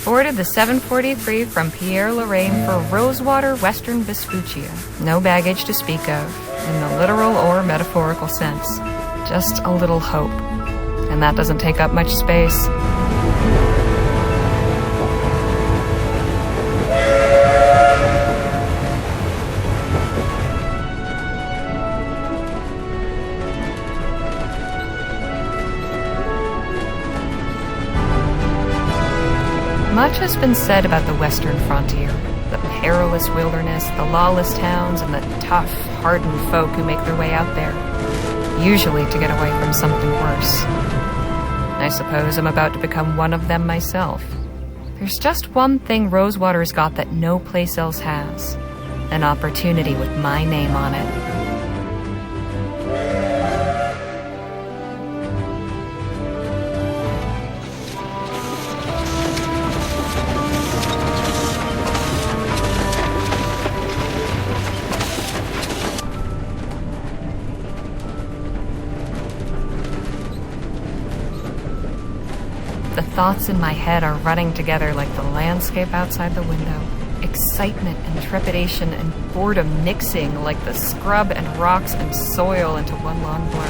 Boarded the 743 from Pierre-Lorraine for Rosewater, Western Vespuccia. No baggage to speak of, in the literal or metaphorical sense. Just a little hope. And that doesn't take up much space. Much has been said about the Western frontier, the perilous wilderness, the lawless towns, and the tough, hardened folk who make their way out there, usually to get away from something worse. I suppose I'm about to become one of them myself. There's just one thing Rosewater's got that no place else has. An opportunity with my name on it. The thoughts in my head are running together like the landscape outside the window. Excitement and trepidation and boredom mixing like the scrub and rocks and soil into one long blur.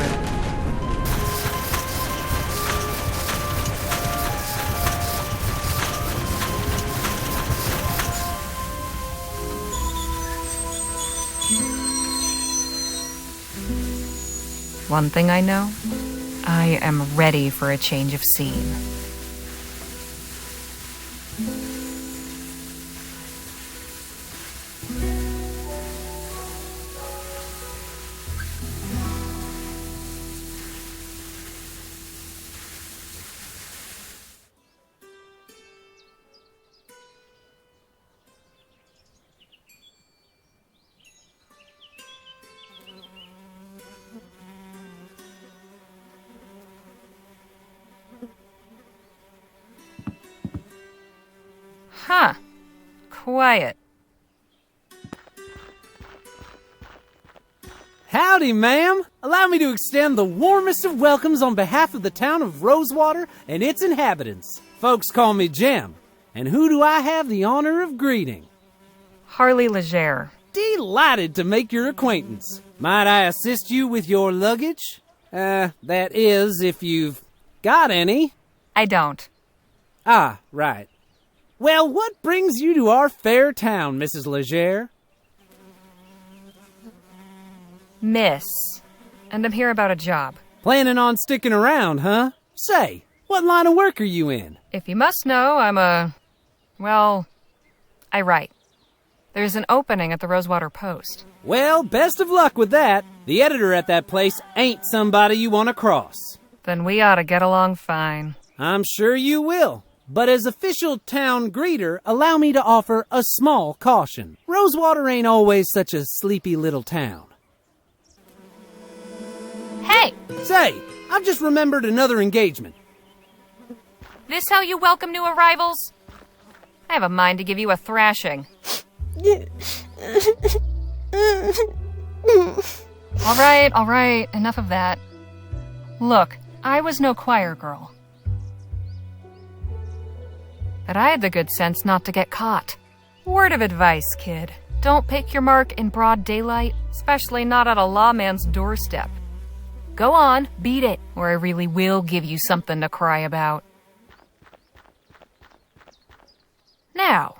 One thing I know, I am ready for a change of scene. Huh. Quiet. Howdy, ma'am. Allow me to extend the warmest of welcomes on behalf of the town of Rosewater and its inhabitants. Folks call me Jem. And who do I have the honor of greeting? Harley Leger. Delighted to make your acquaintance. Might I assist you with your luggage? That is, if you've got any. I don't. Ah, right. Well, what brings you to our fair town, Mrs. Leger? Miss. And I'm here about a job. Planning on sticking around, huh? Say, what line of work are you in? If you must know, well, I write. There's an opening at the Rosewater Post. Well, best of luck with that. The editor at that place ain't somebody you want to cross. Then we ought to get along fine. I'm sure you will. But as official town greeter, allow me to offer a small caution. Rosewater ain't always such a sleepy little town. Hey! Say, I've just remembered another engagement. This how you welcome new arrivals? I have a mind to give you a thrashing. All right, enough of that. Look, I was no choir girl. But I had the good sense not to get caught. Word of advice, kid. Don't pick your mark in broad daylight, especially not at a lawman's doorstep. Go on, beat it, or I really will give you something to cry about. Now,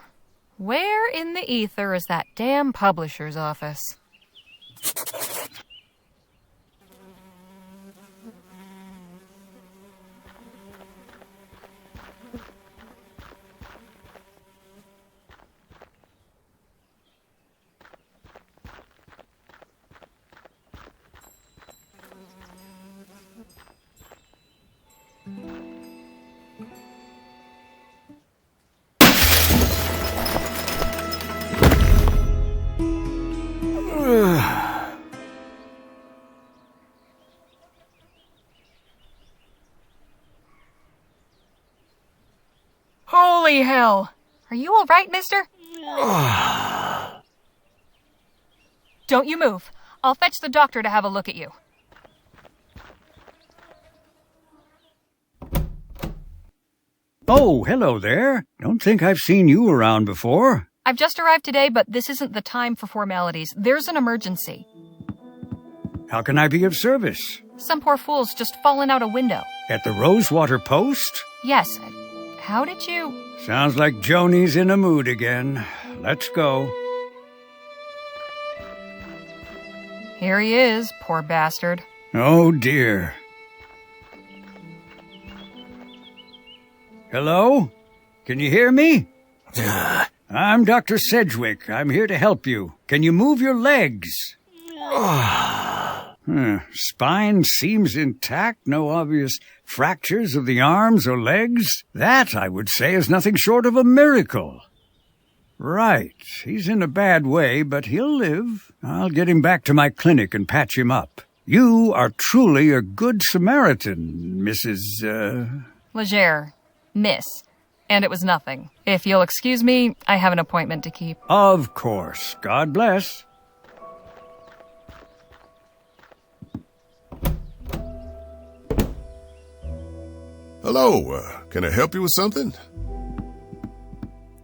where in the ether is that damn publisher's office? Holy hell! Are you all right, mister? Don't you move. I'll fetch the doctor to have a look at you. Oh, hello there. Don't think I've seen you around before. I've just arrived today, but this isn't the time for formalities. There's an emergency. How can I be of service? Some poor fool's just fallen out a window. At the Rosewater Post? Yes. How did you... Sounds like Joni's in a mood again. Let's go. Here he is, poor bastard. Oh, dear. Hello? Can you hear me? I'm Dr. Sedgwick. I'm here to help you. Can you move your legs? Spine seems intact. No obvious fractures of the arms or legs. That, I would say, is nothing short of a miracle. Right. He's in a bad way, but he'll live. I'll get him back to my clinic and patch him up. You are truly a good Samaritan, Mrs. Leger. Miss. And it was nothing. If you'll excuse me, I have an appointment to keep. Of course. God bless. Hello, can I help you with something?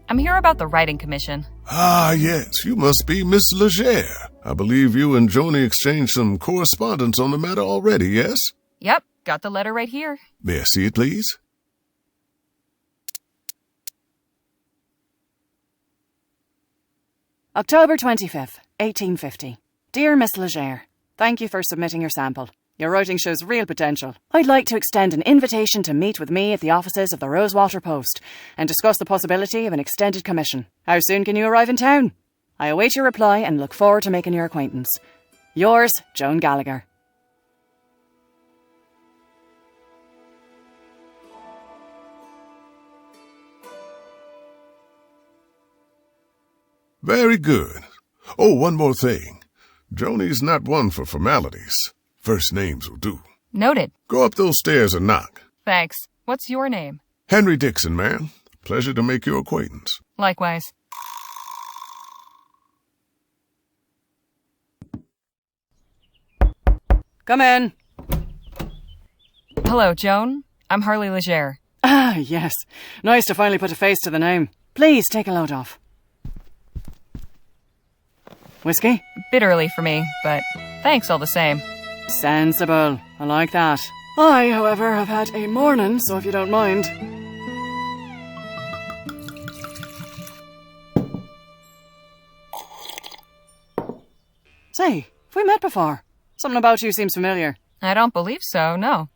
I'm here about the writing commission. Ah, yes, you must be Miss Leger. I believe you and Joni exchanged some correspondence on the matter already, yes? Yep, got the letter right here. May I see it, please? October 25th, 1850. Dear Miss Leger, thank you for submitting your sample. Your writing shows real potential. I'd like to extend an invitation to meet with me at the offices of the Rosewater Post and discuss the possibility of an extended commission. How soon can you arrive in town? I await your reply and look forward to making your acquaintance. Yours, Joan Gallagher. Very good. Oh, one more thing. Joni's not one for formalities. First names will do. Noted. Go up those stairs and knock. Thanks. What's your name? Henry Dixon, ma'am. Pleasure to make your acquaintance. Likewise. Come in. Hello, Joan. I'm Harley Leger. Ah, yes. Nice to finally put a face to the name. Please take a load off. Whiskey? Bit early for me, but thanks all the same. Sensible. I like that. I, however, have had a morning, so if you don't mind. Say, have we met before? Something about you seems familiar. I don't believe so, no.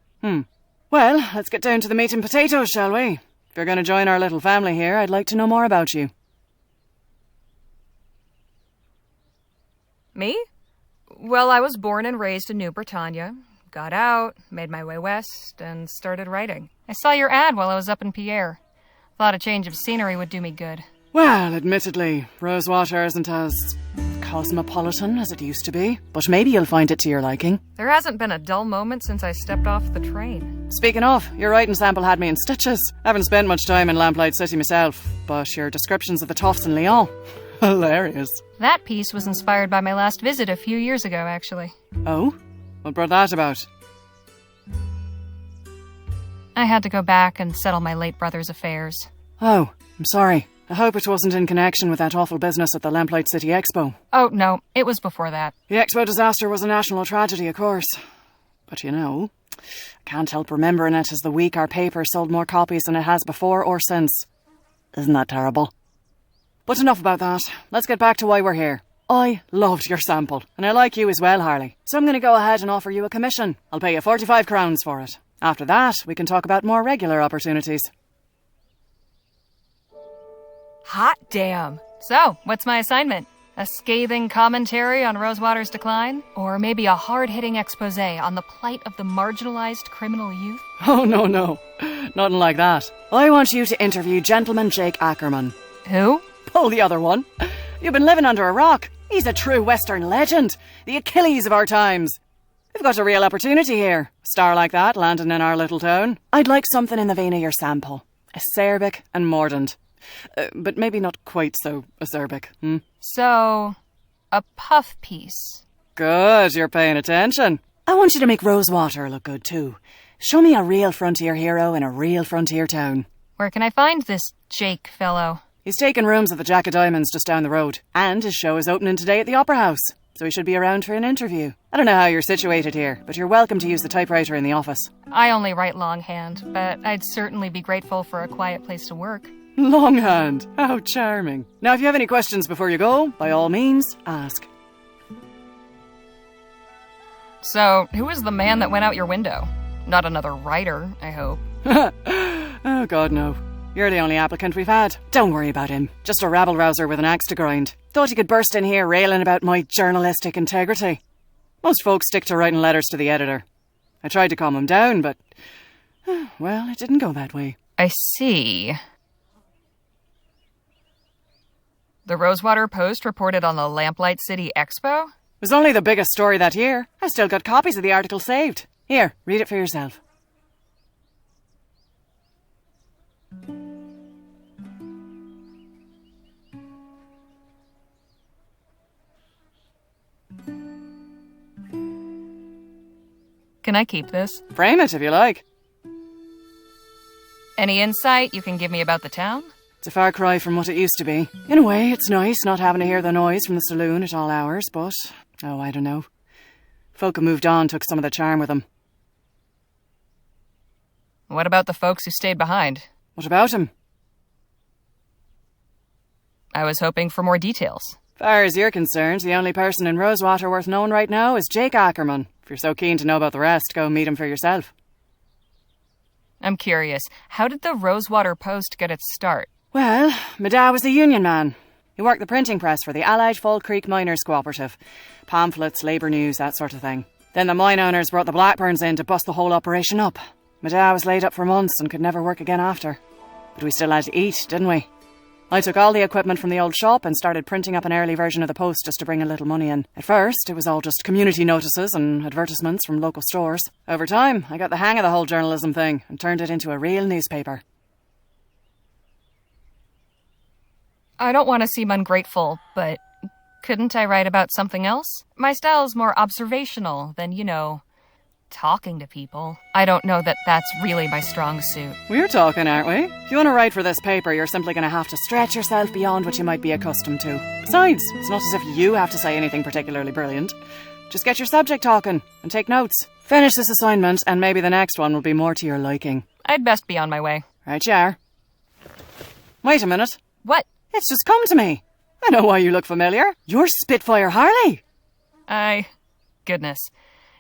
Well, let's get down to the meat and potatoes, shall we? If you're going to join our little family here, I'd like to know more about you. Me? Well, I was born and raised in New Bretagne. Got out, made my way west, and started writing. I saw your ad while I was up in Pierre. Thought a change of scenery would do me good. Well, admittedly, Rosewater isn't as cosmopolitan as it used to be, but maybe you'll find it to your liking. There hasn't been a dull moment since I stepped off the train. Speaking of, your writing sample had me in stitches. I haven't spent much time in Lamplight City myself, but your descriptions of the toffs in Lyon, hilarious. That piece was inspired by my last visit a few years ago, actually. Oh? What brought that about? I had to go back and settle my late brother's affairs. Oh, I'm sorry. I hope it wasn't in connection with that awful business at the Lamplight City Expo. Oh, no, it was before that. The Expo disaster was a national tragedy, of course. But you know, I can't help remembering it as the week our paper sold more copies than it has before or since. Isn't that terrible? But enough about that. Let's get back to why we're here. I loved your sample, and I like you as well, Harley. So I'm going to go ahead and offer you a commission. I'll pay you 45 crowns for it. After that, we can talk about more regular opportunities. Hot damn. So, what's my assignment? A scathing commentary on Rosewater's decline? Or maybe a hard-hitting expose on the plight of the marginalized criminal youth? Oh, no. Nothing like that. I want you to interview Gentleman Jake Ackerman. Who? Pull the other one. You've been living under a rock. He's a true Western legend. The Achilles of our times. We've got a real opportunity here. A star like that landing in our little town. I'd like something in the vein of your sample. Acerbic and mordant. But maybe not quite so acerbic. So, a puff piece. Good, you're paying attention. I want you to make Rosewater look good too. Show me a real frontier hero in a real frontier town. Where can I find this Jake fellow? He's taken rooms at the Jack of Diamonds just down the road. And his show is opening today at the Opera House, so he should be around for an interview. I don't know how you're situated here, but you're welcome to use the typewriter in the office. I only write longhand, but I'd certainly be grateful for a quiet place to work. Longhand. How charming. Now, if you have any questions before you go, by all means, ask. So, who is the man that went out your window? Not another writer, I hope. Oh, God, no. You're the only applicant we've had. Don't worry about him. Just a rabble-rouser with an axe to grind. Thought he could burst in here railing about my journalistic integrity. Most folks stick to writing letters to the editor. I tried to calm him down, but... well, it didn't go that way. I see. The Rosewater Post reported on the Lamplight City Expo? It was only the biggest story that year. I still got copies of the article saved. Here, read it for yourself. Can I keep this? Frame it if you like. Any insight you can give me about the town? It's a far cry from what it used to be. In a way, it's nice not having to hear the noise from the saloon at all hours, but... oh, I don't know. Folk who moved on took some of the charm with them. What about the folks who stayed behind? What about him? I was hoping for more details. Far as you're concerned, the only person in Rosewater worth knowing right now is Jake Ackerman. If you're so keen to know about the rest, go meet him for yourself. I'm curious, how did the Rosewater Post get its start? Well, my dad was a union man. He worked the printing press for the Allied Fall Creek Miners Cooperative. Pamphlets, labour news, that sort of thing. Then the mine owners brought the Blackburns in to bust the whole operation up. My dad was laid up for months and could never work again after. But we still had to eat, didn't we? I took all the equipment from the old shop and started printing up an early version of the Post just to bring a little money in. At first, it was all just community notices and advertisements from local stores. Over time, I got the hang of the whole journalism thing and turned it into a real newspaper. I don't want to seem ungrateful, but couldn't I write about something else? My style's more observational than, talking to people. I don't know that that's really my strong suit. We're talking, aren't we? If you want to write for this paper, you're simply going to have to stretch yourself beyond what you might be accustomed to. Besides, it's not as if you have to say anything particularly brilliant. Just get your subject talking and take notes. Finish this assignment and maybe the next one will be more to your liking. I'd best be on my way. Right you are. Wait a minute. What? It's just come to me. I know why you look familiar. You're Spitfire Harley. Goodness.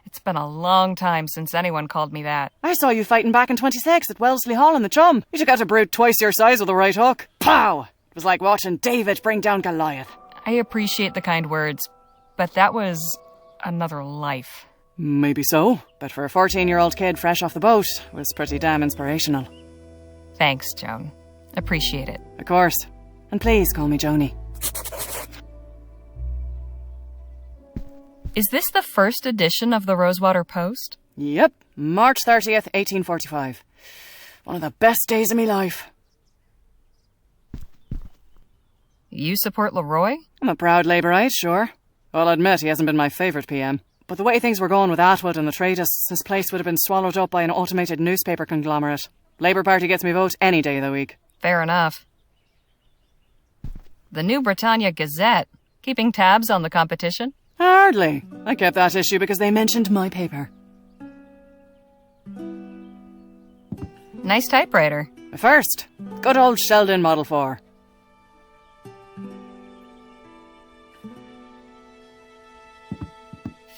It's been a long time since anyone called me that. I saw you fighting back in 26 at Wellesley Hall in the Chum. You took out a brute twice your size with a right hook. Pow! It was like watching David bring down Goliath. I appreciate the kind words, but that was another life. Maybe so, but for a 14-year-old kid fresh off the boat, it was pretty damn inspirational. Thanks, Joan. Appreciate it. Of course. And please call me Joni. Is this the first edition of the Rosewater Post? Yep, March 30th, 1845. One of the best days of me life. You support Leroy? I'm a proud Labourite, sure. I'll admit he hasn't been my favourite PM. But the way things were going with Atwood and the Tradists, this place would have been swallowed up by an automated newspaper conglomerate. Labour Party gets me vote any day of the week. Fair enough. The new Bretagne Gazette. Keeping tabs on the competition? Hardly. I kept that issue because they mentioned my paper. Nice typewriter. The first. Good old Sheldon Model 4.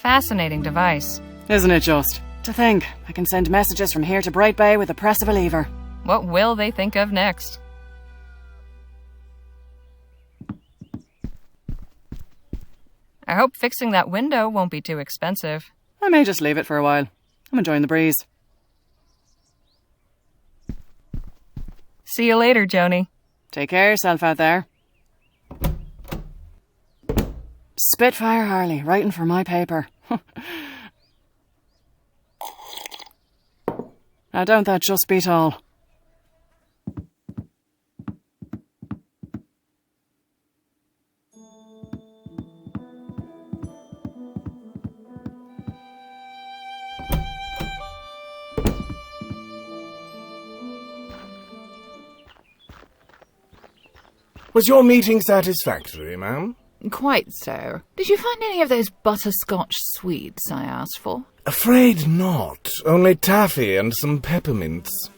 Fascinating device. Isn't it just? To think, I can send messages from here to Bright Bay with the press of a lever. What will they think of next? I hope fixing that window won't be too expensive. I may just leave it for a while. I'm enjoying the breeze. See you later, Joni. Take care of yourself out there. Spitfire Harley, writing for my paper. Now don't that just beat all? Was your meeting satisfactory, ma'am? Quite so. Did you find any of those butterscotch sweets I asked for? Afraid not. Only taffy and some peppermints.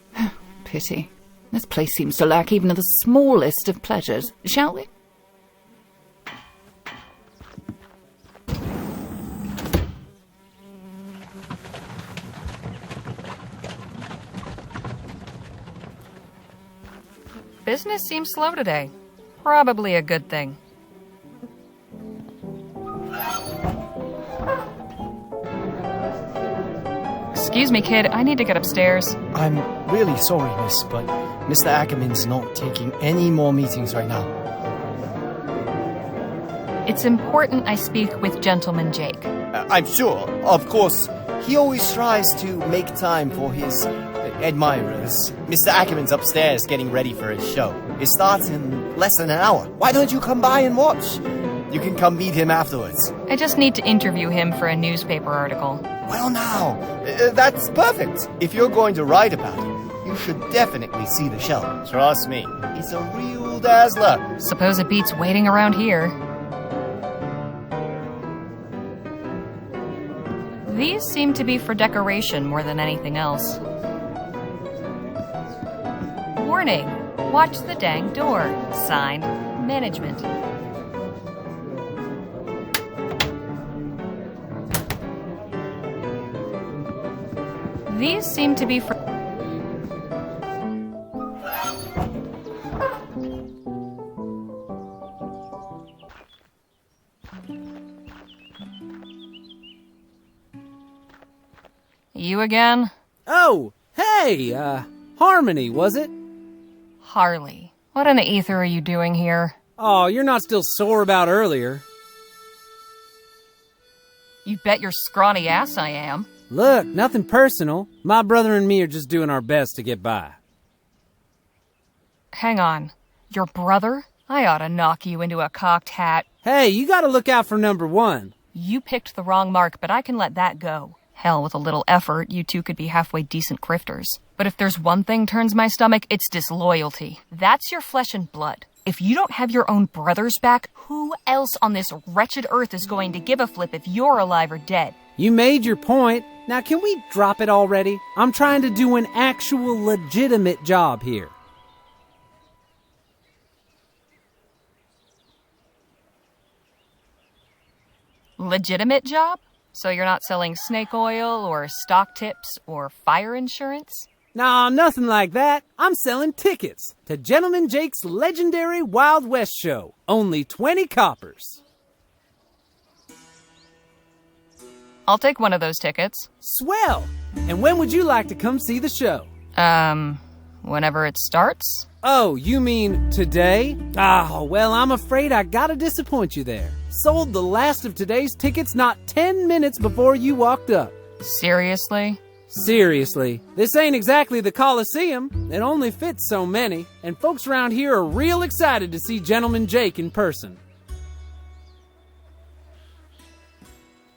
Pity. This place seems to lack even the smallest of pleasures. Shall we? Business seems slow today. Probably a good thing. Excuse me, kid. I need to get upstairs. I'm really sorry, miss, but Mr. Ackerman's not taking any more meetings right now. It's important I speak with Gentleman Jake. I'm sure. Of course, he always tries to make time for his admirers. Mr. Ackerman's upstairs getting ready for his show. It starts in less than an hour. Why don't you come by and watch? You can come meet him afterwards. I just need to interview him for a newspaper article. Well now, that's perfect. If you're going to write about it, you should definitely see the show. Trust me, it's a real dazzler. Suppose it beats waiting around here. These seem to be for decoration more than anything else. Warning! Watch the dang door. Signed, Management. These seem to be for... You again? Oh, hey, Harmony, was it? Harley. What in the ether are you doing here? Oh, you're not still sore about earlier. You bet your scrawny ass I am. Look, nothing personal. My brother and me are just doing our best to get by. Hang on. Your brother? I ought to knock you into a cocked hat. Hey, you gotta look out for number one. You picked the wrong mark, but I can let that go. Hell, with a little effort, you two could be halfway decent grifters. But if there's one thing turns my stomach, it's disloyalty. That's your flesh and blood. If you don't have your own brothers back, who else on this wretched earth is going to give a flip if you're alive or dead? You made your point. Now can we drop it already? I'm trying to do an actual legitimate job here. Legitimate job? So you're not selling snake oil or stock tips or fire insurance? Nah, nothing like that. I'm selling tickets to Gentleman Jake's legendary Wild West show. Only 20 coppers. I'll take one of those tickets. Swell! And when would you like to come see the show? Whenever it starts? Oh, you mean today? Ah, well, I'm afraid I gotta disappoint you there. Sold the last of today's tickets not 10 minutes before you walked up. Seriously? Seriously. This ain't exactly the Coliseum. It only fits so many, and folks around here are real excited to see Gentleman Jake in person.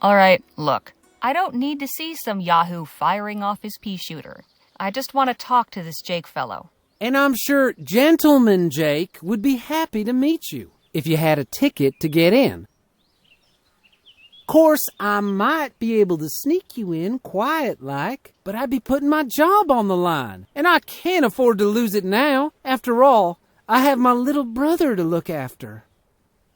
All right, look. I don't need to see some yahoo firing off his pea shooter. I just want to talk to this Jake fellow. And I'm sure Gentleman Jake would be happy to meet you if you had a ticket to get in. Course, I might be able to sneak you in quiet-like, but I'd be putting my job on the line, and I can't afford to lose it now. After all, I have my little brother to look after.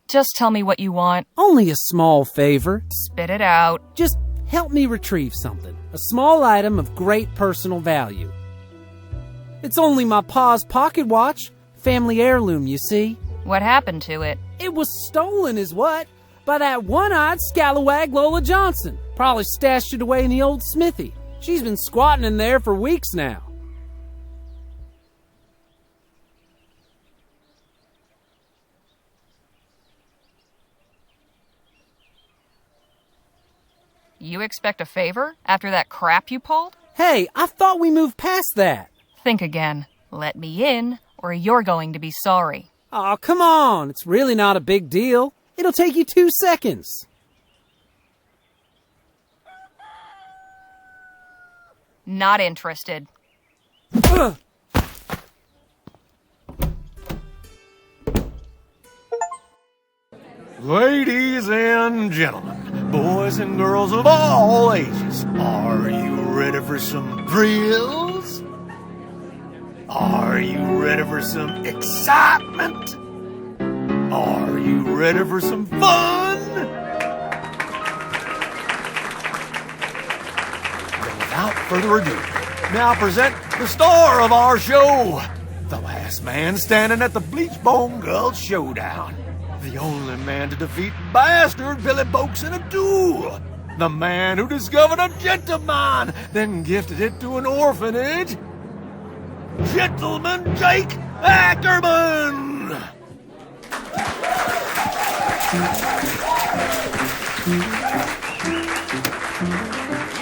Just tell me what you want. Only a small favor. Spit it out. Just help me retrieve something. A small item of great personal value. It's only my pa's pocket watch. Family heirloom, you see. What happened to it? It was stolen is what? By that one-eyed scalawag Lola Johnson. Probably stashed it away in the old smithy. She's been squatting in there for weeks now. You expect a favor after that crap you pulled? Hey, I thought we moved past that. Think again. Let me in, or you're going to be sorry. Aw, come on. It's really not a big deal. It'll take you 2 seconds. Not interested. Ladies and gentlemen, boys and girls of all ages, are you ready for some thrills? Are you ready for some excitement? Are you ready for some fun? Then without further ado, now present the star of our show, the last man standing at the Bleachbone Gulch Showdown. The only man to defeat bastard Billy Boakes in a duel. The man who discovered a gentleman, then gifted it to an orphanage. Gentleman Jake Ackerman!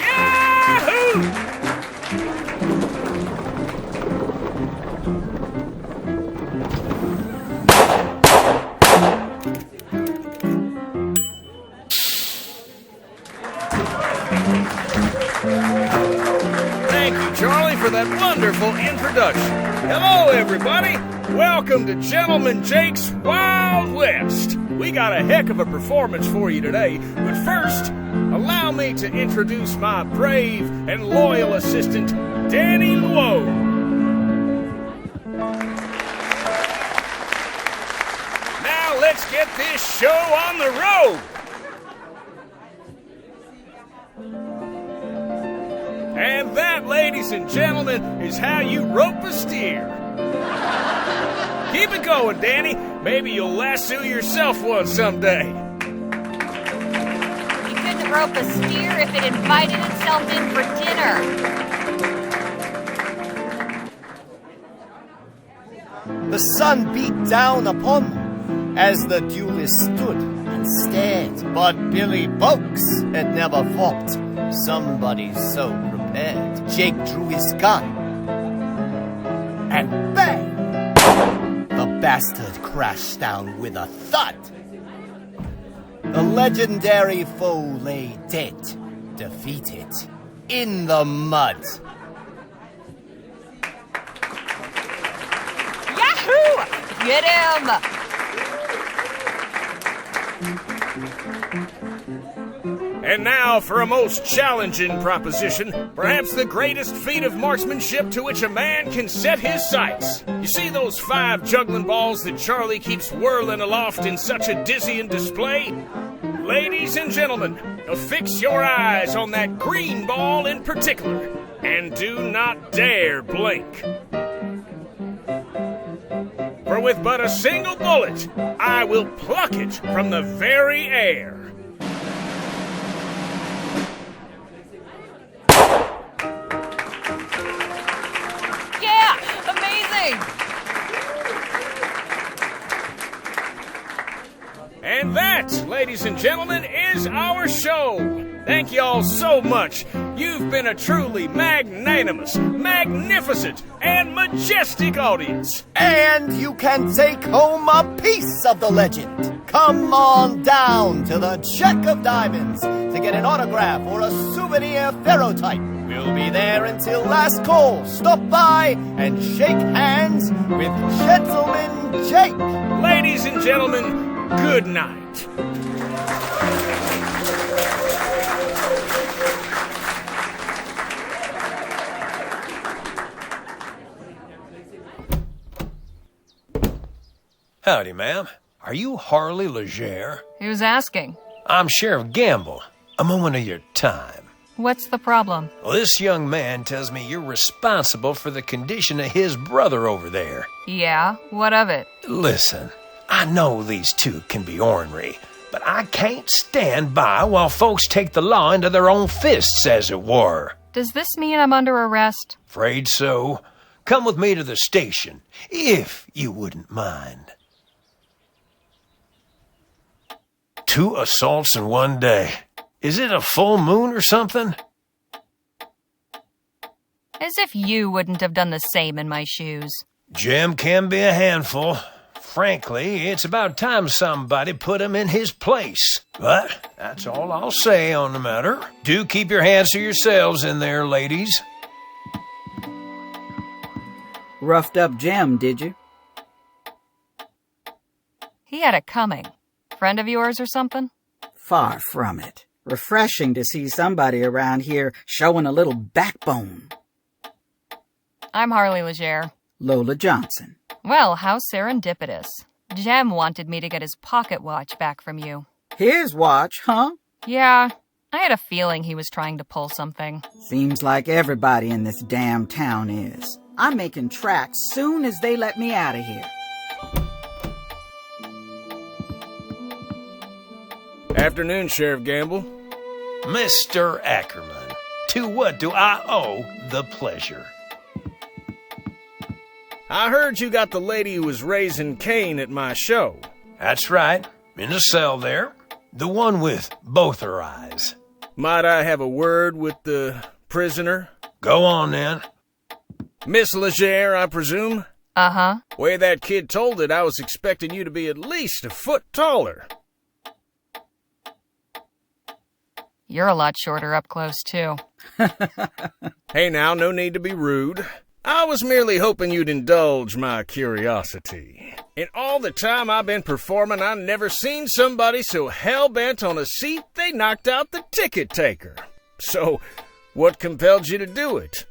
Yahoo! Thank you, Charlie, for that wonderful introduction. Hello, everybody. Welcome to Gentleman Jake's Wild West. We got a heck of a performance for you today, but first, allow me to introduce my brave and loyal assistant, Danny Luo. Now let's get this show on the road. And that, ladies and gentlemen, is how you rope a steer. Keep it going, Danny. Maybe you'll lasso yourself one someday. You couldn't rope a steer if it invited itself in for dinner. The sun beat down upon them as the duelists stood and stared. But Billy Boakes had never fought somebody so prepared. Jake drew his gun, and bang! The bastard crashed down with a thud. The legendary foe lay dead, defeated, in the mud. Yahoo! Get him! And now for a most challenging proposition, perhaps the greatest feat of marksmanship to which a man can set his sights. You see those 5 juggling balls that Charlie keeps whirling aloft in such a dizzying display? Ladies and gentlemen, affix your eyes on that green ball in particular, and do not dare blink. For with but a single bullet, I will pluck it from the very air. And that, ladies and gentlemen, is our show. Thank you all so much. You've been a truly magnanimous, magnificent, and majestic audience. And you can take home a piece of the legend. Come on down to the Jack of Diamonds to get an autograph or a souvenir ferrotype. We'll be there until last call. Stop by and shake hands with Gentleman Jake. Ladies and gentlemen, good night. Howdy, ma'am. Are you Harley Leger? Who's asking? I'm Sheriff Gamble. A moment of your time. What's the problem? Well, this young man tells me you're responsible for the condition of his brother over there. Yeah, what of it? Listen, I know these two can be ornery, but I can't stand by while folks take the law into their own fists, as it were. Does this mean I'm under arrest? Afraid so. Come with me to the station, if you wouldn't mind. 2 assaults in one day. Is it a full moon or something? As if you wouldn't have done the same in my shoes. Jim can be a handful. Frankly, it's about time somebody put him in his place. But that's all I'll say on the matter. Do keep your hands to yourselves in there, ladies. Roughed up Jim, did you? He had it coming. Friend of yours or something? Far from it. Refreshing to see somebody around here showing a little backbone. I'm Harley Leger. Lola Johnson. Well, how serendipitous. Jem wanted me to get his pocket watch back from you. His watch, huh? Yeah, I had a feeling he was trying to pull something. Seems like everybody in this damn town is. I'm making tracks soon as they let me out of here. Afternoon, Sheriff Gamble. Mr. Ackerman, to what do I owe the pleasure? I heard you got the lady who was raising Cain at my show. That's right. In the cell there. The one with both her eyes. Might I have a word with the prisoner? Go on, then. Miss Leger, I presume? Uh-huh. Way that kid told it, I was expecting you to be at least a foot taller. You're a lot shorter up close, too. Hey now, no need to be rude. I was merely hoping you'd indulge my curiosity. In all the time I've been performing, I've never seen somebody so hell-bent on a seat they knocked out the ticket taker. So, what compelled you to do it?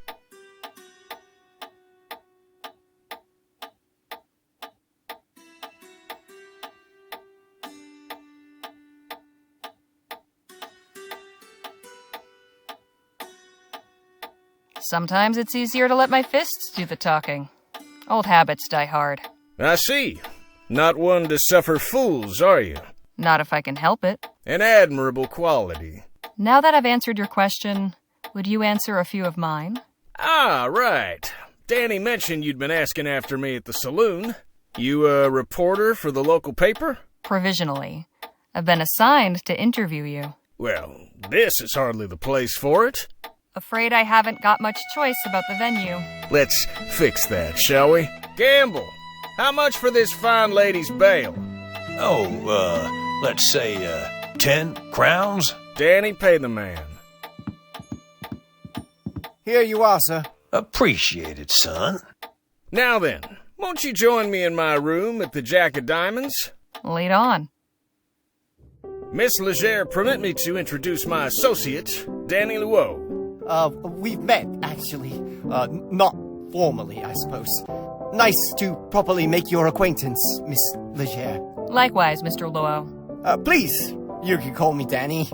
Sometimes it's easier to let my fists do the talking. Old habits die hard. I see. Not one to suffer fools, are you? Not if I can help it. An admirable quality. Now that I've answered your question, would you answer a few of mine? Ah, right. Danny mentioned you'd been asking after me at the saloon. You a reporter for the local paper? Provisionally. I've been assigned to interview you. Well, this is hardly the place for it. Afraid I haven't got much choice about the venue. Let's fix that, shall we? Gamble, how much for this fine lady's bail? Oh, let's say, 10 crowns? Danny, pay the man. Here you are, sir. Appreciate it, son. Now then, won't you join me in my room at the Jack of Diamonds? Lead on. Miss Leger, permit me to introduce my associate, Danny Luo. We've met, actually. Not formally, I suppose. Nice to properly make your acquaintance, Miss Leger. Likewise, Mr. Luo. Please, you can call me Danny.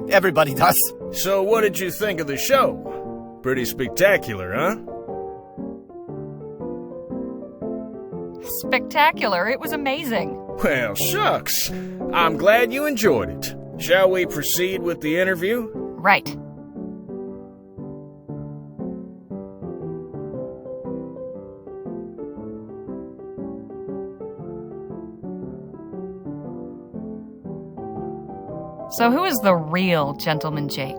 Everybody does. So what did you think of the show? Pretty spectacular, huh? Spectacular. It was amazing. Well, shucks. I'm glad you enjoyed it. Shall we proceed with the interview? Right. So who is the real Gentleman Jake?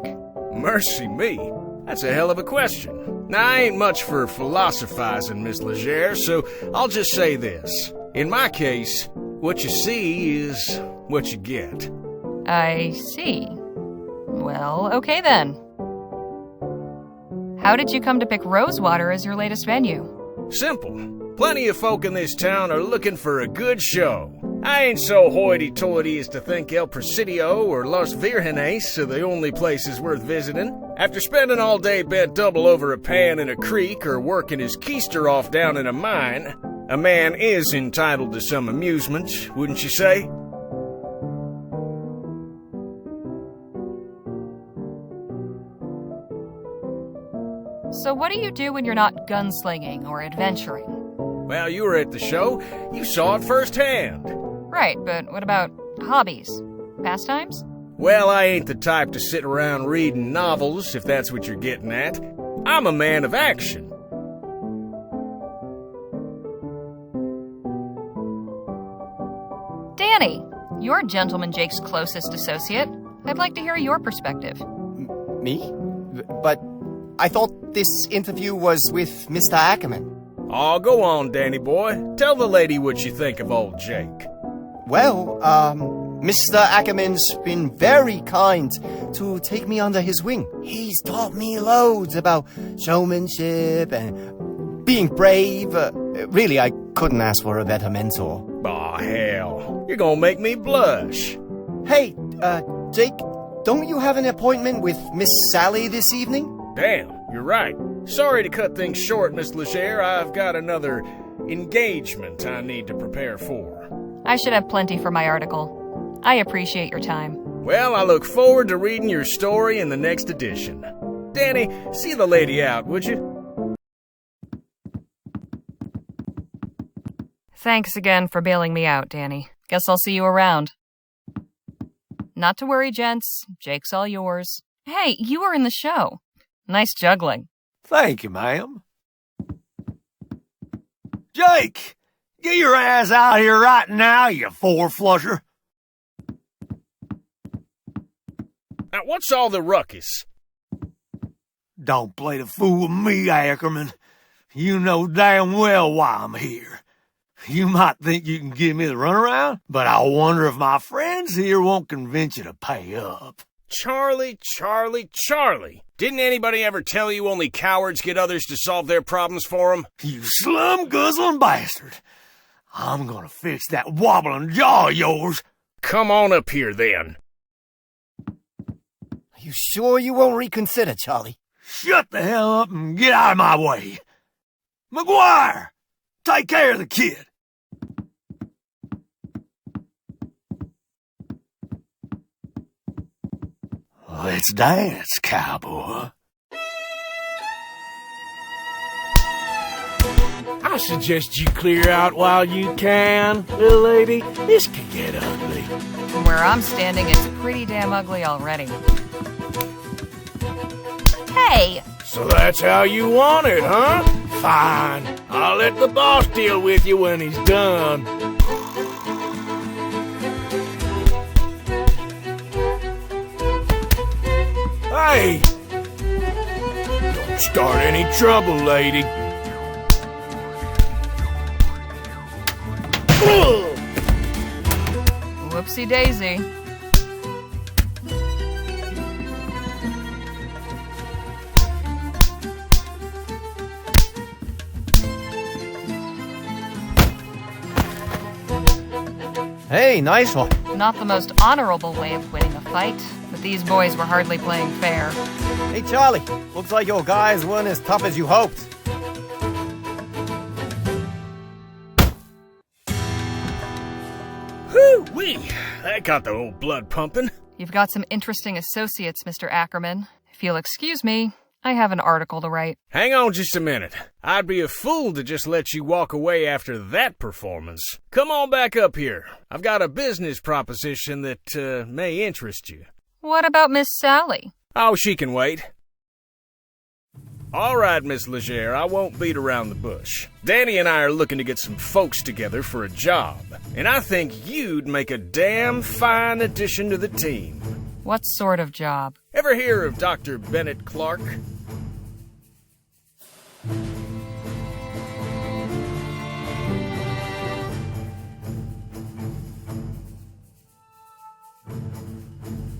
Mercy me. That's a hell of a question. Now, I ain't much for philosophizing, Miss Leger, so I'll just say this. In my case, what you see is what you get. I see. Well, okay then. How did you come to pick Rosewater as your latest venue? Simple. Plenty of folk in this town are looking for a good show. I ain't so hoity-toity as to think El Presidio or Los Virgenes are the only places worth visiting. After spending all day bent double over a pan in a creek or working his keister off down in a mine, a man is entitled to some amusement, wouldn't you say? So what do you do when you're not gunslinging or adventuring? Well, you were at the show. You saw it firsthand. Right, but what about hobbies? Pastimes? Well, I ain't the type to sit around reading novels, if that's what you're getting at. I'm a man of action. Danny, you're Gentleman Jake's closest associate. I'd like to hear your perspective. Me? But I thought this interview was with Mr. Ackerman. Oh, go on, Danny boy. Tell the lady what you think of old Jake. Well, Mr. Ackerman's been very kind to take me under his wing. He's taught me loads about showmanship and being brave. Really, I couldn't ask for a better mentor. Aw, hell. You're gonna make me blush. Hey, Jake, don't you have an appointment with Miss Sally this evening? Damn, you're right. Sorry to cut things short, Miss Leger. I've got another engagement I need to prepare for. I should have plenty for my article. I appreciate your time. Well, I look forward to reading your story in the next edition. Danny, see the lady out, would you? Thanks again for bailing me out, Danny. Guess I'll see you around. Not to worry, gents. Jake's all yours. Hey, you were in the show. Nice juggling. Thank you, ma'am. Jake! Get your ass out here right now, you four-flusher. Now, what's all the ruckus? Don't play the fool with me, Ackerman. You know damn well why I'm here. You might think you can give me the runaround, but I wonder if my friends here won't convince you to pay up. Charlie. Didn't anybody ever tell you only cowards get others to solve their problems for them? You slum-guzzling bastard. I'm gonna fix that wobbling jaw of yours. Come on up here, then. Are you sure you won't reconsider, Charlie? Shut the hell up and get out of my way. McGuire, take care of the kid. Let's dance, cowboy. I suggest you clear out while you can, little lady. This can get ugly. From where I'm standing, it's pretty damn ugly already. Hey! So that's how you want it, huh? Fine. I'll let the boss deal with you when he's done. Hey! Don't start any trouble, lady. Whoopsie daisy. Hey, nice one. Not the most honorable way of winning a fight, but these boys were hardly playing fair. Hey, Charlie. Looks like your guys weren't as tough as you hoped. Whoo-wee! That got the old blood pumping. You've got some interesting associates, Mr. Ackerman. If you'll excuse me, I have an article to write. Hang on just a minute. I'd be a fool to just let you walk away after that performance. Come on back up here. I've got a business proposition that may interest you. What about Miss Sally? Oh, she can wait. All right, Miss Leger, I won't beat around the bush. Danny and I are looking to get some folks together for a job, and I think you'd make a damn fine addition to the team. What sort of job? Ever hear of Dr. Bennett Clark?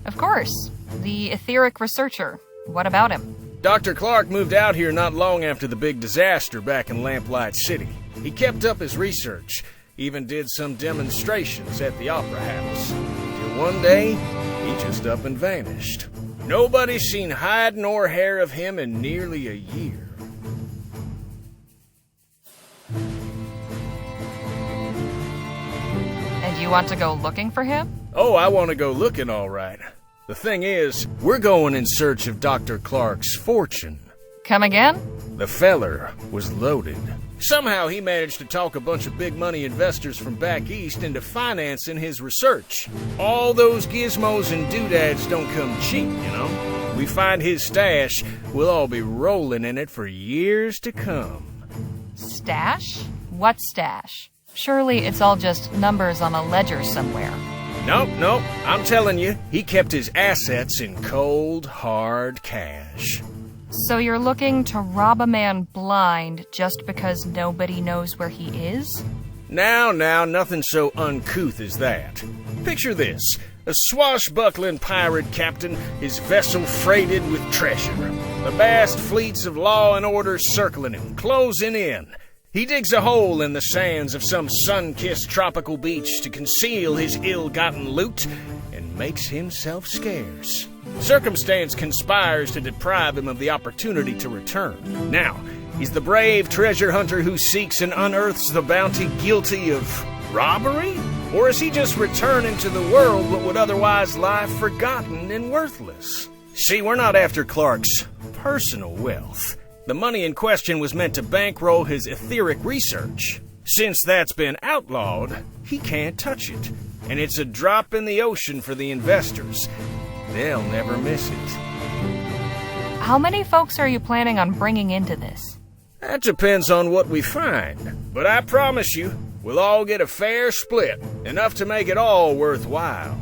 Of course. The etheric researcher. What about him? Dr. Clark moved out here not long after the big disaster back in Lamplight City. He kept up his research, even did some demonstrations at the Opera House. Till one day, he just up and vanished. Nobody's seen hide nor hair of him in nearly a year. And you want to go looking for him? Oh, I want to go looking, all right. The thing is, we're going in search of Dr. Clark's fortune. Come again? The feller was loaded. Somehow he managed to talk a bunch of big money investors from back east into financing his research. All those gizmos and doodads don't come cheap, you know? We find his stash, we'll all be rolling in it for years to come. Stash? What stash? Surely it's all just numbers on a ledger somewhere. Nope. I'm telling you, he kept his assets in cold, hard cash. So you're looking to rob a man blind just because nobody knows where he is? Now, nothing so uncouth as that. Picture this. A swashbuckling pirate captain, his vessel freighted with treasure. The vast fleets of law and order circling him, closing in. He digs a hole in the sands of some sun-kissed tropical beach to conceal his ill-gotten loot and makes himself scarce. Circumstance conspires to deprive him of the opportunity to return. Now, he's the brave treasure hunter who seeks and unearths the bounty guilty of robbery? Or is he just returning to the world what would otherwise lie forgotten and worthless? See, we're not after Clark's personal wealth. The money in question was meant to bankroll his etheric research. Since that's been outlawed, he can't touch it. And it's a drop in the ocean for the investors. They'll never miss it. How many folks are you planning on bringing into this? That depends on what we find. But I promise you, we'll all get a fair split. Enough to make it all worthwhile.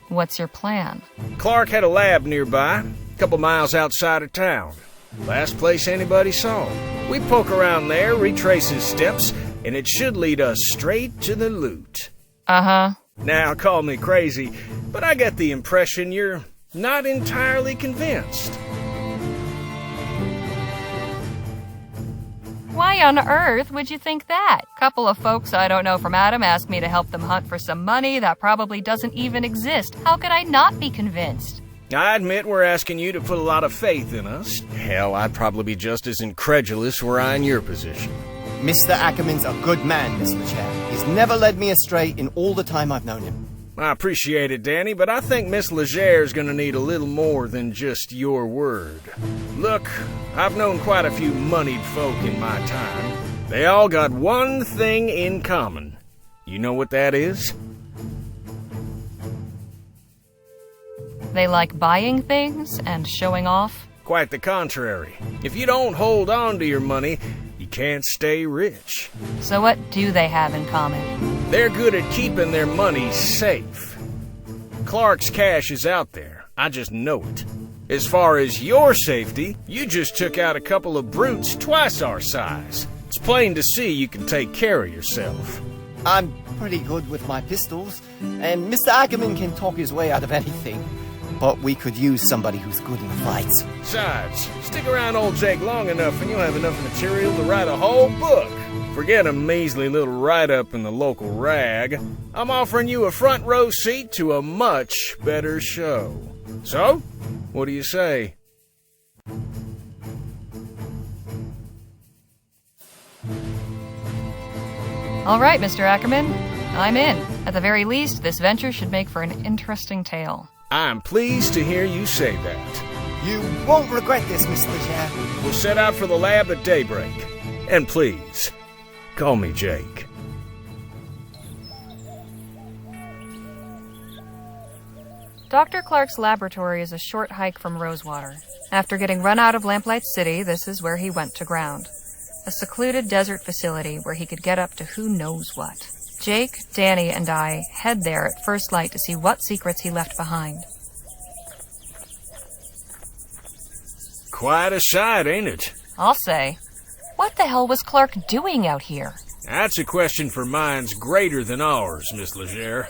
What's your plan? Clark had a lab nearby, a couple miles outside of town. Last place anybody saw him. We poke around there, retrace his steps, and it should lead us straight to the loot. Uh-huh. Now, call me crazy, but I get the impression you're not entirely convinced. Why on earth would you think that? Couple of folks I don't know from Adam asked me to help them hunt for some money that probably doesn't even exist. How could I not be convinced? I admit we're asking you to put a lot of faith in us. Hell, I'd probably be just as incredulous were I in your position. Mr. Ackerman's a good man, Miss Leger. He's never led me astray in all the time I've known him. I appreciate it, Danny, but I think Miss Leger's gonna need a little more than just your word. Look, I've known quite a few moneyed folk in my time. They all got one thing in common. You know what that is? They like buying things and showing off? Quite the contrary. If you don't hold on to your money, you can't stay rich. So what do they have in common? They're good at keeping their money safe. Clark's cash is out there. I just know it. As far as your safety, you just took out a couple of brutes twice our size. It's plain to see you can take care of yourself. I'm pretty good with my pistols, and Mr. Ackerman can talk his way out of anything. But we could use somebody who's good in fights. Besides, stick around old Jake long enough and you'll have enough material to write a whole book. Forget a measly little write-up in the local rag. I'm offering you a front row seat to a much better show. So, what do you say? All right, Mr. Ackerman. I'm in. At the very least, this venture should make for an interesting tale. I'm pleased to hear you say that. You won't regret this, Miss Leger. We'll set out for the lab at daybreak. And please, call me Jake. Dr. Clark's laboratory is a short hike from Rosewater. After getting run out of Lamplight City, this is where he went to ground. A secluded desert facility where he could get up to who knows what. Jake, Danny, and I head there at first light to see what secrets he left behind. Quite a sight, ain't it? I'll say. What the hell was Clark doing out here? That's a question for minds greater than ours, Miss Leger.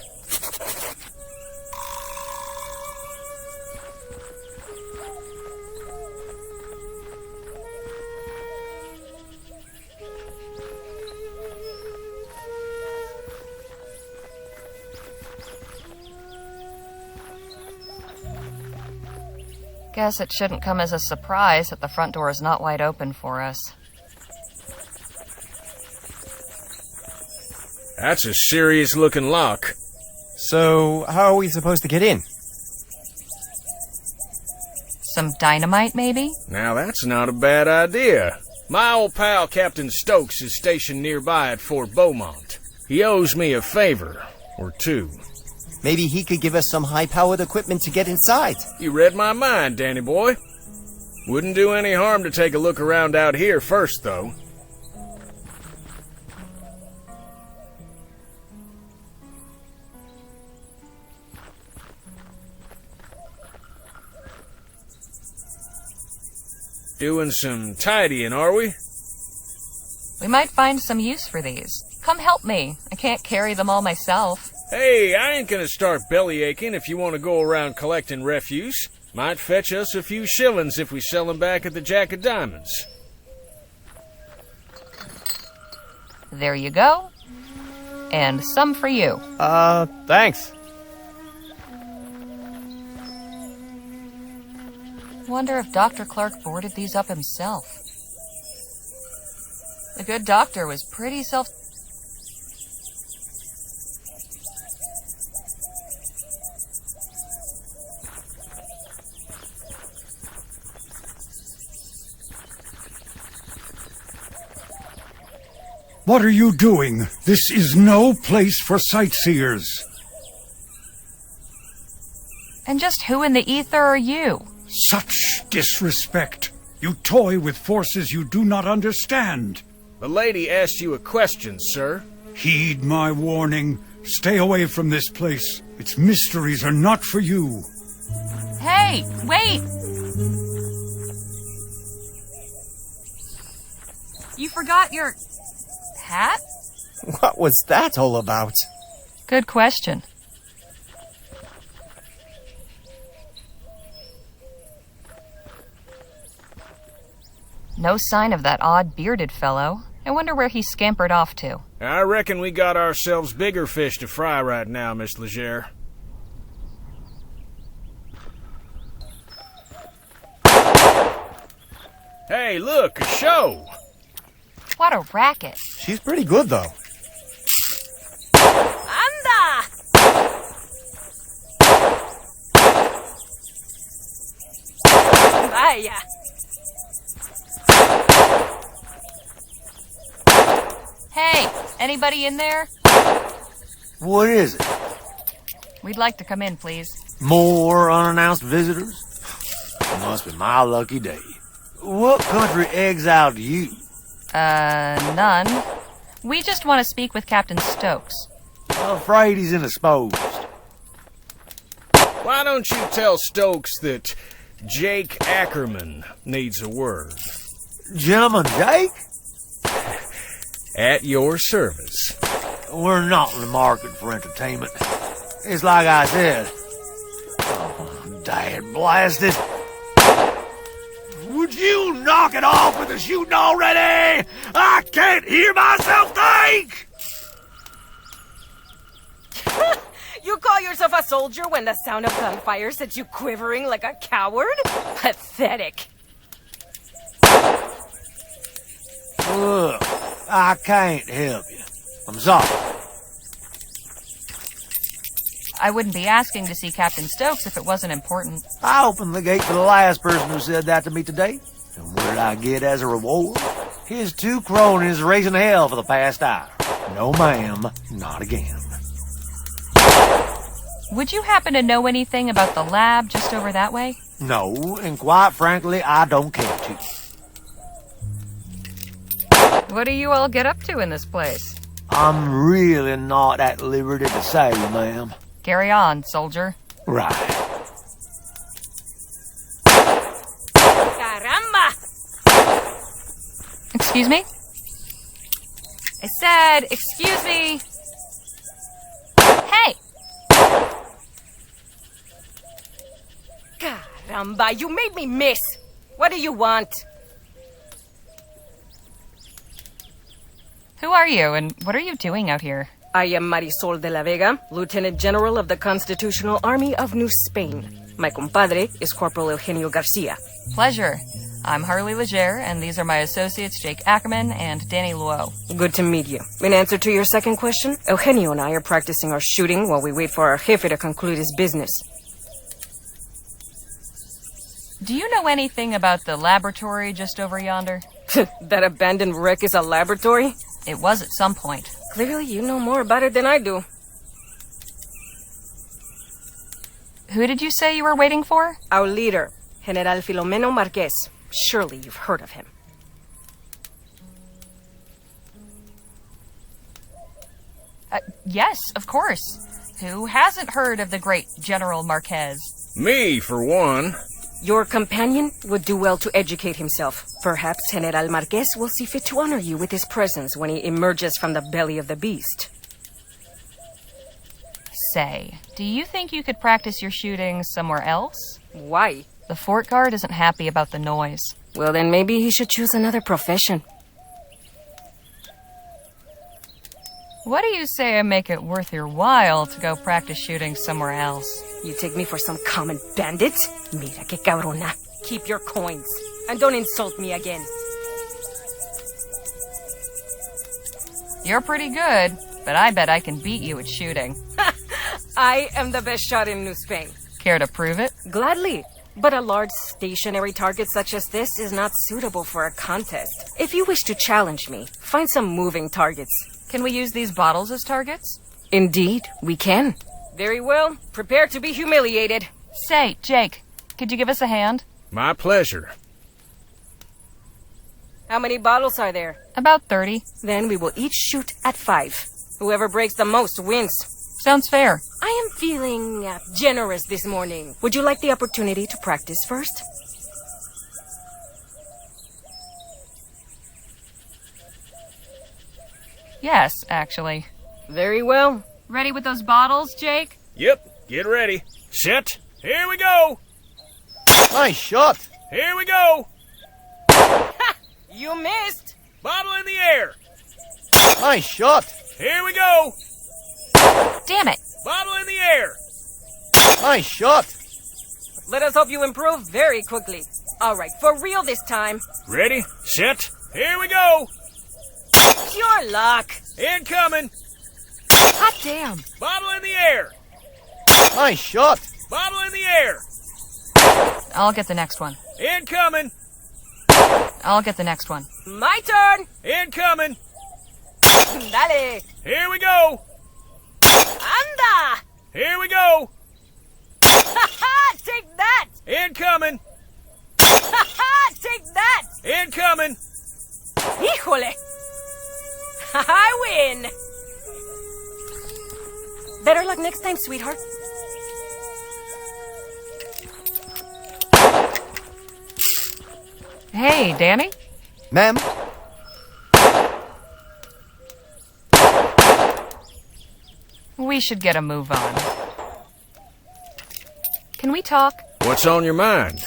Guess it shouldn't come as a surprise that the front door is not wide open for us. That's a serious-looking lock. So, how are we supposed to get in? Some dynamite, maybe? Now that's not a bad idea. My old pal Captain Stokes is stationed nearby at Fort Beaumont. He owes me a favor, or two. Maybe he could give us some high-powered equipment to get inside. You read my mind, Danny boy. Wouldn't do any harm to take a look around out here first, though. Doing some tidying, are we? We might find some use for these. Come help me. I can't carry them all myself. Hey, I ain't gonna start bellyaching if you want to go around collecting refuse. Might fetch us a few shillings if we sell them back at the Jack of Diamonds. There you go. And some for you. Thanks. Wonder if Dr. Clark boarded these up himself. The good doctor was pretty What are you doing? This is no place for sightseers. And just who in the ether are you? Such disrespect. You toy with forces you do not understand. The lady asked you a question, sir. Heed my warning. Stay away from this place. Its mysteries are not for you. Hey, wait! You forgot your... hat? What was that all about? Good question. No sign of that odd bearded fellow. I wonder where he scampered off to. I reckon we got ourselves bigger fish to fry right now, Miss Leger. Hey, look, a show! What a racket. She's pretty good, though. Anda! Vaya. Hey, anybody in there? What is it? We'd like to come in, please. More unannounced visitors? Must be my lucky day. What country exiled you? None. We just want to speak with Captain Stokes. I'm afraid he's indisposed. Why don't you tell Stokes that Jake Ackerman needs a word? Gentleman Jake? At your service. We're not in the market for entertainment. It's like I said. Oh, dad blasted. Would you knock it off with the shooting already? I can't hear myself think! You call yourself a soldier when the sound of gunfire sets you quivering like a coward? Pathetic. Look, I can't help you. I'm sorry. I wouldn't be asking to see Captain Stokes if it wasn't important. I opened the gate for the last person who said that to me today. And what did I get as a reward? His 2 cronies raising hell for the past hour. No, ma'am, not again. Would you happen to know anything about the lab just over that way? No, and quite frankly, I don't care to. What do you all get up to in this place? I'm really not at liberty to say, ma'am. Carry on, soldier. Right. Caramba! Excuse me? I said, excuse me. Hey! Caramba, you made me miss. What do you want? Who are you, and what are you doing out here? I am Marisol de la Vega, Lieutenant General of the Constitutional Army of New Spain. My compadre is Corporal Eugenio Garcia. Pleasure. I'm Harley Leger, and these are my associates Jake Ackerman and Danny Luo. Good to meet you. In answer to your second question, Eugenio and I are practicing our shooting while we wait for our jefe to conclude his business. Do you know anything about the laboratory just over yonder? That abandoned wreck is a laboratory? It was at some point. Clearly you know more about it than I do. Who did you say you were waiting for? Our leader, General Filomeno Marquez. Surely you've heard of him. Yes, of course. Who hasn't heard of the great General Marquez? Me, for one. Your companion would do well to educate himself. Perhaps General Marquez will see fit to honor you with his presence when he emerges from the belly of the beast. Say, do you think you could practice your shooting somewhere else? Why? The fort guard isn't happy about the noise. Well, then maybe he should choose another profession. What do you say I make it worth your while to go practice shooting somewhere else? You take me for some common bandit? Mira que cabrona. Keep your coins. And don't insult me again. You're pretty good, but I bet I can beat you at shooting. I am the best shot in New Spain. Care to prove it? Gladly. But a large stationary target such as this is not suitable for a contest. If you wish to challenge me, find some moving targets. Can we use these bottles as targets? Indeed, we can. Very well. Prepare to be humiliated. Say, Jake, could you give us a hand? My pleasure. How many bottles are there? About 30. Then we will each shoot at 5. Whoever breaks the most wins. Sounds fair. I am feeling generous this morning. Would you like the opportunity to practice first? Yes, actually. Very well. Ready with those bottles, Jake? Yep, get ready. Set. Here we go. Nice shot. Here we go. You missed. Bottle in the air. Nice shot. Here we go. Damn it. Bottle in the air. Nice shot. Let us hope you improve very quickly. All right, for real this time. Ready, set, here we go. Pure luck. Incoming. Hot damn. Bottle in the air. Nice shot. Bottle in the air. I'll get the next one. Incoming. I'll get the next one. My turn. Incoming. Dale. Here we go. Anda. Here we go. Take that. Incoming. Take that. Incoming. Híjole. I win. Better luck next time, sweetheart. Hey, Danny? Ma'am? We should get a move on. Can we talk? What's on your mind?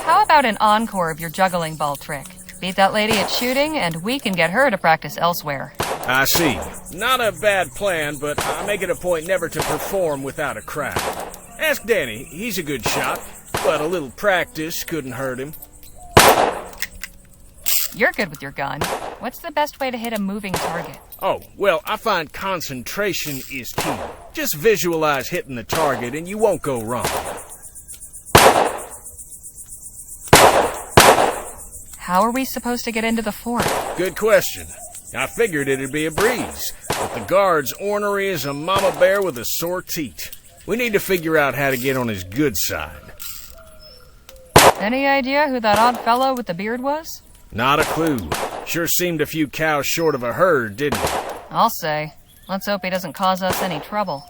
How about an encore of your juggling ball trick? Beat that lady at shooting, and we can get her to practice elsewhere. I see. Not a bad plan, but I make it a point never to perform without a crowd. Ask Danny. He's a good shot, but a little practice couldn't hurt him. You're good with your gun. What's the best way to hit a moving target? Oh, well, I find concentration is key. Just visualize hitting the target and you won't go wrong. How are we supposed to get into the fort? Good question. I figured it'd be a breeze, but the guard's ornery as a mama bear with a sore teat. We need to figure out how to get on his good side. Any idea who that odd fellow with the beard was? Not a clue. Sure seemed a few cows short of a herd, didn't he? I'll say. Let's hope he doesn't cause us any trouble.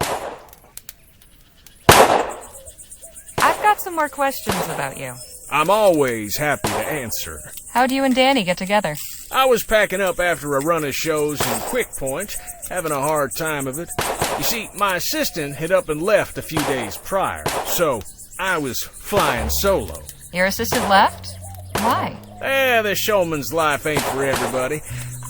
I've got some more questions about you. I'm always happy to answer. How'd you and Danny get together? I was packing up after a run of shows in Quick Point, having a hard time of it. You see, my assistant had up and left a few days prior, so I was flying solo. Your assistant left? Why? The showman's life ain't for everybody.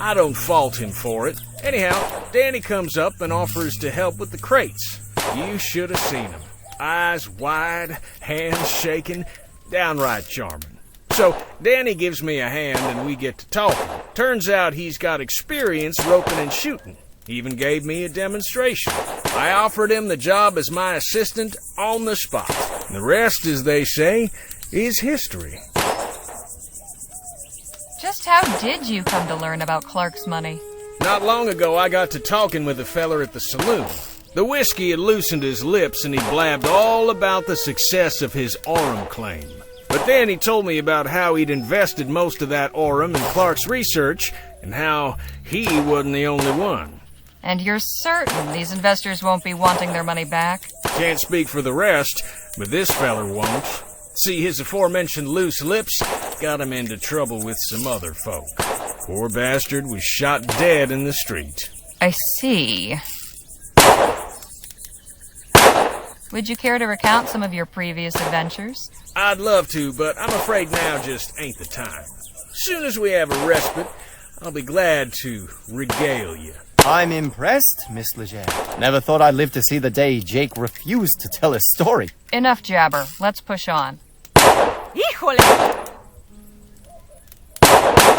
I don't fault him for it. Anyhow, Danny comes up and offers to help with the crates. You should have seen him. Eyes wide, hands shaking, downright charming. So, Danny gives me a hand and we get to talking. Turns out he's got experience roping and shooting. He even gave me a demonstration. I offered him the job as my assistant on the spot. The rest, as they say, is history. Just how did you come to learn about Clark's money? Not long ago, I got to talking with a feller at the saloon. The whiskey had loosened his lips and he blabbed all about the success of his Orem claim. But then he told me about how he'd invested most of that Orem in Clark's research and how he wasn't the only one. And you're certain these investors won't be wanting their money back? Can't speak for the rest, but this feller won't. See, his aforementioned loose lips got him into trouble with some other folk. Poor bastard was shot dead in the street. I see. Would you care to recount some of your previous adventures? I'd love to, but I'm afraid now just ain't the time. Soon as we have a respite, I'll be glad to regale you. I'm impressed, Miss Leger. Never thought I'd live to see the day Jake refused to tell his story. Enough jabber. Let's push on. Híjole!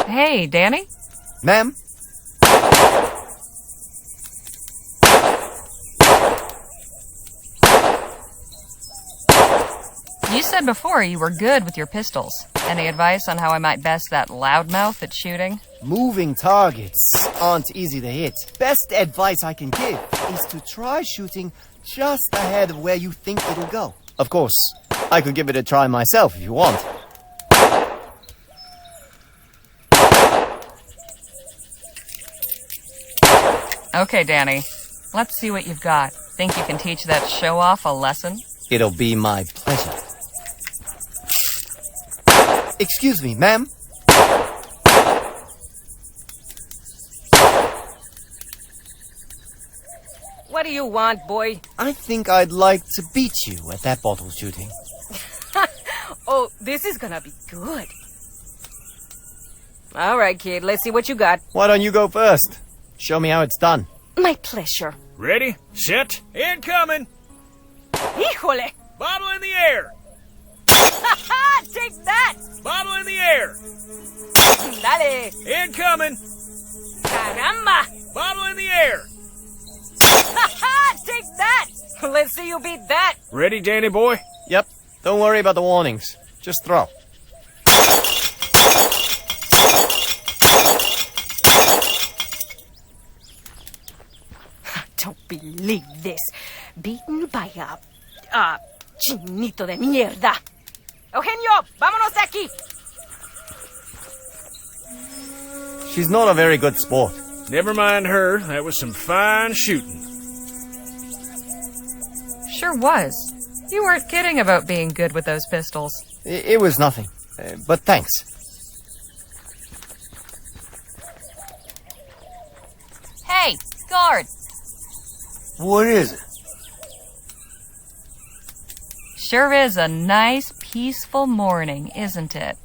Hey, Danny? Ma'am? You said before you were good with your pistols. Any advice on how I might best that loudmouth at shooting? Moving targets aren't easy to hit. Best advice I can give is to try shooting just ahead of where you think it'll go. Of course, I could give it a try myself if you want. Okay, Danny. Let's see what you've got. Think you can teach that show-off a lesson? It'll be my pleasure. Excuse me, ma'am? What do you want, boy? I think I'd like to beat you at that bottle shooting. Oh, this is gonna be good. All right, kid, let's see what you got. Why don't you go first? Show me how it's done. My pleasure. Ready, set, incoming! Híjole! Bottle in the air! Take that! Bottle in the air! Dale! Incoming! Caramba! Bottle in the air! Take that! Let's see you beat that! Ready, Danny boy? Yep. Don't worry about the warnings. Just throw. Don't believe this. Beaten by a chinito de mierda. Eugenio, vámonos de aquí. She's not a very good sport. Never mind her. That was some fine shooting. Sure was. You weren't kidding about being good with those pistols. It was nothing. But thanks. Hey, guard! What is it? Sure is a nice, peaceful morning, isn't it?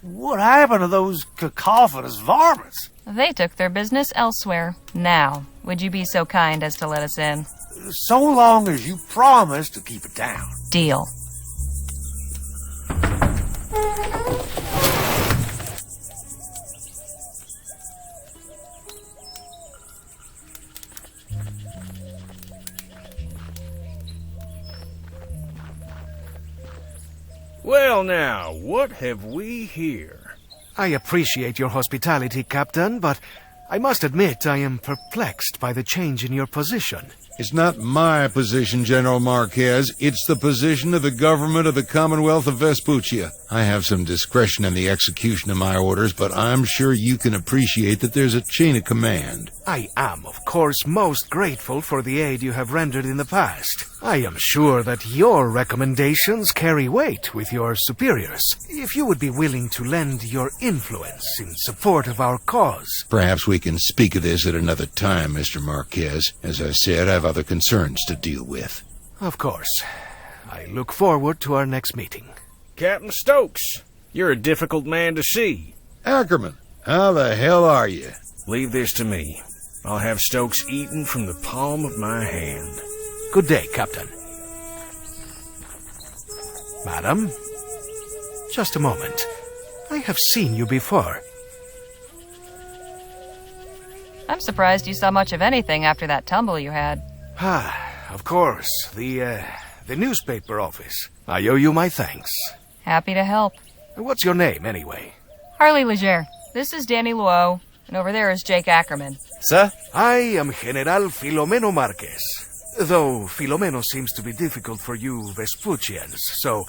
What happened to those cacophonous varmints? They took their business elsewhere. Now, would you be so kind as to let us in? So long as you promise to keep it down. Deal. Well now, what have we here? I appreciate your hospitality, Captain, but I must admit I am perplexed by the change in your position. It's not my position, General Marquez. It's the position of the government of the Commonwealth of Vespuccia. I have some discretion in the execution of my orders, but I'm sure you can appreciate that there's a chain of command. I am, of course, most grateful for the aid you have rendered in the past. I am sure that your recommendations carry weight with your superiors. If you would be willing to lend your influence in support of our cause. Perhaps we can speak of this at another time, Mr. Marquez. As I said, I have other concerns to deal with. Of course. I look forward to our next meeting. Captain Stokes, you're a difficult man to see. Ackerman, how the hell are you? Leave this to me. I'll have Stokes eaten from the palm of my hand. Good day, Captain. Madam, just a moment. I have seen you before. I'm surprised you saw much of anything after that tumble you had. Of course. The newspaper office. I owe you my thanks. Happy to help. What's your name, anyway? Harley Leger. This is Danny Luo, and over there is Jake Ackerman. Sir? I am General Filomeno Marquez. Though Filomeno seems to be difficult for you Vespuccians, so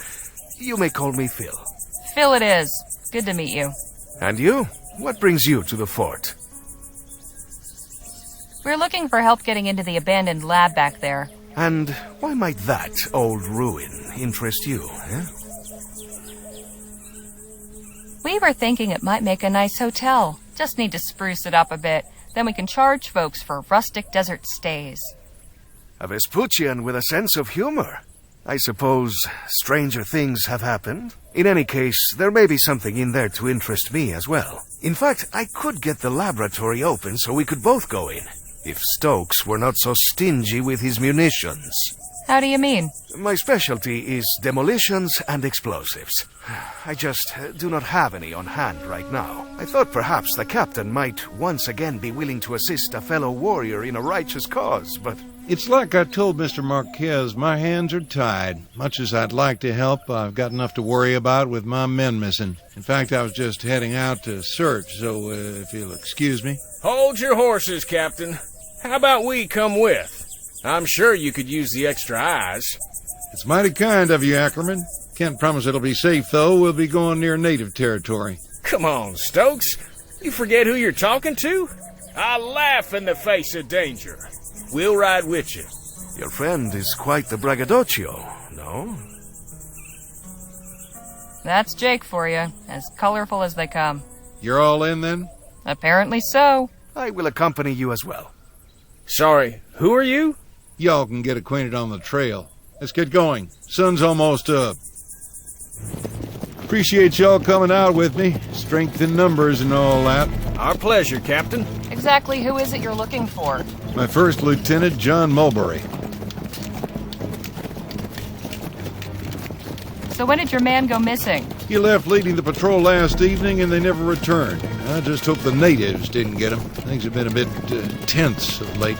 you may call me Phil. Phil it is. Good to meet you. And you? What brings you to the fort? We're looking for help getting into the abandoned lab back there. And why might that old ruin interest you, eh? We were thinking it might make a nice hotel. Just need to spruce it up a bit. Then we can charge folks for rustic desert stays. A Vespuccian with a sense of humor. I suppose stranger things have happened. In any case, there may be something in there to interest me as well. In fact, I could get the laboratory open so we could both go in, if Stokes were not so stingy with his munitions. How do you mean? My specialty is demolitions and explosives. I just do not have any on hand right now. I thought perhaps the captain might once again be willing to assist a fellow warrior in a righteous cause, but... It's like I told Mr. Marquez, my hands are tied. Much as I'd like to help, I've got enough to worry about with my men missing. In fact, I was just heading out to search, so if you'll excuse me. Hold your horses, Captain. How about we come with? I'm sure you could use the extra eyes. It's mighty kind of you, Ackerman. Can't promise it'll be safe, though. We'll be going near native territory. Come on, Stokes. You forget who you're talking to? I laugh in the face of danger. We'll ride with you. Your friend is quite the braggadocio, no? That's Jake for you, as colorful as they come. You're all in, then? Apparently so. I will accompany you as well. Sorry, who are you? Y'all can get acquainted on the trail. Let's get going. Sun's almost up. Appreciate y'all coming out with me. Strength in numbers and all that. Our pleasure, Captain. Exactly who is it you're looking for? My first lieutenant, John Mulberry. So when did your man go missing? He left leading the patrol last evening and they never returned. I just hope the natives didn't get him. Things have been a bit tense of late.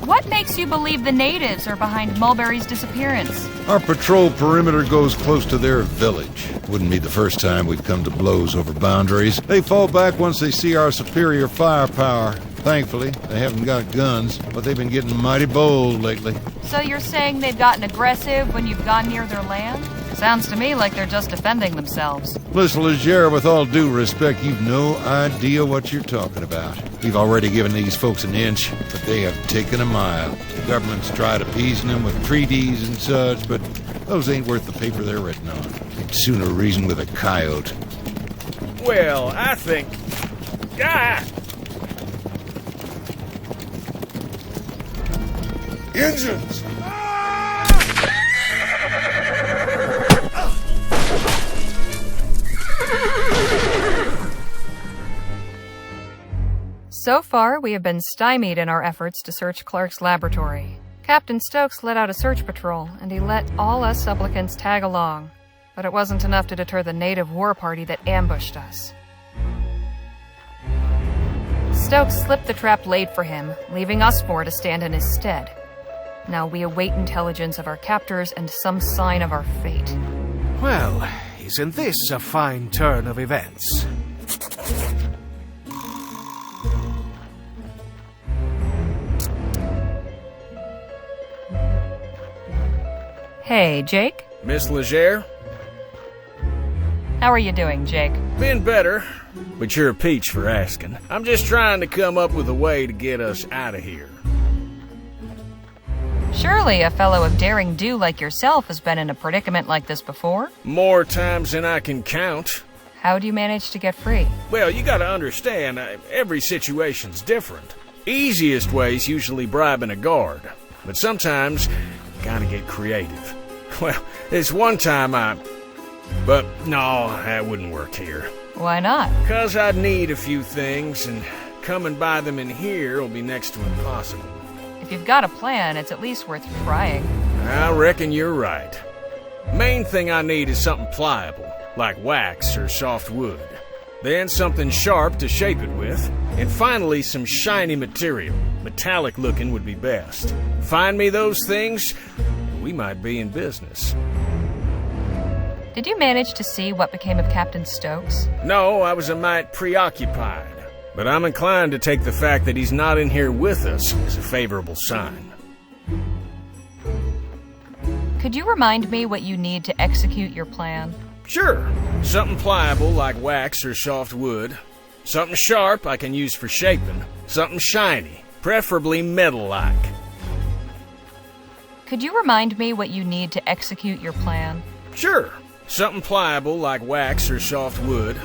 What makes you believe the natives are behind Mulberry's disappearance? Our patrol perimeter goes close to their village. Wouldn't be the first time we've come to blows over boundaries. They fall back once they see our superior firepower. Thankfully, they haven't got guns, but they've been getting mighty bold lately. So you're saying they've gotten aggressive when you've gone near their land? Sounds to me like they're just defending themselves. Mr. Leger, with all due respect, you've no idea what you're talking about. We've already given these folks an inch, but they have taken a mile. The government's tried appeasing them with treaties and such, but those ain't worth the paper they're written on. They'd sooner reason with a coyote. Well, I think... Engines! So far, we have been stymied in our efforts to search Clark's laboratory. Captain Stokes let out a search patrol, and he let all us supplicants tag along. But it wasn't enough to deter the native war party that ambushed us. Stokes slipped the trap laid for him, leaving us four to stand in his stead. Now we await intelligence of our captors and some sign of our fate. Well, isn't this a fine turn of events? Hey, Jake? Miss Leger? How are you doing, Jake? Been better, but you're a peach for asking. I'm just trying to come up with a way to get us out of here. Surely a fellow of daring do like yourself has been in a predicament like this before? More times than I can count. How do you manage to get free? Well, you gotta understand, every situation's different. Easiest way's usually bribing a guard, but sometimes you gotta get creative. Well, this one time But no, that wouldn't work here. Why not? 'Cause I'd need a few things, and coming by them in here will be next to impossible. If you've got a plan, it's at least worth trying. I reckon you're right. Main thing I need is something pliable, like wax or soft wood. Then something sharp to shape it with. And finally, some shiny material. Metallic looking would be best. Find me those things, we might be in business. Did you manage to see what became of Captain Stokes? No, I was a mite preoccupied. But I'm inclined to take the fact that he's not in here with us as a favorable sign. Could you remind me what you need to execute your plan? Sure. Something pliable like wax or soft wood. Something sharp I can use for shaping. Something shiny, preferably metal-like. Could you remind me what you need to execute your plan? Sure. Something pliable like wax or soft wood.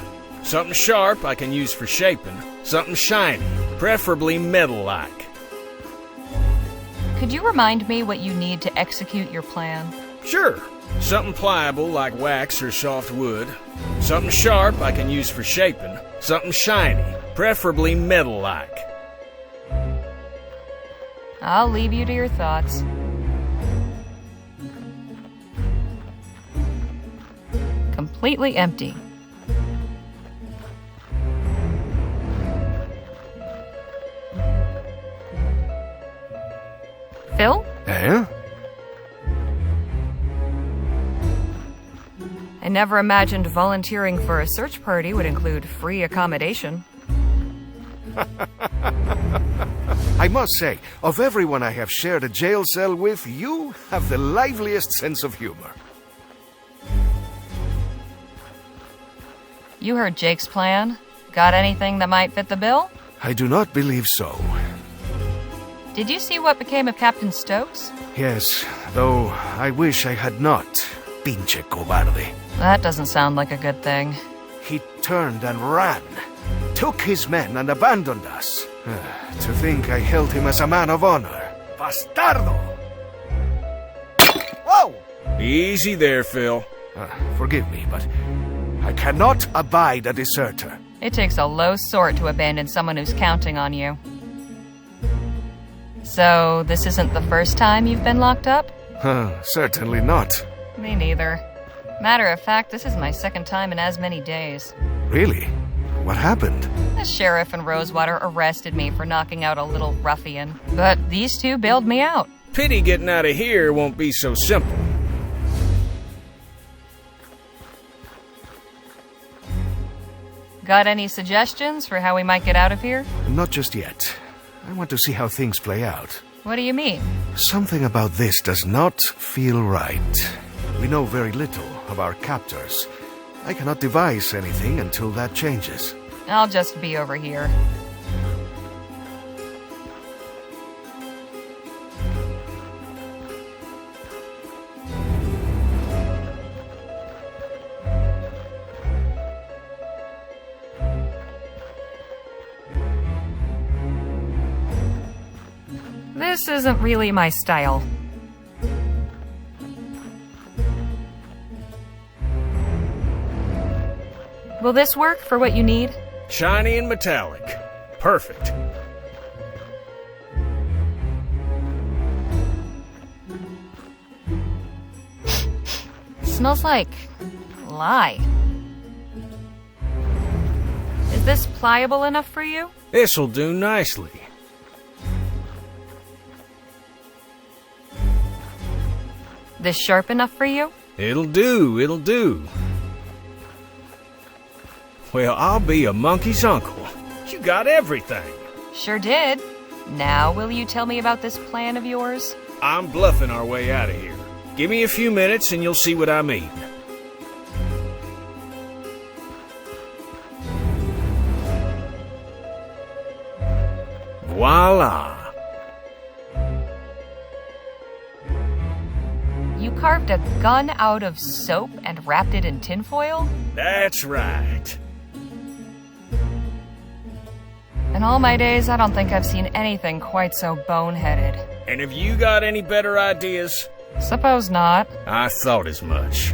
Something sharp I can use for shaping. Something shiny, preferably metal-like. Could you remind me what you need to execute your plan? Sure. Something pliable like wax or soft wood. Something sharp I can use for shaping. Something shiny, preferably metal-like. I'll leave you to your thoughts. Completely empty. Phil? Eh? I never imagined volunteering for a search party would include free accommodation. I must say, of everyone I have shared a jail cell with, you have the liveliest sense of humor. You heard Jake's plan. Got anything that might fit the bill? I do not believe so. Did you see what became of Captain Stokes? Yes, though I wish I had not. Pinche cobarde. That doesn't sound like a good thing. He turned and ran. Took his men and abandoned us. To think I held him as a man of honor. Bastardo! Whoa! Easy there, Phil. Forgive me, but I cannot abide a deserter. It takes a low sort to abandon someone who's counting on you. So, this isn't the first time you've been locked up? Certainly not. Me neither. Matter of fact, this is my second time in as many days. Really? What happened? The sheriff in Rosewater arrested me for knocking out a little ruffian, but these two bailed me out. Pity getting out of here won't be so simple. Got any suggestions for how we might get out of here? Not just yet. I want to see how things play out. What do you mean? Something about this does not feel right. We know very little of our captors. I cannot devise anything until that changes. I'll just be over here. This isn't really my style. Will this work for what you need? Shiny and metallic. Perfect. Smells like lye. Is this pliable enough for you? This'll do nicely. This sharp enough for you? It'll do. Well, I'll be a monkey's uncle. You got everything. Sure did. Now, will you tell me about this plan of yours? I'm bluffing our way out of here. Give me a few minutes and you'll see what I mean. Voila! You carved a gun out of soap and wrapped it in tinfoil? That's right. In all my days, I don't think I've seen anything quite so boneheaded. And have you got any better ideas? Suppose not. I thought as much.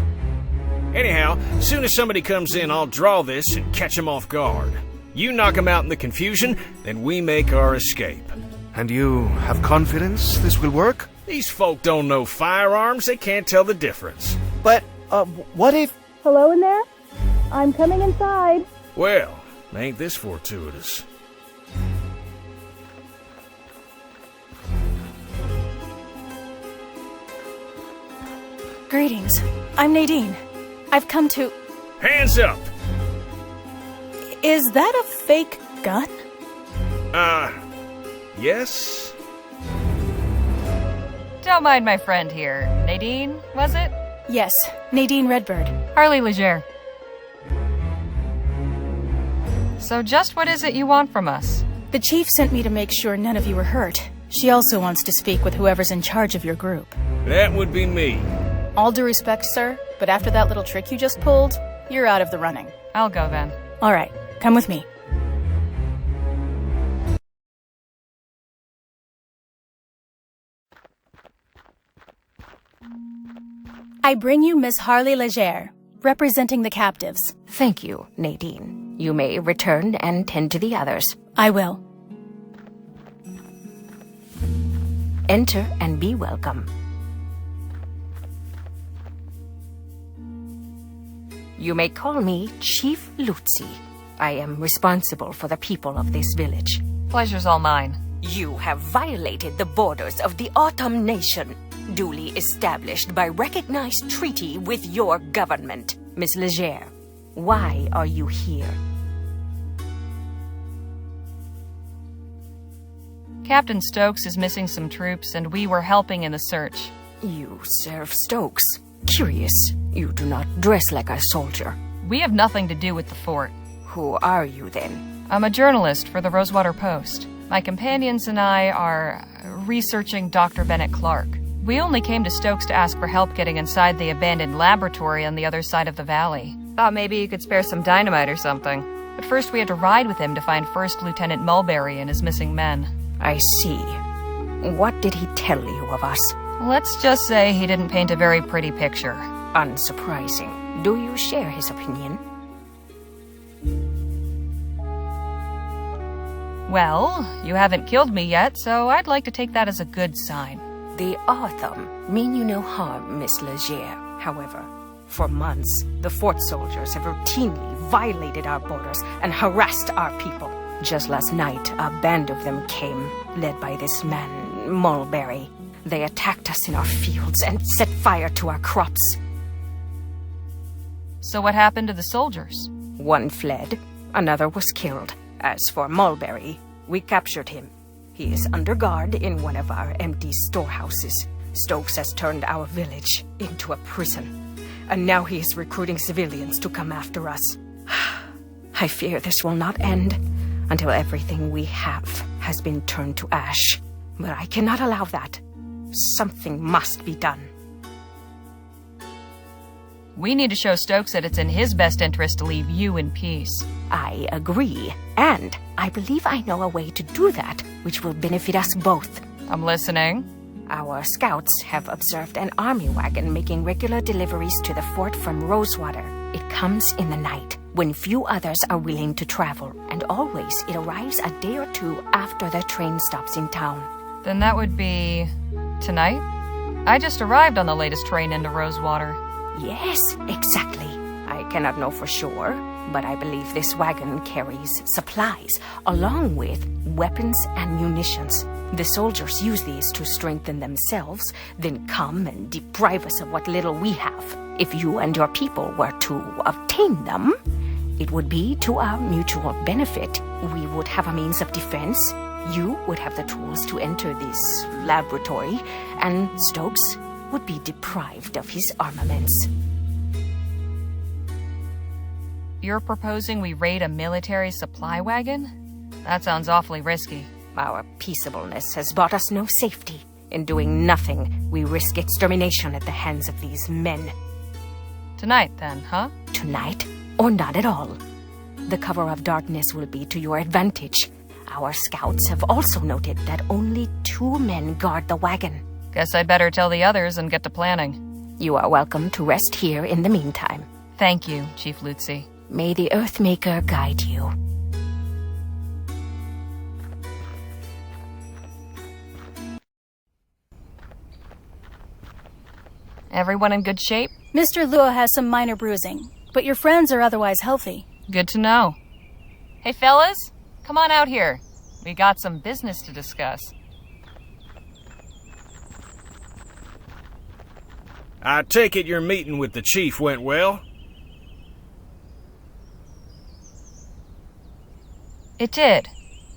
Anyhow, as soon as somebody comes in, I'll draw this and catch them off guard. You knock them out in the confusion, then we make our escape. And you have confidence this will work? These folk don't know firearms, they can't tell the difference. But, what if... Hello in there? I'm coming inside. Well, ain't this fortuitous? Greetings. I'm Nadine. I've come to... Hands up! Is that a fake gun? Yes? Don't mind my friend here. Nadine, was it? Yes, Nadine Redbird. Harley Leger. So just what is it you want from us? The chief sent me to make sure none of you were hurt. She also wants to speak with whoever's in charge of your group. That would be me. All due respect, sir, but after that little trick you just pulled, you're out of the running. I'll go then. All right, come with me. I bring you Miss Harley Leger, representing the captives. Thank you, Nadine. You may return and tend to the others. I will. Enter and be welcome. You may call me Chief Lutzi. I am responsible for the people of this village. Pleasure's all mine. You have violated the borders of the Autumn Nation, duly established by recognized treaty with your government. Miss Leger, why are you here? Captain Stokes is missing some troops, and we were helping in the search. You serve Stokes. Curious. You do not dress like a soldier. We have nothing to do with the fort. Who are you, then? I'm a journalist for the Rosewater Post. My companions and I are researching Dr. Bennett Clark. We only came to Stokes to ask for help getting inside the abandoned laboratory on the other side of the valley. Thought maybe you could spare some dynamite or something. But first we had to ride with him to find First Lieutenant Mulberry and his missing men. I see. What did he tell you of us? Let's just say he didn't paint a very pretty picture. Unsurprising. Do you share his opinion? Well, you haven't killed me yet, so I'd like to take that as a good sign. The Autumn mean you no harm, Miss Leger. However, for months, the fort soldiers have routinely violated our borders and harassed our people. Just last night, a band of them came, led by this man, Mulberry. They attacked us in our fields and set fire to our crops. So what happened to the soldiers? One fled, another was killed. As for Mulberry, we captured him. He is under guard in one of our empty storehouses. Stokes has turned our village into a prison, and now he is recruiting civilians to come after us. I fear this will not end until everything we have has been turned to ash. But I cannot allow that. Something must be done. We need to show Stokes that it's in his best interest to leave you in peace. I agree, and I believe I know a way to do that, which will benefit us both. I'm listening. Our scouts have observed an army wagon making regular deliveries to the fort from Rosewater. It comes in the night, when few others are willing to travel, and always it arrives a day or two after the train stops in town. Then that would be tonight? I just arrived on the latest train into Rosewater. Yes, exactly. I cannot know for sure, but I believe this wagon carries supplies, along with weapons and munitions. The soldiers use these to strengthen themselves, then come and deprive us of what little we have. If you and your people were to obtain them, it would be to our mutual benefit. We would have a means of defense. You would have the tools to enter this laboratory, and Stokes would be deprived of his armaments. You're proposing we raid a military supply wagon? That sounds awfully risky. Our peaceableness has brought us no safety. In doing nothing, we risk extermination at the hands of these men. Tonight, then, huh? Tonight, or not at all. The cover of darkness will be to your advantage. Our scouts have also noted that only 2 men guard the wagon. Guess I better tell the others and get to planning. You are welcome to rest here in the meantime. Thank you, Chief Lutzi. May the Earthmaker guide you. Everyone in good shape? Mr. Lua has some minor bruising, but your friends are otherwise healthy. Good to know. Hey, fellas, come on out here. We got some business to discuss. I take it your meeting with the chief went well? It did.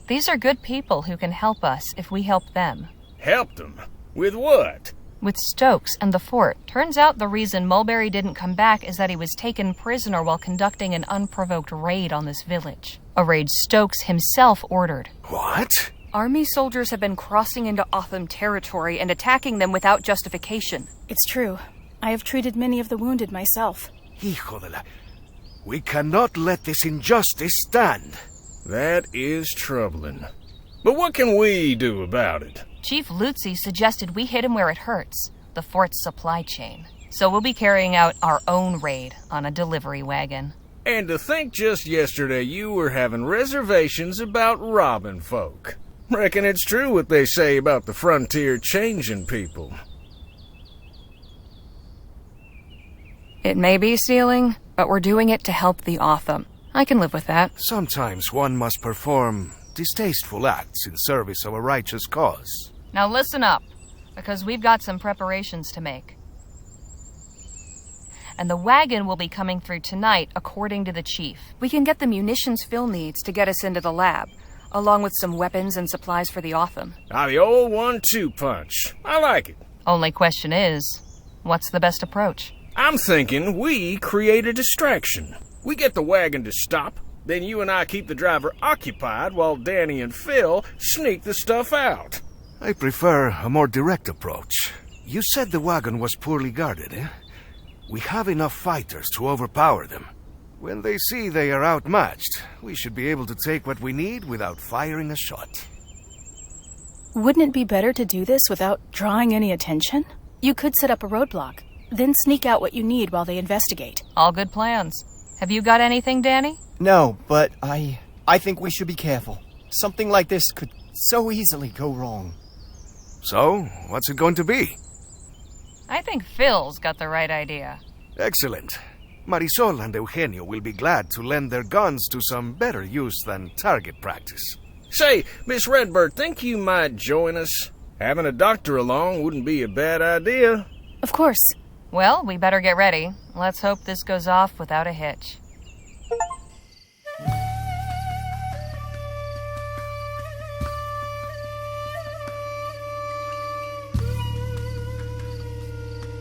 These are good people who can help us if we help them. Helped them? With what? With Stokes and the fort. Turns out the reason Mulberry didn't come back is that he was taken prisoner while conducting an unprovoked raid on this village. A raid Stokes himself ordered. What? Army soldiers have been crossing into Autumn territory and attacking them without justification. It's true. I have treated many of the wounded myself. Hijo de la... We cannot let this injustice stand. That is troubling. But what can we do about it? Chief Lutzi suggested we hit him where it hurts, the fort's supply chain. So we'll be carrying out our own raid on a delivery wagon. And to think just yesterday you were having reservations about robbing folk. Reckon it's true what they say about the frontier changing people. It may be stealing, but we're doing it to help the Otham. I can live with that. Sometimes one must perform distasteful acts in service of a righteous cause. Now listen up, because we've got some preparations to make. And the wagon will be coming through tonight, according to the chief. We can get the munitions Phil needs to get us into the lab, along with some weapons and supplies for the Otham. The old 1-2 punch. I like it. Only question is, what's the best approach? I'm thinking we create a distraction. We get the wagon to stop, then you and I keep the driver occupied while Danny and Phil sneak the stuff out. I prefer a more direct approach. You said the wagon was poorly guarded, eh? We have enough fighters to overpower them. When they see they are outmatched, we should be able to take what we need without firing a shot. Wouldn't it be better to do this without drawing any attention? You could set up a roadblock, then sneak out what you need while they investigate. All good plans. Have you got anything, Danny? No, but I think we should be careful. Something like this could so easily go wrong. So, what's it going to be? I think Phil's got the right idea. Excellent. Marisol and Eugenio will be glad to lend their guns to some better use than target practice. Say, Miss Redbird, think you might join us? Having a doctor along wouldn't be a bad idea. Of course. Well, we better get ready. Let's hope this goes off without a hitch.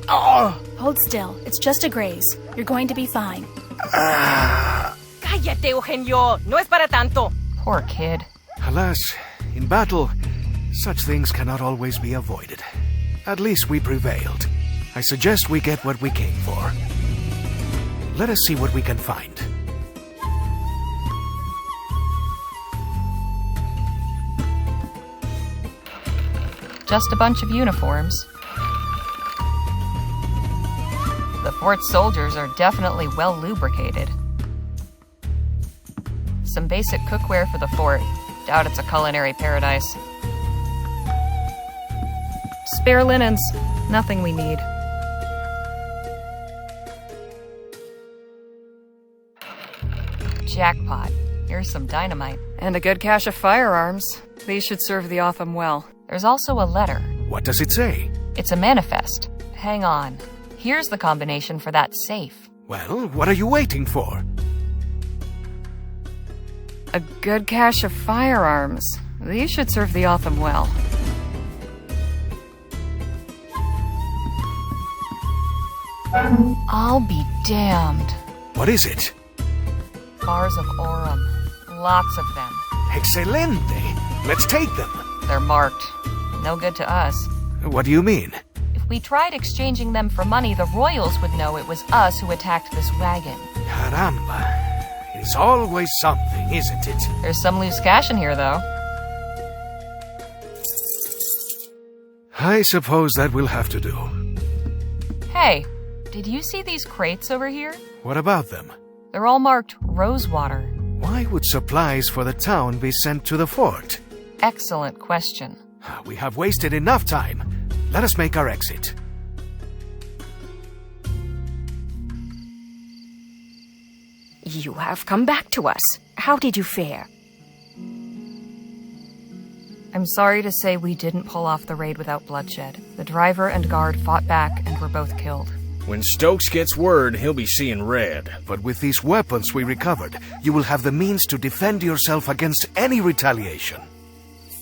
Oh! Hold still. It's just a graze. You're going to be fine. Cállate, Eugenio. No es para tanto. Poor kid. Alas, in battle, such things cannot always be avoided. At least we prevailed. I suggest we get what we came for. Let us see what we can find. Just a bunch of uniforms. The fort's soldiers are definitely well lubricated. Some basic cookware for the fort. Doubt it's a culinary paradise. Spare linens. Nothing we need. Jackpot. Here's some dynamite. And a good cache of firearms. These should serve the Otham well. There's also a letter. What does it say? It's a manifest. Hang on. Here's the combination for that safe. Well, what are you waiting for? A good cache of firearms. These should serve the Otham well. I'll be damned. What is it? Bars of Aurum. Lots of them. Excelente! Let's take them. They're marked. No good to us. What do you mean? If we tried exchanging them for money, the royals would know it was us who attacked this wagon. Caramba. It's always something, isn't it? There's some loose cash in here, though. I suppose that will have to do. Hey, did you see these crates over here? What about them? They're all marked Rosewater. Why would supplies for the town be sent to the fort? Excellent question. We have wasted enough time. Let us make our exit. You have come back to us. How did you fare? I'm sorry to say we didn't pull off the raid without bloodshed. The driver and guard fought back and were both killed. When Stokes gets word, he'll be seeing red. But with these weapons we recovered, you will have the means to defend yourself against any retaliation.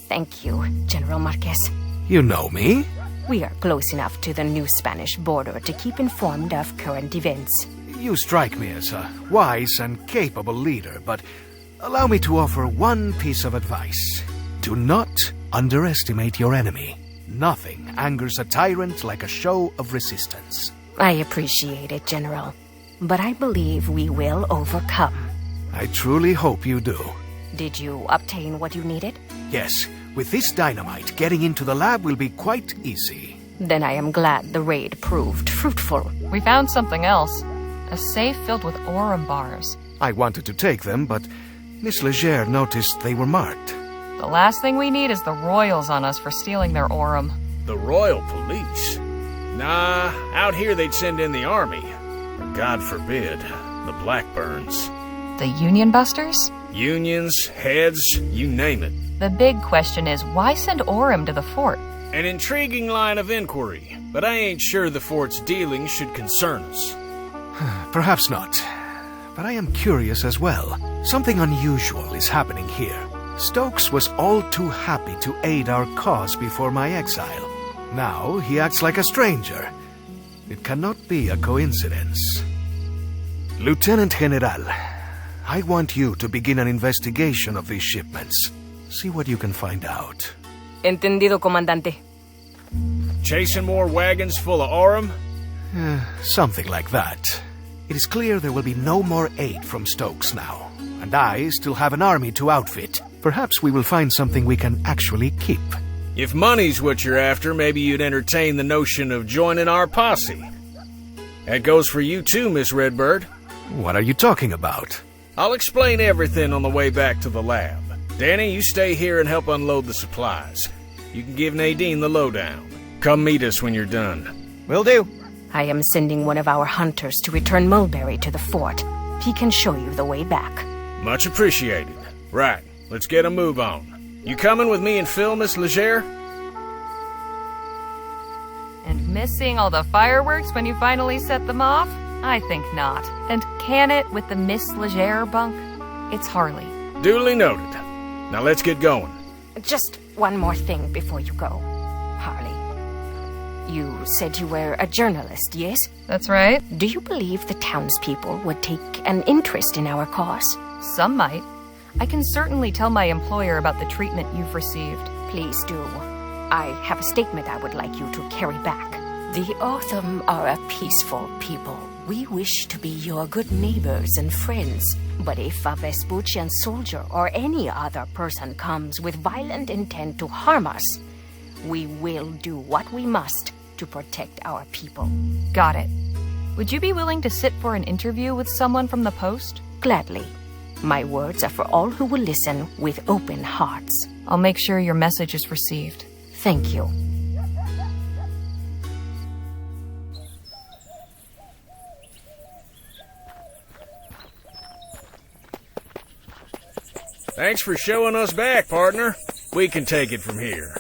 Thank you, General Marquez. You know me? We are close enough to the new Spanish border to keep informed of current events. You strike me as a wise and capable leader, but allow me to offer one piece of advice. Do not underestimate your enemy. Nothing angers a tyrant like a show of resistance. I appreciate it, General. But I believe we will overcome. I truly hope you do. Did you obtain what you needed? Yes. With this dynamite, getting into the lab will be quite easy. Then I am glad the raid proved fruitful. We found something else. A safe filled with Aurum bars. I wanted to take them, but Miss Leger noticed they were marked. The last thing we need is the royals on us for stealing their Aurum. The Royal Police? Nah, out here they'd send in the army. Or God forbid, the Blackburns. The Union Busters? Unions, heads, you name it. The big question is, why send Aurum to the fort? An intriguing line of inquiry, but I ain't sure the fort's dealings should concern us. Perhaps not. But I am curious as well. Something unusual is happening here. Stokes was all too happy to aid our cause before my exile. Now he acts like a stranger. It cannot be a coincidence. Lieutenant General, I want you to begin an investigation of these shipments. See what you can find out. Entendido, Comandante. Chasing more wagons full of Aurum? Something like that. It is clear there will be no more aid from Stokes now. And I still have an army to outfit. Perhaps we will find something we can actually keep. If money's what you're after, maybe you'd entertain the notion of joining our posse. That goes for you too, Miss Redbird. What are you talking about? I'll explain everything on the way back to the lab. Danny, you stay here and help unload the supplies. You can give Nadine the lowdown. Come meet us when you're done. Will do. I am sending one of our hunters to return Mulberry to the fort. He can show you the way back. Much appreciated. Right, let's get a move on. You coming with me and Phil, Miss Leger? And missing all the fireworks when you finally set them off? I think not. And can it with the Miss Leger bunk? It's Harley. Duly noted. Now let's get going. Just one more thing before you go, Harley. You said you were a journalist, yes? That's right. Do you believe the townspeople would take an interest in our cause? Some might. I can certainly tell my employer about the treatment you've received. Please do. I have a statement I would like you to carry back. The Autumn are a peaceful people. We wish to be your good neighbors and friends. But if a Vespuccian soldier or any other person comes with violent intent to harm us, we will do what we must to protect our people. Got it. Would you be willing to sit for an interview with someone from the post? Gladly. My words are for all who will listen with open hearts. I'll make sure your message is received. Thank you. Thanks for showing us back, partner. We can take it from here.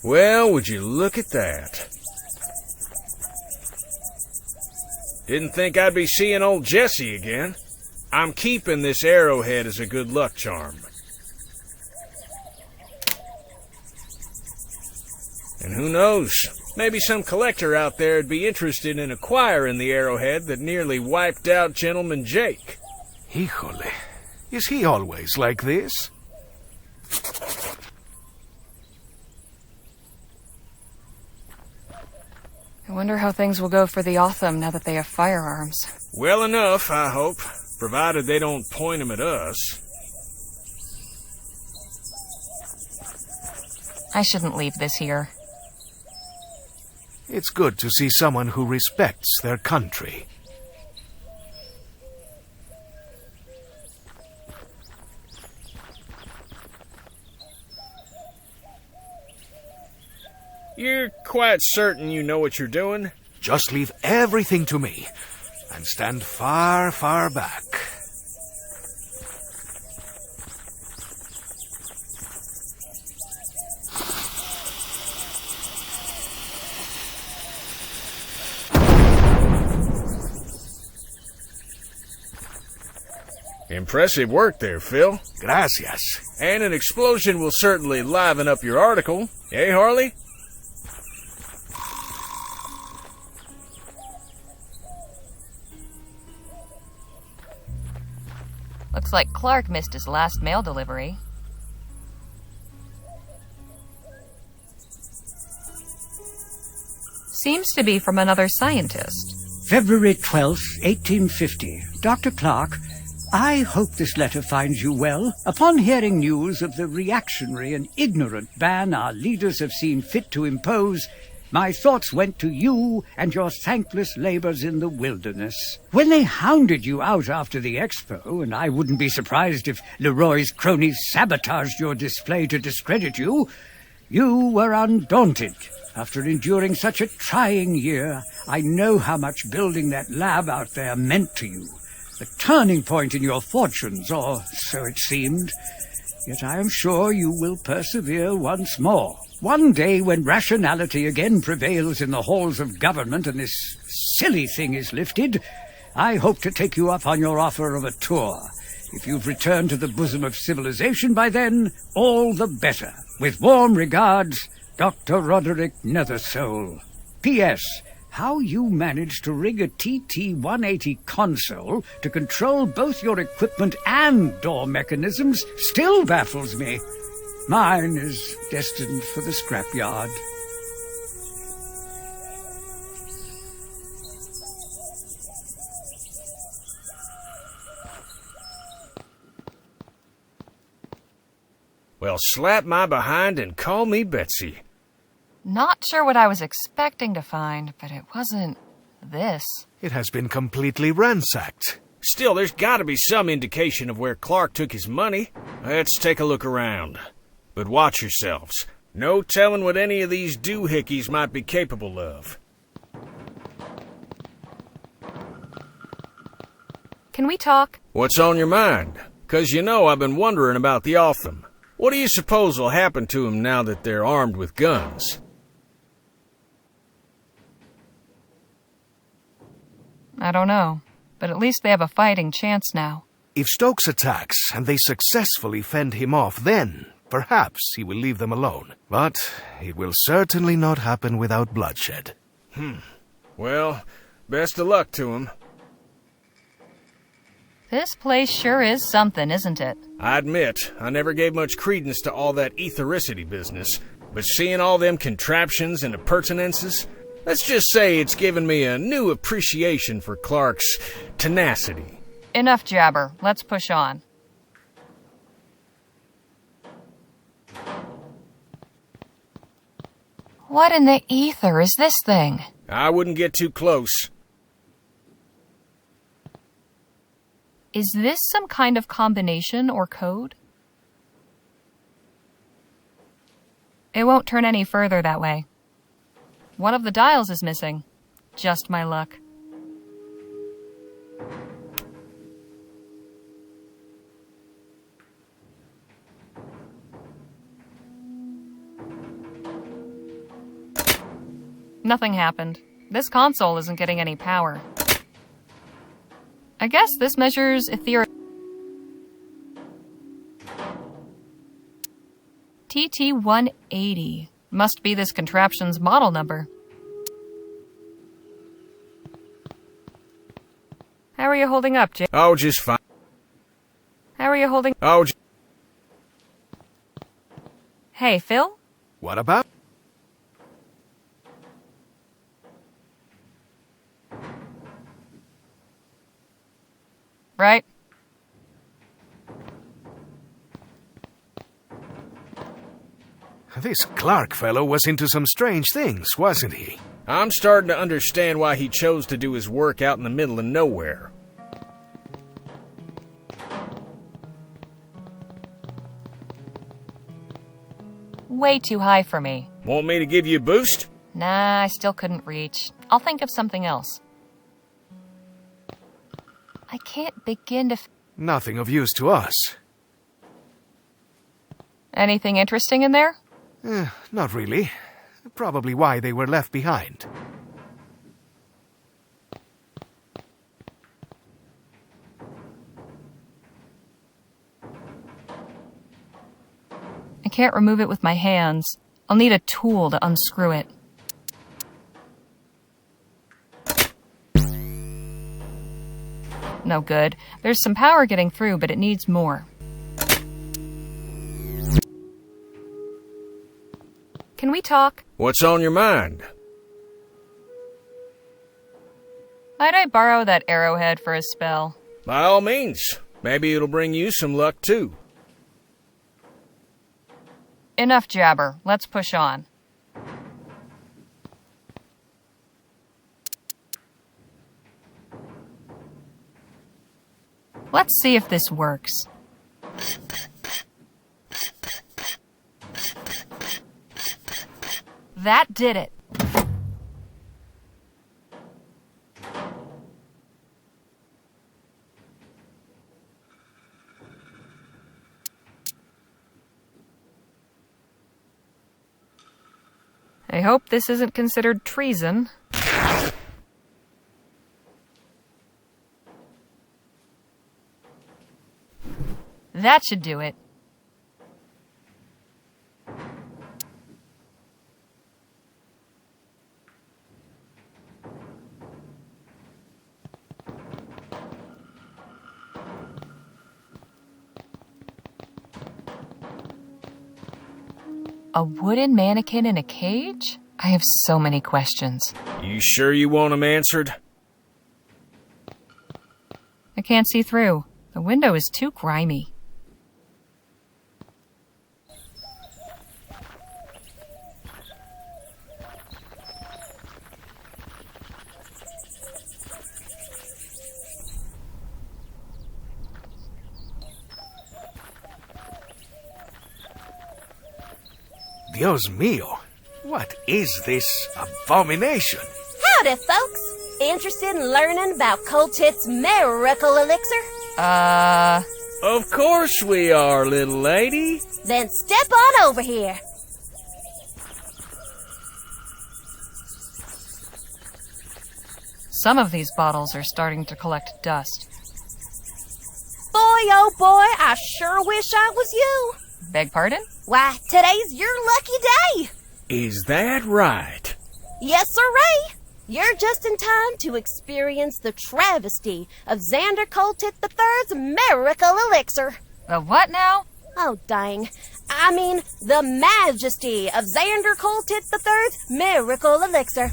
Well, would you look at that? Didn't think I'd be seeing old Jesse again. I'm keeping this arrowhead as a good luck charm. And who knows, maybe some collector out there would be interested in acquiring the arrowhead that nearly wiped out Gentleman Jake. Híjole, is he always like this? I wonder how things will go for the Autumn now that they have firearms. Well enough, I hope, provided they don't point them at us. I shouldn't leave this here. It's good to see someone who respects their country. You're quite certain you know what you're doing? Just leave everything to me, and stand far, far back. Impressive work there, Phil. Gracias. And an explosion will certainly liven up your article. Eh, Harley? Looks like Clark missed his last mail delivery. Seems to be from another scientist. February 12th, 1850. Dr. Clark, I hope this letter finds you well. Upon hearing news of the reactionary and ignorant ban our leaders have seen fit to impose, my thoughts went to you and your thankless labors in the wilderness. When they hounded you out after the expo, and I wouldn't be surprised if Leroy's cronies sabotaged your display to discredit you, you were undaunted. After enduring such a trying year, I know how much building that lab out there meant to you. The turning point in your fortunes, or so it seemed. Yet I am sure you will persevere once more. One day when rationality again prevails in the halls of government and this silly thing is lifted, I hope to take you up on your offer of a tour. If you've returned to the bosom of civilization by then, all the better. With warm regards, Dr. Roderick Nethersole. P.S. How you managed to rig a TT-180 console to control both your equipment and door mechanisms still baffles me. Mine is destined for the scrapyard. Well, slap my behind and call me Betsy. Not sure what I was expecting to find, but it wasn't this. It has been completely ransacked. Still, there's got to be some indication of where Clark took his money. Let's take a look around. But watch yourselves. No telling what any of these doohickeys might be capable of. Can we talk? What's on your mind? 'Cause you know I've been wondering about the Otham. What do you suppose will happen to them now that they're armed with guns? I don't know, but at least they have a fighting chance now. If Stokes attacks and they successfully fend him off, then perhaps he will leave them alone. But it will certainly not happen without bloodshed. Well, best of luck to him. This place sure is something, isn't it? I admit, I never gave much credence to all that ethericity business, but seeing all them contraptions and appurtenances, let's just say it's given me a new appreciation for Clark's tenacity. Enough jabber. Let's push on. What in the ether is this thing? I wouldn't get too close. Is this some kind of combination or code? It won't turn any further that way. One of the dials is missing. Just my luck. Nothing happened. This console isn't getting any power. I guess this measures ether... TT-180. Must be this contraption's model number. How are you holding up, Jay? Oh, just fine. How are you holding... Oh, Hey, Phil? What about? Right? This Clark fellow was into some strange things, wasn't he? I'm starting to understand why he chose to do his work out in the middle of nowhere. Way too high for me. Want me to give you a boost? Nah, I still couldn't reach. I'll think of something else. I can't begin to... Nothing of use to us. Anything interesting in there? Not really. Probably why they were left behind. I can't remove it with my hands. I'll need a tool to unscrew it. No good. There's some power getting through, but it needs more. Can we talk? What's on your mind? Might I borrow that arrowhead for a spell? By all means. Maybe it'll bring you some luck, too. Enough jabber. Let's push on. Let's see if this works. That did it. I hope this isn't considered treason. That should do it. A wooden mannequin in a cage? I have so many questions. You sure you want them answered? I can't see through. The window is too grimy. Dios mío, what is this abomination? Howdy, folks. Interested in learning about Coltit's miracle elixir? Of course we are, little lady. Then step on over here. Some of these bottles are starting to collect dust. Boy, oh boy, I sure wish I was you. Beg pardon? Why, today's your lucky day. Is that right? Yes, sirree. You're just in time to experience the travesty of Xander Coltit III's miracle elixir. The what now? Oh, dang. I mean, the majesty of Xander Coltit III's miracle elixir.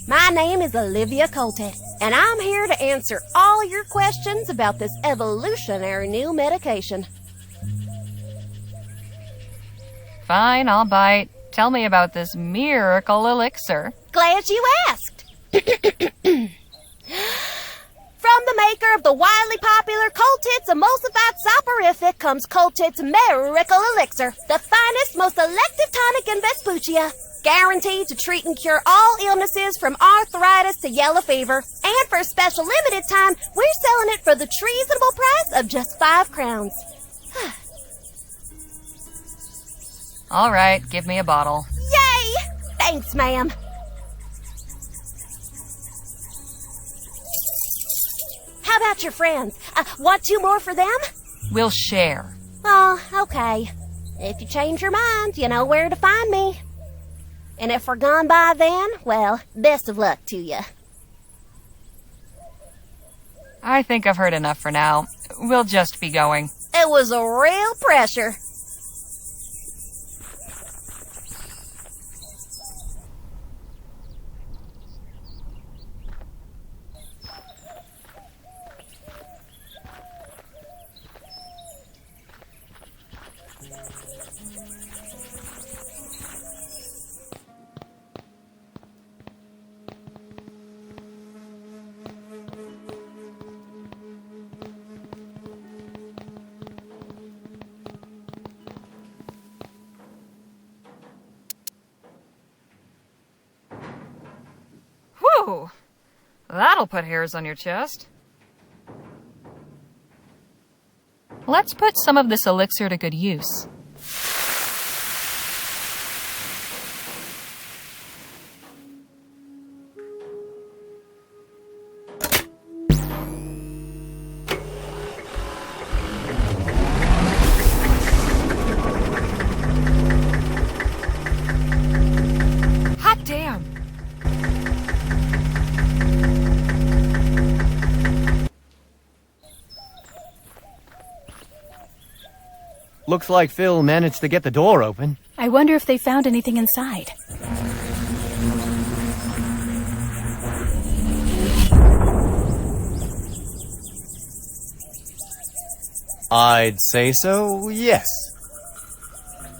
My name is Olivia Coltit, and I'm here to answer all your questions about this evolutionary new medication. Fine, I'll bite. Tell me about this miracle elixir. Glad you asked. From the maker of the widely popular Coltit's emulsified soporific comes Coltit's miracle elixir, the finest, most elective tonic in Vespuccia. Guaranteed to treat and cure all illnesses from arthritis to yellow fever. And for a special limited time, we're selling it for the treasonable price of just 5 crowns. All right, give me a bottle. Yay! Thanks, ma'am. How about your friends? Want 2 more for them? We'll share. Oh, okay. If you change your mind, you know where to find me. And if we're gone by then, well, best of luck to you. I think I've heard enough for now. We'll just be going. It was a real pressure. Whew! That'll put hairs on your chest. Let's put some of this elixir to good use. Hot damn! Looks like Phil managed to get the door open. I wonder if they found anything inside. I'd say so, yes.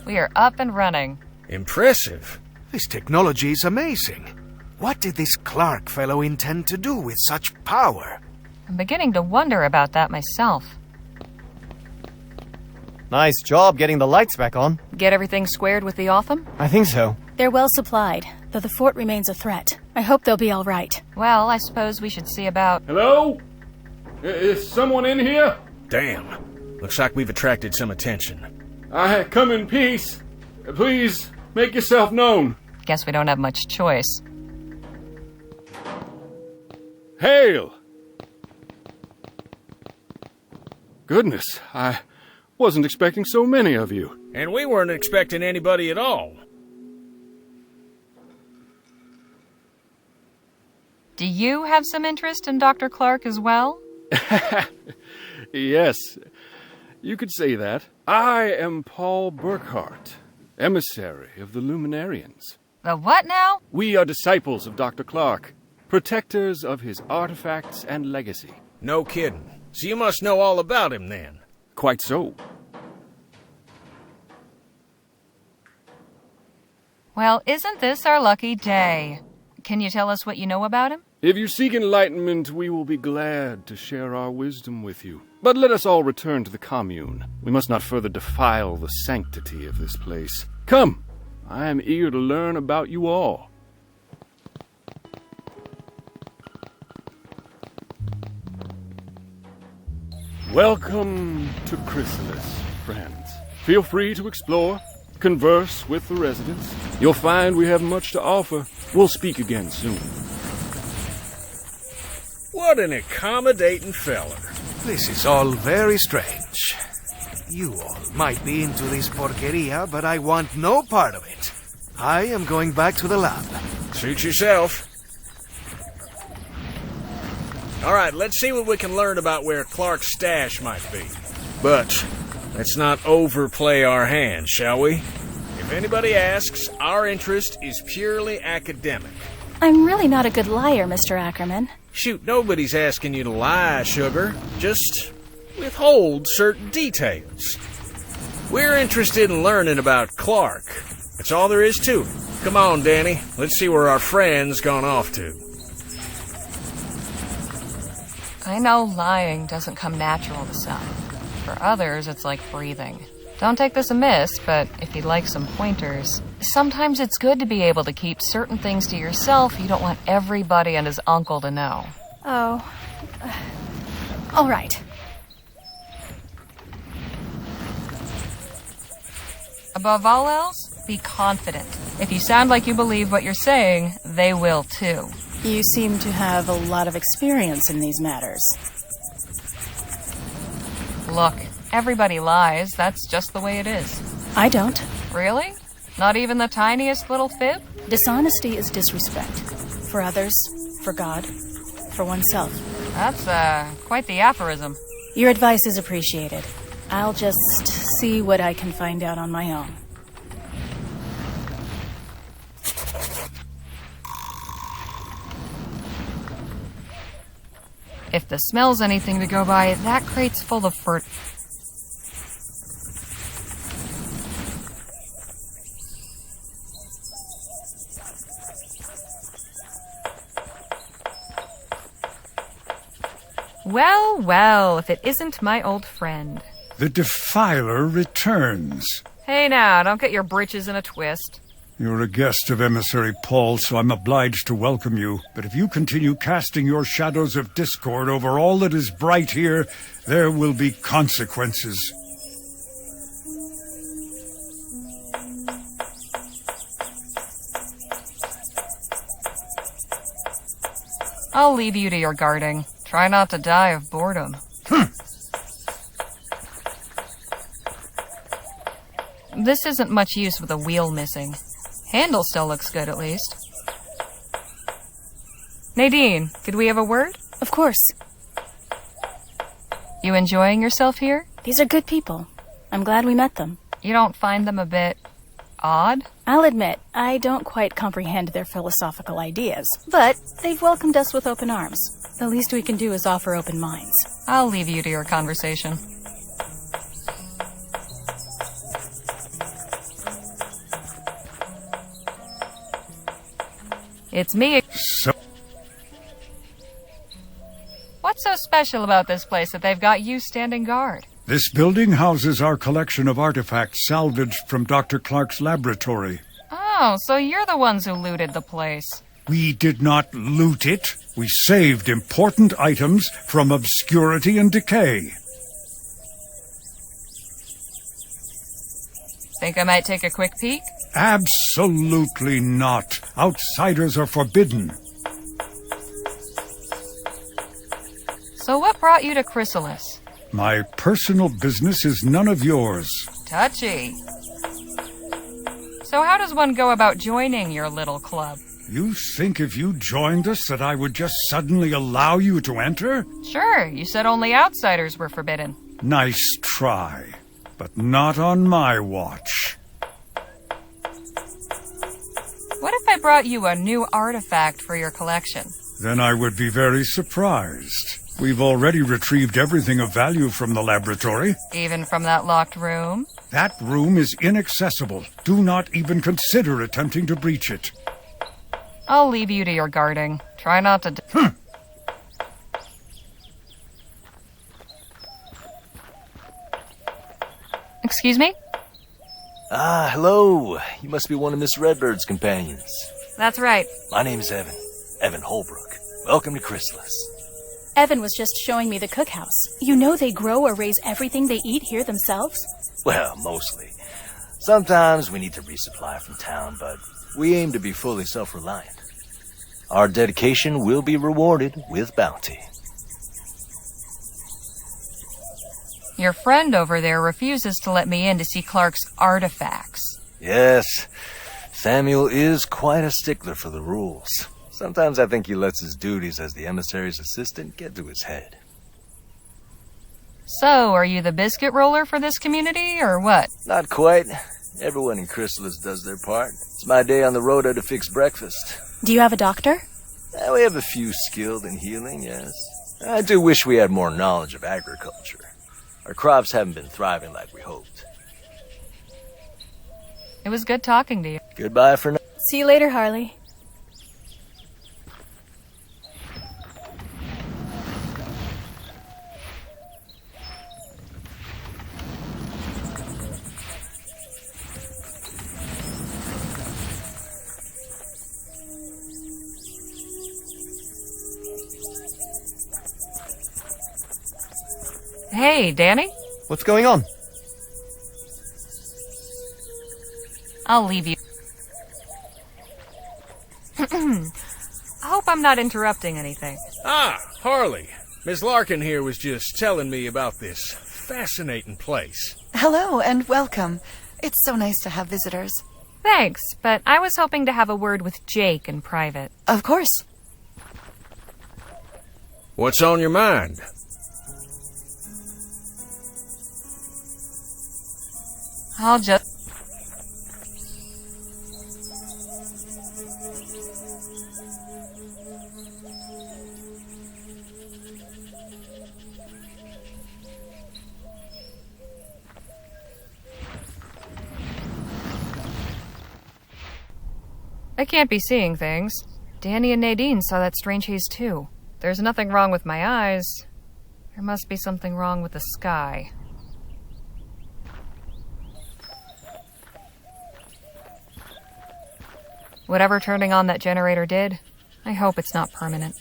We are up and running. Impressive. This technology is amazing. What did this Clark fellow intend to do with such power? I'm beginning to wonder about that myself. Nice job getting the lights back on. Get everything squared with the Otham? I think so. They're well supplied, though the fort remains a threat. I hope they'll be all right. Well, I suppose we should see about... Hello? Is someone in here? Damn. Looks like we've attracted some attention. I come in peace. Please, make yourself known. Guess we don't have much choice. Hail! Goodness, I wasn't expecting so many of you. And we weren't expecting anybody at all. Do you have some interest in Dr. Clark as well? Yes, you could say that. I am Paul Burkhart, emissary of the Luminarians. The what now? We are disciples of Dr. Clark, protectors of his artifacts and legacy. No kidding. So you must know all about him then. Quite so. Well, isn't this our lucky day? Can you tell us what you know about him? If you seek enlightenment, we will be glad to share our wisdom with you. But let us all return to the commune. We must not further defile the sanctity of this place. Come, I am eager to learn about you all. Welcome to Chrysalis, friends. Feel free to explore, converse with the residents. You'll find we have much to offer. We'll speak again soon. What an accommodating feller. This is all very strange. You all might be into this porqueria, but I want no part of it. I am going back to the lab. Suit yourself. All right, let's see what we can learn about where Clark's stash might be. But let's not overplay our hand, shall we? If anybody asks, our interest is purely academic. I'm really not a good liar, Mr. Ackerman. Shoot, nobody's asking you to lie, sugar. Just withhold certain details. We're interested in learning about Clark. That's all there is to it. Come on, Danny. Let's see where our friend's gone off to. I know lying doesn't come natural to some. For others, it's like breathing. Don't take this amiss, but if you'd like some pointers, sometimes it's good to be able to keep certain things to yourself you don't want everybody and his uncle to know. Oh. All right. Above all else, be confident. If you sound like you believe what you're saying, they will too. You seem to have a lot of experience in these matters. Look, everybody lies. That's just the way it is. I don't. Really? Not even the tiniest little fib? Dishonesty is disrespect. For others, for God, for oneself. That's, quite the aphorism. Your advice is appreciated. I'll just see what I can find out on my own. If the smell's anything to go by, that crate's full of furt. Well, well, if it isn't my old friend. The Defiler returns. Hey now, don't get your britches in a twist. You're a guest of Emissary Paul, so I'm obliged to welcome you. But if you continue casting your shadows of discord over all that is bright here, there will be consequences. I'll leave you to your guarding. Try not to die of boredom. This isn't much use with a wheel missing. Handle still looks good, at least. Nadine, could we have a word? Of course. You enjoying yourself here? These are good people. I'm glad we met them. You don't find them a bit odd? I'll admit, I don't quite comprehend their philosophical ideas, but they've welcomed us with open arms. The least we can do is offer open minds. I'll leave you to your conversation. It's me. So, What's so special about this place that they've got you standing guard? this building houses our collection of artifacts salvaged from Dr. Clark's laboratory. Oh, so you're the ones who looted the place. We did not loot it. We saved important items from obscurity and decay. Think I might take a quick peek? Absolutely not. Outsiders are forbidden. So what brought you to Chrysalis? My personal business is none of yours. Touchy. So how does one go about joining your little club? You think if you joined us that I would just suddenly allow you to enter? Sure, you said only outsiders were forbidden. Nice try, but not on my watch. What if I brought you a new artifact for your collection? Then I would be very surprised. We've already retrieved everything of value from the laboratory. Even from that locked room? That room is inaccessible. Do not even consider attempting to breach it. I'll leave you to your guarding. Try not to... Excuse me? Ah, hello. You must be one of Miss Redbird's companions. That's right. My name's Evan. Evan Holbrook. Welcome to Chrysalis. Evan was just showing me the cookhouse. You know they grow or raise everything they eat here themselves? Well, mostly. Sometimes we need to resupply from town, but we aim to be fully self-reliant. Our dedication will be rewarded with bounty. Your friend over there refuses to let me in to see Clark's artifacts. Yes, Samuel is quite a stickler for the rules. Sometimes I think he lets his duties as the emissary's assistant get to his head. So, are you the biscuit roller for this community, or what? Not quite. Everyone in Chrysalis does their part. It's my day on the rota to fix breakfast. Do you have a doctor? We have a few skilled in healing, yes. I do wish we had more knowledge of agriculture. Our crops haven't been thriving like we hoped. It was good talking to you. Goodbye for now. See you later, Harley. Hey, Danny? What's going on? I'll leave you. I hope I'm not interrupting anything. Ah, Harley. Miss Larkin here was just telling me about this fascinating place. Hello and welcome. It's so nice to have visitors. Thanks, but I was hoping to have a word with Jake in private. Of course. What's on your mind? I'll just... I can't be seeing things. Danny and Nadine saw that strange haze too. There's nothing wrong with my eyes. There must be something wrong with the sky. Whatever turning on that generator did, I hope it's not permanent.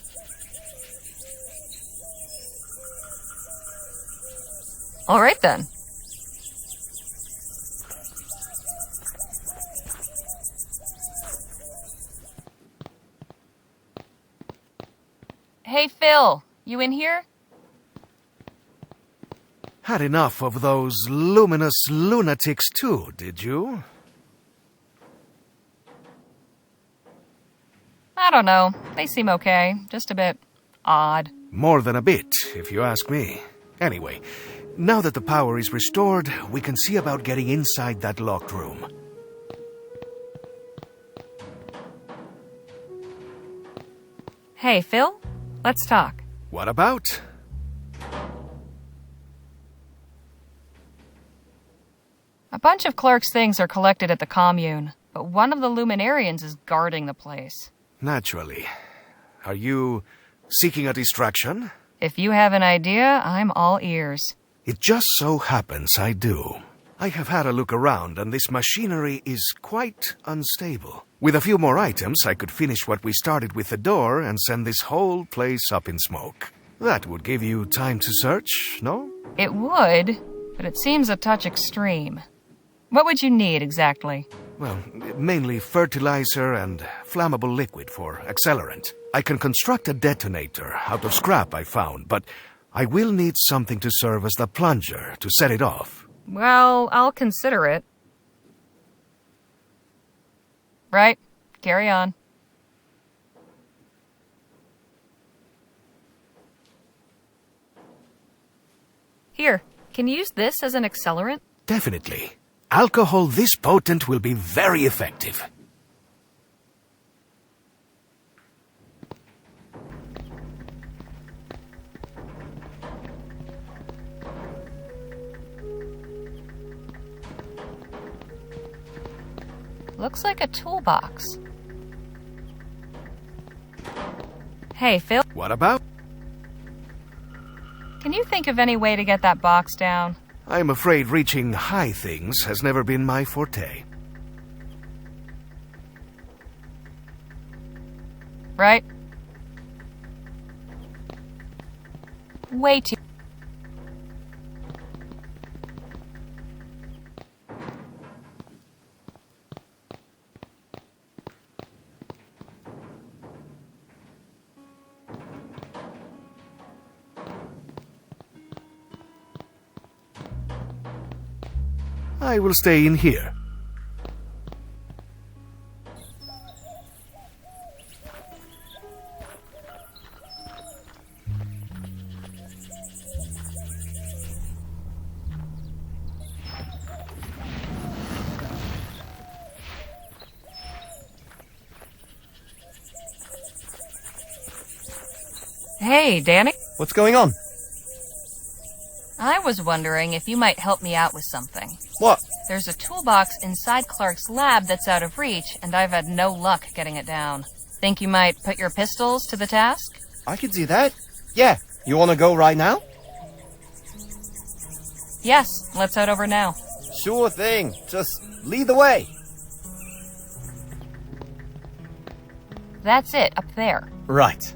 All right then. Hey, Phil, you in here? Had enough of those luminous lunatics too, did you? I don't know. They seem okay. Just a bit odd. More than a bit, if you ask me. Anyway, now that the power is restored, we can see about getting inside that locked room. Hey, Phil, let's talk. What about? A bunch of Clark's things are collected at the commune, but one of the Luminarians is guarding the place. Naturally. Are you seeking a distraction? If you have an idea, I'm all ears. It just so happens I do. I have had a look around, and this machinery is quite unstable. With a few more items, I could finish what we started with the door and send this whole place up in smoke. That would give you time to search, no? It would, but it seems a touch extreme. What would you need exactly? Well, mainly fertilizer and flammable liquid for accelerant. I can construct a detonator out of scrap I found, but I will need something to serve as the plunger to set it off. Well, I'll consider it. Right, carry on. Here, can you use this as an accelerant? Definitely. Alcohol this potent will be very effective. Looks like a toolbox. Hey, Phil. What about? Can you think of any way to get that box down? I'm afraid reaching high things has never been my forte. Right? Way too... I will stay in here. Hey, Danny. What's going on? I was wondering if you might help me out with something. What? There's a toolbox inside Clark's lab that's out of reach, and I've had no luck getting it down. Think you might put your pistols to the task? I could do that. Yeah. You want to go right now? Yes, let's head over now. Sure thing. Just lead the way. That's it, up there. Right.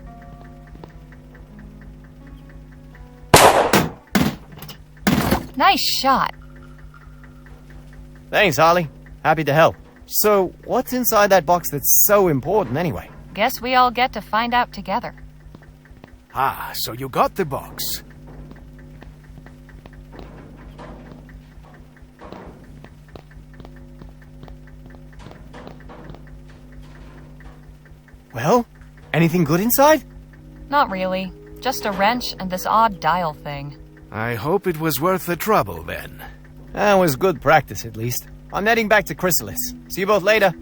Nice shot. Thanks, Harley. Happy to help. So, what's inside that box that's so important anyway? Guess we all get to find out together. Ah, so you got the box. Well, anything good inside? Not really. Just a wrench and this odd dial thing. I hope it was worth the trouble, then. That was good practice, at least. I'm heading back to Chrysalis. See you both later.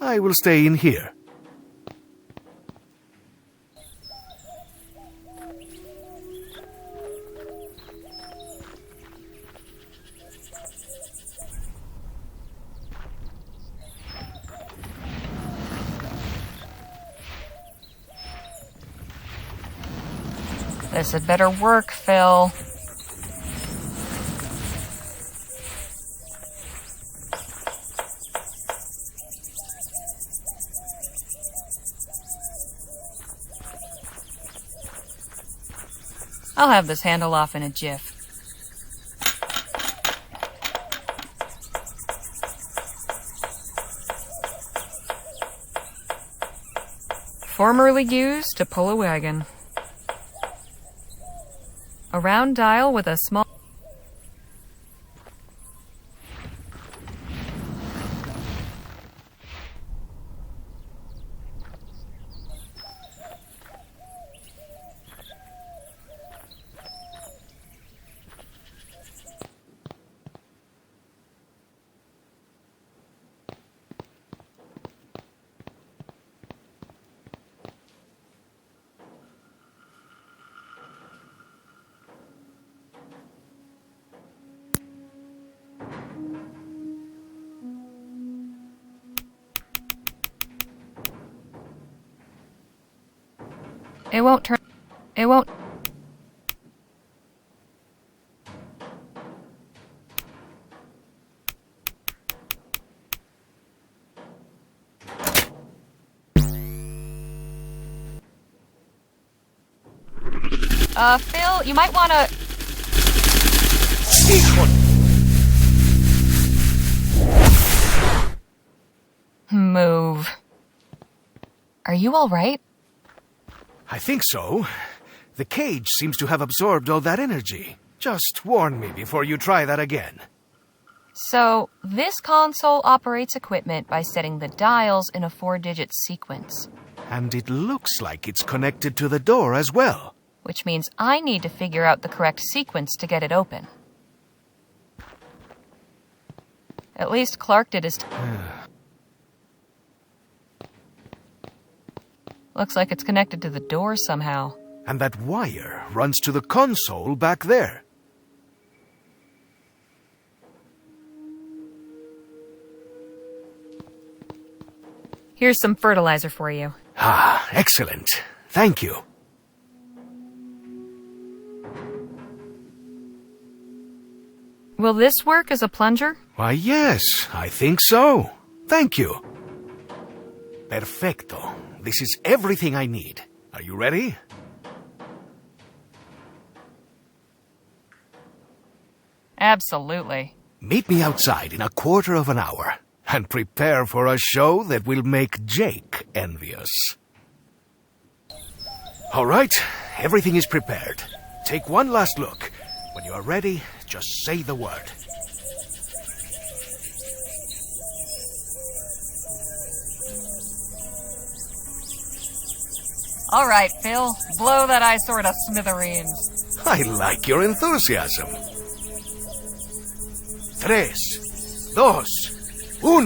I will stay in here. This had better work, Phil. I'll have this handle off in a jiff. Formerly used to pull a wagon. A round dial with a small... It won't turn... It won't... Phil, you might wanna... Move. Are you alright? I think so. The cage seems to have absorbed all that energy. Just warn me before you try that again. So, this console operates equipment by setting the dials in a 4-digit sequence. And it looks like it's connected to the door as well. Which means I need to figure out the correct sequence to get it open. At least Clark did his... Looks like it's connected to the door somehow. And that wire runs to the console back there. Here's some fertilizer for you. Ah, excellent. Thank you. Will this work as a plunger? Why, yes, I think so. Thank you. Perfecto. This is everything I need. Are you ready? Absolutely. Meet me outside in a quarter of an hour, and prepare for a show that will make Jake envious. All right, everything is prepared. Take one last look. When you are ready, just say the word. All right, Phil. Blow that eyesore to smithereens. I like your enthusiasm. 3, 2, 1.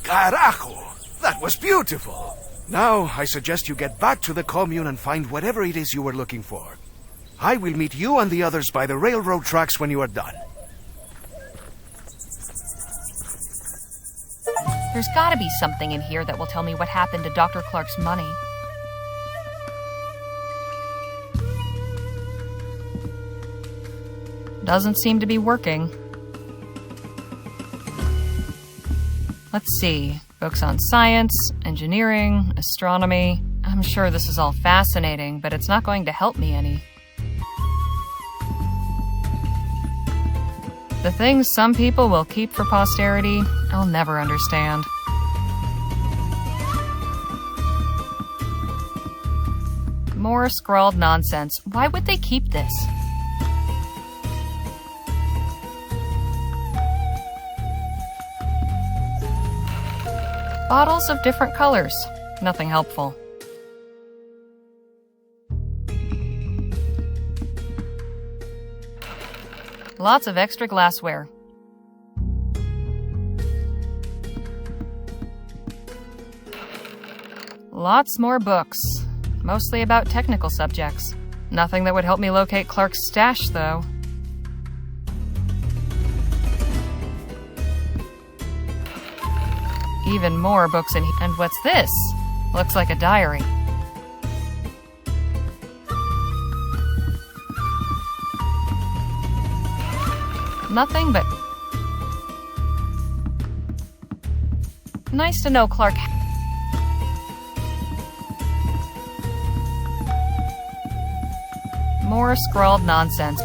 Carajo! That was beautiful! Now, I suggest you get back to the commune and find whatever it is you were looking for. I will meet you and the others by the railroad tracks when you are done. There's gotta be something in here that will tell me what happened to Dr. Clark's money. Doesn't seem to be working. Let's see. Books on science, engineering, astronomy. I'm sure this is all fascinating, but it's not going to help me any. The things some people will keep for posterity, I'll never understand. More scrawled nonsense. Why would they keep this? Bottles of different colors. Nothing helpful. Lots of extra glassware. Lots more books. Mostly about technical subjects. Nothing that would help me locate Clark's stash, though. Even more books in here. And what's this? Looks like a diary. Nothing but... Nice to know Clark... More scrawled nonsense.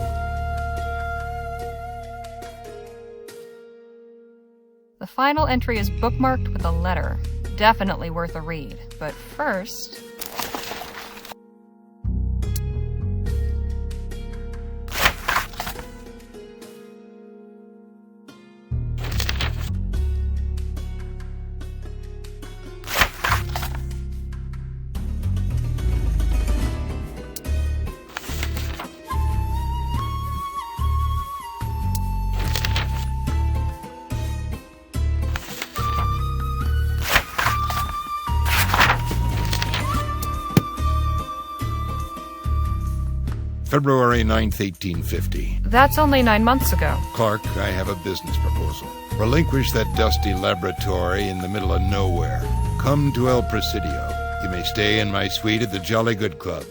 The final entry is bookmarked with a letter. Definitely worth a read. But first... February 9th, 1850. That's only 9 months ago. Clark, I have a business proposal. Relinquish that dusty laboratory in the middle of nowhere. Come to El Presidio. You may stay in my suite at the Jolly Good Club.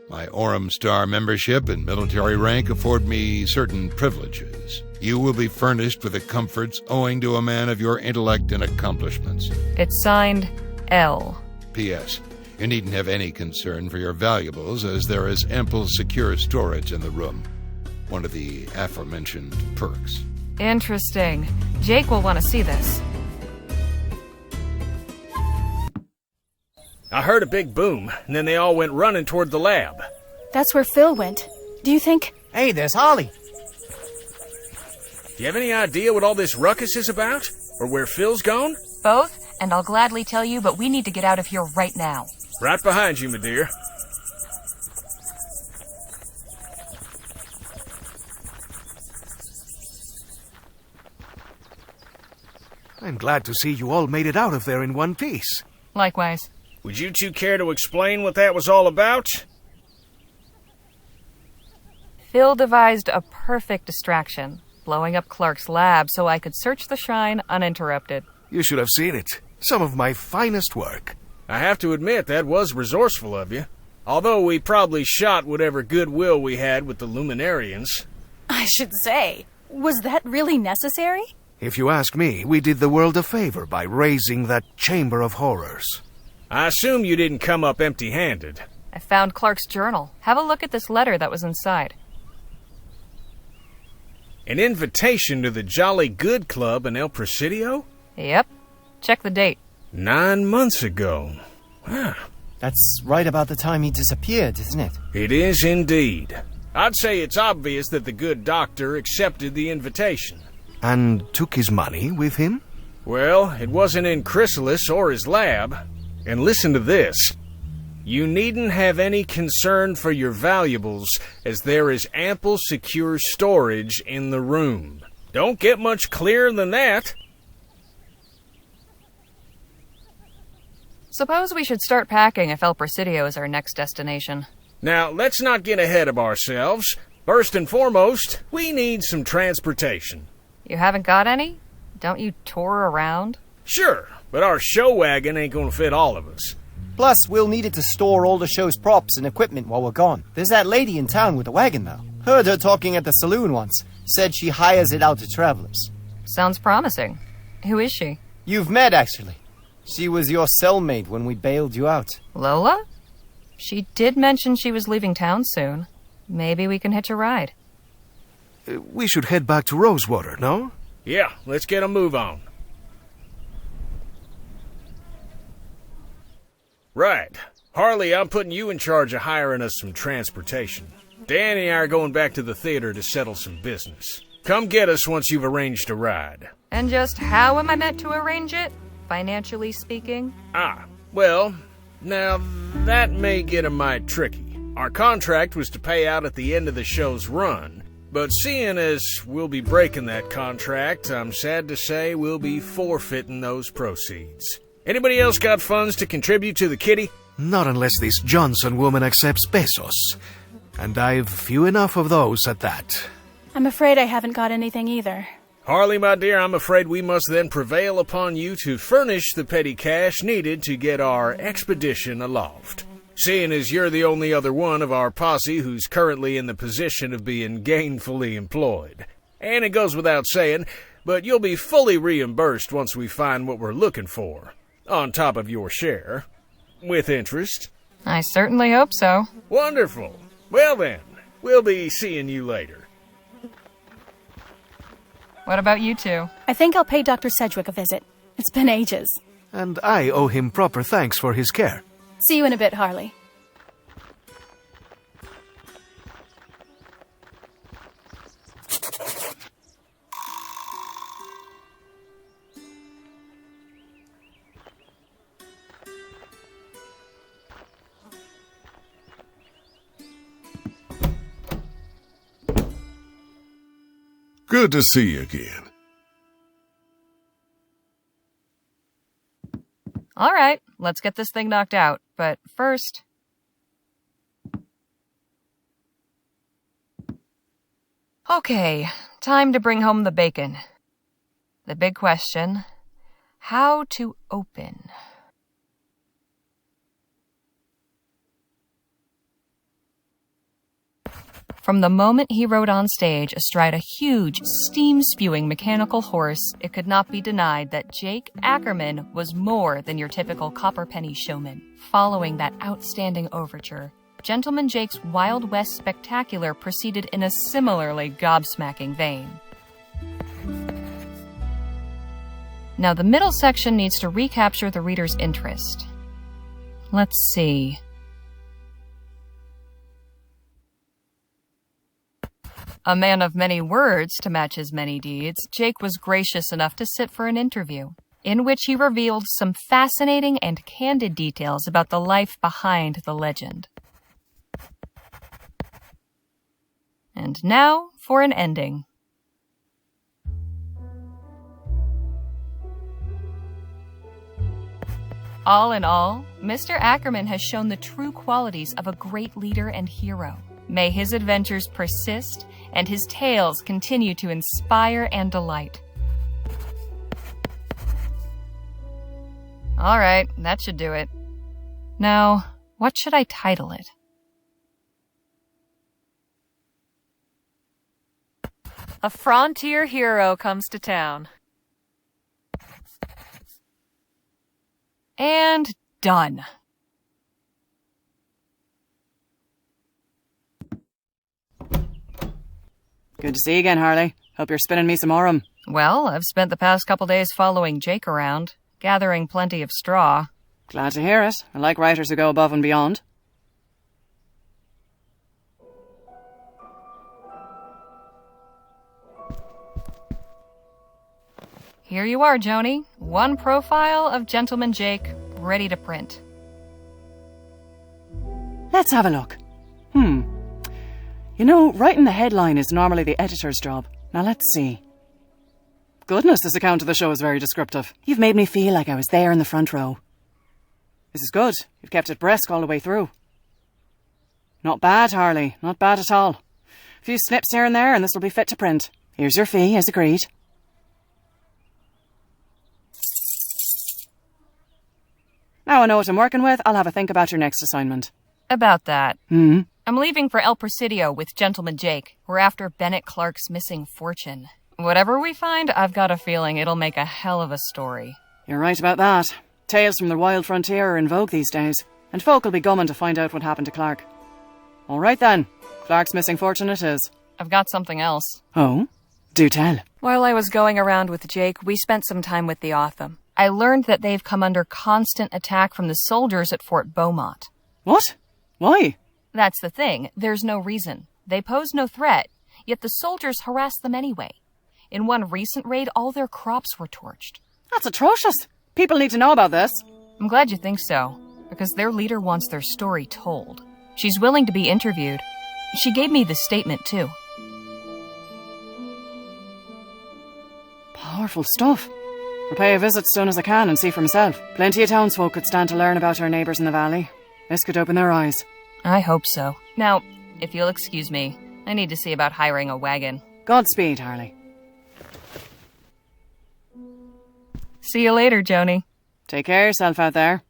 My Orem Star membership and military rank afford me certain privileges. You will be furnished with the comforts owing to a man of your intellect and accomplishments. It's signed L. P.S. You needn't have any concern for your valuables, as there is ample secure storage in the room. One of the aforementioned perks. Interesting. Jake will want to see this. I heard a big boom, and then they all went running toward the lab. That's where Phil went. Do you think... Hey, there's Harley. Do you have any idea what all this ruckus is about? Or where Phil's gone? Both, and I'll gladly tell you, but we need to get out of here right now. Right behind you, my dear. I'm glad to see you all made it out of there in one piece. Likewise. Would you two care to explain what that was all about? Phil devised a perfect distraction, blowing up Clark's lab so I could search the shrine uninterrupted. You should have seen it. Some of my finest work. I have to admit, that was resourceful of you. Although we probably shot whatever goodwill we had with the Luminarians. I should say, was that really necessary? If you ask me, we did the world a favor by raising that chamber of horrors. I assume you didn't come up empty-handed. I found Clark's journal. Have a look at this letter that was inside. An invitation to the Jolly Good Club in El Presidio? Yep. Check the date. 9 months ago. Wow. That's right about the time he disappeared, isn't it? It is indeed. I'd say it's obvious that the good doctor accepted the invitation. And took his money with him? Well, it wasn't in Chrysalis or his lab. And listen to this. You needn't have any concern for your valuables, as there is ample secure storage in the room. Don't get much clearer than that. Suppose we should start packing if El Presidio is our next destination. Now, let's not get ahead of ourselves. First and foremost, we need some transportation. You haven't got any? Don't you tour around? Sure, but our show wagon ain't gonna fit all of us. Plus, we'll need it to store all the show's props and equipment while we're gone. There's that lady in town with the wagon, though. Heard her talking at the saloon once. Said she hires it out to travelers. Sounds promising. Who is she? You've met, actually. She was your cellmate when we bailed you out. Lola? She did mention she was leaving town soon. Maybe we can hitch a ride. We should head back to Rosewater, no? Yeah, let's get a move on. Right. Harley, I'm putting you in charge of hiring us some transportation. Danny and I are going back to the theater to settle some business. Come get us once you've arranged a ride. And just how am I meant to arrange it? Financially speaking? Well, now that may get a mite tricky. Our contract was to pay out at the end of the show's run, but seeing as we'll be breaking that contract, I'm sad to say we'll be forfeiting those proceeds. Anybody else got funds to contribute to the kitty? Not unless this Johnson woman accepts pesos. And I've few enough of those at that. I'm afraid I haven't got anything either. Harley, my dear, I'm afraid we must then prevail upon you to furnish the petty cash needed to get our expedition aloft. Seeing as you're the only other one of our posse who's currently in the position of being gainfully employed. And it goes without saying, but you'll be fully reimbursed once we find what we're looking for. On top of your share. With interest. I certainly hope so. Wonderful. Well then, we'll be seeing you later. What about you two? I think I'll pay Dr. Sedgwick a visit. It's been ages. And I owe him proper thanks for his care. See you in a bit, Harley. Good to see you again. All right, let's get this thing knocked out. But first... Okay, time to bring home the bacon. The big question, how to open? From the moment he rode on stage astride a huge, steam-spewing mechanical horse, it could not be denied that Jake Ackerman was more than your typical copperpenny showman. Following that outstanding overture, Gentleman Jake's Wild West Spectacular proceeded in a similarly gobsmacking vein. Now the middle section needs to recapture the reader's interest. Let's see. A man of many words to match his many deeds, Jake was gracious enough to sit for an interview, in which he revealed some fascinating and candid details about the life behind the legend. And now for an ending. All in all, Mr. Ackerman has shown the true qualities of a great leader and hero. May his adventures persist and his tales continue to inspire and delight. All right, that should do it. Now, what should I title it? A frontier hero comes to town. And done. Good to see you again, Harley. Hope you're spinning me some aurum. Well, I've spent the past couple days following Jake around, gathering plenty of straw. Glad to hear it. I like writers who go above and beyond. Here you are, Joni. One profile of Gentleman Jake, ready to print. Let's have a look. You know, writing the headline is normally the editor's job. Now let's see. Goodness, this account of the show is very descriptive. You've made me feel like I was there in the front row. This is good. You've kept it brisk all the way through. Not bad, Harley. Not bad at all. A few snips here and there and this will be fit to print. Here's your fee, as agreed. Now I know what I'm working with, I'll have a think about your next assignment. About that. I'm leaving for El Presidio with Gentleman Jake. We're after Bennett Clark's missing fortune. Whatever we find, I've got a feeling it'll make a hell of a story. You're right about that. Tales from the wild frontier are in vogue these days, and folk will be gumming to find out what happened to Clark. All right then, Clark's missing fortune it is. I've got something else. Oh? Do tell. While I was going around with Jake, we spent some time with the Otham. I learned that they've come under constant attack from the soldiers at Fort Beaumont. What? Why? That's the thing. There's no reason. They pose no threat, yet the soldiers harass them anyway. In one recent raid, all their crops were torched. That's atrocious. People need to know about this. I'm glad you think so, because their leader wants their story told. She's willing to be interviewed. She gave me this statement, too. Powerful stuff. I'll pay a visit as soon as I can and see for myself. Plenty of townsfolk could stand to learn about our neighbours in the valley. This could open their eyes. I hope so. Now, if you'll excuse me, I need to see about hiring a wagon. Godspeed, Harley. See you later, Joni. Take care of yourself out there.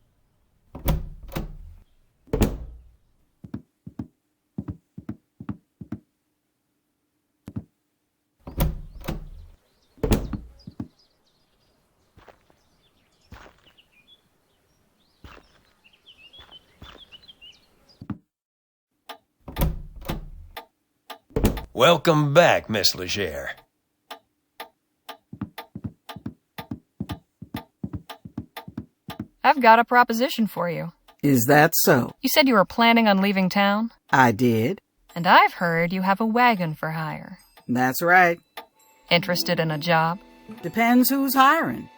Welcome back, Miss Leger. I've got a proposition for you. Is that so? You said you were planning on leaving town? I did. And I've heard you have a wagon for hire. That's right. Interested in a job? Depends who's hiring.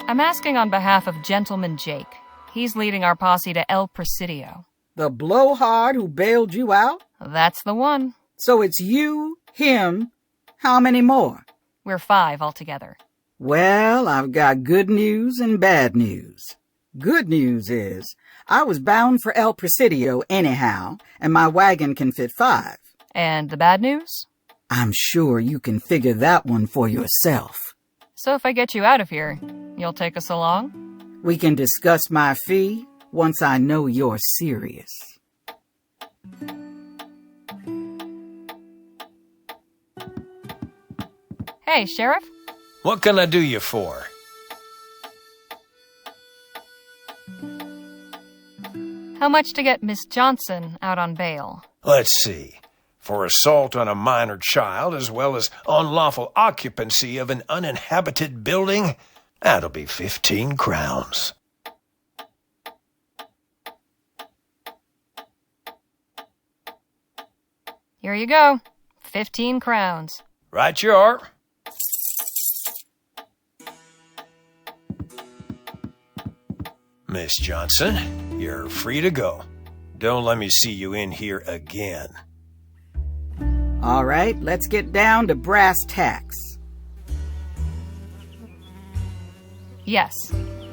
I'm asking on behalf of Gentleman Jake. He's leading our posse to El Presidio. The blowhard who bailed you out? That's the one. So it's you, him, how many more? We're 5 altogether. Well, I've got good news and bad news. Good news is, I was bound for El Presidio anyhow, and my wagon can fit 5. And the bad news? I'm sure you can figure that one for yourself. So if I get you out of here, you'll take us along? We can discuss my fee once I know you're serious. Hey, Sheriff? What can I do you for? How much to get Miss Johnson out on bail? Let's see. For assault on a minor child, as well as unlawful occupancy of an uninhabited building, that'll be 15 crowns. Here you go. 15 crowns. Right you are. Miss Johnson, you're free to go. Don't let me see you in here again. All right, let's get down to brass tacks. Yes,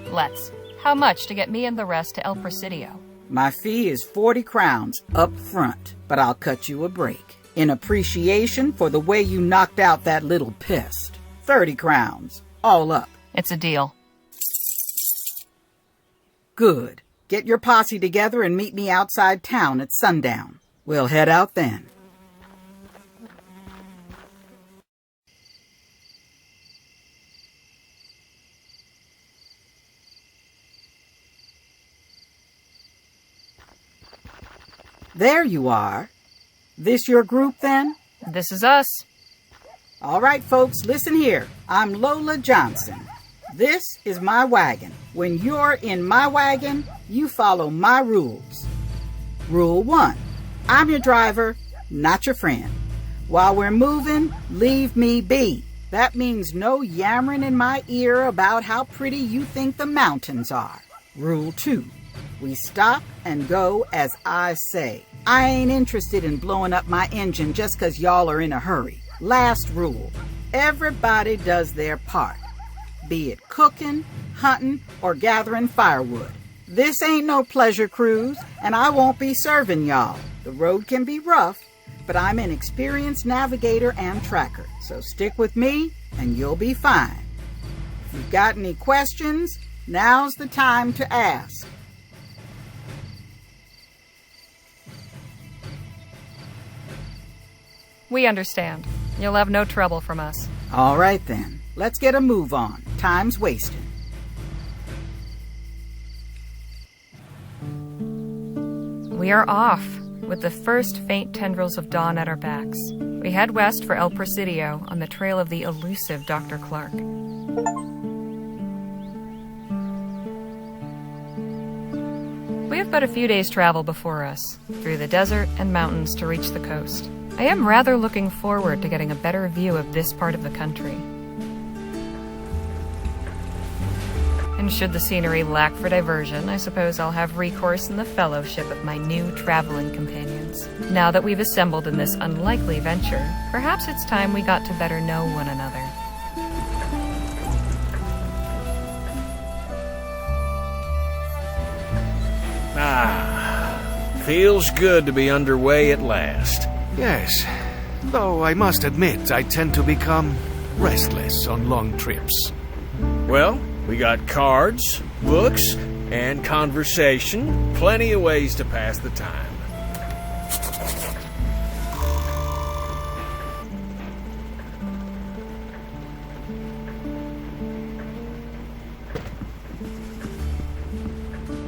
let's. How much to get me and the rest to El Presidio? My fee is 40 crowns up front, but I'll cut you a break. In appreciation for the way you knocked out that little pest. 30 crowns, all up. It's a deal. Good. Get your posse together and meet me outside town at sundown. We'll head out then. There you are. This your group, then? This is us. All right, folks, listen here. I'm Lola Johnson. This is my wagon. When you're in my wagon, you follow my rules. Rule 1. I'm your driver, not your friend. While we're moving, leave me be. That means no yammering in my ear about how pretty you think the mountains are. Rule 2. We stop and go as I say. I ain't interested in blowing up my engine just 'cause y'all are in a hurry. Last rule. Everybody does their part. Be it cooking, hunting, or gathering firewood. This ain't no pleasure cruise, and I won't be serving y'all. The road can be rough, but I'm an experienced navigator and tracker, so stick with me and you'll be fine. If you've got any questions, now's the time to ask. We understand. You'll have no trouble from us. All right then. Let's get a move on. Time's wasted. We are off, with the first faint tendrils of dawn at our backs. We head west for El Presidio on the trail of the elusive Dr. Clark. We have but a few days' travel before us, through the desert and mountains to reach the coast. I am rather looking forward to getting a better view of this part of the country. And should the scenery lack for diversion, I suppose I'll have recourse in the fellowship of my new traveling companions. Now that we've assembled in this unlikely venture, perhaps it's time we got to better know one another. Feels good to be underway at last. Yes, though I must admit I tend to become restless on long trips. Well, we got cards, books, and conversation. Plenty of ways to pass the time.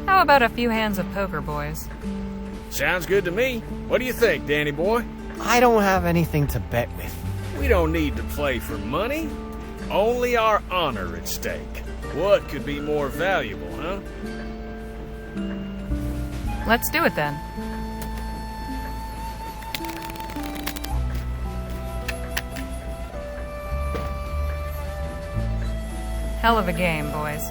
How about a few hands of poker, boys? Sounds good to me. What do you think, Danny boy? I don't have anything to bet with. We don't need to play for money. Only our honor at stake. What could be more valuable, huh? Let's do it then. Hell of a game, boys.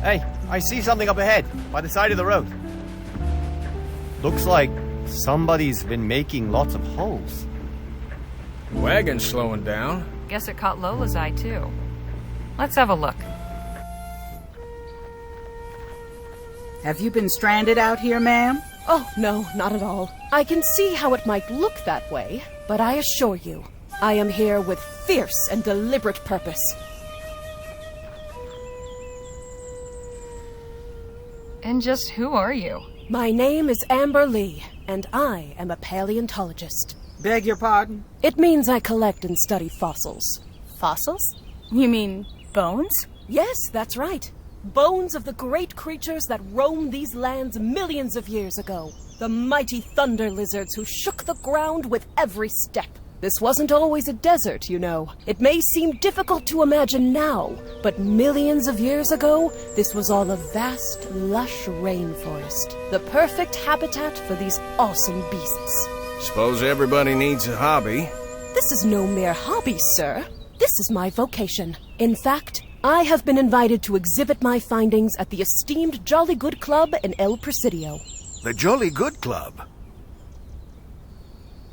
Hey, I see something up ahead, by the side of the road. Looks like somebody's been making lots of holes. Wagon's slowing down. Guess it caught Lola's eye, too. Let's have a look. Have you been stranded out here, ma'am? Oh, no, not at all. I can see how it might look that way, but I assure you, I am here with fierce and deliberate purpose. And just who are you? My name is Amber Lee, and I am a paleontologist. Beg your pardon? It means I collect and study fossils. Fossils? You mean bones? Yes, that's right. Bones of the great creatures that roamed these lands millions of years ago. The mighty thunder lizards who shook the ground with every step. This wasn't always a desert, you know. It may seem difficult to imagine now, but millions of years ago, this was all a vast, lush rainforest. The perfect habitat for these awesome beasts. Suppose everybody needs a hobby. This is no mere hobby, sir. This is my vocation. In fact, I have been invited to exhibit my findings at the esteemed Jolly Good Club in El Presidio. The Jolly Good Club?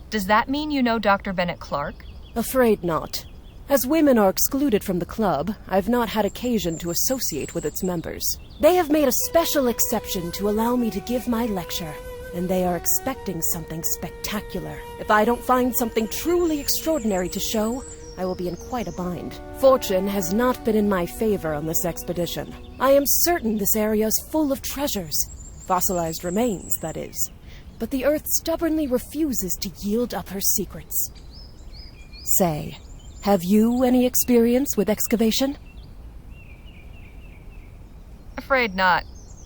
Does that mean you know Dr. Bennett Clark? Afraid not. As women are excluded from the club, I've not had occasion to associate with its members. They have made a special exception to allow me to give my lecture, and they are expecting something spectacular. If I don't find something truly extraordinary to show, I will be in quite a bind. Fortune has not been in my favor on this expedition. I am certain this area is full of treasures. Fossilized remains, that is. But the Earth stubbornly refuses to yield up her secrets. Say, have you any experience with excavation? Afraid not.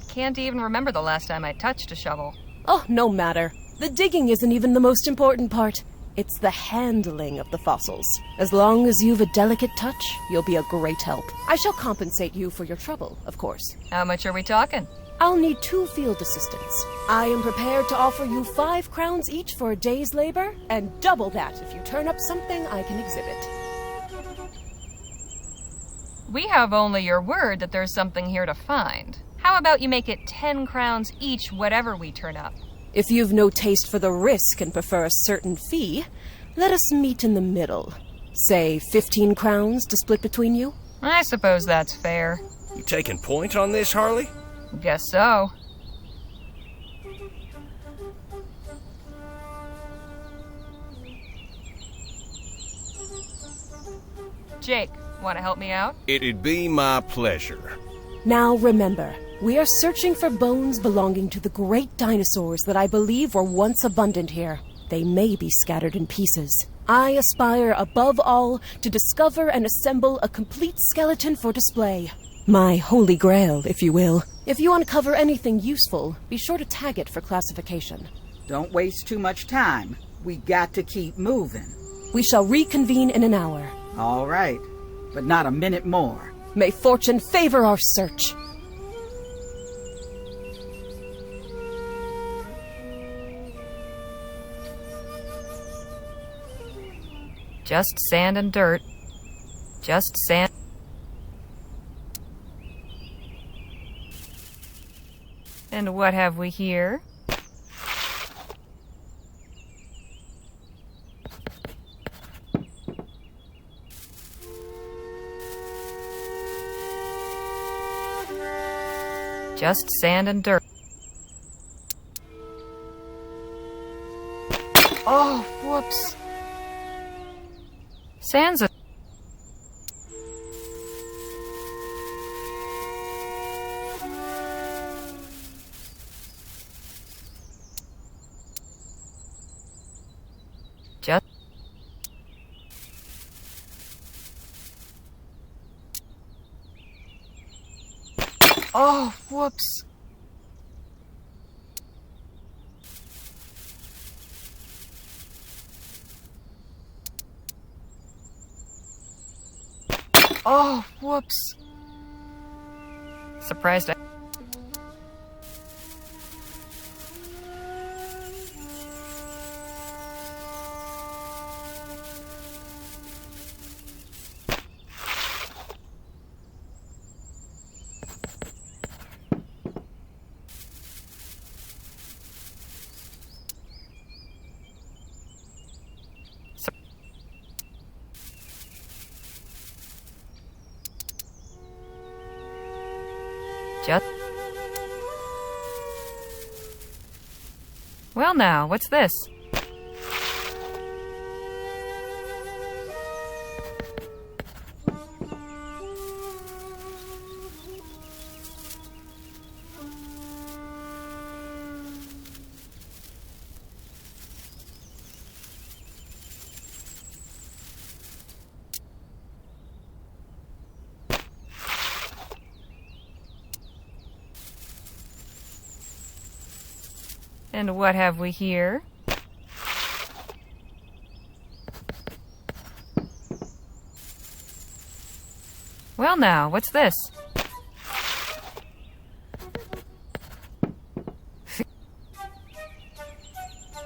Can't even remember the last time I touched a shovel. Oh, no matter. The digging isn't even the most important part. It's the handling of the fossils. As long as you've a delicate touch, you'll be a great help. I shall compensate you for your trouble, of course. How much are we talking? I'll need 2 field assistants. I am prepared to offer you 5 crowns each for a day's labor, and double that if you turn up something I can exhibit. We have only your word that there's something here to find. How about you make it 10 crowns each, whatever we turn up? If you've no taste for the risk and prefer a certain fee, let us meet in the middle. Say 15 crowns to split between you? I suppose that's fair. You taking point on this, Harley? Guess so. Jake, want to help me out? It'd be my pleasure. Now remember, we are searching for bones belonging to the great dinosaurs that I believe were once abundant here. They may be scattered in pieces. I aspire above all to discover and assemble a complete skeleton for display. My holy grail, if you will. If you uncover anything useful, be sure to tag it for classification. Don't waste too much time. We got to keep moving. We shall reconvene in an hour. All right, but not a minute more. May fortune favor our search. Just sand and dirt. Just sand. And what have we here? Just sand and dirt. Oh, whoops. Sand's a... Just... Oh, whoops. Oh, whoops. Surprised I... Just... Well now, what's this? And what have we here? Well now, what's this?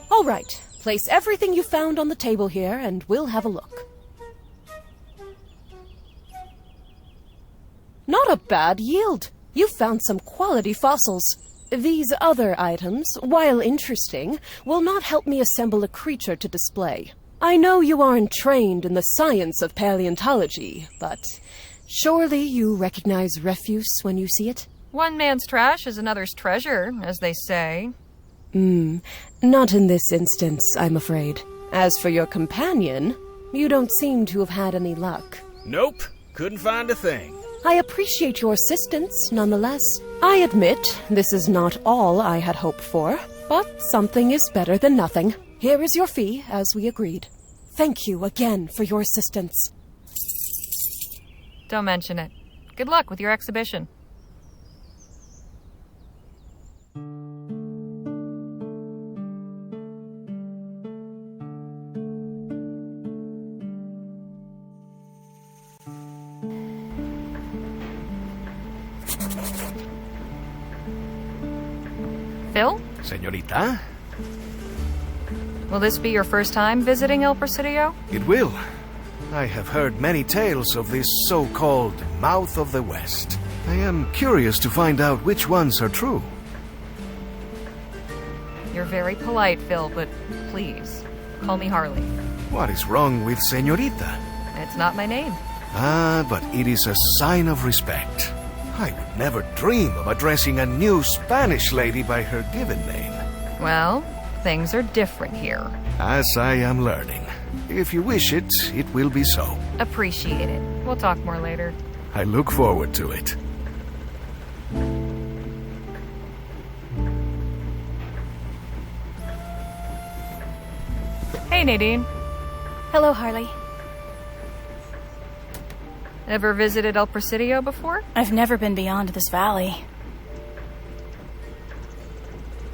All right, place everything you found on the table here, and we'll have a look. Not a bad yield. You found some quality fossils. These other items, while interesting, will not help me assemble a creature to display. I know you aren't trained in the science of paleontology, but surely you recognize refuse when you see it? One man's trash is another's treasure, as they say. Not in this instance, I'm afraid. As for your companion, you don't seem to have had any luck. Nope, couldn't find a thing. I appreciate your assistance, nonetheless. I admit this is not all I had hoped for, but something is better than nothing. Here is your fee, as we agreed. Thank you again for your assistance. Don't mention it. Good luck with your exhibition. Phil? Señorita? Will this be your first time visiting El Presidio? It will. I have heard many tales of this so-called Mouth of the West. I am curious to find out which ones are true. You're very polite, Phil, but please, call me Harley. What is wrong with Señorita? It's not my name. Ah, but it is a sign of respect. I would never dream of addressing a new Spanish lady by her given name. Well, things are different here. As I am learning. If you wish it, it will be so. Appreciate it. We'll talk more later. I look forward to it. Hey, Nadine. Hello, Harley. Ever visited El Presidio before? I've never been beyond this valley.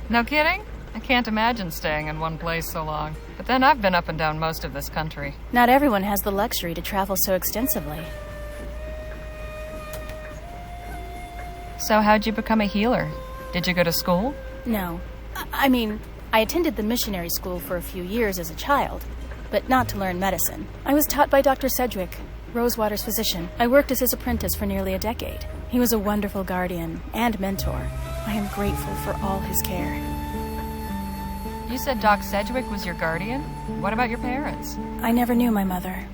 No kidding? I can't imagine staying in one place so long. But then I've been up and down most of this country. Not everyone has the luxury to travel so extensively. So how'd you become a healer? Did you go to school? No. I mean, I attended the missionary school for a few years as a child, but not to learn medicine. I was taught by Dr. Sedgwick, Rosewater's physician. I worked as his apprentice for nearly a decade. He was a wonderful guardian and mentor. I am grateful for all his care. You said Doc Sedgwick was your guardian? What about your parents? I never knew my mother.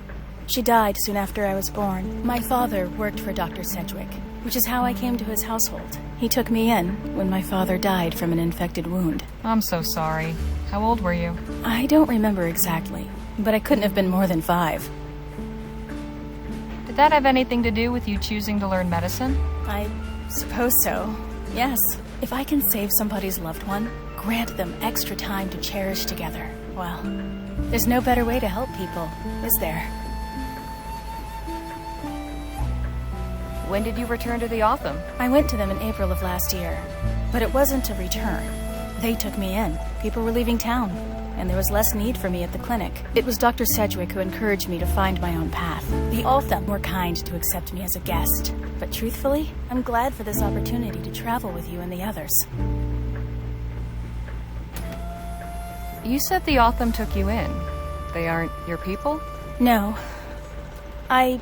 She died soon after I was born. My father worked for Dr. Sedgwick, which is how I came to his household. He took me in when my father died from an infected wound. I'm so sorry. How old were you? I don't remember exactly, but I couldn't have been more than 5. Did that have anything to do with you choosing to learn medicine? I suppose so. Yes. If I can save somebody's loved one, grant them extra time to cherish together, well, there's no better way to help people, is there? When did you return to the Otham? I went to them in April of last year, but it wasn't a return. They took me in. People were leaving town, and there was less need for me at the clinic. It was Dr. Sedgwick who encouraged me to find my own path. The Otham were kind to accept me as a guest, but truthfully, I'm glad for this opportunity to travel with you and the others. You said the Otham took you in. They aren't your people? No. I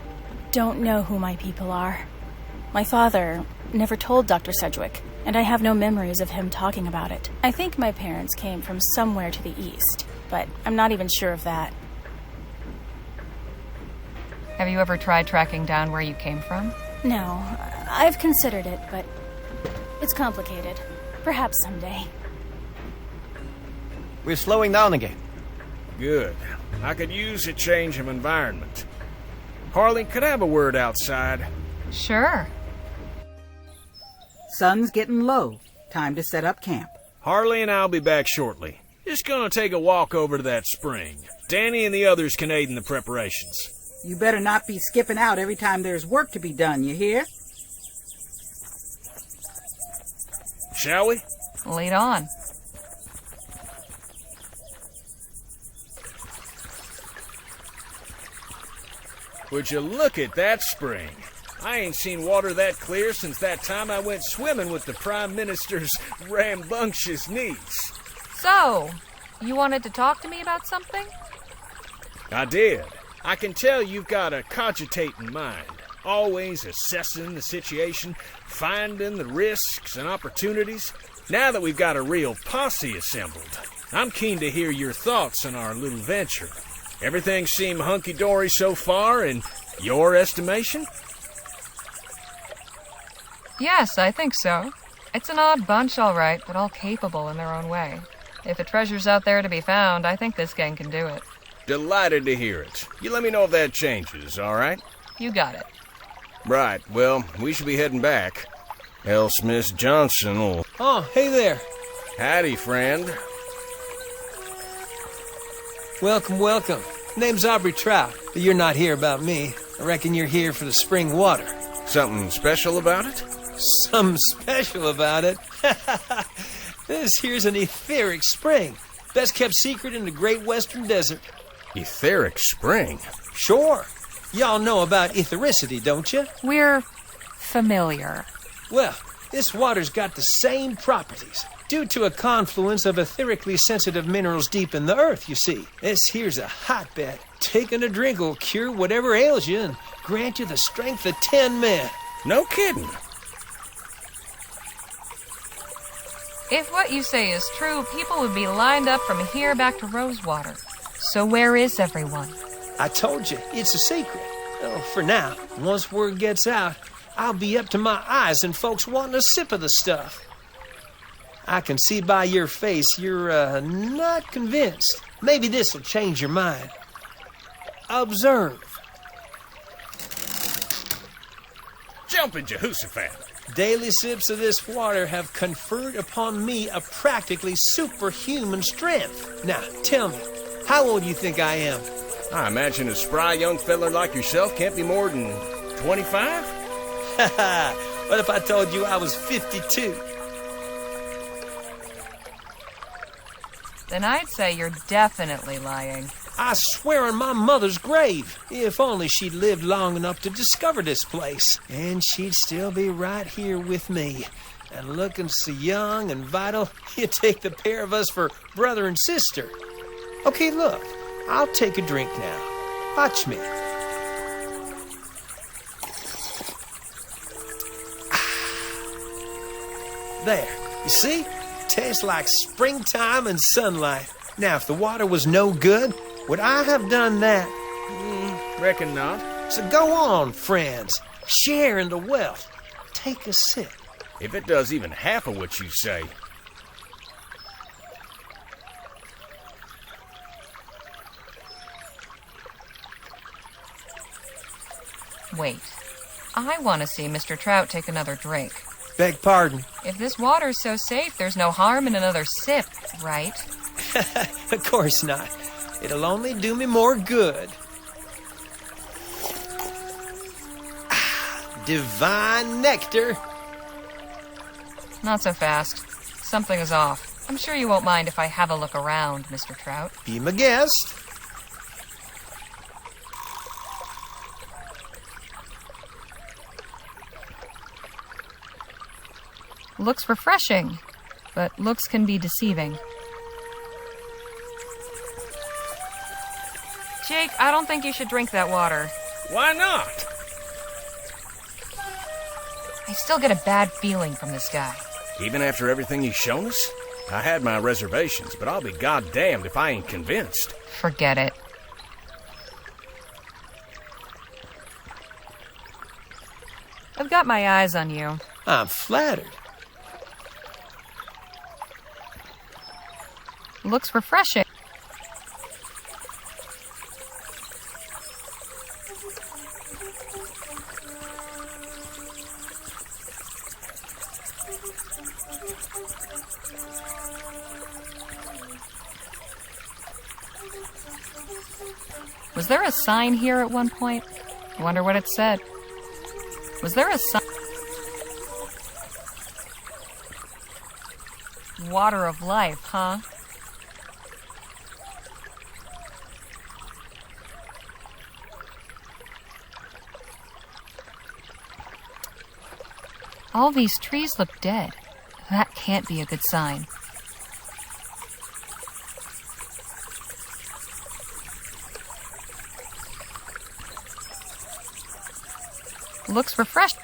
don't know who my people are. My father never told Dr. Sedgwick, and I have no memories of him talking about it. I think my parents came from somewhere to the east, but I'm not even sure of that. Have you ever tried tracking down where you came from? No. I've considered it, but it's complicated. Perhaps someday. We're slowing down again. Good. I could use a change of environment. Harley, could I have a word outside? Sure. Sun's getting low. Time to set up camp. Harley and I'll be back shortly. Just gonna take a walk over to that spring. Danny and the others can aid in the preparations. You better not be skipping out every time there's work to be done, you hear? Shall we? Lead on. Would you look at that spring? I ain't seen water that clear since that time I went swimming with the Prime Minister's rambunctious niece. So, you wanted to talk to me about something? I did. I can tell you've got a cogitating mind, always assessing the situation, finding the risks and opportunities. Now that we've got a real posse assembled, I'm keen to hear your thoughts on our little venture. Everything seem hunky-dory so far, in your estimation? Yes, I think so. It's an odd bunch, all right, but all capable in their own way. If a treasure's out there to be found, I think this gang can do it. Delighted to hear it. You let me know if that changes, all right? You got it. Right, well, we should be heading back. Else Miss Johnson will... Oh, hey there. Howdy, friend. Welcome, welcome. Name's Aubrey Trout, but you're not here about me. I reckon you're here for the spring water. Something special about it? Something special about it? This here's an etheric spring. Best kept secret in the great western desert. Etheric spring? Sure. Y'all know about ethericity, don't you? We're familiar. Well, this water's got the same properties. Due to a confluence of etherically sensitive minerals deep in the earth, you see. This here's a hotbed. Taking a drink will cure whatever ails you and grant you the strength of 10 men. No kidding. If what you say is true, people would be lined up from here back to Rosewater. So where is everyone? I told you, it's a secret. Oh, for now. Once word gets out, I'll be up to my eyes in folks wanting a sip of the stuff. I can see by your face you're not convinced. Maybe this'll change your mind. Observe. Jumping Jehoshaphat. Daily sips of this water have conferred upon me a practically superhuman strength. Now, tell me, how old do you think I am? I imagine a spry young feller like yourself can't be more than 25? What if I told you I was 52? Then I'd say you're definitely lying. I swear on my mother's grave. If only she'd lived long enough to discover this place. And she'd still be right here with me. And looking so young and vital, you'd take the pair of us for brother and sister. Okay, look. I'll take a drink now. Watch me. There. You see? Tastes like springtime and sunlight. Now, if the water was no good, would I have done that? Reckon not. So go on, friends. Share in the wealth. Take a sip. If it does even half of what you say. Wait. I want to see Mr. Trout take another drink. Beg pardon? If this water's so safe, there's no harm in another sip, right? Of course not. It'll only do me more good. Divine nectar. Not so fast. Something is off. I'm sure you won't mind if I have a look around, Mr. Trout. Be my guest. Looks refreshing, but looks can be deceiving. Jake, I don't think you should drink that water. Why not? I still get a bad feeling from this guy. Even after everything he's shown us? I had my reservations, but I'll be goddamned if I ain't convinced. Forget it. I've got my eyes on you. I'm flattered. Looks refreshing. Was there a sign here at one point? I wonder what it said. Was there a sign? Water of life, huh? All these trees look dead. That can't be a good sign. Looks refreshed.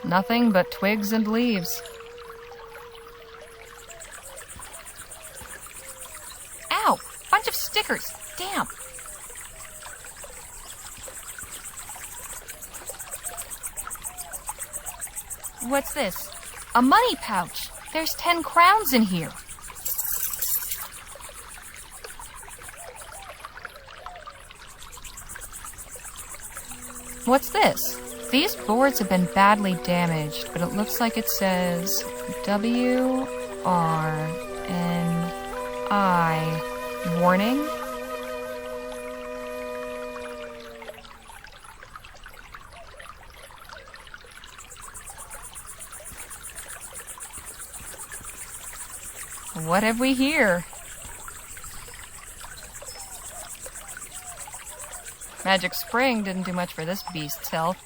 Nothing but twigs and leaves. Ow! Bunch of stickers. Damn. What's this? A money pouch. There's 10 crowns in here. What's this? These boards have been badly damaged, but it looks like it says W-R-N-I. Warning? What have we here? Magic Spring didn't do much for this beast's health.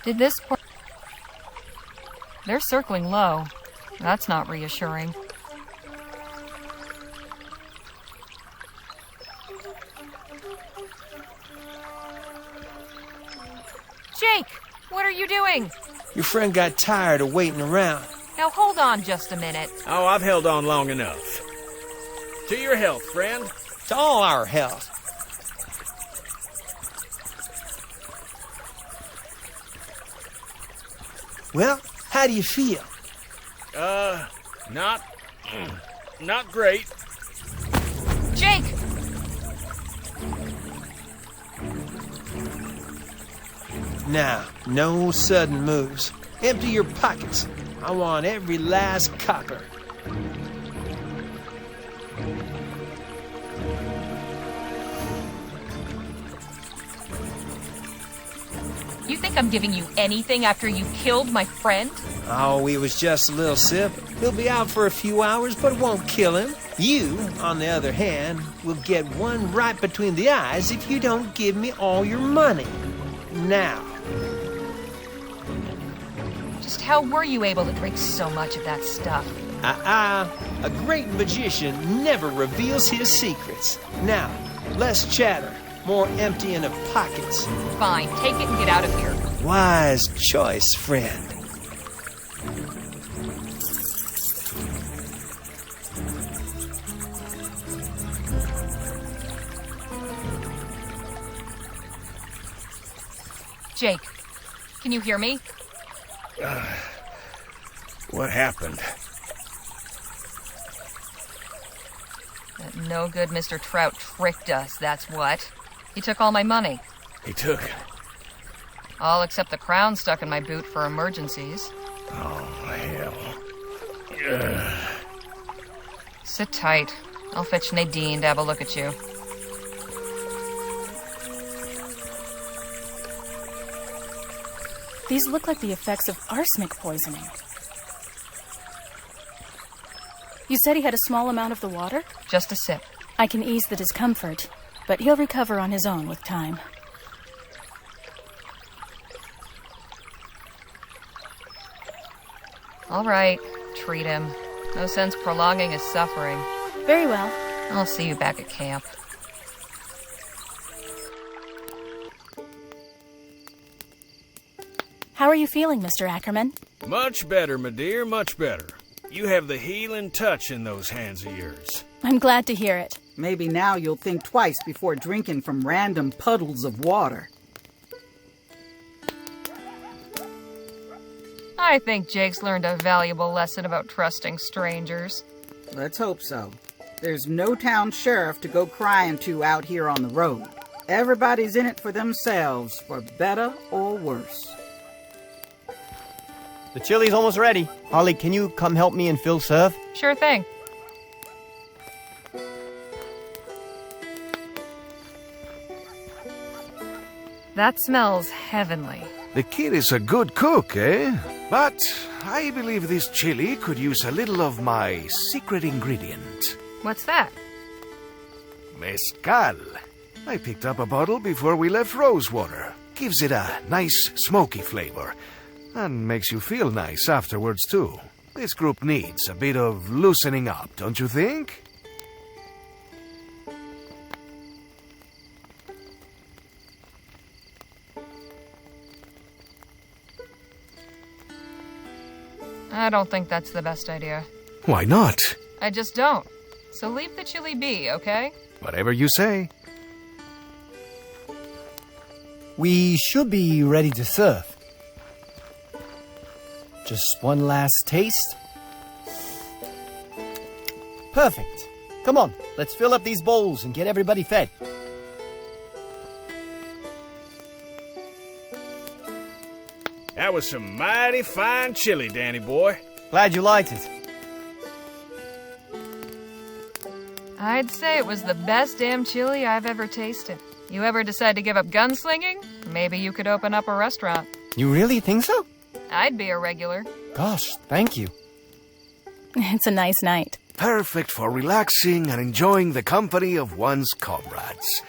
Did this They're circling low. That's not reassuring. Jake! What are you doing? Your friend got tired of waiting around. Now hold on just a minute. Oh, I've held on long enough. To your health, friend. To all our health. Well, how do you feel? Not great. Jake! Now, no sudden moves. Empty your pockets. I want every last copper. You think I'm giving you anything after you killed my friend? Oh, it was just a little sip. He'll be out for a few hours, but it won't kill him. You, on the other hand, will get one right between the eyes if you don't give me all your money. Now. Just how were you able to drink so much of that stuff? A great magician never reveals his secrets. Now, less chatter, more emptying of pockets. Fine, take it and get out of here. Wise choice, friend. Jake, can you hear me? What happened? That no good Mr. Trout tricked us, that's what. He took all my money. He took it? All except the crown stuck in my boot for emergencies. Oh, hell. Sit tight. I'll fetch Nadine to have a look at you. These look like the effects of arsenic poisoning. You said he had a small amount of the water? Just a sip. I can ease the discomfort, but he'll recover on his own with time. All right, treat him. No sense prolonging his suffering. Very well. I'll see you back at camp. How are you feeling, Mr. Ackerman? Much better, my dear, much better. You have the healing touch in those hands of yours. I'm glad to hear it. Maybe now you'll think twice before drinking from random puddles of water. I think Jake's learned a valuable lesson about trusting strangers. Let's hope so. There's no town sheriff to go crying to out here on the road. Everybody's in it for themselves, for better or worse. The chili's almost ready. Harley, can you come help me and Phil serve? Sure thing. That smells heavenly. The kid is a good cook, eh? But I believe this chili could use a little of my secret ingredient. What's that? Mezcal. I picked up a bottle before we left Rosewater. Gives it a nice smoky flavor. And makes you feel nice afterwards, too. This group needs a bit of loosening up, don't you think? I don't think that's the best idea. Why not? I just don't. So leave the chili be, okay? Whatever you say. We should be ready to serve. Just one last taste. Perfect. Come on, let's fill up these bowls and get everybody fed. That was some mighty fine chili, Danny boy. Glad you liked it. I'd say it was the best damn chili I've ever tasted. You ever decide to give up gunslinging? Maybe you could open up a restaurant. You really think so? I'd be a regular. Gosh, thank you. It's a nice night. Perfect for relaxing and enjoying the company of one's comrades.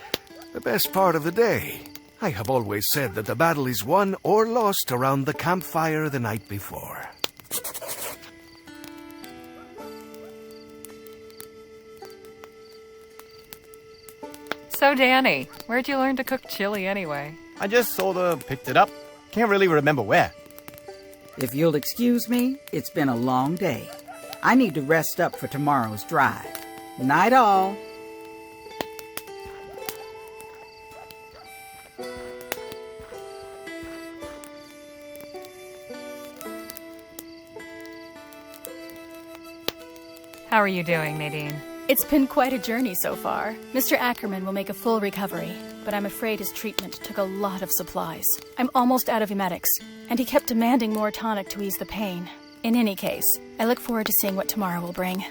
The best part of the day. I have always said that the battle is won or lost around the campfire the night before. So, Danny, where'd you learn to cook chili anyway? I just sorta picked it up. Can't really remember where. If you'll excuse me, it's been a long day. I need to rest up for tomorrow's drive. Night all. How are you doing, Nadine? It's been quite a journey so far. Mr. Ackerman will make a full recovery, but I'm afraid his treatment took a lot of supplies. I'm almost out of emetics, and he kept demanding more tonic to ease the pain. In any case, I look forward to seeing what tomorrow will bring.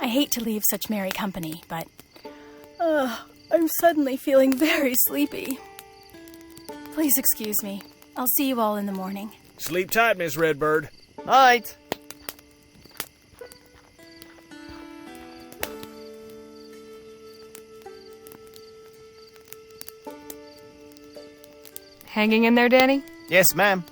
I hate to leave such merry company, but... I'm suddenly feeling very sleepy. Please excuse me. I'll see you all in the morning. Sleep tight, Miss Redbird. Night. Hanging in there, Danny? Yes, ma'am.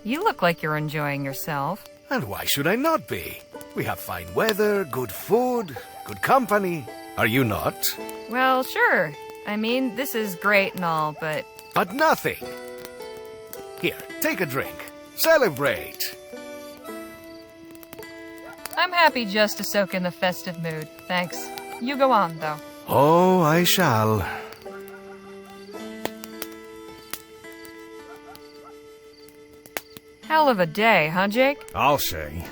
You look like you're enjoying yourself. And why should I not be? We have fine weather, good food, good company. Are you not? Well, sure. I mean, this is great and all, but... But nothing. Here, take a drink. Celebrate. I'm happy just to soak in the festive mood. Thanks. You go on, though. Oh, I shall. Hell of a day, huh, Jake? I'll say.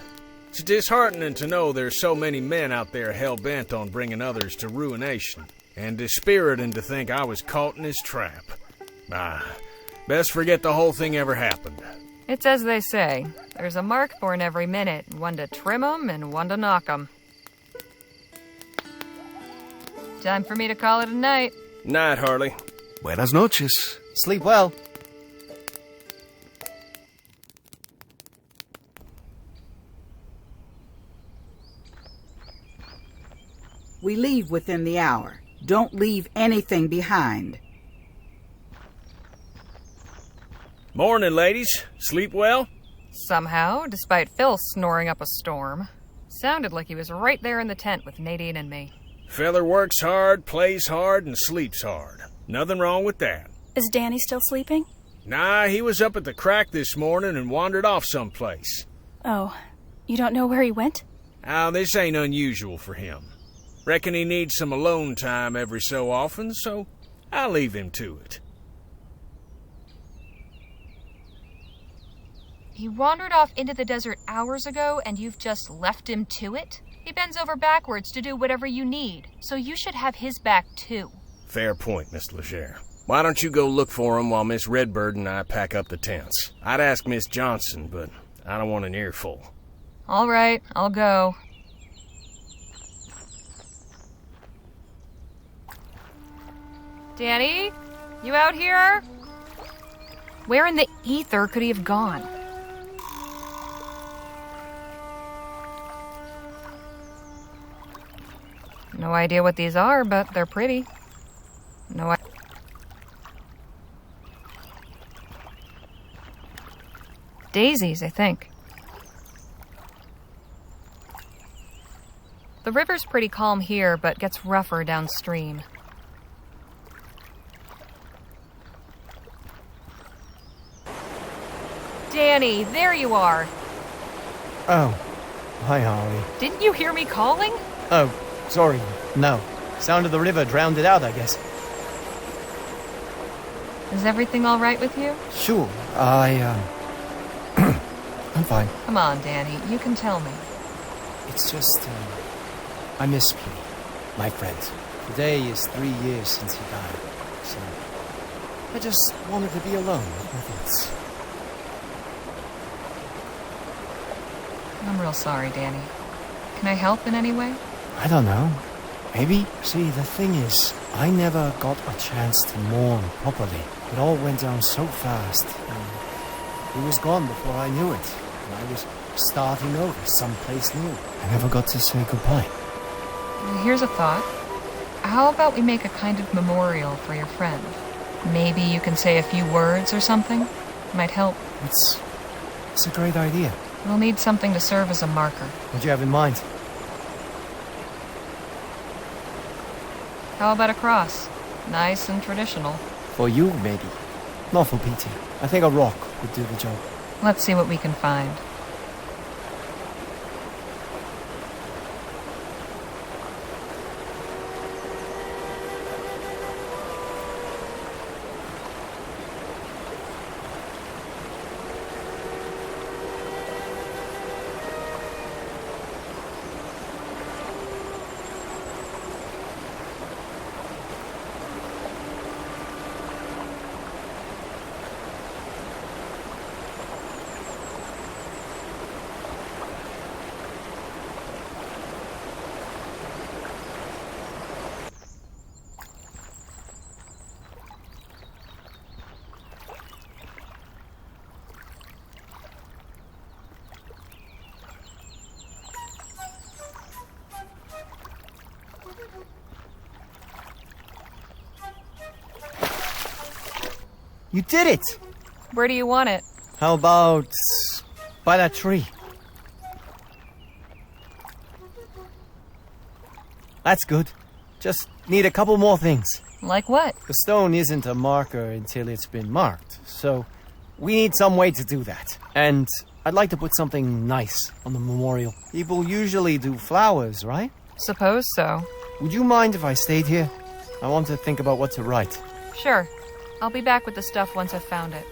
It's disheartening to know there's so many men out there hell-bent on bringing others to ruination, and dispiriting to think I was caught in his trap. Best forget the whole thing ever happened. It's as they say. There's a mark born every minute, one to trim 'em and one to knock 'em. Time for me to call it a night. Night, Harley. Buenas noches. Sleep well. We leave within the hour. Don't leave anything behind. Morning, ladies. Sleep well? Somehow, despite Phil snoring up a storm. Sounded like he was right there in the tent with Nadine and me. Feller works hard, plays hard, and sleeps hard. Nothing wrong with that. Is Danny still sleeping? Nah, he was up at the crack this morning and wandered off someplace. Oh, you don't know where he went? Now, this ain't unusual for him. Reckon he needs some alone time every so often, so I'll leave him to it. He wandered off into the desert hours ago, and you've just left him to it? He bends over backwards to do whatever you need, so you should have his back too. Fair point, Miss Leger. Why don't you go look for him while Miss Redbird and I pack up the tents? I'd ask Miss Johnson, but I don't want an earful. All right, I'll go. Danny? You out here? Where in the ether could he have gone? No idea what these are, but they're pretty. Daisies, I think. The river's pretty calm here, but gets rougher downstream. Danny, there you are. Oh. Hi, Harley. Didn't you hear me calling? Oh, sorry. No. Sound of the river drowned it out, I guess. Is everything all right with you? Sure. I'm fine. Come on, Danny. You can tell me. It's just, I miss Petey, my friend. Today is 3 years since he died, so I just wanted to be alone with my thoughts. I'm real sorry, Danny. Can I help in any way? I don't know. Maybe? See, the thing is, I never got a chance to mourn properly. It all went down so fast. He was gone before I knew it. And I was starting over someplace new. I never got to say goodbye. Well, here's a thought. How about we make a kind of memorial for your friend? Maybe you can say a few words or something? Might help. It's a great idea. We'll need something to serve as a marker. What do you have in mind? How about a cross? Nice and traditional. For you, maybe. Not for Petey. I think a rock would do the job. Let's see what we can find. You did it! Where do you want it? How about by that tree? That's good. Just need a couple more things. Like what? The stone isn't a marker until it's been marked, so we need some way to do that. And I'd like to put something nice on the memorial. People usually do flowers, right? Suppose so. Would you mind if I stayed here? I want to think about what to write. Sure. I'll be back with the stuff once I've found it.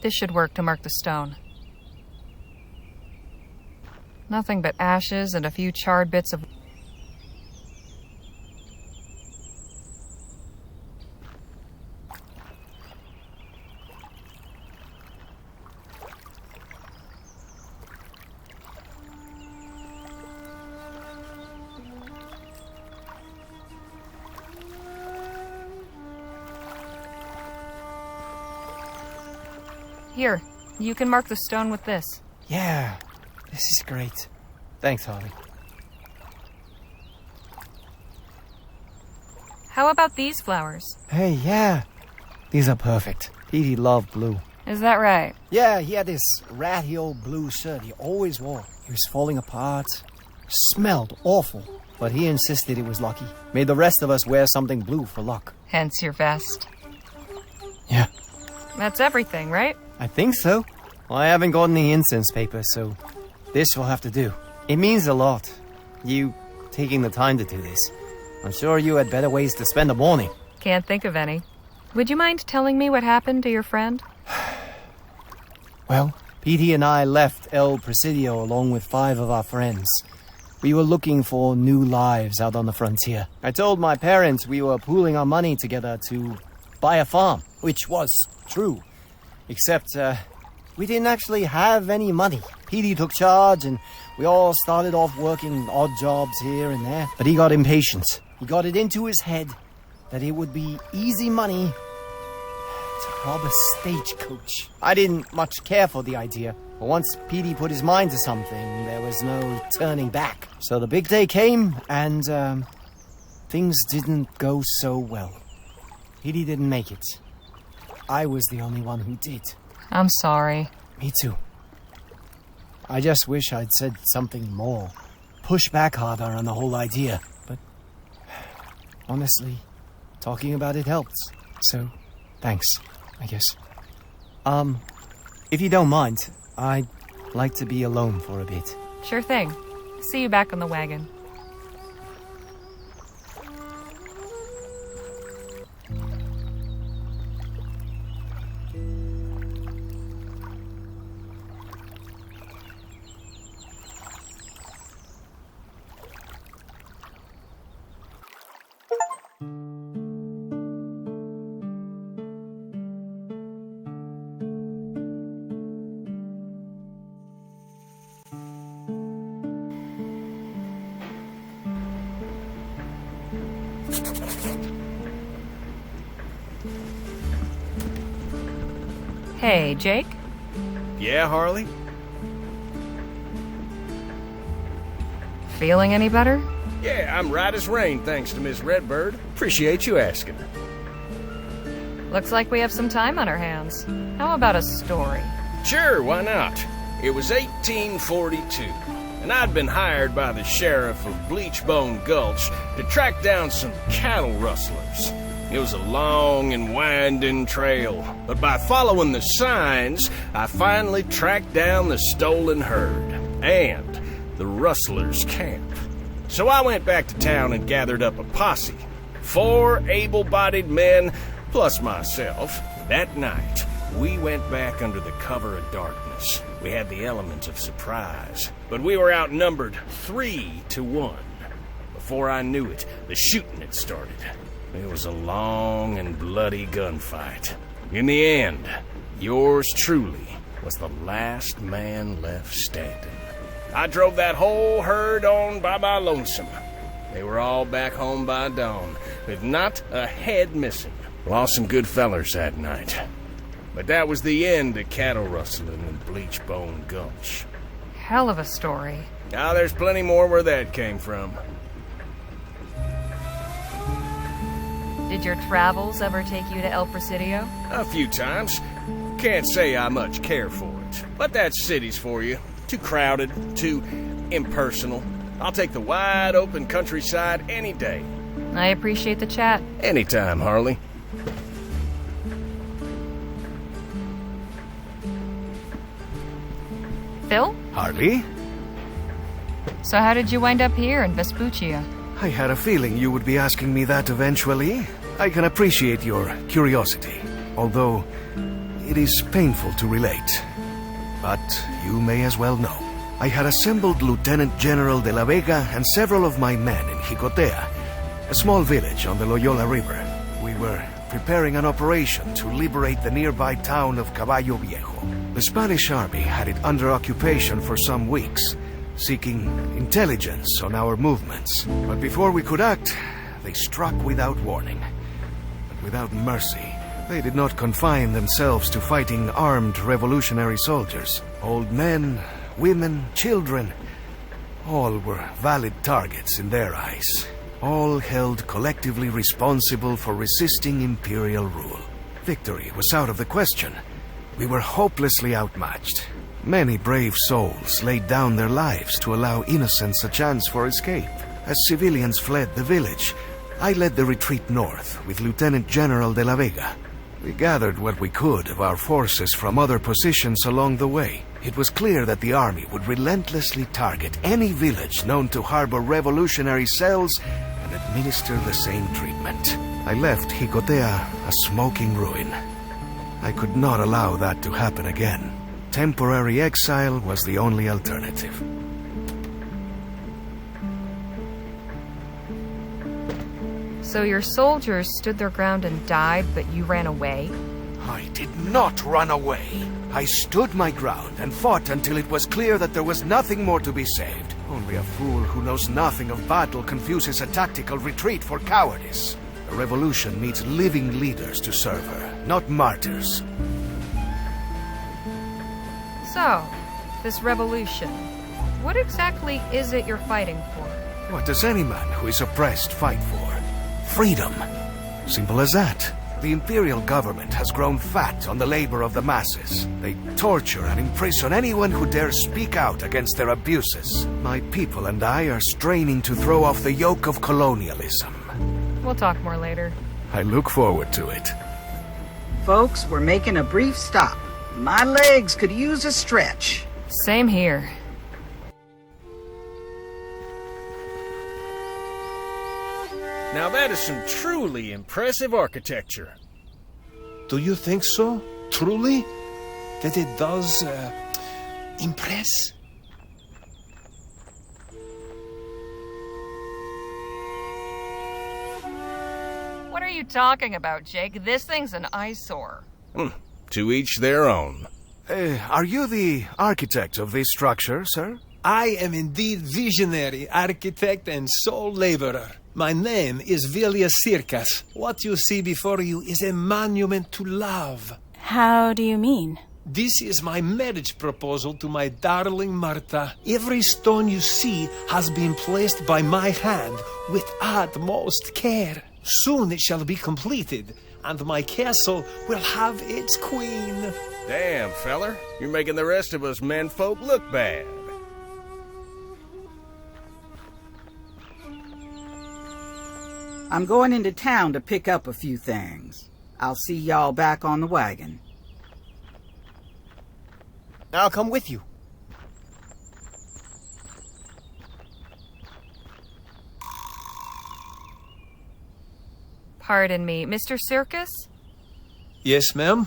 This should work to mark the stone. Nothing but ashes and a few charred bits of... Here, you can mark the stone with this. Yeah, this is great. Thanks, Harley. How about these flowers? Hey, yeah. These are perfect. Petey loved blue. Is that right? Yeah, he had this ratty old blue shirt he always wore. He was falling apart. Smelled awful. But he insisted it was lucky. Made the rest of us wear something blue for luck. Hence your vest. Yeah. That's everything, right? I think so. Well, I haven't gotten the incense paper, so this will have to do. It means a lot. You taking the time to do this. I'm sure you had better ways to spend the morning. Can't think of any. Would you mind telling me what happened to your friend? Well, Petey and I left El Presidio along with 5 of our friends. We were looking for new lives out on the frontier. I told my parents we were pooling our money together to buy a farm, which was true. Except, we didn't actually have any money. Petey took charge and we all started off working odd jobs here and there. But he got impatient. He got it into his head that it would be easy money to rob a stagecoach. I didn't much care for the idea. But once Petey put his mind to something, there was no turning back. So the big day came, and, things didn't go so well. Petey didn't make it. I was the only one who did. I'm sorry. Me too. I just wish I'd said something more. Push back harder on the whole idea. But, honestly, talking about it helps. So, thanks, I guess. If you don't mind, I'd like to be alone for a bit. Sure thing. See you back on the wagon. Hey, Jake? Yeah, Harley? Feeling any better? Yeah, I'm right as rain, thanks to Miss Redbird. Appreciate you asking. Looks like we have some time on our hands. How about a story? Sure, why not? It was 1842, and I'd been hired by the sheriff of Bleachbone Gulch to track down some cattle rustlers. It was a long and winding trail, but by following the signs, I finally tracked down the stolen herd and the rustlers' camp. So I went back to town and gathered up a posse. 4 able-bodied men, plus myself. That night, we went back under the cover of darkness. We had the element of surprise, but we were outnumbered 3-1. Before I knew it, the shooting had started. It was a long and bloody gunfight. In the end, yours truly was the last man left standing. I drove that whole herd on by my lonesome. They were all back home by dawn, with not a head missing. Lost some good fellers that night. But that was the end of cattle rustling in Bleachbone Gulch. Hell of a story. Now there's plenty more where that came from. Did your travels ever take you to El Presidio? A few times. Can't say I much care for it. But that city's for you. Too crowded, too impersonal. I'll take the wide open countryside any day. I appreciate the chat. Anytime, Harley. Phil? Harley? So how did you wind up here in Vespuccia? I had a feeling you would be asking me that eventually. I can appreciate your curiosity, although it is painful to relate. But you may as well know. I had assembled Lieutenant General de la Vega and several of my men in Jicotea, a small village on the Loyola River. We were preparing an operation to liberate the nearby town of Caballo Viejo. The Spanish army had it under occupation for some weeks, seeking intelligence on our movements. But before we could act, they struck without warning, but without mercy. They did not confine themselves to fighting armed revolutionary soldiers. Old men, women, children, all were valid targets in their eyes. All held collectively responsible for resisting imperial rule. Victory was out of the question. We were hopelessly outmatched. Many brave souls laid down their lives to allow innocents a chance for escape. As civilians fled the village, I led the retreat north with Lieutenant General de la Vega. We gathered what we could of our forces from other positions along the way. It was clear that the army would relentlessly target any village known to harbor revolutionary cells and administer the same treatment. I left Jicotea a smoking ruin. I could not allow that to happen again. Temporary exile was the only alternative. So your soldiers stood their ground and died, but you ran away? I did not run away. I stood my ground and fought until it was clear that there was nothing more to be saved. Only a fool who knows nothing of battle confuses a tactical retreat for cowardice. A revolution needs living leaders to serve her, not martyrs. So, this revolution, what exactly is it you're fighting for? What does any man who is oppressed fight for? Freedom. Simple as that. The imperial government has grown fat on the labor of the masses. They torture and imprison anyone who dares speak out against their abuses. My people and I are straining to throw off the yoke of colonialism. We'll talk more later. I look forward to it. Folks, we're making a brief stop. My legs could use a stretch. Same here. Now that is some truly impressive architecture. Do you think so? Truly? That it does, impress? What are you talking about, Jake? This thing's an eyesore. To each their own. Are you the architect of this structure, sir? I am indeed visionary, architect, and sole laborer. My name is Villius Circus. What you see before you is a monument to love. How do you mean? This is my marriage proposal to my darling Martha. Every stone you see has been placed by my hand with utmost care. Soon it shall be completed, and my castle will have its queen. Damn, feller. You're making the rest of us menfolk look bad. I'm going into town to pick up a few things. I'll see y'all back on the wagon. I'll come with you. Pardon me, Mr. Circus? Yes, ma'am?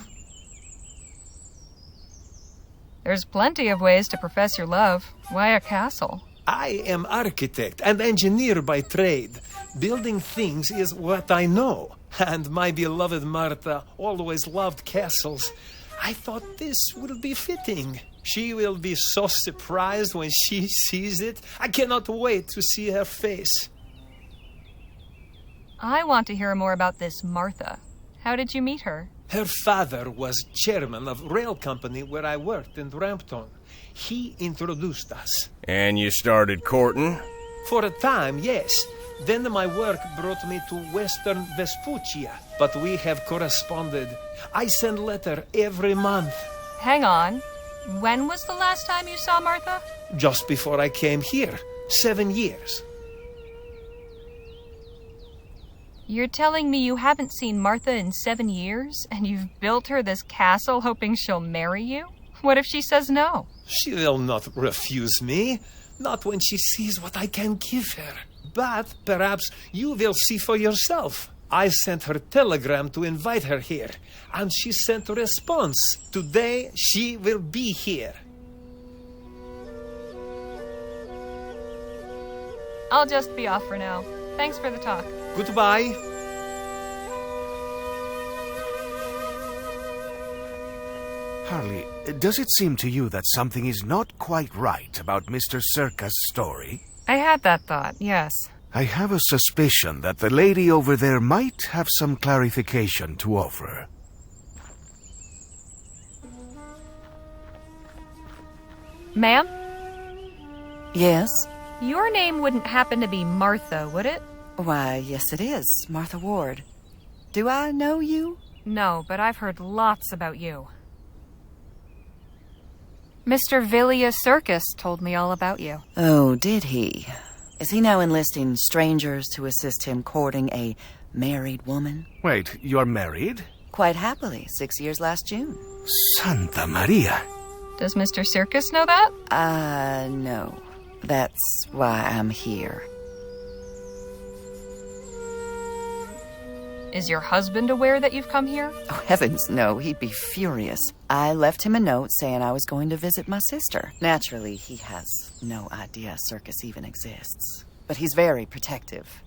There's plenty of ways to profess your love. Why a castle? I am architect and engineer by trade. Building things is what I know. And my beloved Martha always loved castles. I thought this would be fitting. She will be so surprised when she sees it. I cannot wait to see her face. I want to hear more about this Martha. How did you meet her? Her father was chairman of rail company where I worked in Brampton. He introduced us. And you started courting? For a time, yes. Then my work brought me to Western Vespuccia, but we have corresponded. I send letter every month. Hang on. When was the last time you saw Martha? Just before I came here. 7 years. You're telling me you haven't seen Martha in 7 years, and you've built her this castle hoping she'll marry you? What if she says no? She will not refuse me. Not when she sees what I can give her. But perhaps you will see for yourself. I sent her telegram to invite her here, and she sent a response. Today she will be here. I'll just be off for now. Thanks for the talk. Goodbye. Harley, does it seem to you that something is not quite right about Mr. Circus' story? I had that thought, yes. I have a suspicion that the lady over there might have some clarification to offer. Ma'am? Yes? Your name wouldn't happen to be Martha, would it? Why, yes it is. Martha Ward. Do I know you? No, but I've heard lots about you. Mr. Villius Circus told me all about you. Oh, did he? Is he now enlisting strangers to assist him courting a married woman? Wait, you're married? Quite happily, 6 years last June. Santa Maria. Does Mr. Circus know that? No. That's why I'm here. Is your husband aware that you've come here? Oh, heavens, no. He'd be furious. I left him a note saying I was going to visit my sister. Naturally, he has no idea Circus even exists. But he's very protective.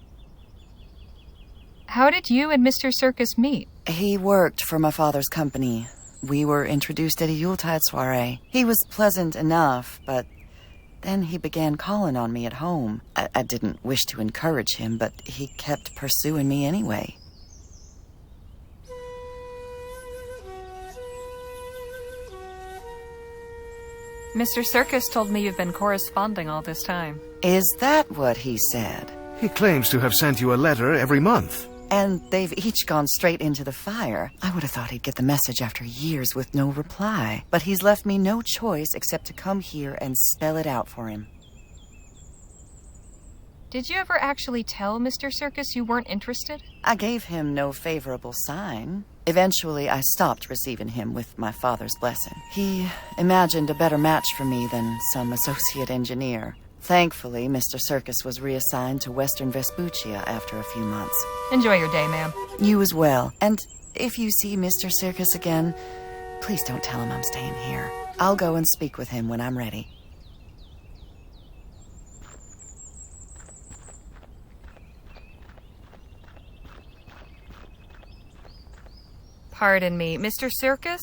How did you and Mr. Circus meet? He worked for my father's company. We were introduced at a Yuletide soiree. He was pleasant enough, but then he began calling on me at home. I didn't wish to encourage him, but he kept pursuing me anyway. Mr. Circus told me you've been corresponding all this time. Is that what he said? He claims to have sent you a letter every month. And they've each gone straight into the fire. I would have thought he'd get the message after years with no reply. But he's left me no choice except to come here and spell it out for him. Did you ever actually tell Mr. Circus you weren't interested? I gave him no favorable sign. Eventually, I stopped receiving him with my father's blessing. He imagined a better match for me than some associate engineer. Thankfully, Mr. Circus was reassigned to Western Vespuccia after a few months. Enjoy your day, ma'am. You as well. And if you see Mr. Circus again, please don't tell him I'm staying here. I'll go and speak with him when I'm ready. Pardon me, Mr. Circus?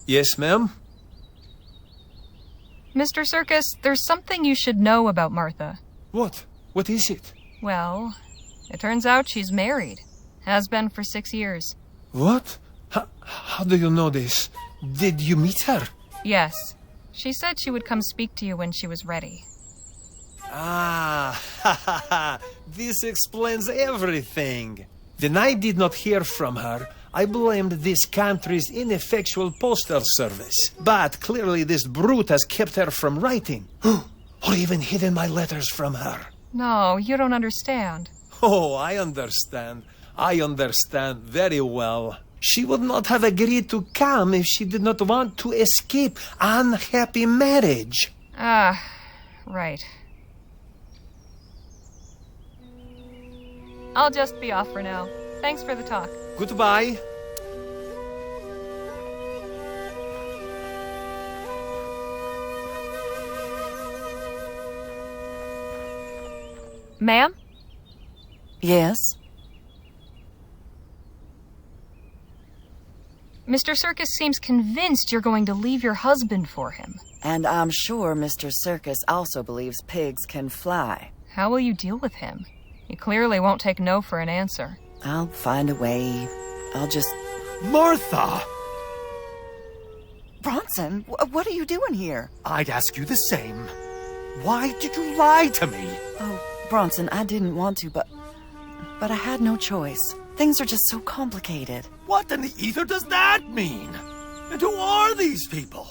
Yes, ma'am? Mr. Circus, there's something you should know about Martha. What? What is it? Well, it turns out she's married. Has been for 6 years. What? How do you know this? Did you meet her? Yes. She said she would come speak to you when she was ready. Ah, this explains everything. When I did not hear from her, I blamed this country's ineffectual postal service. But clearly this brute has kept her from writing. Or even hidden my letters from her. No, you don't understand. Oh, I understand. I understand very well. She would not have agreed to come if she did not want to escape unhappy marriage. Ah, right. I'll just be off for now. Thanks for the talk. Goodbye. Ma'am? Yes? Mr. Circus seems convinced you're going to leave your husband for him. And I'm sure Mr. Circus also believes pigs can fly. How will you deal with him? He clearly won't take no for an answer. I'll find a way. I'll just... Martha! Bronson, what are you doing here? I'd ask you the same. Why did you lie to me? Oh, Bronson, I didn't want to, but I had no choice. Things are just so complicated. What in the ether does that mean? And who are these people?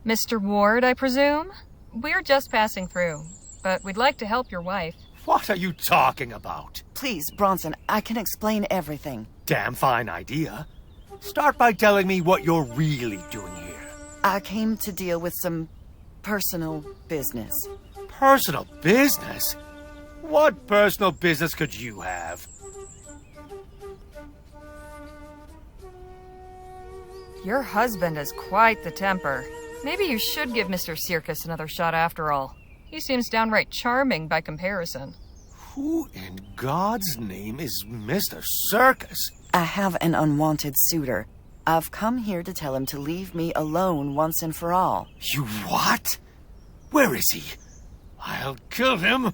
Mr. Ward, I presume? We're just passing through, but we'd like to help your wife. What are you talking about? Please, Bronson, I can explain everything. Damn fine idea. Start by telling me what you're really doing here. I came to deal with some personal business. Personal business? What personal business could you have? Your husband has quite the temper. Maybe you should give Mr. Circus another shot after all. He seems downright charming by comparison. Who in God's name is Mr. Circus? I have an unwanted suitor. I've come here to tell him to leave me alone once and for all. You what? Where is he? I'll kill him.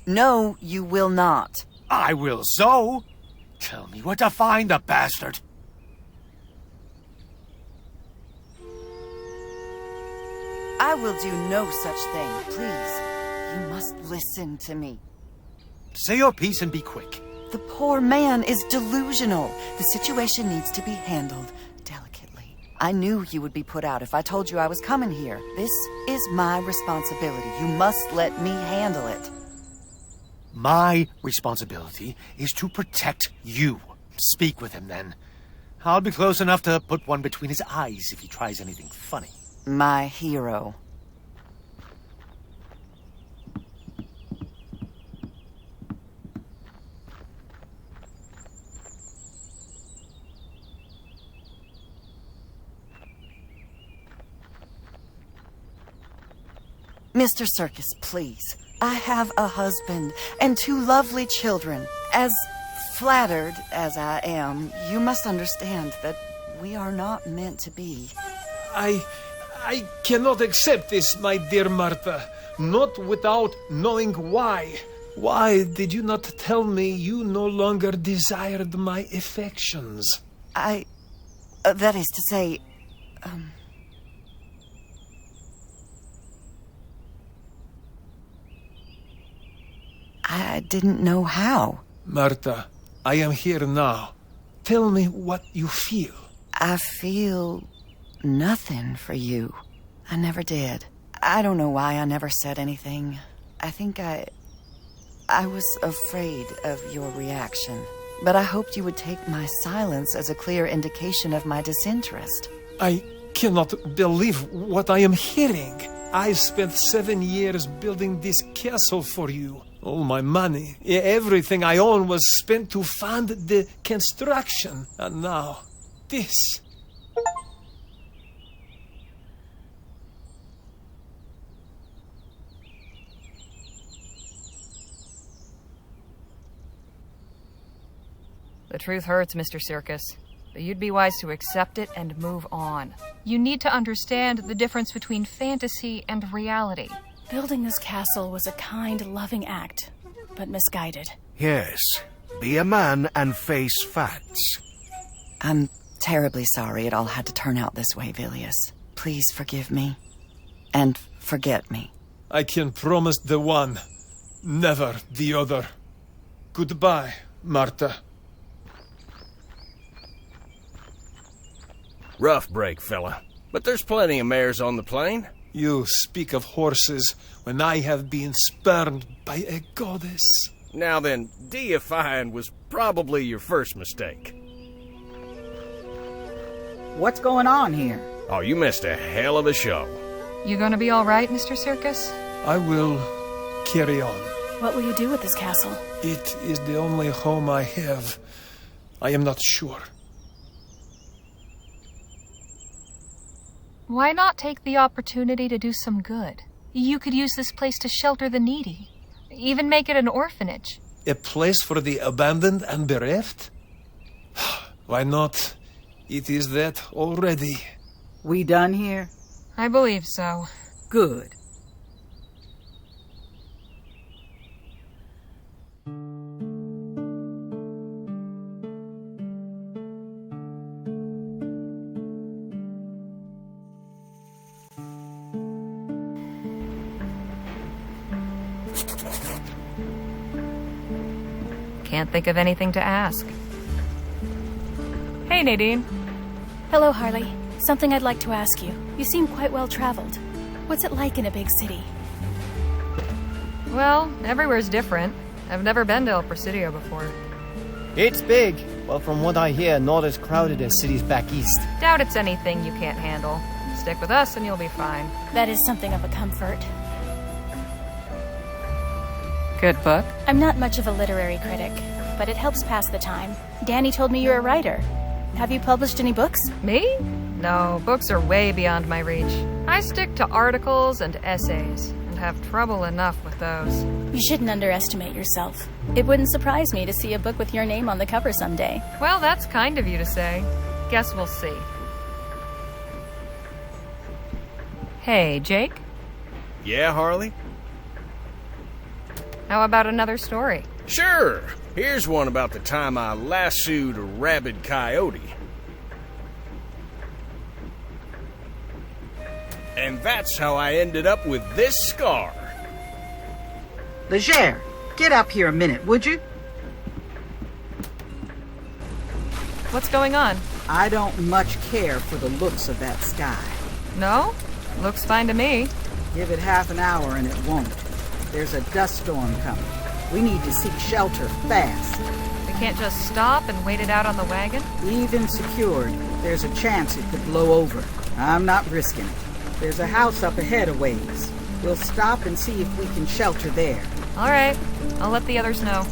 No, you will not. I will so. Tell me where to find the bastard. I will do no such thing, please. You must listen to me. Say your piece and be quick. The poor man is delusional. The situation needs to be handled delicately. I knew you would be put out if I told you I was coming here. This is my responsibility. You must let me handle it. My responsibility is to protect you. Speak with him, then. I'll be close enough to put one between his eyes if he tries anything funny. My hero. Mr. Circus, please. I have a husband and 2 lovely children. As flattered as I am, you must understand that we are not meant to be. I cannot accept this, my dear Martha. Not without knowing why. Why did you not tell me you no longer desired my affections? That is to say, I didn't know how. Martha, I am here now. Tell me what you feel. I feel nothing for you. I never did. I don't know why I never said anything. I think I was afraid of your reaction. But I hoped you would take my silence as a clear indication of my disinterest. I cannot believe what I am hearing. I spent 7 years building this castle for you. All my money, everything I own was spent to fund the construction. And now, this. The truth hurts, Mr. Circus, but you'd be wise to accept it and move on. You need to understand the difference between fantasy and reality. Building this castle was a kind, loving act, but misguided. Yes. Be a man and face facts. I'm terribly sorry it all had to turn out this way, Vilius. Please forgive me. And forget me. I can promise the one, never the other. Goodbye, Martha. Rough break, fella. But there's plenty of mares on the plain. You speak of horses when I have been spurned by a goddess. Now then, deifying was probably your first mistake. What's going on here? Oh, you missed a hell of a show. You gonna be all right, Mr. Circus? I will carry on. What will you do with this castle? It is the only home I have. I am not sure. Why not take the opportunity to do some good? You could use this place to shelter the needy. Even make it an orphanage. A place for the abandoned and bereft? Why not? It is that already. We done here? I believe so. Good. Can't think of anything to ask. Hey, Nadine. Hello, Harley. Something I'd like to ask you. You seem quite well traveled. What's it like in a big city? Well, everywhere's different. I've never been to El Presidio before. It's big, but from what I hear, not as crowded as cities back east. Doubt it's anything you can't handle. Stick with us and you'll be fine. That is something of a comfort. Good book? I'm not much of a literary critic, but it helps pass the time. Danny told me you're a writer. Have you published any books? Me? No, books are way beyond my reach. I stick to articles and essays, and have trouble enough with those. You shouldn't underestimate yourself. It wouldn't surprise me to see a book with your name on the cover someday. Well, that's kind of you to say. Guess we'll see. Hey, Jake? Yeah, Harley? How about another story? Sure. Here's one about the time I lassoed a rabid coyote. And that's how I ended up with this scar. Leger, get up here a minute, would you? What's going on? I don't much care for the looks of that sky. No? Looks fine to me. Give it half an hour and it won't. There's a dust storm coming. We need to seek shelter fast. We can't just stop and wait it out on the wagon? Even secured, there's a chance it could blow over. I'm not risking it. There's a house up ahead a ways. We'll stop and see if we can shelter there. All right. I'll let the others know.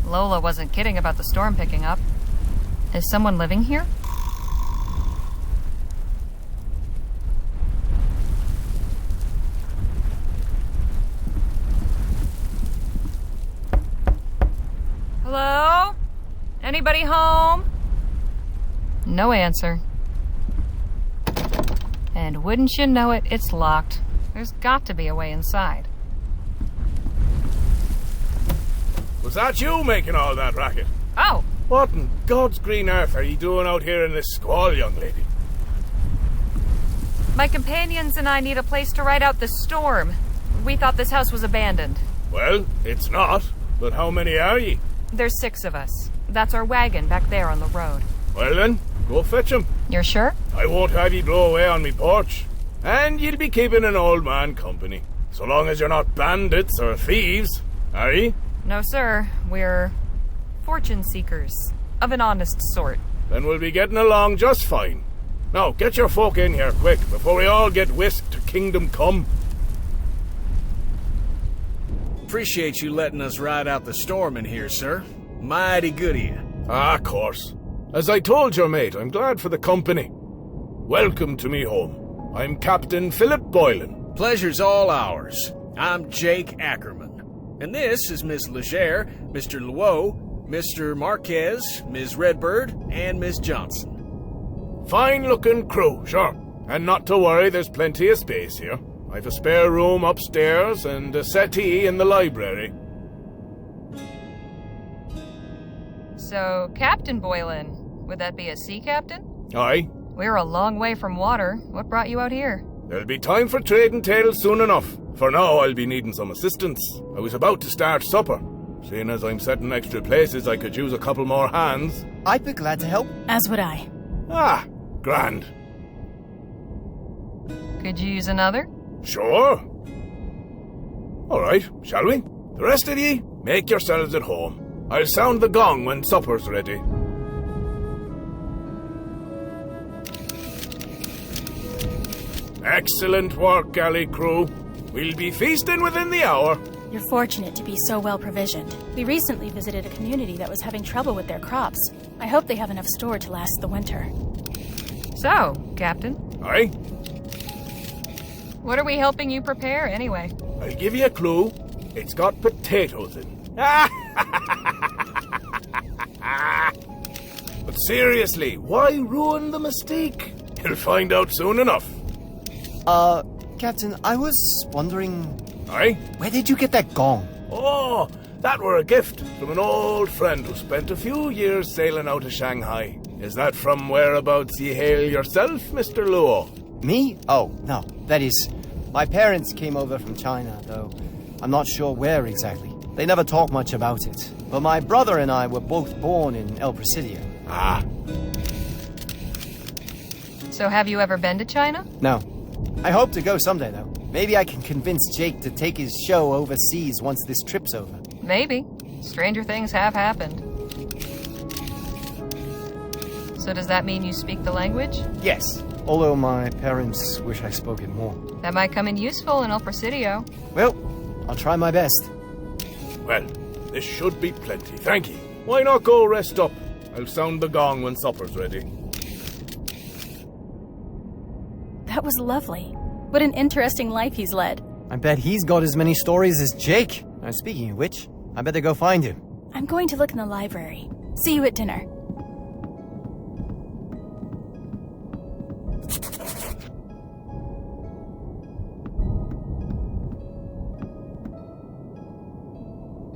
Lola wasn't kidding about the storm picking up. Is someone living here? Hello? Anybody home? No answer. And wouldn't you know it, it's locked. There's got to be a way inside. Was that you making all that racket? Oh! What in God's green earth are you doing out here in this squall, young lady? My companions and I need a place to ride out the storm. We thought this house was abandoned. Well, it's not. But how many are ye? There's 6 of us. That's our wagon back there on the road. Well then, go fetch 'em. You're sure? I won't have ye blow away on me porch. And you'll be keeping an old man company. So long as you're not bandits or thieves, are ye? No, sir. We're fortune seekers. Of an honest sort. Then we'll be getting along just fine. Now, get your folk in here quick, before we all get whisked to Kingdom Come. Appreciate you letting us ride out the storm in here, sir. Mighty good of you. Ah, of course. As I told your mate, I'm glad for the company. Welcome to me home. I'm Captain Philip Boylan. Pleasure's all ours. I'm Jake Ackerman. And this is Miss Leger, Mr. Luo, Mr. Marquez, Ms. Redbird, and Miss Johnson. Fine-looking crew, sure. And not to worry, there's plenty of space here. I've a spare room upstairs and a settee in the library. So, Captain Boylan, would that be a sea captain? Aye. We're a long way from water. What brought you out here? There'll be time for trading tales soon enough. For now, I'll be needing some assistance. I was about to start supper. Seeing as I'm setting extra places, I could use a couple more hands. I'd be glad to help. As would I. Ah, grand. Could you use another? Sure. All right, shall we? The rest of ye, make yourselves at home. I'll sound the gong when supper's ready. Excellent work, galley crew. We'll be feasting within the hour. You're fortunate to be so well provisioned. We recently visited a community that was having trouble with their crops. I hope they have enough stored to last the winter. So, Captain? Aye? What are we helping you prepare, anyway? I'll give you a clue. It's got potatoes in. But seriously, why ruin the mystique? You'll find out soon enough. Captain, I was wondering... Aye? Where did you get that gong? Oh, that were a gift from an old friend who spent a few years sailing out of Shanghai. Is that from whereabouts ye hail yourself, Mr. Luo? Me? Oh, no. That is, my parents came over from China, though I'm not sure where exactly. They never talk much about it. But my brother and I were both born in El Presidio. Ah. So have you ever been to China? No. I hope to go someday, though. Maybe I can convince Jake to take his show overseas once this trip's over. Maybe. Stranger things have happened. So does that mean you speak the language? Yes. Although my parents wish I spoke it more. That might come in useful in El Presidio. Well, I'll try my best. Well, this should be plenty, thank ye. Why not go rest up? I'll sound the gong when supper's ready. That was lovely. What an interesting life he's led. I bet he's got as many stories as Jake. Now, speaking of which, I better go find him. I'm going to look in the library. See you at dinner.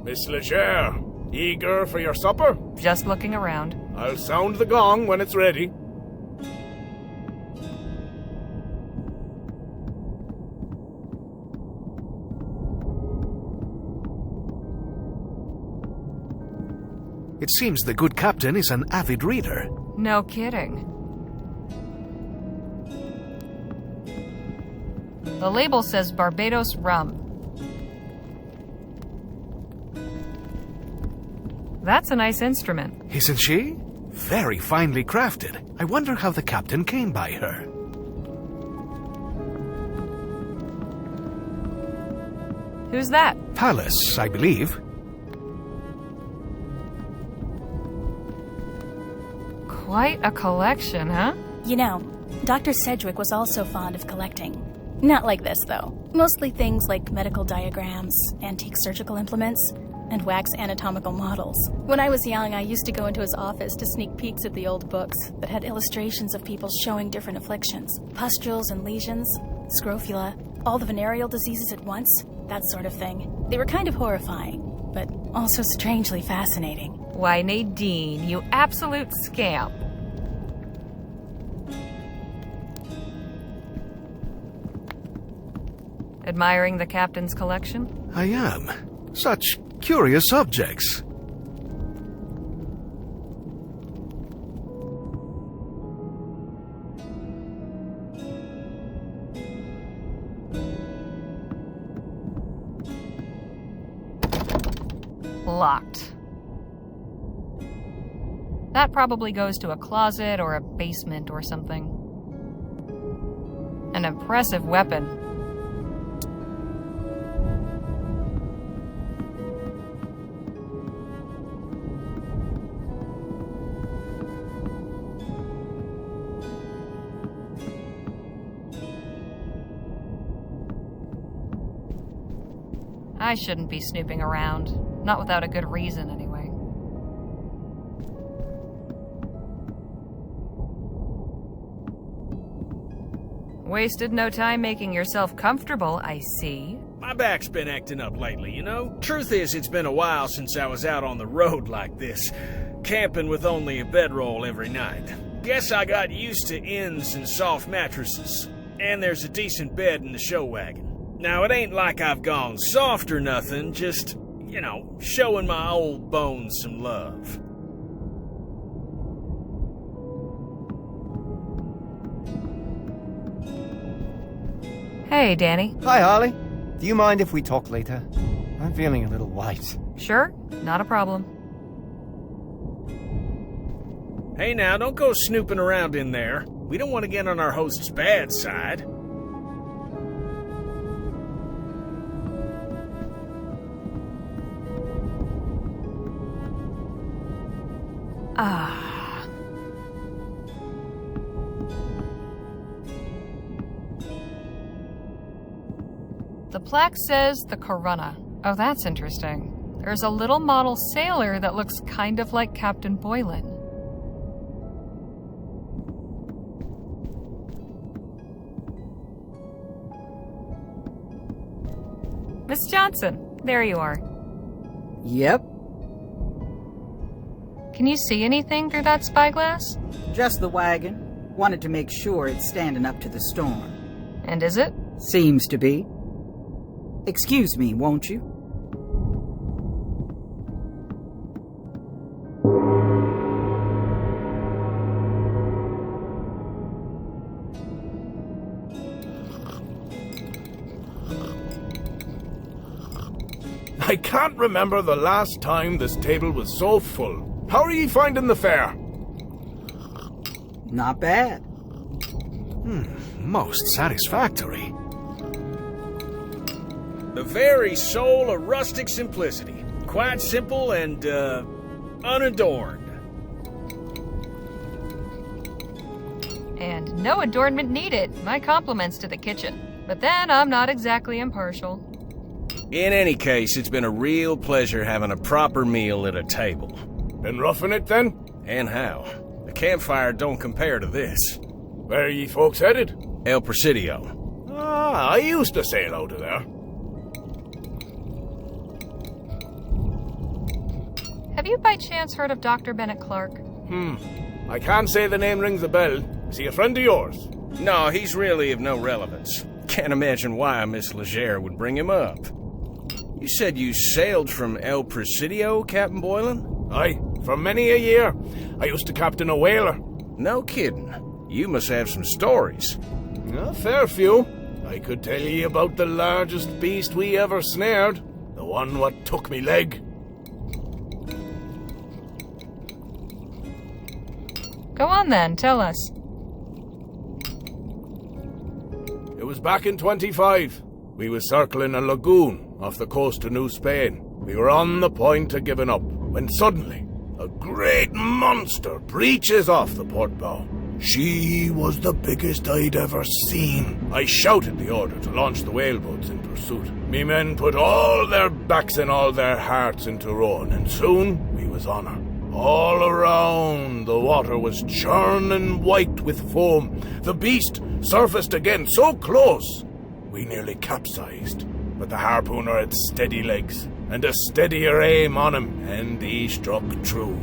Miss Leger, eager for your supper? Just looking around. I'll sound the gong when it's ready. It seems the good captain is an avid reader. No kidding. The label says Barbados rum. That's a nice instrument. Isn't she? Very finely crafted. I wonder how the captain came by her. Who's that? Palace, I believe. Quite a collection, huh? You know, Dr. Sedgwick was also fond of collecting. Not like this, though. Mostly things like medical diagrams, antique surgical implements, and wax anatomical models. When I was young, I used to go into his office to sneak peeks at the old books that had illustrations of people showing different afflictions. Pustules and lesions, scrofula, all the venereal diseases at once, that sort of thing. They were kind of horrifying, but also strangely fascinating. Why, Nadine, you absolute scamp. Admiring the captain's collection? I am. Such curious objects. Locked. That probably goes to a closet or a basement or something. An impressive weapon. I shouldn't be snooping around. Not without a good reason, anyway. Wasted no time making yourself comfortable, I see. My back's been acting up lately, you know? Truth is, it's been a while since I was out on the road like this, camping with only a bedroll every night. Guess I got used to inns and soft mattresses. And there's a decent bed in the show wagon. Now, it ain't like I've gone soft or nothing, just, you know, showing my old bones some love. Hey, Danny. Hi, Harley. Do you mind if we talk later? I'm feeling a little white. Sure, not a problem. Hey now, don't go snooping around in there. We don't want to get on our host's bad side. Ah. The plaque says the Corunna. Oh, that's interesting. There's a little model sailor that looks kind of like Captain Boylan. Miss Johnson, there you are. Yep. Can you see anything through that spyglass? Just the wagon. Wanted to make sure it's standing up to the storm. And is it? Seems to be. Excuse me, won't you? I can't remember the last time this table was so full. How are ye finding the fare? Not bad. Most satisfactory. The very soul of rustic simplicity. Quite simple and, unadorned. And no adornment needed. My compliments to the kitchen. But then I'm not exactly impartial. In any case, it's been a real pleasure having a proper meal at a table. Been roughing it, then? And how? The campfire don't compare to this. Where are ye folks headed? El Presidio. Ah, I used to sail out of there. Have you by chance heard of Dr. Bennett Clark? I can't say the name rings a bell. Is he a friend of yours? No, he's really of no relevance. Can't imagine why Miss Leger would bring him up. You said you sailed from El Presidio, Captain Boylan? Aye, For many a year, I used to captain a whaler. No kidding. You must have some stories. A fair few. I could tell ye about the largest beast we ever snared. The one what took me leg. Go on then, tell us. It was back in 25. We was circling a lagoon off the coast of New Spain. We were on the point of giving up, when suddenly, a great monster breaches off the port bow. She was the biggest I'd ever seen. I shouted the order to launch the whaleboats in pursuit. Me men put all their backs and all their hearts into rowing, and soon we was on her. All around, the water was churning white with foam. The beast surfaced again so close, we nearly capsized. But the harpooner had steady legs, and a steadier aim on him, and he struck true.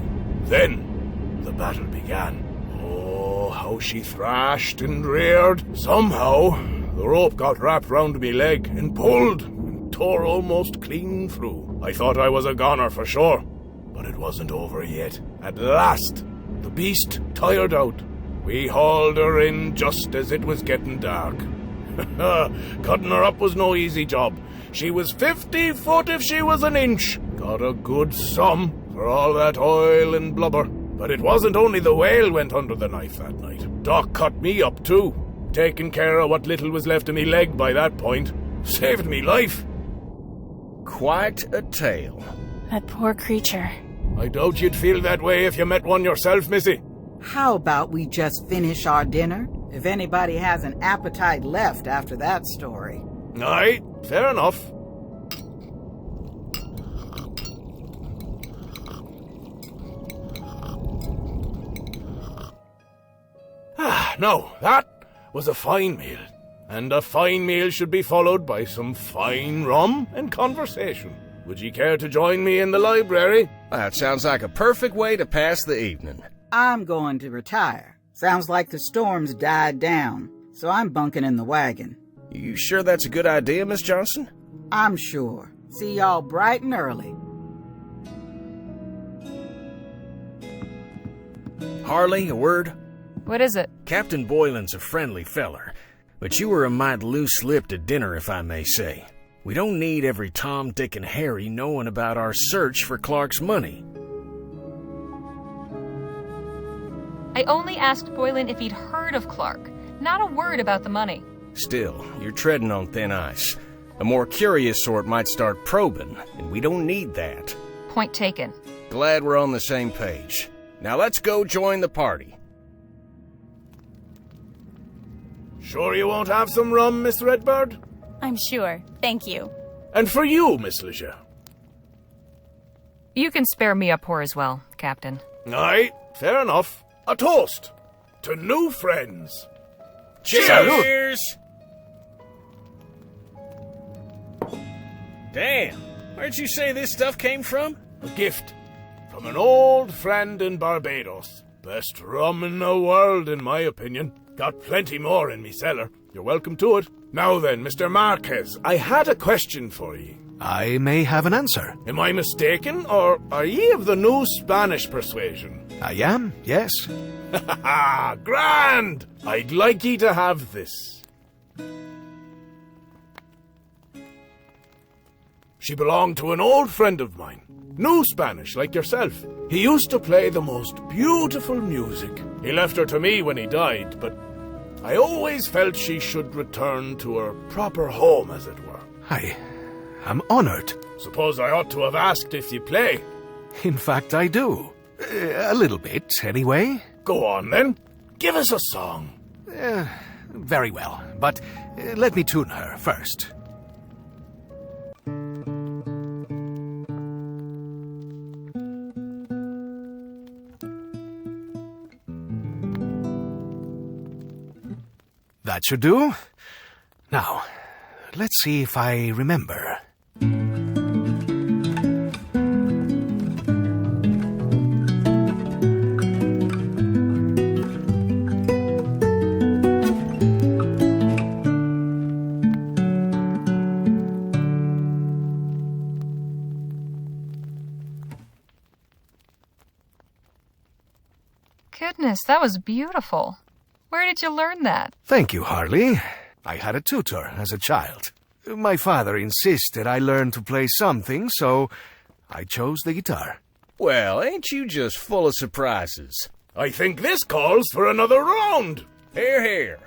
Then the battle began. Oh, how she thrashed and reared. Somehow, the rope got wrapped round me leg and pulled and tore almost clean through. I thought I was a goner for sure, but it wasn't over yet. At last, the beast tired out. We hauled her in just as it was getting dark. Cutting her up was no easy job. She was 50 foot if she was an inch. Got a good sum for all that oil and blubber. But it wasn't only the whale went under the knife that night. Doc cut me up too, taking care of what little was left of me leg by that point. Saved me life. Quite a tale. That poor creature. I doubt you'd feel that way if you met one yourself, Missy. How about we just finish our dinner? If anybody has an appetite left after that story. Aye, fair enough. No, that was a fine meal. And a fine meal should be followed by some fine rum and conversation. Would ye care to join me in the library? That sounds like a perfect way to pass the evening. I'm going to retire. Sounds like the storm's died down, so I'm bunking in the wagon. You sure that's a good idea, Miss Johnson? I'm sure. See y'all bright and early. Harley, a word? What is it? Captain Boylan's a friendly feller, but you were a mite loose-lipped at dinner, if I may say. We don't need every Tom, Dick, and Harry knowing about our search for Clark's money. I only asked Boylan if he'd heard of Clark, not a word about the money. Still, you're treading on thin ice. A more curious sort might start probing, and we don't need that. Point taken. Glad we're on the same page. Now let's go join the party. Sure you won't have some rum, Miss Redbird? I'm sure. Thank you. And for you, Miss Leger. You can spare me a pour as well, Captain. Aye, fair enough. A toast to new friends. Cheers! Damn, where'd you say this stuff came from? A gift from an old friend in Barbados. Best rum in the world, in my opinion. Got plenty more in me cellar. You're welcome to it. Now then, Mr. Marquez, I had a question for ye. I may have an answer. Am I mistaken, or are ye of the new Spanish persuasion? I am, yes. Ha ha! Grand! I'd like ye to have this. She belonged to an old friend of mine. New Spanish, like yourself. He used to play the most beautiful music. He left her to me when he died, but I always felt she should return to her proper home, as it were. I'm honored. Suppose I ought to have asked if you play. In fact, I do. A little bit, anyway. Go on, then. Give us a song. Very well, but let me tune her first. That should do. Now, let's see if I remember. Goodness, that was beautiful. Where did you learn that? Thank you, Harley. I had a tutor as a child. My father insisted I learn to play something, so I chose the guitar. Well, ain't you just full of surprises? I think this calls for another round. Hear, hear.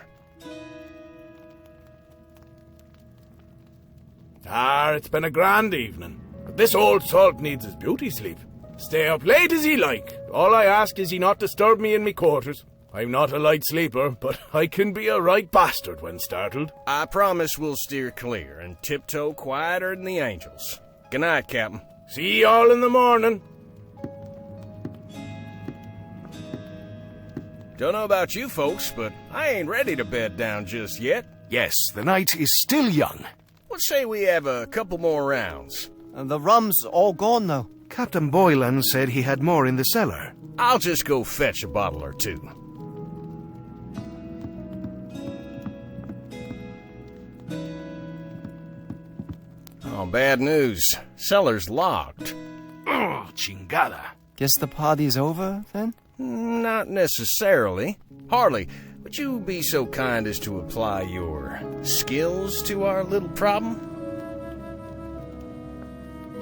It's been a grand evening. This old salt needs his beauty sleep. Stay up late as he like. All I ask is he not disturb me in me quarters. I'm not a light sleeper, but I can be a right bastard when startled. I promise we'll steer clear and tiptoe quieter than the angels. Good night, Captain. See y'all in the morning. Don't know about you folks, but I ain't ready to bed down just yet. Yes, the night is still young. What say we have a couple more rounds? The rum's all gone now. Captain Boylan said he had more in the cellar. I'll just go fetch a bottle or two. Oh, bad news. Cellar's locked. Oh, chingada. Guess the party's over, then? Not necessarily. Harley, would you be so kind as to apply your skills to our little problem?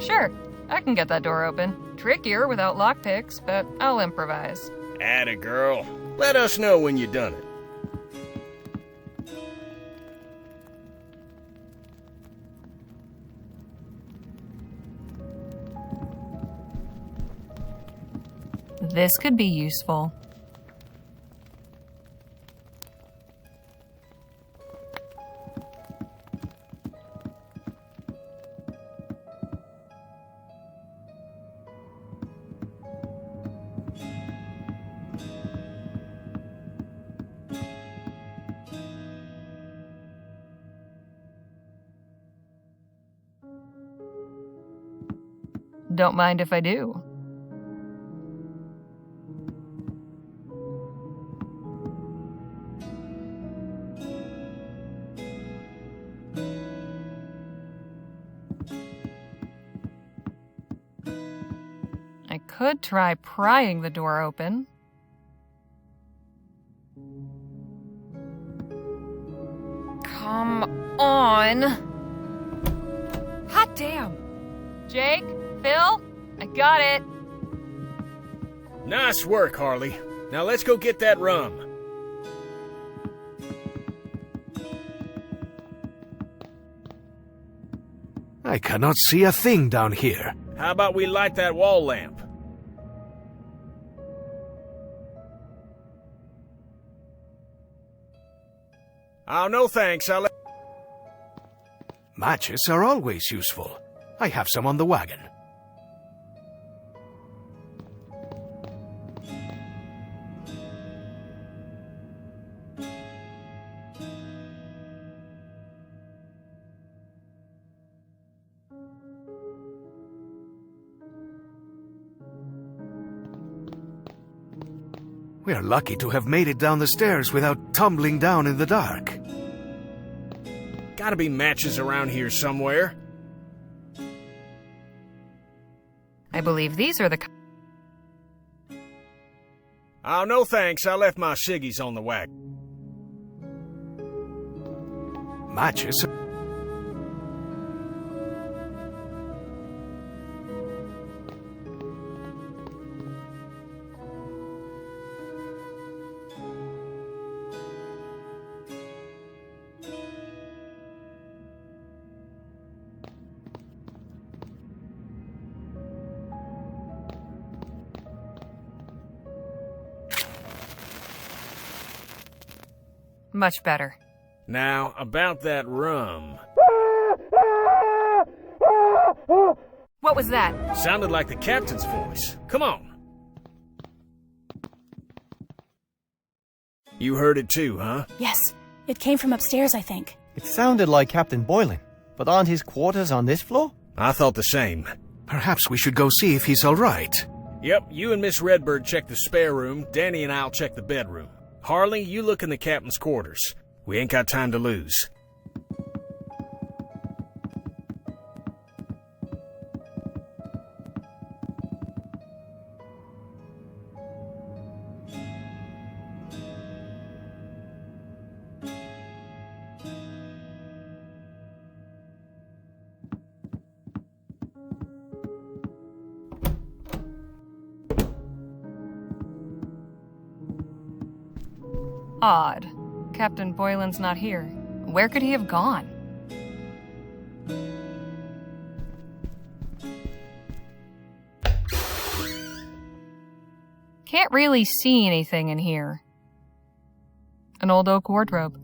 Sure, I can get that door open. Trickier without lockpicks, but I'll improvise. Atta girl. Let us know when you done it. This could be useful. Don't mind if I do. I could try prying the door open. Come on. Hot damn. Jake? Phil? I got it. Nice work, Harley. Now let's go get that rum. I cannot see a thing down here. How about we light that wall lamp? Oh, no thanks. Matches are always useful. I have some on the wagon. We are lucky to have made it down the stairs without tumbling down in the dark. Gotta be matches around here somewhere. I believe these are the... Oh, no thanks. I left my ciggies on the wagon. Matches? Much better. Now, about that rum. What was that? Sounded like the captain's voice. Come on. You heard it too, huh? Yes. It came from upstairs, I think. It sounded like Captain Boylan, but aren't his quarters on this floor? I thought the same. Perhaps we should go see if he's all right. Yep, you and Miss Redbird check the spare room. Danny and I'll check the bedroom. Harley, you look in the captain's quarters. We ain't got time to lose. Odd. Captain Boylan's not here. Where could he have gone? Can't really see anything in here. An old oak wardrobe.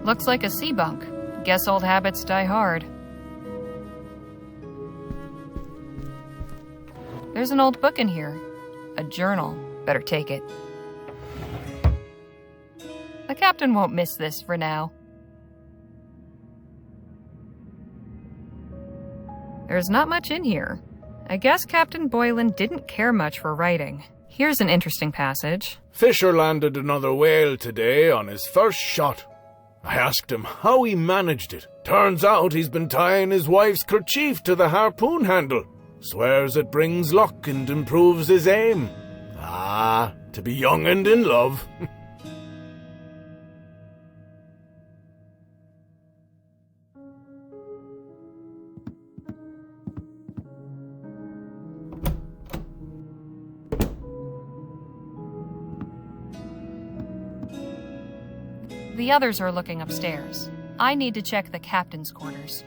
Looks like a sea bunk. Guess old habits die hard. There's an old book in here. A journal. Better take it. The captain won't miss this for now. There's not much in here. I guess Captain Boylan didn't care much for writing. Here's an interesting passage. Fisher landed another whale today on his first shot. I asked him how he managed it. Turns out he's been tying his wife's kerchief to the harpoon handle. Swears it brings luck and improves his aim. Ah, to be young and in love. The others are looking upstairs. I need to check the captain's quarters.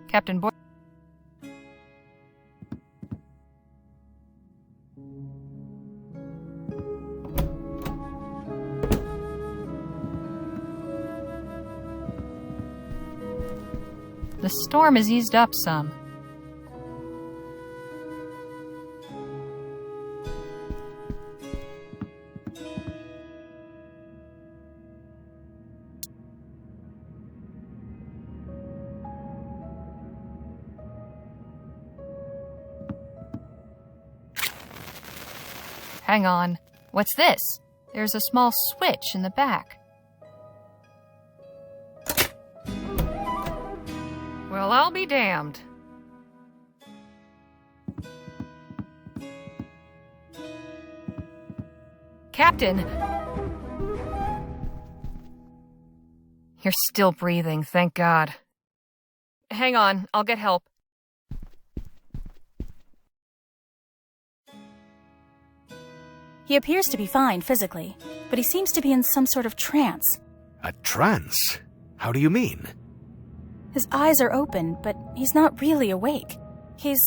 Captain Boy. The storm has eased up some. Hang on. What's this? There's a small switch in the back. Well, I'll be damned. Captain! You're still breathing, thank God. Hang on, I'll get help. He appears to be fine physically, but he seems to be in some sort of trance. A trance? How do you mean? His eyes are open, but he's not really awake. He's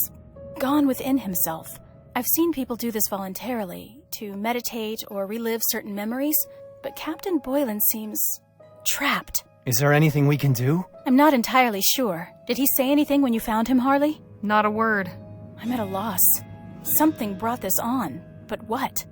gone within himself. I've seen people do this voluntarily, to meditate or relive certain memories, but Captain Boylan seems trapped. Is there anything we can do? I'm not entirely sure. Did he say anything when you found him, Harley? Not a word. I'm at a loss. Something brought this on, but what?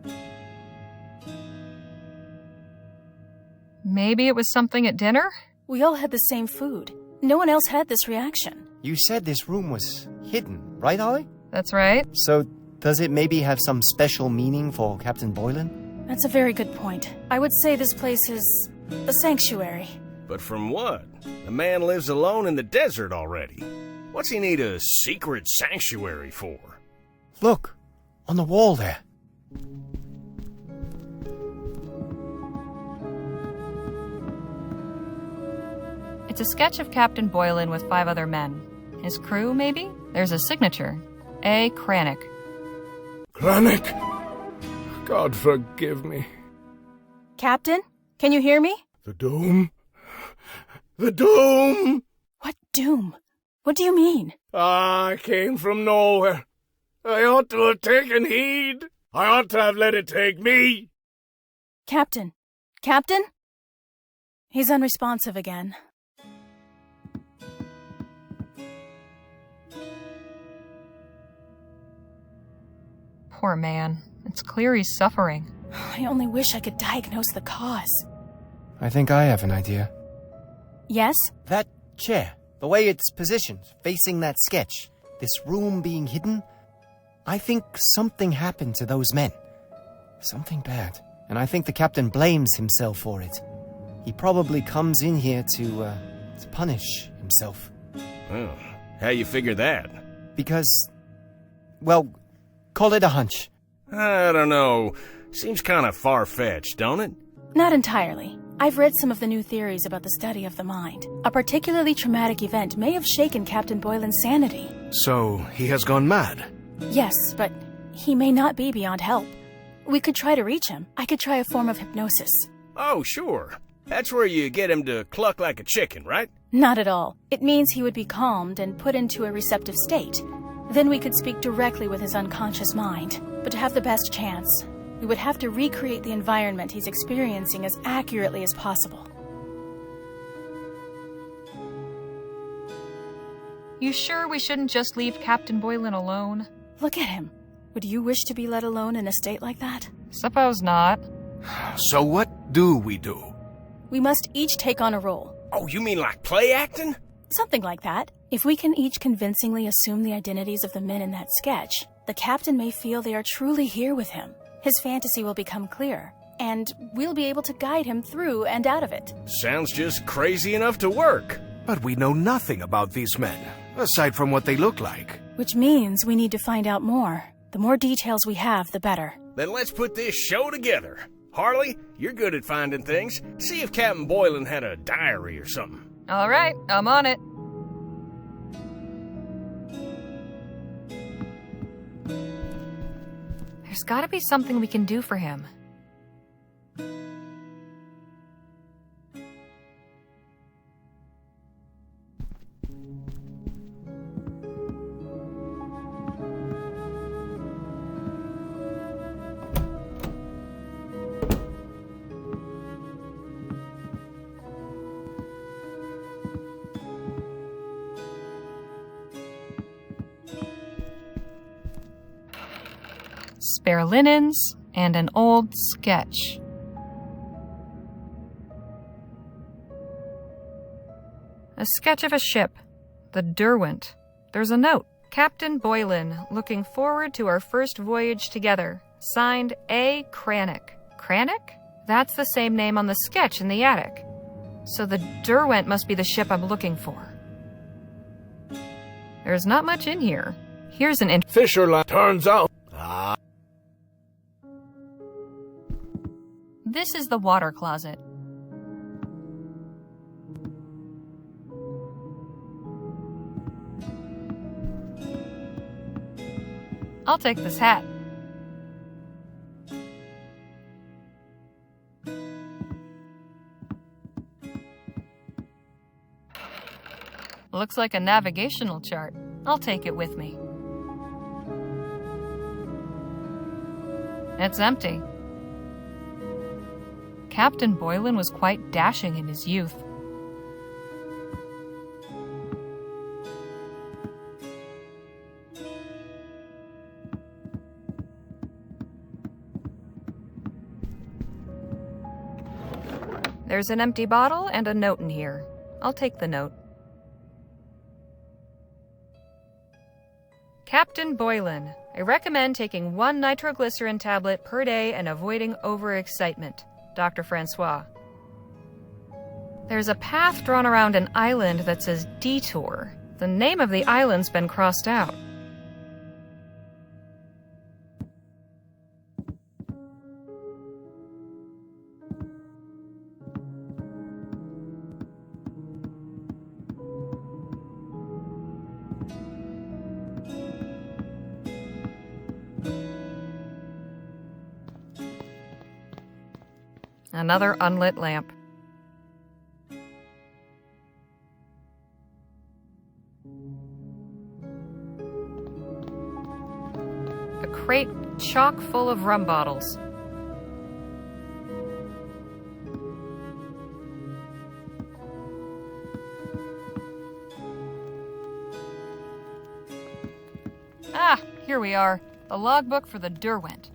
Maybe it was something at dinner? We all had the same food. No one else had this reaction. You said this room was hidden, right, Harley? That's right. So, does it maybe have some special meaning for Captain Boylan? That's a very good point. I would say this place is a sanctuary. But from what? The man lives alone in the desert already. What's he need a secret sanctuary for? Look, on the wall there. It's a sketch of Captain Boylan with 5 other men. His crew, maybe? There's a signature. A. Cranach. Cranach? God forgive me. Captain, can you hear me? The doom? The doom! What doom? What do you mean? I came from nowhere. I ought to have taken heed. I ought to have let it take me. Captain? Captain? He's unresponsive again. Poor man. It's clear he's suffering. I only wish I could diagnose the cause. I think I have an idea. Yes? That chair, the way it's positioned, facing that sketch, this room being hidden, I think something happened to those men. Something bad. And I think the captain blames himself for it. He probably comes in here to punish himself. Oh, how you figure that? Because, well, call it a hunch. I don't know. Seems kind of far-fetched, don't it? Not entirely. I've read some of the new theories about the study of the mind. A particularly traumatic event may have shaken Captain Boylan's sanity. So, he has gone mad? Yes, but he may not be beyond help. We could try to reach him. I could try a form of hypnosis. Oh, sure. That's where you get him to cluck like a chicken, right? Not at all. It means he would be calmed and put into a receptive state. Then we could speak directly with his unconscious mind. But to have the best chance, we would have to recreate the environment he's experiencing as accurately as possible. You sure we shouldn't just leave Captain Boylan alone? Look at him. Would you wish to be let alone in a state like that? Suppose not. So what do we do? We must each take on a role. Oh, you mean like play acting? Something like that. If we can each convincingly assume the identities of the men in that sketch, the captain may feel they are truly here with him. His fantasy will become clear, and we'll be able to guide him through and out of it. Sounds just crazy enough to work. But we know nothing about these men, aside from what they look like. Which means we need to find out more. The more details we have, the better. Then let's put this show together. Harley, you're good at finding things. See if Captain Boylan had a diary or something. All right, I'm on it. There's gotta be something we can do for him. Spare linens, and an old sketch. A sketch of a ship, the Derwent. There's a note. Captain Boylan, looking forward to our first voyage together. Signed A. Cranach. Cranach? That's the same name on the sketch in the attic. So the Derwent must be the ship I'm looking for. There's not much in here. Here's an Fisher turns out. This is the water closet. I'll take this hat. Looks like a navigational chart. I'll take it with me. It's empty. Captain Boylan was quite dashing in his youth. There's an empty bottle and a note in here. I'll take the note. Captain Boylan, I recommend taking 1 nitroglycerin tablet per day and avoiding overexcitement. Dr. Francois. There's a path drawn around an island that says Detour. The name of the island's been crossed out. Another unlit lamp. A crate chock full of rum bottles. Ah, here we are. The logbook for the Derwent.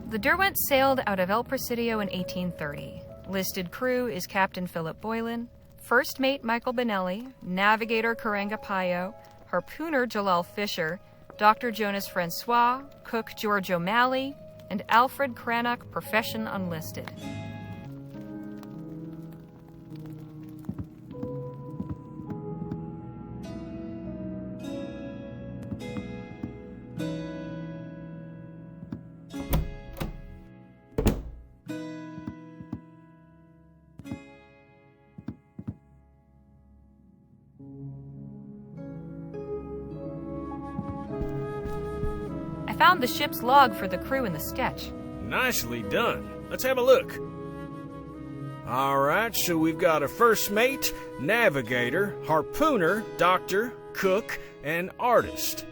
The Derwent sailed out of El Presidio in 1830. Listed crew is Captain Philip Boylan, First Mate Michael Benelli, Navigator Karanga Payo, Harpooner Jalal Fisher, Dr. Jonas Francois, Cook George O'Malley, and Alfred Cranach, profession unlisted. found the ship's log for the crew in the sketch. Nicely done. Let's have a look. Alright, so we've got a first mate, navigator, harpooner, doctor, cook, and artist.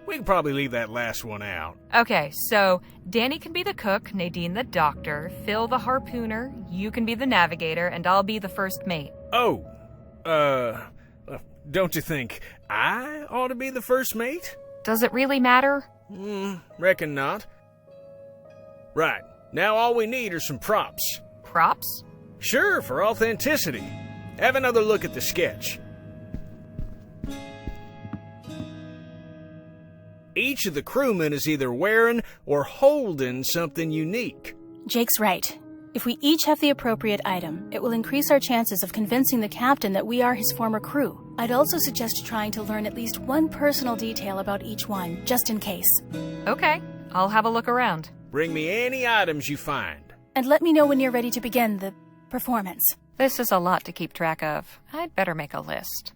We can probably leave that last one out. Okay, so Danny can be the cook, Nadine the doctor, Phil the harpooner, you can be the navigator, and I'll be the first mate. Oh, don't you think I ought to be the first mate? Does it really matter? Reckon not. Right, now all we need are some props. Props? Sure, for authenticity. Have another look at the sketch. Each of the crewmen is either wearing or holding something unique. Jake's right. If we each have the appropriate item, it will increase our chances of convincing the captain that we are his former crew. I'd also suggest trying to learn at least one personal detail about each one, just in case. Okay, I'll have a look around. Bring me any items you find. And let me know when you're ready to begin the performance. This is a lot to keep track of. I'd better make a list.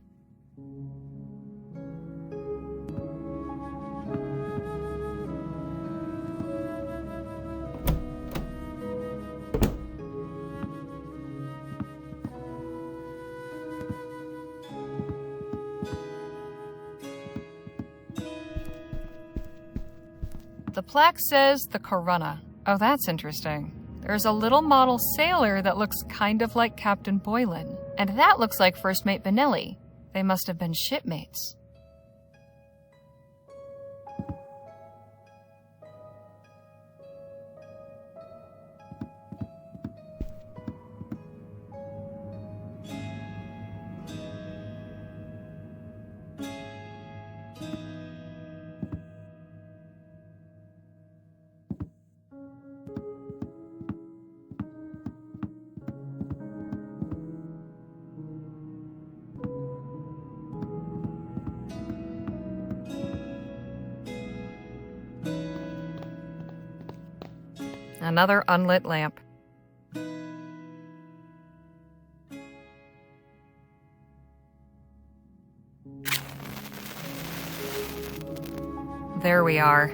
The plaque says the Corunna. Oh, that's interesting. There's a little model sailor that looks kind of like Captain Boylan. And that looks like First Mate Vanelli. They must have been shipmates. Another unlit lamp. There we are.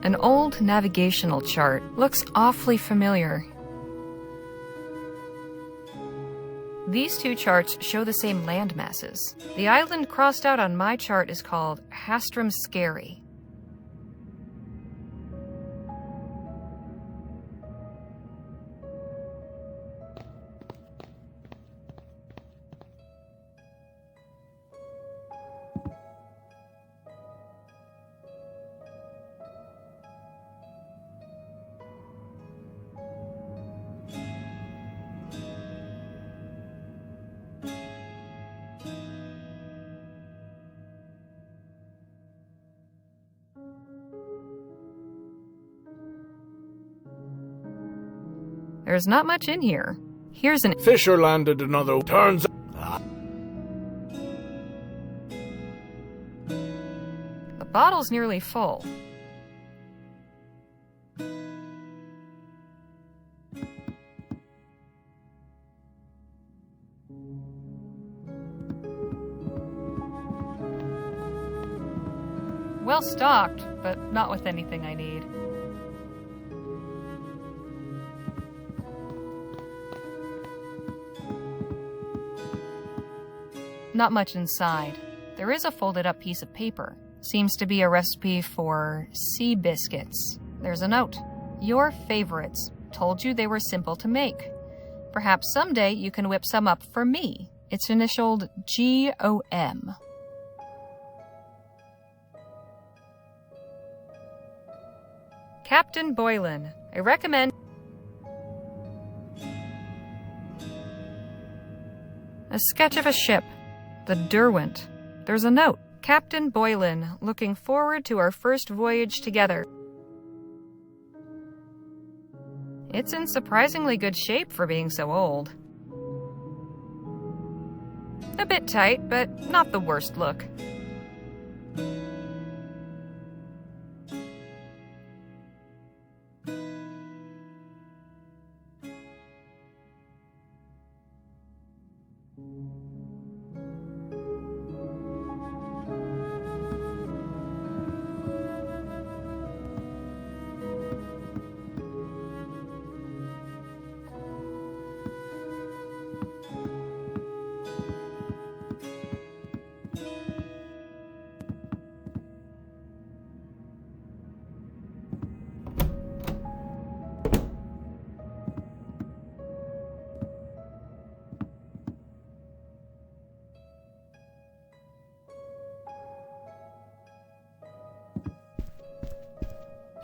An old navigational chart. Looks awfully familiar. These two charts show the same land masses. The island crossed out on my chart is called Hastram Scary. There's not much in here. Here's an... Fisher landed another. Turns... The bottle's nearly full. Well stocked, but not with anything I need. Not much inside. There is a folded up piece of paper. Seems to be a recipe for sea biscuits. There's a note. Your favorites. Told you they were simple to make. Perhaps someday you can whip some up for me. It's initialed GOM. Captain Boylan, I recommend... A sketch of a ship. The Derwent. There's a note. Captain Boylan, looking forward to our first voyage together. It's in surprisingly good shape for being so old. A bit tight, but not the worst look.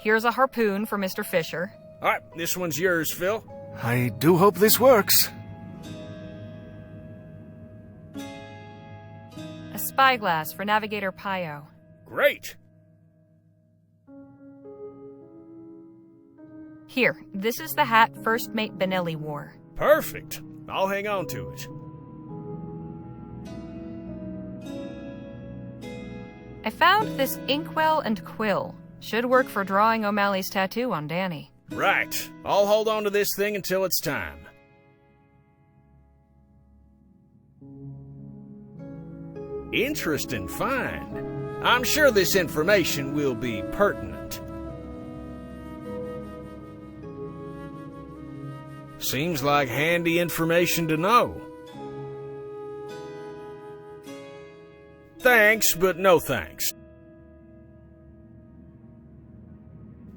Here's a harpoon for Mr. Fisher. All right, this one's yours, Phil. I do hope this works. A spyglass for Navigator Pio. Great. Here, this is the hat First Mate Benelli wore. Perfect. I'll hang on to it. I found this inkwell and quill. Should work for drawing O'Malley's tattoo on Danny. Right. I'll hold on to this thing until it's time. Interesting find. I'm sure this information will be pertinent. Seems like handy information to know. Thanks, but no thanks.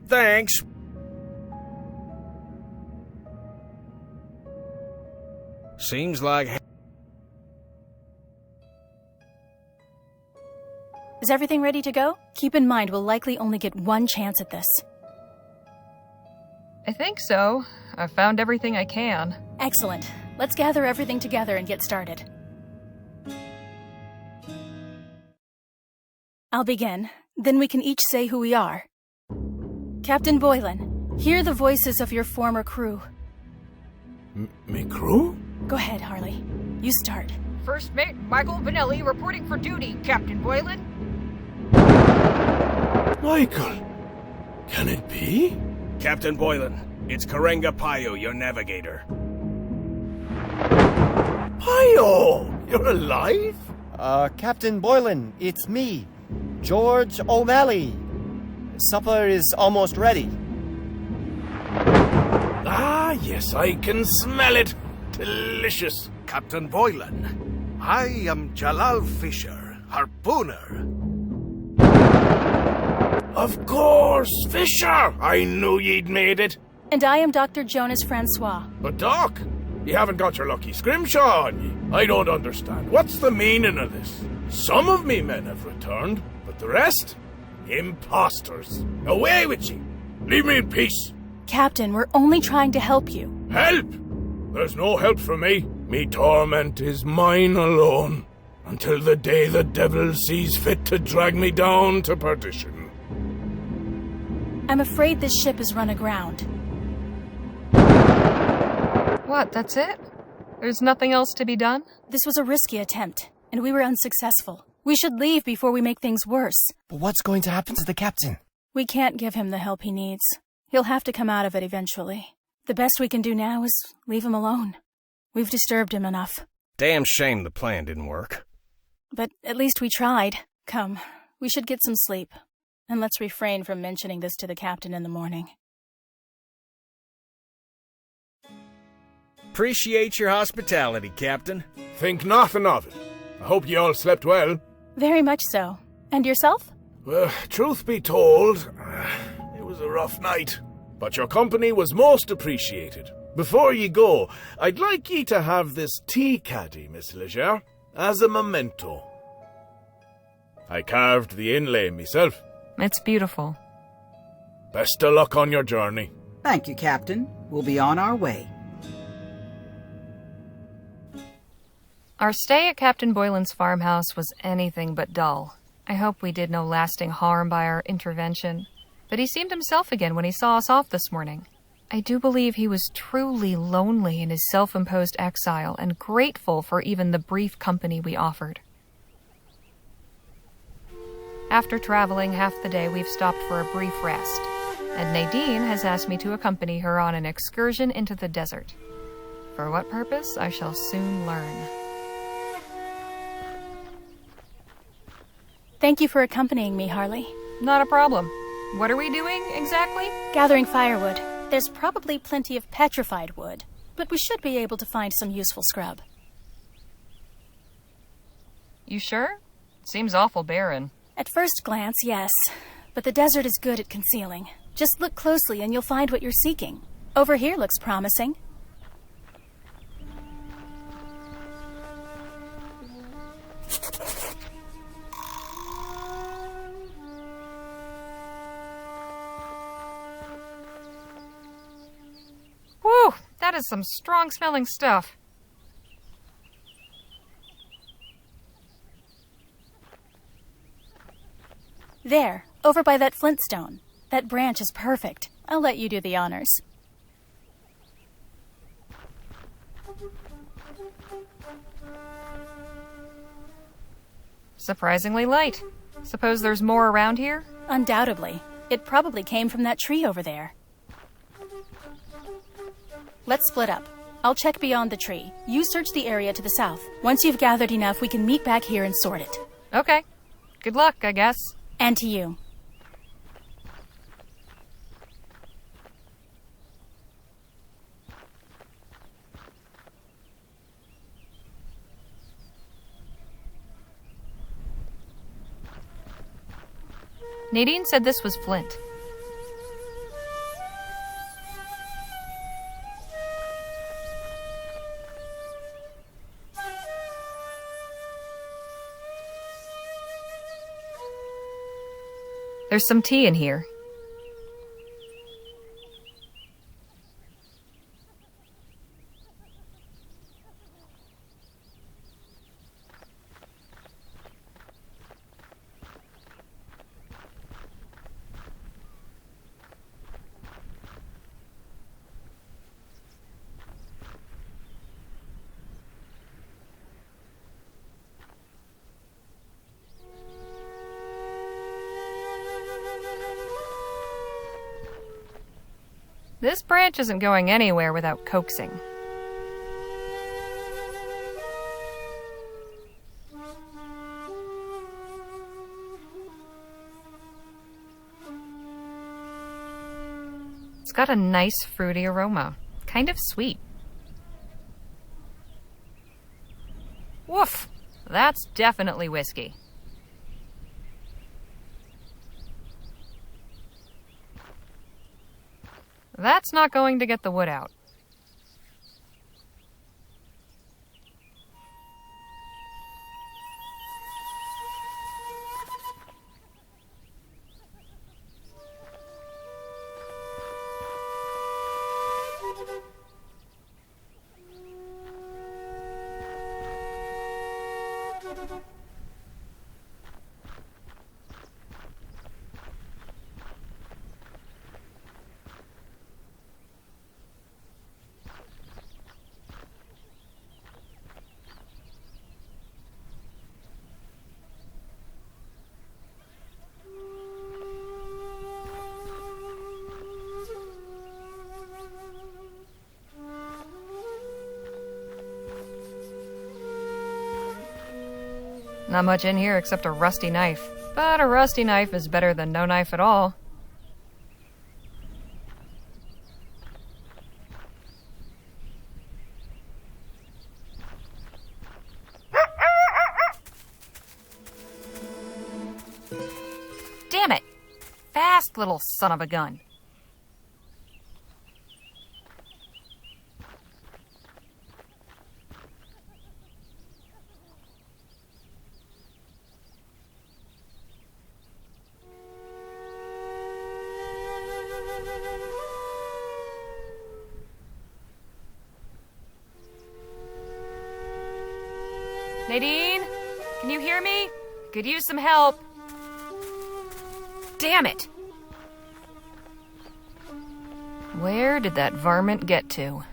Thanks. Seems like... Is everything ready to go? Keep in mind, we'll likely only get one chance at this. I think so. I've found everything I can. Excellent. Let's gather everything together and get started. I'll begin. Then we can each say who we are. Captain Boylan, hear the voices of your former crew. Me crew? Go ahead, Harley. You start. First Mate Michael Benelli reporting for duty, Captain Boylan. Michael! Can it be? Captain Boylan, it's Karenga Pio, your navigator. Pio! You're alive? Captain Boylan, it's me, George O'Malley. Supper is almost ready. Ah, yes, I can smell it. Delicious. Captain Boylan, I am Jalal Fisher, harpooner. Of course, Fisher! I knew you'd made it. And I am Dr. Jonas Francois. But Doc, you haven't got your lucky scrimshaw on ye. I don't understand. What's the meaning of this? Some of me men have returned, but the rest? Imposters. Away with ye. Leave me in peace. Captain, we're only trying to help you. Help? There's no help for me. Me torment is mine alone, until the day the devil sees fit to drag me down to perdition. I'm afraid this ship is run aground. What, that's it? There's nothing else to be done? This was a risky attempt, and we were unsuccessful. We should leave before we make things worse. But what's going to happen to the captain? We can't give him the help he needs. He'll have to come out of it eventually. The best we can do now is leave him alone. We've disturbed him enough. Damn shame the plan didn't work. But at least we tried. Come, we should get some sleep. And let's refrain from mentioning this to the captain in the morning. Appreciate your hospitality, Captain. Think nothing of it. I hope you all slept well. Very much so. And yourself? Well, truth be told, it was a rough night. But your company was most appreciated. Before ye go, I'd like ye to have this tea caddy, Miss Leger, as a memento. I carved the inlay myself. It's beautiful. Best of luck on your journey. Thank you, Captain. We'll be on our way. Our stay at Captain Boylan's farmhouse was anything but dull. I hope we did no lasting harm by our intervention. But he seemed himself again when he saw us off this morning. I do believe he was truly lonely in his self-imposed exile and grateful for even the brief company we offered. After traveling half the day, we've stopped for a brief rest, and Nadine has asked me to accompany her on an excursion into the desert. For what purpose, I shall soon learn. Thank you for accompanying me, Harley. Not a problem. What are we doing, exactly? Gathering firewood. There's probably plenty of petrified wood, but we should be able to find some useful scrub. You sure? Seems awful barren. At first glance, yes, but the desert is good at concealing. Just look closely and you'll find what you're seeking. Over here looks promising. That is some strong-smelling stuff. There, over by that flintstone. That branch is perfect. I'll let you do the honors. Surprisingly light. Suppose there's more around here? Undoubtedly. It probably came from that tree over there. Let's split up. I'll check beyond the tree. You search the area to the south. Once you've gathered enough, we can meet back here and sort it. Okay. Good luck, I guess. And to you. Nadine said this was flint. There's some tea in here. This branch isn't going anywhere without coaxing. It's got a nice fruity aroma. Kind of sweet. Woof! That's definitely whiskey. That's not going to get the wood out. Not much in here except a rusty knife. But a rusty knife is better than no knife at all. Damn it! Fast, little son of a gun. Nadine? Can you hear me? Could use some help. Damn it! Where did that varmint get to?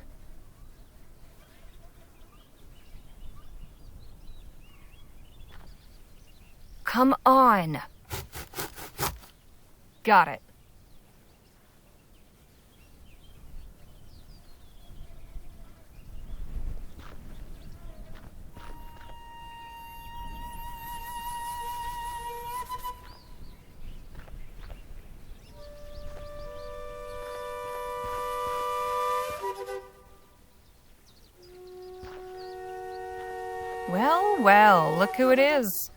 Come on! Got it. Well, well, look who it is.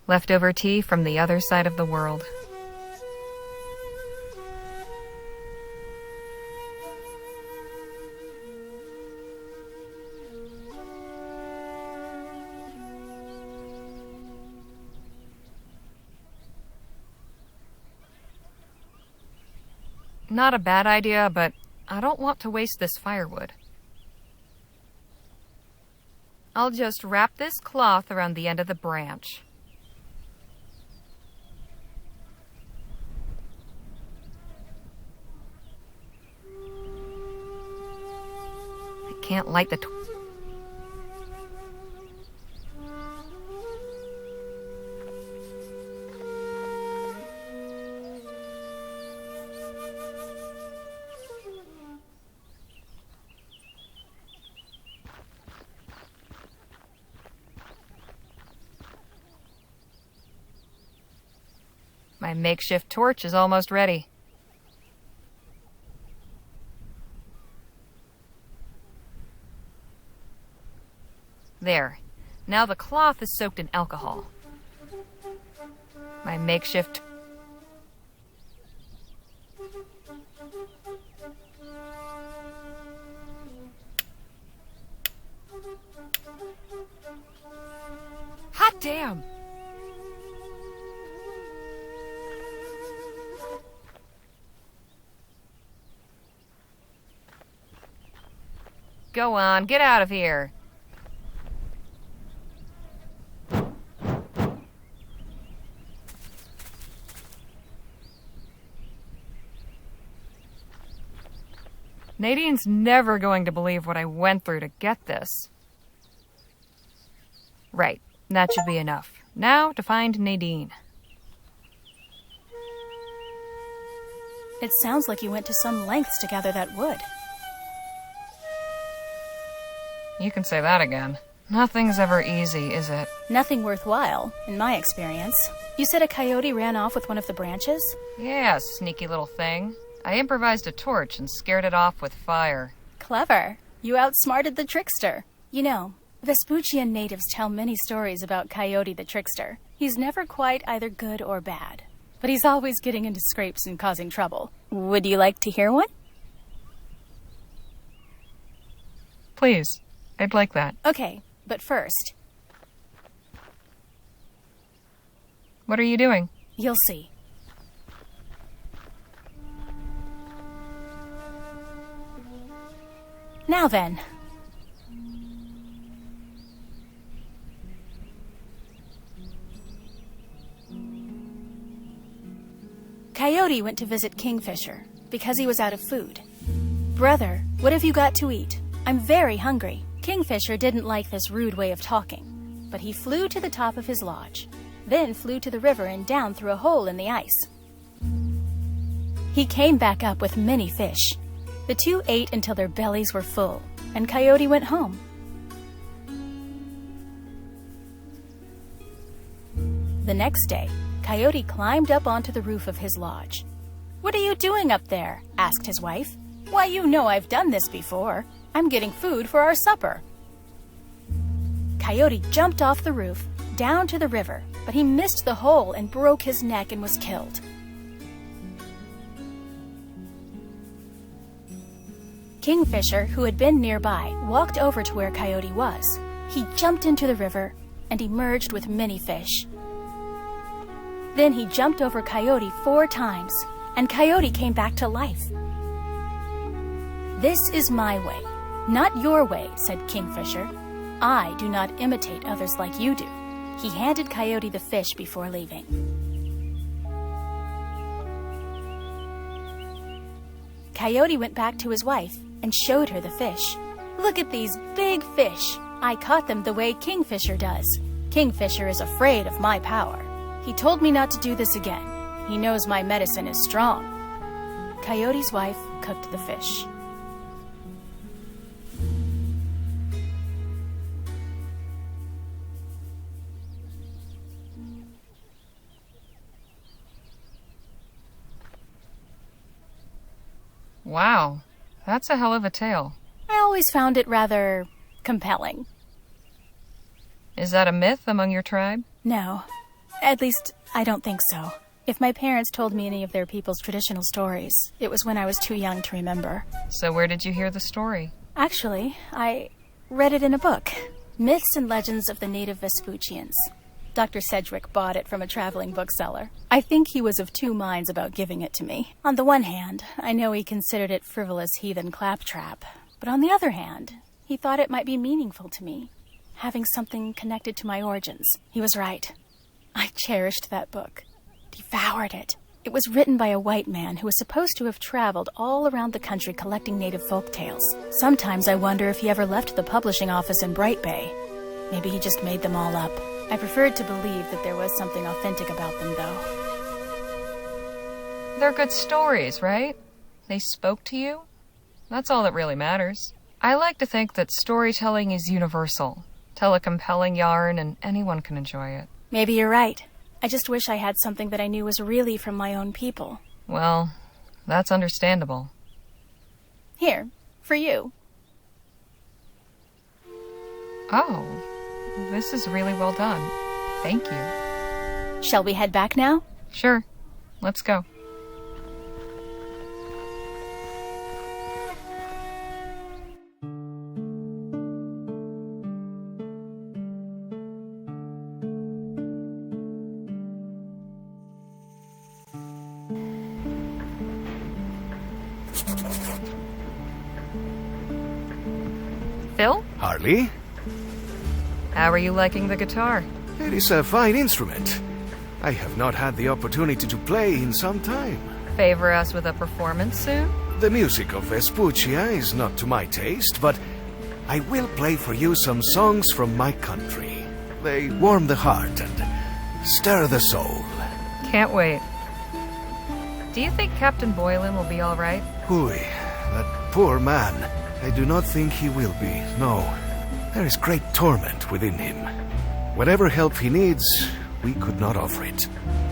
Leftover tea from the other side of the world. Not a bad idea, but I don't want to waste this firewood. I'll just wrap this cloth around the end of the branch. I can't light the My makeshift torch is almost ready. There. Now the cloth is soaked in alcohol. My makeshift... Hot damn! Go on, get out of here. Nadine's never going to believe what I went through to get this. Right, that should be enough. Now to find Nadine. It sounds like you went to some lengths to gather that wood. You can say that again. Nothing's ever easy, is it? Nothing worthwhile, in my experience. You said a coyote ran off with one of the branches? Yeah, sneaky little thing. I improvised a torch and scared it off with fire. Clever. You outsmarted the trickster. You know, Vespuccian natives tell many stories about Coyote the Trickster. He's never quite either good or bad, but he's always getting into scrapes and causing trouble. Would you like to hear one? Please. I'd like that. Okay, but first... What are you doing? You'll see. Now then. Coyote went to visit Kingfisher because he was out of food. Brother, what have you got to eat? I'm very hungry. Kingfisher didn't like this rude way of talking, but he flew to the top of his lodge, then flew to the river and down through a hole in the ice. He came back up with many fish. The two ate until their bellies were full, and Coyote went home. The next day, Coyote climbed up onto the roof of his lodge. "What are you doing up there?" asked his wife. "Why, you know I've done this before. I'm getting food for our supper." Coyote jumped off the roof, down to the river, but he missed the hole and broke his neck and was killed. Kingfisher, who had been nearby, walked over to where Coyote was. He jumped into the river and emerged with many fish. Then he jumped over Coyote 4 times, and Coyote came back to life. "This is my way, not your way," said Kingfisher. "I do not imitate others like you do." He handed Coyote the fish before leaving. Coyote went back to his wife and showed her the fish. "Look at these big fish. I caught them the way Kingfisher does. Kingfisher is afraid of my power. He told me not to do this again. He knows my medicine is strong." Coyote's wife cooked the fish. Wow, that's a hell of a tale. I always found it rather compelling. Is that a myth among your tribe? No. At least, I don't think so. If my parents told me any of their people's traditional stories, it was when I was too young to remember. So where did you hear the story? Actually, I read it in a book. Myths and Legends of the Native Vespuccians. Dr. Sedgwick bought it from a traveling bookseller. I think he was of two minds about giving it to me. On the one hand, I know he considered it frivolous heathen claptrap. But on the other hand, he thought it might be meaningful to me, having something connected to my origins. He was right. I cherished that book. Devoured it. It was written by a white man who was supposed to have traveled all around the country collecting native folk tales. Sometimes I wonder if he ever left the publishing office in Bright Bay. Maybe he just made them all up. I preferred to believe that there was something authentic about them, though. They're good stories, right? They spoke to you? That's all that really matters. I like to think that storytelling is universal. Tell a compelling yarn and anyone can enjoy it. Maybe you're right. I just wish I had something that I knew was really from my own people. Well, that's understandable. Here, for you. Oh, this is really well done. Thank you. Shall we head back now? Sure. Let's go. Phil? Harley? How are you liking the guitar? It is a fine instrument. I have not had the opportunity to play in some time. Favor us with a performance soon? The music of Vespuccia is not to my taste, but I will play for you some songs from my country. They warm the heart and stir the soul. Can't wait. Do you think Captain Boylan will be all right? Hui, that poor man. I do not think he will be, no. There is great torment within him. Whatever help he needs, we could not offer it.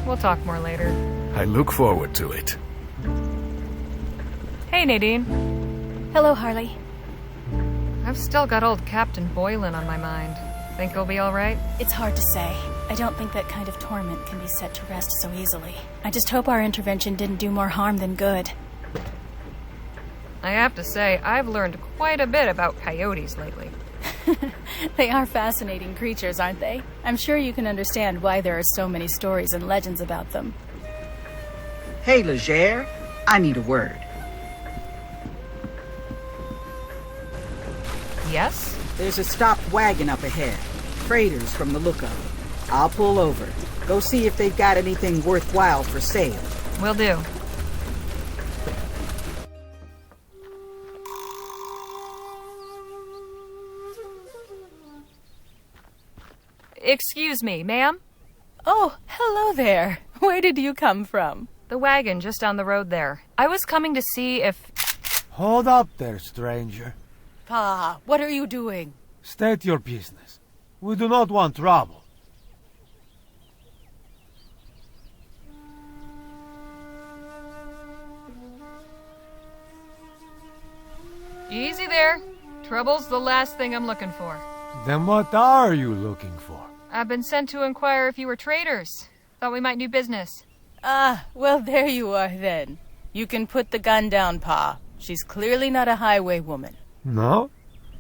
We'll talk more later. I look forward to it. Hey, Nadine. Hello, Harley. I've still got old Captain Boylan on my mind. Think he'll be all right? It's hard to say. I don't think that kind of torment can be set to rest so easily. I just hope our intervention didn't do more harm than good. I have to say, I've learned quite a bit about coyotes lately. They are fascinating creatures, aren't they? I'm sure you can understand why there are so many stories and legends about them. Hey, Leger, I need a word. Yes? There's a stopped wagon up ahead. Freighters from the look of it. I'll pull over. Go see if they've got anything worthwhile for sale. Will do. Excuse me, ma'am? Oh, hello there. Where did you come from? The wagon just down the road there. I was coming to see if... Hold up there, stranger. Pa, what are you doing? State your business. We do not want trouble. Easy there. Trouble's the last thing I'm looking for. Then what are you looking for? I've been sent to inquire if you were traders. Thought we might do business. Ah, well, there you are then. You can put the gun down, Pa. She's clearly not a highway woman. No?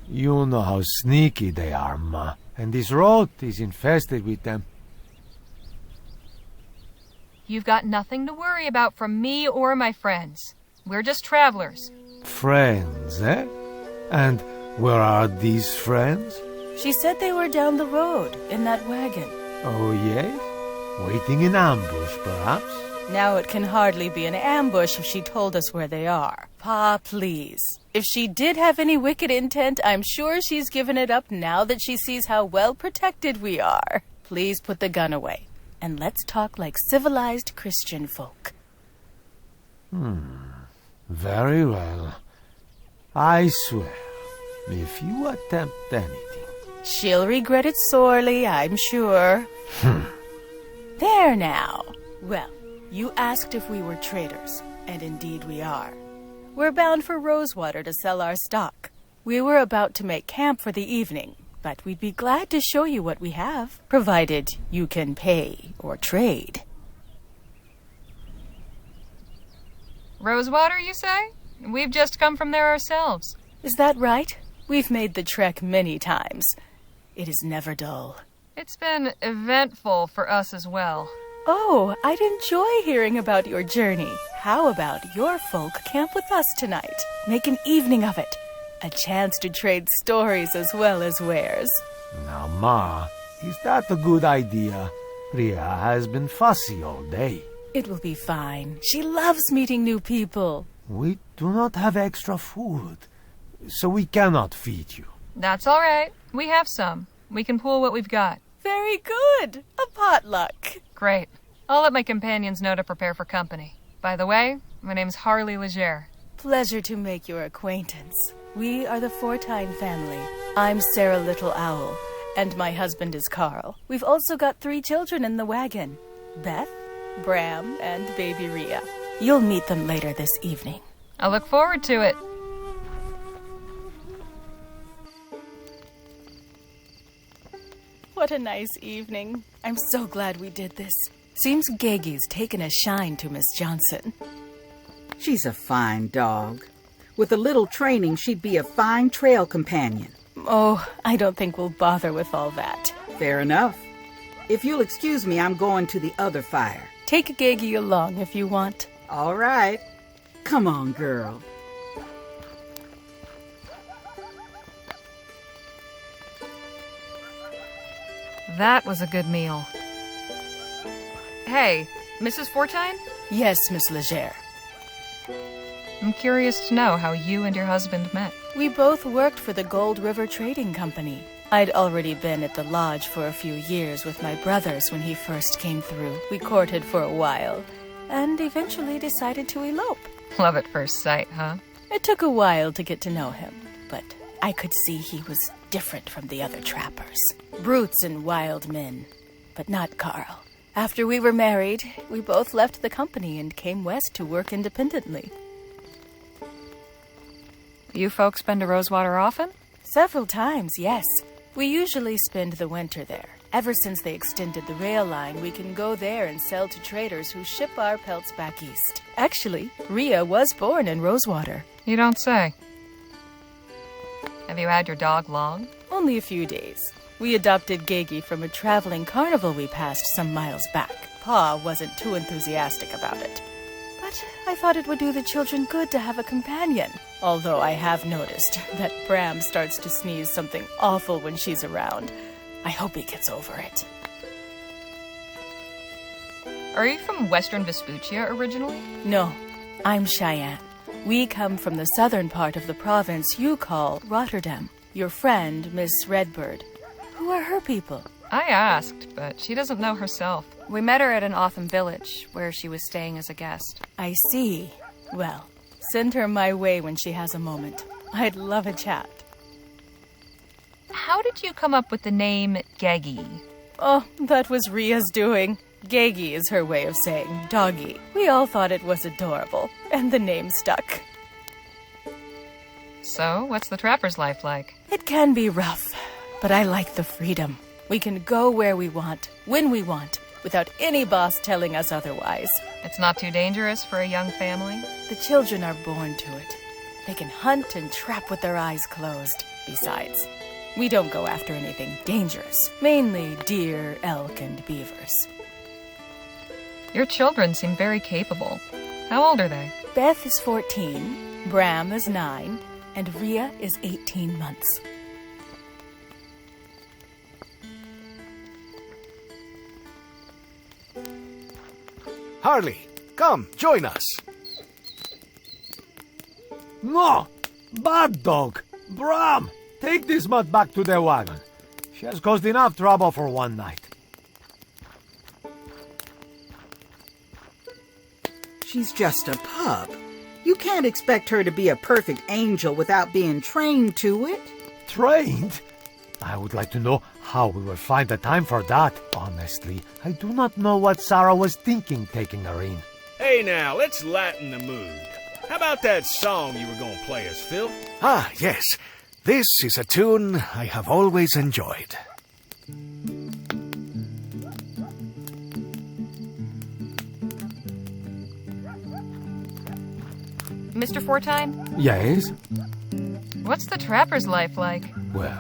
You know how sneaky they are, Ma. And this road is infested with them. You've got nothing to worry about from me or my friends. We're just travelers. Friends, eh? And where are these friends? She said they were down the road, in that wagon. Oh, yes? Waiting in ambush, perhaps? Now it can hardly be an ambush if she told us where they are. Pa, please. If she did have any wicked intent, I'm sure she's given it up now that she sees how well protected we are. Please put the gun away, and let's talk like civilized Christian folk. Very well. I swear, if you attempt anything... She'll regret it sorely, I'm sure. There now. Well, you asked if we were traders, and indeed we are. We're bound for Rosewater to sell our stock. We were about to make camp for the evening, but we'd be glad to show you what we have, provided you can pay or trade. Rosewater, you say? We've just come from there ourselves. Is that right? We've made the trek many times. It is never dull. It's been eventful for us as well. Oh, I'd enjoy hearing about your journey. How about your folk camp with us tonight? Make an evening of it. A chance to trade stories as well as wares. Now, Ma, is that a good idea? Ria has been fussy all day. It will be fine. She loves meeting new people. We do not have extra food, so we cannot feed you. That's all right. We have some. We can pool what we've got. Very good. A potluck. Great. I'll let my companions know to prepare for company. By the way, my name's Harley Leger. Pleasure to make your acquaintance. We are the Fortine family. I'm Sarah Little Owl, and my husband is Carl. We've also got 3 children in the wagon. Beth, Bram, and baby Ria. You'll meet them later this evening. I look forward to it. What a nice evening. I'm so glad we did this. Seems Gegi's taken a shine to Miss Johnson. She's a fine dog. With a little training, she'd be a fine trail companion. Oh, I don't think we'll bother with all that. Fair enough. If you'll excuse me, I'm going to the other fire. Take Gegi along if you want. All right. Come on, girl. That was a good meal. Hey, Mrs. Fortine? Yes, Miss Leger. I'm curious to know how you and your husband met. We both worked for the Gold River Trading Company. I'd already been at the lodge for a few years with my brothers when he first came through. We courted for a while, and eventually decided to elope. Love at first sight, huh? It took a while to get to know him, but I could see he was different from the other trappers. Brutes and wild men, but not Carl. After we were married, we both left the company and came west to work independently. You folks been to Rosewater often? Several times, yes. We usually spend the winter there. Ever since they extended the rail line, we can go there and sell to traders who ship our pelts back east. Actually, Ria was born in Rosewater. You don't say. Have you had your dog long? Only a few days. We adopted Gegi from a traveling carnival we passed some miles back. Pa wasn't too enthusiastic about it. But I thought it would do the children good to have a companion. Although I have noticed that Bram starts to sneeze something awful when she's around. I hope he gets over it. Are you from Western Vespuccia originally? No, I'm Cheyenne. We come from the southern part of the province you call Rotterdam. Your friend, Miss Redbird. Who are her people? I asked, but she doesn't know herself. We met her at an Otham village, where she was staying as a guest. I see. Well, send her my way when she has a moment. I'd love a chat. How did you come up with the name Gegi? Oh, that was Ria's doing. Gegi is her way of saying doggy. We all thought it was adorable, and the name stuck. So, what's the trapper's life like? It can be rough, but I like the freedom. We can go where we want, when we want, without any boss telling us otherwise. It's not too dangerous for a young family? The children are born to it. They can hunt and trap with their eyes closed. Besides, we don't go after anything dangerous. Mainly deer, elk, and beavers. Your children seem very capable. How old are they? Beth is 14, Bram is 9, and Ria is 18 months. Harley, come, join us. No! Bad dog! Bram! Take this mutt back to the wagon. She has caused enough trouble for one night. She's just a pup. You can't expect her to be a perfect angel without being trained to it. Trained? I would like to know how we will find the time for that. Honestly, I do not know what Sarah was thinking taking her in. Hey now, let's lighten the mood. How about that song you were going to play us, Phil? Ah, yes. This is a tune I have always enjoyed. Mr. Fortine? Yes? What's the trapper's life like? Well,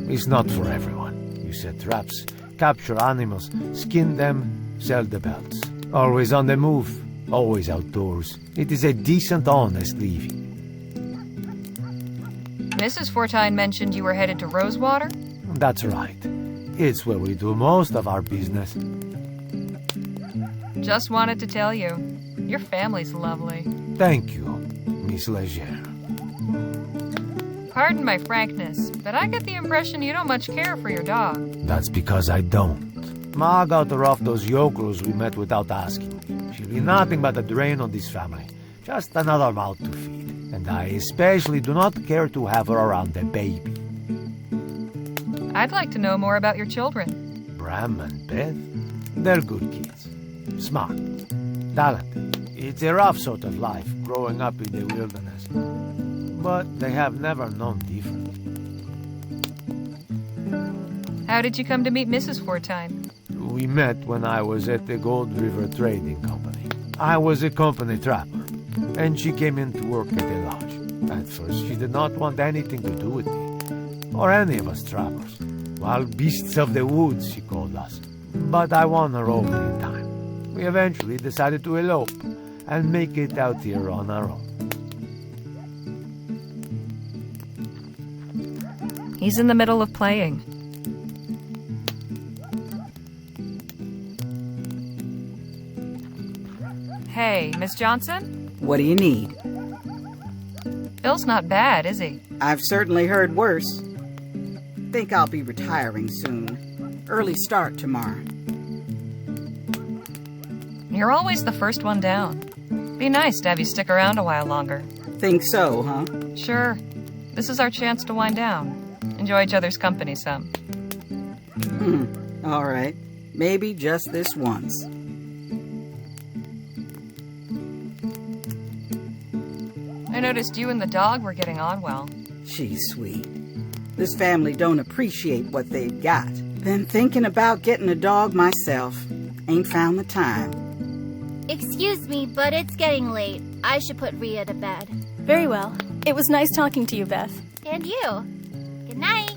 it's not for everyone. You set traps. capture animals, skin them, sell the pelts. Always on the move, always outdoors. It is a decent, honest living. Mrs. Fortine mentioned you were headed to Rosewater? That's right. It's where we do most of our business. Just wanted to tell you, your family's lovely. Thank you, Miss Leger. Pardon my frankness, but I get the impression you don't much care for your dog. That's because I don't. Ma got her off those yokels we met without asking. She'll be nothing but a drain on this family. Just another mouth to feed. And I especially do not care to have her around the baby. I'd like to know more about your children. Bram and Beth, they're good kids. Smart, talented. It's a rough sort of life, growing up in the wilderness. But they have never known different. How did you come to meet Mrs. Fortine? We met when I was at the Gold River Trading Company. I was a company trapper, and she came in to work at the lodge. At first, she did not want anything to do with me, or any of us trappers. Wild beasts of the woods, she called us. But I won her over in time. We eventually decided to elope and make it out here on our own. He's in the middle of playing. Hey, Miss Johnson? What do you need? Phil's not bad, is he? I've certainly heard worse. Think I'll be retiring soon. Early start tomorrow. You're always the first one down. Be nice to have you stick around a while longer. Think so, huh? Sure. This is our chance to wind down. Enjoy each other's company some. All right. Maybe just this once. I noticed you and the dog were getting on well. She's sweet. This family don't appreciate what they've got. Been thinking about getting a dog myself. Ain't found the time. Excuse me, but it's getting late. I should put Rhea to bed. Very well. It was nice talking to you, Beth. And you. Good night.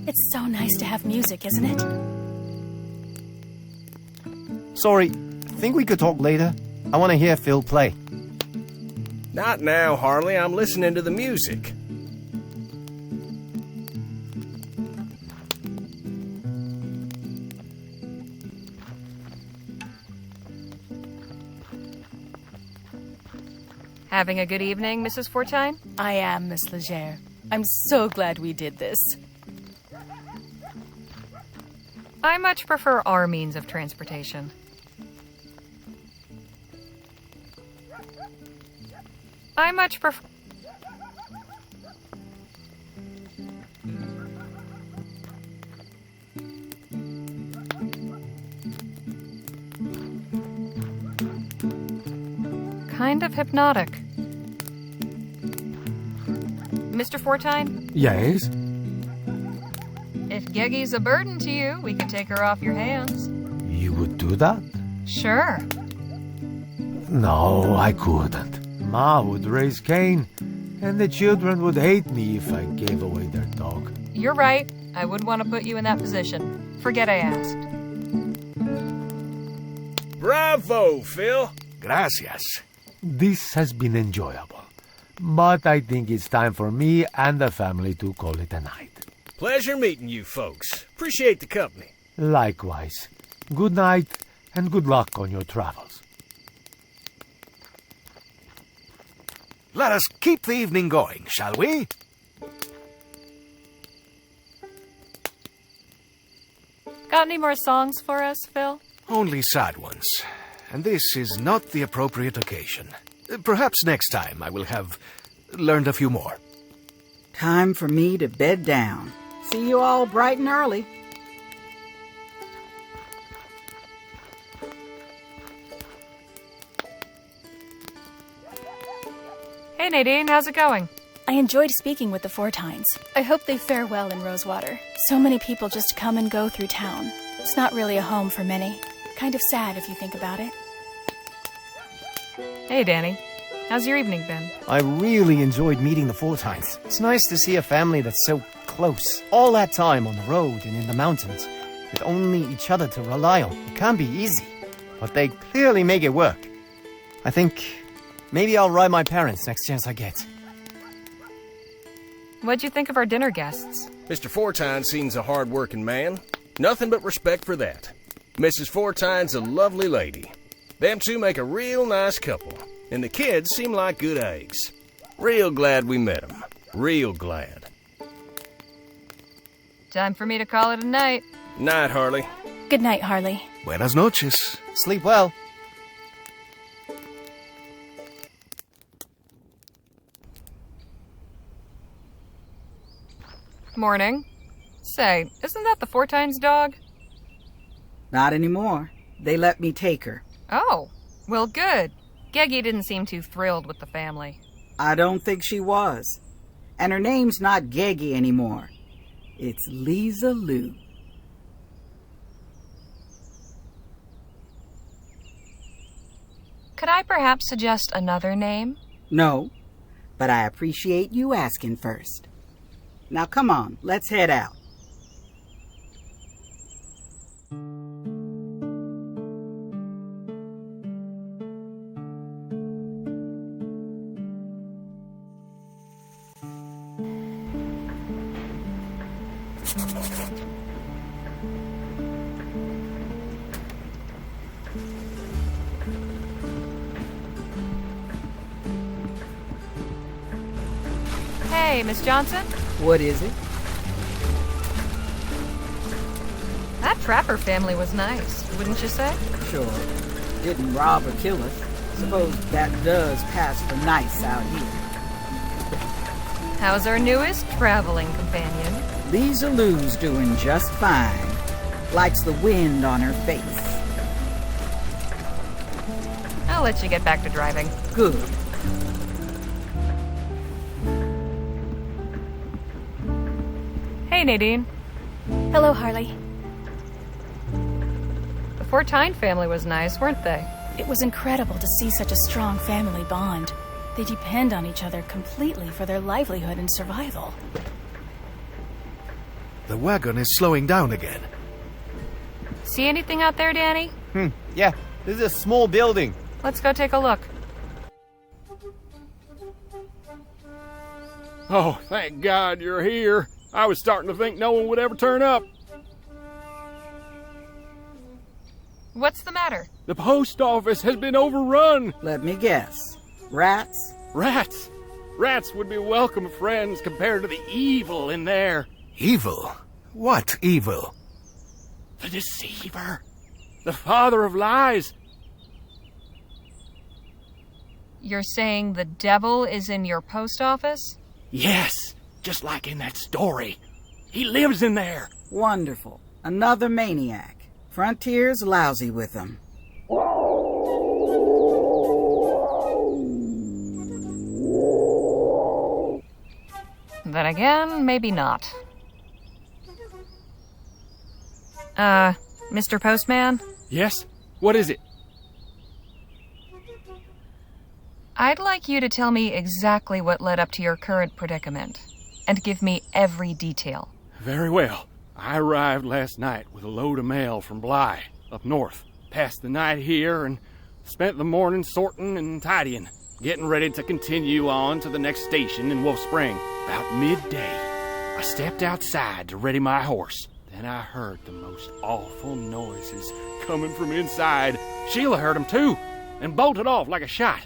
It's so nice to have music, isn't it? Sorry, think we could talk later? I want to hear Phil play. Not now, Harley. I'm listening to the music. Having a good evening, Mrs. Fortine? I am, Miss Leger. I'm so glad we did this. I much prefer our means of transportation. I much prefer... Kind of hypnotic. Mr. Fortine? Yes? If Geggy's a burden to you, we could take her off your hands. You would do that? Sure. No, I couldn't. Ma would raise Cain, and the children would hate me if I gave away their dog. You're right. I wouldn't want to put you in that position. Forget I asked. Bravo, Phil. Gracias. This has been enjoyable, but I think it's time for me and the family to call it a night. Pleasure meeting you folks. Appreciate the company. Likewise. Good night, and good luck on your travels. Let us keep the evening going, shall we? Got any more songs for us, Phil? Only sad ones. And this is not the appropriate occasion. Perhaps next time I will have learned a few more. Time for me to bed down. See you all bright and early. Hey, Nadine, how's it going? I enjoyed speaking with the Fortines. I hope they fare well in Rosewater. So many people just come and go through town. It's not really a home for many. Kind of sad if you think about it. Hey, Danny. How's your evening been? I really enjoyed meeting the Fortines. It's nice to see a family that's so close. All that time on the road and in the mountains, with only each other to rely on. It can't be easy, but they clearly make it work. I think maybe I'll ride my parents next chance I get. What'd you think of our dinner guests? Mr. Fortine seems a hard-working man. Nothing but respect for that. Mrs. Fortine's a lovely lady. Them two make a real nice couple, and the kids seem like good eggs. Real glad we met them. Real glad. Time for me to call it a night. Night, Harley. Good night, Harley. Buenas noches. Sleep well. Morning. Say, isn't that the Fortine's dog? Not anymore. They let me take her. Oh, well, good. Geggy didn't seem too thrilled with the family. I don't think she was. And her name's not Geggy anymore. It's Lisa Lou. Could I perhaps suggest another name? No, but I appreciate you asking first. Now come on, let's head out. Hey, Miss Johnson? What is it? That Trapper family was nice, wouldn't you say? Sure. Didn't rob or kill us. Suppose that does pass for nice out here. How's our newest traveling companion? Lisa Lou's doing just fine. Likes the wind on her face. I'll let you get back to driving. Good. Hey, Nadine. Hello, Harley. The Fortine family was nice, weren't they? It was incredible to see such a strong family bond. They depend on each other completely for their livelihood and survival. The wagon is slowing down again. See anything out there, Danny? Yeah, this is a small building. Let's go take a look. Oh, thank God you're here. I was starting to think no one would ever turn up. What's the matter? The post office has been overrun. Let me guess. Rats? Rats? Rats would be welcome friends compared to the evil in there. Evil? What evil? The deceiver. The father of lies. You're saying the devil is in your post office? Yes, just like in that story. He lives in there. Wonderful. Another maniac. Frontier's lousy with them. Then again, maybe not. Mr. Postman? Yes? What is it? I'd like you to tell me exactly what led up to your current predicament, and give me every detail. Very well. I arrived last night with a load of mail from Bly, up north. Passed the night here and spent the morning sorting and tidying, getting ready to continue on to the next station in Wolf Spring. About midday, I stepped outside to ready my horse. Then I heard the most awful noises coming from inside. Sheila heard them too, and bolted off like a shot.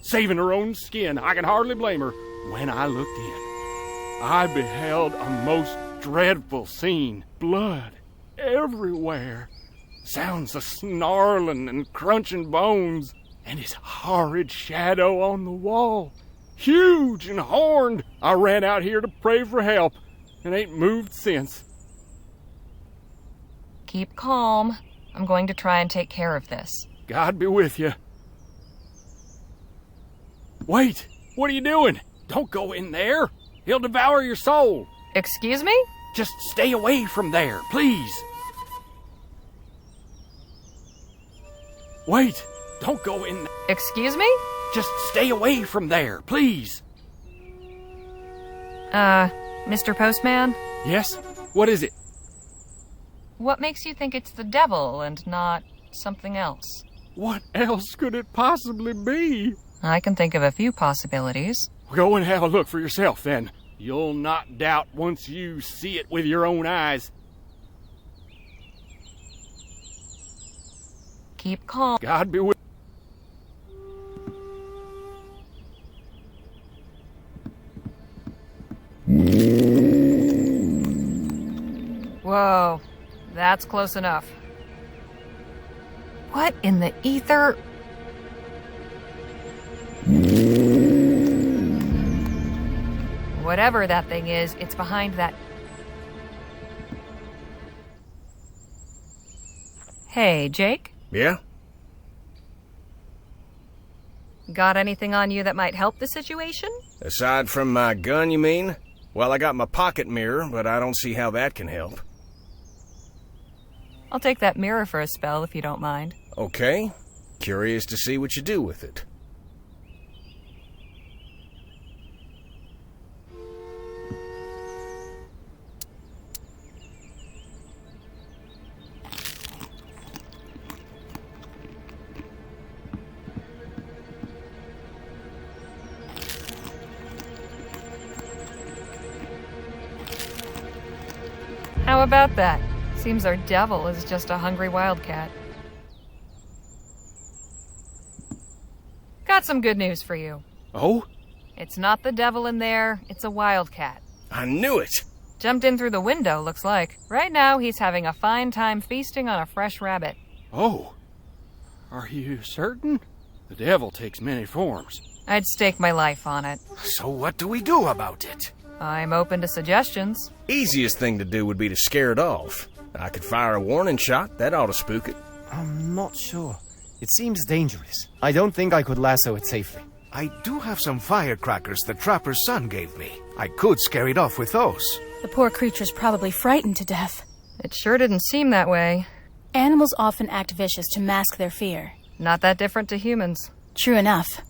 Saving her own skin, I can hardly blame her. When I looked in, I beheld a most dreadful scene. Blood everywhere. Sounds of snarling and crunching bones. And his horrid shadow on the wall. Huge and horned. I ran out here to pray for help and ain't moved since. Keep calm. I'm going to try and take care of this. God be with you. Wait! What are you doing? Don't go in there. He'll devour your soul. Excuse me? Just stay away from there, please. Wait! Don't go in. Excuse me? Just stay away from there, please. Mr. Postman? Yes? What is it? What makes you think it's the devil and not something else? What else could it possibly be? I can think of a few possibilities. Go and have a look for yourself, then. You'll not doubt once you see it with your own eyes. Keep calm. God be with Whoa, that's close enough. What in the ether? Whatever that thing is, it's behind that. Hey, Jake? Yeah? Got anything on you that might help the situation? Aside from my gun, you mean? Well, I got my pocket mirror, but I don't see how that can help. I'll take that mirror for a spell if you don't mind. Okay. Curious to see what you do with it. How about that? Seems our devil is just a hungry wildcat. Got some good news for you. Oh? It's not the devil in there, it's a wildcat. I knew it! Jumped in through the window, looks like. Right now, he's having a fine time feasting on a fresh rabbit. Oh. Are you certain? The devil takes many forms. I'd stake my life on it. So what do we do about it? I'm open to suggestions. Easiest thing to do would be to scare it off. I could fire a warning shot. That ought to spook it. I'm not sure. It seems dangerous. I don't think I could lasso it safely. I do have some firecrackers the trapper's son gave me. I could scare it off with those. The poor creature's probably frightened to death. It sure didn't seem that way. Animals often act vicious to mask their fear. Not that different to humans. True enough.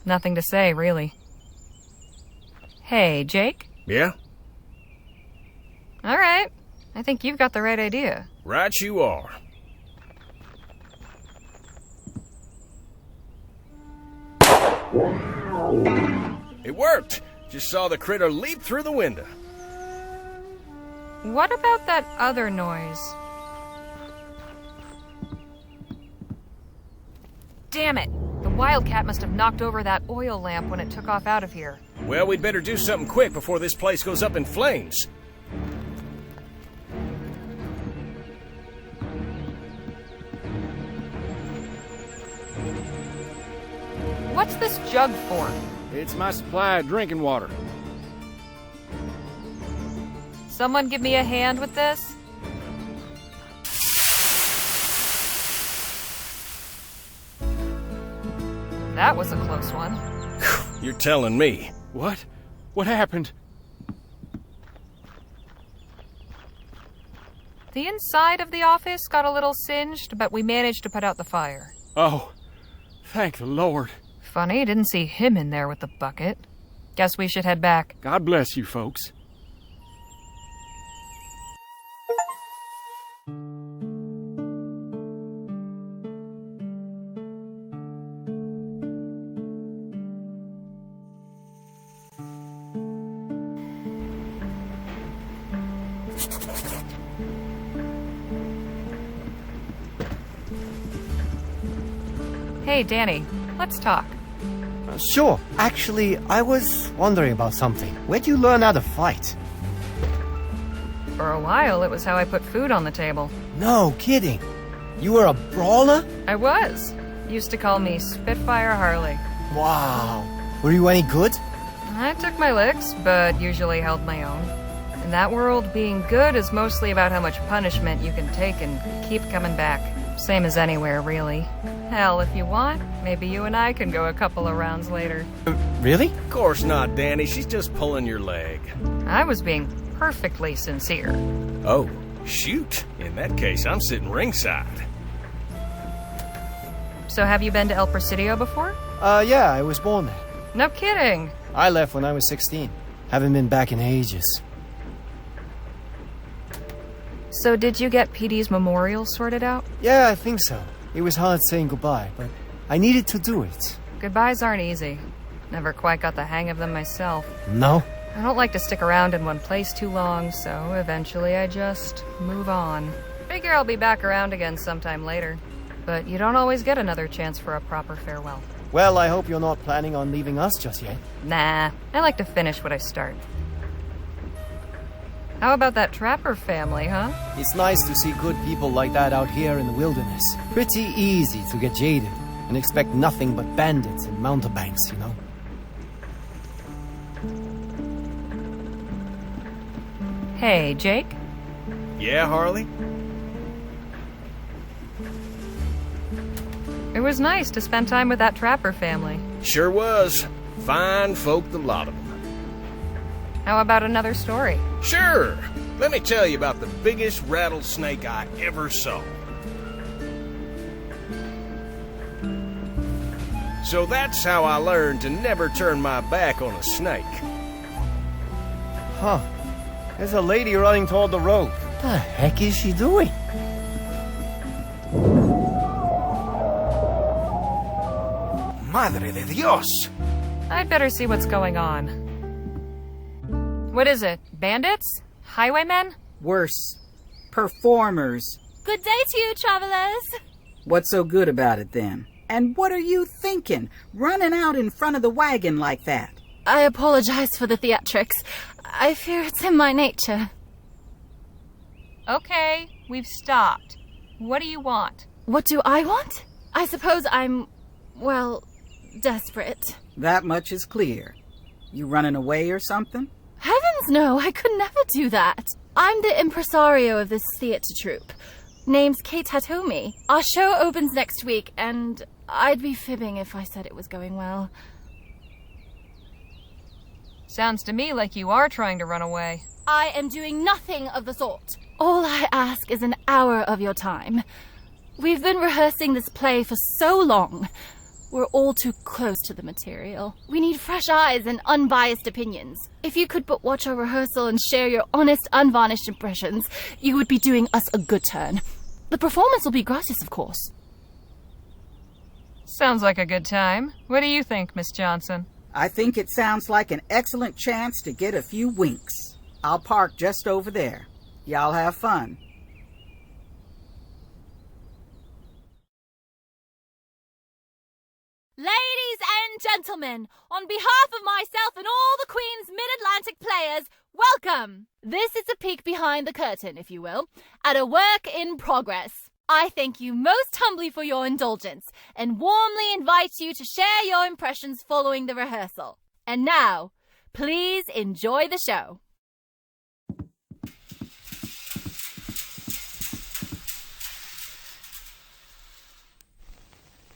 Nothing to say, really. Hey, Jake? Yeah? All right. I think you've got the right idea. Right you are. It worked! Just saw the critter leap through the window. What about that other noise? Damn it! The wildcat must have knocked over that oil lamp when it took off out of here. Well, we'd better do something quick before this place goes up in flames. What's this jug for? It's my supply of drinking water. Someone give me a hand with this? That was a close one. You're telling me. What? What happened? The inside of the office got a little singed, but we managed to put out the fire. Oh, thank the Lord. Funny, didn't see him in there with the bucket. Guess we should head back. God bless you, folks. Hey, Danny, let's talk. Sure. Actually, I was wondering about something. Where'd you learn how to fight? For a while, it was how I put food on the table. No kidding. You were a brawler? I was. Used to call me Spitfire Harley. Wow. Were you any good? I took my licks, but usually held my own. In that world, being good is mostly about how much punishment you can take and keep coming back. Same as anywhere, really. Hell, if you want, maybe you and I can go a couple of rounds later. Really? Of course not, Danny. She's just pulling your leg. I was being perfectly sincere. Oh, shoot. In that case, I'm sitting ringside. So have you been to El Presidio before? Yeah, I was born there. No kidding. I left when I was 16. Haven't been back in ages. So did you get PD's memorial sorted out? Yeah, I think so. It was hard saying goodbye, but I needed to do it. Goodbyes aren't easy. Never quite got the hang of them myself. No? I don't like to stick around in one place too long, so eventually I just move on. Figure I'll be back around again sometime later. But you don't always get another chance for a proper farewell. Well, I hope you're not planning on leaving us just yet. Nah, I like to finish what I start. How about that trapper family, huh? It's nice to see good people like that out here in the wilderness. Pretty easy to get jaded and expect nothing but bandits and mountebanks, you know? Hey, Jake? Yeah, Harley? It was nice to spend time with that trapper family. Sure was. Fine folk, the lot of them. How about another story? Sure. Let me tell you about the biggest rattlesnake I ever saw. So that's how I learned to never turn my back on a snake. Huh. There's a lady running toward the road. What the heck is she doing? Madre de Dios! I'd better see what's going on. What is it? Bandits? Highwaymen? Worse. Performers. Good day to you, travelers. What's so good about it then? And what are you thinking, running out in front of the wagon like that? I apologize for the theatrics. I fear it's in my nature. Okay, we've stopped. What do you want? What do I want? I suppose I'm, well, desperate. That much is clear. You running away or something? Heavens no, I could never do that. I'm the impresario of this theater troupe. Name's Kate Hatomi. Our show opens next week, and I'd be fibbing if I said it was going well. Sounds to me like you are trying to run away. I am doing nothing of the sort. All I ask is an hour of your time. We've been rehearsing this play for so long. We're all too close to the material. We need fresh eyes and unbiased opinions. If you could but watch our rehearsal and share your honest, unvarnished impressions, you would be doing us a good turn. The performance will be gratis, of course. Sounds like a good time. What do you think, Miss Johnson? I think it sounds like an excellent chance to get a few winks. I'll park just over there. Y'all have fun. Ladies and gentlemen, on behalf of myself and all the Queen's Mid-Atlantic players, welcome! This is a peek behind the curtain, if you will, at a work in progress. I thank you most humbly for your indulgence, and warmly invite you to share your impressions following the rehearsal. And now, please enjoy the show.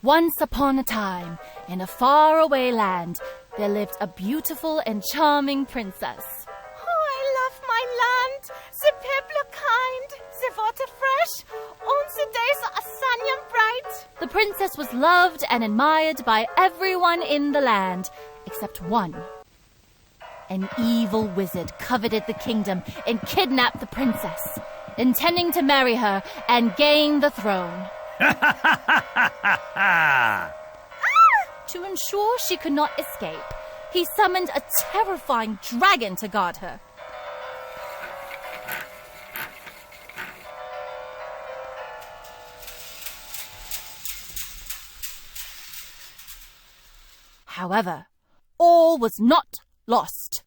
Once upon a time, in a faraway land, there lived a beautiful and charming princess. Oh, I love my land. The people are kind, the water fresh, and the days are sunny and bright. The princess was loved and admired by everyone in the land, except one. An evil wizard coveted the kingdom and kidnapped the princess, intending to marry her and gain the throne. To ensure she could not escape, he summoned a terrifying dragon to guard her. However, all was not lost.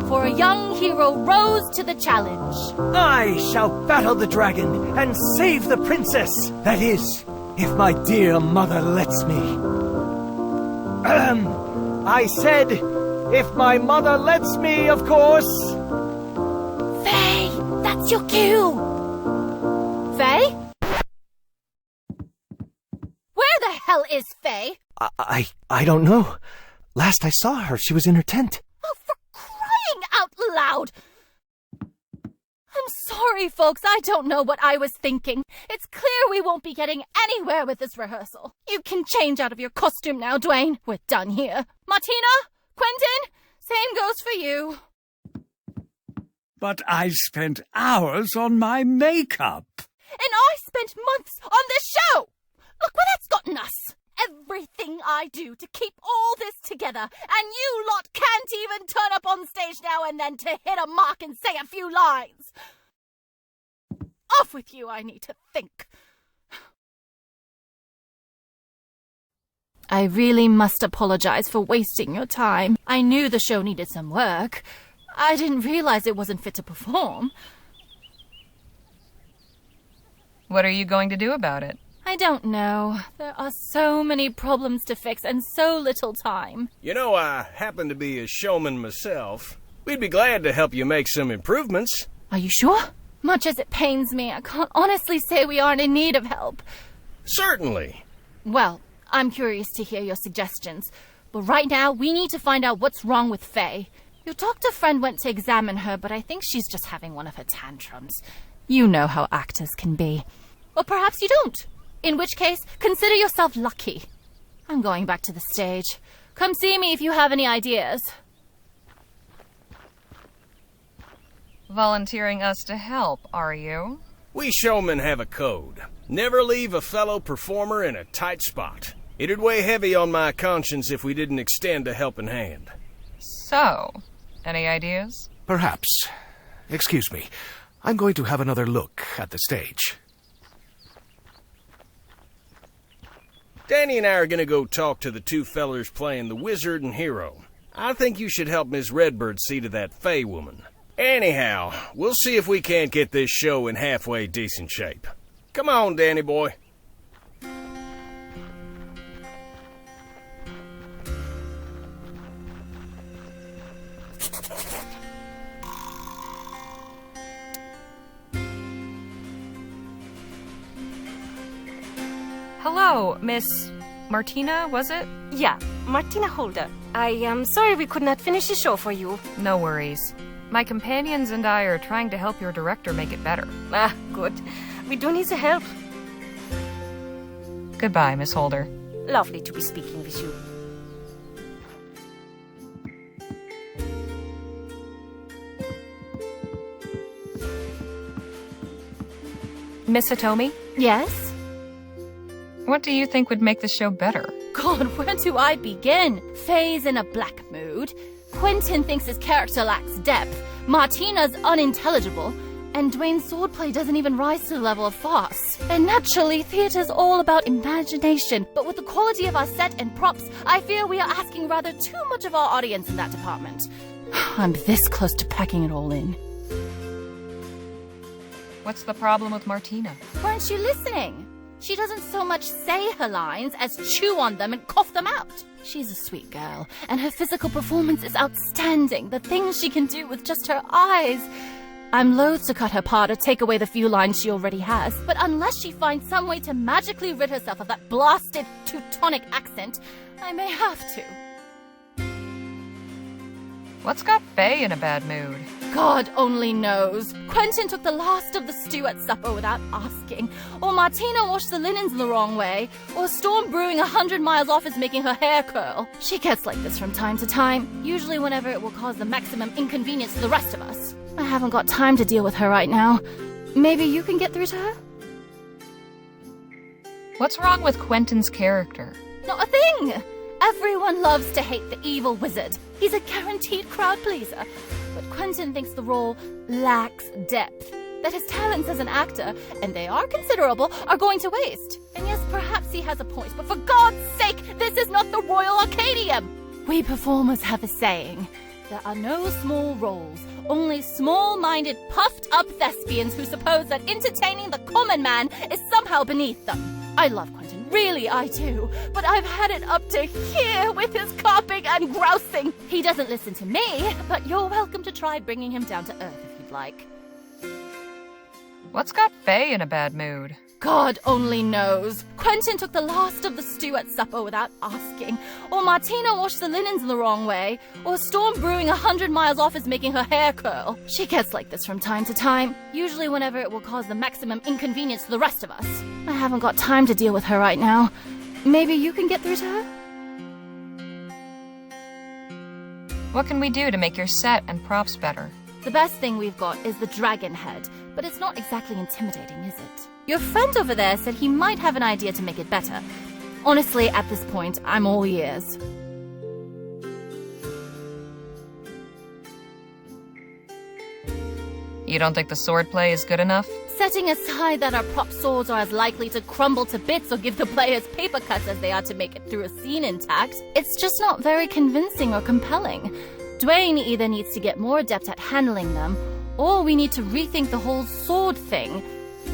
For a young hero rose to the challenge. I shall battle the dragon and save the princess. That is, if my dear mother lets me. I said, if my mother lets me, of course. Faye, that's your cue. Faye? Where the hell is Faye? I don't know. Last I saw her, she was in her tent. Oh, for crying out loud! I'm sorry, folks. I don't know what I was thinking. It's clear we won't be getting anywhere with this rehearsal. You can change out of your costume now, Dwayne. We're done here. Martina? Quentin? Same goes for you. But I spent hours on my makeup. And I spent months on this show! Look where that's gotten us! Everything I do to keep all this together, and you lot can't even turn up on stage now and then to hit a mark and say a few lines. Off with you, I need to think. I really must apologize for wasting your time. I knew the show needed some work. I didn't realize it wasn't fit to perform. What are you going to do about it? I don't know. There are so many problems to fix and so little time. You know, I happen to be a showman myself. We'd be glad to help you make some improvements. Are you sure? Much as it pains me, I can't honestly say we aren't in need of help. Certainly. Well, I'm curious to hear your suggestions. But right now, we need to find out what's wrong with Faye. Your doctor friend went to examine her, but I think she's just having one of her tantrums. You know how actors can be. Or perhaps you don't. In which case, consider yourself lucky. I'm going back to the stage. Come see me if you have any ideas. Volunteering us to help, are you? We showmen have a code. Never leave a fellow performer in a tight spot. It'd weigh heavy on my conscience if we didn't extend a helping hand. So, any ideas? Perhaps. Excuse me. I'm going to have another look at the stage. Danny and I are gonna go talk to the two fellers playing the wizard and hero. I think you should help Miss Redbird see to that Faye woman. Anyhow, we'll see if we can't get this show in halfway decent shape. Come on, Danny boy. Hello, Miss Martina, was it? Yeah, Martina Holder. I am sorry we could not finish the show for you. No worries. My companions and I are trying to help your director make it better. Ah, good. We do need the help. Goodbye, Miss Holder. Lovely to be speaking with you. Miss Hitomi? Yes? What do you think would make the show better? God, where do I begin? Faye's in a black mood. Quentin thinks his character lacks depth. Martina's unintelligible. And Dwayne's swordplay doesn't even rise to the level of farce. And naturally, theater's all about imagination. But with the quality of our set and props, I fear we are asking rather too much of our audience in that department. I'm this close to packing it all in. What's the problem with Martina? Weren't you listening? She doesn't so much say her lines as chew on them and cough them out. She's a sweet girl, and her physical performance is outstanding. The things she can do with just her eyes. I'm loath to cut her part or take away the few lines she already has, but unless she finds some way to magically rid herself of that blasted Teutonic accent, I may have to. What's got Faye in a bad mood? God only knows. Quentin took the last of the stew at supper without asking. Or Martina washed the linens the wrong way. Or a storm brewing 100 miles off is making her hair curl. She gets like this from time to time, usually whenever it will cause the maximum inconvenience to the rest of us. I haven't got time to deal with her right now. Maybe you can get through to her? What's wrong with Quentin's character? Not a thing! Everyone loves to hate the evil wizard. He's a guaranteed crowd pleaser. But Quentin thinks the role lacks depth, that his talents as an actor, and they are considerable, are going to waste. And yes, perhaps he has a point, but for God's sake, this is not the Royal Arcadium! We performers have a saying. There are no small roles, only small-minded, puffed-up thespians who suppose that entertaining the common man is somehow beneath them. I love Quentin, really I do, but I've had it up to here with his carping and grousing. He doesn't listen to me, but you're welcome to try bringing him down to earth if you'd like. What's got Faye in a bad mood? God only knows. Quentin took the last of the stew at supper without asking. Or Martina washed the linens in the wrong way. Or Storm brewing 100 miles off is making her hair curl. She gets like this from time to time, usually whenever it will cause the maximum inconvenience to the rest of us. I haven't got time to deal with her right now. Maybe you can get through to her? What can we do to make your set and props better? The best thing we've got is the dragon head, but it's not exactly intimidating, is it? Your friend over there said he might have an idea to make it better. Honestly, at this point, I'm all ears. You don't think the swordplay is good enough? Setting aside that our prop swords are as likely to crumble to bits or give the players paper cuts as they are to make it through a scene intact, it's just not very convincing or compelling. Dwayne either needs to get more adept at handling them, or we need to rethink the whole sword thing.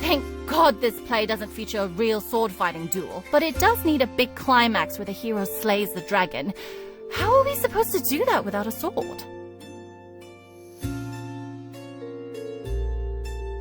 Thank God this play doesn't feature a real sword-fighting duel, but it does need a big climax where the hero slays the dragon. How are we supposed to do that without a sword?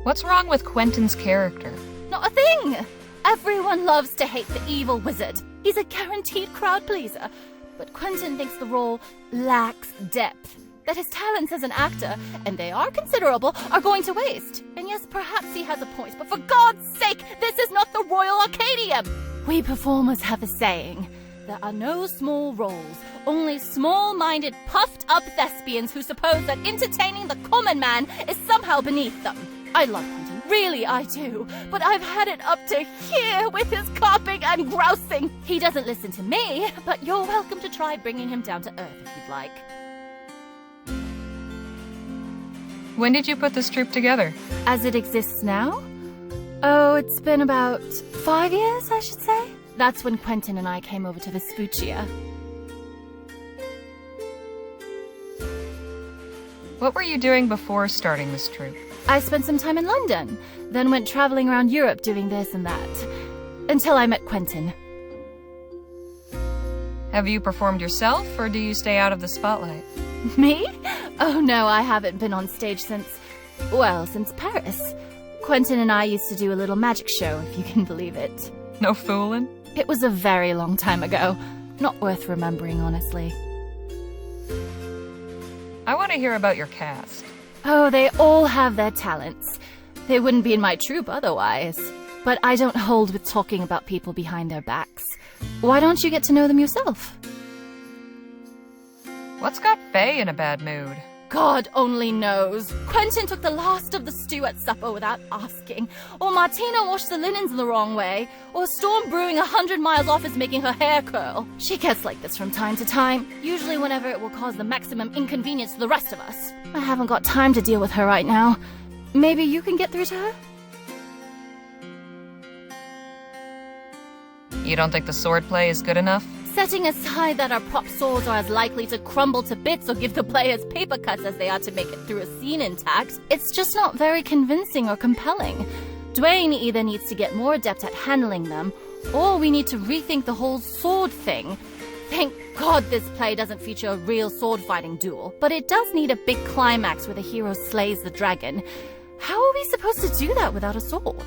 What's wrong with Quentin's character? Not a thing! Everyone loves to hate the evil wizard. He's a guaranteed crowd pleaser. But Quentin thinks the role lacks depth, that his talents as an actor, and they are considerable, are going to waste. And yes, perhaps he has a point, but for God's sake, this is not the Royal Arcadium! We performers have a saying. There are no small roles, only small-minded, puffed-up thespians who suppose that entertaining the common man is somehow beneath them. I love Quentin, really I do, but I've had it up to here with his carping and grousing. He doesn't listen to me, but you're welcome to try bringing him down to earth if you'd like. When did you put this troupe together? As it exists now? Oh, it's been about 5 years, I should say. That's when Quentin and I came over to Vespuccia. What were you doing before starting this troupe? I spent some time in London, then went traveling around Europe doing this and that, until I met Quentin. Have you performed yourself, or do you stay out of the spotlight? Me? Oh no, I haven't been on stage since Paris. Quentin and I used to do a little magic show, if you can believe it. No fooling? It was a very long time ago. Not worth remembering, honestly. I want to hear about your cast. Oh, they all have their talents. They wouldn't be in my troupe otherwise. But I don't hold with talking about people behind their backs. Why don't you get to know them yourself? What's got Faye in a bad mood? God only knows. Quentin took the last of the stew at supper without asking. Or Martina washed the linens in the wrong way. Or Storm brewing 100 miles off is making her hair curl. She gets like this from time to time, usually whenever it will cause the maximum inconvenience to the rest of us. I haven't got time to deal with her right now. Maybe you can get through to her? You don't think the swordplay is good enough? Setting aside that our prop swords are as likely to crumble to bits or give the players paper cuts as they are to make it through a scene intact, it's just not very convincing or compelling. Dwayne either needs to get more adept at handling them, or we need to rethink the whole sword thing. Thank God this play doesn't feature a real sword-fighting duel, but it does need a big climax where the hero slays the dragon. How are we supposed to do that without a sword?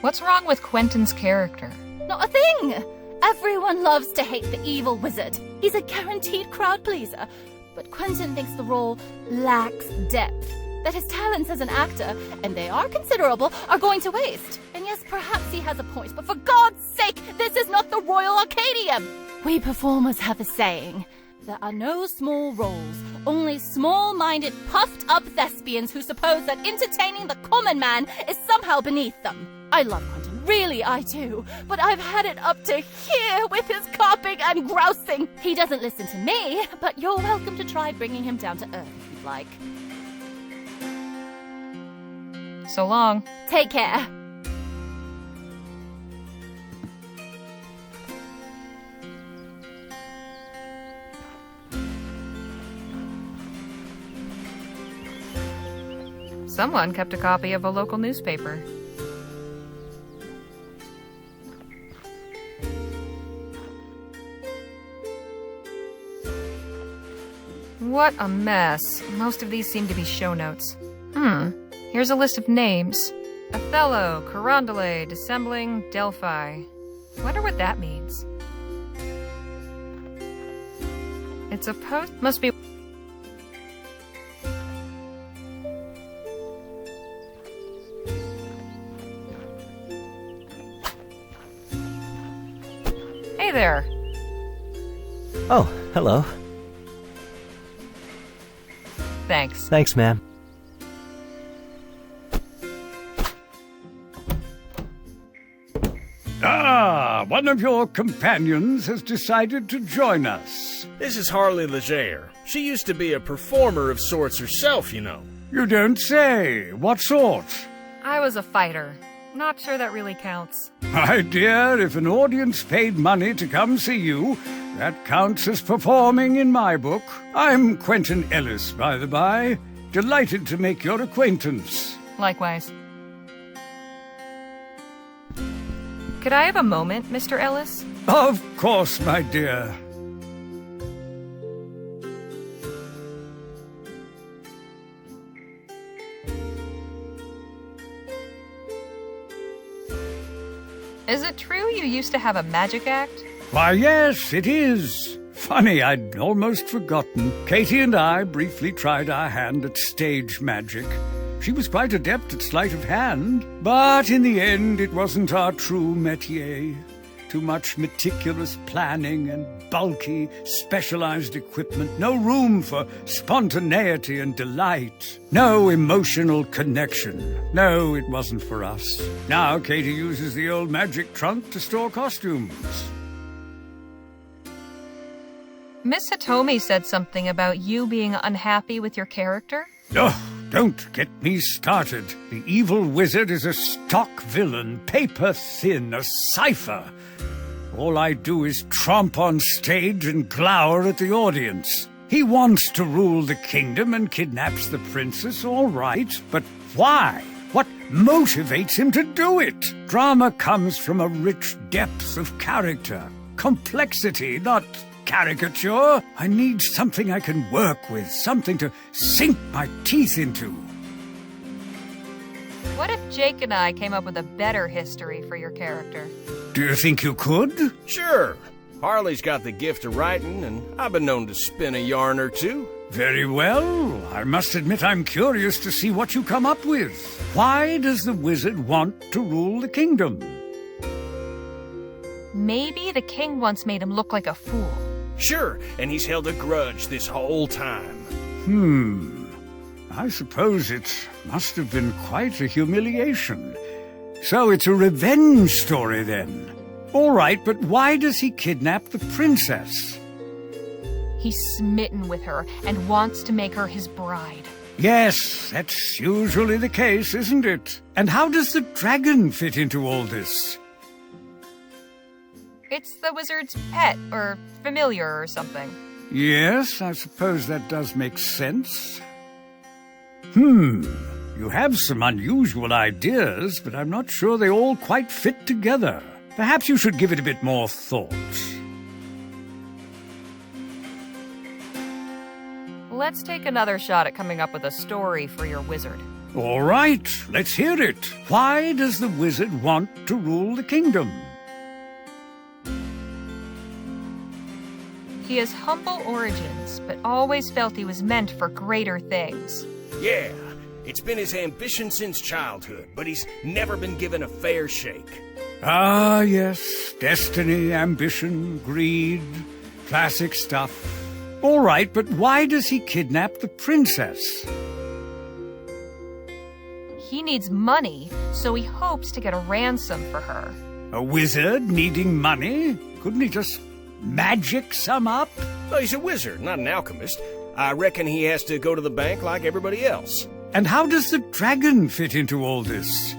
What's wrong with Quentin's character? Not a thing! Everyone loves to hate the evil wizard. He's a guaranteed crowd pleaser. But Quentin thinks the role lacks depth, that his talents as an actor, and they are considerable, are going to waste. And yes, perhaps he has a point, but for God's sake, this is not the Royal Arcadium! We performers have a saying. There are no small roles, only small-minded, puffed-up thespians who suppose that entertaining the common man is somehow beneath them. I love Quentin, really I do, but I've had it up to here with his carping and grousing. He doesn't listen to me, but you're welcome to try bringing him down to earth if you'd like. So long. Take care. Someone kept a copy of a local newspaper. What a mess. Most of these seem to be show notes. Here's a list of names. Othello, Carondelet, Dissembling, Delphi. Wonder what that means. It's a post... must be... Hey there. Oh, hello. Thanks. Thanks, ma'am. Ah, one of your companions has decided to join us. This is Harley Leger. She used to be a performer of sorts herself, you know. You don't say. What sort? I was a fighter. Not sure that really counts. My dear, if an audience paid money to come see you, that counts as performing in my book. I'm Quentin Ellis, by the by. Delighted to make your acquaintance. Likewise. Could I have a moment, Mr. Ellis? Of course, my dear. Is it true you used to have a magic act? Why, yes, it is. Funny, I'd almost forgotten. Katie and I briefly tried our hand at stage magic. She was quite adept at sleight of hand, but in the end it wasn't our true métier. Too much meticulous planning and bulky, specialized equipment. No room for spontaneity and delight. No emotional connection. No, it wasn't for us. Now Katie uses the old magic trunk to store costumes. Miss Hitomi said something about you being unhappy with your character? Oh, don't get me started. The evil wizard is a stock villain, paper thin, a cipher. All I do is tromp on stage and glower at the audience. He wants to rule the kingdom and kidnaps the princess, all right, but why? What motivates him to do it? Drama comes from a rich depth of character, complexity, not caricature. I need something I can work with, something to sink my teeth into. What if Jake and I came up with a better history for your character? Do you think you could? Sure. Harley's got the gift of writing, and I've been known to spin a yarn or two. Very well. I must admit I'm curious to see what you come up with. Why does the wizard want to rule the kingdom? Maybe the king once made him look like a fool. Sure, and he's held a grudge this whole time. I suppose it must have been quite a humiliation. So it's a revenge story then. All right, but why does he kidnap the princess? He's smitten with her and wants to make her his bride. Yes, that's usually the case, isn't it? And how does the dragon fit into all this? It's the wizard's pet, or familiar or something. Yes, I suppose that does make sense. You have some unusual ideas, but I'm not sure they all quite fit together. Perhaps you should give it a bit more thought. Let's take another shot at coming up with a story for your wizard. All right, let's hear it. Why does the wizard want to rule the kingdom? He has humble origins, but always felt he was meant for greater things. Yeah, it's been his ambition since childhood, but he's never been given a fair shake. Ah, yes, destiny, ambition, greed, classic stuff. All right, but why does he kidnap the princess? He needs money, so he hopes to get a ransom for her. A wizard needing money? Couldn't he just magic some up? Well, he's a wizard, not an alchemist. I reckon he has to go to the bank like everybody else. And how does the dragon fit into all this?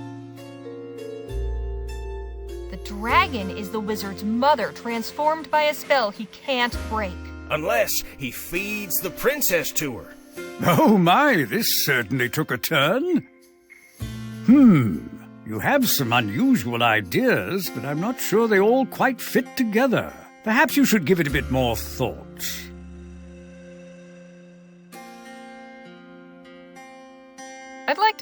The dragon is the wizard's mother, transformed by a spell he can't break. Unless he feeds the princess to her. Oh my, this certainly took a turn. You have some unusual ideas, but I'm not sure they all quite fit together. Perhaps you should give it a bit more thought.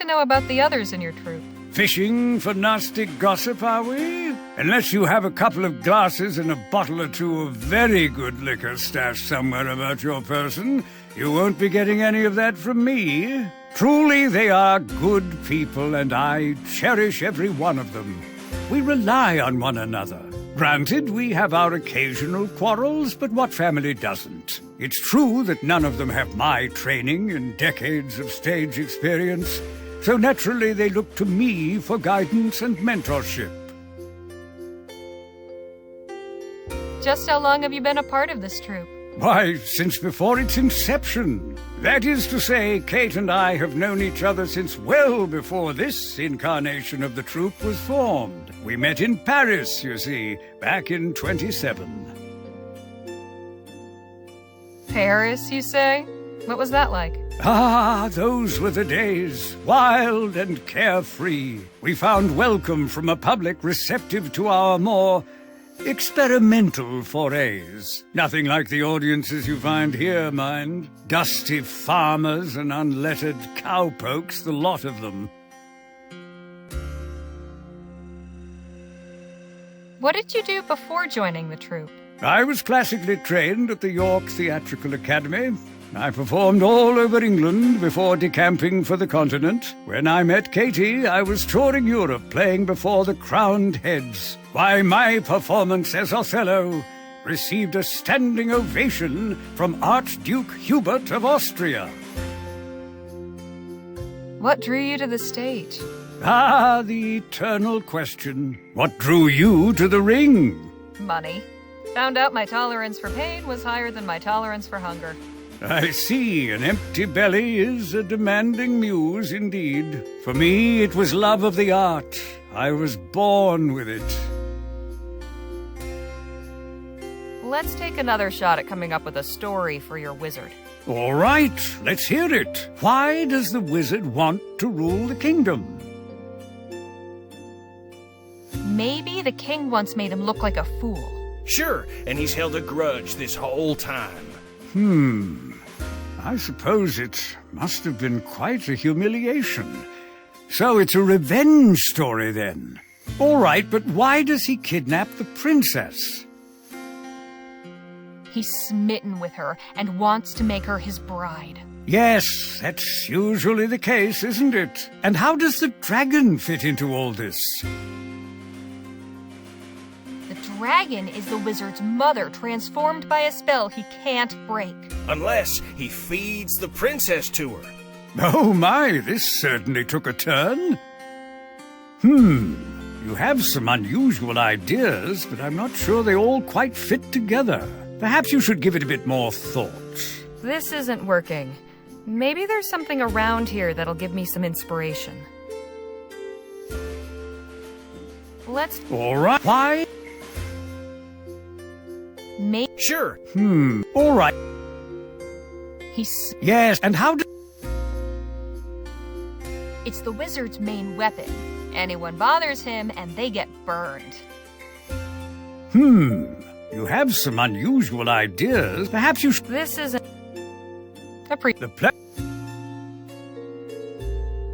know about the others in your troupe. Fishing for nasty gossip, are we? Unless you have a couple of glasses and a bottle or two of very good liquor stashed somewhere about your person, you won't be getting any of that from me. Truly, they are good people, and I cherish every one of them. We rely on one another. Granted, we have our occasional quarrels, but what family doesn't? It's true that none of them have my training and decades of stage experience, so naturally they look to me for guidance and mentorship. Just how long have you been a part of this troupe? Why, since before its inception. That is to say, Kate and I have known each other since well before this incarnation of the troupe was formed. We met in Paris, you see, back in 27. Paris, you say? What was that like? Ah, those were the days, wild and carefree. We found welcome from a public receptive to our more experimental forays. Nothing like the audiences you find here, mind. Dusty farmers and unlettered cowpokes, the lot of them. What did you do before joining the troupe? I was classically trained at the York Theatrical Academy. I performed all over England before decamping for the continent. When I met Katie, I was touring Europe playing before the crowned heads. Why, my performance as Othello received a standing ovation from Archduke Hubert of Austria. What drew you to the stage? Ah, the eternal question. What drew you to the ring? Money. Found out my tolerance for pain was higher than my tolerance for hunger. I see, an empty belly is a demanding muse indeed. For me, it was love of the art. I was born with it. Let's take another shot at coming up with a story for your wizard. All right, let's hear it. Why does the wizard want to rule the kingdom? Maybe the king once made him look like a fool. Sure, and he's held a grudge this whole time. I suppose it must have been quite a humiliation. So it's a revenge story then. All right, but why does he kidnap the princess? He's smitten with her and wants to make her his bride. Yes, that's usually the case, isn't it? And how does the dragon fit into all this? The dragon is the wizard's mother, transformed by a spell he can't break. Unless he feeds the princess to her. Oh my, this certainly took a turn. You have some unusual ideas, but I'm not sure they all quite fit together. Perhaps you should give it a bit more thought. This isn't working. Maybe there's something around here that'll give me some inspiration. Let's... All right. Why? Sure. All right. He's... Yes, and how do... It's the wizard's main weapon. Anyone bothers him, and they get burned. You have some unusual ideas. Perhaps you should... This isn't... The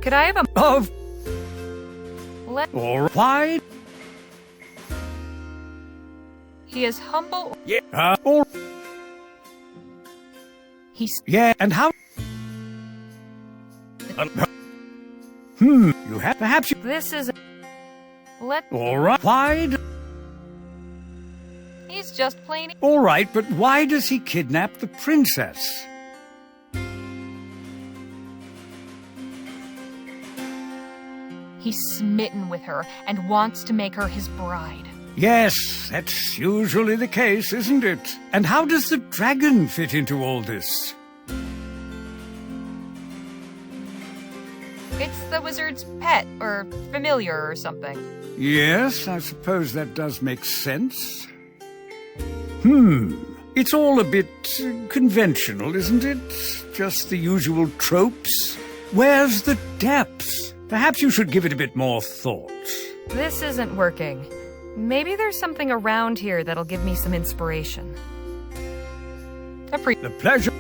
Could I have a... Of... Or why? He is humble... Yeah. Or... He's... Yeah, and how... You have... Perhaps you... This isn't... All right. Why... He's just plain... All right, but why does he kidnap the princess? He's smitten with her and wants to make her his bride. Yes, that's usually the case, isn't it? And how does the dragon fit into all this? It's the wizard's pet, or familiar, or something. Yes, I suppose that does make sense. It's all a bit conventional, isn't it? Just the usual tropes. Where's the depth? Perhaps you should give it a bit more thought. This isn't working. Maybe there's something around here that'll give me some inspiration. The pleasure.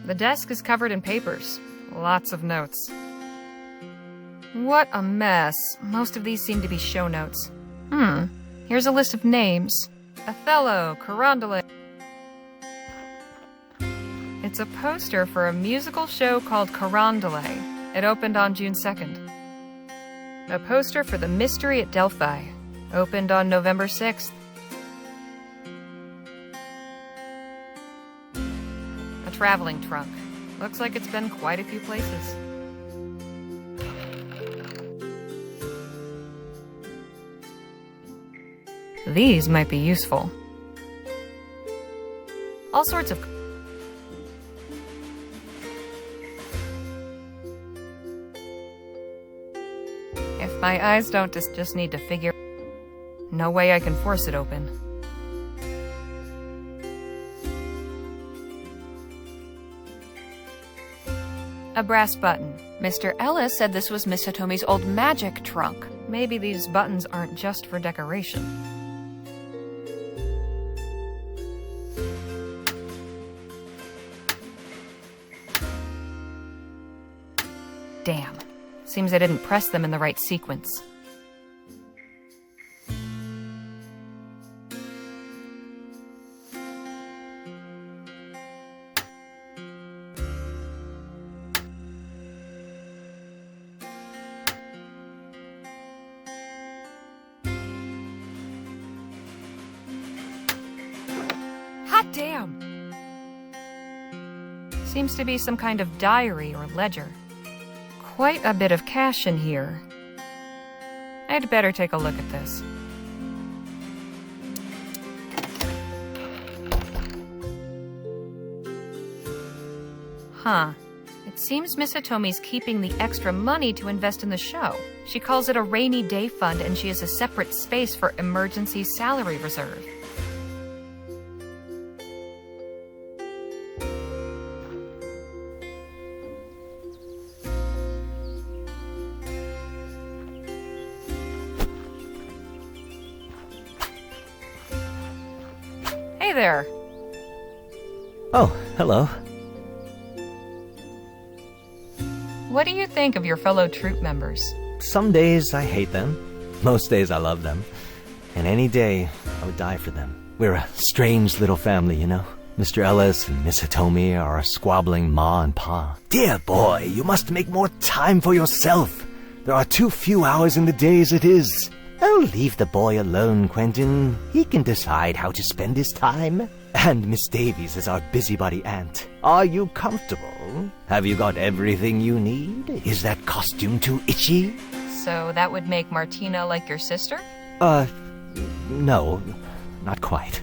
The desk is covered in papers. Lots of notes. What a mess. Most of these seem to be show notes. Here's a list of names. Othello, Carondelet. It's a poster for a musical show called Carondelet. It opened on June 2nd. A poster for The Mystery at Delphi. Opened on November 6th. A traveling trunk. Looks like it's been quite a few places. These might be useful. All sorts of... If my eyes don't just need to figure... No way I can force it open. A brass button. Mr. Ellis said this was Miss Hitomi's old magic trunk. Maybe these buttons aren't just for decoration. Damn. Seems I didn't press them in the right sequence. Hot damn! Seems to be some kind of diary or ledger. Quite a bit of cash in here. I'd better take a look at this. Huh. It seems Miss Hitomi's keeping the extra money to invest in the show. She calls it a rainy day fund, and she has a separate space for emergency salary reserve. Hey there. Oh, hello. What do you think of your fellow troop members? Some days I hate them. Most days I love them. And any day I would die for them. We're a strange little family, you know. Mr. Ellis and Miss Hitomi are a squabbling ma and pa. Dear boy, you must make more time for yourself. There are too few hours in the day as it is. Oh, leave the boy alone, Quentin. He can decide how to spend his time. And Miss Davies is our busybody aunt. Are you comfortable? Have you got everything you need? Is that costume too itchy? So that would make Martina like your sister? No, not quite.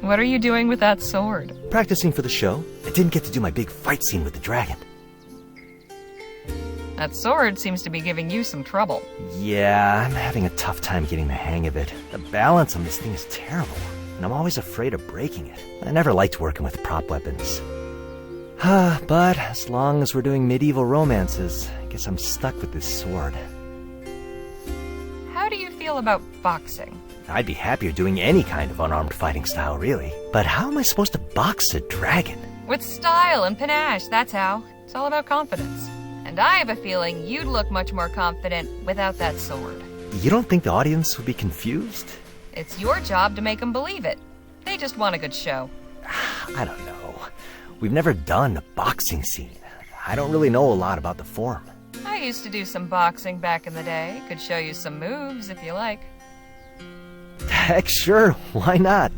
What are you doing with that sword? Practicing for the show. I didn't get to do my big fight scene with the dragon. That sword seems to be giving you some trouble. Yeah, I'm having a tough time getting the hang of it. The balance on this thing is terrible, and I'm always afraid of breaking it. I never liked working with prop weapons. But as long as we're doing medieval romances, I guess I'm stuck with this sword. How do you feel about boxing? I'd be happier doing any kind of unarmed fighting style, really. But how am I supposed to box a dragon? With style and panache, that's how. It's all about confidence. And I have a feeling you'd look much more confident without that sword. You don't think the audience would be confused? It's your job to make them believe it. They just want a good show. I don't know. We've never done a boxing scene. I don't really know a lot about the form. I used to do some boxing back in the day. Could show you some moves if you like. Heck, sure. Why not?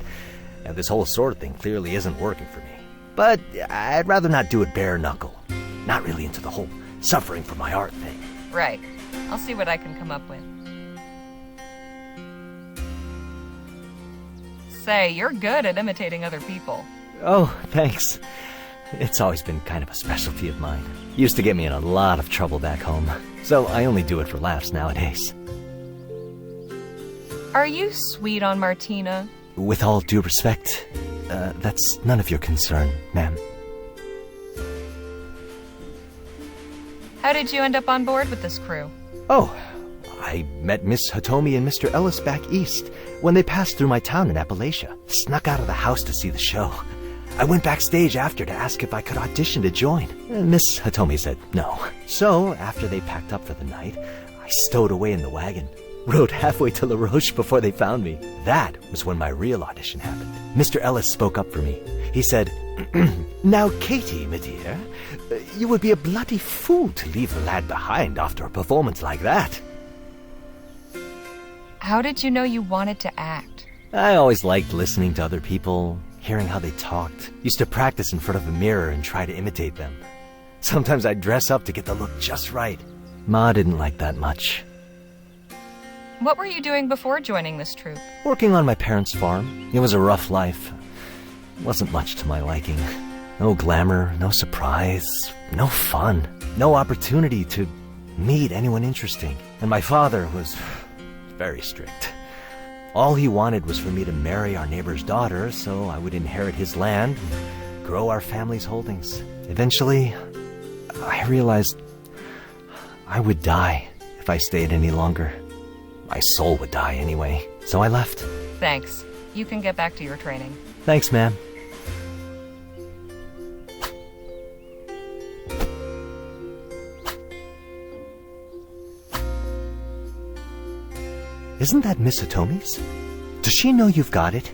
Now, this whole sword thing clearly isn't working for me. But I'd rather not do it bare knuckle. Not really into the whole suffering for my art thing. Right. I'll see what I can come up with. Say, you're good at imitating other people. Oh, thanks. It's always been kind of a specialty of mine. Used to get me in a lot of trouble back home. So I only do it for laughs nowadays. Are you sweet on Martina? With all due respect, that's none of your concern, ma'am. How did you end up on board with this crew? Oh, I met Miss Hitomi and Mr. Ellis back east when they passed through my town in Appalachia. Snuck out of the house to see the show. I went backstage after to ask if I could audition to join. Miss Hitomi said no. So, after they packed up for the night, I stowed away in the wagon. Rode halfway to La Roche before they found me. That was when my real audition happened. Mr. Ellis spoke up for me. He said, "Now, Katie, my dear, you would be a bloody fool to leave the lad behind after a performance like that." How did you know you wanted to act? I always liked listening to other people, hearing how they talked. Used to practice in front of a mirror and try to imitate them. Sometimes I'd dress up to get the look just right. Ma didn't like that much. What were you doing before joining this troupe? Working on my parents' farm. It was a rough life. Wasn't much to my liking. No glamour, no surprise, no fun, no opportunity to meet anyone interesting. And my father was very strict. All he wanted was for me to marry our neighbor's daughter so I would inherit his land and grow our family's holdings. Eventually, I realized I would die if I stayed any longer. My soul would die anyway, so I left. Thanks. You can get back to your training. Thanks, ma'am. Isn't that Miss Hitomi's? Does she know you've got it?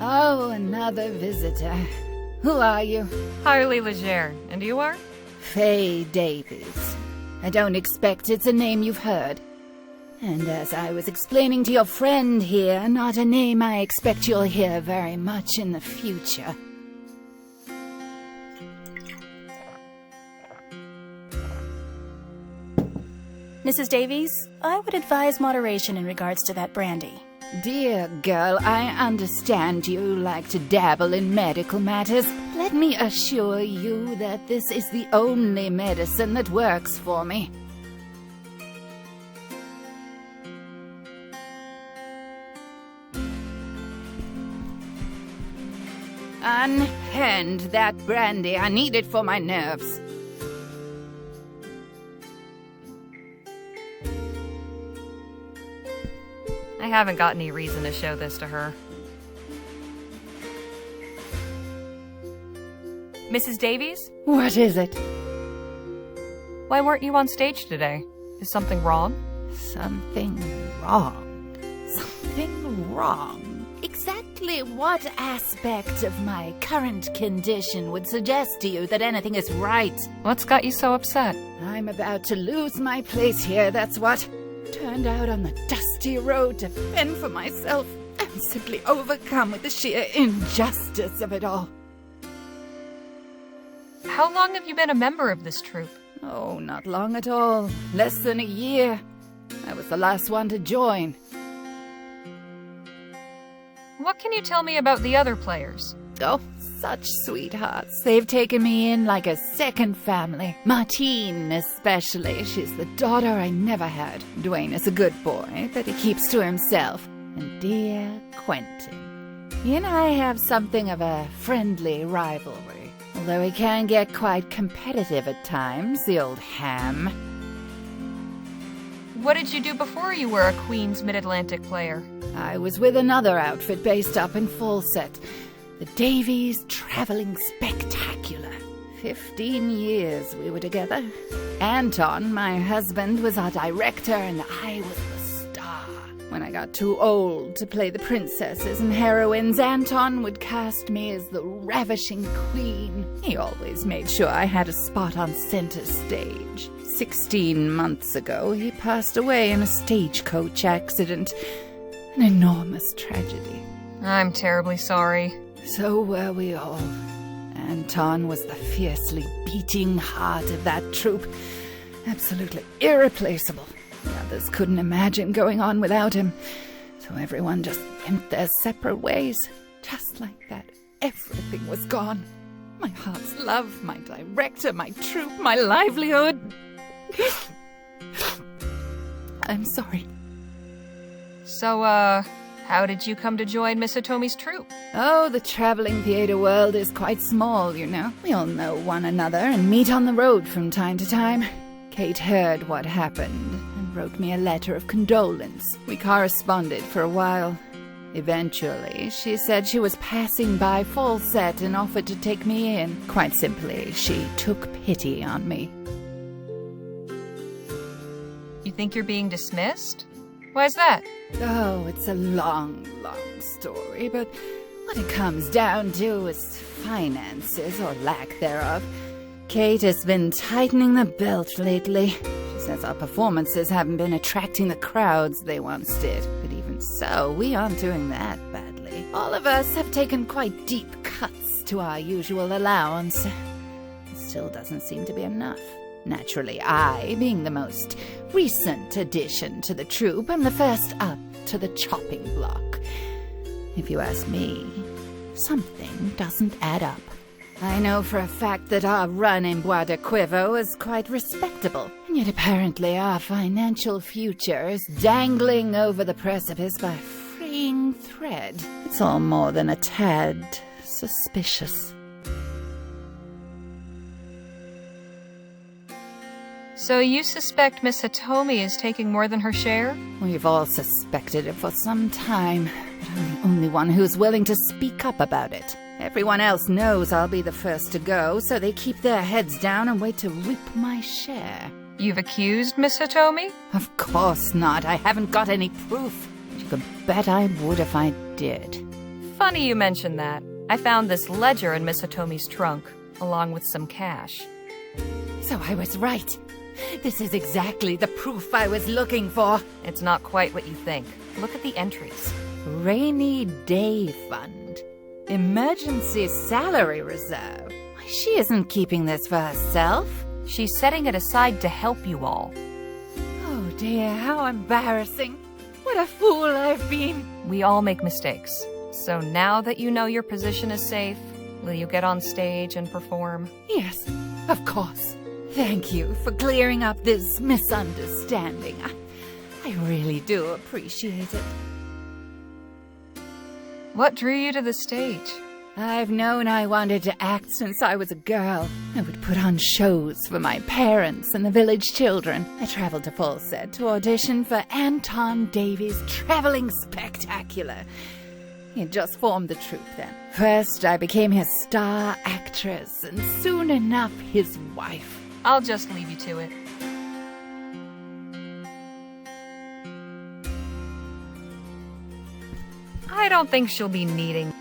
Oh, another visitor. Who are you? Harley Leger. And you are? Faye Davies. I don't expect it's a name you've heard. And as I was explaining to your friend here, not a name I expect you'll hear very much in the future. Mrs. Davies, I would advise moderation in regards to that brandy. Dear girl, I understand you like to dabble in medical matters. Let me assure you that this is the only medicine that works for me. Unhand that brandy. I need it for my nerves. I haven't got any reason to show this to her. Mrs. Davies? What is it? Why weren't you on stage today? Is something wrong? Something wrong? Something wrong? Exactly what aspect of my current condition would suggest to you that anything is right? What's got you so upset? I'm about to lose my place here, that's what. Turned out on the dusty road to fend for myself. I'm simply overcome with the sheer injustice of it all. How long have you been a member of this troupe? Oh, not long at all. Less than a year. I was the last one to join. What can you tell me about the other players? Oh, such sweethearts. They've taken me in like a second family. Martine, especially. She's the daughter I never had. Dwayne is a good boy that he keeps to himself. And dear Quentin. He and I have something of a friendly rivalry. Although he can get quite competitive at times, the old ham. What did you do before you were a Queen's Mid-Atlantic player? I was with another outfit based up in Fawcett. The Davies Traveling Spectacular. 15 years we were together. Anton, my husband, was our director and I was the star. When I got too old to play the princesses and heroines, Anton would cast me as the ravishing queen. He always made sure I had a spot on center stage. 16 months ago, he passed away in a stagecoach accident. An enormous tragedy. I'm terribly sorry. So were we all. Anton was the fiercely beating heart of that troupe. Absolutely irreplaceable. The others couldn't imagine going on without him. So everyone just went their separate ways. Just like that, everything was gone. My heart's love, my director, my troupe, my livelihood. I'm sorry. So, How did you come to join Miss Hitomi's troupe? Oh, the traveling theater world is quite small, you know. We all know one another and meet on the road from time to time. Kate heard what happened and wrote me a letter of condolence. We corresponded for a while. Eventually, she said she was passing by Fawcett and offered to take me in. Quite simply, she took pity on me. You think you're being dismissed? Why's that? Oh, it's a long, long story, but what it comes down to is finances, or lack thereof. Kate has been tightening the belt lately. She says our performances haven't been attracting the crowds they once did. But even so, we aren't doing that badly. All of us have taken quite deep cuts to our usual allowance. It still doesn't seem to be enough. Naturally, I, being the most recent addition to the troupe, am the first up to the chopping block. If you ask me, something doesn't add up. I know for a fact that our run in Bois de Quivo is quite respectable, and yet apparently our financial future is dangling over the precipice by a fraying thread. It's all more than a tad suspicious. So you suspect Miss Hitomi is taking more than her share? We've all suspected it for some time, but I'm the only one who's willing to speak up about it. Everyone else knows I'll be the first to go, so they keep their heads down and wait to reap my share. You've accused Miss Hitomi? Of course not. I haven't got any proof. You could bet I would if I did. Funny you mention that. I found this ledger in Miss Hitomi's trunk, along with some cash. So I was right. This is exactly the proof I was looking for. It's not quite what you think. Look at the entries. Rainy Day Fund. Emergency Salary Reserve. Why, she isn't keeping this for herself. She's setting it aside to help you all. Oh dear, how embarrassing. What a fool I've been. We all make mistakes. So now that you know your position is safe, will you get on stage and perform? Yes, of course. Thank you for clearing up this misunderstanding. I really do appreciate it. What drew you to the stage? I've known I wanted to act since I was a girl. I would put on shows for my parents and the village children. I traveled to Fawcett to audition for Anton Davies' Traveling Spectacular. He had just formed the troupe then. First, I became his star actress, and soon enough, his wife. I'll just leave you to it. I don't think she'll be needing...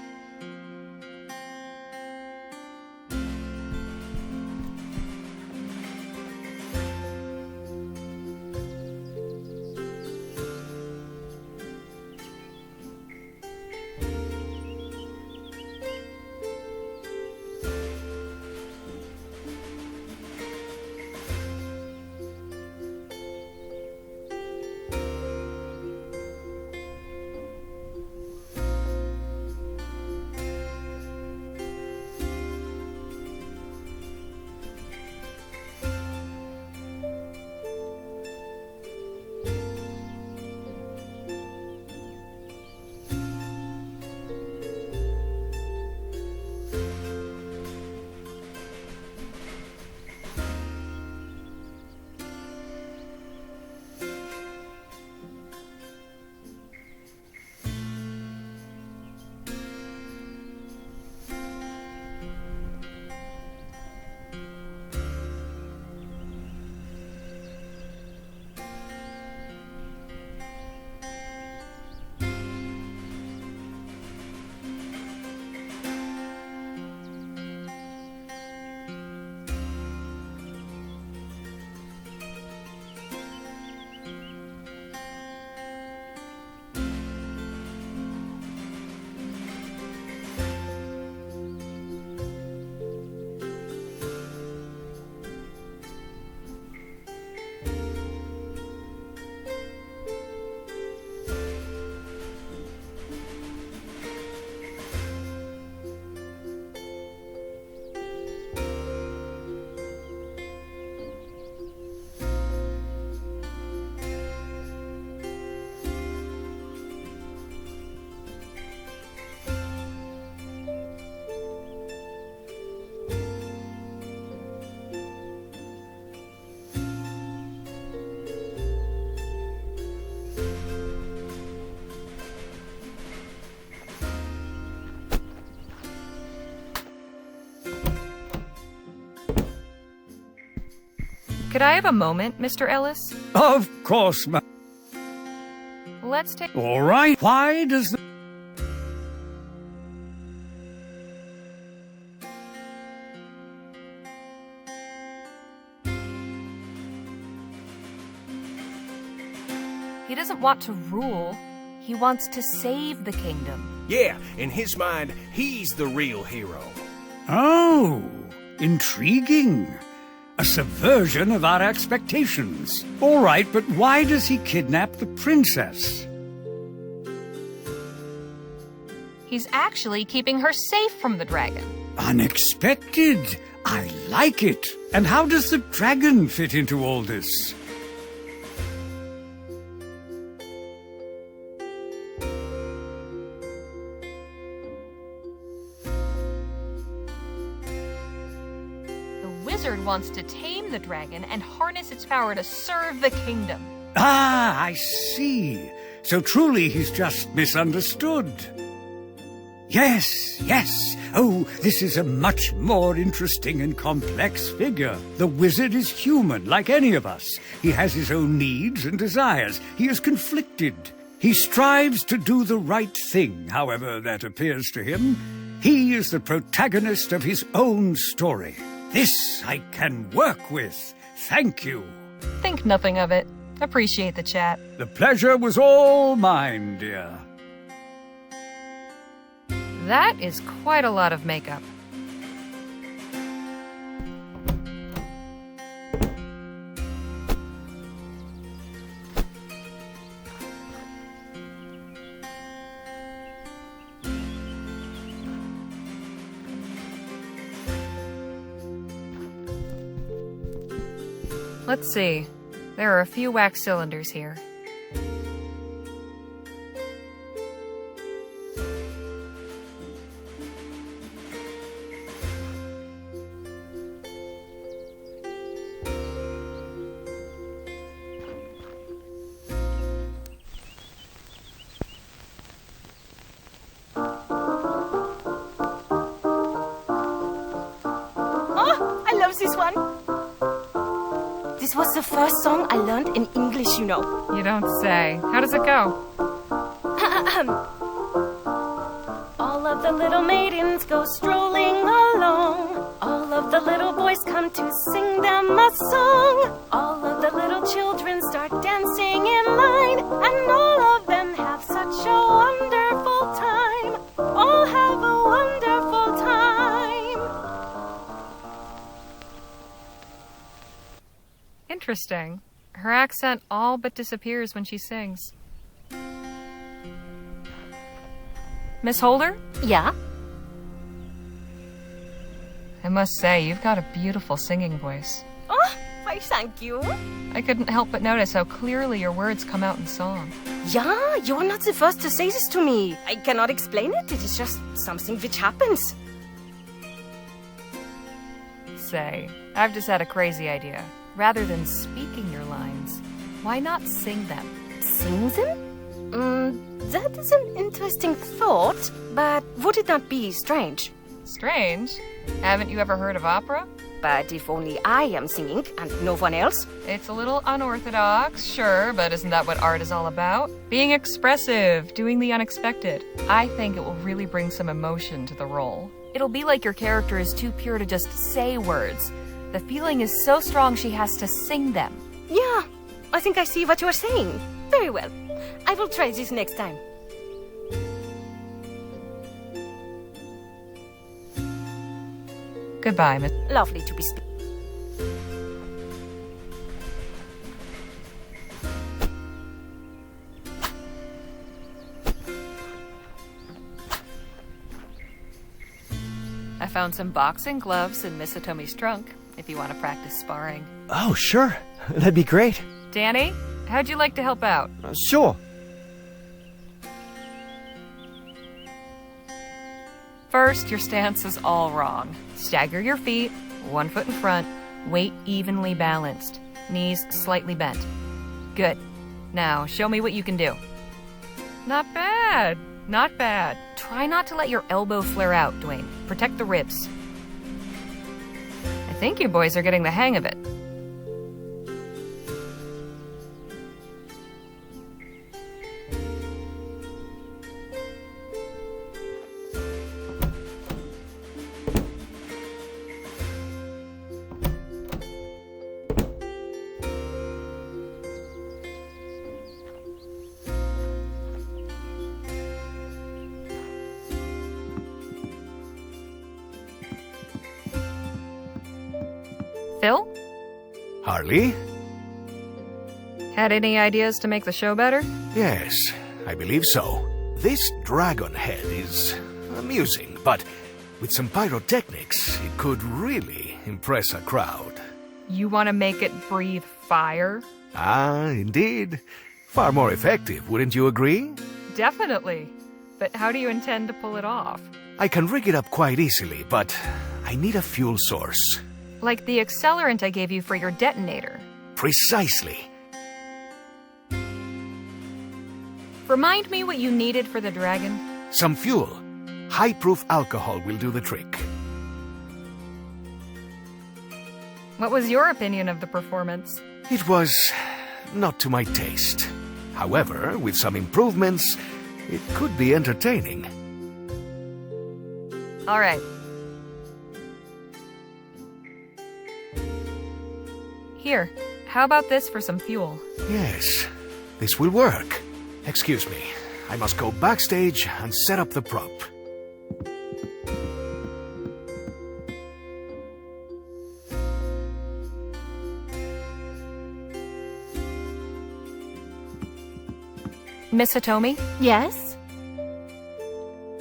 Could I have a moment, Mr. Ellis? Of course, ma'am. Let's take... All right. Why does the... He doesn't want to rule. He wants to save the kingdom. Yeah, in his mind, he's the real hero. Oh, intriguing. A subversion of our expectations. All right, but why does he kidnap the princess? He's actually keeping her safe from the dragon. Unexpected. I like it. And how does the dragon fit into all this? The wizard wants to tame the dragon and harness its power to serve the kingdom. Ah, I see. So truly he's just misunderstood. Yes, yes. Oh, this is a much more interesting and complex figure. The wizard is human, like any of us. He has his own needs and desires. He is conflicted. He strives to do the right thing, however that appears to him. He is the protagonist of his own story. This I can work with. Thank you. Think nothing of it. Appreciate the chat. The pleasure was all mine, dear. That is quite a lot of makeup. Let's see. There are a few wax cylinders here. Oh, I love this one. This was the first song I learned in English, you know. You don't say. How does it go? All of the little maidens go strolling along. All of the little boys come to sing them a song. All of the little children start dancing in line. And all of them have such a wonderful time. All have a wonderful time. Interesting. Her accent all but disappears when she sings. Miss Holder? Yeah? I must say, you've got a beautiful singing voice. Oh, why thank you. I couldn't help but notice how clearly your words come out in song. Yeah, you're not the first to say this to me. I cannot explain it. It is just something which happens. Say, I've just had a crazy idea. Rather than speaking your lines, why not sing them? Sing them? That is an interesting thought, but would it not be strange? Strange? Haven't you ever heard of opera? But if only I am singing and no one else? It's a little unorthodox, sure, but isn't that what art is all about? Being expressive, doing the unexpected. I think it will really bring some emotion to the role. It'll be like your character is too pure to just say words. The feeling is so strong she has to sing them. Yeah, I think I see what you are saying. Very well. I will try this next time. Goodbye, Miss. Lovely to be speaking. I found some boxing gloves in Miss Atomi's trunk, if you want to practice sparring. Oh, sure. That'd be great. Danny, how'd you like to help out? Sure. First, your stance is all wrong. Stagger your feet, 1 foot in front, weight evenly balanced, knees slightly bent. Good. Now, show me what you can do. Not bad. Not bad. Try not to let your elbow flare out, Dwayne. Protect the ribs. I think you boys are getting the hang of it. Phil? Harley? Had any ideas to make the show better? Yes, I believe so. This dragon head is amusing, but with some pyrotechnics, it could really impress a crowd. You want to make it breathe fire? Ah, indeed. Far more effective, wouldn't you agree? Definitely. But how do you intend to pull it off? I can rig it up quite easily, but I need a fuel source. Like the accelerant I gave you for your detonator. Precisely. Remind me what you needed for the dragon. Some fuel. High-proof alcohol will do the trick. What was your opinion of the performance? It was not to my taste. However, with some improvements, it could be entertaining. All right. Here, how about this for some fuel? Yes, this will work. Excuse me, I must go backstage and set up the prop. Miss Hitomi? Yes?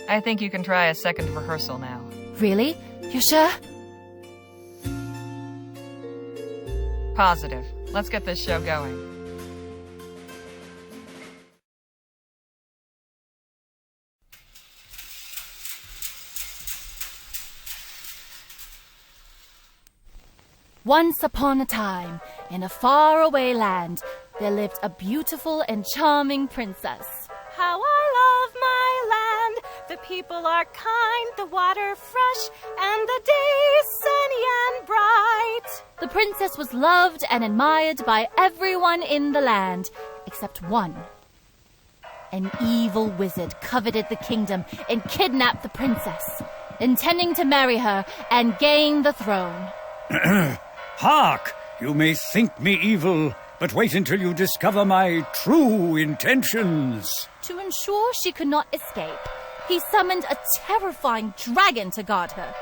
I think you can try a second rehearsal now. Really? You sure? Positive. Let's get this show going. Once upon a time, in a faraway land, there lived a beautiful and charming princess. How I love my land. The people are kind, the water fresh, and the day sunny and bright. The princess was loved and admired by everyone in the land, except one. An evil wizard coveted the kingdom and kidnapped the princess, intending to marry her and gain the throne. Hark! You may think me evil, but wait until you discover my true intentions. To ensure she could not escape, he summoned a terrifying dragon to guard her.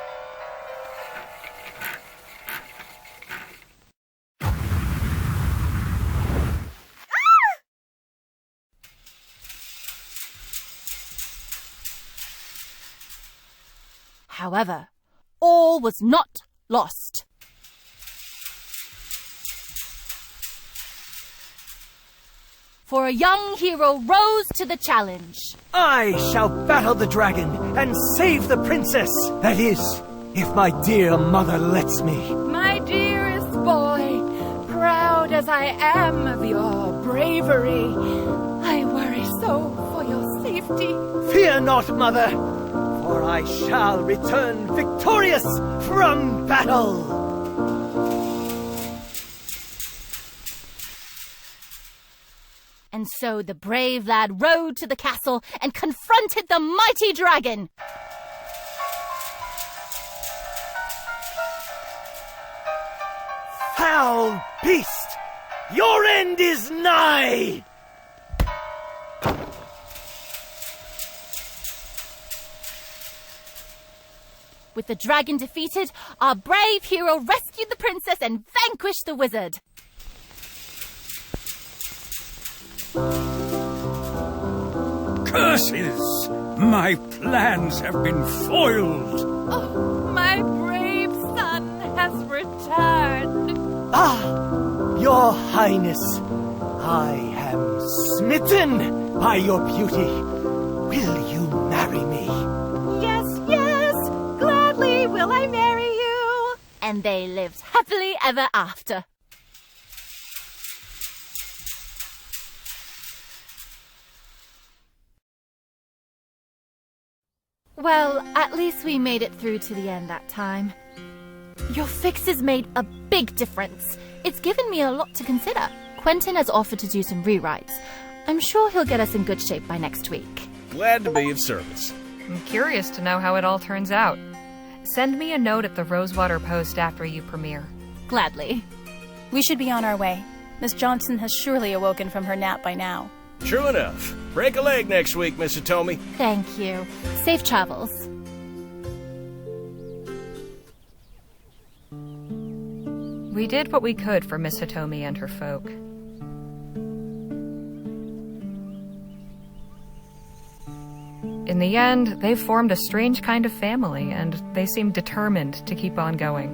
However, all was not lost. For a young hero rose to the challenge. I shall battle the dragon and save the princess. That is, if my dear mother lets me. My dearest boy, proud as I am of your bravery, I worry so for your safety. Fear not, mother, for I shall return victorious from battle. And so the brave lad rode to the castle and confronted the mighty dragon. Foul beast! Your end is nigh! With the dragon defeated, our brave hero rescued the princess and vanquished the wizard. Curses! My plans have been foiled! Oh, my brave son has returned. Ah, your highness, I am smitten by your beauty. Will you marry me? Yes, yes, gladly will I marry you. And they lived happily ever after. Well, at least we made it through to the end that time. Your fix has made a big difference. It's given me a lot to consider. Quentin has offered to do some rewrites. I'm sure he'll get us in good shape by next week. Glad to be of service. I'm curious to know how it all turns out. Send me a note at the Rosewater Post after you premiere. Gladly. We should be on our way. Miss Johnson has surely awoken from her nap by now. True enough. Break a leg next week, Miss Hitomi. Thank you. Safe travels. We did what we could for Miss Hitomi and her folk. In the end, they formed a strange kind of family, and they seemed determined to keep on going.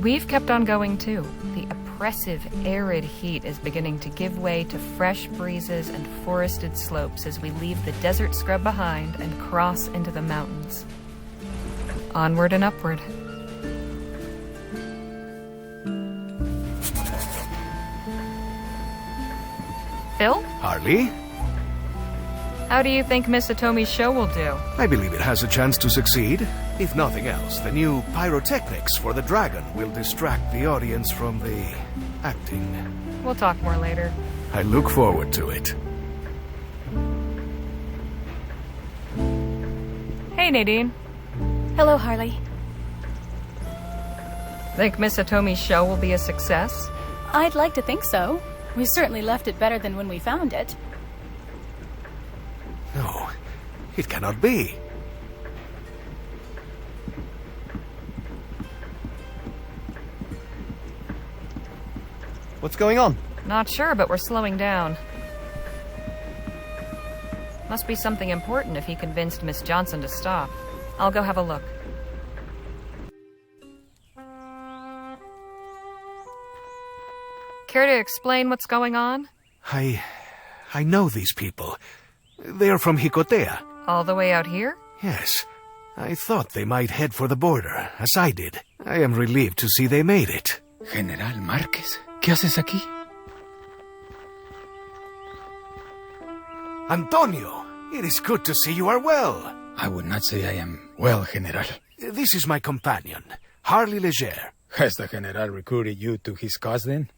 We've kept on going too. The oppressive, arid heat is beginning to give way to fresh breezes and forested slopes as we leave the desert scrub behind and cross into the mountains. Onward and upward. Phil? Harley? How do you think Miss Hitomi's show will do? I believe it has a chance to succeed. If nothing else, the new pyrotechnics for the dragon will distract the audience from the acting. We'll talk more later. I look forward to it. Hey, Nadine. Hello, Harley. Think Miss Hitomi's show will be a success? I'd like to think so. We certainly left it better than when we found it. No, it cannot be. What's going on? Not sure, but we're slowing down. Must be something important if he convinced Miss Johnson to stop. I'll go have a look. Care to explain what's going on? I know these people. They are from Jicotea. All the way out here? Yes. I thought they might head for the border, as I did. I am relieved to see they made it. General Márquez, ¿qué haces aquí? Antonio, it is good to see you are well. I would not say I am well, General. This is my companion, Harley Leger. Has the General recruited you to his cause then?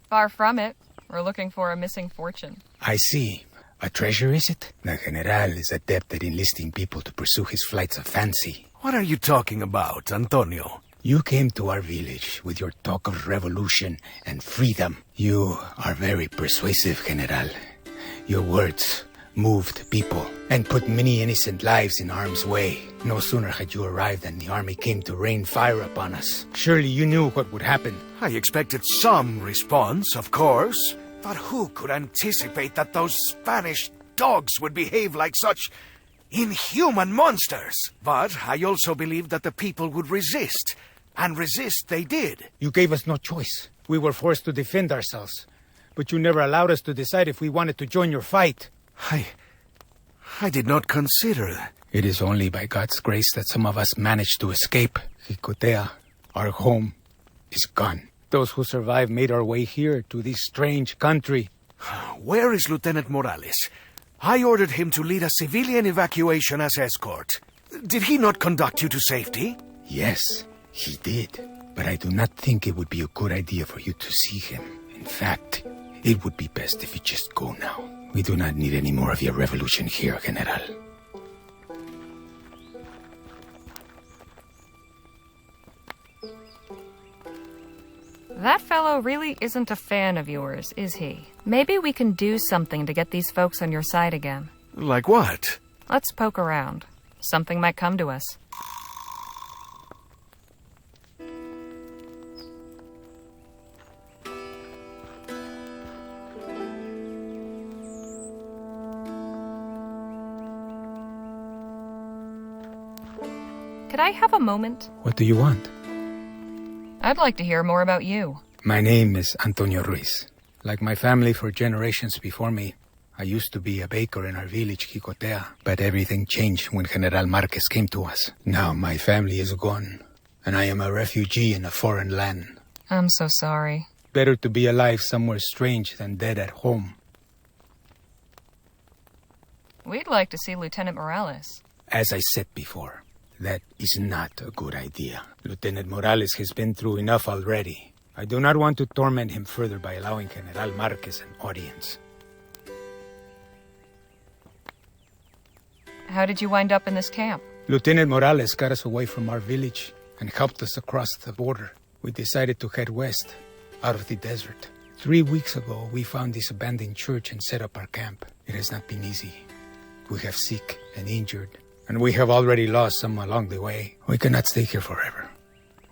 Far from it. We're looking for a missing fortune. I see. A treasure, is it? The General is adept at enlisting people to pursue his flights of fancy. What are you talking about, Antonio? You came to our village with your talk of revolution and freedom. You are very persuasive, General. Your words moved people and put many innocent lives in harm's way. No sooner had you arrived than the army came to rain fire upon us. Surely you knew what would happen. I expected some response, of course. But who could anticipate that those Spanish dogs would behave like such inhuman monsters? But I also believed that the people would resist. And resist they did. You gave us no choice. We were forced to defend ourselves. But you never allowed us to decide if we wanted to join your fight. I did not consider. It is only by God's grace that some of us managed to escape. Jicotea, our home, is gone. Those who survived made our way here to this strange country. Where is Lieutenant Morales? I ordered him to lead a civilian evacuation as escort. Did he not conduct you to safety? Yes, he did. But I do not think it would be a good idea for you to see him. In fact, it would be best if you just go now. We do not need any more of your revolution here, General. That fellow really isn't a fan of yours, is he? Maybe we can do something to get these folks on your side again. Like what? Let's poke around. Something might come to us. Could I have a moment? What do you want? I'd like to hear more about you. My name is Antonio Ruiz. Like my family for generations before me, I used to be a baker in our village, Jicotea. But everything changed when General Márquez came to us. Now my family is gone, and I am a refugee in a foreign land. I'm so sorry. Better to be alive somewhere strange than dead at home. We'd like to see Lieutenant Morales. As I said before, that is not a good idea. Lieutenant Morales has been through enough already. I do not want to torment him further by allowing General Márquez an audience. How did you wind up in this camp? Lieutenant Morales got us away from our village and helped us across the border. We decided to head west, out of the desert. 3 weeks ago, we found this abandoned church and set up our camp. It has not been easy. We have sick and injured, and we have already lost some along the way. We cannot stay here forever.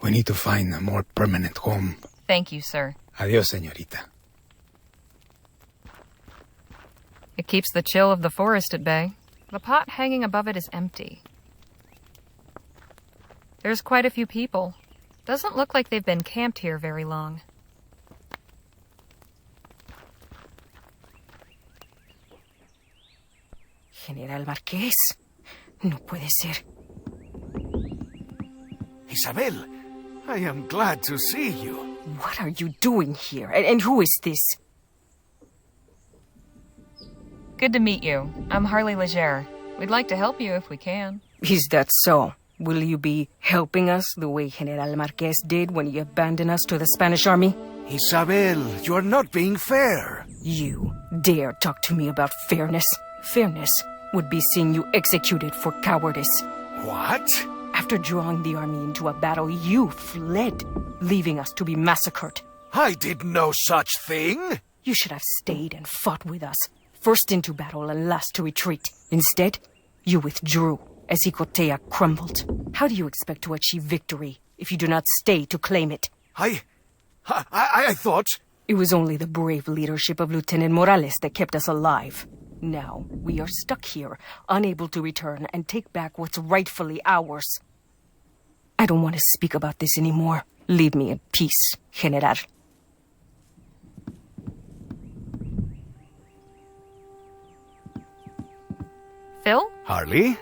We need to find a more permanent home. Thank you, sir. Adios, señorita. It keeps the chill of the forest at bay. The pot hanging above it is empty. There's quite a few people. Doesn't look like they've been camped here very long. General Marqués. No puede ser. Isabel, I am glad to see you. What are you doing here? And who is this? Good to meet you. I'm Harley Leger. We'd like to help you if we can. Is that so? Will you be helping us the way General Marqués did when he abandoned us to the Spanish army? Isabel, you are not being fair. You dare talk to me about fairness? Fairness would be seeing you executed for cowardice. What? After drawing the army into a battle, you fled, leaving us to be massacred. I did no such thing. You should have stayed and fought with us, first into battle and last to retreat. Instead, you withdrew as Icotea crumbled. How do you expect to achieve victory if you do not stay to claim it? I thought... It was only the brave leadership of Lieutenant Morales that kept us alive. Now, we are stuck here, unable to return and take back what's rightfully ours. I don't want to speak about this anymore. Leave me in peace, General. Phil? Harley?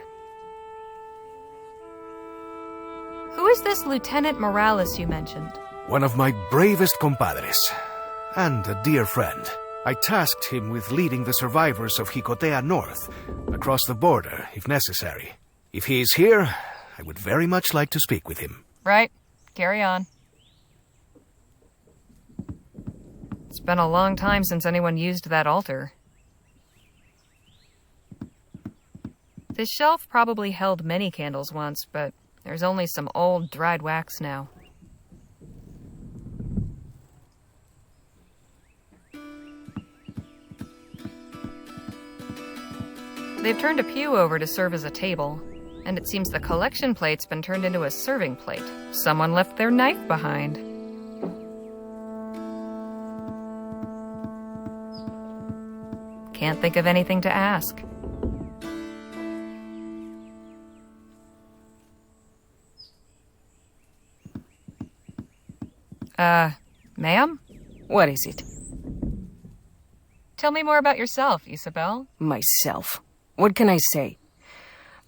Who is this Lieutenant Morales you mentioned? One of my bravest compadres, and a dear friend. I tasked him with leading the survivors of Jicotea north, across the border, if necessary. If he is here, I would very much like to speak with him. Right. Carry on. It's been a long time since anyone used that altar. This shelf probably held many candles once, but there's only some old, dried wax now. They've turned a pew over to serve as a table, and it seems the collection plate's been turned into a serving plate. Someone left their knife behind. Can't think of anything to ask. Ma'am? What is it? Tell me more about yourself, Isabel. Myself. What can I say?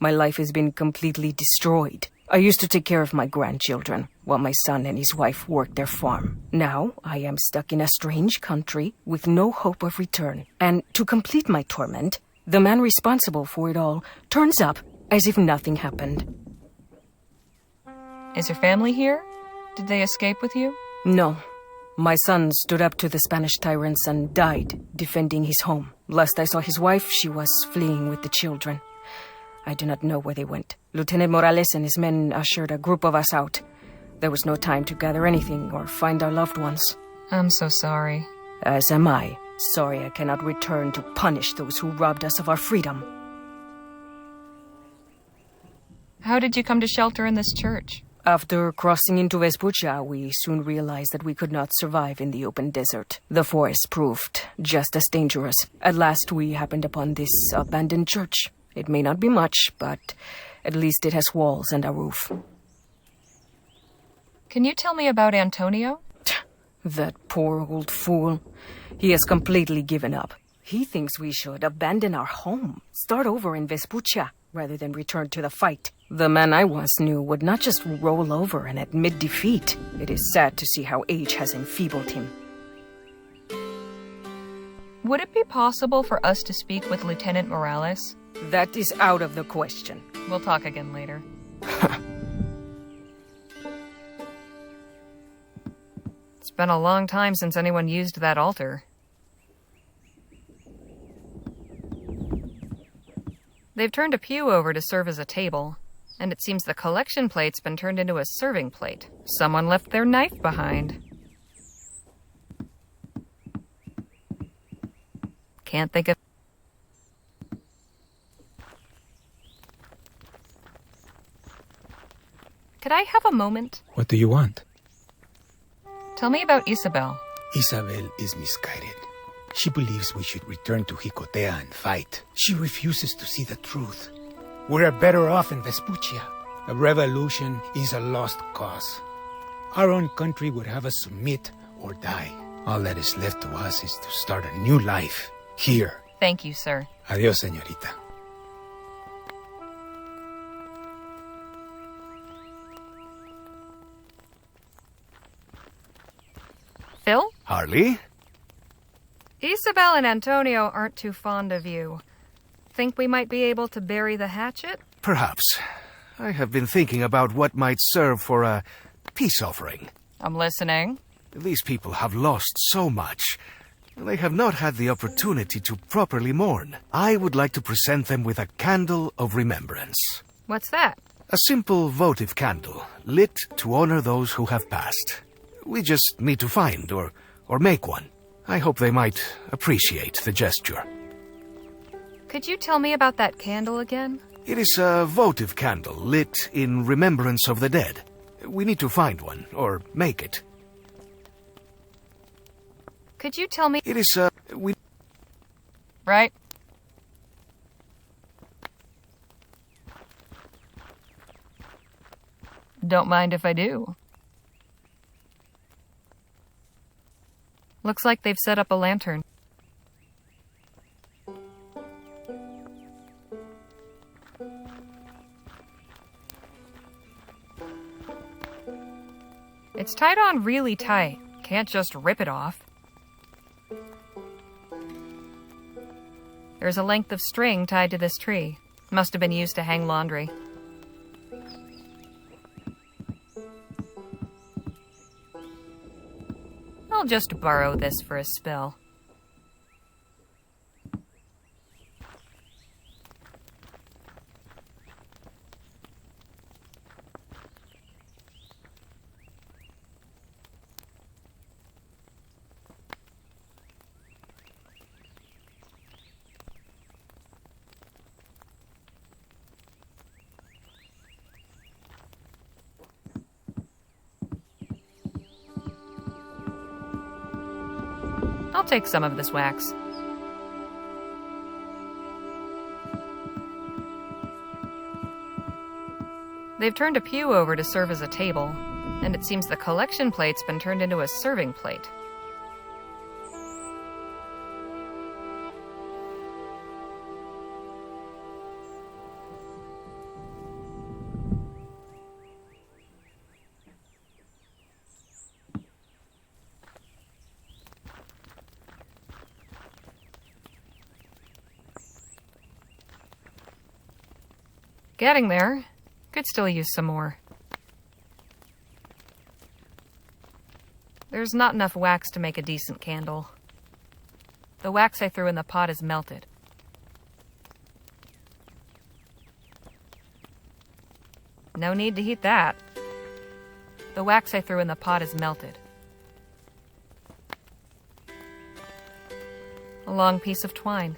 My life has been completely destroyed. I used to take care of my grandchildren, while my son and his wife worked their farm. Now, I am stuck in a strange country with no hope of return. And to complete my torment, the man responsible for it all turns up as if nothing happened. Is your family here? Did they escape with you? No. My son stood up to the Spanish tyrants and died defending his home. Last I saw his wife, she was fleeing with the children. I do not know where they went. Lieutenant Morales and his men ushered a group of us out. There was no time to gather anything or find our loved ones. I'm so sorry. As am I. Sorry I cannot return to punish those who robbed us of our freedom. How did you come to shelter in this church? After crossing into Vespuccia, we soon realized that we could not survive in the open desert. The forest proved just as dangerous. At last, we happened upon this abandoned church. It may not be much, but at least it has walls and a roof. Can you tell me about Antonio? That poor old fool. He has completely given up. He thinks we should abandon our home, start over in Vespuccia, rather than return to the fight. The man I once knew would not just roll over and admit defeat. It is sad to see how age has enfeebled him. Would it be possible for us to speak with Lieutenant Morales? That is out of the question. We'll talk again later. It's been a long time since anyone used that altar. They've turned a pew over to serve as a table, and it seems the collection plate's been turned into a serving plate. Someone left their knife behind. Can't think of... Could I have a moment? What do you want? Tell me about Isabel. Isabel is misguided. She believes we should return to Jicotea and fight. She refuses to see the truth. We're better off in Vespuccia. A revolution is a lost cause. Our own country would have us submit or die. All that is left to us is to start a new life here. Thank you, sir. Adios, señorita. Phil? Harley? Isabel and Antonio aren't too fond of you. Think we might be able to bury the hatchet? Perhaps. I have been thinking about what might serve for a peace offering. I'm listening. These people have lost so much. They have not had the opportunity to properly mourn. I would like to present them with a candle of remembrance. What's that? A simple votive candle, lit to honor those who have passed. We just need to find or make one. I hope they might appreciate the gesture. Could you tell me about that candle again? It is a votive candle lit in remembrance of the dead. We need to find one, or make it. Could you tell me? It is Right. Don't mind if I do. Looks like they've set up a lantern. It's tied on really tight. Can't just rip it off. There's a length of string tied to this tree. Must have been used to hang laundry. I'll just borrow this for a spell. I'll take some of this wax. They've turned a pew over to serve as a table, and it seems the collection plate's been turned into a serving plate. Getting there. Could still use some more. There's not enough wax to make a decent candle. The wax I threw in the pot is melted. No need to heat that. The wax I threw in the pot is melted. A long piece of twine.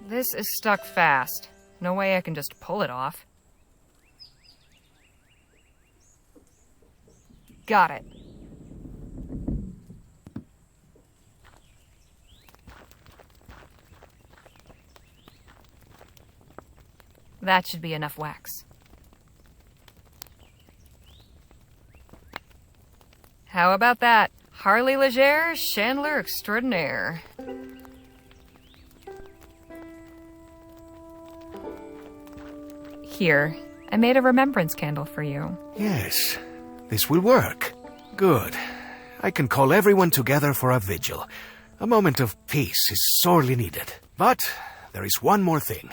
This is stuck fast. No way I can just pull it off. Got it. That should be enough wax. How about that? Harley Leger, chandler extraordinaire. Here, I made a remembrance candle for you. Yes, this will work. Good. I can call everyone together for a vigil. A moment of peace is sorely needed. But there is one more thing.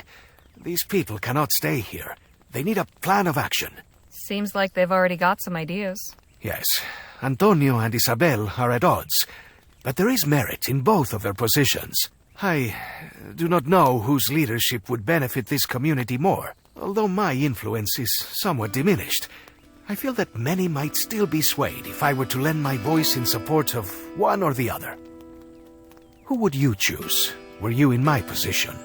These people cannot stay here. They need a plan of action. Seems like they've already got some ideas. Yes, Antonio and Isabel are at odds. But there is merit in both of their positions. I do not know whose leadership would benefit this community more. Although my influence is somewhat diminished, I feel that many might still be swayed if I were to lend my voice in support of one or the other. Who would you choose, were you in my position?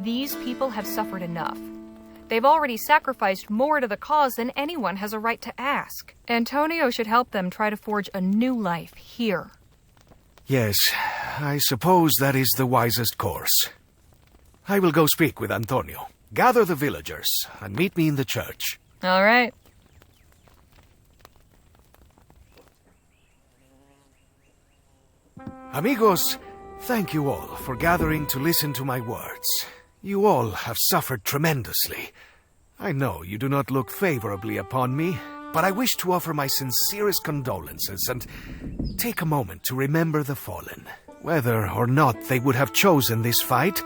These people have suffered enough. They've already sacrificed more to the cause than anyone has a right to ask. Antonio should help them try to forge a new life here. Yes, I suppose that is the wisest course. I will go speak with Antonio. Gather the villagers and meet me in the church. All right. Amigos, thank you all for gathering to listen to my words. You all have suffered tremendously. I know you do not look favorably upon me, but I wish to offer my sincerest condolences and take a moment to remember the fallen. Whether or not they would have chosen this fight,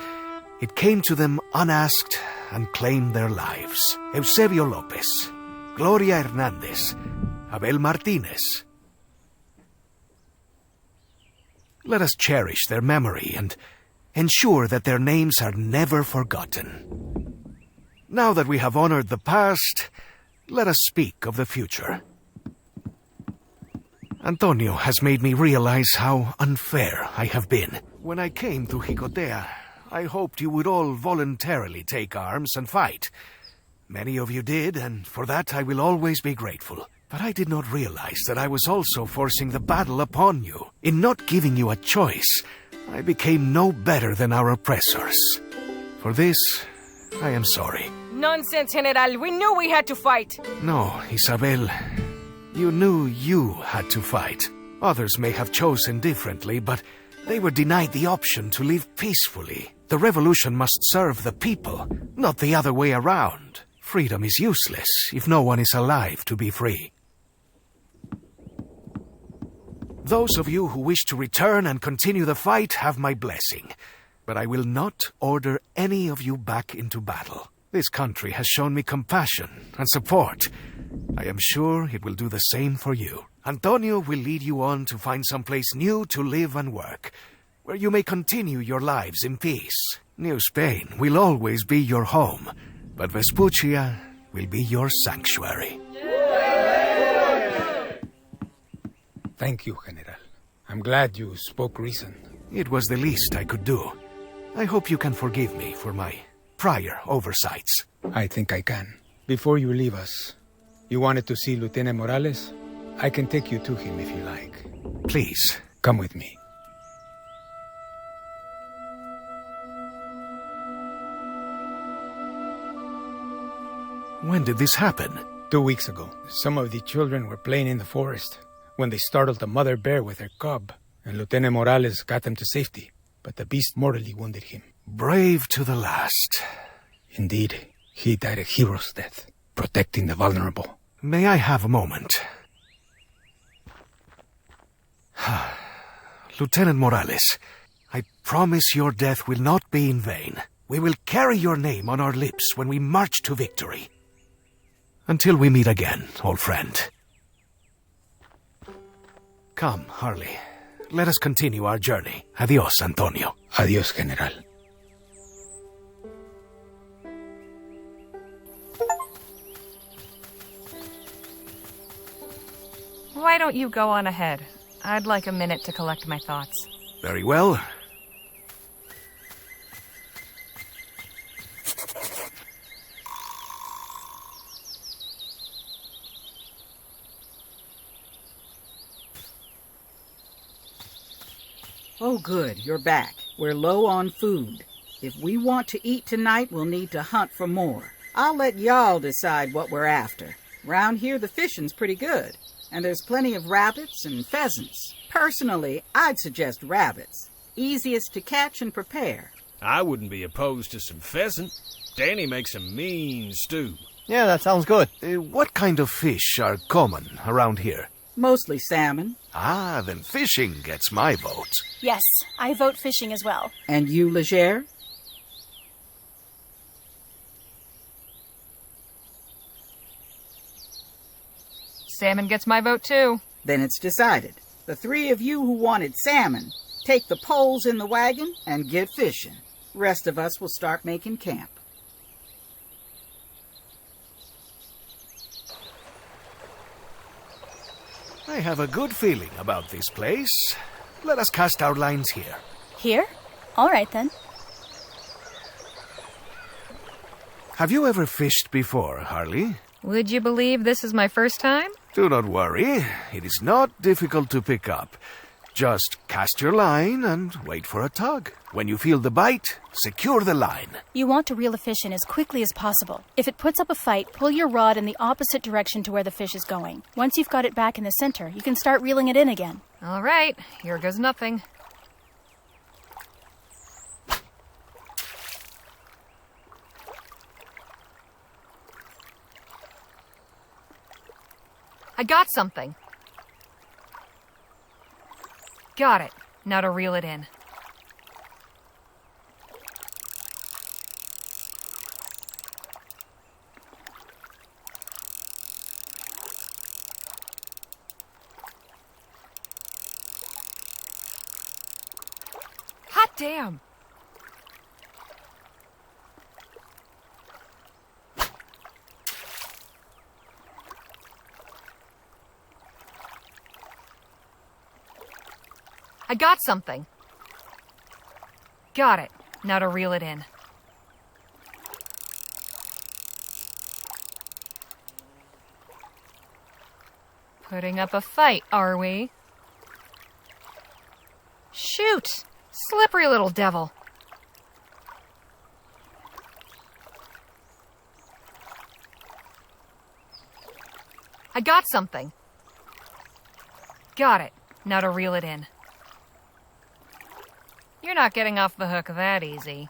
it came to them unasked and claimed their lives. Eusebio Lopez, Gloria Hernandez, Abel Martinez. Let us cherish their memory and ensure that their names are never forgotten. Now that we have honored the past, let us speak of the future. Antonio has made me realize how unfair I have been. When I came to Jicotea, I hoped you would all voluntarily take arms and fight. Many of you did, and for that I will always be grateful. But I did not realize that I was also forcing the battle upon you. In not giving you a choice, I became no better than our oppressors. For this, I am sorry. Nonsense, General. We knew we had to fight. No, Isabel. You knew you had to fight. Others may have chosen differently, but they were denied the option to live peacefully. The revolution must serve the people, not the other way around. Freedom is useless if no one is alive to be free. Those of you who wish to return and continue the fight have my blessing, but I will not order any of you back into battle. This country has shown me compassion and support. I am sure it will do the same for you. Antonio will lead you on to find some place new to live and work, where you may continue your lives in peace. New Spain will always be your home, but Vespuccia will be your sanctuary. Thank you, General. I'm glad you spoke reason. It was the least I could do. I hope you can forgive me for my prior oversights. I think I can. Before you leave us, you wanted to see Lieutenant Morales? I can take you to him if you like. Please. Come with me. When did this happen? 2 weeks ago. Some of the children were playing in the forest when they startled a mother bear with her cub, and Lieutenant Morales got them to safety, but the beast mortally wounded him. Brave to the last. Indeed, he died a hero's death, protecting the vulnerable. May I have a moment? Lieutenant Morales, I promise your death will not be in vain. We will carry your name on our lips when we march to victory. Until we meet again, old friend. Come, Harley. Let us continue our journey. Adios, Antonio. Adios, General. Why don't you go on ahead? I'd like a minute to collect my thoughts. Very well. Oh, good, you're back. We're low on food. If we want to eat tonight, we'll need to hunt for more. I'll let y'all decide what we're after. Round here, the fishing's pretty good, and there's plenty of rabbits and pheasants. Personally, I'd suggest rabbits. Easiest to catch and prepare. I wouldn't be opposed to some pheasant. Danny makes a mean stew. Yeah, that sounds good. What kind of fish are common around here? Mostly salmon. Ah, then fishing gets my vote. Yes, I vote fishing as well. And you, Leger? Salmon gets my vote too. Then it's decided. The three of you who wanted salmon, Take the poles in the wagon and get fishing. Rest of us will start making camp. I have a good feeling about this place. Let us cast our lines here. Here? All right, then. Have you ever fished before, Harley? Would you believe this is my first time? Do not worry. It is not difficult to pick up. Just cast your line and wait for a tug. When you feel the bite, secure the line. You want to reel the fish in as quickly as possible. If it puts up a fight, pull your rod in the opposite direction to where the fish is going. Once you've got it back in the center, you can start reeling it in again. All right, here goes nothing. I got something. Got it. Now to reel it in. Hot damn! I got something. Got it. Now to reel it in. Putting up a fight, are we? Shoot! Slippery little devil. I got something. Got it. Now to reel it in. You're not getting off the hook that easy.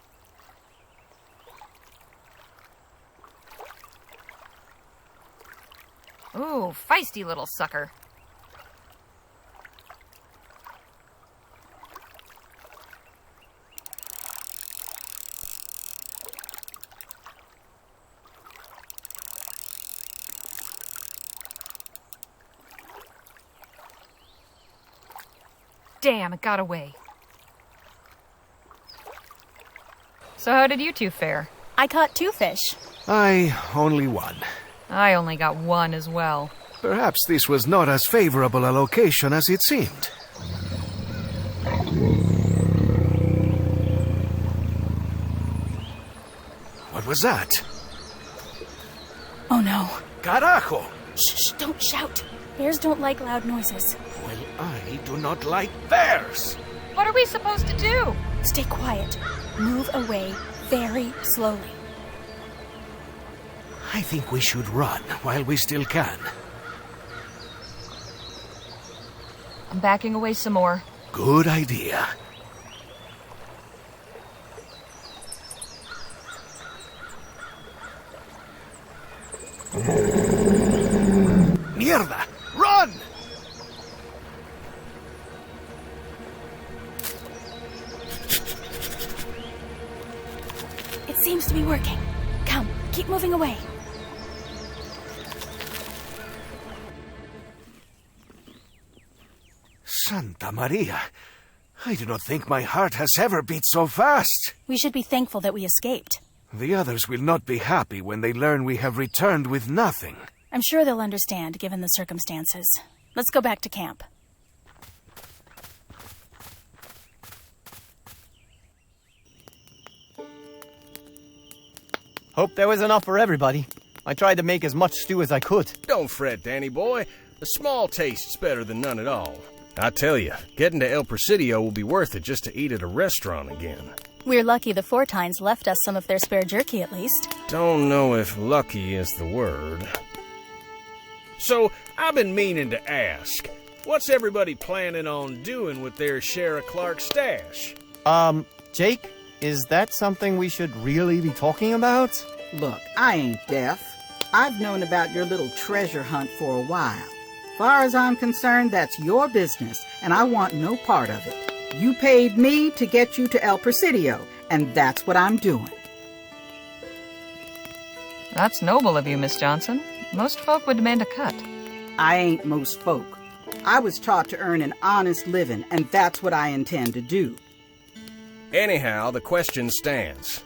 Ooh, feisty little sucker. Damn, it got away. So how did you two fare? I caught 2 fish. I only one. I only got 1 as well. Perhaps this was not as favorable a location as it seemed. What was that? Oh no. Carajo! Shh, don't shout. Bears don't like loud noises. Well, I do not like bears. What are we supposed to do? Stay quiet. Move away very slowly. I think we should run while we still can. I'm backing away some more. Good idea. Mierda! Run! It seems to be working. Come, keep moving away. Santa Maria. I do not think my heart has ever beat so fast. We should be thankful that we escaped. The others will not be happy when they learn we have returned with nothing. I'm sure they'll understand, given the circumstances. Let's go back to camp. Hope there was enough for everybody. I tried to make as much stew as I could. Don't fret, Danny boy. A small taste is better than none at all. I tell you, getting to El Presidio will be worth it just to eat at a restaurant again. We're lucky the Fortines left us some of their spare jerky, at least. Don't know if lucky is the word. So, I've been meaning to ask, what's everybody planning on doing with their share of Clark's stash? Jake, is that something we should really be talking about? Look, I ain't deaf. I've known about your little treasure hunt for a while. Far as I'm concerned, that's your business, and I want no part of it. You paid me to get you to El Presidio, and that's what I'm doing. That's noble of you, Miss Johnson. Most folk would demand a cut. I ain't most folk. I was taught to earn an honest living, and that's what I intend to do. Anyhow, the question stands.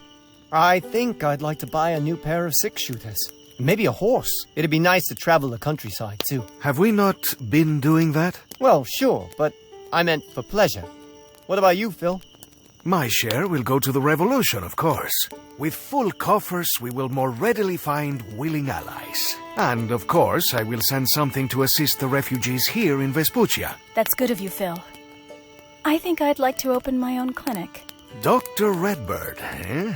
I think I'd like to buy a new pair of six-shooters. Maybe a horse. It'd be nice to travel the countryside, too. Have we not been doing that? Well, sure, but I meant for pleasure. What about you, Phil? My share will go to the revolution, of course. With full coffers, we will more readily find willing allies. And, of course, I will send something to assist the refugees here in Vespuccia. That's good of you, Phil. I think I'd like to open my own clinic. Dr. Redbird, eh?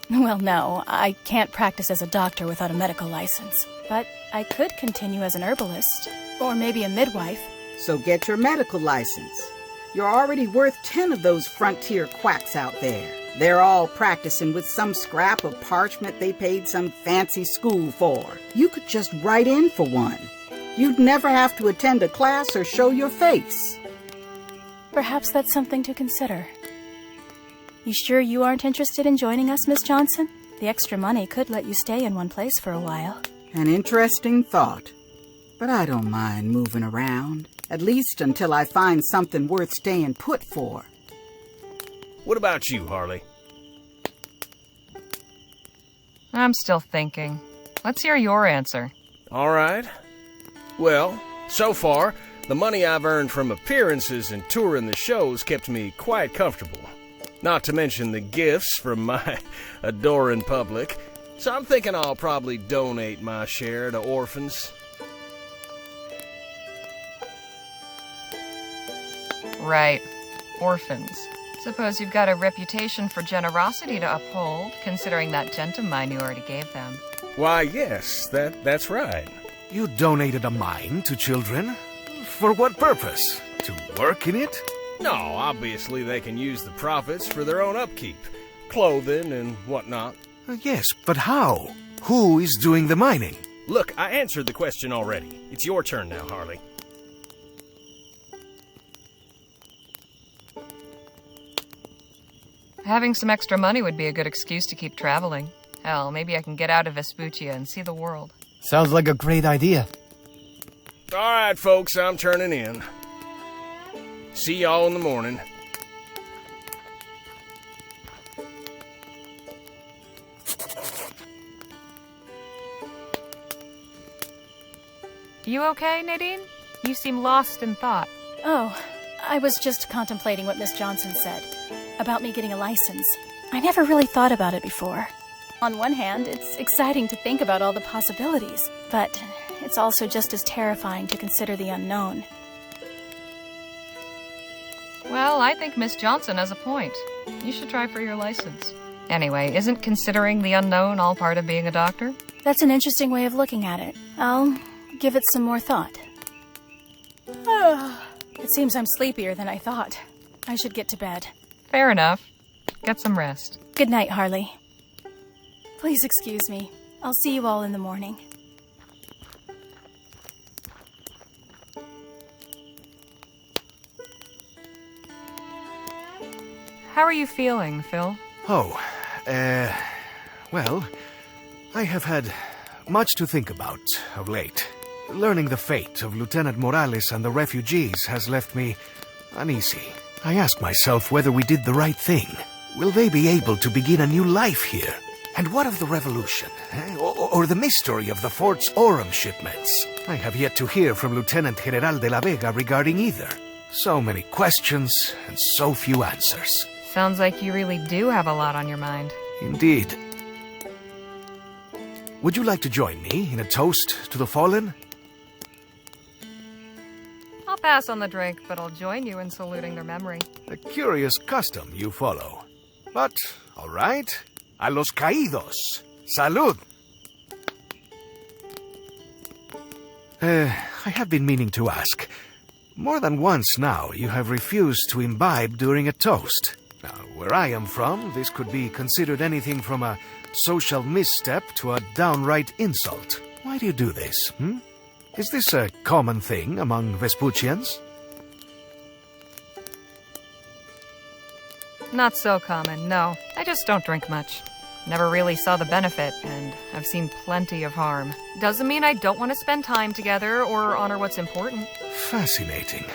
Well, no, I can't practice as a doctor without a medical license. But I could continue as an herbalist, or maybe a midwife. So get your medical license. You're already worth 10 of those frontier quacks out there. They're all practicing with some scrap of parchment they paid some fancy school for. You could just write in for one. You'd never have to attend a class or show your face. Perhaps that's something to consider. You sure you aren't interested in joining us, Miss Johnson? The extra money could let you stay in one place for a while. An interesting thought. But I don't mind moving around. At least until I find something worth staying put for. What about you, Harley? I'm still thinking. Let's hear your answer. All right. Well, so far, the money I've earned from appearances and touring the shows kept me quite comfortable. Not to mention the gifts from my adoring public. So I'm thinking I'll probably donate my share to orphans. Right. Orphans. Suppose you've got a reputation for generosity to uphold, considering that gent of mine you already gave them. Why, yes, that's right. You donated a mine to children? For what purpose? To work in it? No, obviously they can use the profits for their own upkeep. Clothing and whatnot. Yes, but how? Who is doing the mining? Look, I answered the question already. It's your turn now, Harley. Having some extra money would be a good excuse to keep traveling. Hell, maybe I can get out of Vespuccia and see the world. Sounds like a great idea. All right, folks, I'm turning in. See y'all in the morning. You okay, Nadine? You seem lost in thought. Oh, I was just contemplating what Miss Johnson said about me getting a license. I never really thought about it before. On one hand, it's exciting to think about all the possibilities, but it's also just as terrifying to consider the unknown. Well, I think Miss Johnson has a point. You should try for your license. Anyway, isn't considering the unknown all part of being a doctor? That's an interesting way of looking at it. I'll give it some more thought. It seems I'm sleepier than I thought. I should get to bed. Fair enough. Get some rest. Good night, Harley. Please excuse me. I'll see you all in the morning. How are you feeling, Phil? Well, I have had much to think about of late. Learning the fate of Lieutenant Morales and the refugees has left me uneasy. I ask myself whether we did the right thing. Will they be able to begin a new life here? And what of the revolution? Or the mystery of the fort's Aurum shipments? I have yet to hear from Lieutenant General de la Vega regarding either. So many questions and so few answers. Sounds like you really do have a lot on your mind. Indeed. Would you like to join me in a toast to the fallen? I'll pass on the drink, but I'll join you in saluting their memory. A curious custom you follow. But, all right. A los caídos. Salud! I have been meaning to ask. More than once now, you have refused to imbibe during a toast. Now, where I am from, this could be considered anything from a social misstep to a downright insult. Why do you do this, Is this a common thing among Vespuccians? Not so common, no. I just don't drink much. Never really saw the benefit, and I've seen plenty of harm. Doesn't mean I don't want to spend time together or honor what's important. Fascinating.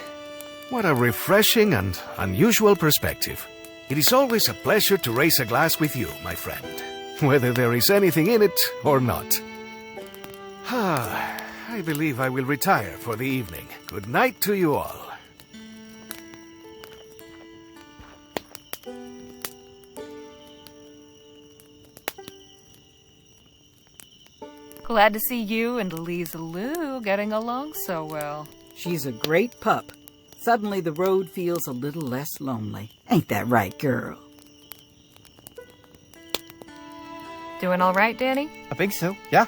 What a refreshing and unusual perspective. It is always a pleasure to raise a glass with you, my friend, whether there is anything in it or not. I believe I will retire for the evening. Good night to you all. Glad to see you and Lisa Lou getting along so well. She's a great pup. Suddenly the road feels a little less lonely. Ain't that right, girl? Doing all right, Danny? I think so, yeah.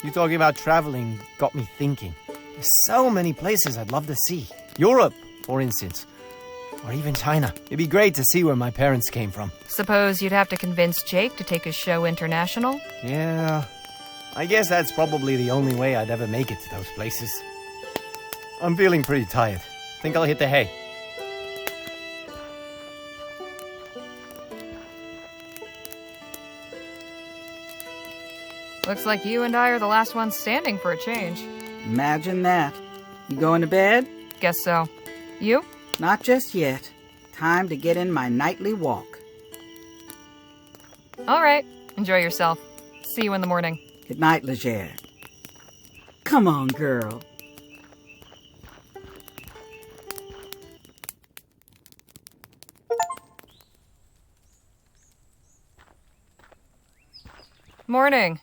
You talking about traveling got me thinking. There's so many places I'd love to see. Europe, for instance. Or even China. It'd be great to see where my parents came from. Suppose you'd have to convince Jake to take his show international? Yeah, I guess that's probably the only way I'd ever make it to those places. I'm feeling pretty tired. Think I'll hit the hay. Looks like you and I are the last ones standing for a change. Imagine that. You going to bed? Guess so. You? Not just yet. Time to get in my nightly walk. All right. Enjoy yourself. See you in the morning. Good night, Leger. Come on, girl. Morning.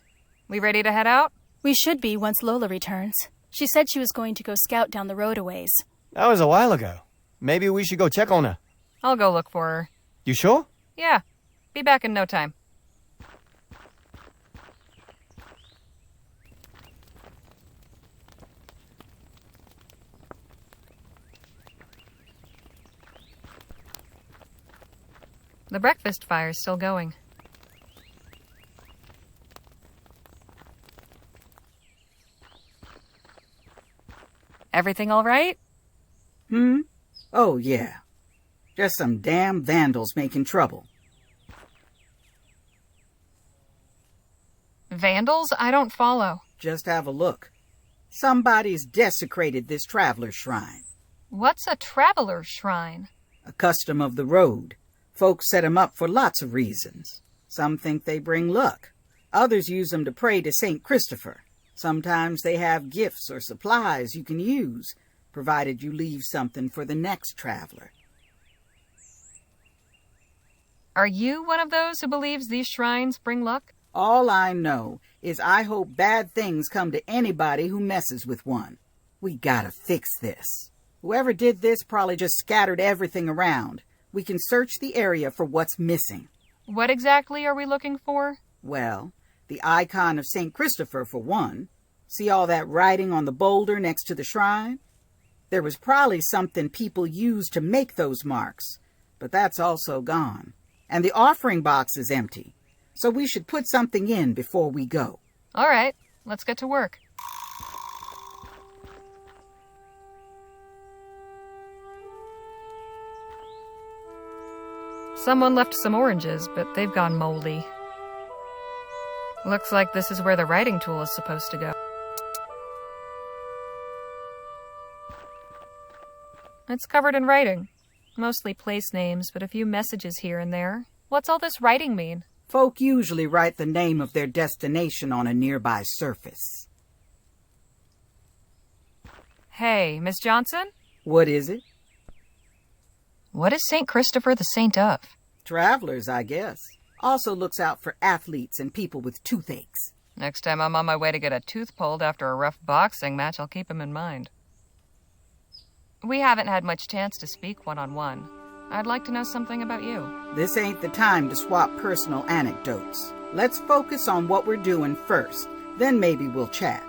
We ready to head out? We should be once Lola returns. She said she was going to go scout down the road a ways. That was a while ago. Maybe we should go check on her. I'll go look for her. You sure? Yeah. Be back in no time. The breakfast fire's still going. Everything all right? Oh, yeah. Just some damn vandals making trouble. Vandals? I don't follow. Just have a look. Somebody's desecrated this traveler's shrine. What's a traveler's shrine? A custom of the road. Folks set 'em up for lots of reasons. Some think they bring luck. Others use them to pray to St. Christopher. Sometimes they have gifts or supplies you can use, provided you leave something for the next traveler. Are you one of those who believes these shrines bring luck? All I know is I hope bad things come to anybody who messes with one. We gotta fix this. Whoever did this probably just scattered everything around. We can search the area for what's missing. What exactly are we looking for? Well, the icon of St. Christopher, for one. See all that writing on the boulder next to the shrine? There was probably something people used to make those marks, but that's also gone. And the offering box is empty, so we should put something in before we go. All right, let's get to work. Someone left some oranges, but they've gone moldy. Looks like this is where the writing tool is supposed to go. It's covered in writing. Mostly place names, but a few messages here and there. What's all this writing mean? Folk usually write the name of their destination on a nearby surface. Hey, Miss Johnson? What is it? What is St. Christopher the saint of? Travelers, I guess. Also looks out for athletes and people with toothaches. Next time I'm on my way to get a tooth pulled after a rough boxing match, I'll keep him in mind. We haven't had much chance to speak one-on-one. I'd like to know something about you. This ain't the time to swap personal anecdotes. Let's focus on what we're doing first. Then maybe we'll chat.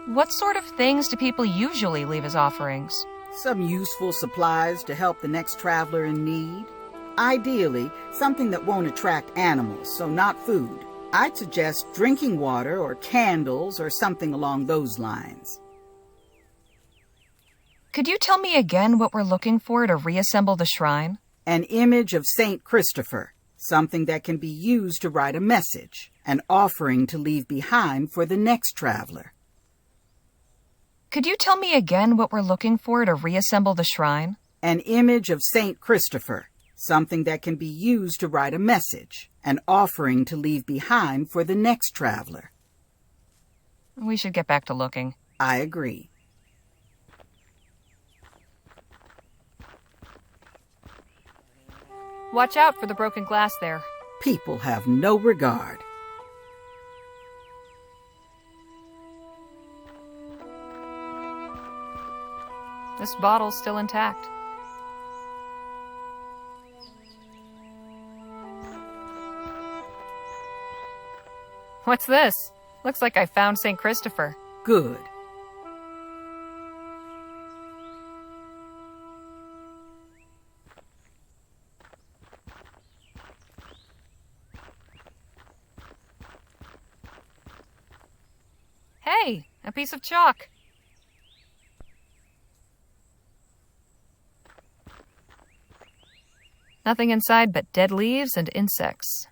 What sort of things do people usually leave as offerings? Some useful supplies to help the next traveler in need. Ideally, something that won't attract animals, so not food. I'd suggest drinking water or candles or something along those lines. Could you tell me again what we're looking for to reassemble the shrine? An image of St. Christopher. Something that can be used to write a message. An offering to leave behind for the next traveler. Could you tell me again what we're looking for to reassemble the shrine? An image of St. Christopher. Something that can be used to write a message. An offering to leave behind for the next traveler. We should get back to looking. I agree. Watch out for the broken glass there. People have no regard. This bottle's still intact. What's this? Looks like I found St. Christopher. Good. Hey, a piece of chalk. Nothing inside but dead leaves and insects.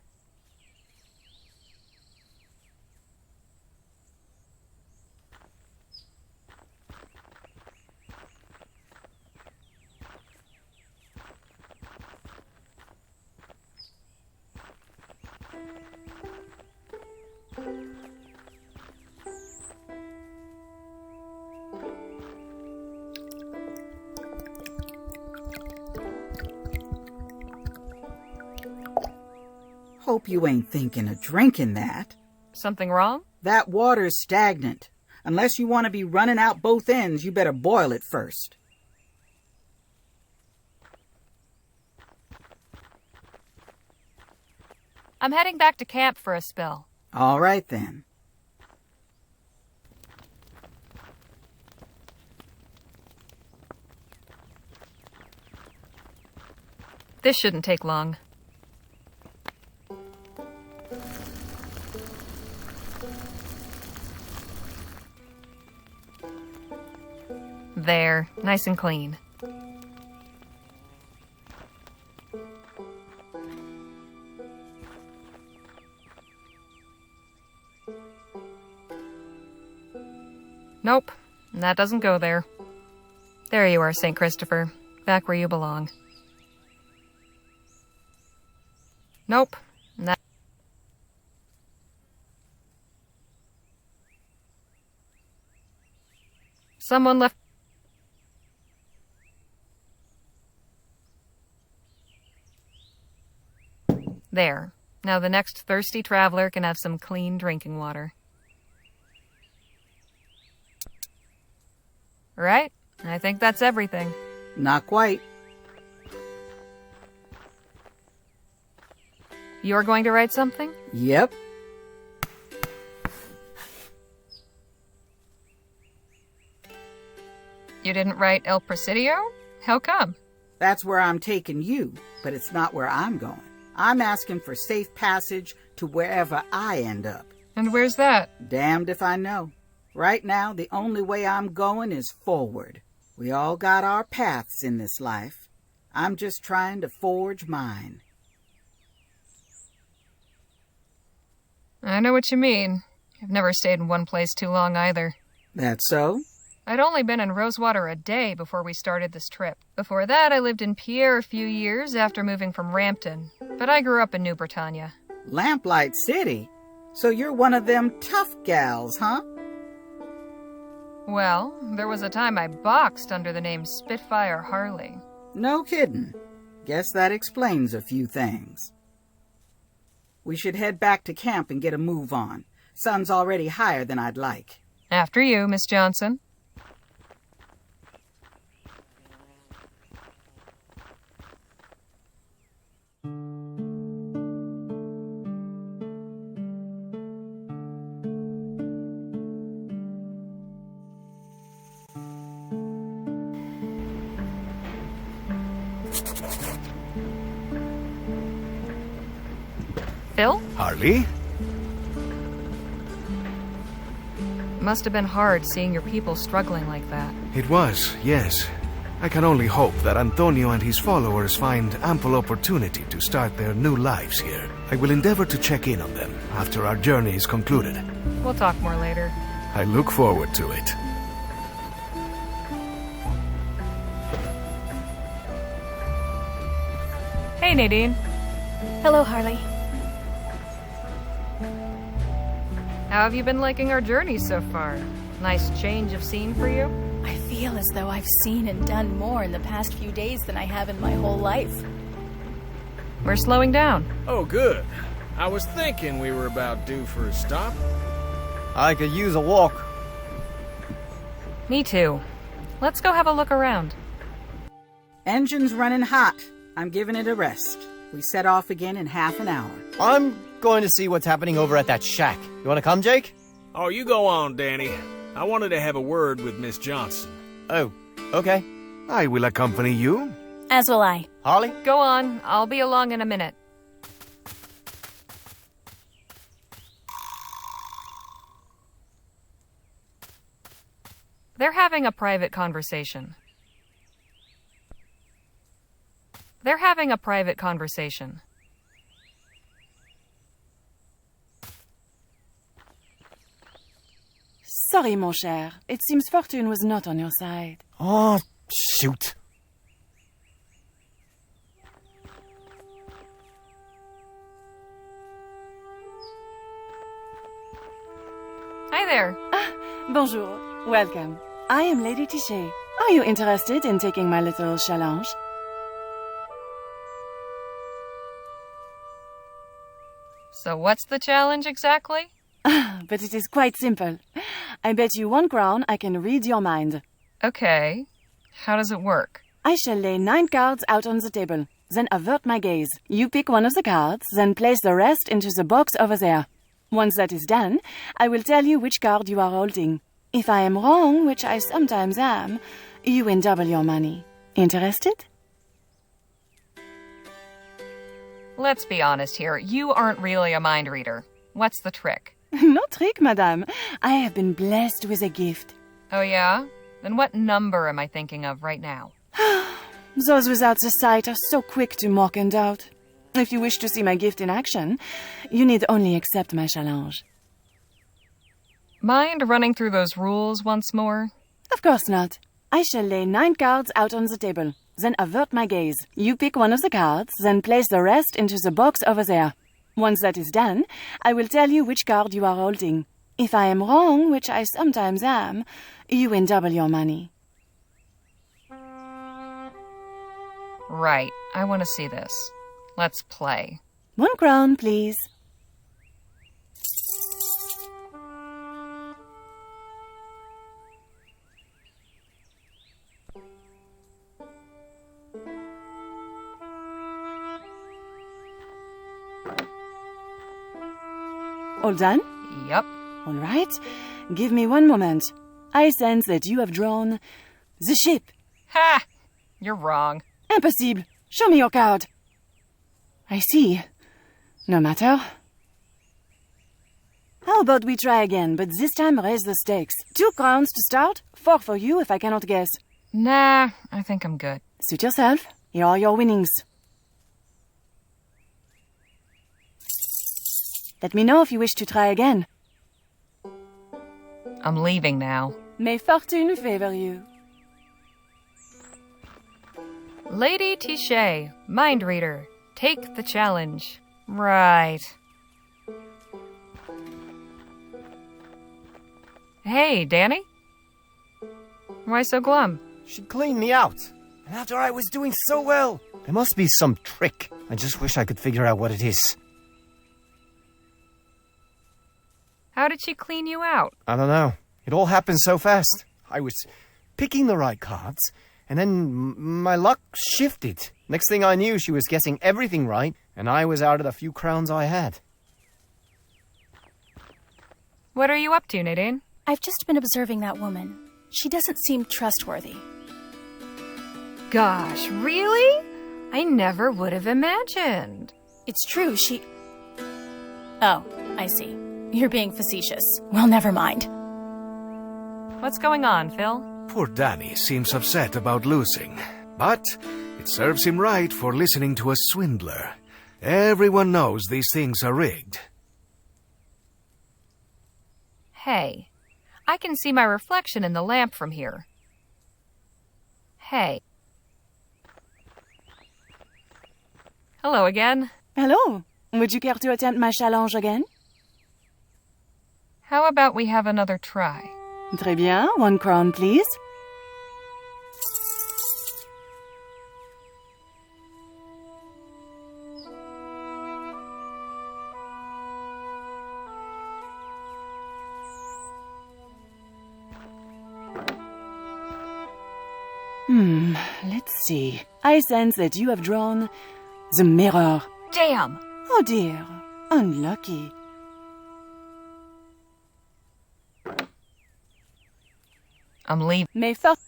Hope you ain't thinking of drinking that. Something wrong? That water's stagnant. Unless you want to be running out both ends, you better boil it first. I'm heading back to camp for a spill. All right, then. This shouldn't take long. There, nice and clean. Nope, that doesn't go there. There you are, St. Christopher, back where you belong. Nope, that... Someone left... There. Now the next thirsty traveler can have some clean drinking water. Right? I think that's everything. Not quite. You're going to write something? Yep. You didn't write El Presidio? How come? That's where I'm taking you, but it's not where I'm going. I'm asking for safe passage to wherever I end up. And where's that? Damned if I know. Right now, the only way I'm going is forward. We all got our paths in this life. I'm just trying to forge mine. I know what you mean. I've never stayed in one place too long either. That's so? I'd only been in Rosewater a day before we started this trip. Before that, I lived in Pierre a few years after moving from Rampton. But I grew up in New Bretagne. Lamplight City? So you're one of them tough gals, huh? Well, there was a time I boxed under the name Spitfire Harley. No kidding. Guess that explains a few things. We should head back to camp and get a move on. Sun's already higher than I'd like. After you, Miss Johnson. Phil? Harley? Must have been hard seeing your people struggling like that. It was, yes. I can only hope that Antonio and his followers find ample opportunity to start their new lives here. I will endeavor to check in on them after our journey is concluded. We'll talk more later. I look forward to it. Hey, Nadine. Hello, Harley. How have you been liking our journey so far? Nice change of scene for you? I feel as though I've seen and done more in the past few days than I have in my whole life. We're slowing down. Oh, good. I was thinking we were about due for a stop. I could use a walk. Me too. Let's go have a look around. Engine's running hot. I'm giving it a rest. We set off again in half an hour. I'm going to see what's happening over at that shack. You want to come, Jake? Oh, you go on, Danny. I wanted to have a word with Miss Johnson. Oh, okay. I will accompany you. As will I. Harley? Go on. I'll be along in a minute. They're having a private conversation. They're having a private conversation. Sorry, mon cher. It seems fortune was not on your side. Oh, shoot. Hi there. Bonjour. Welcome. I am Lady Tichet. Are you interested in taking my little challenge? So what's the challenge exactly? But it is quite simple. I bet you 1 crown I can read your mind. Okay. How does it work? I shall lay 9 cards out on the table, then avert my gaze. You pick one of the cards, then place the rest into the box over there. Once that is done, I will tell you which card you are holding. If I am wrong, which I sometimes am, you win double your money. Interested? Let's be honest here. You aren't really a mind reader. What's the trick? No trick, madame. I have been blessed with a gift. Oh, yeah? Then what number am I thinking of right now? Those without the sight are so quick to mock and doubt. If you wish to see my gift in action, you need only accept my challenge. Mind running through those rules once more? Of course not. I shall lay 9 cards out on the table, then avert my gaze. You pick one of the cards, then place the rest into the box over there. Once that is done, I will tell you which card you are holding. If I am wrong, which I sometimes am, you win double your money. Right. I want to see this. Let's play. 1 crown, please. All done? Yup. All right. Give me 1 moment. I sense that you have drawn the ship. Ha! You're wrong. Impossible. Show me your card. I see. No matter. How about we try again, but this time raise the stakes. 2 crowns to start, 4 for you if I cannot guess. Nah, I think I'm good. Suit yourself. Here are your winnings. Let me know if you wish to try again. I'm leaving now. May fortune favor you. Lady Tichet, mind reader. Take the challenge. Right. Hey, Danny? Why so glum? She cleaned me out. And after I was doing so well. There must be some trick. I just wish I could figure out what it is. How did she clean you out? I don't know. It all happened so fast. I was picking the right cards, and then my luck shifted. Next thing I knew, she was guessing everything right, and I was out of the few crowns I had. What are you up to, Nadine? I've just been observing that woman. She doesn't seem trustworthy. Gosh, really? I never would have imagined. It's true, she... Oh, I see. You're being facetious. Well, never mind. What's going on, Phil? Poor Danny seems upset about losing, but it serves him right for listening to a swindler. Everyone knows these things are rigged. Hey, I can see my reflection in the lamp from here. Hey. Hello again. Hello. Would you care to attempt my challenge again? How about we have another try? Très bien. 1 crown, please. Let's see. I sense that you have drawn the mirror. Damn! Oh dear. Unlucky. I'm leaving. Mais first...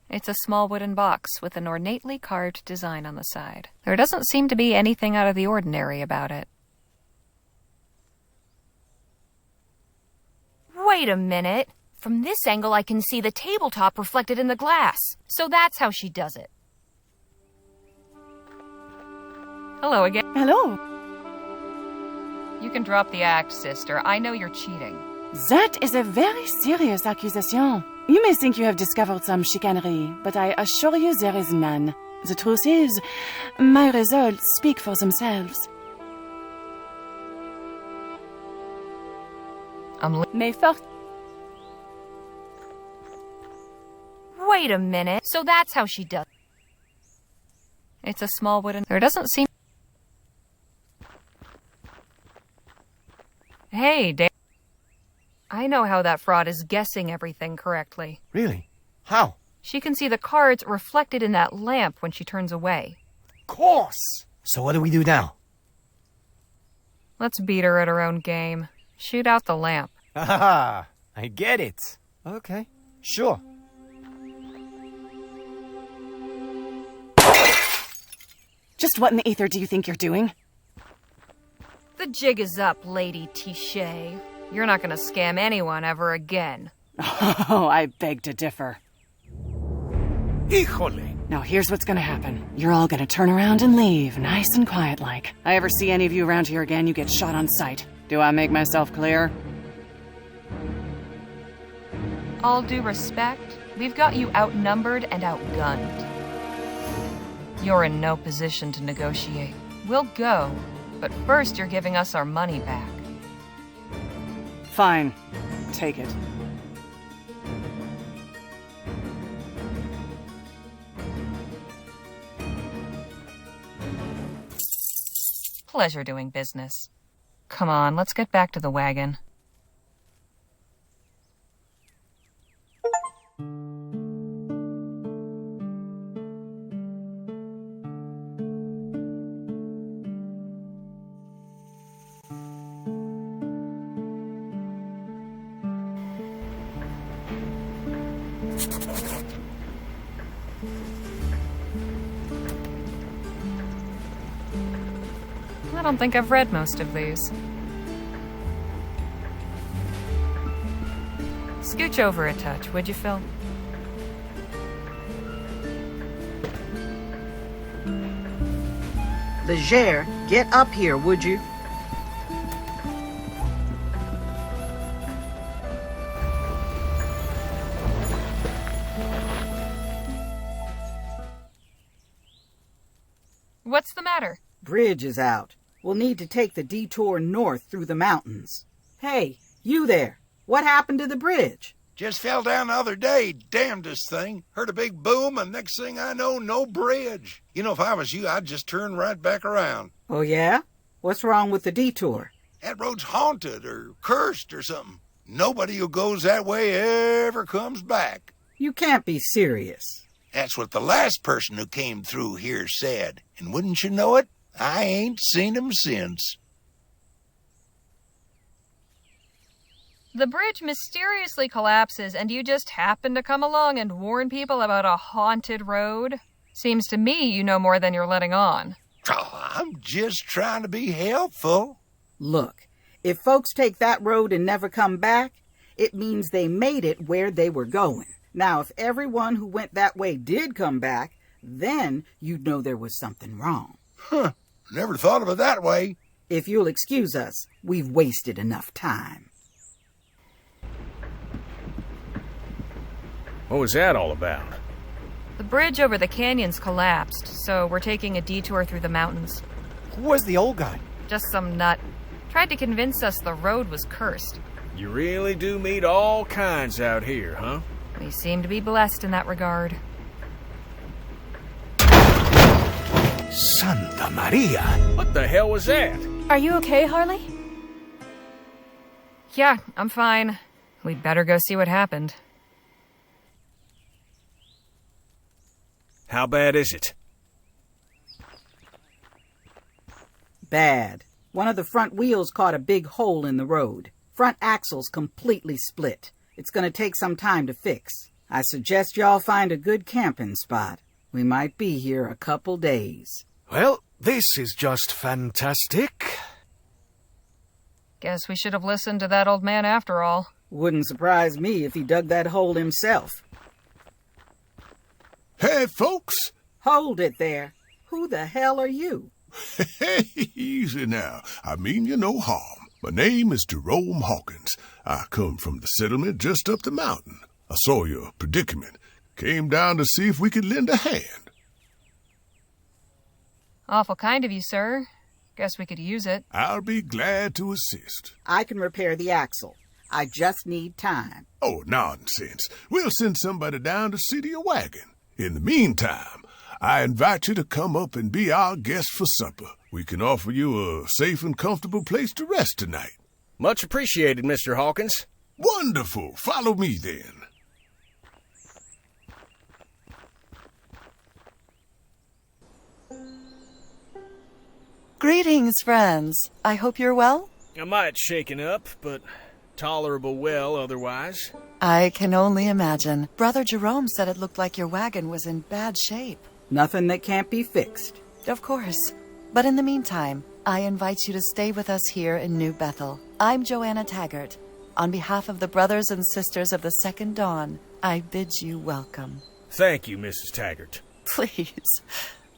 It's a small wooden box with an ornately carved design on the side. There doesn't seem to be anything out of the ordinary about it. Wait a minute. From this angle, I can see the tabletop reflected in the glass. So that's how she does it. Hello again. Hello. You can drop the act, sister. I know you're cheating. That is a very serious accusation. You may think you have discovered some chicanery, but I assure you there is none. The truth is, my results speak for themselves. Mais first... Wait a minute. So that's how she does. It's a small wooden... There doesn't seem... Hey, Dave. I know how that fraud is guessing everything correctly. Really? How? She can see the cards reflected in that lamp when she turns away. Of course! So what do we do now? Let's beat her at her own game. Shoot out the lamp. Ah, I get it. Okay, sure. Just what in the ether do you think you're doing? The jig is up, Lady Tichet. You're not gonna scam anyone ever again. Oh, I beg to differ. Híjole! Now here's what's gonna happen. You're all gonna turn around and leave, nice and quiet like. I ever see any of you around here again, you get shot on sight. Do I make myself clear? All due respect, we've got you outnumbered and outgunned. You're in no position to negotiate. We'll go, but first you're giving us our money back. Fine. Take it. Pleasure doing business. Come on, let's get back to the wagon. I don't think I've read most of these. Scooch over a touch, would you, Phil? Leger, get up here, would you? What's the matter? Bridge is out. We'll need to take the detour north through the mountains. Hey, you there. What happened to the bridge? Just fell down the other day, damnedest thing. Heard a big boom, and next thing I know, no bridge. You know, if I was you, I'd just turn right back around. Oh, yeah? What's wrong with the detour? That road's haunted or cursed or something. Nobody who goes that way ever comes back. You can't be serious. That's what the last person who came through here said. And wouldn't you know it, I ain't seen him since. The bridge mysteriously collapses and you just happen to come along and warn people about a haunted road? Seems to me you know more than you're letting on. Oh, I'm just trying to be helpful. Look, if folks take that road and never come back, it means they made it where they were going. Now, if everyone who went that way did come back, then you'd know there was something wrong. Huh. Never thought of it that way. If you'll excuse us, we've wasted enough time. What was that all about? The bridge over the canyon's collapsed, so we're taking a detour through the mountains. Who was the old guy? Just some nut. Tried to convince us the road was cursed. You really do meet all kinds out here, huh? We seem to be blessed in that regard. Santa Maria! What the hell was that? Are you okay, Harley? Yeah, I'm fine. We'd better go see what happened. How bad is it? Bad. One of the front wheels caught a big hole in the road. Front axle's completely split. It's gonna take some time to fix. I suggest y'all find a good camping spot. We might be here a couple days. Well, this is just fantastic. Guess we should have listened to that old man after all. Wouldn't surprise me if he dug that hole himself. Hey, folks! Hold it there. Who the hell are you? Hey, easy now. I mean you no harm. My name is Jerome Hawkins. I come from the settlement just up the mountain. I saw your predicament. Came down to see if we could lend a hand. Awful kind of you, sir. Guess we could use it. I'll be glad to assist. I can repair the axle. I just need time. Oh, nonsense. We'll send somebody down to see to your wagon. In the meantime, I invite you to come up and be our guest for supper. We can offer you a safe and comfortable place to rest tonight. Much appreciated, Mr. Hawkins. Wonderful. Follow me, then. Greetings, friends. I hope you're well. I might shaken up, but tolerable well otherwise. I can only imagine. Brother Jerome said it looked like your wagon was in bad shape. Nothing that can't be fixed. Of course. But in the meantime, I invite you to stay with us here in New Bethel. I'm Joanna Taggart. On behalf of the brothers and sisters of the Second Dawn, I bid you welcome. Thank you, Mrs. Taggart. Please,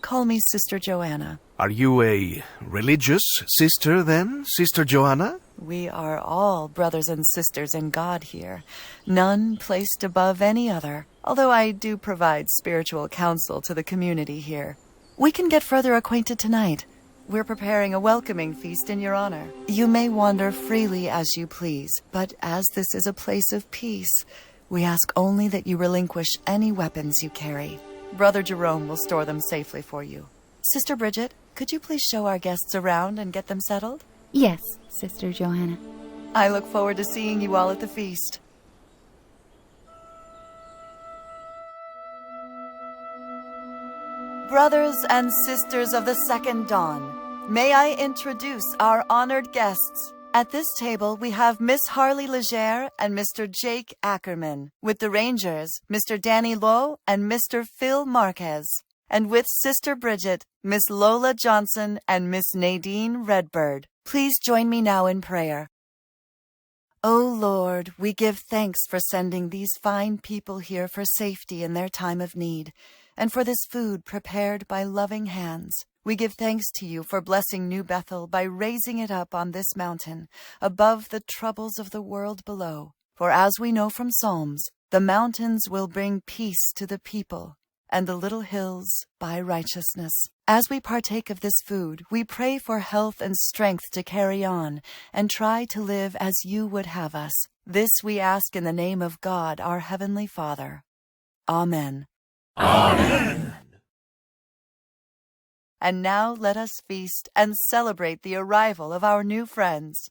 call me Sister Joanna. Are you a religious sister then, Sister Joanna? We are all brothers and sisters in God here, none placed above any other, although I do provide spiritual counsel to the community here. We can get further acquainted tonight. We're preparing a welcoming feast in your honor. You may wander freely as you please, but as this is a place of peace, we ask only that you relinquish any weapons you carry. Brother Jerome will store them safely for you. Sister Bridget, could you please show our guests around and get them settled? Yes, Sister Joanna. I look forward to seeing you all at the feast. Brothers and sisters of the Second Dawn, may I introduce our honored guests. At this table, we have Miss Harley Leger and Mr. Jake Ackerman. With the Rangers, Mr. Danny Lowe and Mr. Phil Marquez. And with Sister Bridget, Miss Lola Johnson and Miss Nadine Redbird. Please join me now in prayer. O Lord, we give thanks for sending these fine people here for safety in their time of need, and for this food prepared by loving hands. We give thanks to you for blessing New Bethel by raising it up on this mountain, above the troubles of the world below. For as we know from Psalms, the mountains will bring peace to the people, and the little hills by righteousness. As we partake of this food, we pray for health and strength to carry on, and try to live as you would have us. This we ask in the name of God, our Heavenly Father. Amen. Amen. And now let us feast and celebrate the arrival of our new friends.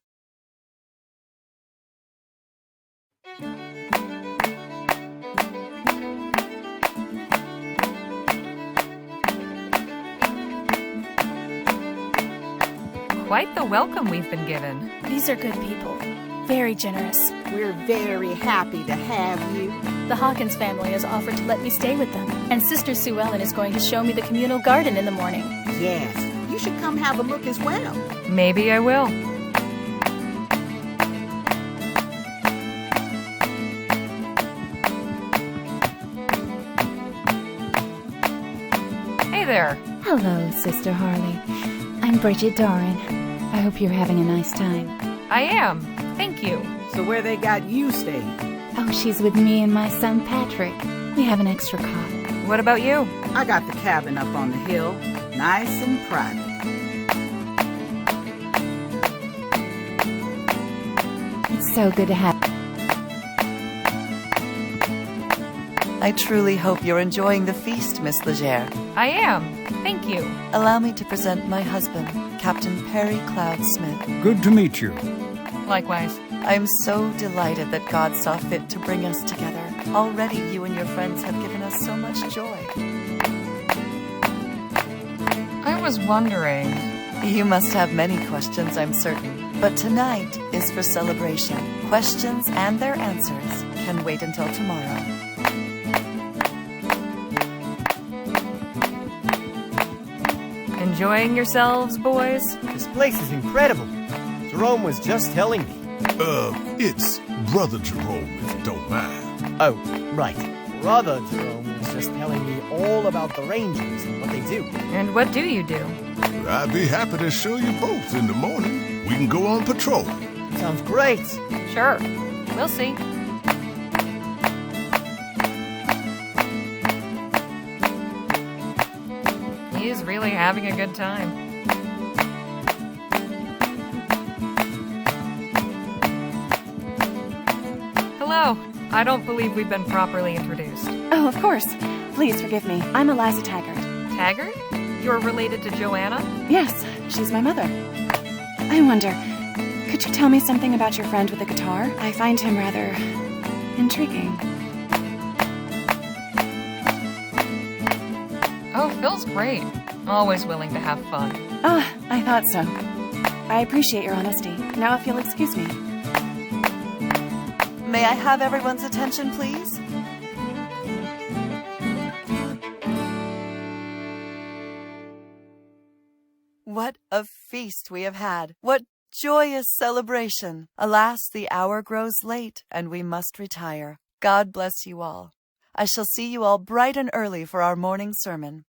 Quite the welcome we've been given. These are good people. Very generous. We're very happy to have you. The Hawkins family has offered to let me stay with them. And Sister Sue Ellen is going to show me the communal garden in the morning. Yes, you should come have a look as well. Maybe I will. there. Hello, Sister Harley. I'm Bridget Doran. I hope you're having a nice time. I am. Thank you. So where they got you staying? Oh, she's with me and my son Patrick. We have an extra cot. What about you? I got the cabin up on the hill, nice and private. It's so good to have. I truly hope you're enjoying the feast, Miss Leger. I am. Thank you. Allow me to present my husband, Captain Perry Cloud Smith. Good to meet you. Likewise. I'm so delighted that God saw fit to bring us together. Already you and your friends have given us so much joy. I was wondering... You must have many questions, I'm certain. But tonight is for celebration. Questions and their answers can wait until tomorrow. Enjoying yourselves, boys? This place is incredible. Jerome was just telling me. It's Brother Jerome, if you don't mind. Oh, right. Brother Jerome was just telling me all about the Rangers and what they do. And what do you do? I'd be happy to show you both in the morning. We can go on patrol. Sounds great. Sure. We'll see. He's really having a good time. Hello. I don't believe we've been properly introduced. Oh, of course. Please forgive me. I'm Eliza Taggart. Taggart? You're related to Joanna? Yes, she's my mother. I wonder, could you tell me something about your friend with the guitar? I find him rather intriguing. Oh, Phil's great. Always willing to have fun. Ah, I thought so. I appreciate your honesty. Now if you'll excuse me. May I have everyone's attention, please? What a feast we have had! What joyous celebration! Alas, the hour grows late, and we must retire. God bless you all. I shall see you all bright and early for our morning sermon.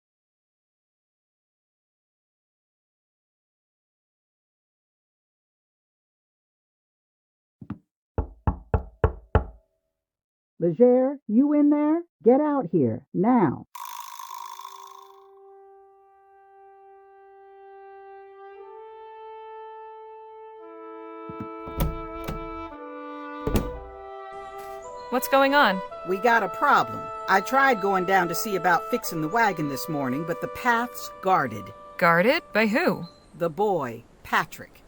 Leger, you in there? Get out here, now. What's going on? We got a problem. I tried going down to see about fixing the wagon this morning, but the path's guarded. Guarded? By who? The boy, Patrick.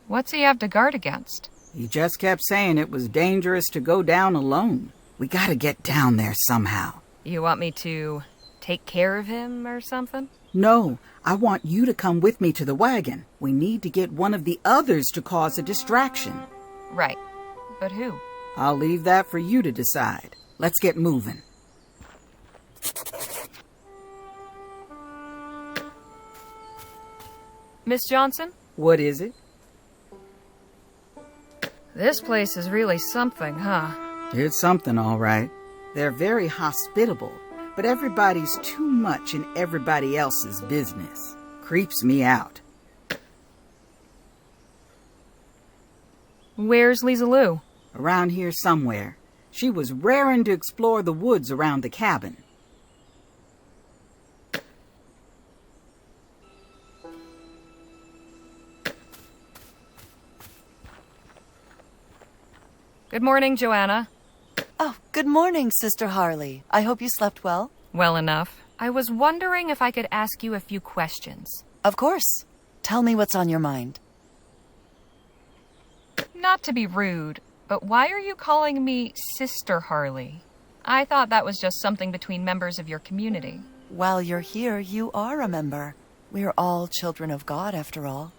What's he have to guard against? He just kept saying it was dangerous to go down alone. We gotta get down there somehow. You want me to take care of him or something? No, I want you to come with me to the wagon. We need to get one of the others to cause a distraction. Right. But who? I'll leave that for you to decide. Let's get moving. Miss Johnson? What is it? This place is really something, huh? It's something, all right. They're very hospitable, but everybody's too much in everybody else's business. Creeps me out. Where's Lisa Lou? Around here somewhere. She was raring to explore the woods around the cabin. Good morning, Joanna. Oh, good morning, Sister Harley. I hope you slept well. Well enough. I was wondering if I could ask you a few questions. Of course. Tell me what's on your mind. Not to be rude, but why are you calling me Sister Harley? I thought that was just something between members of your community. While you're here, you are a member. We're all children of God, after all.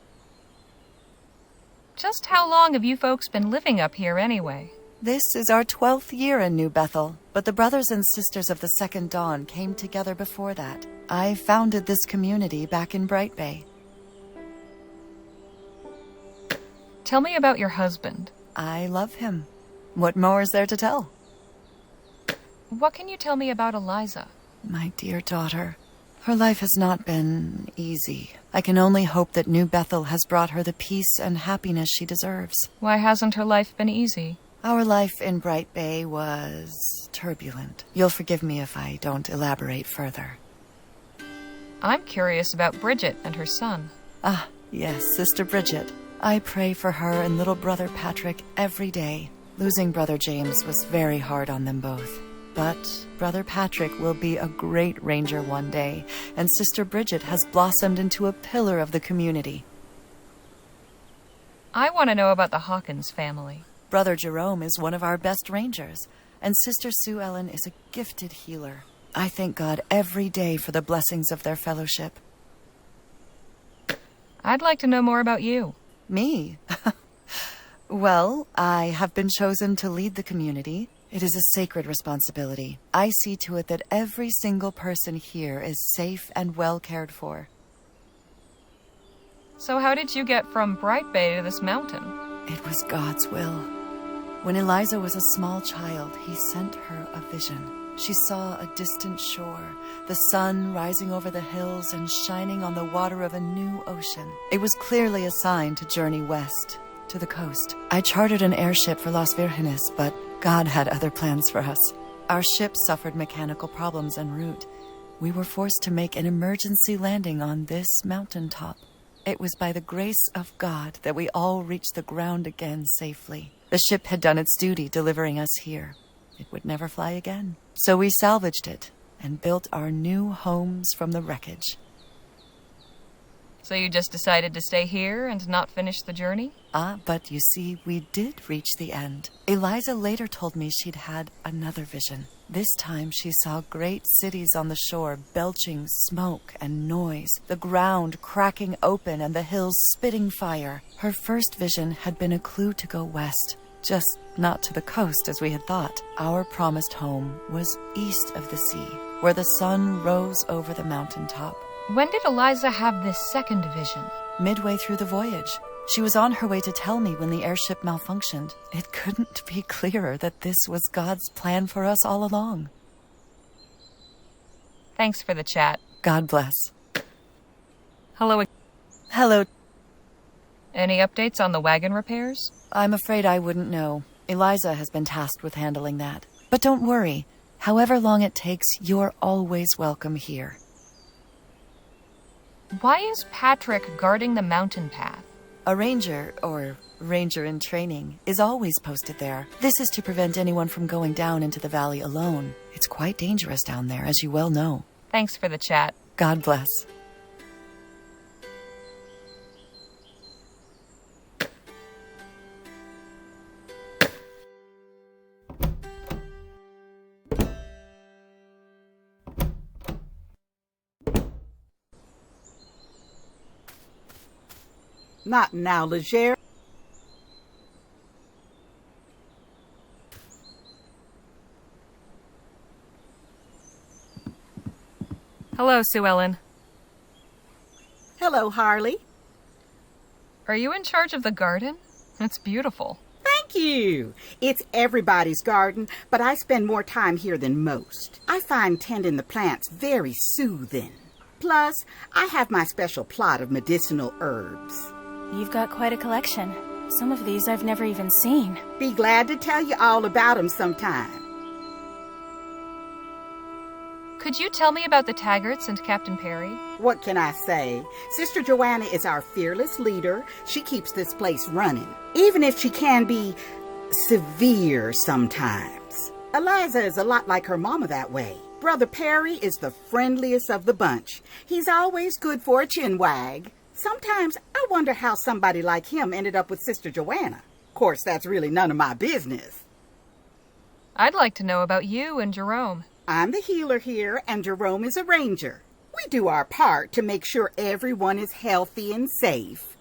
Just how long have you folks been living up here anyway? This is our 12th year in New Bethel, but the brothers and sisters of the Second Dawn came together before that. I founded this community back in Bright Bay. Tell me about your husband. I love him. What more is there to tell? What can you tell me about Eliza? My dear daughter, her life has not been easy. I can only hope that New Bethel has brought her the peace and happiness she deserves. Why hasn't her life been easy? Our life in Bright Bay was turbulent. You'll forgive me if I don't elaborate further. I'm curious about Bridget and her son. Ah, yes, Sister Bridget. I pray for her and little brother Patrick every day. Losing brother James was very hard on them both. But brother Patrick will be a great ranger one day, and Sister Bridget has blossomed into a pillar of the community. I want to know about the Hawkins family. Brother Jerome is one of our best rangers, and Sister Sue Ellen is a gifted healer. I thank God every day for the blessings of their fellowship. I'd like to know more about you. Me? Well, I have been chosen to lead the community. It is a sacred responsibility. I see to it that every single person here is safe and well cared for. So how did you get from Bright Bay to this mountain? It was God's will. When Eliza was a small child, he sent her a vision. She saw a distant shore, the sun rising over the hills and shining on the water of a new ocean. It was clearly a sign to journey west, to the coast. I chartered an airship for Las Virgenes, but God had other plans for us. Our ship suffered mechanical problems en route. We were forced to make an emergency landing on this mountaintop. It was by the grace of God that we all reached the ground again safely. The ship had done its duty delivering us here. It would never fly again. So we salvaged it and built our new homes from the wreckage. So you just decided to stay here and not finish the journey? But you see, we did reach the end. Eliza later told me she'd had another vision. This time she saw great cities on the shore belching smoke and noise, the ground cracking open and the hills spitting fire. Her first vision had been a clue to go west, just not to the coast as we had thought. Our promised home was east of the sea, where the sun rose over the mountaintop. When did Eliza have this second vision? Midway through the voyage. She was on her way to tell me when the airship malfunctioned. It couldn't be clearer that this was God's plan for us all along. Thanks for the chat. God bless. Hello. Hello. Any updates on the wagon repairs? I'm afraid I wouldn't know. Eliza has been tasked with handling that. But don't worry. However long it takes, you're always welcome here. Why is Patrick guarding the mountain path? A ranger, or ranger in training, is always posted there. This is to prevent anyone from going down into the valley alone. It's quite dangerous down there, as you well know. Thanks for the chat. God bless. Not now, Leger. Hello, Sue Ellen. Hello, Harley. Are you in charge of the garden? It's beautiful. Thank you. It's everybody's garden, but I spend more time here than most. I find tending the plants very soothing. Plus, I have my special plot of medicinal herbs. You've got quite a collection. Some of these I've never even seen. Be glad to tell you all about them sometime. Could you tell me about the Taggarts and Captain Perry? What can I say? Sister Joanna is our fearless leader. She keeps this place running, even if she can be severe sometimes. Eliza is a lot like her mama that way. Brother Perry is the friendliest of the bunch. He's always good for a chin wag. Sometimes I wonder how somebody like him ended up with Sister Joanna. Of course, that's really none of my business. I'd like to know about you and Jerome. I'm the healer here, and Jerome is a ranger. We do our part to make sure everyone is healthy and safe.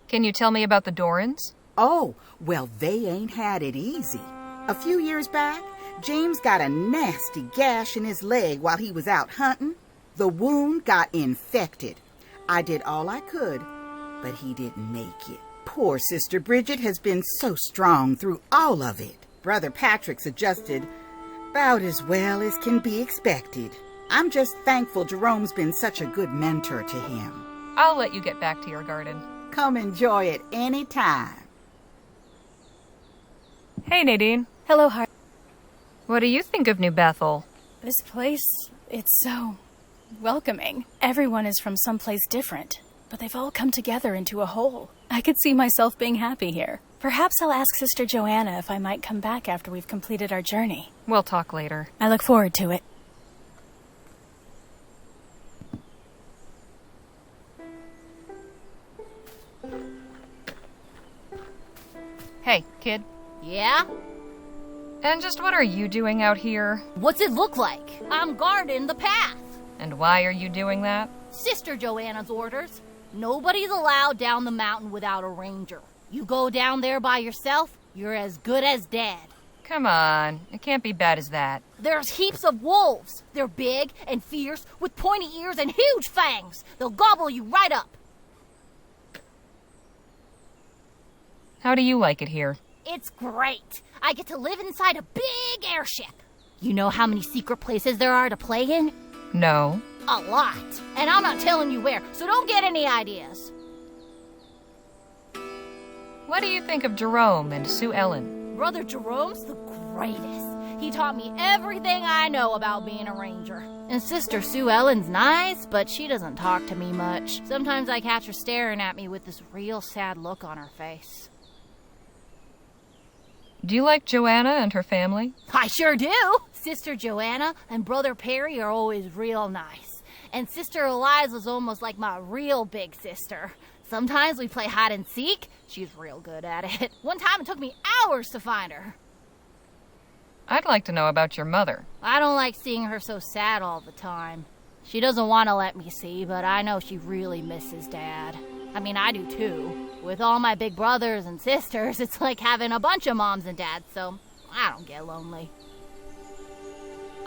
Can you tell me about the Dorans? Oh, well, they ain't had it easy. A few years back, James got a nasty gash in his leg while he was out hunting. The wound got infected. I did all I could, but he didn't make it. Poor Sister Bridget has been so strong through all of it. Brother Patrick's adjusted about as well as can be expected. I'm just thankful Jerome's been such a good mentor to him. I'll let you get back to your garden. Come enjoy it any time. Hey, Nadine. Hello, Harley. What do you think of New Bethel? This place, it's so welcoming. Everyone is from someplace different, but they've all come together into a whole. I could see myself being happy here. Perhaps I'll ask Sister Joanna if I might come back after we've completed our journey. We'll talk later. I look forward to it. Hey, kid. Yeah? And just what are you doing out here? What's it look like? I'm guarding the path. And why are you doing that? Sister Joanna's orders. Nobody's allowed down the mountain without a ranger. You go down there by yourself, you're as good as dead. Come on, it can't be bad as that. There's heaps of wolves. They're big and fierce with pointy ears and huge fangs. They'll gobble you right up. How do you like it here? It's great. I get to live inside a big airship. You know how many secret places there are to play in? No. A lot. And I'm not telling you where, so don't get any ideas. What do you think of Jerome and Sue Ellen? Brother Jerome's the greatest. He taught me everything I know about being a ranger. And Sister Sue Ellen's nice, but she doesn't talk to me much. Sometimes I catch her staring at me with this real sad look on her face. Do you like Joanna and her family? I sure do. Sister Joanna and Brother Perry are always real nice. And Sister Eliza's almost like my real big sister. Sometimes we play hide and seek. She's real good at it. One time it took me hours to find her. I'd like to know about your mother. I don't like seeing her so sad all the time. She doesn't want to let me see, but I know she really misses Dad. I mean, I do too. With all my big brothers and sisters, it's like having a bunch of moms and dads, so I don't get lonely.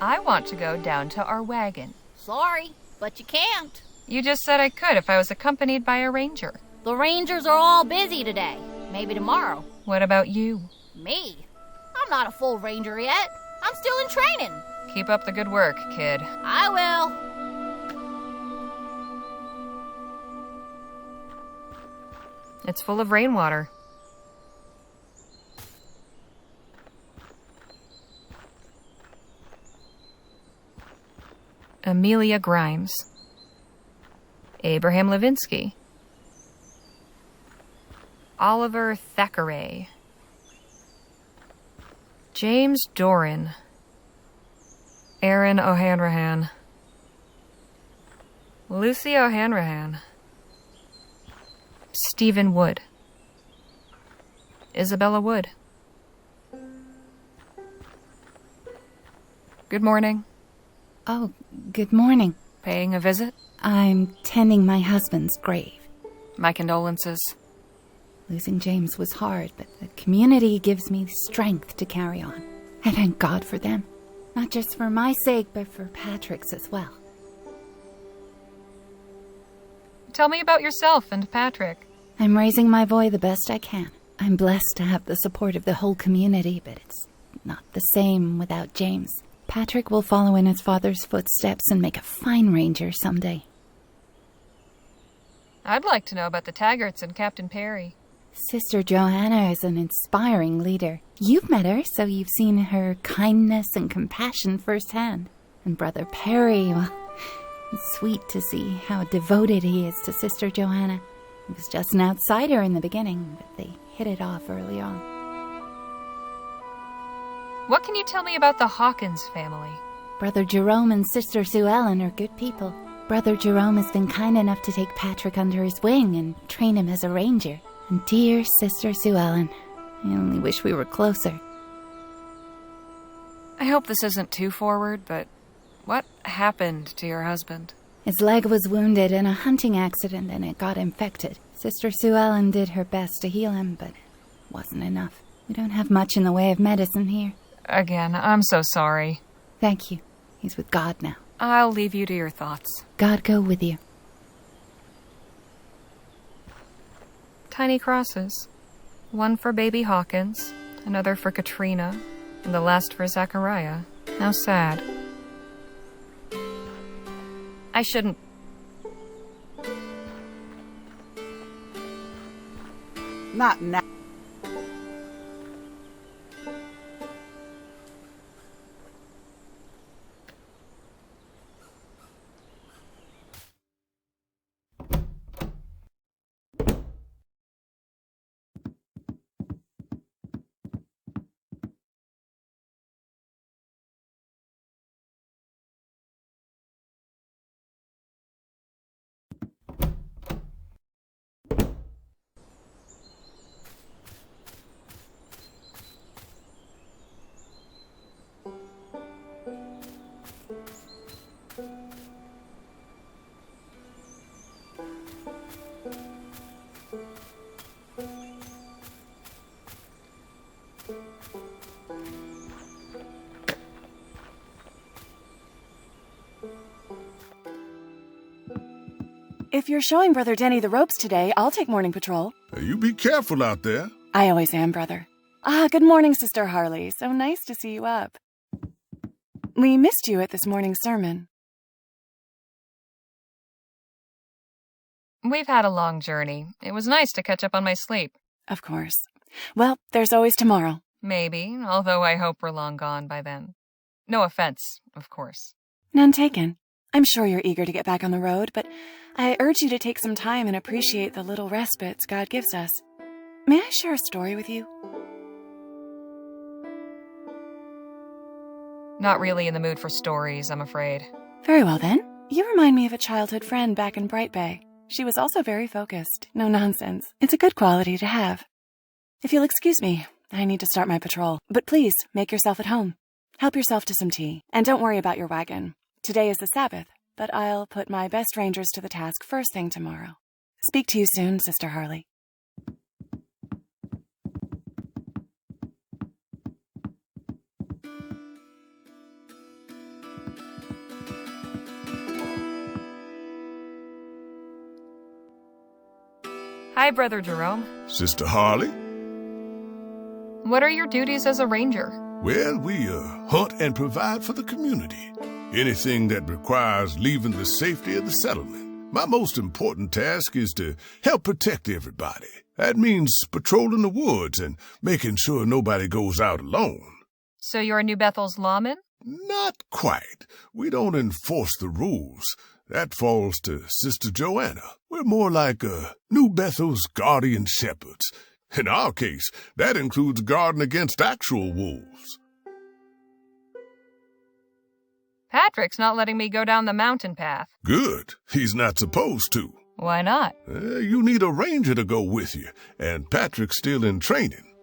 I want to go down to our wagon. Sorry, but you can't. You just said I could if I was accompanied by a ranger. The rangers are all busy today. Maybe tomorrow. What about you? Me? I'm not a full ranger yet. I'm still in training. Keep up the good work, kid. I will. It's full of rainwater. Amelia Grimes. Abraham Levinsky. Oliver Thackeray. James Doran. Aaron O'Hanrahan. Lucy O'Hanrahan. Stephen Wood. Isabella Wood. Good morning. Oh, good morning. Paying a visit? I'm tending my husband's grave. My condolences. Losing James was hard, but the community gives me strength to carry on. I thank God for them. Not just for my sake, but for Patrick's as well. Tell me about yourself and Patrick. I'm raising my boy the best I can. I'm blessed to have the support of the whole community, but it's not the same without James. Patrick will follow in his father's footsteps and make a fine ranger someday. I'd like to know about the Taggarts and Captain Perry. Sister Joanna is an inspiring leader. You've met her, so you've seen her kindness and compassion firsthand. And Brother Perry, well, it's sweet to see how devoted he is to Sister Joanna. He was just an outsider in the beginning, but they hit it off early on. What can you tell me about the Hawkins family? Brother Jerome and Sister Sue Ellen are good people. Brother Jerome has been kind enough to take Patrick under his wing and train him as a ranger. And dear Sister Sue Ellen, I only wish we were closer. I hope this isn't too forward, but what happened to your husband? His leg was wounded in a hunting accident and it got infected. Sister Sue Ellen did her best to heal him, but it wasn't enough. We don't have much in the way of medicine here. Again, I'm so sorry. Thank you. He's with God now. I'll leave you to your thoughts. God go with you. Tiny crosses. One for baby Hawkins, another for Katrina, and the last for Zachariah. How sad. I shouldn't... Not now. If you're showing Brother Denny the ropes today, I'll take morning patrol. You be careful out there. I always am, brother. Good morning, Sister Harley. So nice to see you up. We missed you at this morning's sermon. We've had a long journey. It was nice to catch up on my sleep. Of course. Well, there's always tomorrow. Maybe, although I hope we're long gone by then. No offense, of course. None taken. I'm sure you're eager to get back on the road, but I urge you to take some time and appreciate the little respites God gives us. May I share a story with you? Not really in the mood for stories, I'm afraid. Very well, then. You remind me of a childhood friend back in Bright Bay. She was also very focused. No nonsense. It's a good quality to have. If you'll excuse me, I need to start my patrol. But please, make yourself at home. Help yourself to some tea. And don't worry about your wagon. Today is the Sabbath, but I'll put my best rangers to the task first thing tomorrow. Speak to you soon, Sister Harley. Hi, Brother Jerome. Sister Harley? What are your duties as a ranger? Well, we hunt and provide for the community. Anything that requires leaving the safety of the settlement. My most important task is to help protect everybody. That means patrolling the woods and making sure nobody goes out alone. So you're New Bethel's lawman? Not quite. We don't enforce the rules. That falls to Sister Joanna. We're more like New Bethel's guardian shepherds. In our case, that includes guarding against actual wolves. Patrick's not letting me go down the mountain path. Good. He's not supposed to. Why not? You need a ranger to go with you, and Patrick's still in training.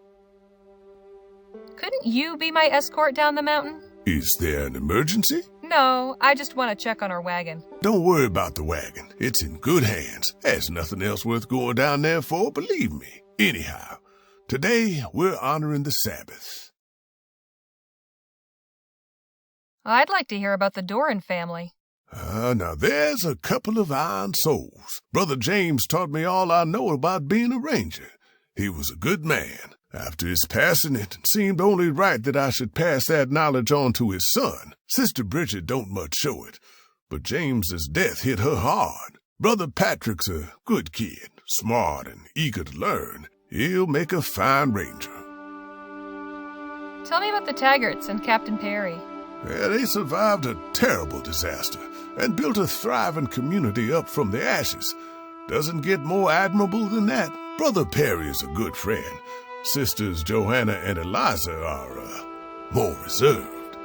Couldn't you be my escort down the mountain? Is there an emergency? No, I just want to check on our wagon. Don't worry about the wagon. It's in good hands. There's nothing else worth going down there for, believe me. Anyhow, today we're honoring the Sabbath. I'd like to hear about the Doran family. Now there's a couple of iron souls. Brother James taught me all I know about being a ranger. He was a good man. After his passing, it seemed only right that I should pass that knowledge on to his son. Sister Bridget don't much show it, but James's death hit her hard. Brother Patrick's a good kid, smart and eager to learn. He'll make a fine ranger. Tell me about the Taggarts and Captain Perry. Yeah, they survived a terrible disaster and built a thriving community up from the ashes. Doesn't get more admirable than that. Brother Perry is a good friend. Sisters Johanna and Eliza are, more reserved.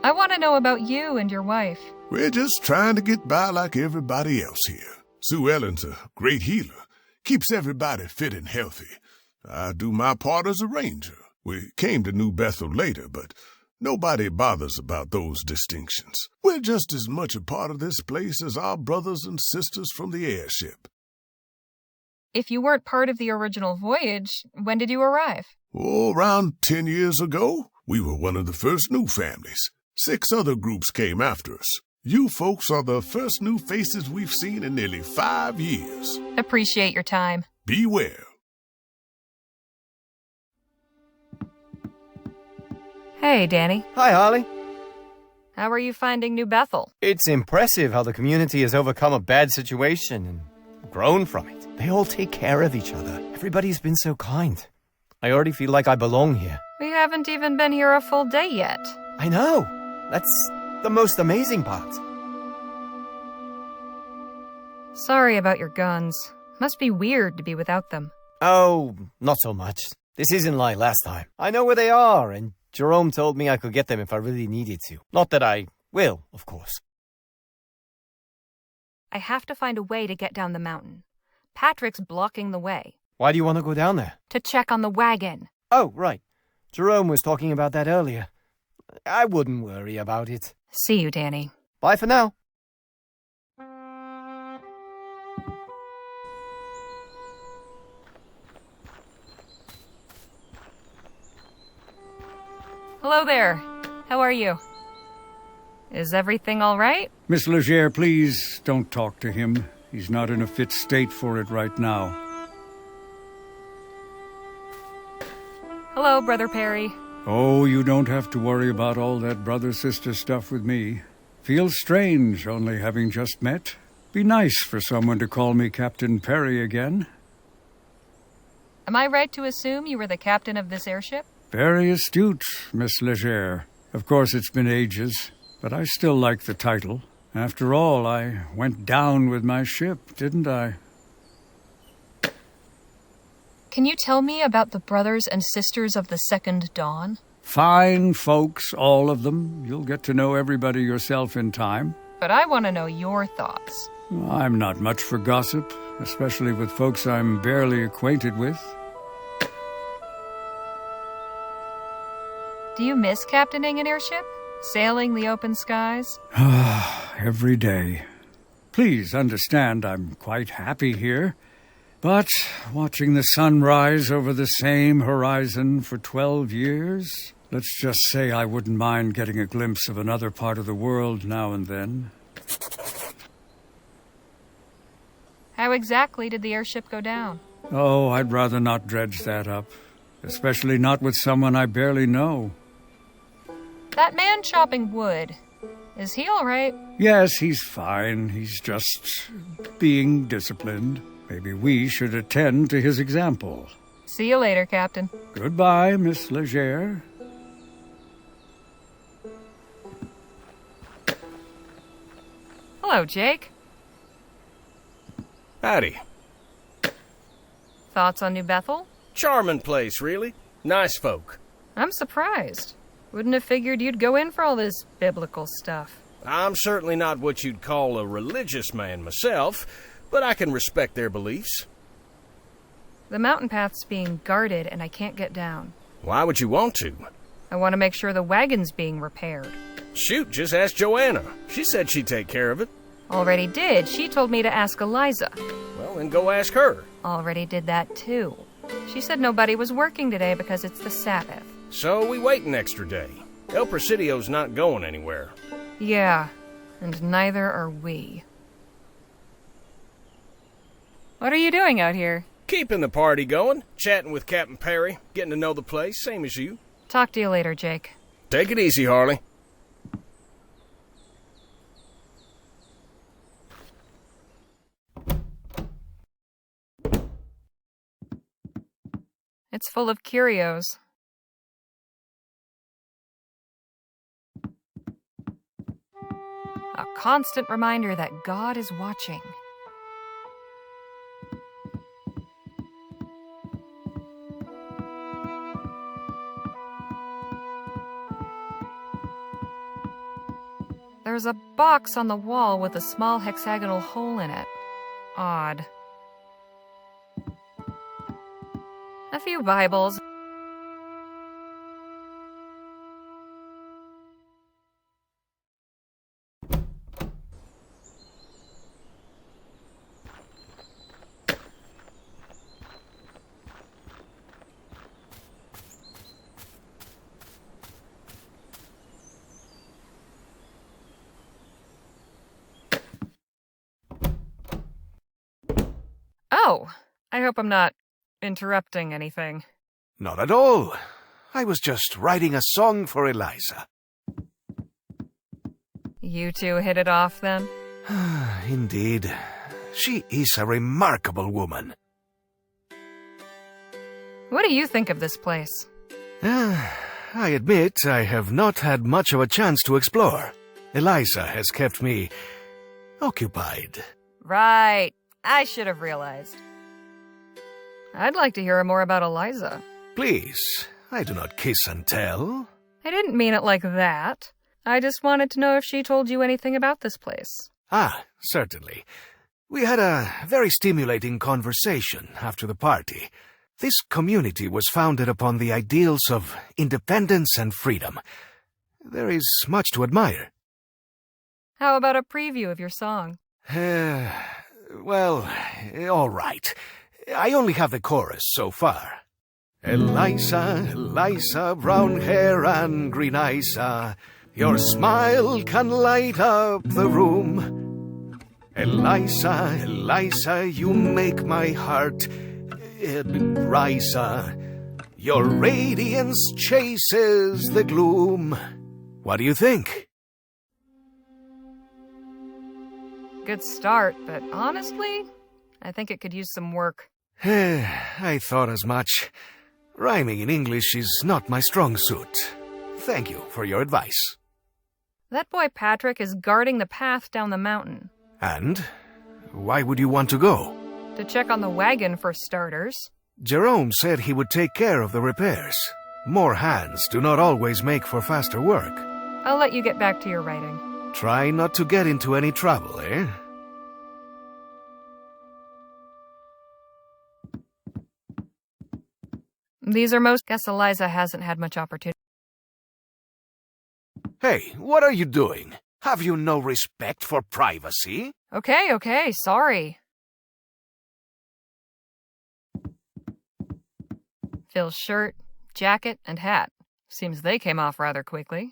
I want to know about you and your wife. We're just trying to get by like everybody else here. Sue Ellen's a great healer. Keeps everybody fit and healthy. I do my part as a ranger. We came to New Bethel later, but nobody bothers about those distinctions. We're just as much a part of this place as our brothers and sisters from the airship. If you weren't part of the original voyage, when did you arrive? Oh, around 10 years ago. We were one of the first new families. 6 other groups came after us. You folks are the first new faces we've seen in nearly 5 years. Appreciate your time. Be well. Hey, Danny. Hi, Harley. How are you finding New Bethel? It's impressive how the community has overcome a bad situation and grown from it. They all take care of each other. Everybody's been so kind. I already feel like I belong here. We haven't even been here a full day yet. I know. That's the most amazing part. Sorry about your guns. Must be weird to be without them. Oh, not so much. This isn't like last time. I know where they are, and Jerome told me I could get them if I really needed to. Not that I will, of course. I have to find a way to get down the mountain. Patrick's blocking the way. Why do you want to go down there? To check on the wagon. Oh, right. Jerome was talking about that earlier. I wouldn't worry about it. See you, Danny. Bye for now. Hello there. How are you? Is everything all right? Miss Leger, please don't talk to him. He's not in a fit state for it right now. Hello, Brother Perry. Oh, you don't have to worry about all that brother-sister stuff with me. Feels strange, only having just met. Be nice for someone to call me Captain Perry again. Am I right to assume you were the captain of this airship? Very astute, Miss Leger. Of course, it's been ages, but I still like the title. After all, I went down with my ship, didn't I? Can you tell me about the brothers and sisters of the Second Dawn? Fine folks, all of them. You'll get to know everybody yourself in time. But I want to know your thoughts. I'm not much for gossip, especially with folks I'm barely acquainted with. Do you miss captaining an airship? Sailing the open skies? Every day. Please understand I'm quite happy here. But watching the sun rise over the same horizon for 12 years, let's just say I wouldn't mind getting a glimpse of another part of the world now and then. How exactly did the airship go down? Oh, I'd rather not dredge that up. Especially not with someone I barely know. That man chopping wood, is he all right? Yes, he's fine. He's just being disciplined. Maybe we should attend to his example. See you later, Captain. Goodbye, Miss Leger. Hello, Jake. Howdy. Thoughts on New Bethel? Charming place, really. Nice folk. I'm surprised. Wouldn't have figured you'd go in for all this biblical stuff. I'm certainly not what you'd call a religious man myself, but I can respect their beliefs. The mountain path's being guarded and I can't get down. Why would you want to? I want to make sure the wagon's being repaired. Shoot, just ask Joanna. She said she'd take care of it. Already did. She told me to ask Eliza. Well, then go ask her. Already did that too. She said nobody was working today because it's the Sabbath. So we wait an extra day. El Presidio's not going anywhere. Yeah, and neither are we. What are you doing out here? Keeping the party going, chatting with Captain Perry, getting to know the place, same as you. Talk to you later, Jake. Take it easy, Harley. It's full of curios. A constant reminder that God is watching. There's a box on the wall with a small hexagonal hole in it. Odd. A few Bibles. Oh, I hope I'm not interrupting anything. Not at all. I was just writing a song for Eliza. You two hit it off, then? Indeed. She is a remarkable woman. What do you think of this place? I admit I have not had much of a chance to explore. Eliza has kept me occupied. Right. I should have realized. I'd like to hear more about Eliza. Please, I do not kiss and tell. I didn't mean it like that. I just wanted to know if she told you anything about this place. Ah, certainly. We had a very stimulating conversation after the party. This community was founded upon the ideals of independence and freedom. There is much to admire. How about a preview of your song? Well, all right. I only have the chorus so far. Eliza, Eliza, brown hair and green eyes, your smile can light up the room. Eliza, Eliza, you make my heart rise. Your radiance chases the gloom. What do you think? Good start, but honestly, I think it could use some work. I thought as much. Rhyming in English is not my strong suit. Thank you for your advice. That boy Patrick is guarding the path down the mountain. And? Why would you want to go? To check on the wagon, for starters. Jerome said he would take care of the repairs. More hands do not always make for faster work. I'll let you get back to your writing. Try not to get into any trouble, eh? These are most... Guess Eliza hasn't had much opportunity. Hey, what are you doing? Have you no respect for privacy? Okay, sorry. Phil's shirt, jacket, and hat. Seems they came off rather quickly.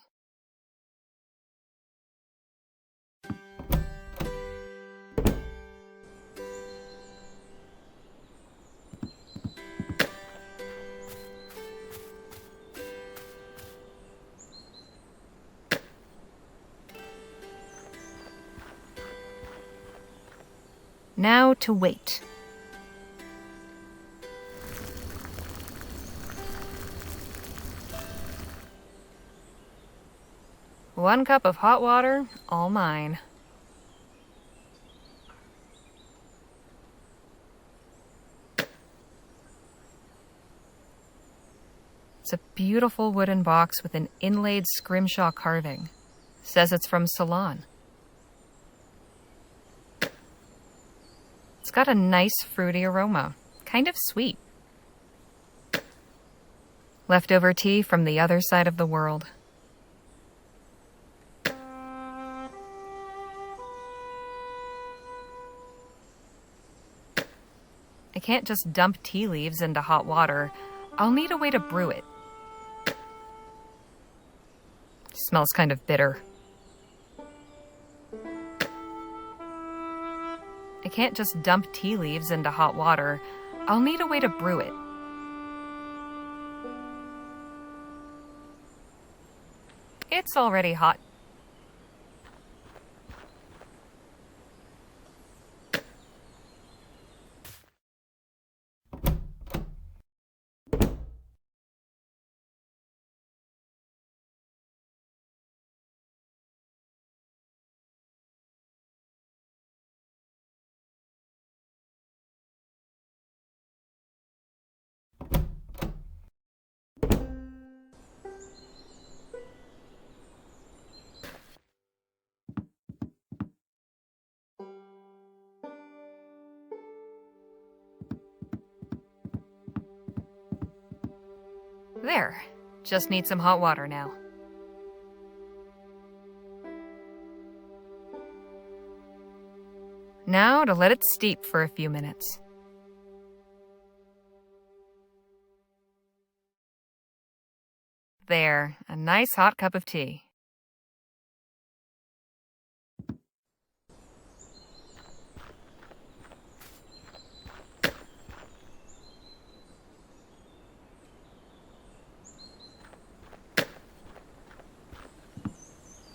Now to wait. One cup of hot water, all mine. It's a beautiful wooden box with an inlaid scrimshaw carving. Says it's from Ceylon. It's got a nice fruity aroma, kind of sweet. Leftover tea from the other side of the world. I can't just dump tea leaves into hot water. I'll need a way to brew it. Smells kind of bitter. I can't just dump tea leaves into hot water. I'll need a way to brew it. It's already hot. There. Just need some hot water now. Now to let it steep for a few minutes. There, a nice hot cup of tea.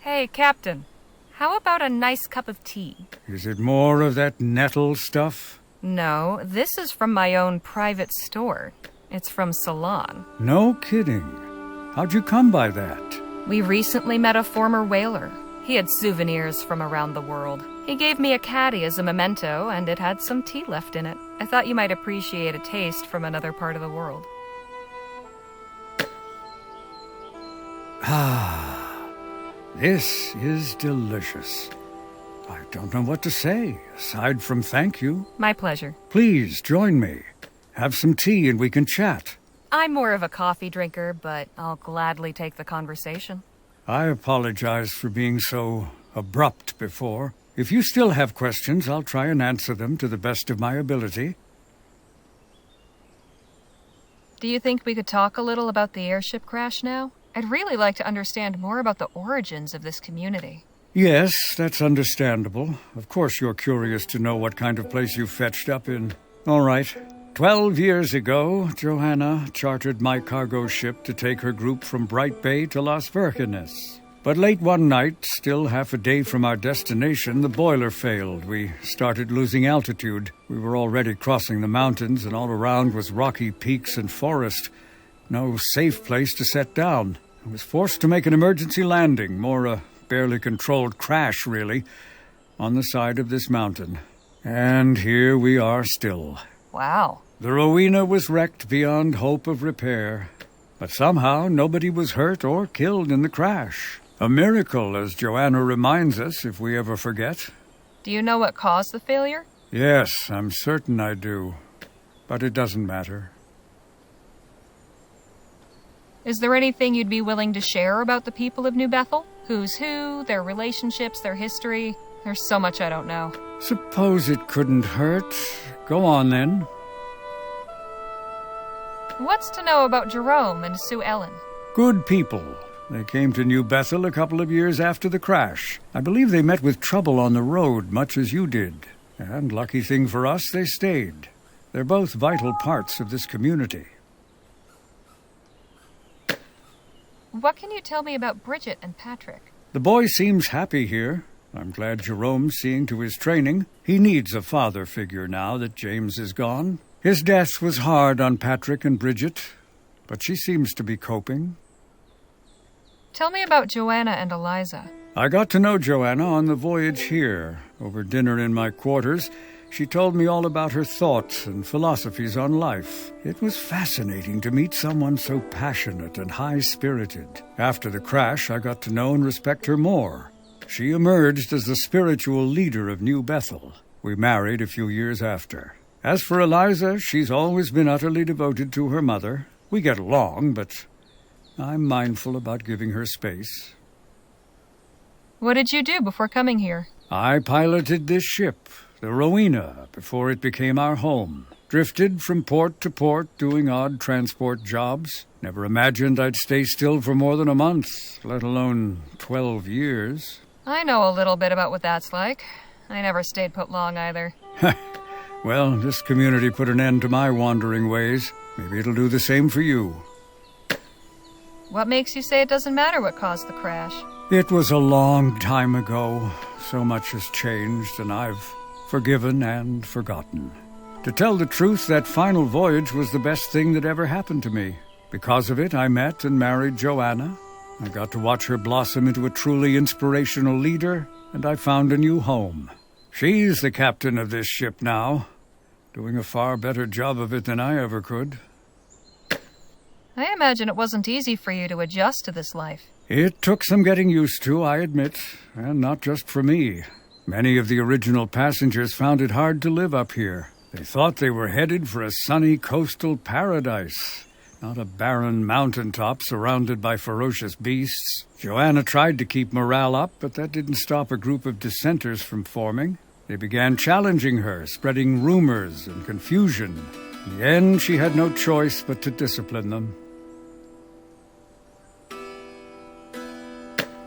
Hey, Captain. How about a nice cup of tea? Is it more of that nettle stuff? No, this is from my own private store. It's from Ceylon. No kidding. How'd you come by that? We recently met a former whaler. He had souvenirs from around the world. He gave me a caddy as a memento, and it had some tea left in it. I thought you might appreciate a taste from another part of the world. Ah, this is delicious. I don't know what to say, aside from thank you. My pleasure. Please, join me. Have some tea and we can chat. I'm more of a coffee drinker, but I'll gladly take the conversation. I apologize for being so abrupt before. If you still have questions, I'll try and answer them to the best of my ability. Do you think we could talk a little about the airship crash now? I'd really like to understand more about the origins of this community. Yes, that's understandable. Of course you're curious to know what kind of place you fetched up in. All right. 12 years ago, Johanna chartered my cargo ship to take her group from Bright Bay to Las Virgenes. But late one night, still half a day from our destination, the boiler failed. We started losing altitude. We were already crossing the mountains, and all around was rocky peaks and forest. No safe place to set down. I was forced to make an emergency landing, more a barely controlled crash, really, on the side of this mountain. And here we are still. Wow. The Rowena was wrecked beyond hope of repair, but somehow nobody was hurt or killed in the crash. A miracle, as Joanna reminds us, if we ever forget. Do you know what caused the failure? Yes, I'm certain I do, but it doesn't matter. Is there anything you'd be willing to share about the people of New Bethel? Who's who, their relationships, their history? There's so much I don't know. Suppose it couldn't hurt. Go on, then. What's to know about Jerome and Sue Ellen? Good people. They came to New Bethel a couple of years after the crash. I believe they met with trouble on the road, much as you did. And lucky thing for us, they stayed. They're both vital parts of this community. What can you tell me about Bridget and Patrick? The boy seems happy here. I'm glad Jerome's seeing to his training. He needs a father figure now that James is gone. His death was hard on Patrick and Bridget, but she seems to be coping. Tell me about Joanna and Eliza. I got to know Joanna on the voyage here. Over dinner in my quarters, she told me all about her thoughts and philosophies on life. It was fascinating to meet someone so passionate and high-spirited. After the crash, I got to know and respect her more. She emerged as the spiritual leader of New Bethel. We married a few years after. As for Eliza, she's always been utterly devoted to her mother. We get along, but I'm mindful about giving her space. What did you do before coming here? I piloted this ship, the Rowena, before it became our home. Drifted from port to port, doing odd transport jobs. Never imagined I'd stay still for more than a month, let alone 12 years. I know a little bit about what that's like. I never stayed put long either. Well, this community put an end to my wandering ways. Maybe it'll do the same for you. What makes you say it doesn't matter what caused the crash? It was a long time ago. So much has changed, and I've forgiven and forgotten. To tell the truth, that final voyage was the best thing that ever happened to me. Because of it, I met and married Joanna. I got to watch her blossom into a truly inspirational leader, and I found a new home. She's the captain of this ship now, doing a far better job of it than I ever could. I imagine it wasn't easy for you to adjust to this life. It took some getting used to, I admit, and not just for me. Many of the original passengers found it hard to live up here. They thought they were headed for a sunny coastal paradise, not a barren mountaintop surrounded by ferocious beasts. Joanna tried to keep morale up, but that didn't stop a group of dissenters from forming. They began challenging her, spreading rumors and confusion. In the end, she had no choice but to discipline them.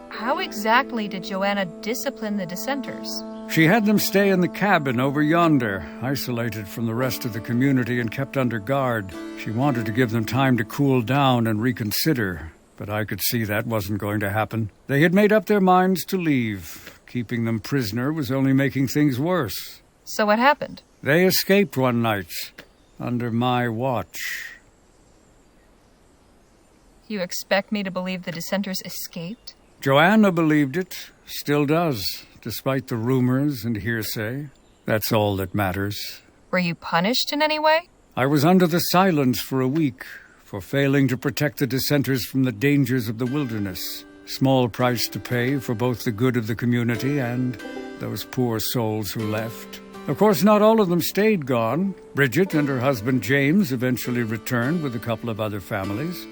How exactly did Joanna discipline the dissenters? She had them stay in the cabin over yonder, isolated from the rest of the community and kept under guard. She wanted to give them time to cool down and reconsider, but I could see that wasn't going to happen. They had made up their minds to leave. Keeping them prisoner was only making things worse. So what happened? They escaped one night, under my watch. You expect me to believe the dissenters escaped? Joanna believed it, still does, despite the rumors and hearsay. That's all that matters. Were you punished in any way? I was under the silence for a week, for failing to protect the dissenters from the dangers of the wilderness. Small price to pay for both the good of the community and those poor souls who left. Of course, not all of them stayed gone. Bridget and her husband James eventually returned with a couple of other families.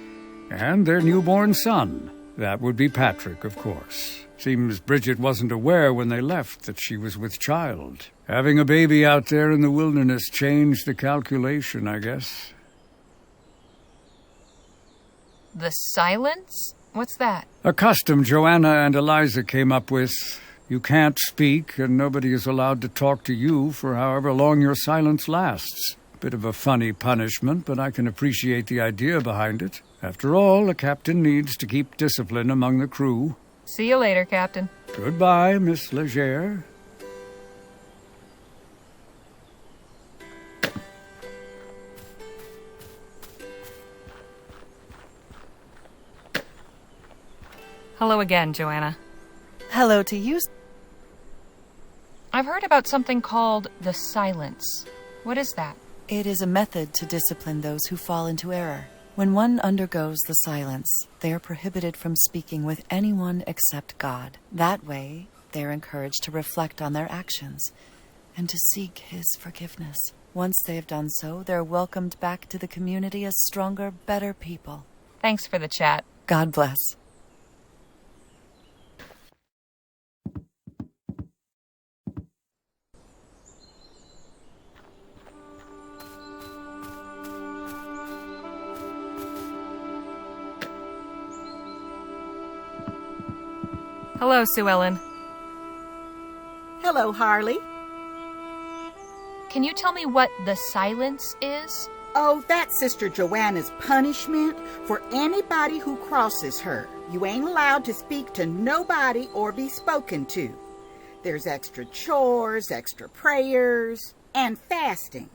And their newborn son. That would be Patrick, of course. Seems Bridget wasn't aware when they left that she was with child. Having a baby out there in the wilderness changed the calculation, I guess. The silence? What's that? A custom Joanna and Eliza came up with. You can't speak, and nobody is allowed to talk to you for however long your silence lasts. Bit of a funny punishment, but I can appreciate the idea behind it. After all, a captain needs to keep discipline among the crew. See you later, Captain. Goodbye, Miss Leger. Hello again, Joanna. Hello to you. I've heard about something called the silence. What is that? It is a method to discipline those who fall into error. When one undergoes the silence, they are prohibited from speaking with anyone except God. That way, they are encouraged to reflect on their actions and to seek His forgiveness. Once they have done so, they're welcomed back to the community as stronger, better people. Thanks for the chat. God bless. Hello, Sue Ellen. Hello, Harley. Can you tell me what the silence is? Oh, that's Sister Joanna's punishment for anybody who crosses her. You ain't allowed to speak to nobody or be spoken to. There's extra chores, extra prayers, and fasting.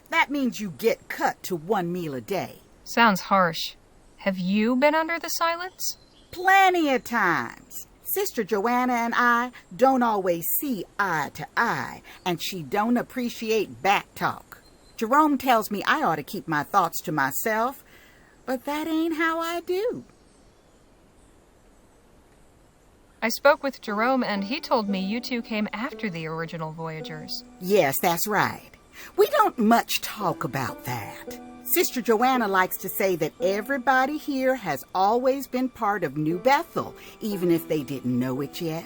That means you get cut to 1 meal a day. Sounds harsh. Have you been under the silence? Plenty of times. Sister Joanna and I don't always see eye to eye, and she don't appreciate back talk. Jerome tells me I ought to keep my thoughts to myself, but that ain't how I do. I spoke with Jerome, and he told me you two came after the original Voyagers. Yes, that's right. We don't much talk about that. Sister Joanna likes to say that everybody here has always been part of New Bethel, even if they didn't know it yet.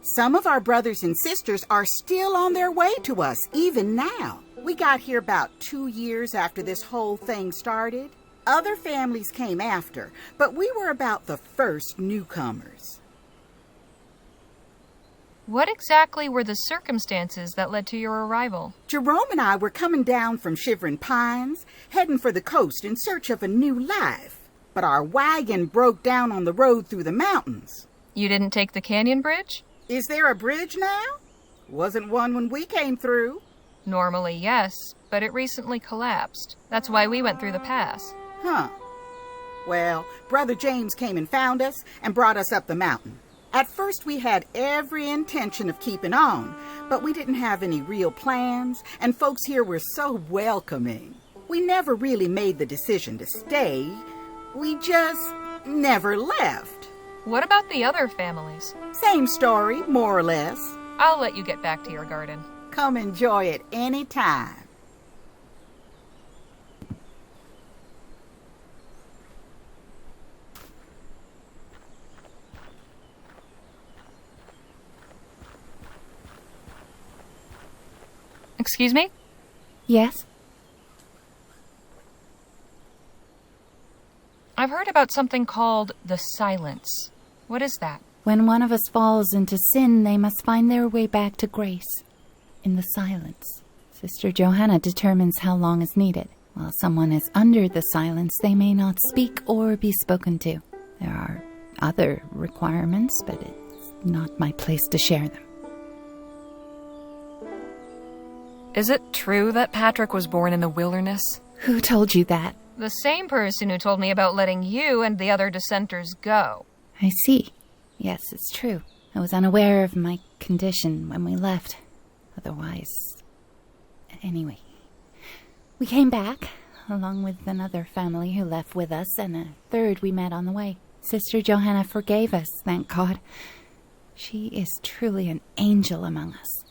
Some of our brothers and sisters are still on their way to us, even now. We got here about 2 years after this whole thing started. Other families came after, but we were about the first newcomers. What exactly were the circumstances that led to your arrival? Jerome and I were coming down from Shivering Pines, heading for the coast in search of a new life. But our wagon broke down on the road through the mountains. You didn't take the canyon bridge? Is there a bridge now? Wasn't one when we came through. Normally, yes, but it recently collapsed. That's why we went through the pass. Huh. Well, Brother James came and found us and brought us up the mountain. At first, we had every intention of keeping on, but we didn't have any real plans, and folks here were so welcoming. We never really made the decision to stay. We just never left. What about the other families? Same story, more or less. I'll let you get back to your garden. Come enjoy it any time. Excuse me? Yes? I've heard about something called the silence. What is that? When one of us falls into sin, they must find their way back to grace. In the silence. Sister Johanna determines how long is needed. While someone is under the silence, they may not speak or be spoken to. There are other requirements, but it's not my place to share them. Is it true that Patrick was born in the wilderness? Who told you that? The same person who told me about letting you and the other dissenters go. I see. Yes, it's true. I was unaware of my condition when we left. Otherwise... Anyway. We came back, along with another family who left with us, and a third we met on the way. Sister Johanna forgave us, thank God. She is truly an angel among us.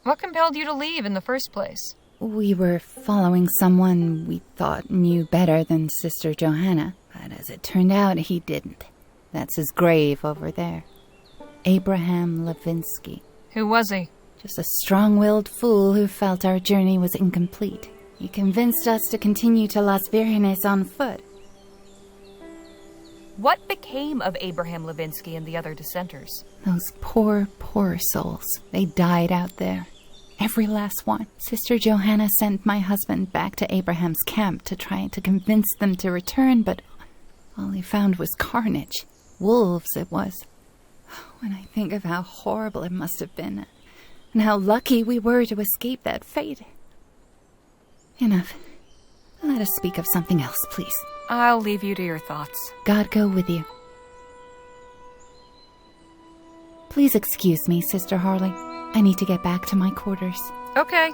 What compelled you to leave in the first place? We were following someone we thought knew better than Sister Johanna, but as it turned out, he didn't. That's his grave over there. Abraham Levinsky. Who was he? Just a strong-willed fool who felt our journey was incomplete. He convinced us to continue to Las Virgenes on foot. What became of Abraham Levinsky and the other dissenters? Those poor, poor souls. They died out there. Every last one. Sister Johanna sent my husband back to Abraham's camp to try to convince them to return, but all he found was carnage. Wolves, it was. When I think of how horrible it must have been, and how lucky we were to escape that fate. Enough. Let us speak of something else, please. I'll leave you to your thoughts. God go with you. Please excuse me, Sister Harley. I need to get back to my quarters. Okay.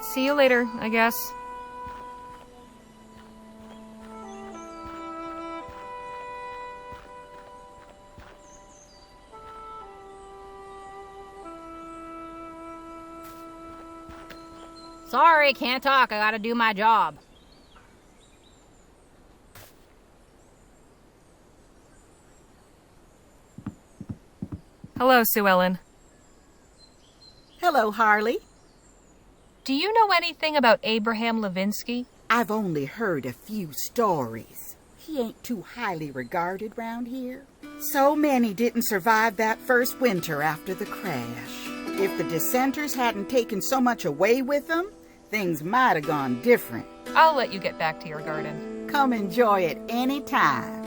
See you later, I guess. Sorry, can't talk. I gotta do my job. Hello, Sue Ellen. Hello, Harley. Do you know anything about Abraham Levinsky? I've only heard a few stories. He ain't too highly regarded round here. So many didn't survive that first winter after the crash. If the dissenters hadn't taken so much away with them, things might have gone different. I'll let you get back to your garden. Come enjoy it any time.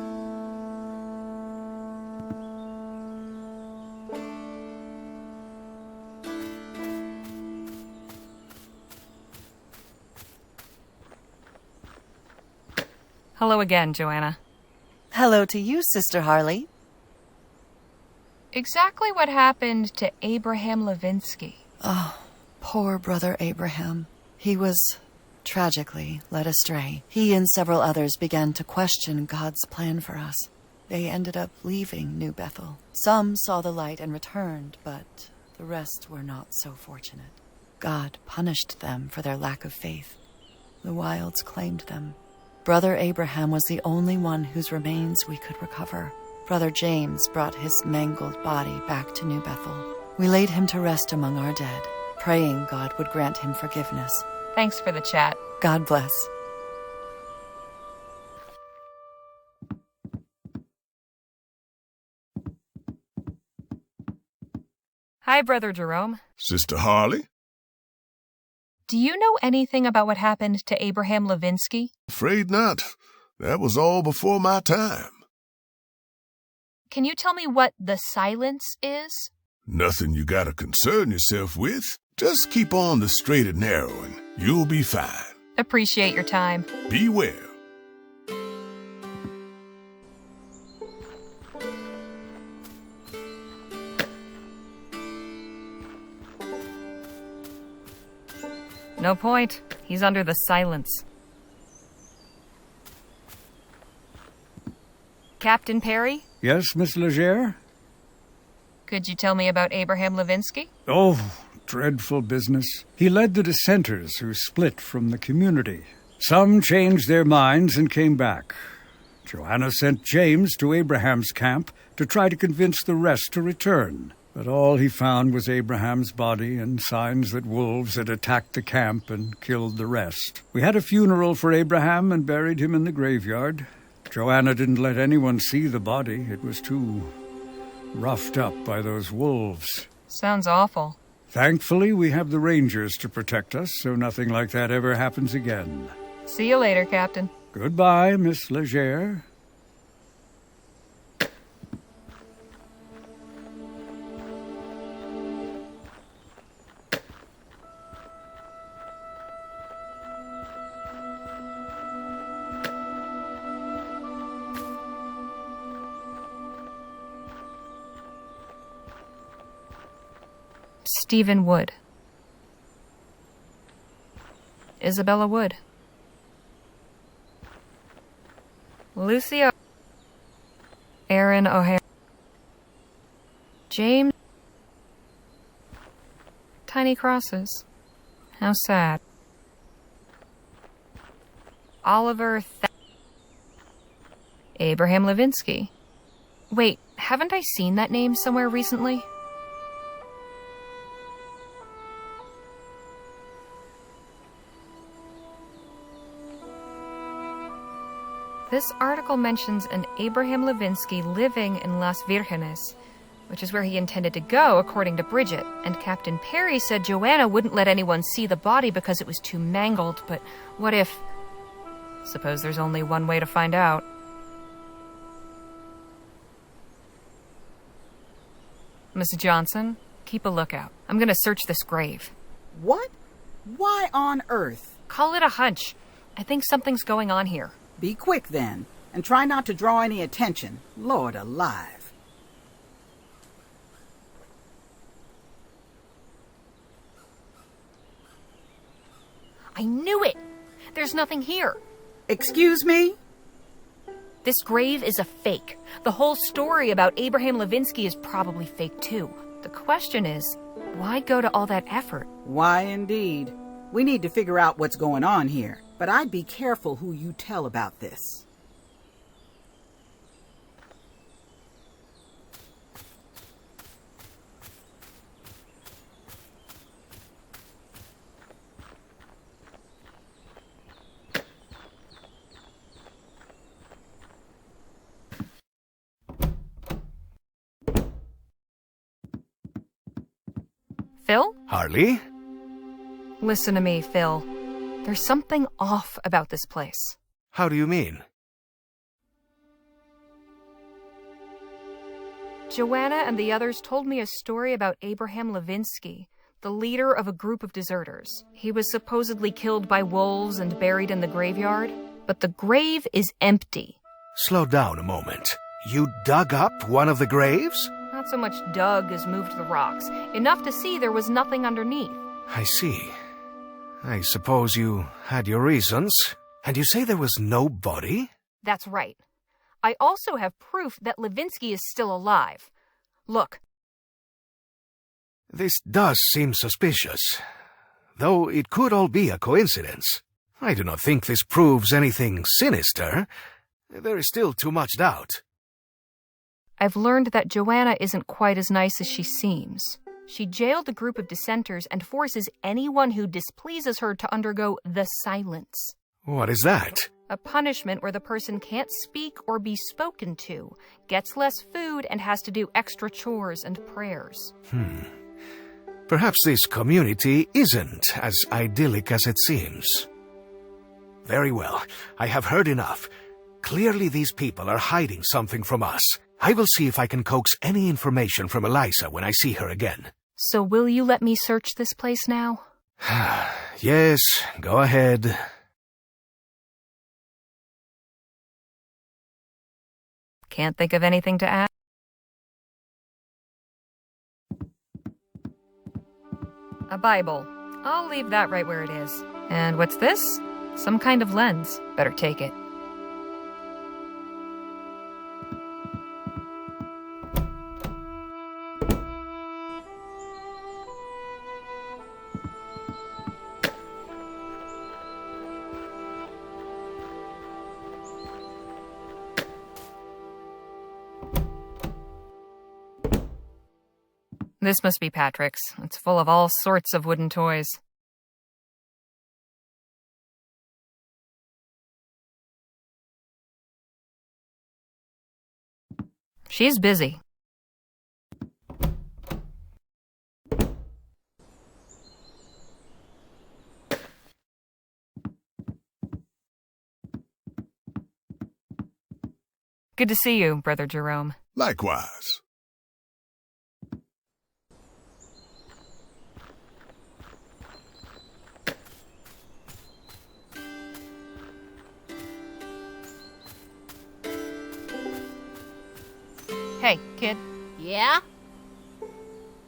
Hello again, Joanna. Hello to you, Sister Harley. Exactly what happened to Abraham Levinsky? Oh, poor brother Abraham. He was tragically led astray. He and several others began to question God's plan for us. They ended up leaving New Bethel. Some saw the light and returned, but the rest were not so fortunate. God punished them for their lack of faith. The wilds claimed them. Brother Abraham was the only one whose remains we could recover. Brother James brought his mangled body back to New Bethel. We laid him to rest among our dead, praying God would grant him forgiveness. Thanks for the chat. God bless. Hi, Brother Jerome. Sister Harley? Do you know anything about what happened to Abraham Levinsky? Afraid not. That was all before my time. Can you tell me what the silence is? Nothing you gotta concern yourself with. Just keep on the straight and narrow and you'll be fine. Appreciate your time. Be well. No point. He's under the silence. Captain Perry? Yes, Miss Leger? Could you tell me about Abraham Levinsky? Oh, dreadful business. He led the dissenters who split from the community. Some changed their minds and came back. Johanna sent James to Abraham's camp to try to convince the rest to return. But all he found was Abraham's body and signs that wolves had attacked the camp and killed the rest. We had a funeral for Abraham and buried him in the graveyard. Joanna didn't let anyone see the body. It was too roughed up by those wolves. Sounds awful. Thankfully, we have the rangers to protect us, so nothing like that ever happens again. See you later, Captain. Goodbye, Miss Leger. Stephen Wood. Isabella Wood. Lucia. Aaron O'Hare. James. Tiny crosses. How sad. Oliver Abraham Levinsky. Wait, haven't I seen that name somewhere recently? This article mentions an Abraham Levinsky living in Las Virgenes, which is where he intended to go, according to Bridget, and Captain Perry said Joanna wouldn't let anyone see the body because it was too mangled, but what if... Suppose there's only one way to find out. Miss Johnson, keep a lookout. I'm gonna search this grave. What? Why on earth? Call it a hunch. I think something's going on here. Be quick then, and try not to draw any attention. Lord alive. I knew it! There's nothing here. Excuse me? This grave is a fake. The whole story about Abraham Levinsky is probably fake too. The question is, why go to all that effort? Why indeed. We need to figure out what's going on here. But I'd be careful who you tell about this. Phil? Harley? Listen to me, Phil. There's something off about this place. How do you mean? Joanna and the others told me a story about Abraham Levinsky, the leader of a group of deserters. He was supposedly killed by wolves and buried in the graveyard, but the grave is empty. Slow down a moment. You dug up one of the graves? Not so much dug as moved the rocks. Enough to see there was nothing underneath. I see. I suppose you had your reasons. And you say there was no body? That's right. I also have proof that Levinsky is still alive. Look. This does seem suspicious. Though it could all be a coincidence. I do not think this proves anything sinister. There is still too much doubt. I've learned that Joanna isn't quite as nice as she seems. She jailed a group of dissenters and forces anyone who displeases her to undergo the silence. What is that? A punishment where the person can't speak or be spoken to, gets less food, and has to do extra chores and prayers. Perhaps this community isn't as idyllic as it seems. Very well. I have heard enough. Clearly these people are hiding something from us. I will see if I can coax any information from Eliza when I see her again. So will you let me search this place now? Yes, go ahead. Can't think of anything to add? A Bible. I'll leave that right where it is. And what's this? Some kind of lens. Better take it. This must be Patrick's. It's full of all sorts of wooden toys. She's busy. Good to see you, Brother Jerome. Likewise. Hey, kid. Yeah?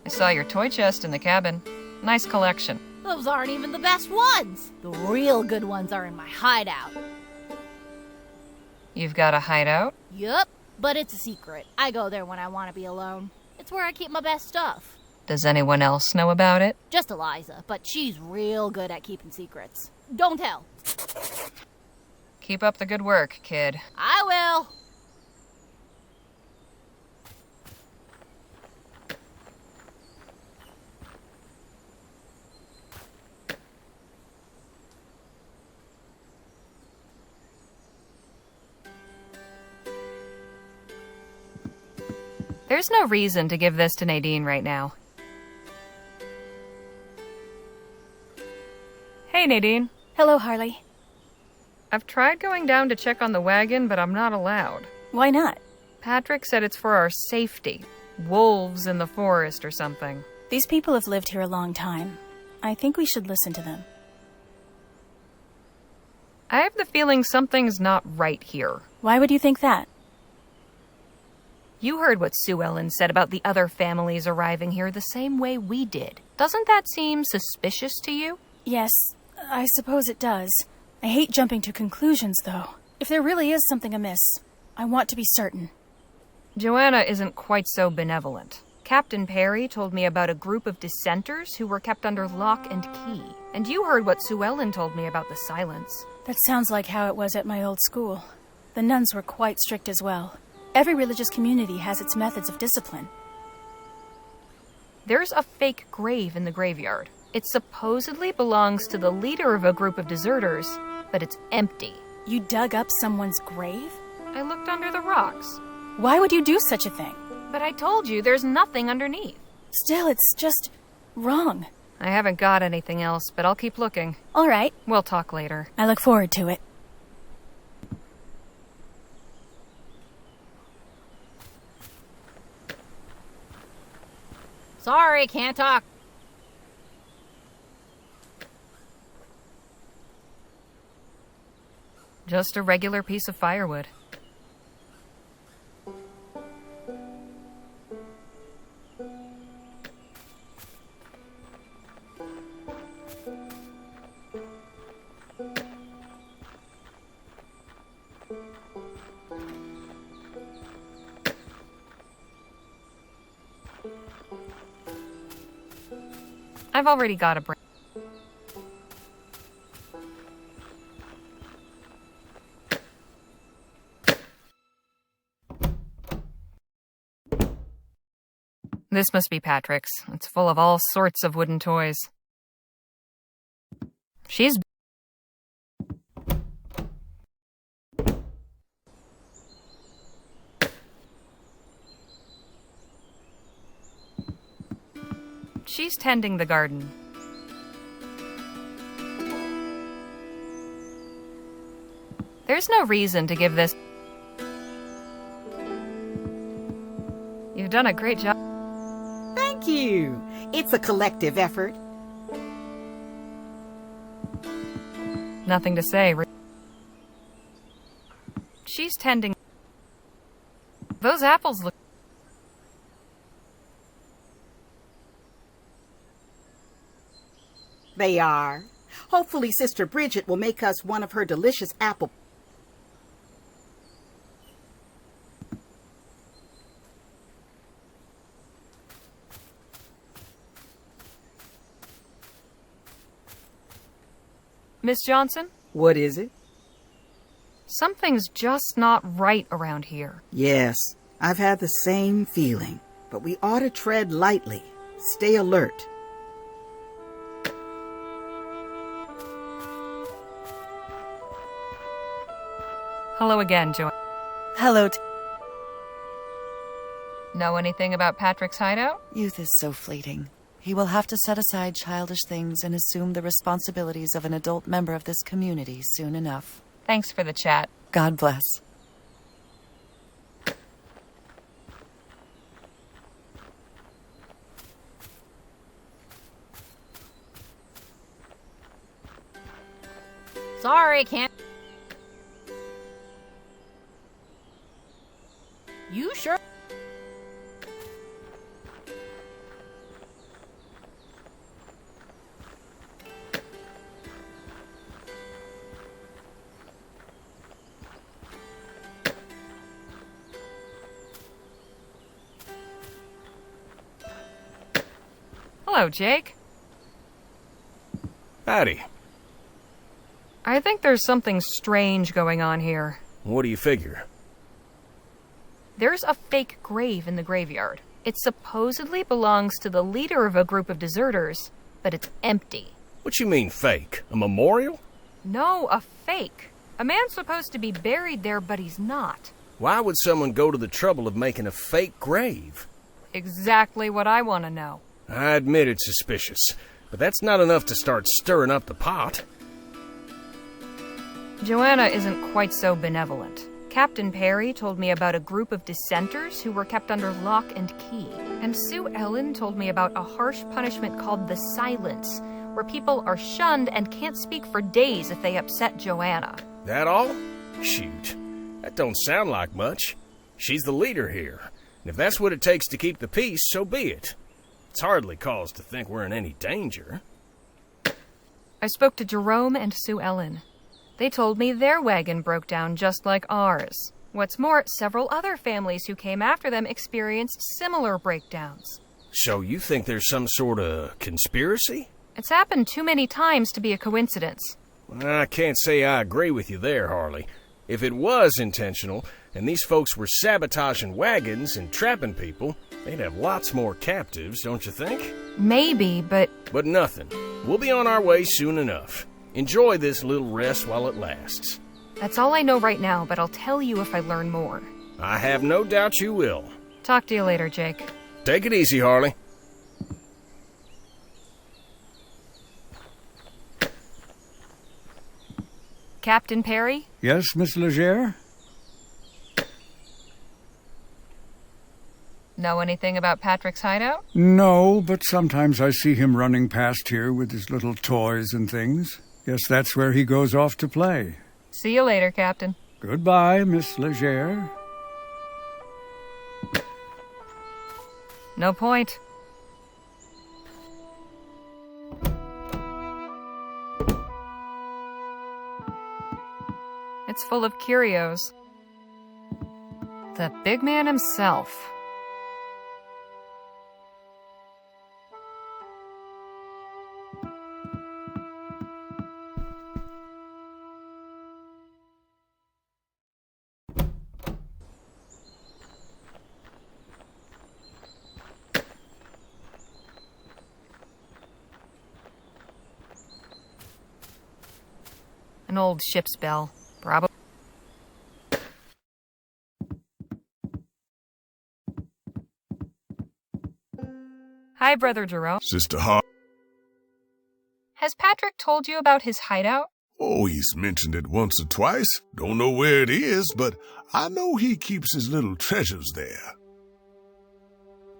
I saw your toy chest in the cabin. Nice collection. Those aren't even the best ones. The real good ones are in my hideout. You've got a hideout? Yup, but it's a secret. I go there when I want to be alone. It's where I keep my best stuff. Does anyone else know about it? Just Eliza, but she's real good at keeping secrets. Don't tell. Keep up the good work, kid. I will. There's no reason to give this to Nadine right now. Hey, Nadine. Hello, Harley. I've tried going down to check on the wagon, but I'm not allowed. Why not? Patrick said it's for our safety. Wolves in the forest or something. These people have lived here a long time. I think we should listen to them. I have the feeling something's not right here. Why would you think that? You heard what Sue Ellen said about the other families arriving here the same way we did. Doesn't that seem suspicious to you? Yes, I suppose it does. I hate jumping to conclusions, though. If there really is something amiss, I want to be certain. Joanna isn't quite so benevolent. Captain Perry told me about a group of dissenters who were kept under lock and key. And you heard what Sue Ellen told me about the silence. That sounds like how it was at my old school. The nuns were quite strict as well. Every religious community has its methods of discipline. There's a fake grave in the graveyard. It supposedly belongs to the leader of a group of deserters, but it's empty. You dug up someone's grave? I looked under the rocks. Why would you do such a thing? But I told you, there's nothing underneath. Still, it's just wrong. I haven't got anything else, but I'll keep looking. All right. We'll talk later. I look forward to it. Sorry, can't talk. Just a regular piece of firewood. I've already got a break. This must be Patrick's. It's full of all sorts of wooden toys. She's tending the garden. There's no reason to give this. You've done a great job. Thank you. It's a collective effort. Nothing to say. She's tending. Those apples look. They are. Hopefully Sister Bridget will make us one of her delicious apple. Miss Johnson? What is it? Something's just not right around here. Yes, I've had the same feeling. But we ought to tread lightly. Stay alert. Hello again, Joanne. Hello. Know anything about Patrick's hideout? Youth is so fleeting. He will have to set aside childish things and assume the responsibilities of an adult member of this community soon enough. Thanks for the chat. God bless. Sorry, can't. You sure? Hello, Jake. Howdy. I think there's something strange going on here. What do you figure? There's a fake grave in the graveyard. It supposedly belongs to the leader of a group of deserters, but it's empty. What you mean, fake? A memorial? No, a fake. A man's supposed to be buried there, but he's not. Why would someone go to the trouble of making a fake grave? Exactly what I want to know. I admit it's suspicious, but that's not enough to start stirring up the pot. Joanna isn't quite so benevolent. Captain Perry told me about a group of dissenters who were kept under lock and key. And Sue Ellen told me about a harsh punishment called the silence, where people are shunned and can't speak for days if they upset Joanna. That all? Shoot. That don't sound like much. She's the leader here. And if that's what it takes to keep the peace, so be it. It's hardly cause to think we're in any danger. I spoke to Jerome and Sue Ellen. They told me their wagon broke down just like ours. What's more, several other families who came after them experienced similar breakdowns. So you think there's some sort of conspiracy? It's happened too many times to be a coincidence. I can't say I agree with you there, Harley. If it was intentional, and these folks were sabotaging wagons and trapping people, they'd have lots more captives, don't you think? Maybe, but... But nothing. We'll be on our way soon enough. Enjoy this little rest while it lasts. That's all I know right now, but I'll tell you if I learn more. I have no doubt you will. Talk to you later, Jake. Take it easy, Harley. Captain Perry? Yes, Miss Leger? Know anything about Patrick's hideout? No, but sometimes I see him running past here with his little toys and things. Guess that's where he goes off to play. See you later, Captain. Goodbye, Miss Leger. No point. It's full of curios. The big man himself. An old ship's bell. Probably. Hi, Brother Jerome. Sister Har... Has Patrick told you about his hideout? Oh, he's mentioned it once or twice. Don't know where it is, but I know he keeps his little treasures there.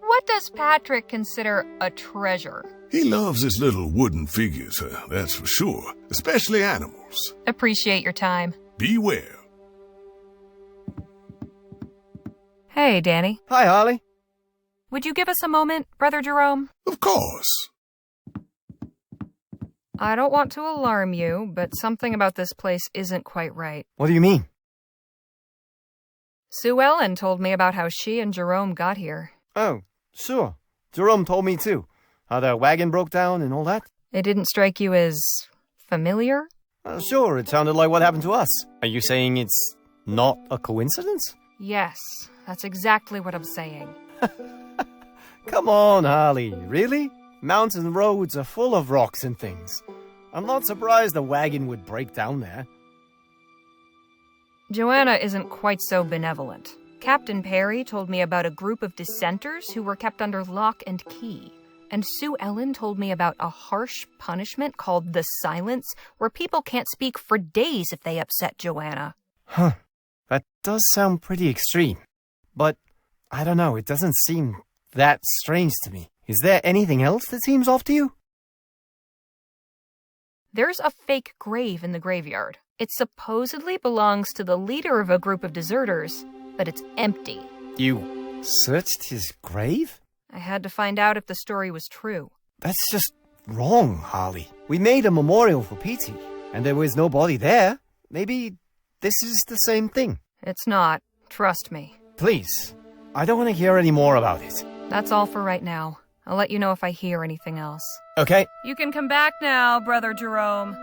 What does Patrick consider a treasure? He loves his little wooden figures, that's for sure. Especially animals. Appreciate your time. Beware. Hey, Danny. Hi, Harley. Would you give us a moment, Brother Jerome? Of course. I don't want to alarm you, but something about this place isn't quite right. What do you mean? Sue Ellen told me about how she and Jerome got here. Oh, sure. Jerome told me too. How their wagon broke down and all that. It didn't strike you as familiar? Sure, it sounded like what happened to us. Are you saying it's not a coincidence? Yes, that's exactly what I'm saying. Come on, Harley. Really? Mountain roads are full of rocks and things. I'm not surprised a wagon would break down there. Joanna isn't quite so benevolent. Captain Perry told me about a group of dissenters who were kept under lock and key. And Sue Ellen told me about a harsh punishment called the silence, where people can't speak for days if they upset Joanna. Huh. That does sound pretty extreme. But, I don't know, it doesn't seem that strange to me. Is there anything else that seems off to you? There's a fake grave in the graveyard. It supposedly belongs to the leader of a group of deserters, but it's empty. You searched his grave? I had to find out if the story was true. That's just wrong, Harley. We made a memorial for Petey, and there was no body there. Maybe this is the same thing. It's not. Trust me. Please. I don't want to hear any more about it. That's all for right now. I'll let you know if I hear anything else. Okay. You can come back now, Brother Jerome.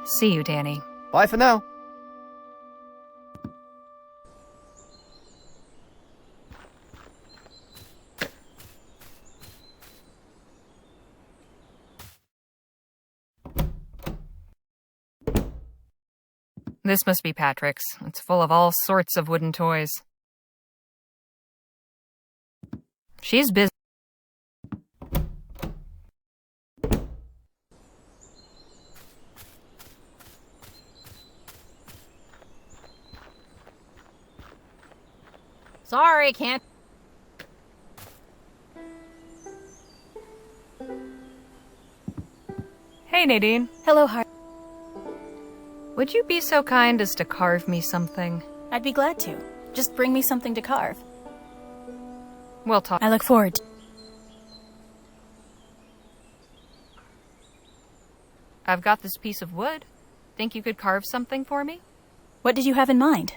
See you, Danny. Bye for now. This must be Patrick's. It's full of all sorts of wooden toys. She's busy. Sorry, can't. Hey, Nadine. Hello, Harley. Would you be so kind as to carve me something? I'd be glad to. Just bring me something to carve. We'll talk. I look forward to. I've got this piece of wood. Think you could carve something for me? What did you have in mind?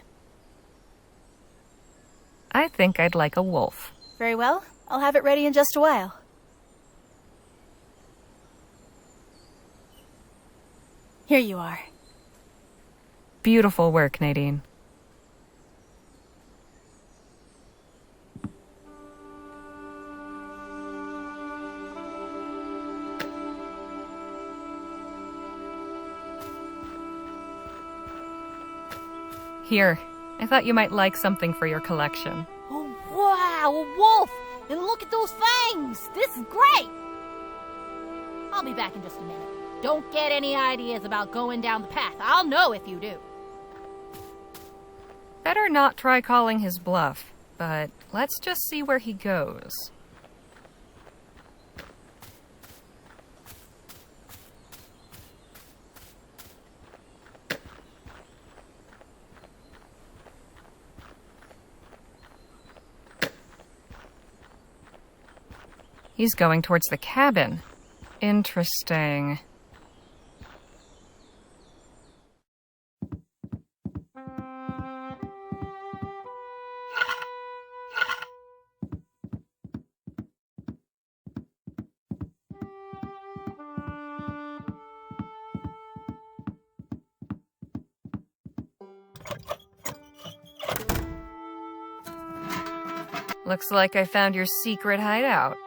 I think I'd like a wolf. Very well. I'll have it ready in just a while. Here you are. Beautiful work, Nadine. Here, I thought you might like something for your collection. Oh, wow, a wolf! And look at those fangs! This is great! I'll be back in just a minute. Don't get any ideas about going down the path. I'll know if you do. Better not try calling his bluff, but let's just see where he goes. He's going towards the cabin. Interesting. Looks like I found your secret hideout.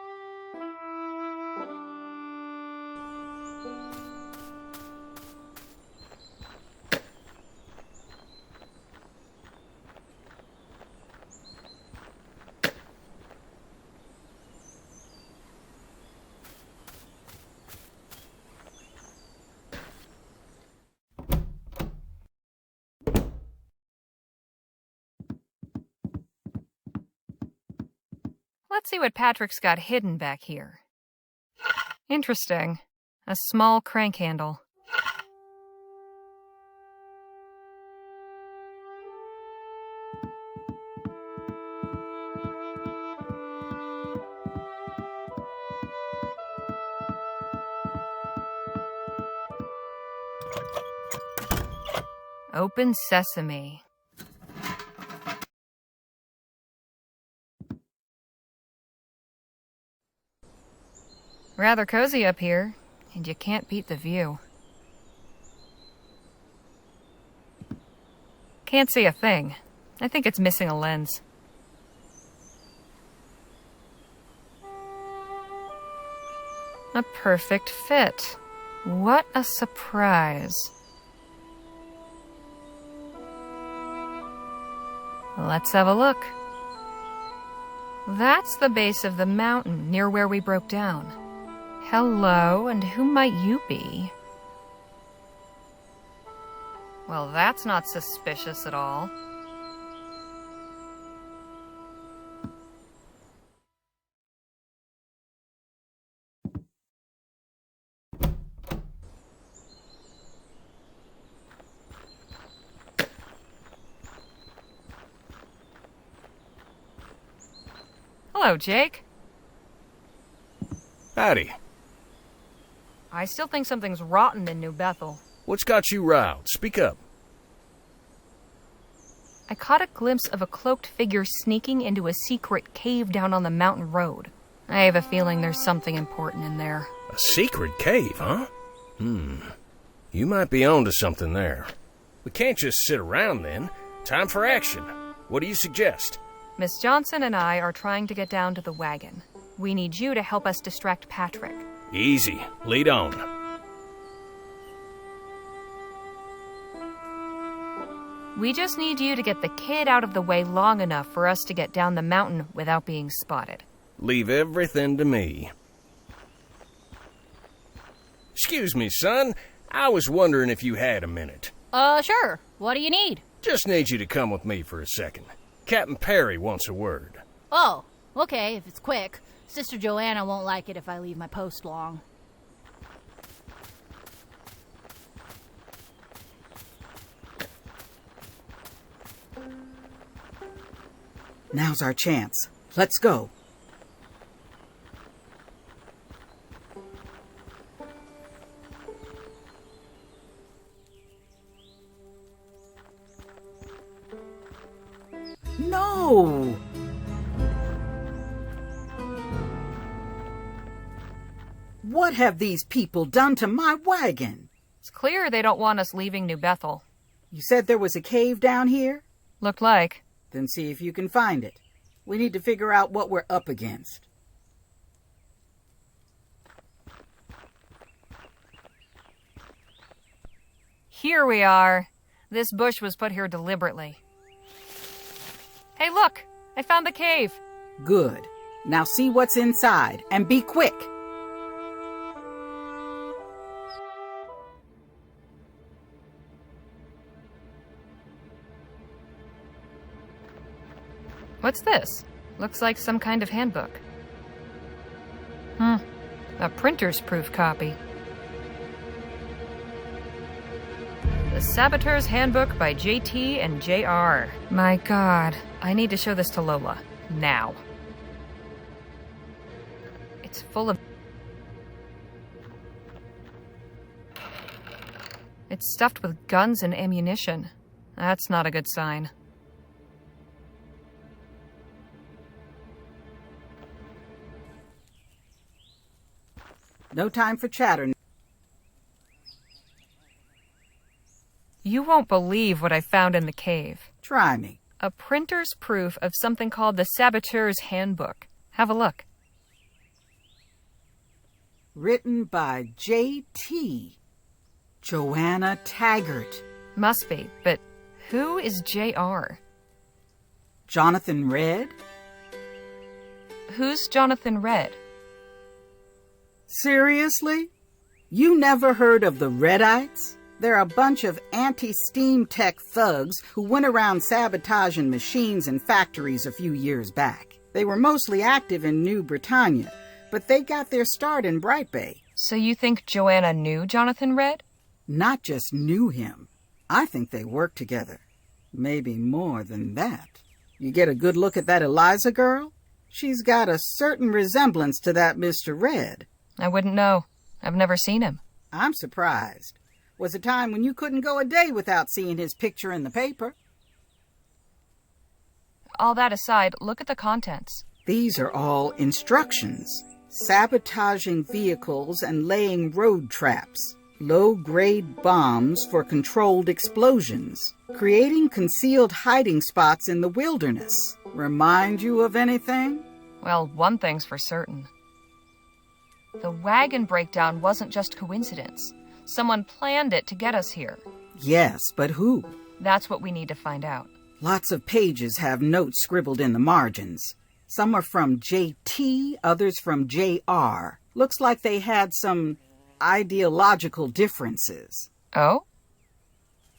Let's see what Patrick's got hidden back here. Interesting. A small crank handle. Open sesame. Rather cozy up here, and you can't beat the view. Can't see a thing. I think it's missing a lens. A perfect fit. What a surprise. Let's have a look. That's the base of the mountain near where we broke down. Hello, and who might you be? Well, that's not suspicious at all. Hello, Jake. Howdy. I still think something's rotten in New Bethel. What's got you riled? Speak up. I caught a glimpse of a cloaked figure sneaking into a secret cave down on the mountain road. I have a feeling there's something important in there. A secret cave, huh? You might be onto something there. We can't just sit around then. Time for action. What do you suggest? Miss Johnson and I are trying to get down to the wagon. We need you to help us distract Patrick. Easy. Lead on. We just need you to get the kid out of the way long enough for us to get down the mountain without being spotted. Leave everything to me. Excuse me, son. I was wondering if you had a minute. Sure. What do you need? Just need you to come with me for a second. Captain Perry wants a word. Oh, okay, if it's quick. Sister Joanna won't like it if I leave my post long. Now's our chance. Let's go. No! What have these people done to my wagon? It's clear they don't want us leaving New Bethel. You said there was a cave down here? Looked like. Then see if you can find it. We need to figure out what we're up against. Here we are. This bush was put here deliberately. Hey, look! I found the cave. Good. Now see what's inside, and be quick. What's this? Looks like some kind of handbook. A printer's proof copy. The Saboteur's Handbook by JT and JR. My God, I need to show this to Lola. Now. It's full of... It's stuffed with guns and ammunition. That's not a good sign. No time for chatter. You won't believe what I found in the cave. Try me. A printer's proof of something called the Saboteur's Handbook. Have a look. Written by J.T. Joanna Taggart. Must be, but who is J.R.? Jonathan Red? Who's Jonathan Red? Seriously? You never heard of the Redites? They're a bunch of anti-steam tech thugs who went around sabotaging machines and factories a few years back. They were mostly active in New Bretagne, but they got their start in Bright Bay. So you think Joanna knew Jonathan Red? Not just knew him. I think they worked together. Maybe more than that. You get a good look at that Eliza girl? She's got a certain resemblance to that Mr. Red. I wouldn't know. I've never seen him. I'm surprised. Was a time when you couldn't go a day without seeing his picture in the paper. All that aside, look at the contents. These are all instructions. Sabotaging vehicles and laying road traps. Low-grade bombs for controlled explosions. Creating concealed hiding spots in the wilderness. Remind you of anything? Well, one thing's for certain. The wagon breakdown wasn't just coincidence. Someone planned it to get us here. Yes, but who? That's what we need to find out. Lots of pages have notes scribbled in the margins. Some are from JT, others from JR. Looks like they had some ideological differences. Oh?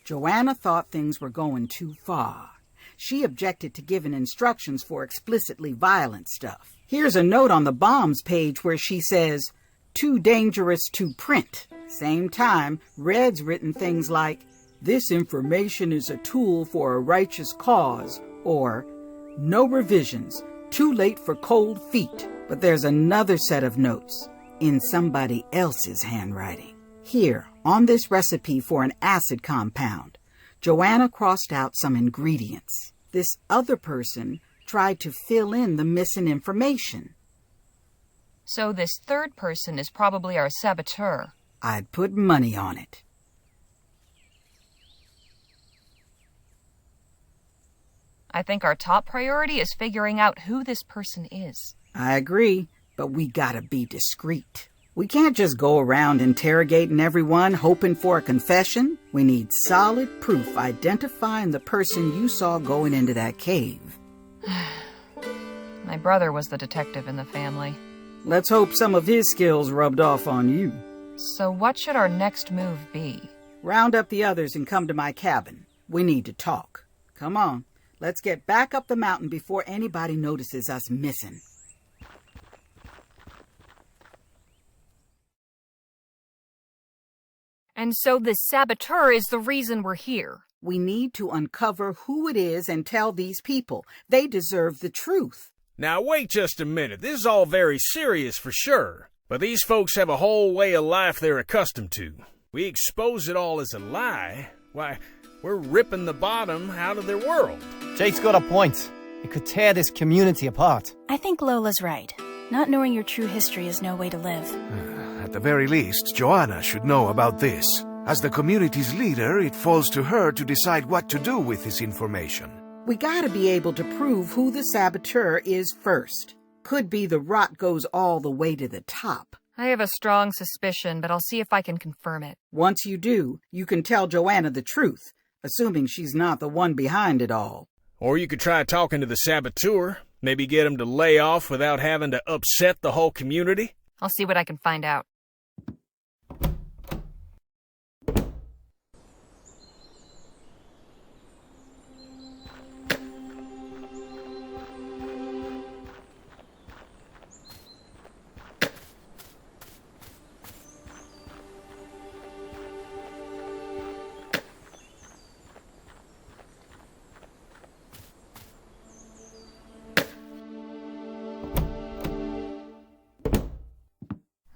Joanna thought things were going too far. She objected to giving instructions for explicitly violent stuff. Here's a note on the bombs page where she says, "Too dangerous to print." Same time, Red's written things like, "This information is a tool for a righteous cause," or "No revisions, too late for cold feet." But there's another set of notes in somebody else's handwriting. Here, on this recipe for an acid compound, Joanna crossed out some ingredients. This other person tried to fill in the missing information. So this third person is probably our saboteur. I'd put money on it. I think our top priority is figuring out who this person is. I agree, but we gotta be discreet. We can't just go around interrogating everyone hoping for a confession. We need solid proof identifying the person you saw going into that cave. My brother was the detective in the family. Let's hope some of his skills rubbed off on you. So what should our next move be? Round up the others and come to my cabin. We need to talk. Come on, let's get back up the mountain before anybody notices us missing. And so this saboteur is the reason we're here. We need to uncover who it is and tell these people. They deserve the truth. Now wait just a minute. This is all very serious for sure. But these folks have a whole way of life they're accustomed to. We expose it all as a lie. Why, we're ripping the bottom out of their world. Jake's got a point. It could tear this community apart. I think Lola's right. Not knowing your true history is no way to live. At the very least, Joanna should know about this. As the community's leader, it falls to her to decide what to do with this information. We gotta be able to prove who the saboteur is first. Could be the rot goes all the way to the top. I have a strong suspicion, but I'll see if I can confirm it. Once you do, you can tell Joanna the truth, assuming she's not the one behind it all. Or you could try talking to the saboteur. Maybe get him to lay off without having to upset the whole community. I'll see what I can find out.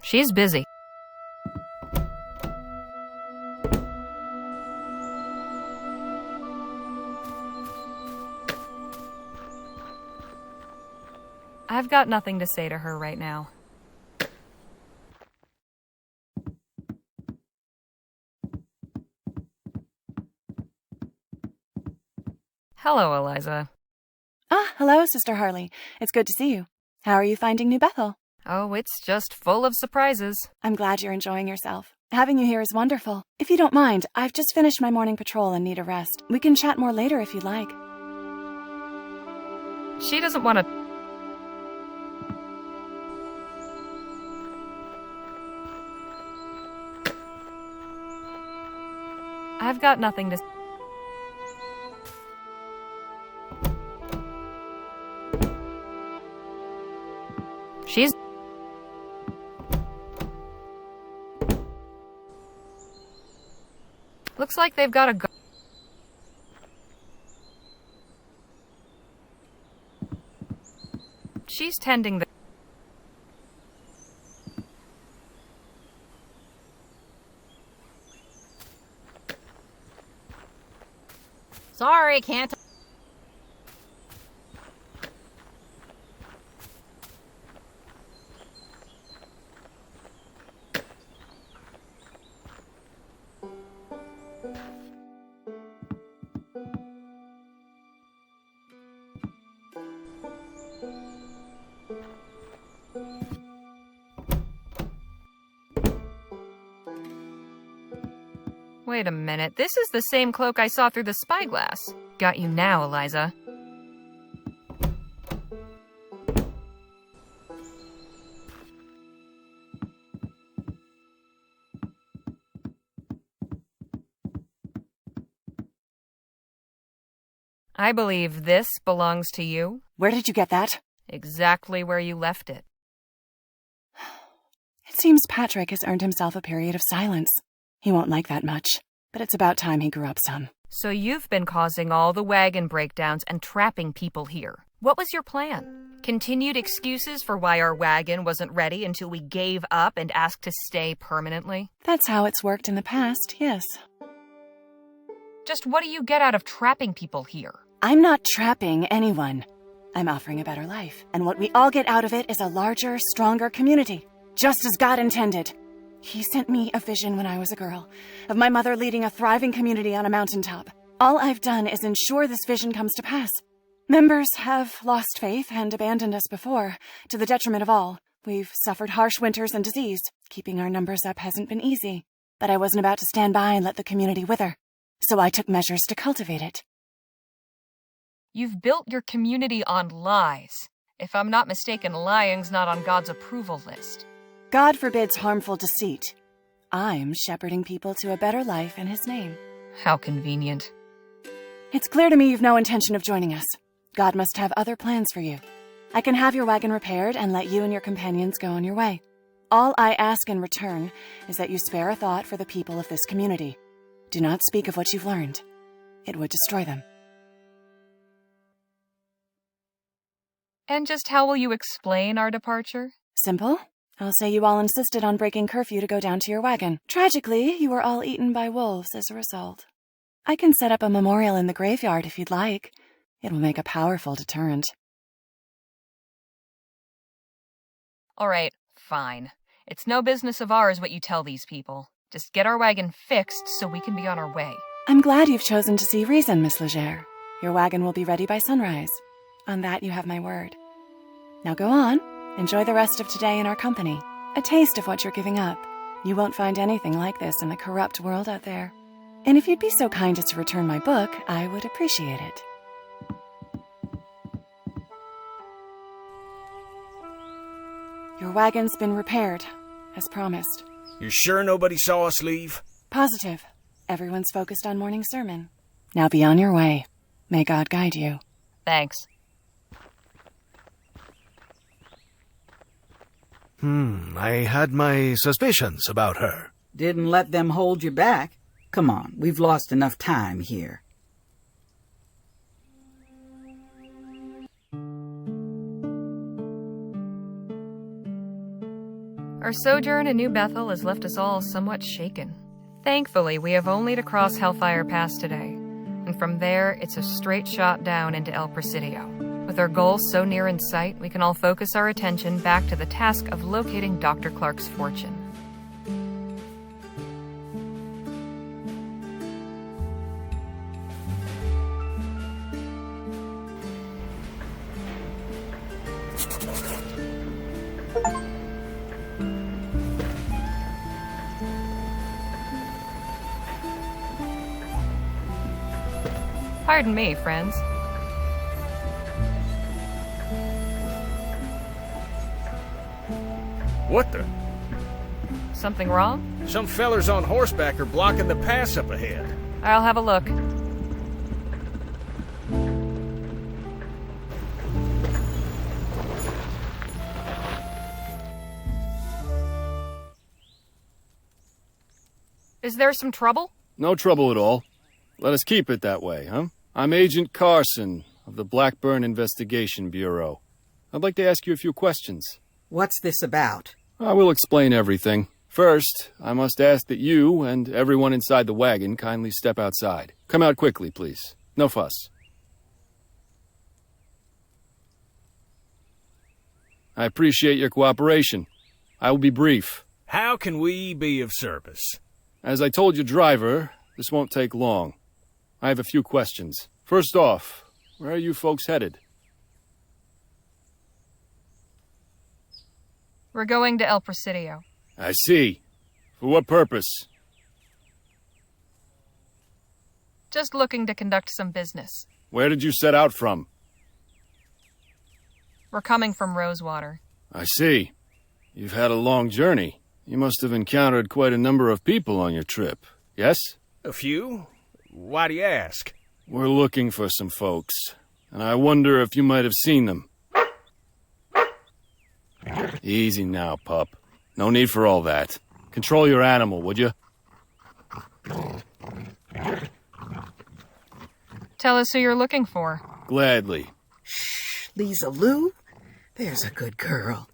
She's busy. I've got nothing to say to her right now. Hello, Eliza. Hello, Sister Harley. It's good to see you. How are you finding New Bethel? Oh, it's just full of surprises. I'm glad you're enjoying yourself. Having you here is wonderful. If you don't mind, I've just finished my morning patrol and need a rest. We can chat more later if you'd like. She doesn't want to... I've got nothing to... She's... Looks like they've got a... She's tending the... Sorry, can't... Wait a minute, this is the same cloak I saw through the spyglass. Got you now, Eliza. I believe this belongs to you. Where did you get that? Exactly where you left it. It seems Patrick has earned himself a period of silence. He won't like that much, but it's about time he grew up some. So you've been causing all the wagon breakdowns and trapping people here. What was your plan? Continued excuses for why our wagon wasn't ready until we gave up and asked to stay permanently? That's how it's worked in the past, yes. Just what do you get out of trapping people here? I'm not trapping anyone. I'm offering a better life, and what we all get out of it is a larger, stronger community, just as God intended. He sent me a vision when I was a girl, of my mother leading a thriving community on a mountaintop. All I've done is ensure this vision comes to pass. Members have lost faith and abandoned us before, to the detriment of all. We've suffered harsh winters and disease. Keeping our numbers up hasn't been easy. But I wasn't about to stand by and let the community wither, so I took measures to cultivate it. You've built your community on lies. If I'm not mistaken, lying's not on God's approval list. God forbids harmful deceit. I'm shepherding people to a better life in His name. How convenient. It's clear to me you've no intention of joining us. God must have other plans for you. I can have your wagon repaired and let you and your companions go on your way. All I ask in return is that you spare a thought for the people of this community. Do not speak of what you've learned. It would destroy them. And just how will you explain our departure? Simple. I'll say you all insisted on breaking curfew to go down to your wagon. Tragically, you were all eaten by wolves as a result. I can set up a memorial in the graveyard if you'd like. It will make a powerful deterrent. All right, fine. It's no business of ours what you tell these people. Just get our wagon fixed so we can be on our way. I'm glad you've chosen to see reason, Miss Leger. Your wagon will be ready by sunrise. On that you have my word. Now go on. Enjoy the rest of today in our company. A taste of what you're giving up. You won't find anything like this in the corrupt world out there. And if you'd be so kind as to return my book, I would appreciate it. Your wagon's been repaired, as promised. You're sure nobody saw us leave? Positive. Everyone's focused on morning sermon. Now be on your way. May God guide you. Thanks. I had my suspicions about her. Didn't let them hold you back. Come on, we've lost enough time here. Our sojourn in New Bethel has left us all somewhat shaken. Thankfully, we have only to cross Hellfire Pass today, and from there, it's a straight shot down into El Presidio. With our goal so near in sight, we can all focus our attention back to the task of locating Dr. Clark's fortune. Pardon me, friends. What the? Something wrong? Some fellers on horseback are blocking the pass up ahead. I'll have a look. Is there some trouble? No trouble at all. Let us keep it that way, huh? I'm Agent Carson of the Blackburn Investigation Bureau. I'd like to ask you a few questions. What's this about? I will explain everything. First, I must ask that you and everyone inside the wagon kindly step outside. Come out quickly, please. No fuss. I appreciate your cooperation. I will be brief. How can we be of service? As I told your driver, this won't take long. I have a few questions. First off, where are you folks headed? We're going to El Presidio. I see. For what purpose? Just looking to conduct some business. Where did you set out from? We're coming from Rosewater. I see. You've had a long journey. You must have encountered quite a number of people on your trip, yes? A few? Why do you ask? We're looking for some folks, and I wonder if you might have seen them. Easy now, pup. No need for all that. Control your animal, would you? Tell us who you're looking for. Gladly. Shh, Lisa Lou. There's a good girl.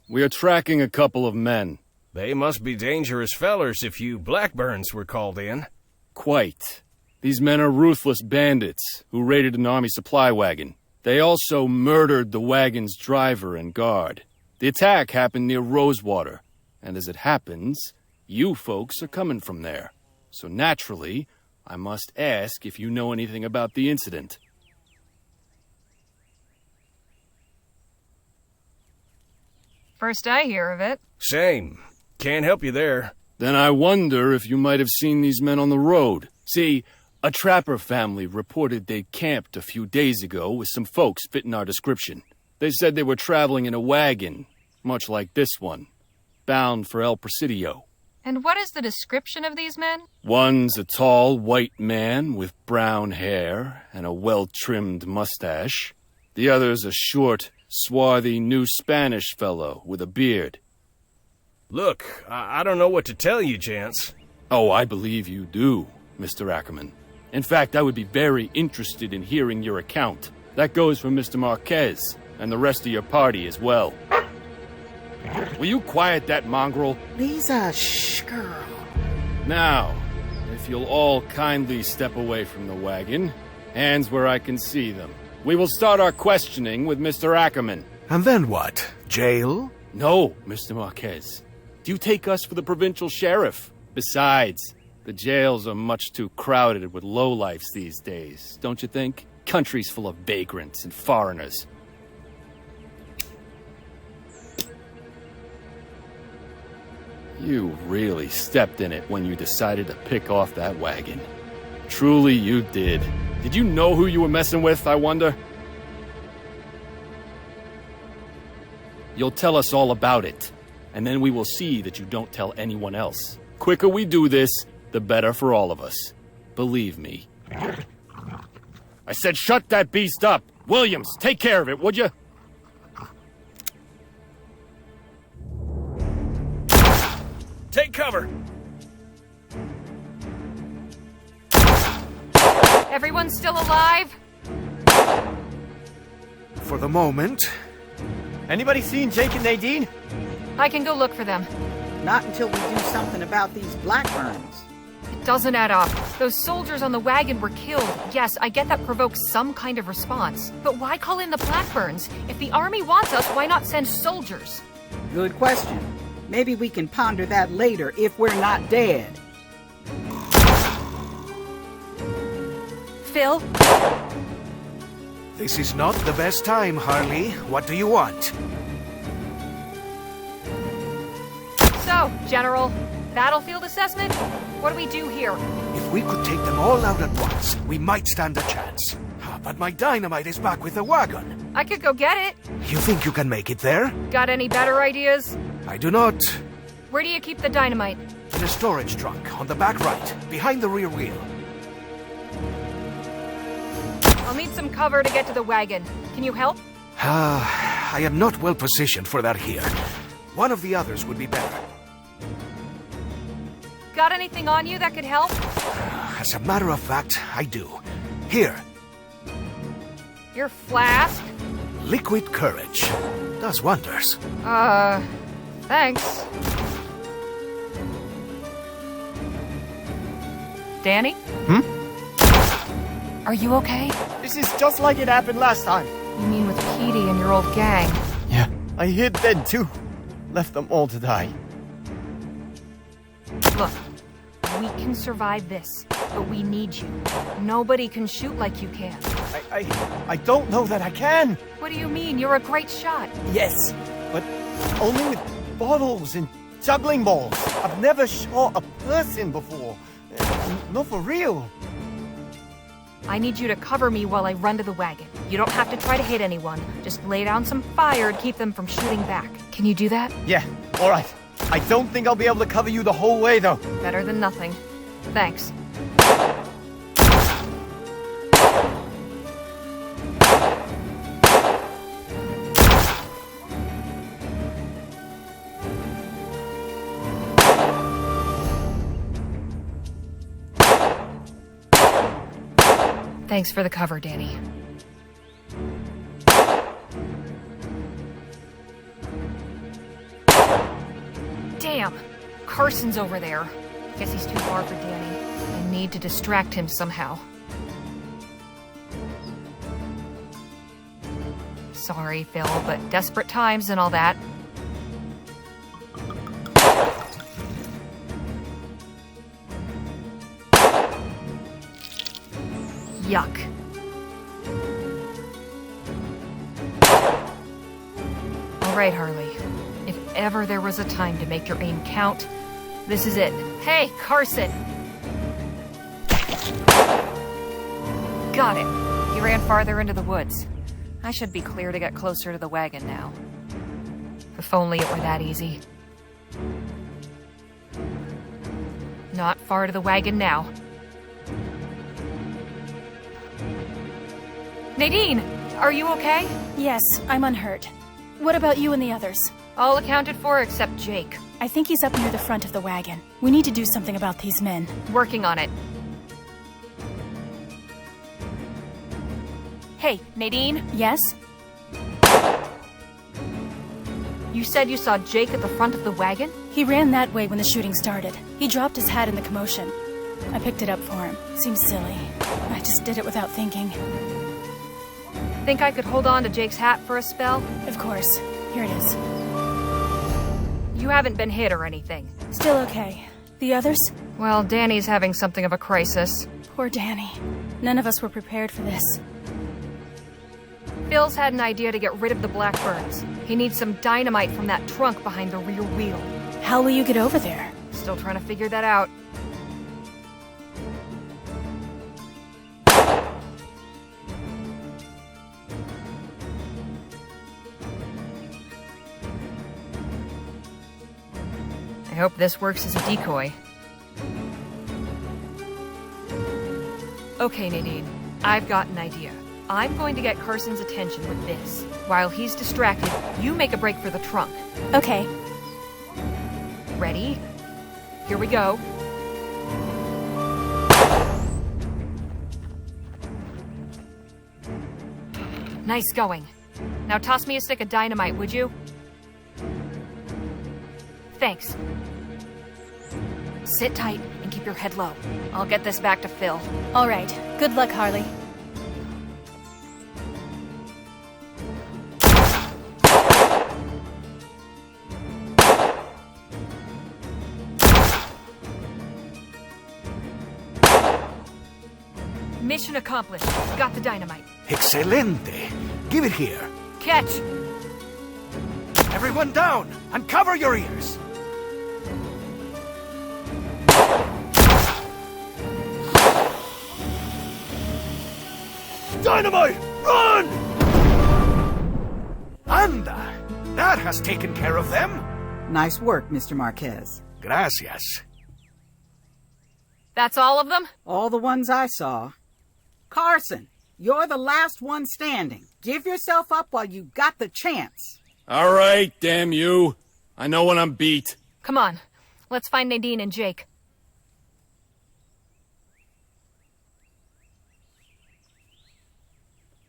We are tracking a couple of men. They must be dangerous fellers if you Blackburns were called in. Quite. These men are ruthless bandits who raided an army supply wagon. They also murdered the wagon's driver and guard. The attack happened near Rosewater, and as it happens, you folks are coming from there. So naturally, I must ask if you know anything about the incident. First I hear of it. Same. Can't help you there. Then I wonder if you might have seen these men on the road. See, a trapper family reported they camped a few days ago with some folks fitting our description. They said they were traveling in a wagon, much like this one, bound for El Presidio. And what is the description of these men? One's a tall white man with brown hair and a well-trimmed mustache. The other's a short, swarthy New Spanish fellow with a beard. Look, I don't know what to tell you, gents. Oh, I believe you do, Mr. Ackerman. In fact, I would be very interested in hearing your account. That goes for Mr. Marquez and the rest of your party as well. Will you quiet that mongrel? Lisa, shh, girl. Now, if you'll all kindly step away from the wagon, hands where I can see them. We will start our questioning with Mr. Ackerman. And then what? Jail? No, Mr. Marquez. Do you take us for the provincial sheriff? Besides, the jails are much too crowded with lowlifes these days, don't you think? Countries full of vagrants and foreigners. You really stepped in it when you decided to pick off that wagon. Truly you did. Did you know who you were messing with, I wonder? You'll tell us all about it, and then we will see that you don't tell anyone else. Quicker we do this, the better for all of us. Believe me. I said shut that beast up! Williams, take care of it, would you? Take cover! Everyone still alive? For the moment. Anybody seen Jake and Nadine? I can go look for them. Not until we do something about these Blackburns. It doesn't add up. Those soldiers on the wagon were killed. Yes, I get that provokes some kind of response. But why call in the Blackburns? If the army wants us, why not send soldiers? Good question. Maybe we can ponder that later if we're not dead. Phil? This is not the best time, Harley. What do you want? So, General, battlefield assessment? What do we do here? If we could take them all out at once, we might stand a chance. But my dynamite is back with the wagon. I could go get it. You think you can make it there? Got any better ideas? I do not. Where do you keep the dynamite? In a storage trunk, on the back right, behind the rear wheel. I'll need some cover to get to the wagon. Can you help? I am not well positioned for that here. One of the others would be better. Got anything on you that could help? As a matter of fact, I do. Here. Your flask? Liquid courage. Does wonders. Thanks. Danny? Are you okay? This is just like it happened last time. You mean with Petey and your old gang? Yeah, I hid then too. Left them all to die. Look, we can survive this, but we need you. Nobody can shoot like you can. I don't know that I can. What do you mean? You're a great shot. Yes, but only with bottles and juggling balls. I've never shot a person before. Not for real. I need you to cover me while I run to the wagon. You don't have to try to hit anyone. Just lay down some fire to keep them from shooting back. Can you do that? Yeah, all right. I don't think I'll be able to cover you the whole way, though. Better than nothing. Thanks. Thanks for the cover, Danny. Damn! Carson's over there. Guess he's too far for Danny. I need to distract him somehow. Sorry, Phil, but desperate times and all that. Yuck. All right, Harley. If ever there was a time to make your aim count, this is it. Hey, Carson! Got it. He ran farther into the woods. I should be clear to get closer to the wagon now. If only it were that easy. Not far to the wagon now. Nadine! Are you okay? Yes, I'm unhurt. What about you and the others? All accounted for except Jake. I think he's up near the front of the wagon. We need to do something about these men. Working on it. Hey, Nadine? Yes? You said you saw Jake at the front of the wagon? He ran that way when the shooting started. He dropped his hat in the commotion. I picked it up for him. Seems silly. I just did it without thinking. Think I could hold on to Jake's hat for a spell? Of course. Here it is. You haven't been hit or anything. Still okay. The others? Well, Danny's having something of a crisis. Poor Danny. None of us were prepared for this. Phil's had an idea to get rid of the Blackburns. He needs some dynamite from that trunk behind the rear wheel. How will you get over there? Still trying to figure that out. I hope this works as a decoy. Okay, Nadine. I've got an idea. I'm going to get Carson's attention with this. While he's distracted, you make a break for the trunk. Okay. Ready? Here we go. Nice going. Now toss me a stick of dynamite, would you? Thanks. Sit tight and keep your head low. I'll get this back to Phil. All right. Good luck, Harley. Mission accomplished. Got the dynamite. Excelente. Give it here. Catch! Everyone down! Uncover your ears! Dynamite! Run! Anda! That has taken care of them. Nice work, Mr. Marquez. Gracias. That's all of them? All the ones I saw. Carson, you're the last one standing. Give yourself up while you got the chance. All right, damn you. I know when I'm beat. Come on. Let's find Nadine and Jake.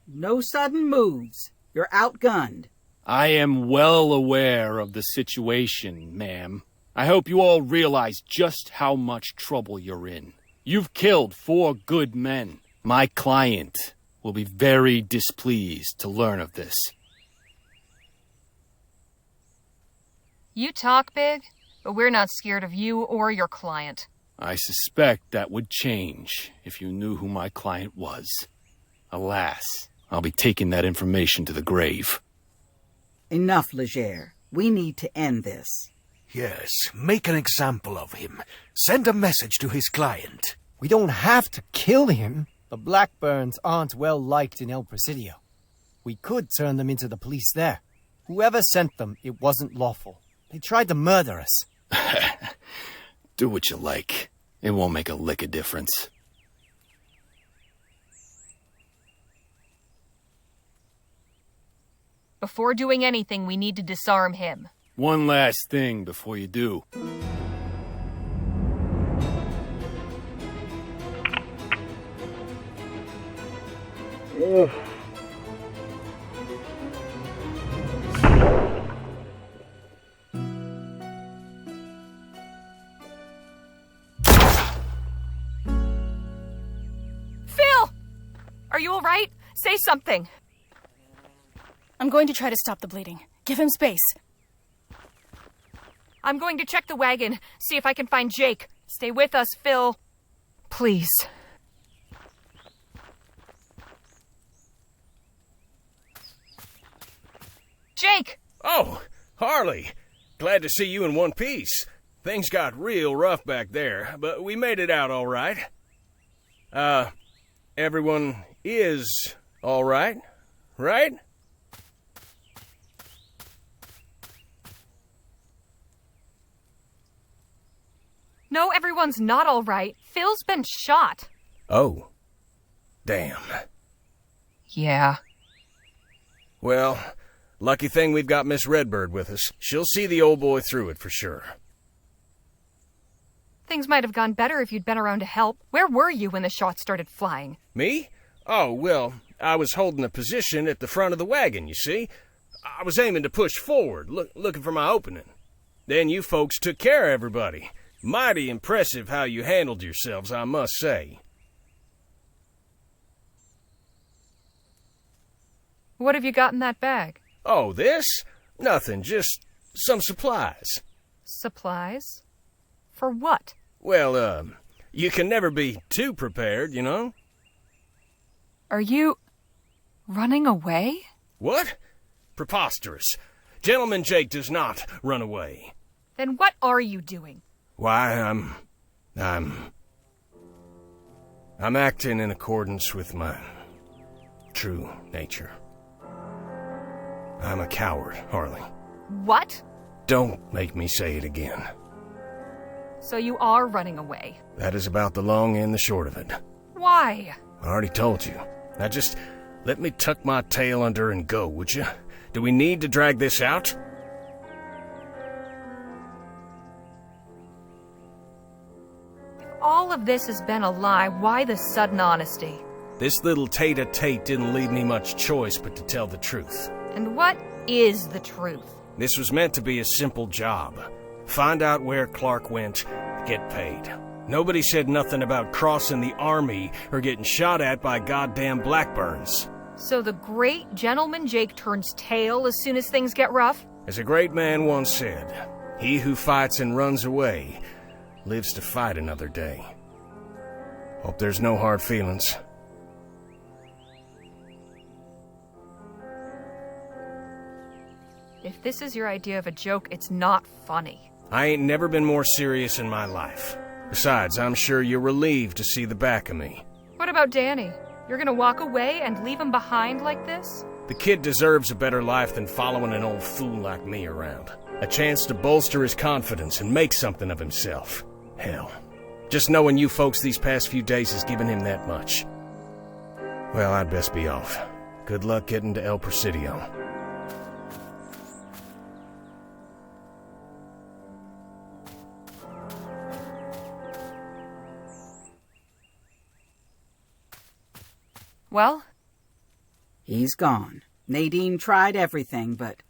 No sudden moves. You're outgunned. I am well aware of the situation, ma'am. I hope you all realize just how much trouble you're in. You've killed 4 good men. My client will be very displeased to learn of this. You talk big, but we're not scared of you or your client. I suspect that would change if you knew who my client was. Alas, I'll be taking that information to the grave. Enough, Leger. We need to end this. Yes, make an example of him. Send a message to his client. We don't have to kill him. The Blackburns aren't well liked in El Presidio. We could turn them into the police there. Whoever sent them, it wasn't lawful. They tried to murder us. Do what you like. It won't make a lick of difference. Before doing anything, we need to disarm him. One last thing before you do. Are you all right? Say something. I'm going to try to stop the bleeding. Give him space. I'm going to check the wagon, see if I can find Jake. Stay with us, Phil. Please. Jake! Oh, Harley. Glad to see you in one piece. Things got real rough back there, but we made it out all right. Everyone is all right, right? No, everyone's not all right. Phil's been shot. Oh. Damn. Yeah. Well, lucky thing we've got Miss Redbird with us. She'll see the old boy through it for sure. Things might have gone better if you'd been around to help. Where were you when the shots started flying? Me? Oh, well, I was holding a position at the front of the wagon, you see. I was aiming to push forward, looking for my opening. Then you folks took care of everybody. Mighty impressive how you handled yourselves, I must say. What have you got in that bag? Oh, this? Nothing, just some supplies. Supplies? For what? Well, you can never be too prepared, you know? Are you running away? What? Preposterous. Gentleman Jake does not run away. Then what are you doing? Why, I'm acting in accordance with my true nature. I'm a coward, Harley. What? Don't make me say it again. So you are running away. That is about the long and the short of it. Why? I already told you. Now just let me tuck my tail under and go, would you? Do we need to drag this out? If all of this has been a lie, why the sudden honesty? This little tete-a-tete didn't leave me much choice but to tell the truth. And what is the truth? This was meant to be a simple job. Find out where Clark went, get paid. Nobody said nothing about crossing the army or getting shot at by goddamn Blackburns. So the great gentleman Jake turns tail as soon as things get rough? As a great man once said, he who fights and runs away lives to fight another day. Hope there's no hard feelings. If this is your idea of a joke, it's not funny. I ain't never been more serious in my life. Besides, I'm sure you're relieved to see the back of me. What about Danny? You're gonna walk away and leave him behind like this? The kid deserves a better life than following an old fool like me around. A chance to bolster his confidence and make something of himself. Hell, just knowing you folks these past few days has given him that much. Well, I'd best be off. Good luck getting to El Presidio. Well? He's gone. Nadine tried everything, but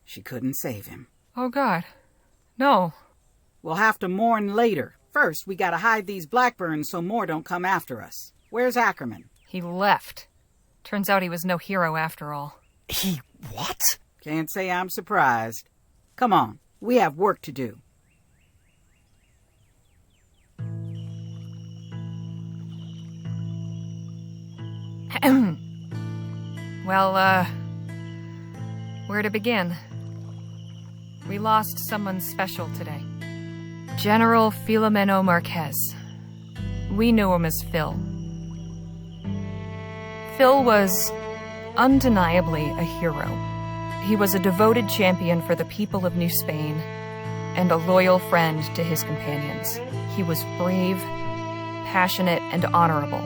she couldn't save him. Oh, God. No. We'll have to mourn later. First, we gotta hide these Blackburns so more don't come after us. Where's Ackerman? He left. Turns out he was no hero after all. He what? Can't say I'm surprised. Come on, we have work to do. Well, where to begin? We lost someone special today. General Filomeno Marquez. We knew him as Phil. Phil was undeniably a hero. He was a devoted champion for the people of New Spain and a loyal friend to his companions. He was brave, passionate, and honorable.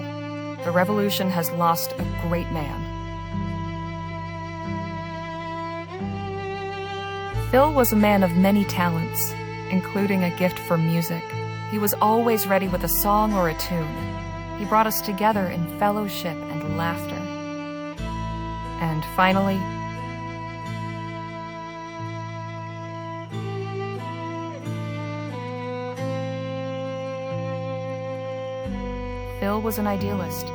The revolution has lost a great man. Phil was a man of many talents, including a gift for music. He was always ready with a song or a tune. He brought us together in fellowship and laughter. And finally, Phil was an idealist.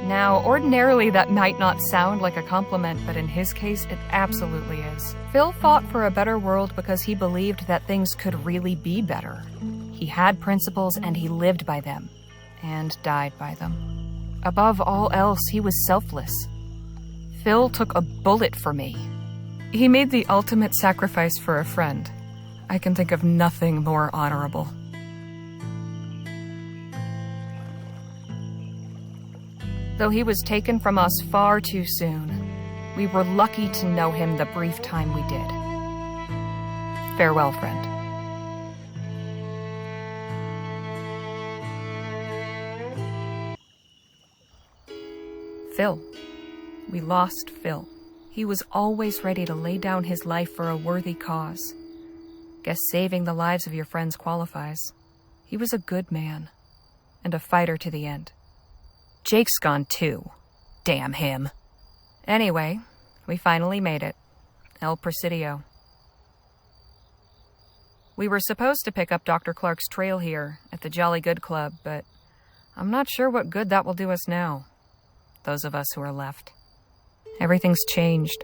Now, ordinarily that might not sound like a compliment, but in his case, it absolutely is. Phil fought for a better world because he believed that things could really be better. He had principles and he lived by them, and died by them. Above all else, he was selfless. Phil took a bullet for me. He made the ultimate sacrifice for a friend. I can think of nothing more honorable. Though he was taken from us far too soon, we were lucky to know him the brief time we did. Farewell, friend. Phil. We lost Phil. He was always ready to lay down his life for a worthy cause. Guess saving the lives of your friends qualifies. He was a good man, and a fighter to the end. Jake's gone too. Damn him. Anyway, we finally made it. El Presidio. We were supposed to pick up Dr. Clark's trail here at the Jolly Good Club, but I'm not sure what good that will do us now. Those of us who are left. Everything's changed.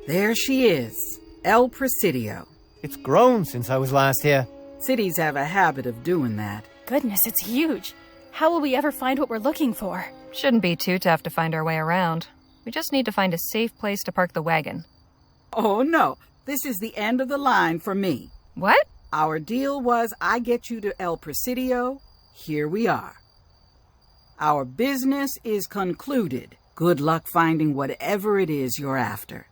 There she is, El Presidio. It's grown since I was last here. Cities have a habit of doing that. Goodness, it's huge. How will we ever find what we're looking for? Shouldn't be too tough to find our way around. We just need to find a safe place to park the wagon. Oh, no. This is the end of the line for me. What? Our deal was I get you to El Presidio. Here we are. Our business is concluded. Good luck finding whatever it is you're after.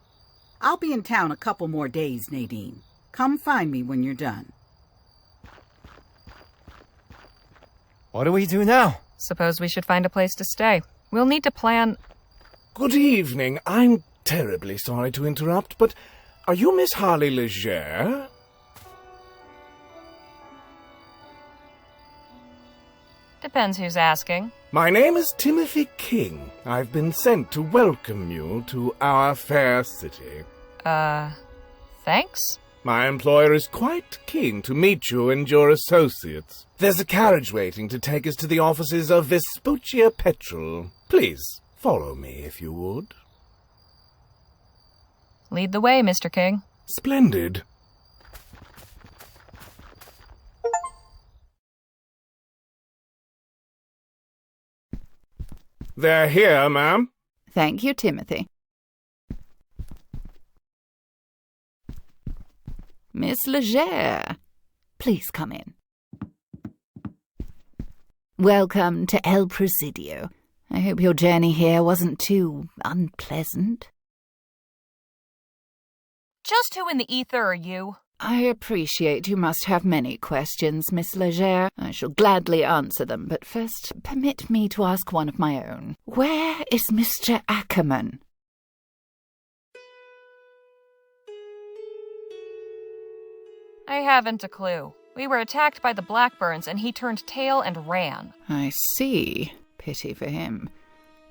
I'll be in town a couple more days, Nadine. Come find me when you're done. What do we do now? Suppose we should find a place to stay. We'll need to plan... Good evening. I'm terribly sorry to interrupt, but are you Miss Harley Leger? Depends who's asking. My name is Timothy King. I've been sent to welcome you to our fair city. Thanks? My employer is quite keen to meet you and your associates. There's a carriage waiting to take us to the offices of Vespuccia Petrol. Please, follow me if you would. Lead the way, Mr. King. Splendid. They're here, ma'am. Thank you, Timothy. Miss Leger, please come in. Welcome to El Presidio. I hope your journey here wasn't too unpleasant. Just who in the ether are you? I appreciate you must have many questions, Miss Leger. I shall gladly answer them, but first permit me to ask one of my own. Where is Mr. Ackerman? I haven't a clue. We were attacked by the Blackburns and he turned tail and ran. I see. Pity for him.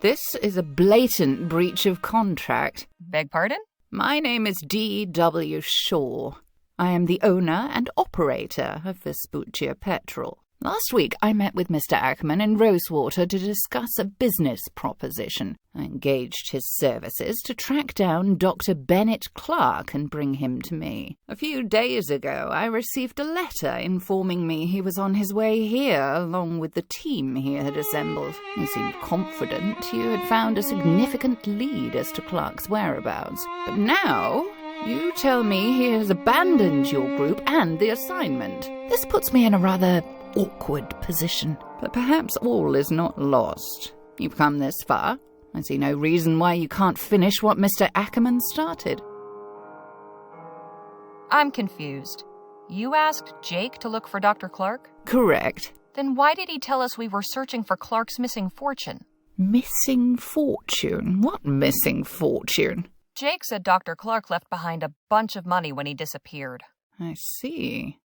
This is a blatant breach of contract. Beg pardon? My name is D.W. Shaw. I am the owner and operator of Vespuccia Petrol. Last week, I met with Mr. Ackerman in Rosewater to discuss a business proposition. I engaged his services to track down Dr. Bennett Clark and bring him to me. A few days ago, I received a letter informing me he was on his way here along with the team he had assembled. He seemed confident you had found a significant lead as to Clark's whereabouts. But now... you tell me he has abandoned your group and the assignment. This puts me in a rather awkward position. But perhaps all is not lost. You've come this far. I see no reason why you can't finish what Mr. Ackerman started. I'm confused. You asked Jake to look for Dr. Clark? Correct. Then why did he tell us we were searching for Clark's missing fortune? Missing fortune? What missing fortune? Jake said Dr. Clark left behind a bunch of money when he disappeared. I see.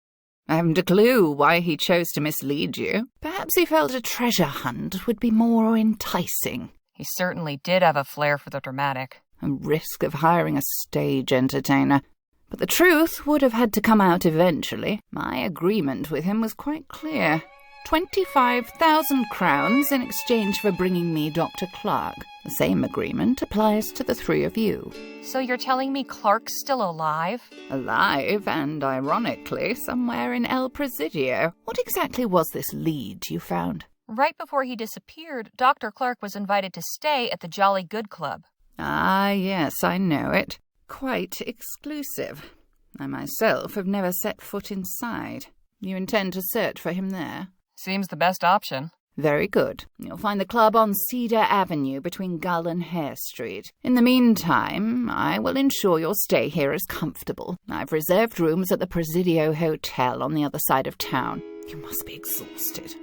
I haven't a clue why he chose to mislead you. Perhaps he felt a treasure hunt would be more enticing. He certainly did have a flair for the dramatic. A risk of hiring a stage entertainer. But the truth would have had to come out eventually. My agreement with him was quite clear. 25,000 crowns in exchange for bringing me Dr. Clark. The same agreement applies to the three of you. So you're telling me Clark's still alive? Alive, and ironically, somewhere in El Presidio. What exactly was this lead you found? Right before he disappeared, Dr. Clark was invited to stay at the Jolly Good Club. Ah, yes, I know it. Quite exclusive. I myself have never set foot inside. You intend to search for him there? Seems the best option. Very good. You'll find the club on Cedar Avenue between Gull and Hare Street. In the meantime, I will ensure your stay here is comfortable. I've reserved rooms at the Presidio Hotel on the other side of town. You must be exhausted.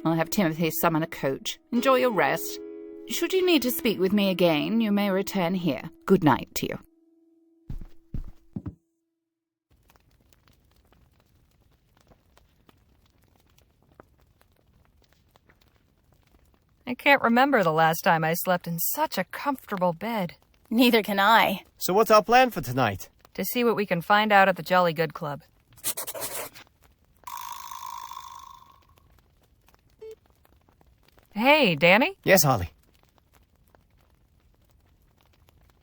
I'll have Timothy summon a coach. Enjoy your rest. Should you need to speak with me again, you may return here. Good night to you. I can't remember the last time I slept in such a comfortable bed. Neither can I. So what's our plan for tonight? To see what we can find out at the Jolly Good Club. Hey, Danny? Yes, Harley.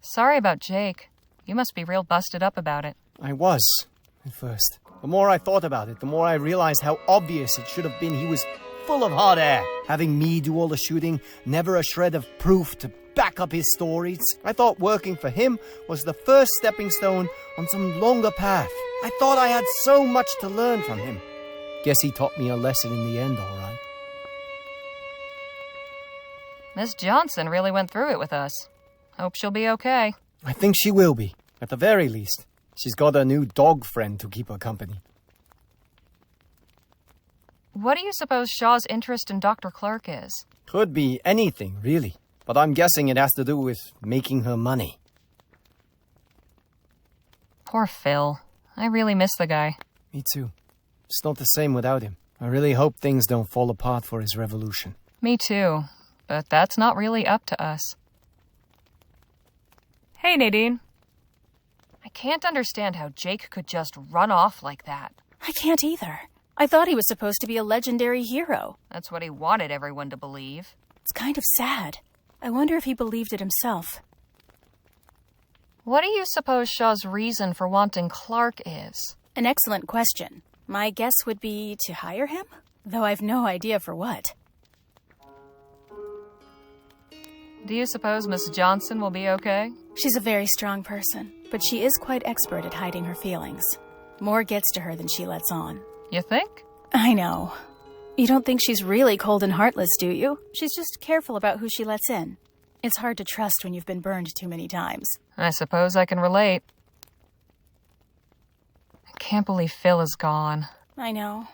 Sorry about Jake. You must be real busted up about it. I was, at first. The more I thought about it, the more I realized how obvious it should have been he was full of hot air. Having me do all the shooting, never a shred of proof to back up his stories. I thought working for him was the first stepping stone on some longer path. I thought I had so much to learn from him. Guess he taught me a lesson in the end, all right. Miss Johnson really went through it with us. Hope she'll be okay. I think she will be, at the very least. She's got a new dog friend to keep her company. What do you suppose Shaw's interest in Dr. Clark is? Could be anything, really. But I'm guessing it has to do with making her money. Poor Phil. I really miss the guy. Me too. It's not the same without him. I really hope things don't fall apart for his revolution. Me too. But that's not really up to us. Hey, Nadine. I can't understand how Jake could just run off like that. I can't either. I thought he was supposed to be a legendary hero. That's what he wanted everyone to believe. It's kind of sad. I wonder if he believed it himself. What do you suppose Shaw's reason for wanting Clark is? An excellent question. My guess would be to hire him, though I've no idea for what. Do you suppose Miss Johnson will be okay? She's a very strong person, but she is quite expert at hiding her feelings. More gets to her than she lets on. You think? I know. You don't think she's really cold and heartless, do you? She's just careful about who she lets in. It's hard to trust when you've been burned too many times. I suppose I can relate. I can't believe Phil is gone. I know.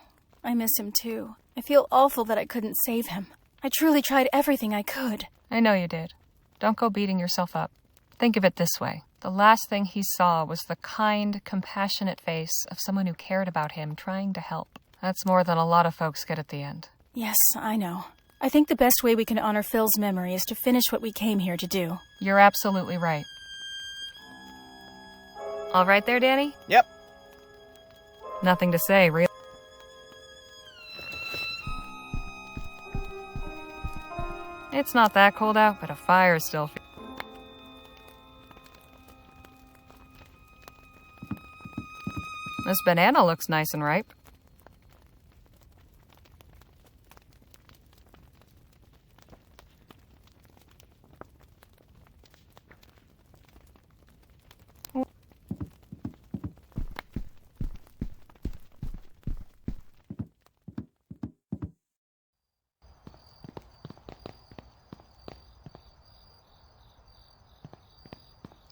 I miss him too. I feel awful that I couldn't save him. I truly tried everything I could. I know you did. Don't go beating yourself up. Think of it this way. The last thing he saw was the kind, compassionate face of someone who cared about him, trying to help. That's more than a lot of folks get at the end. Yes, I know. I think the best way we can honor Phil's memory is to finish what we came here to do. You're absolutely right. All right there, Danny? Yep. Nothing to say, really. It's not that cold out, but a fire is still... This banana looks nice and ripe.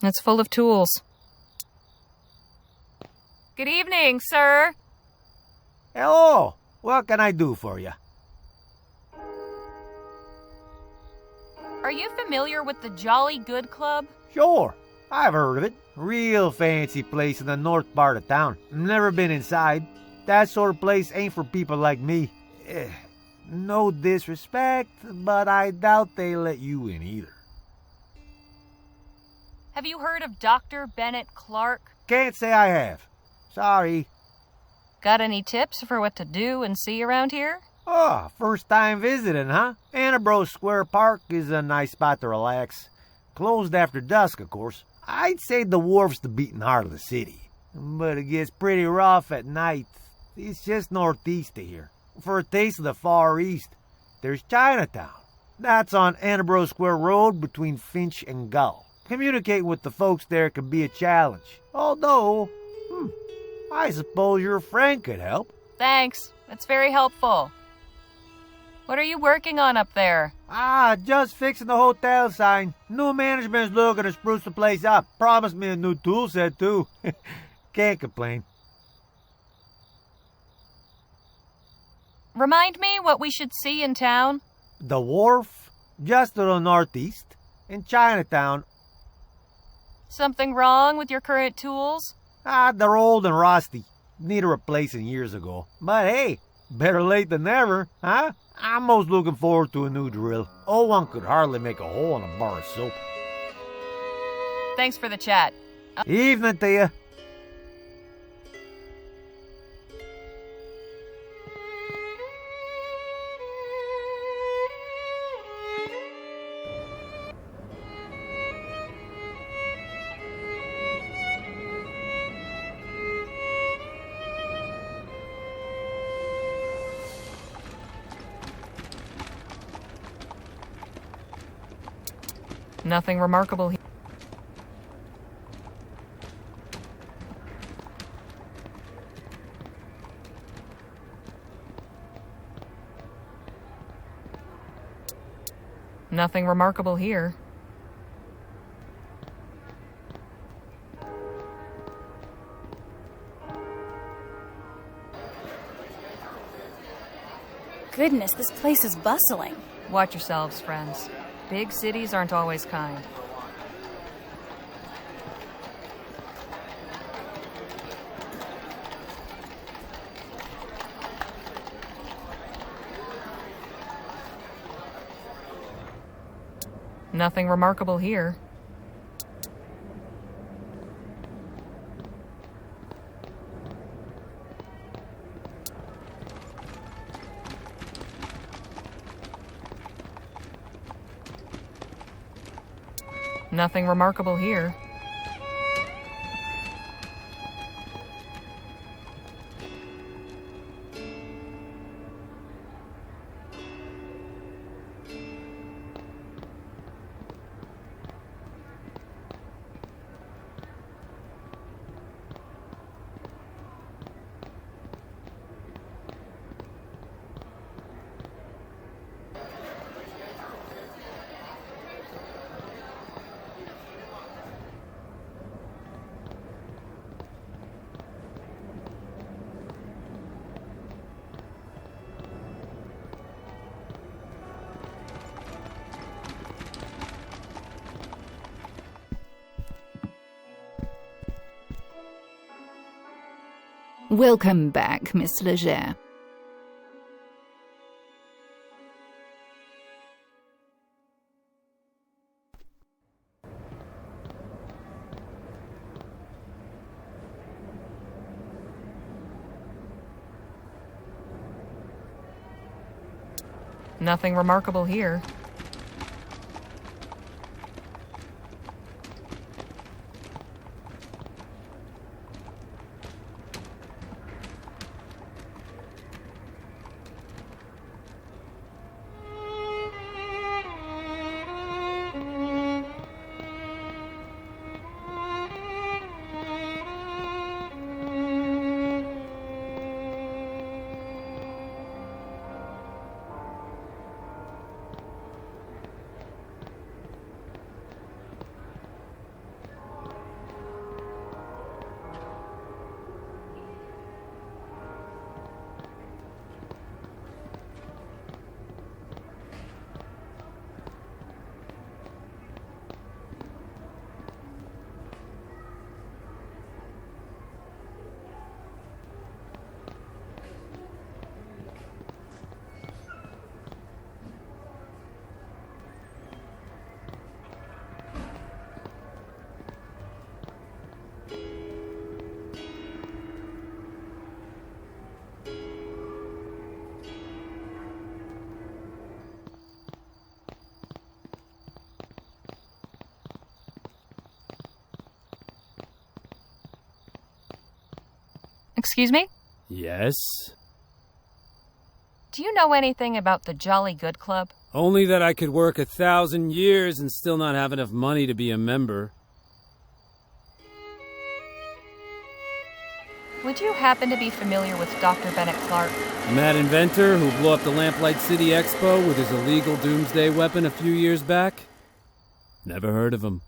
It's full of tools. Good evening, sir. Hello. What can I do for you? Are you familiar with the Jolly Good Club? Sure. I've heard of it. Real fancy place in the north part of town. Never been inside. That sort of place ain't for people like me. No disrespect, but I doubt they let you in either. Have you heard of Dr. Bennett Clark? Can't say I have. Sorry. Got any tips for what to do and see around here? Oh, first time visiting, huh? Annabro Square Park is a nice spot to relax. Closed after dusk, of course. I'd say the wharf's the beating heart of the city. But it gets pretty rough at night. It's just northeast of here. For a taste of the Far East, there's Chinatown. That's on Annabro Square Road between Finch and Gull. Communicating with the folks there can be a challenge. Although, I suppose your friend could help. Thanks. That's very helpful. What are you working on up there? Just fixing the hotel sign. New management's looking to spruce the place up. Promised me a new tool set, too. Can't complain. Remind me what we should see in town? The wharf, just to the northeast, and Chinatown. Something wrong with your current tools? They're old and rusty. Need a replacing years ago. But hey, better late than never, huh? I'm most looking forward to a new drill. Old one could hardly make a hole in a bar of soap. Thanks for the chat. Evening to you. Nothing remarkable here. Nothing remarkable here. Goodness, this place is bustling. Watch yourselves, friends. Big cities aren't always kind. Nothing remarkable here. Nothing remarkable here. Welcome back, Miss Leger. Nothing remarkable here. Excuse me? Yes? Do you know anything about the Jolly Good Club? Only that I could work 1,000 years and still not have enough money to be a member. Would you happen to be familiar with Dr. Bennett Clark? The mad inventor who blew up the Lamplight City Expo with his illegal doomsday weapon a few years back? Never heard of him.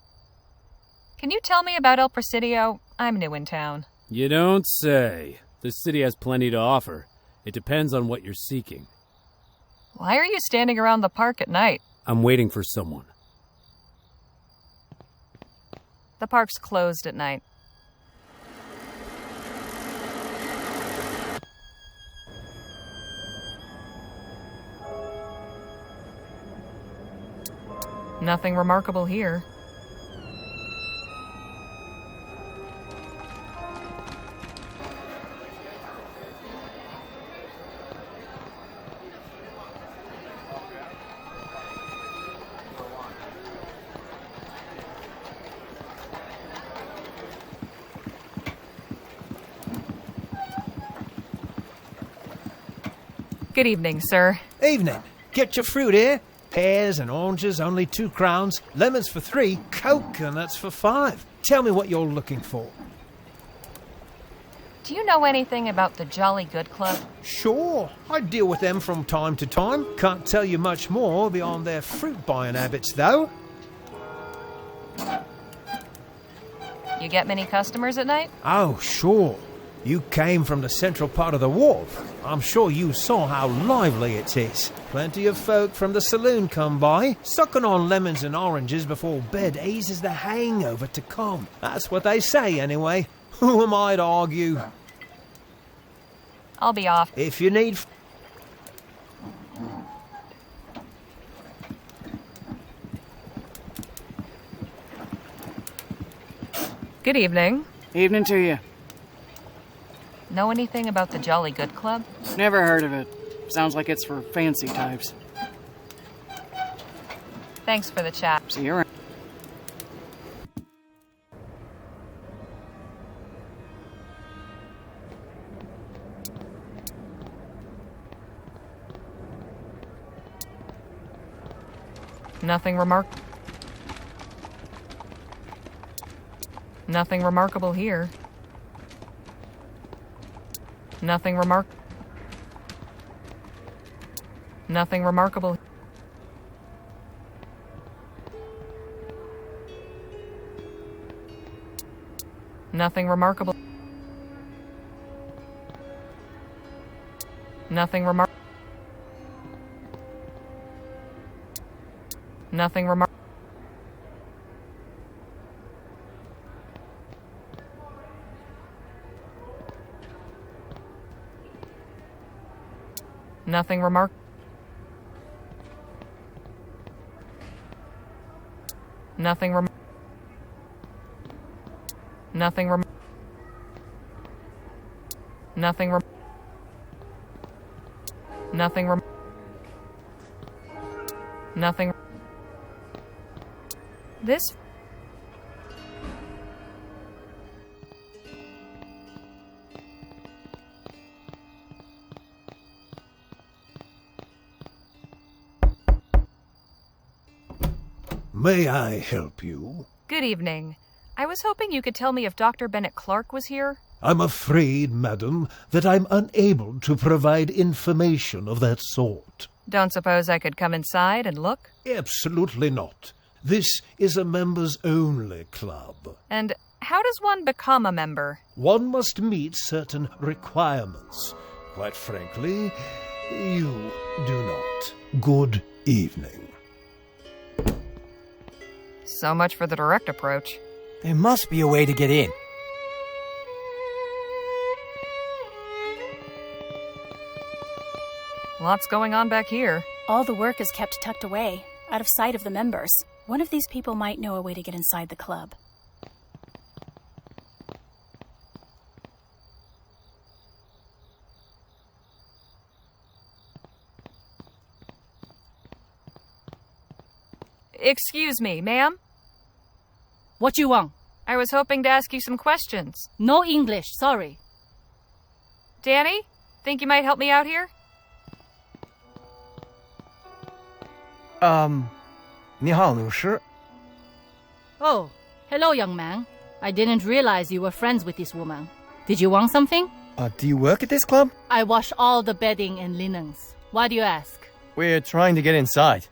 Can you tell me about El Presidio? I'm new in town. You don't say. The city has plenty to offer. It depends on what you're seeking. Why are you standing around the park at night? I'm waiting for someone. The park's closed at night. Nothing remarkable here. Good evening, sir. Evening. Get your fruit here. Pears and oranges, only 2 crowns. Lemons for 3. Coconuts for 5. Tell me what you're looking for. Do you know anything about the Jolly Good Club? Sure. I deal with them from time to time. Can't tell you much more beyond their fruit-buying habits, though. You get many customers at night? Oh, sure. You came from the central part of the wharf. I'm sure you saw how lively it is. Plenty of folk from the saloon come by, sucking on lemons and oranges before bed eases the hangover to come. That's what they say, anyway. Who am I to argue? I'll be off. If you need... Good evening. Evening to you. Know anything about the Jolly Good Club? Never heard of it. Sounds like it's for fancy types. Thanks for the chat. See you around. Nothing remarkable here. Nothing remarkable. Nothing remarkable. Nothing remarkable. Nothing remark. Nothing remark. Nothing remark. Nothing rem. Nothing rem. Nothing rem. Nothing rem. Nothing. This. May I help you? Good evening. I was hoping you could tell me if Dr. Bennett Clark was here. I'm afraid, madam, that I'm unable to provide information of that sort. Don't suppose I could come inside and look? Absolutely not. This is a members-only club. And how does one become a member? One must meet certain requirements. Quite frankly, you do not. Good evening. So much for the direct approach. There must be a way to get in. Lots going on back here. All the work is kept tucked away, out of sight of the members. One of these people might know a way to get inside the club. Excuse me, ma'am? What you want? I was hoping to ask you some questions. No English, sorry. Danny, think you might help me out here? 你好，律师。 Oh, hello, young man. I didn't realize you were friends with this woman. Did you want something? Do you work at this club? I wash all the bedding and linens. Why do you ask? We're trying to get inside.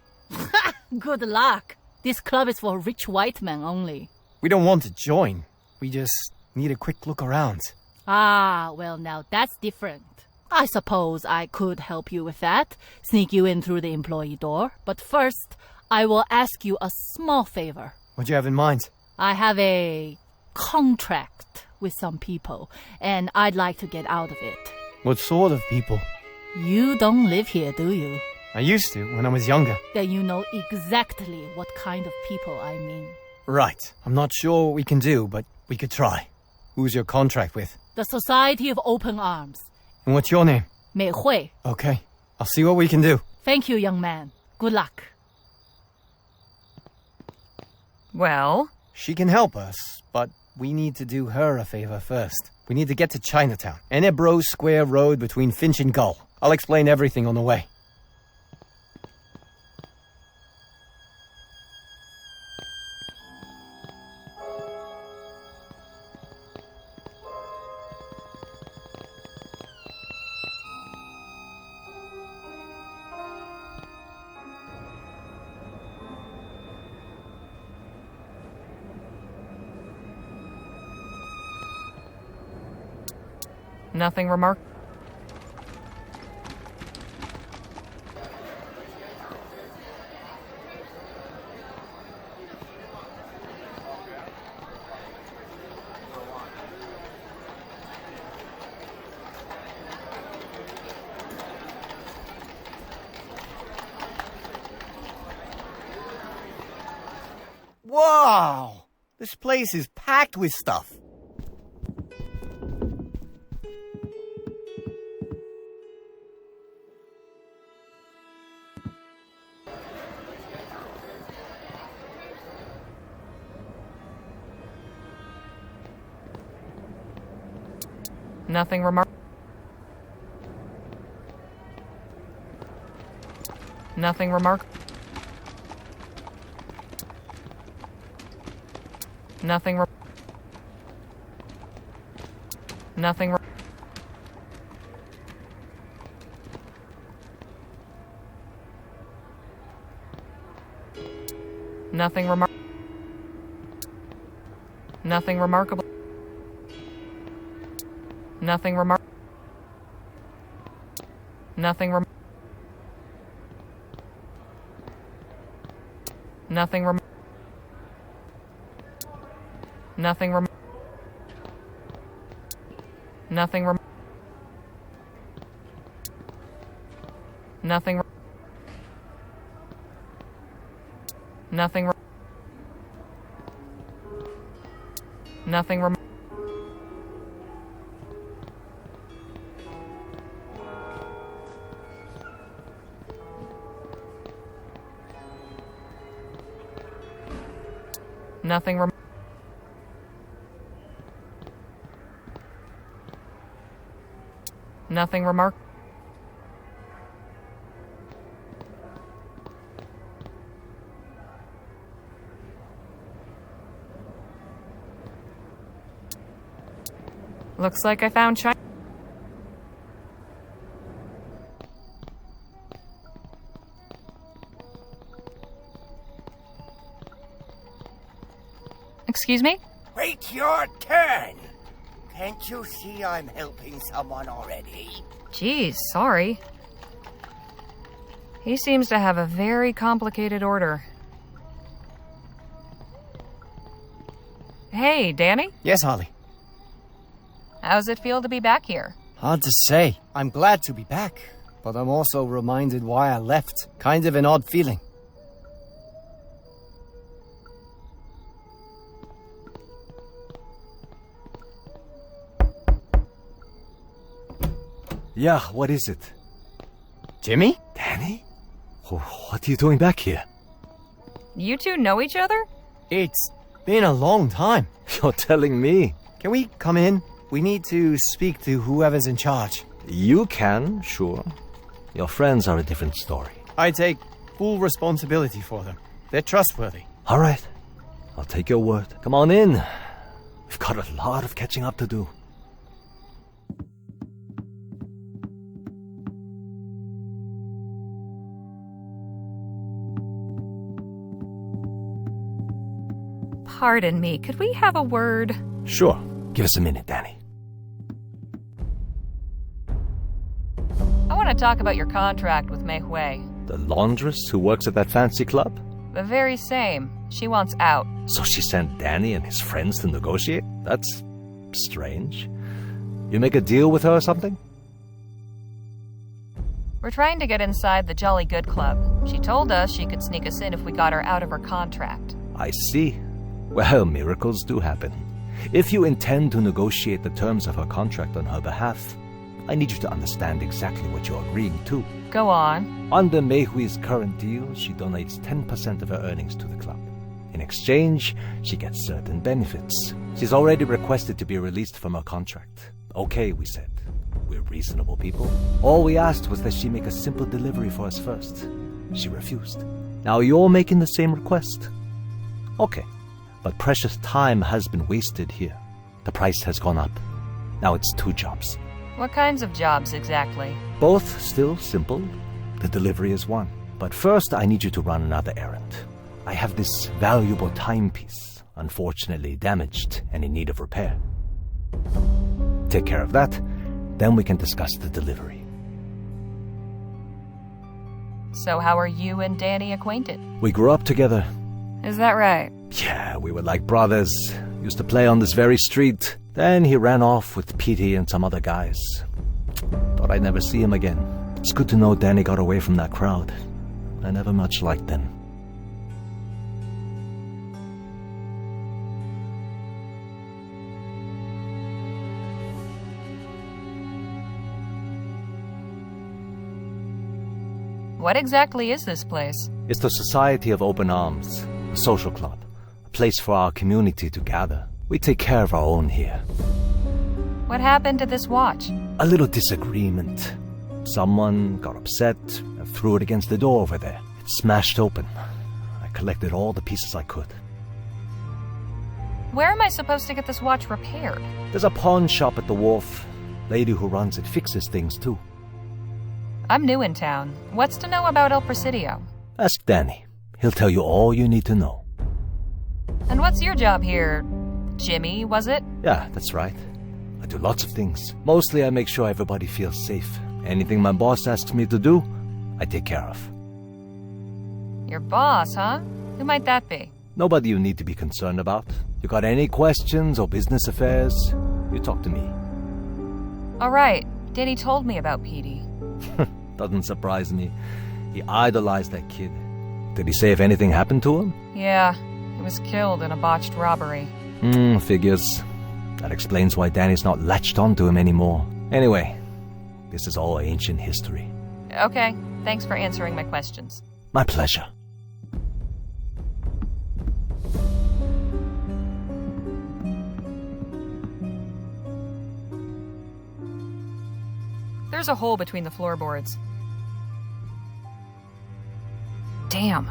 Good luck. This club is for rich white men only. We don't want to join. We just need a quick look around. Ah, well, now that's different. I suppose I could help you with that. Sneak you in through the employee door. But first, I will ask you a small favor. What do you have in mind? I have a contract with some people, and I'd like to get out of it. What sort of people? You don't live here, do you? I used to when I was younger. Then you know exactly what kind of people I mean. Right. I'm not sure what we can do, but we could try. Who's your contract with? The Society of Open Arms. And what's your name? Mei Hui. Okay. I'll see what we can do. Thank you, young man. Good luck. Well? She can help us, but we need to do her a favor first. We need to get to Chinatown. Enebro Square Road between Finch and Gull. I'll explain everything on the way. Nothing remarkable. Wow! This place is packed with stuff. Nothing remarkable. Nothing remarkable. Nothing re- Nothing re- Nothing remar- Nothing remarkable. Nothing remar- Nothing rem- Nothing rem- Nothing rem- Nothing rem- Nothing rem- Nothing rem- Nothing rem- Nothing rem- Nothing remark- Looks like I found China. Excuse me? Wait your turn! Can't you see I'm helping someone already? Geez, sorry. He seems to have a very complicated order. Hey, Danny? Yes, Harley. How's it feel to be back here? Hard to say. I'm glad to be back, but I'm also reminded why I left. Kind of an odd feeling. Yeah, what is it? Jimmy? Danny? What are you doing back here? You two know each other? It's been a long time. You're telling me. Can we come in? We need to speak to whoever's in charge. You can, sure. Your friends are a different story. I take full responsibility for them. They're trustworthy. All right. I'll take your word. Come on in. We've got a lot of catching up to do. Pardon me, could we have a word? Sure. Give us a minute, Danny. I want to talk about your contract with Mei Hui. The laundress who works at that fancy club? The very same. She wants out. So she sent Danny and his friends to negotiate? That's strange. You make a deal with her or something? We're trying to get inside the Jolly Good Club. She told us she could sneak us in if we got her out of her contract. I see. Well, miracles do happen. If you intend to negotiate the terms of her contract on her behalf, I need you to understand exactly what you're agreeing to. Go on. Under Mei Hui's current deal, she donates 10% of her earnings to the club. In exchange, she gets certain benefits. She's already requested to be released from her contract. Okay, we said. We're reasonable people. All we asked was that she make a simple delivery for us first. She refused. Now you're making the same request. Okay. But precious time has been wasted here. The price has gone up. Now it's 2 jobs. What kinds of jobs exactly? Both still simple. The delivery is one. But first I need you to run another errand. I have this valuable timepiece, unfortunately damaged and in need of repair. Take care of that, then we can discuss the delivery. So how are you and Danny acquainted? We grew up together. Is that right? Yeah, we were like brothers. Used to play on this very street. Then he ran off with Petey and some other guys. Thought I'd never see him again. It's good to know Danny got away from that crowd. I never much liked them. What exactly is this place? It's the Society of Open Arms, a social club, a place for our community to gather. We take care of our own here. What happened to this watch? A little disagreement. Someone got upset and threw it against the door over there. It smashed open. I collected all the pieces I could. Where am I supposed to get this watch repaired? There's a pawn shop at the wharf. Lady who runs it fixes things too. I'm new in town. What's to know about El Presidio? Ask Danny. He'll tell you all you need to know. And what's your job here? Jimmy, was it? Yeah, that's right. I do lots of things. Mostly I make sure everybody feels safe. Anything my boss asks me to do, I take care of. Your boss, huh? Who might that be? Nobody you need to be concerned about. You got any questions or business affairs, you talk to me. All right. Danny told me about Petey. Doesn't surprise me. He idolized that kid. Did he say if anything happened to him? Yeah, he was killed in a botched robbery. Figures. That explains why Danny's not latched onto him anymore. Anyway, this is all ancient history. Okay, thanks for answering my questions. My pleasure. There's a hole between the floorboards. Damn.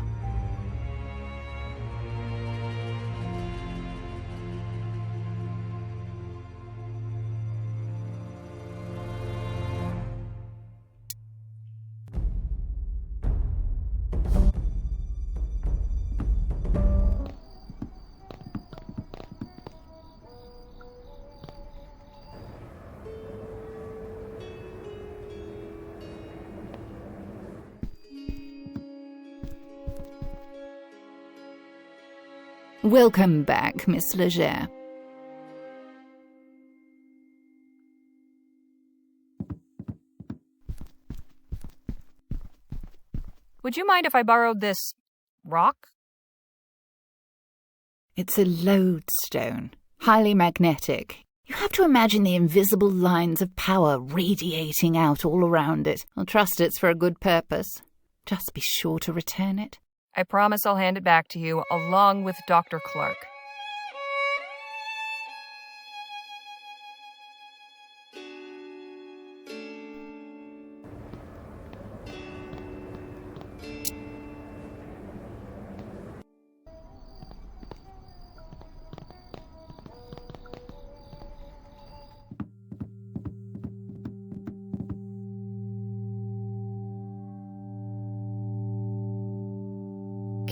Welcome back, Miss Leger. Would you mind if I borrowed this rock? It's a lodestone, highly magnetic. You have to imagine the invisible lines of power radiating out all around it. I'll trust it's for a good purpose. Just be sure to return it. I promise I'll hand it back to you, along with Dr. Clark.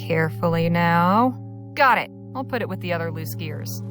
Carefully now. Got it. I'll put it with the other loose gears.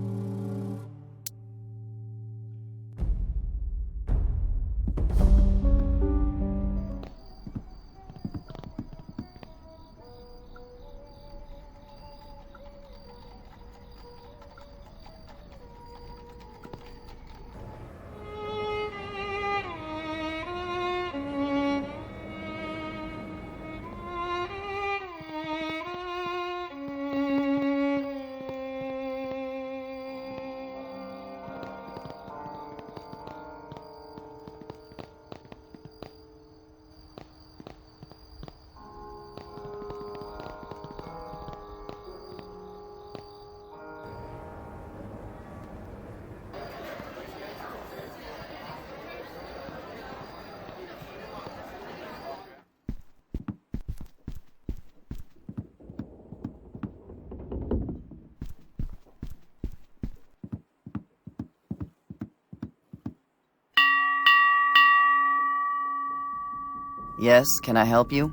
Yes, can I help you?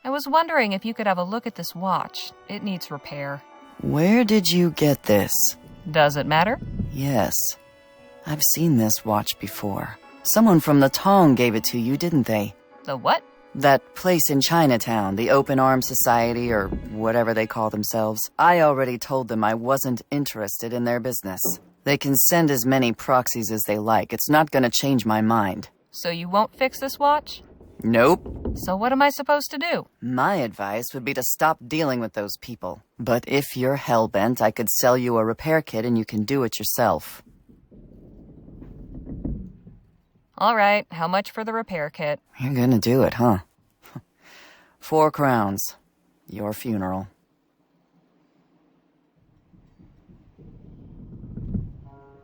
I was wondering if you could have a look at this watch. It needs repair. Where did you get this? Does it matter? Yes. I've seen this watch before. Someone from the Tong gave it to you, didn't they? The what? That place in Chinatown, the Open Arms Society, or whatever they call themselves. I already told them I wasn't interested in their business. They can send as many proxies as they like. It's not gonna change my mind. So you won't fix this watch? Nope. So what am I supposed to do? My advice would be to stop dealing with those people. But if you're hell-bent, I could sell you a repair kit and you can do it yourself. All right, how much for the repair kit? You're gonna do it, huh? 4 crowns. Your funeral.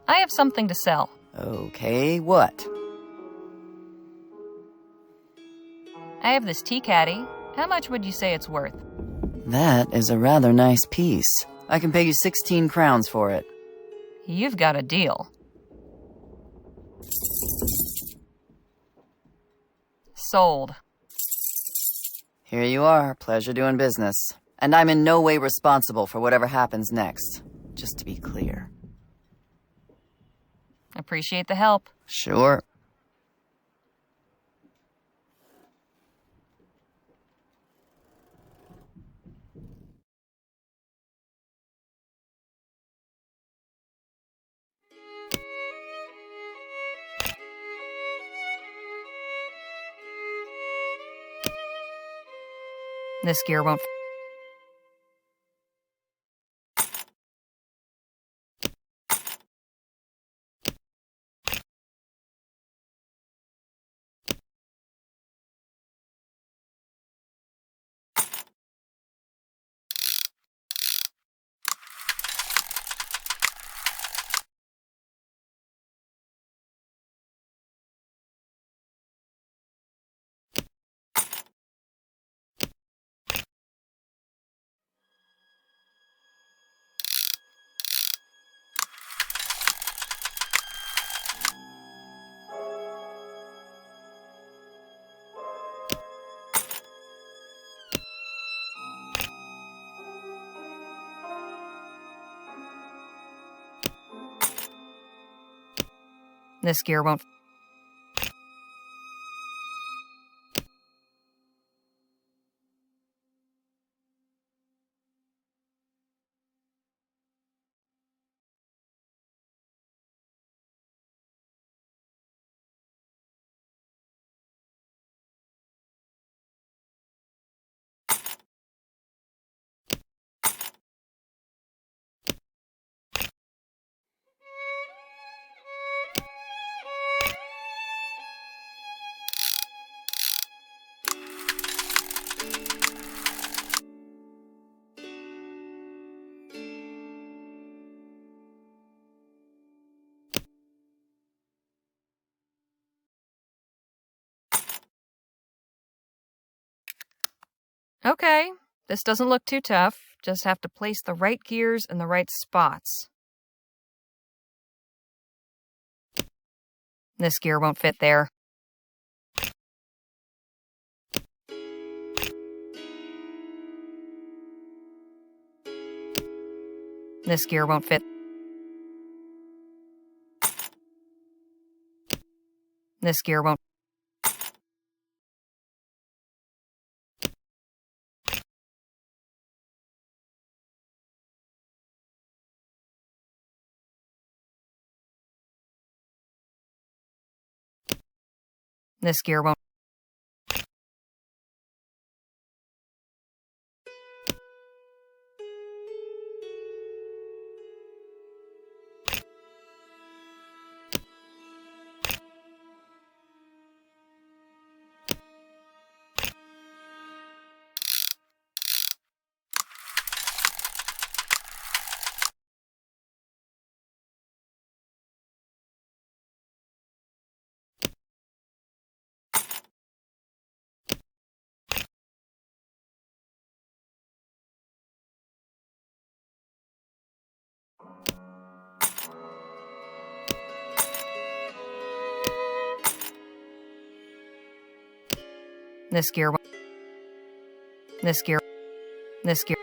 I have something to sell. Okay, what? I have this tea caddy. How much would you say it's worth? That is a rather nice piece. I can pay you 16 crowns for it. You've got a deal. Sold. Here you are. Pleasure doing business. And I'm in no way responsible for whatever happens next. Just to be clear. Appreciate the help. Sure. This gear won't... This gear won't... Okay, this doesn't look too tough. Just have to place the right gears in the right spots. This gear won't fit there. This gear won't fit. This gear won't. This gear won't. This gear won't. This gear. This gear.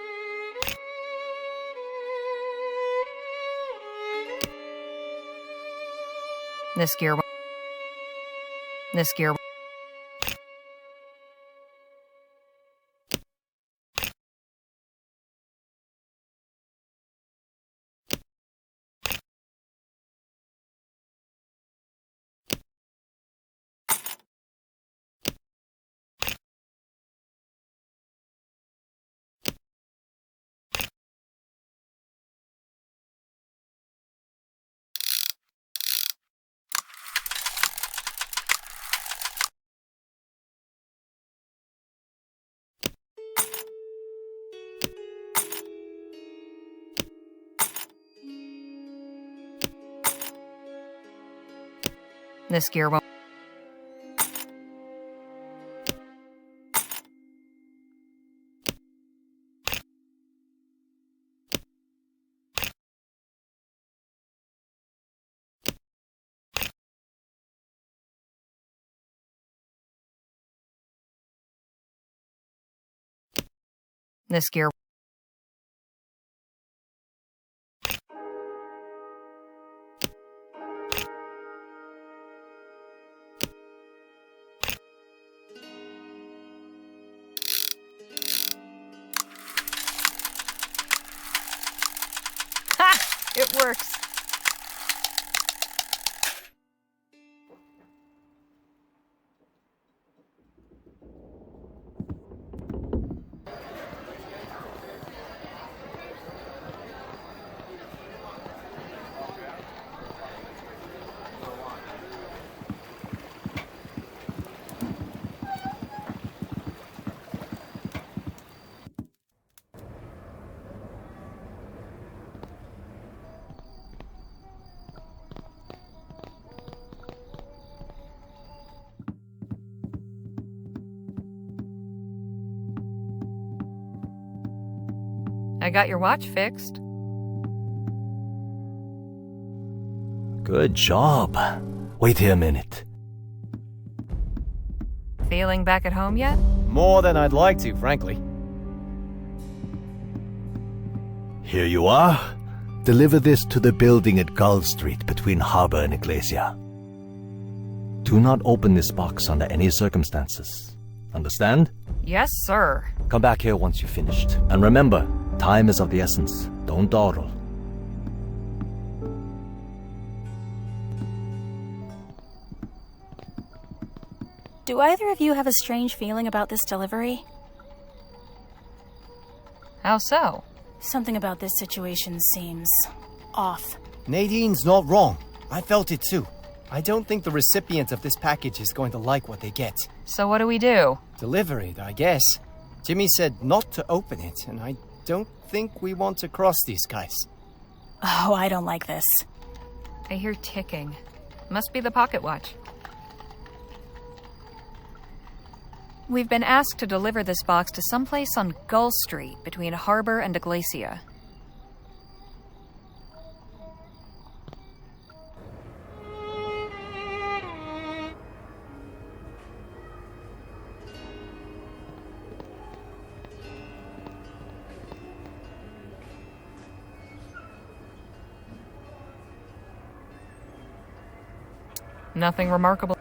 This gear won't. This gear. This gear won't. This gear. Ha! It works. I got your watch fixed. Good job. Wait here a minute. Feeling back at home yet? More than I'd like to, frankly. Here you are. Deliver this to the building at Gull Street between Harbor and Iglesia. Do not open this box under any circumstances. Understand? Yes, sir. Come back here once you've finished. And remember, time is of the essence. Don't dawdle. Do either of you have a strange feeling about this delivery? How so? Something about this situation seems off. Nadine's not wrong. I felt it too. I don't think the recipient of this package is going to like what they get. So what do we do? Deliver it, I guess. Jimmy said not to open it, and I don't think we want to cross these guys. Oh, I don't like this. I hear ticking. Must be the pocket watch. We've been asked to deliver this box to someplace on Gull Street between Harbor and Iglesia. Nothing remarkable.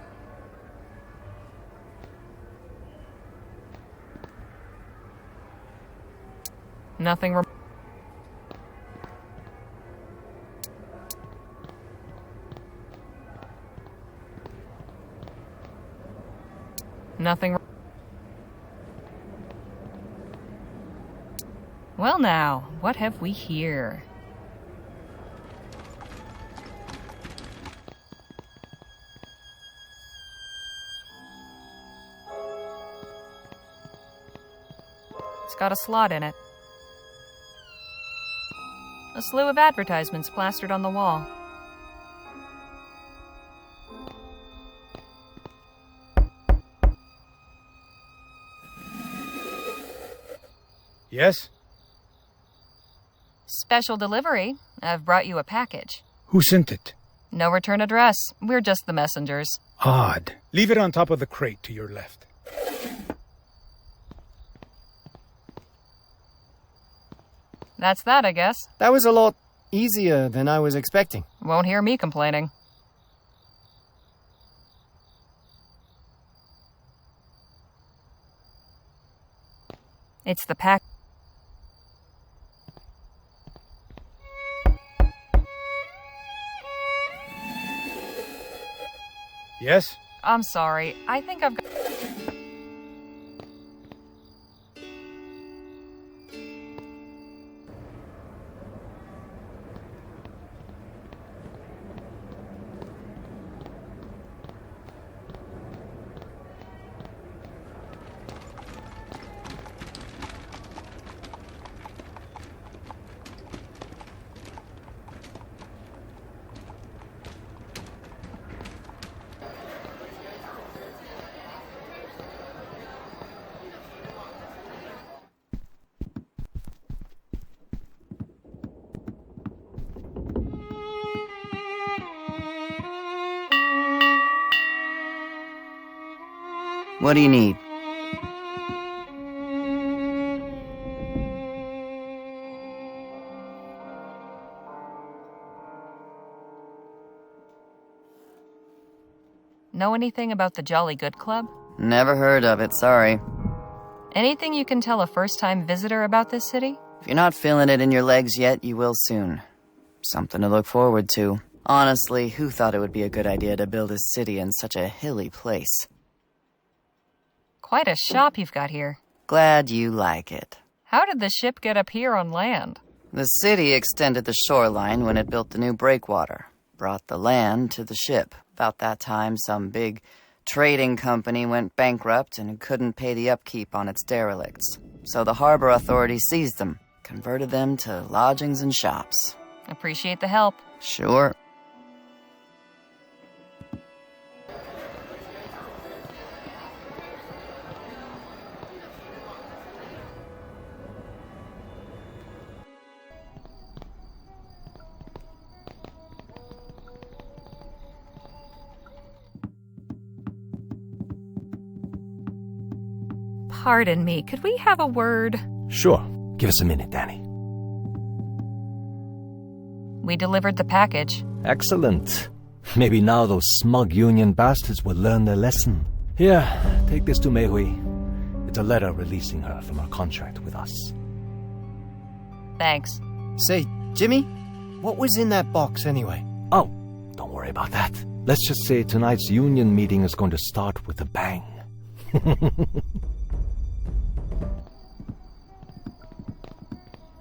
Nothing Nothing. Well now, what have we here? It's got a slot in it. A slew of advertisements plastered on the wall. Yes? Special delivery. I've brought you a package. Who sent it? No return address. We're just the messengers. Odd. Leave it on top of the crate to your left. That's that, I guess. That was a lot easier than I was expecting. Won't hear me complaining. It's the pack. Yes? I'm sorry. I think I've got... What do you need? Know anything about the Jolly Good Club? Never heard of it, sorry. Anything you can tell a first-time visitor about this city? If you're not feeling it in your legs yet, you will soon. Something to look forward to. Honestly, who thought it would be a good idea to build a city in such a hilly place? Quite a shop you've got here. Glad you like it. How did the ship get up here on land? The city extended the shoreline when it built the new breakwater. Brought the land to the ship. About that time, some big trading company went bankrupt and couldn't pay the upkeep on its derelicts. So the harbor authority seized them, converted them to lodgings and shops. Appreciate the help. Sure. Pardon me, could we have a word? Sure. Give us a minute, Danny. We delivered the package. Excellent. Maybe now those smug union bastards will learn their lesson. Here, take this to Mehui. It's a letter releasing her from her contract with us. Thanks. Say, Jimmy, what was in that box anyway? Oh, don't worry about that. Let's just say tonight's union meeting is going to start with a bang.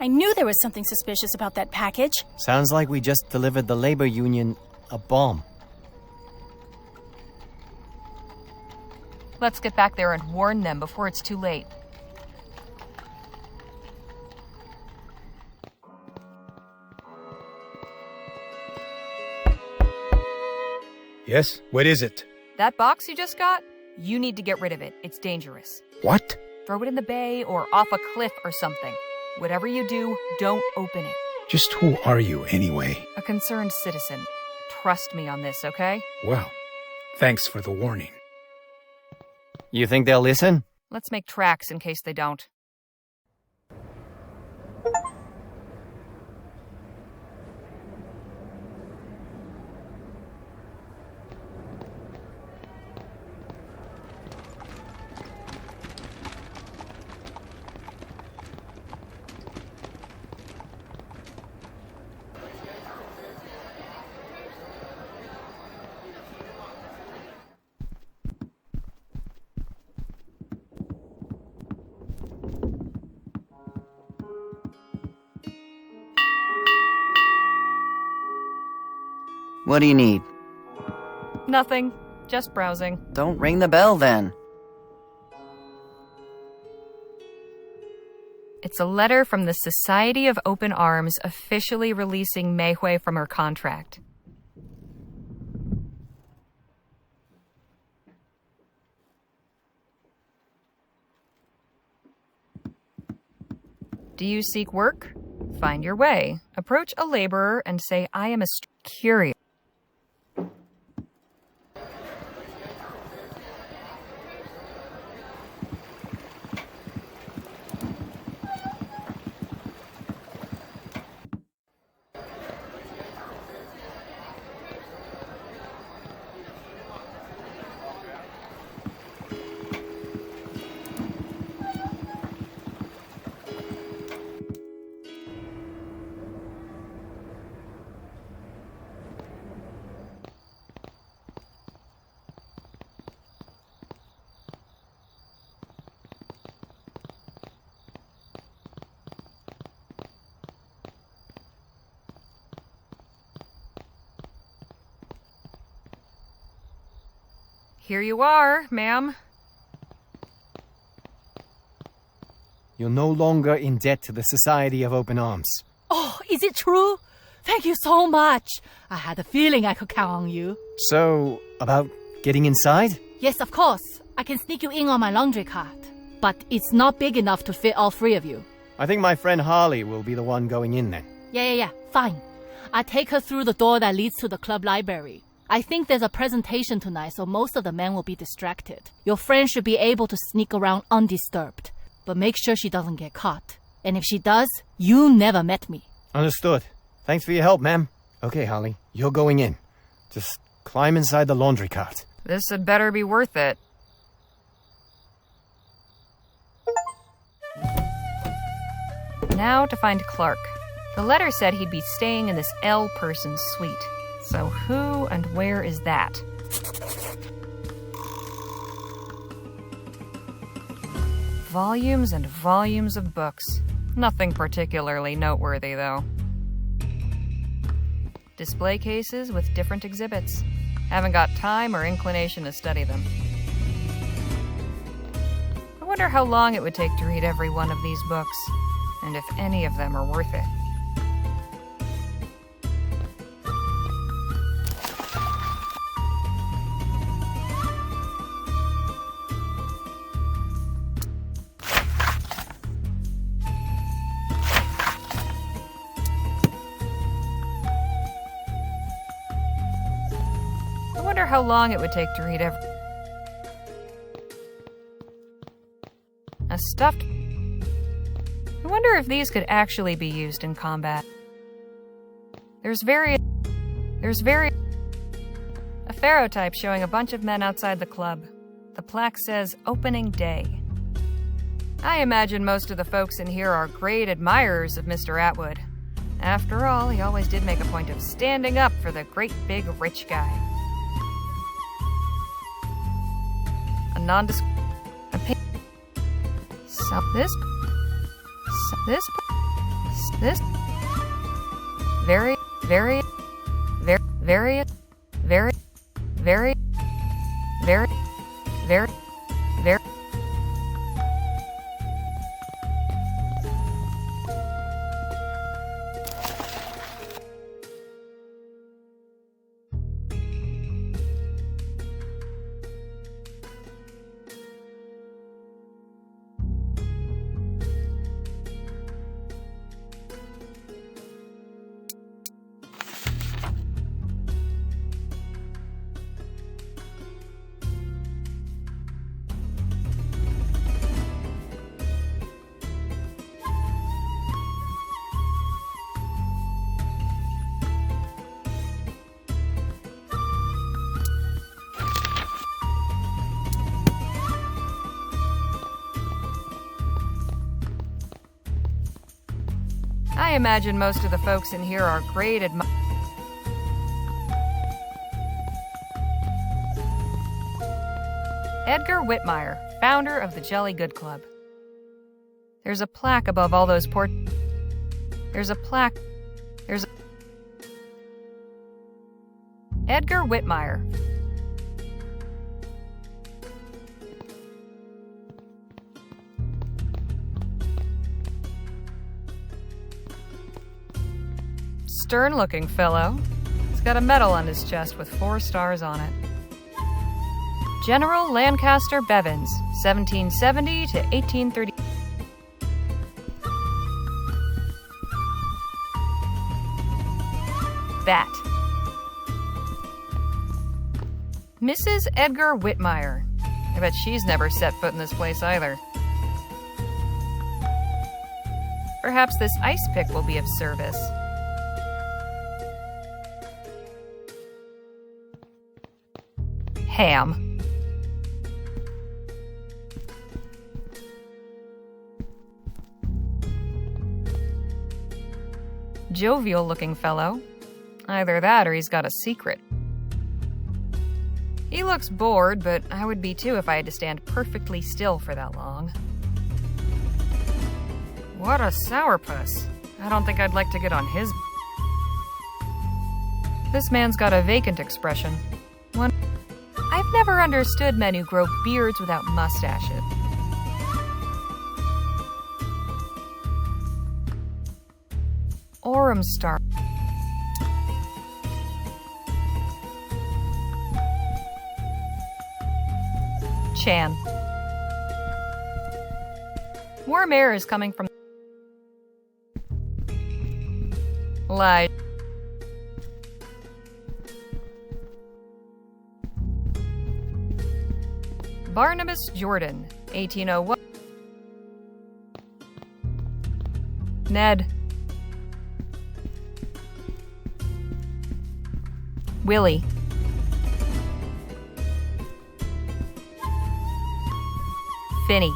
I knew there was something suspicious about that package. Sounds like we just delivered the labor union a bomb. Let's get back there and warn them before it's too late. Yes? What is it? That box you just got? You need to get rid of it. It's dangerous. What? Throw it in the bay or off a cliff or something. Whatever you do, don't open it. Just who are you, anyway? A concerned citizen. Trust me on this, okay? Well, thanks for the warning. You think they'll listen? Let's make tracks in case they don't. What do you need? Nothing. Just browsing. Don't ring the bell, then. It's a letter from the Society of Open Arms officially releasing Mei Hui from her contract. Do you seek work? Find your way. Approach a laborer and say, I am curious. Here you are, ma'am. You're no longer in debt to the Society of Open Arms. Oh, is it true? Thank you so much. I had a feeling I could count on you. So, about getting inside? Yes, of course. I can sneak you in on my laundry cart. But it's not big enough to fit all three of you. I think my friend Harley will be the one going in then. Yeah. Fine. I take her through the door that leads to the club library. I think there's a presentation tonight, so most of the men will be distracted. Your friend should be able to sneak around undisturbed. But make sure she doesn't get caught. And if she does, you never met me. Understood. Thanks for your help, ma'am. Okay, Harley, you're going in. Just climb inside the laundry cart. This had better be worth it. Now to find Clark. The letter said he'd be staying in this L person's suite. So who and where is that? Volumes and volumes of books. Nothing particularly noteworthy, though. Display cases with different exhibits. Haven't got time or inclination to study them. I wonder how long it would take to read every one of these books, and if any of them are worth it. How long it would take to read every... A stuffed... I wonder if these could actually be used in combat. There's a pharaoh type showing a bunch of men outside the club. The plaque says, Opening Day. I imagine most of the folks in here are great admirers of Mr. Atwood. After all, he always did make a point of standing up for the great big rich guy. Very I imagine most of the folks in here are great Edgar Whitmire, founder of the Jolly Good Club. There's a plaque above all those Edgar Whitmire. Stern-looking fellow. He's got a medal on his chest with 4 stars on it. General Lancaster Bevins, 1770 to 1830. That. Mrs. Edgar Whitmire. I bet she's never set foot in this place either. Perhaps this ice pick will be of service. Ham. Jovial-looking fellow. Either that or he's got a secret. He looks bored, but I would be too if I had to stand perfectly still for that long. What a sourpuss. I don't think I'd like to get on his... This man's got a vacant expression. One... I've never understood men who grow beards without mustaches. Aurum Star. Chan. Warm air is coming from... Lige. Barnabas Jordan, 1801. Ned. Willie. Finney.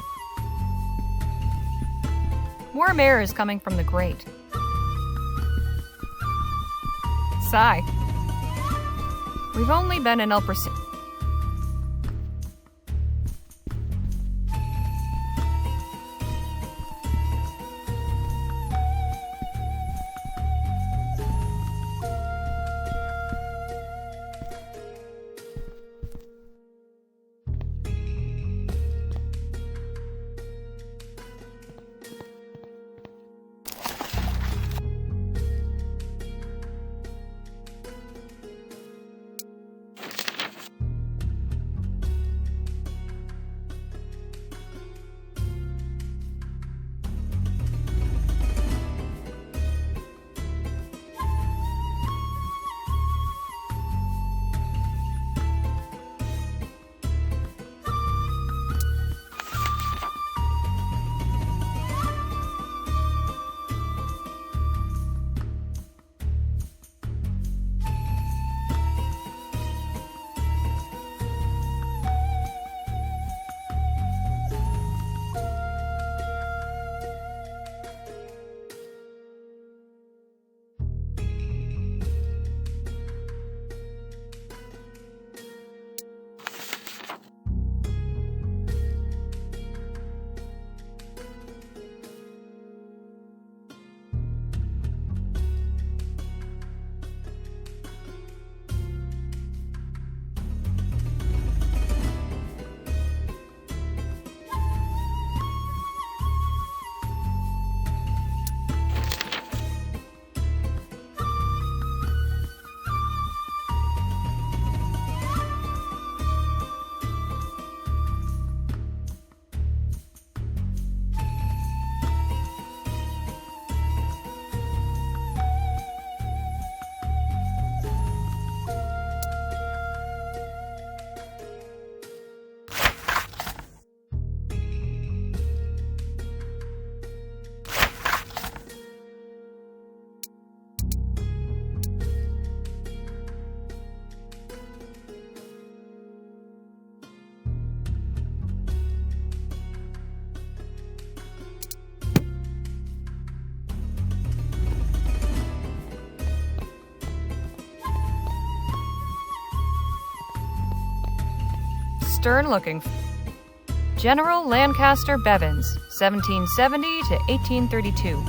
Warm air is coming from the grate. Sigh. We've only been in El Presidio. Stern-looking. General Lancaster Bevins, 1770 to 1832.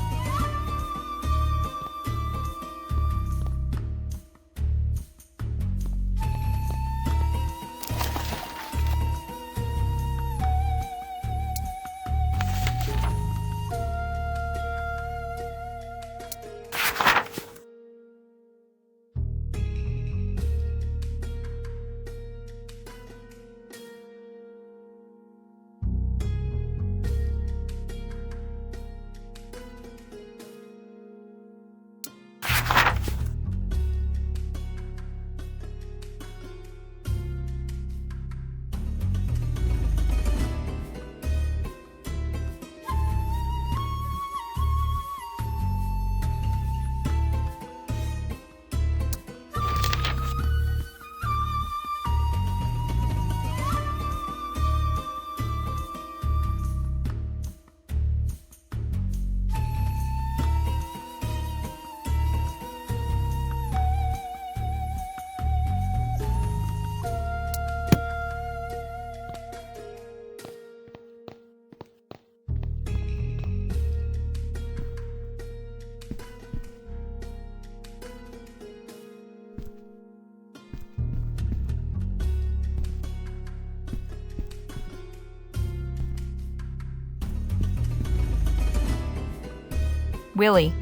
Willie.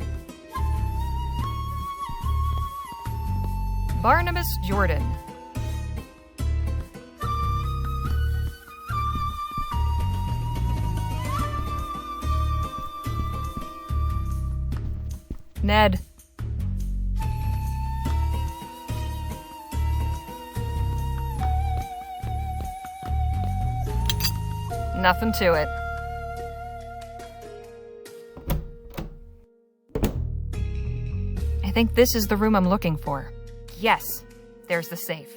Barnabas Jordan. Ned. Nothing to it. I think this is the room I'm looking for. Yes, there's the safe.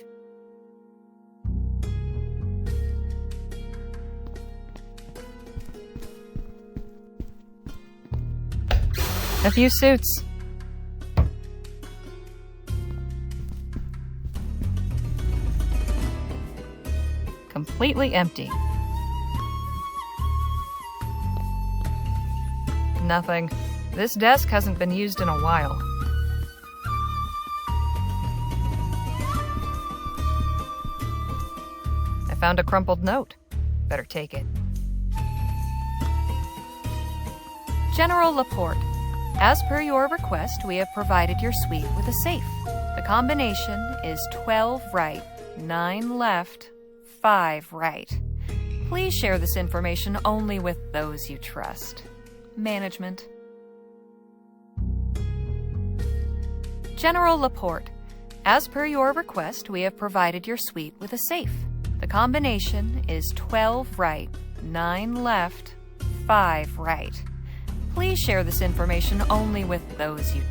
A few suits. Completely empty. Nothing. This desk hasn't been used in a while. I found a crumpled note. Better take it. General Laporte, as per your request, we have provided your suite with a safe. The combination is 12 right, 9 left, 5 right. Please share this information only with those you trust. Management. General Laporte, as per your request, we have provided your suite with a safe. The combination is 12 right, 9 left, 5 right. Please share this information only with those you...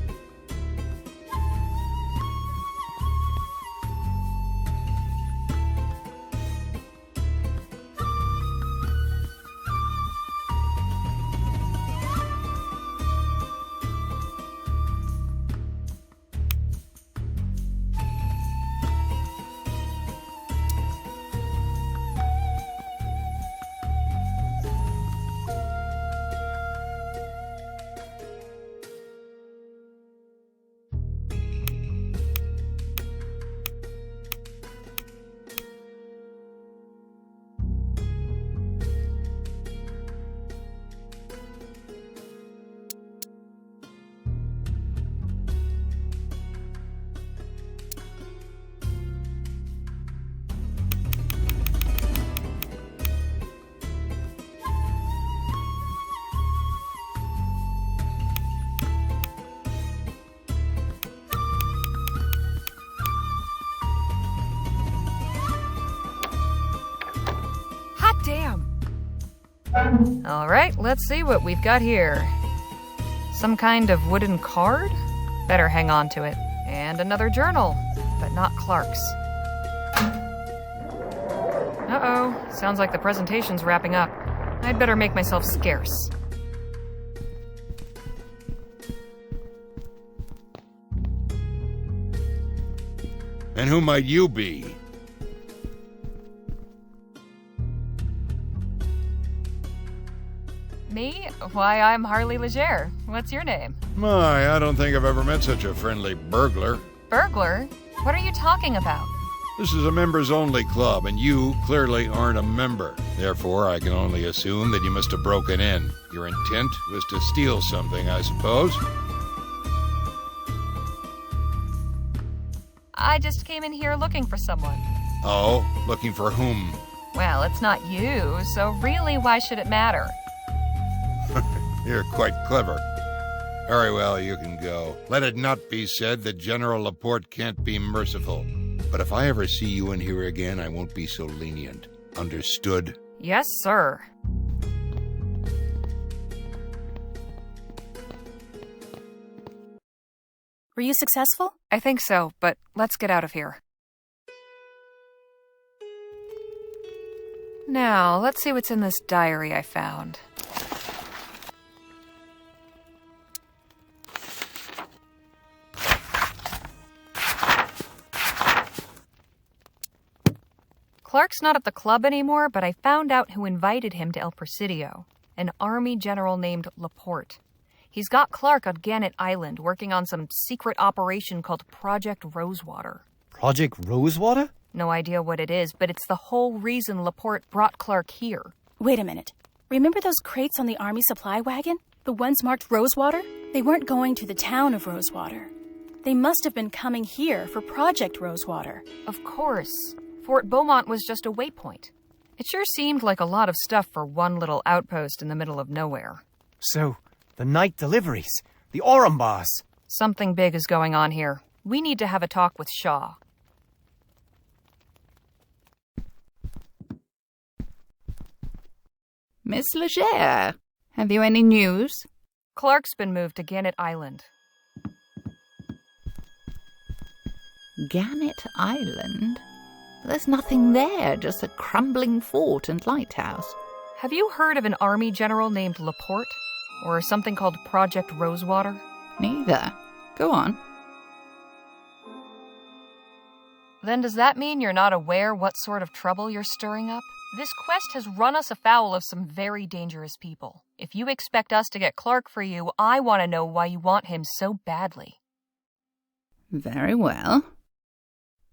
Damn. All right, let's see what we've got here. Some kind of wooden card? Better hang on to it. And another journal, but not Clark's. Uh-oh, sounds like the presentation's wrapping up. I'd better make myself scarce. And who might you be? Me? Why, I'm Harley Leger. What's your name? My, I don't think I've ever met such a friendly burglar. Burglar? What are you talking about? This is a members-only club, and you clearly aren't a member. Therefore, I can only assume that you must have broken in. Your intent was to steal something, I suppose? I just came in here looking for someone. Oh? Looking for whom? Well, it's not you, so really, why should it matter? You're quite clever. Very well, you can go. Let it not be said that General Laporte can't be merciful. But if I ever see you in here again, I won't be so lenient. Understood? Yes, sir. Were you successful? I think so, but let's get out of here. Now, let's see what's in this diary I found. Clark's not at the club anymore, but I found out who invited him to El Presidio. An army general named Laporte. He's got Clark on Gannett Island working on some secret operation called Project Rosewater. Project Rosewater? No idea what it is, but it's the whole reason Laporte brought Clark here. Wait a minute. Remember those crates on the army supply wagon? The ones marked Rosewater? They weren't going to the town of Rosewater. They must have been coming here for Project Rosewater. Of course. Fort Beaumont was just a waypoint. It sure seemed like a lot of stuff for one little outpost in the middle of nowhere. So, the night deliveries, the Aurum bars. Something big is going on here. We need to have a talk with Shaw. Miss Leger, have you any news? Clark's been moved to Gannett Island. Gannett Island? There's nothing there, just a crumbling fort and lighthouse. Have you heard of an army general named Laporte? Or something called Project Rosewater? Neither. Go on. Then does that mean you're not aware what sort of trouble you're stirring up? This quest has run us afoul of some very dangerous people. If you expect us to get Clark for you, I want to know why you want him so badly. Very well.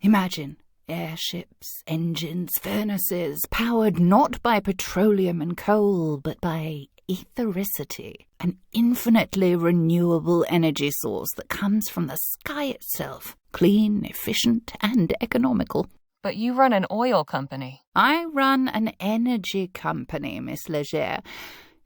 Imagine airships, engines, furnaces, powered not by petroleum and coal, but by ethericity, an infinitely renewable energy source that comes from the sky itself, clean, efficient, and economical. But you run an oil company. I run an energy company, Miss Leger.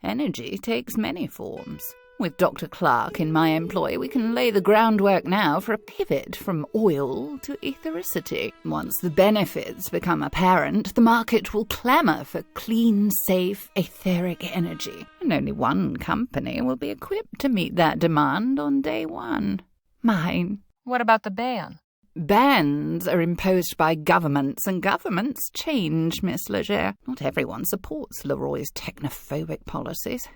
Energy takes many forms. With Dr. Clark in my employ, we can lay the groundwork now for a pivot from oil to ethericity. Once the benefits become apparent, the market will clamour for clean, safe, etheric energy. And only one company will be equipped to meet that demand on day one. Mine. What about the ban? Bans are imposed by governments, and governments change, Miss Leger. Not everyone supports Leroy's technophobic policies.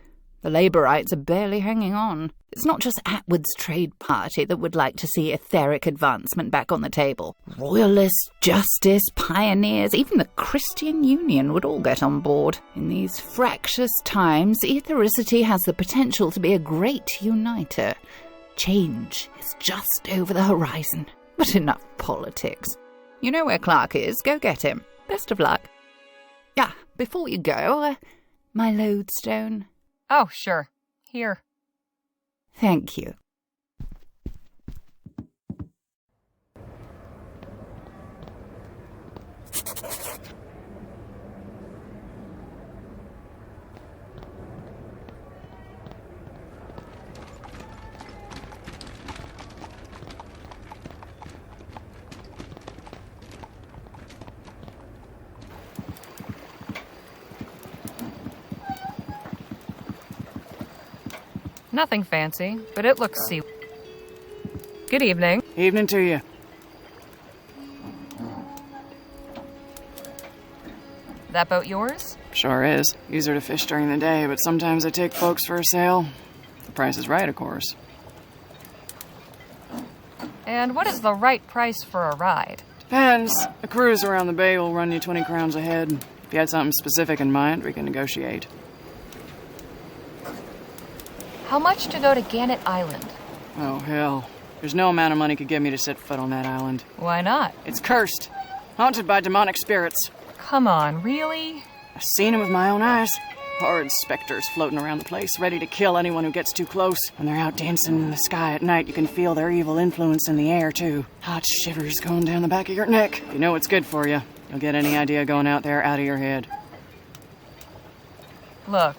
The Labourites are barely hanging on. It's not just Atwood's trade party that would like to see etheric advancement back on the table. Royalists, justice, pioneers, even the Christian Union would all get on board. In these fractious times, ethericity has the potential to be a great uniter. Change is just over the horizon. But enough politics. You know where Clark is. Go get him. Best of luck. Ah, before you go, my lodestone. Oh, sure. Here. Thank you. Nothing fancy, but it looks sea. Good evening. Evening to you. That boat yours? Sure is. Use her to fish during the day, but sometimes I take folks for a sail. The price is right, of course. And what is the right price for a ride? Depends. A cruise around the bay will run you 20 crowns a head. If you had something specific in mind, we can negotiate. How much to go to Gannett Island? Oh, hell. There's no amount of money could get me to set foot on that island. Why not? It's cursed. Haunted by demonic spirits. Come on, really? I've seen them with my own eyes. Horrid specters floating around the place, ready to kill anyone who gets too close. When they're out dancing in the sky at night, you can feel their evil influence in the air, too. Hot shivers going down the back of your neck. You know it's good for you. You'll get any idea going out there out of your head. Look,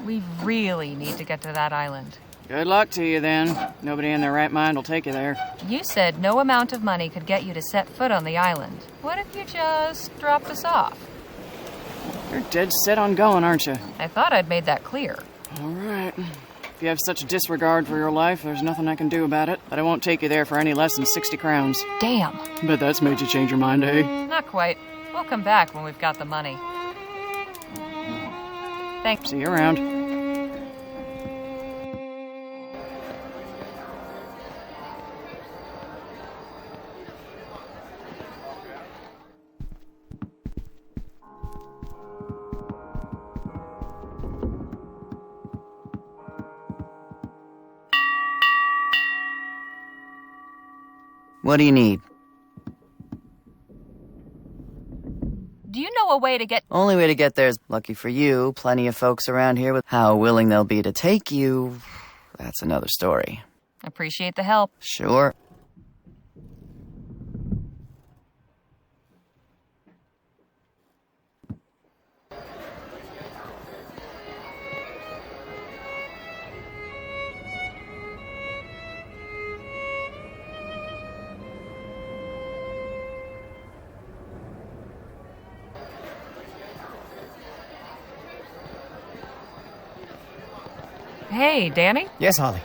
we really need to get to that island. Good luck to you, then. Nobody in their right mind will take you there. You said no amount of money could get you to set foot on the island. What if you just dropped us off? You're dead set on going, aren't you? I thought I'd made that clear. All right. If you have such a disregard for your life, there's nothing I can do about it. But I won't take you there for any less than 60 crowns. Damn. Bet that's made you change your mind, eh? Not quite. We'll come back when we've got the money. Thanks. See you around. What do you need? Do you know a way to get... Only way to get there is, lucky for you, plenty of folks around here with how willing they'll be to take you. That's another story. Appreciate the help. Sure. Hey, Danny? Yes, Harley.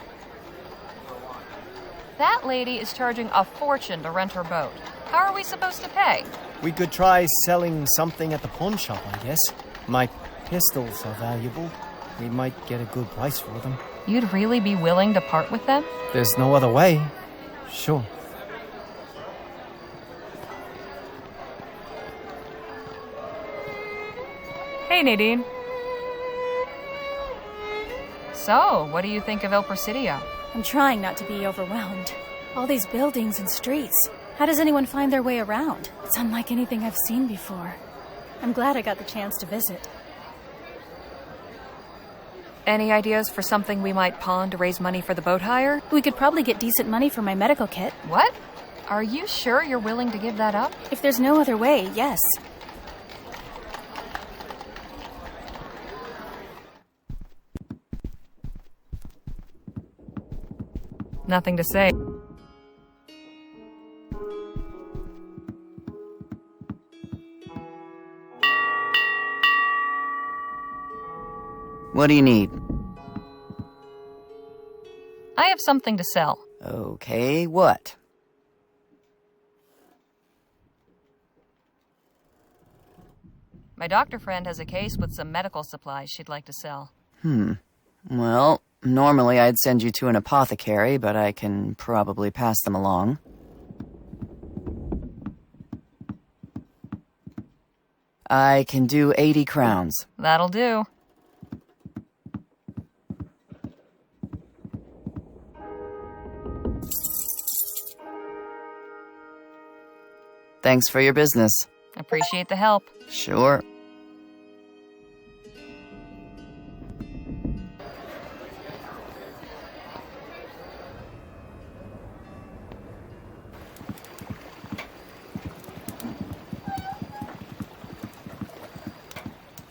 That lady is charging a fortune to rent her boat. How are we supposed to pay? We could try selling something at the pawn shop, I guess. My pistols are valuable. We might get a good price for them. You'd really be willing to part with them? There's no other way. Sure. Hey, Nadine. So, what do you think of El Presidio? I'm trying not to be overwhelmed. All these buildings and streets. How does anyone find their way around? It's unlike anything I've seen before. I'm glad I got the chance to visit. Any ideas for something we might pawn to raise money for the boat hire? We could probably get decent money for my medical kit. What? Are you sure you're willing to give that up? If there's no other way, yes. Nothing to say. What do you need? I have something to sell. Okay, what? My doctor friend has a case with some medical supplies she'd like to sell. Well, normally I'd send you to an apothecary, but I can probably pass them along. I can do 80 crowns. That'll do. Thanks for your business. Appreciate the help. Sure.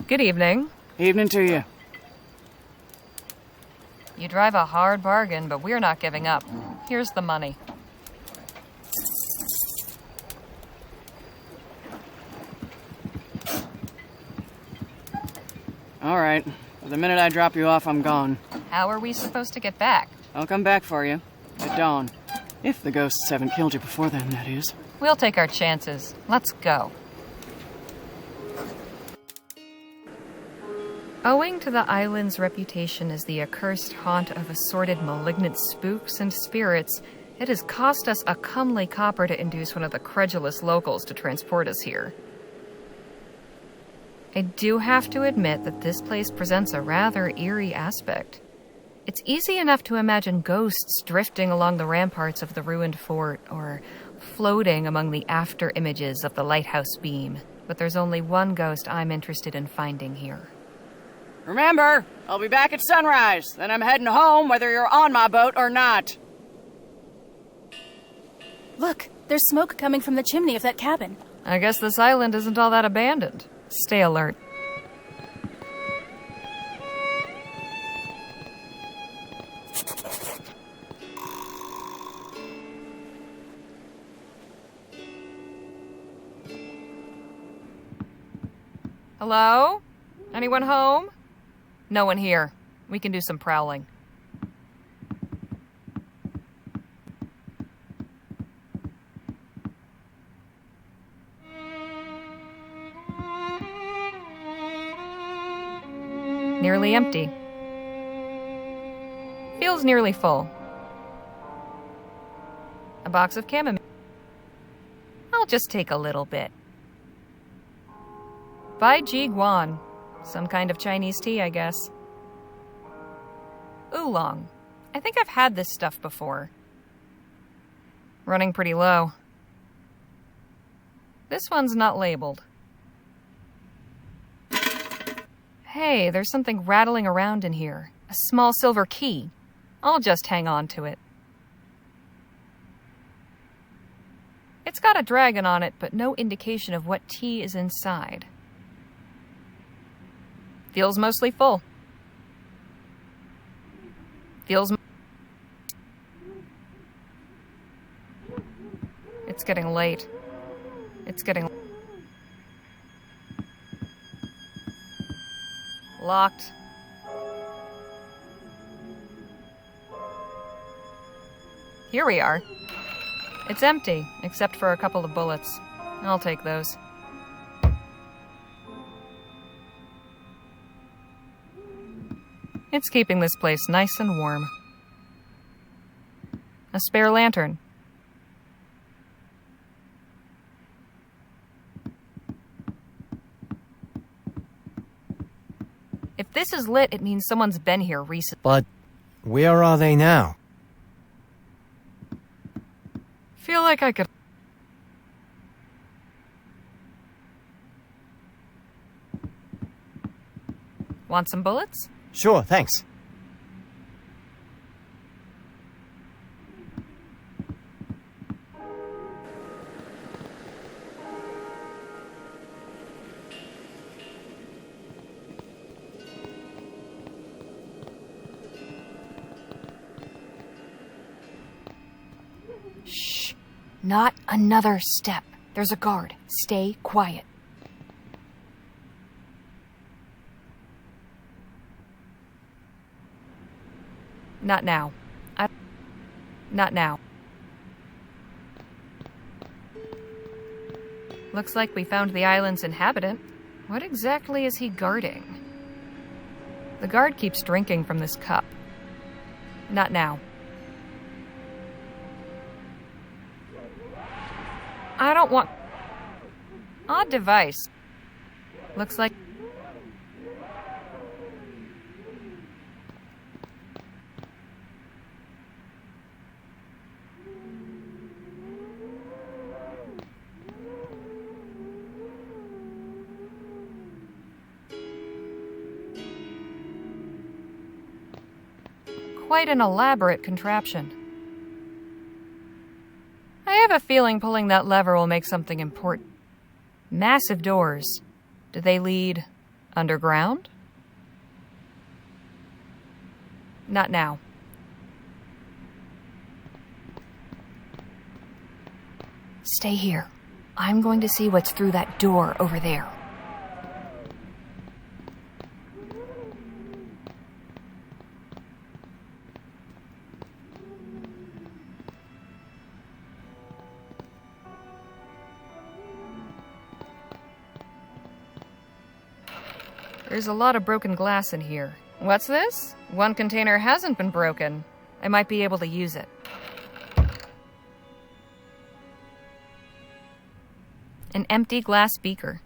Good evening. Evening to you. You drive a hard bargain, but we're not giving up. Here's the money. All right. The minute I drop you off, I'm gone. How are we supposed to get back? I'll come back for you. At dawn. If the ghosts haven't killed you before then, that is. We'll take our chances. Let's go. Owing to the island's reputation as the accursed haunt of assorted malignant spooks and spirits, it has cost us a comely copper to induce one of the credulous locals to transport us here. I do have to admit that this place presents a rather eerie aspect. It's easy enough to imagine ghosts drifting along the ramparts of the ruined fort, or floating among the after images of the lighthouse beam, but there's only one ghost I'm interested in finding here. Remember, I'll be back at sunrise. Then I'm heading home whether you're on my boat or not. Look, there's smoke coming from the chimney of that cabin. I guess this island isn't all that abandoned. Stay alert. Hello? Anyone home? No one here. We can do some prowling. Nearly empty. Feels nearly full. A box of chamomile. I'll just take a little bit. Bai Ji Guan. Some kind of Chinese tea, I guess. Oolong. I think I've had this stuff before. Running pretty low. This one's not labeled. Hey, there's something rattling around in here. A small silver key. I'll just hang on to it. It's got a dragon on it, but no indication of what tea is inside. Feels mostly full. It's getting late. Locked. Here we are. It's empty, except for a couple of bullets. I'll take those. It's keeping this place nice and warm. A spare lantern. If this is lit, it means someone's been here recently. But where are they now? Feel like I could... Want some bullets? Sure, thanks. Shh. Not another step. There's a guard. Stay quiet. Not now. Not now. Looks like we found the island's inhabitant. What exactly is he guarding? The guard keeps drinking from this cup. Not now. I don't want... Odd device. Looks like... Quite an elaborate contraption. I have a feeling pulling that lever will make something important. Massive doors. Do they lead underground? Not now. Stay here. I'm going to see what's through that door over there. There's a lot of broken glass in here. What's this? One container hasn't been broken. I might be able to use it. An empty glass beaker.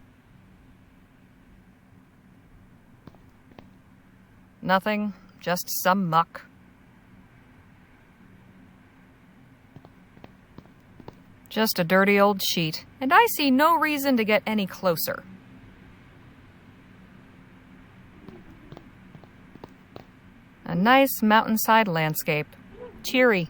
Nothing, just some muck. Just a dirty old sheet, and I see no reason to get any closer. A nice mountainside landscape. Cheery.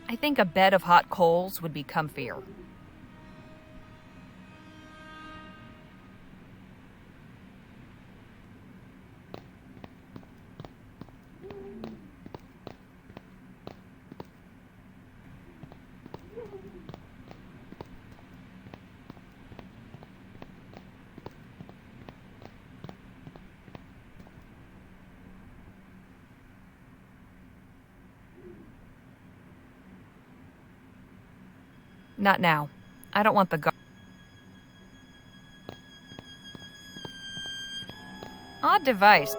I think a bed of hot coals would be comfier. Not now. I don't want the guard. Odd device.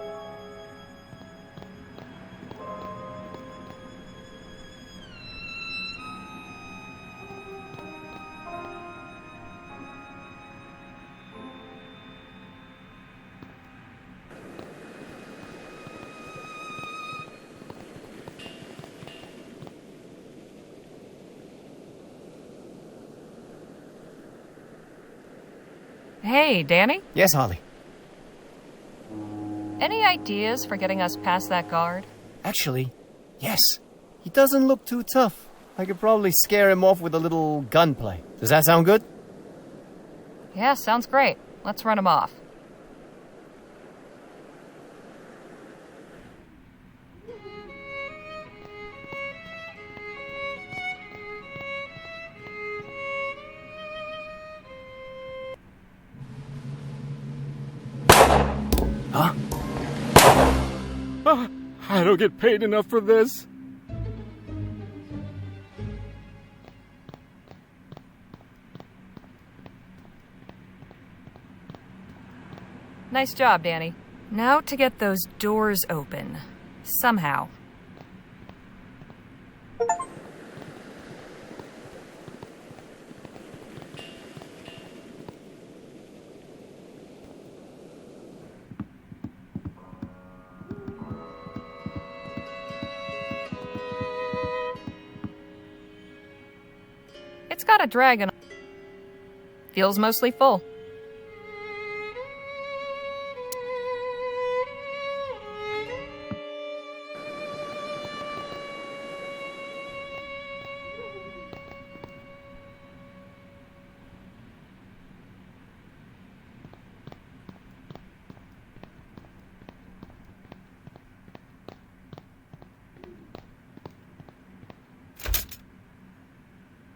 Hey, Danny? Yes, Harley. Any ideas for getting us past that guard? Actually, yes. He doesn't look too tough. I could probably scare him off with a little gunplay. Does that sound good? Yeah, sounds great. Let's run him off. Huh? I don't get paid enough for this. Nice job, Danny. Now to get those doors open. Somehow. It's got a dragon. Feels mostly full.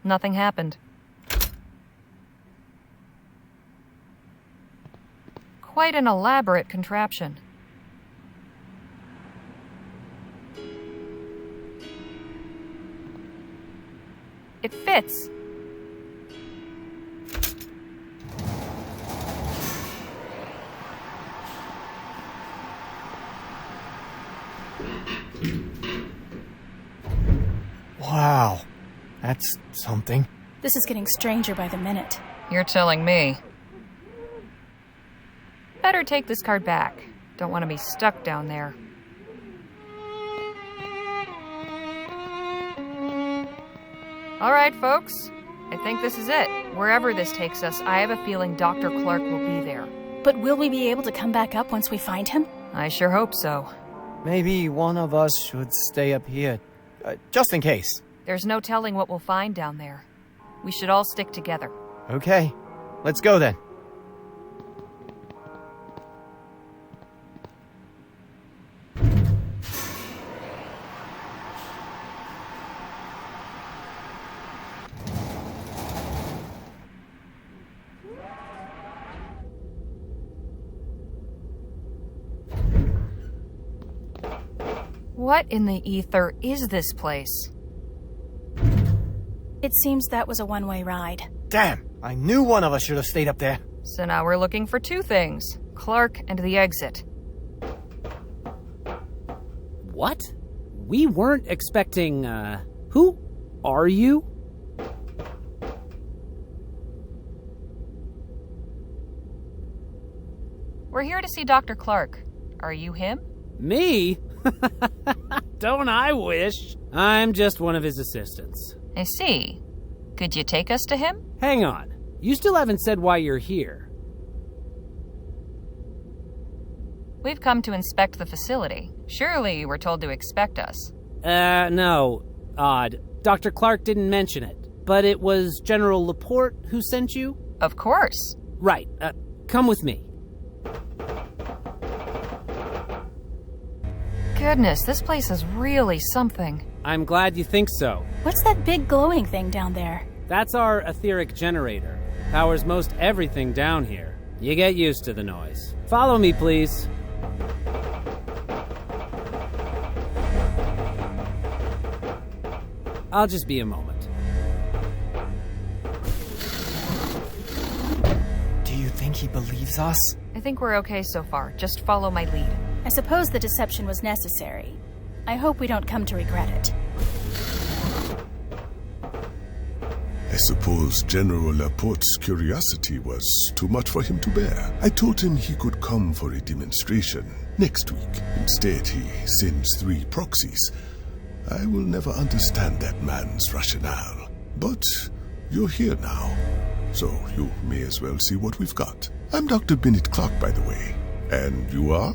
Nothing happened. Quite an elaborate contraption. It fits. Wow. That's something. This is getting stranger by the minute. You're telling me. Better take this card back. Don't want to be stuck down there. All right, folks. I think this is it. Wherever this takes us, I have a feeling Dr. Clark will be there. But will we be able to come back up once we find him? I sure hope so. Maybe one of us should stay up here, just in case. There's no telling what we'll find down there. We should all stick together. Okay, let's go then. What in the ether is this place? It seems that was a one-way ride. Damn! I knew one of us should have stayed up there. So now we're looking for two things. Clark and the exit. What? We weren't expecting, who are you? We're here to see Dr. Clark. Are you him? Me? Don't I wish? I'm just one of his assistants. I see. Could you take us to him? Hang on. You still haven't said why you're here. We've come to inspect the facility. Surely you were told to expect us. No. Odd. Dr. Clark didn't mention it. But it was General Laporte who sent you? Of course. Right. Come with me. Goodness, this place is really something. I'm glad you think so. What's that big glowing thing down there? That's our etheric generator. Powers most everything down here. You get used to the noise. Follow me, please. I'll just be a moment. Do you think he believes us? I think we're okay so far. Just follow my lead. I suppose the deception was necessary. I hope we don't come to regret it. I suppose General Laporte's curiosity was too much for him to bear. I told him he could come for a demonstration next week. Instead, he sends 3 proxies. I will never understand that man's rationale. But you're here now. so you may as well see what we've got. I'm Dr. Bennett Clark, by the way. And you are?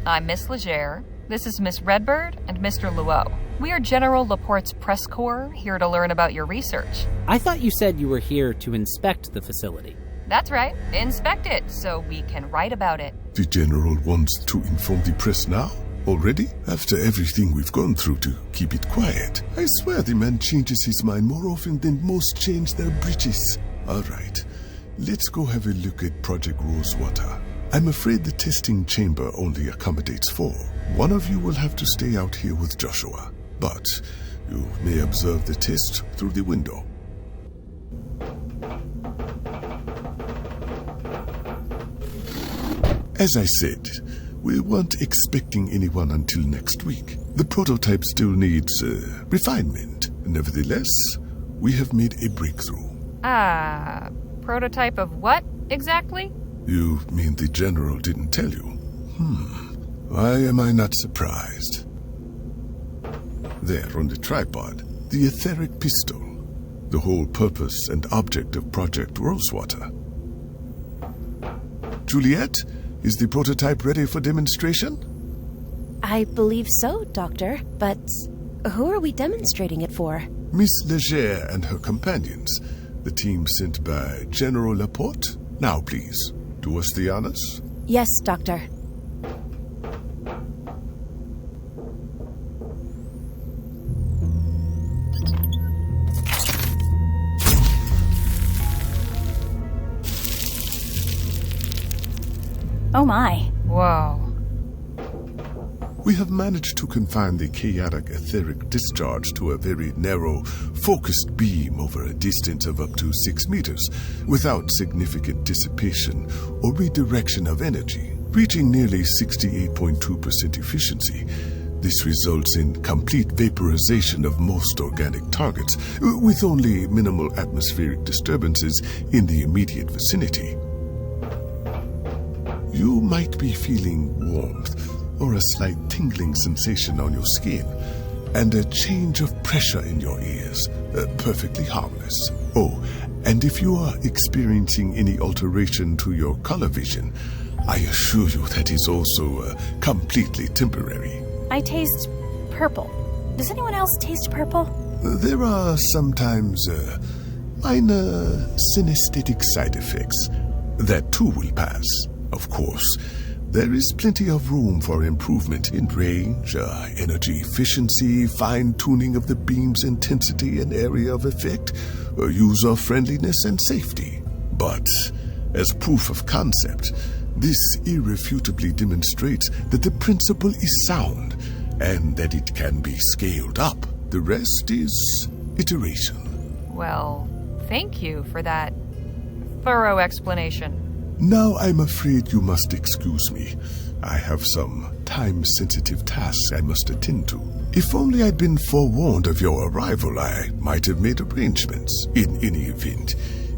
I'm Miss Leger. This is Miss Redbird and Mr. Luo. We are General Laporte's press corps, here to learn about your research. I thought you said you were here to inspect the facility. That's right. Inspect it, so we can write about it. The General wants to inform the press now? Already? After everything we've gone through to keep it quiet. I swear the man changes his mind more often than most change their breeches. All right, let's go have a look at Project Rosewater. I'm afraid the testing chamber only accommodates 4. One of you will have to stay out here with Joshua, but you may observe the test through the window. As I said, we weren't expecting anyone until next week. The prototype still needs refinement. Nevertheless, we have made a breakthrough. Prototype of what, exactly? You mean the General didn't tell you? Why am I not surprised? There on the tripod, the etheric pistol. The whole purpose and object of Project Rosewater. Juliet, is the prototype ready for demonstration? I believe so, Doctor. But who are we demonstrating it for? Miss Leger and her companions. The team sent by General Laporte. Now, please, do us the honors. Yes, Doctor. Oh my. Whoa. We have managed to confine the chaotic etheric discharge to a very narrow, focused beam over a distance of up to 6 meters, without significant dissipation or redirection of energy, reaching nearly 68.2% efficiency. This results in complete vaporization of most organic targets, with only minimal atmospheric disturbances in the immediate vicinity. You might be feeling warmth, or a slight tingling sensation on your skin, and a change of pressure in your ears, perfectly harmless. Oh, and if you are experiencing any alteration to your color vision, I assure you that is also completely temporary. I taste purple. Does anyone else taste purple? There are sometimes minor synesthetic side effects. That too will pass. Of course, there is plenty of room for improvement in range, energy efficiency, fine-tuning of the beam's intensity and area of effect, user-friendliness and safety. But, as proof of concept, this irrefutably demonstrates that the principle is sound, and that it can be scaled up. The rest is iteration. Well, thank you for that thorough explanation. Now I'm afraid you must excuse me. I have some time-sensitive tasks I must attend to. If only I'd been forewarned of your arrival, I might have made arrangements. In any event,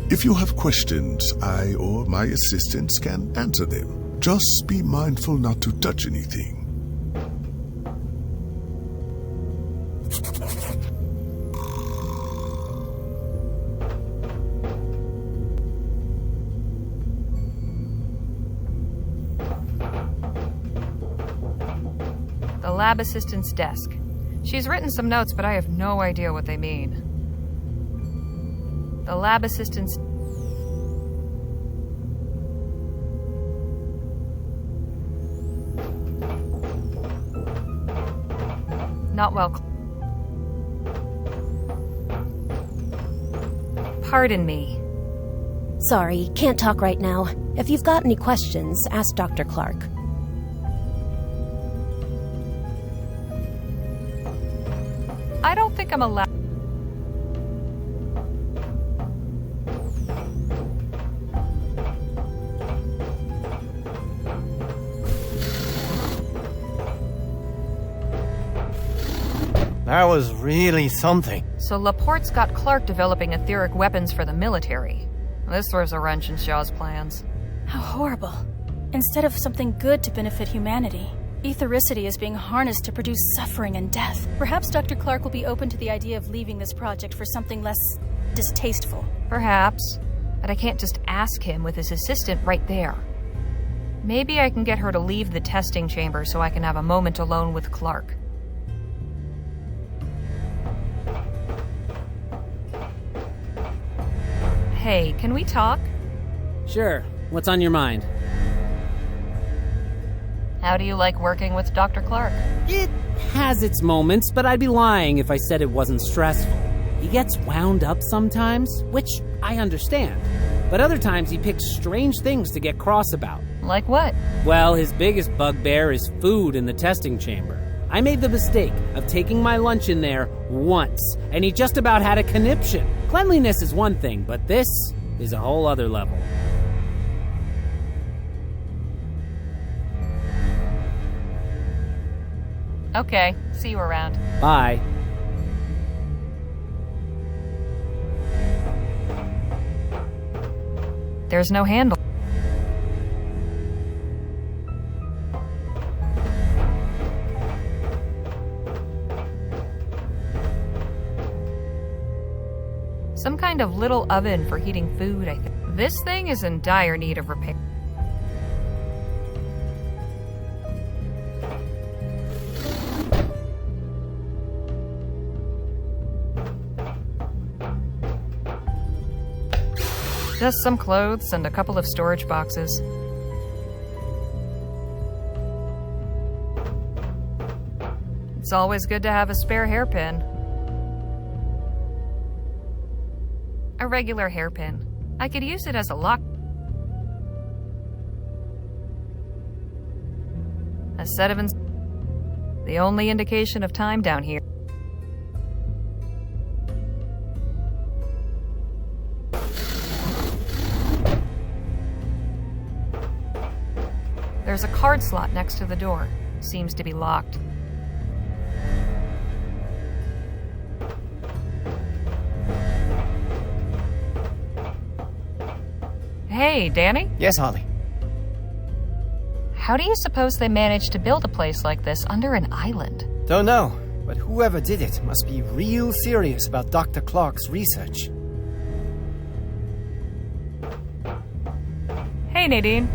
if you have questions, I or my assistants can answer them. Just be mindful not to touch anything. The lab assistant's desk. She's written some notes, but I have no idea what they mean. The lab assistant's... Not well. Pardon me. Sorry, can't talk right now. If you've got any questions, ask Dr. Clark. I don't think I'm allowed... That was really something. So Laporte's got Clark developing etheric weapons for the military. This throws a wrench in Shaw's plans. How horrible. Instead of something good to benefit humanity. Ethericity is being harnessed to produce suffering and death. Perhaps Dr. Clark will be open to the idea of leaving this project for something less distasteful. Perhaps, but I can't just ask him with his assistant right there. Maybe I can get her to leave the testing chamber so I can have a moment alone with Clark. Hey, can we talk? Sure. What's on your mind? How do you like working with Dr. Clark? It has its moments, but I'd be lying if I said it wasn't stressful. He gets wound up sometimes, which I understand. But other times he picks strange things to get cross about. Like what? Well, his biggest bugbear is food in the testing chamber. I made the mistake of taking my lunch in there once, and he just about had a conniption. Cleanliness is one thing, but this is a whole other level. Okay, see you around. Bye. There's no handle. Some kind of little oven for heating food, I think. This thing is in dire need of repair. Just some clothes and a couple of storage boxes. It's always good to have a spare hairpin. A regular hairpin. I could use it as a lock. A set of the only indication of time down here. There's a card slot next to the door. Seems to be locked. Hey, Danny? Yes, Harley. How do you suppose they managed to build a place like this under an island? Don't know, but whoever did it must be real serious about Dr. Clark's research. Hey, Nadine.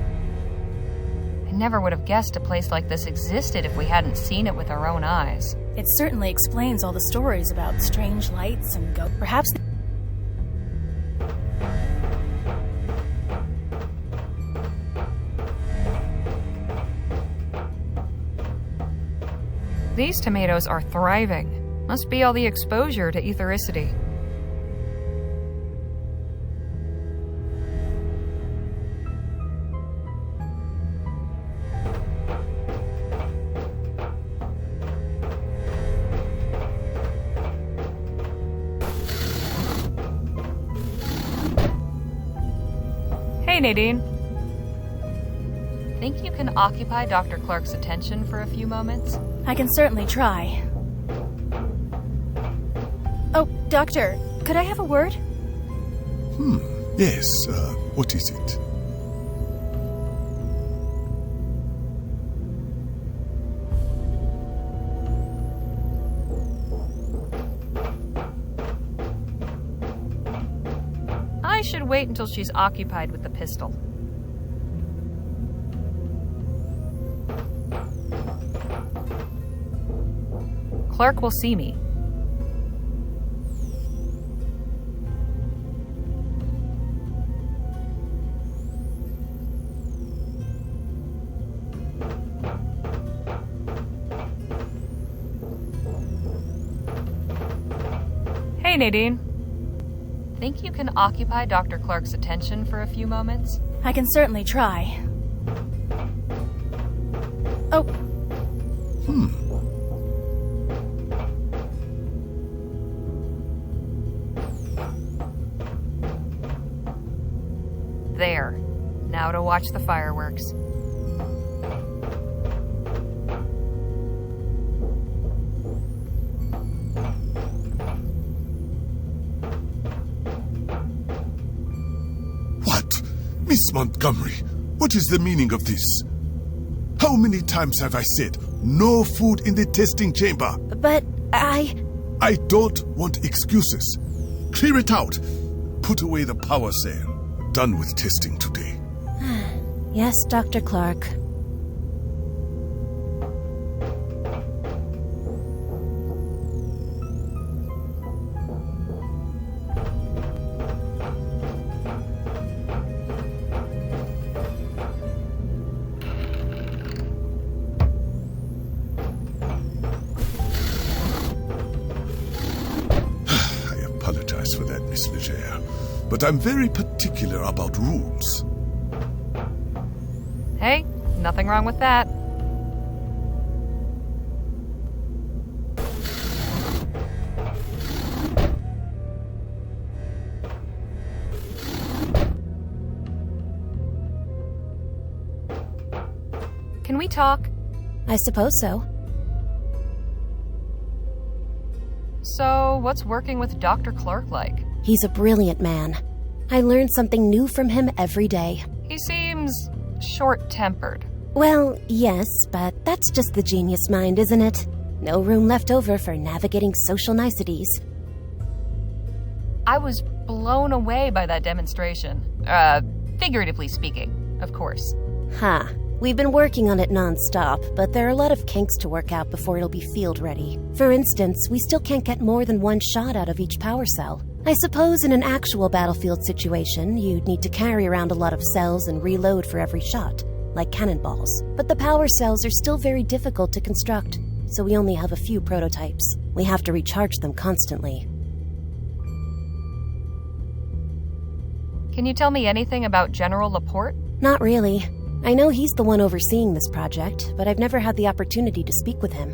I never would have guessed a place like this existed if we hadn't seen it with our own eyes. It certainly explains all the stories about strange lights and perhaps... These tomatoes are thriving. Must be all the exposure to ethericity. Hey, Nadine. Think you can occupy Dr. Clark's attention for a few moments? I can certainly try. Oh, Doctor, could I have a word? Yes, what is it? I should wait until she's occupied with the pistol. Clark will see me. Hey, Nadine. Think you can occupy Dr. Clark's attention for a few moments? I can certainly try. Oh. There. Now to watch the fireworks. What? Miss Montgomery, what is the meaning of this? How many times have I said, no food in the testing chamber? But I don't want excuses. Clear it out. Put away the power cell. Done with testing today. Yes, Dr. Clark. For that, Miss Leger. But I'm very particular about rules. Hey, nothing wrong with that. Can we talk? I suppose so. So, what's working with Dr. Clark like? He's a brilliant man. I learn something new from him every day. He seems short-tempered. Well, yes, but that's just the genius mind, isn't it? No room left over for navigating social niceties. I was blown away by that demonstration. Figuratively speaking, of course. Huh. We've been working on it non-stop, but there are a lot of kinks to work out before it'll be field-ready. For instance, we still can't get more than one shot out of each power cell. I suppose in an actual battlefield situation, you'd need to carry around a lot of cells and reload for every shot, like cannonballs. But the power cells are still very difficult to construct, so we only have a few prototypes. We have to recharge them constantly. Can you tell me anything about General Laporte? Not really. I know he's the one overseeing this project, but I've never had the opportunity to speak with him.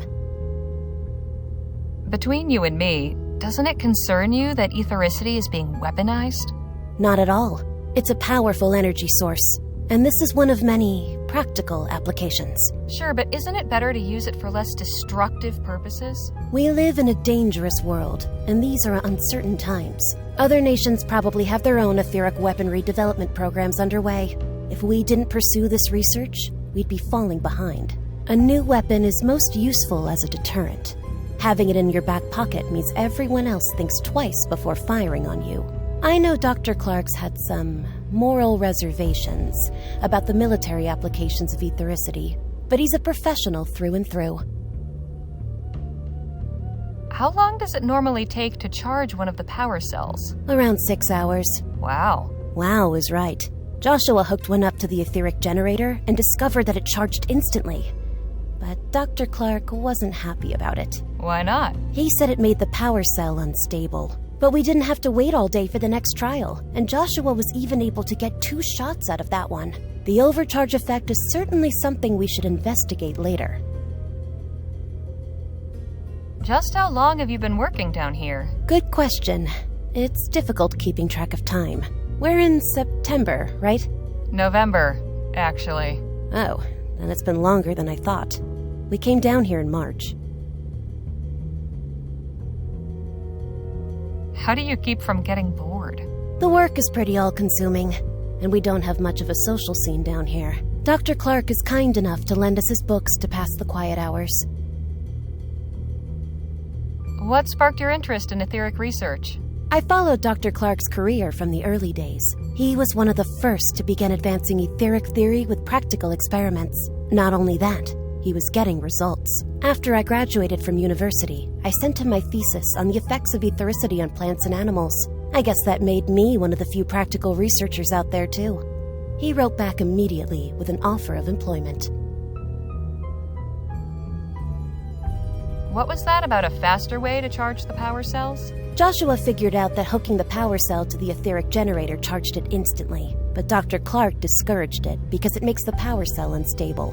Between you and me, doesn't it concern you that ethericity is being weaponized? Not at all. It's a powerful energy source, and this is one of many practical applications. Sure, but isn't it better to use it for less destructive purposes? We live in a dangerous world, and these are uncertain times. Other nations probably have their own etheric weaponry development programs underway. If we didn't pursue this research, we'd be falling behind. A new weapon is most useful as a deterrent. Having it in your back pocket means everyone else thinks twice before firing on you. I know Dr. Clark's had some moral reservations about the military applications of ethericity, but he's a professional through and through. How long does it normally take to charge one of the power cells? Around 6 hours. Wow. Wow is right. Joshua hooked one up to the etheric generator and discovered that it charged instantly. But Dr. Clark wasn't happy about it. Why not? He said it made the power cell unstable. But we didn't have to wait all day for the next trial, and Joshua was even able to get 2 shots out of that one. The overcharge effect is certainly something we should investigate later. Just how long have you been working down here? Good question. It's difficult keeping track of time. We're in September, right? November, actually. Oh, then it's been longer than I thought. We came down here in March. How do you keep from getting bored? The work is pretty all-consuming, and we don't have much of a social scene down here. Dr. Clark is kind enough to lend us his books to pass the quiet hours. What sparked your interest in etheric research? I followed Dr. Clark's career from the early days. He was one of the first to begin advancing etheric theory with practical experiments. Not only that, he was getting results. After I graduated from university, I sent him my thesis on the effects of ethericity on plants and animals. I guess that made me one of the few practical researchers out there, too. He wrote back immediately with an offer of employment. What was that about a faster way to charge the power cells? Joshua figured out that hooking the power cell to the etheric generator charged it instantly, but Dr. Clark discouraged it because it makes the power cell unstable.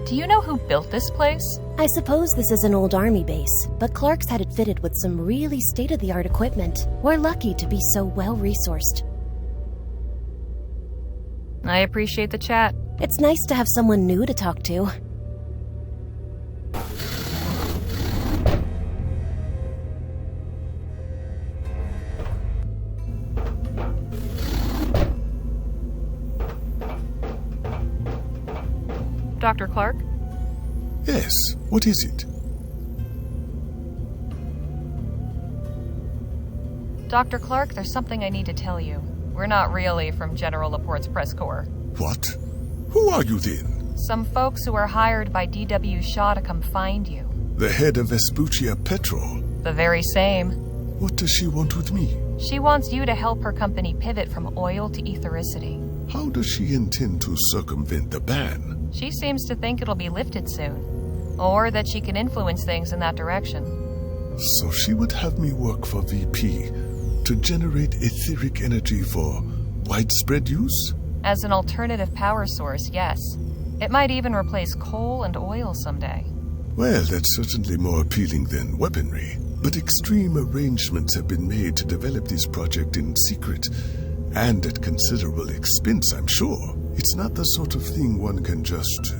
Do you know who built this place? I suppose this is an old army base, but Clark's had it fitted with some really state-of-the-art equipment. We're lucky to be so well-resourced. I appreciate the chat. It's nice to have someone new to talk to. Dr. Clark? Yes, what is it? Dr. Clark, there's something I need to tell you. We're not really from General Laporte's press corps. What? Who are you then? Some folks who are hired by D.W. Shaw to come find you. The head of Vespuccia Petrol? The very same. What does she want with me? She wants you to help her company pivot from oil to ethericity. How does she intend to circumvent the ban? She seems to think it'll be lifted soon. Or that she can influence things in that direction. So she would have me work for VP to generate etheric energy for widespread use? As an alternative power source, yes. It might even replace coal and oil someday. Well, that's certainly more appealing than weaponry. But extreme arrangements have been made to develop this project in secret, and at considerable expense, I'm sure. It's not the sort of thing one can just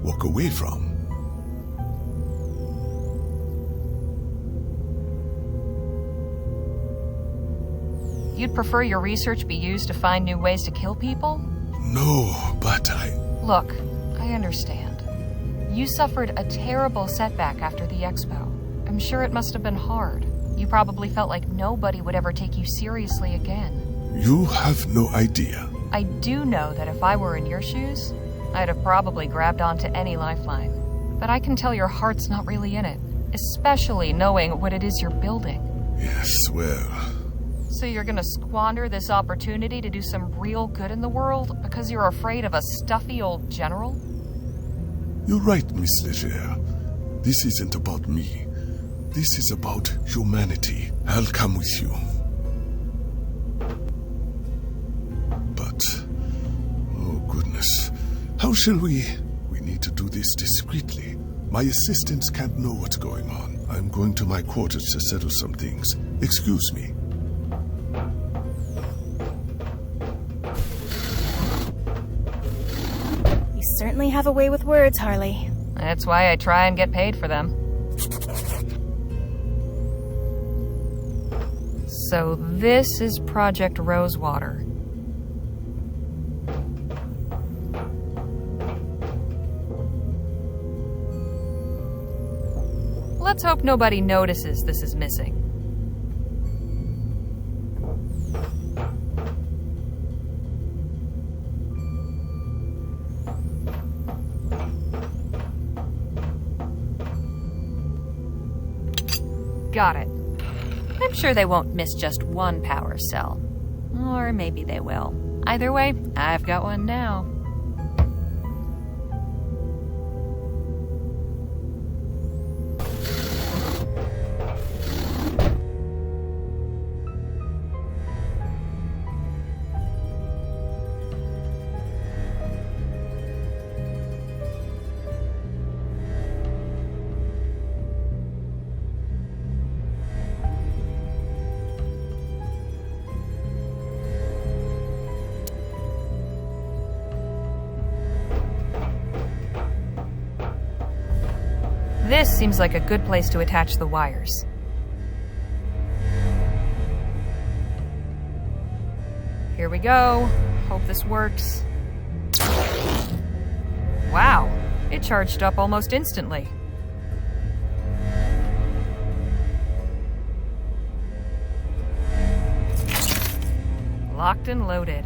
walk away from. You'd prefer your research be used to find new ways to kill people? No, but Look, I understand. You suffered a terrible setback after the expo. I'm sure it must have been hard. You probably felt like nobody would ever take you seriously again. You have no idea. I do know that if I were in your shoes, I'd have probably grabbed onto any lifeline. But I can tell your heart's not really in it, especially knowing what it is you're building. Yes, well... So you're gonna squander this opportunity to do some real good in the world because you're afraid of a stuffy old general? You're right, Miss Leger. This isn't about me. This is about humanity. I'll come with you. But... oh goodness. How shall we... We need to do this discreetly. My assistants can't know what's going on. I'm going to my quarters to settle some things. Excuse me. Certainly have a way with words, Harley. That's why I try and get paid for them. So this is Project Rosewater. Let's hope nobody notices this is missing. Got it. I'm sure they won't miss just one power cell. Or maybe they will. Either way, I've got one now. This seems like a good place to attach the wires. Here we go. Hope this works. Wow, it charged up almost instantly. Locked and loaded.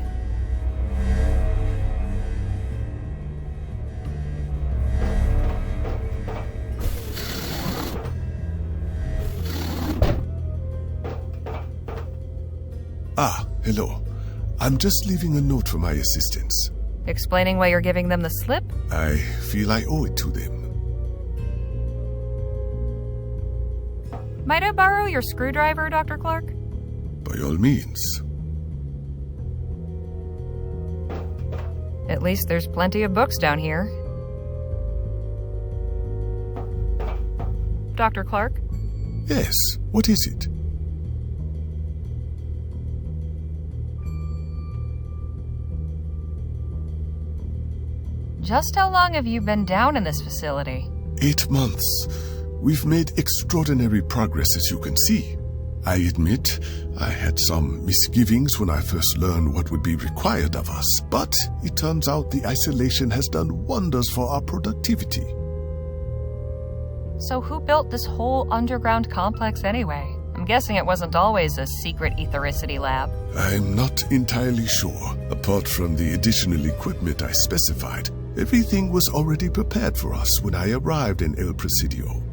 Ah, hello. I'm just leaving a note for my assistants. Explaining why you're giving them the slip? I feel I owe it to them. Might I borrow your screwdriver, Dr. Clark? By all means. At least there's plenty of books down here. Dr. Clark? Yes, what is it? Just how long have you been down in this facility? 8 months. We've made extraordinary progress, as you can see. I admit, I had some misgivings when I first learned what would be required of us, but it turns out the isolation has done wonders for our productivity. So who built this whole underground complex anyway? I'm guessing it wasn't always a secret ethericity lab. I'm not entirely sure. Apart from the additional equipment I specified, everything was already prepared for us when I arrived in El Presidio.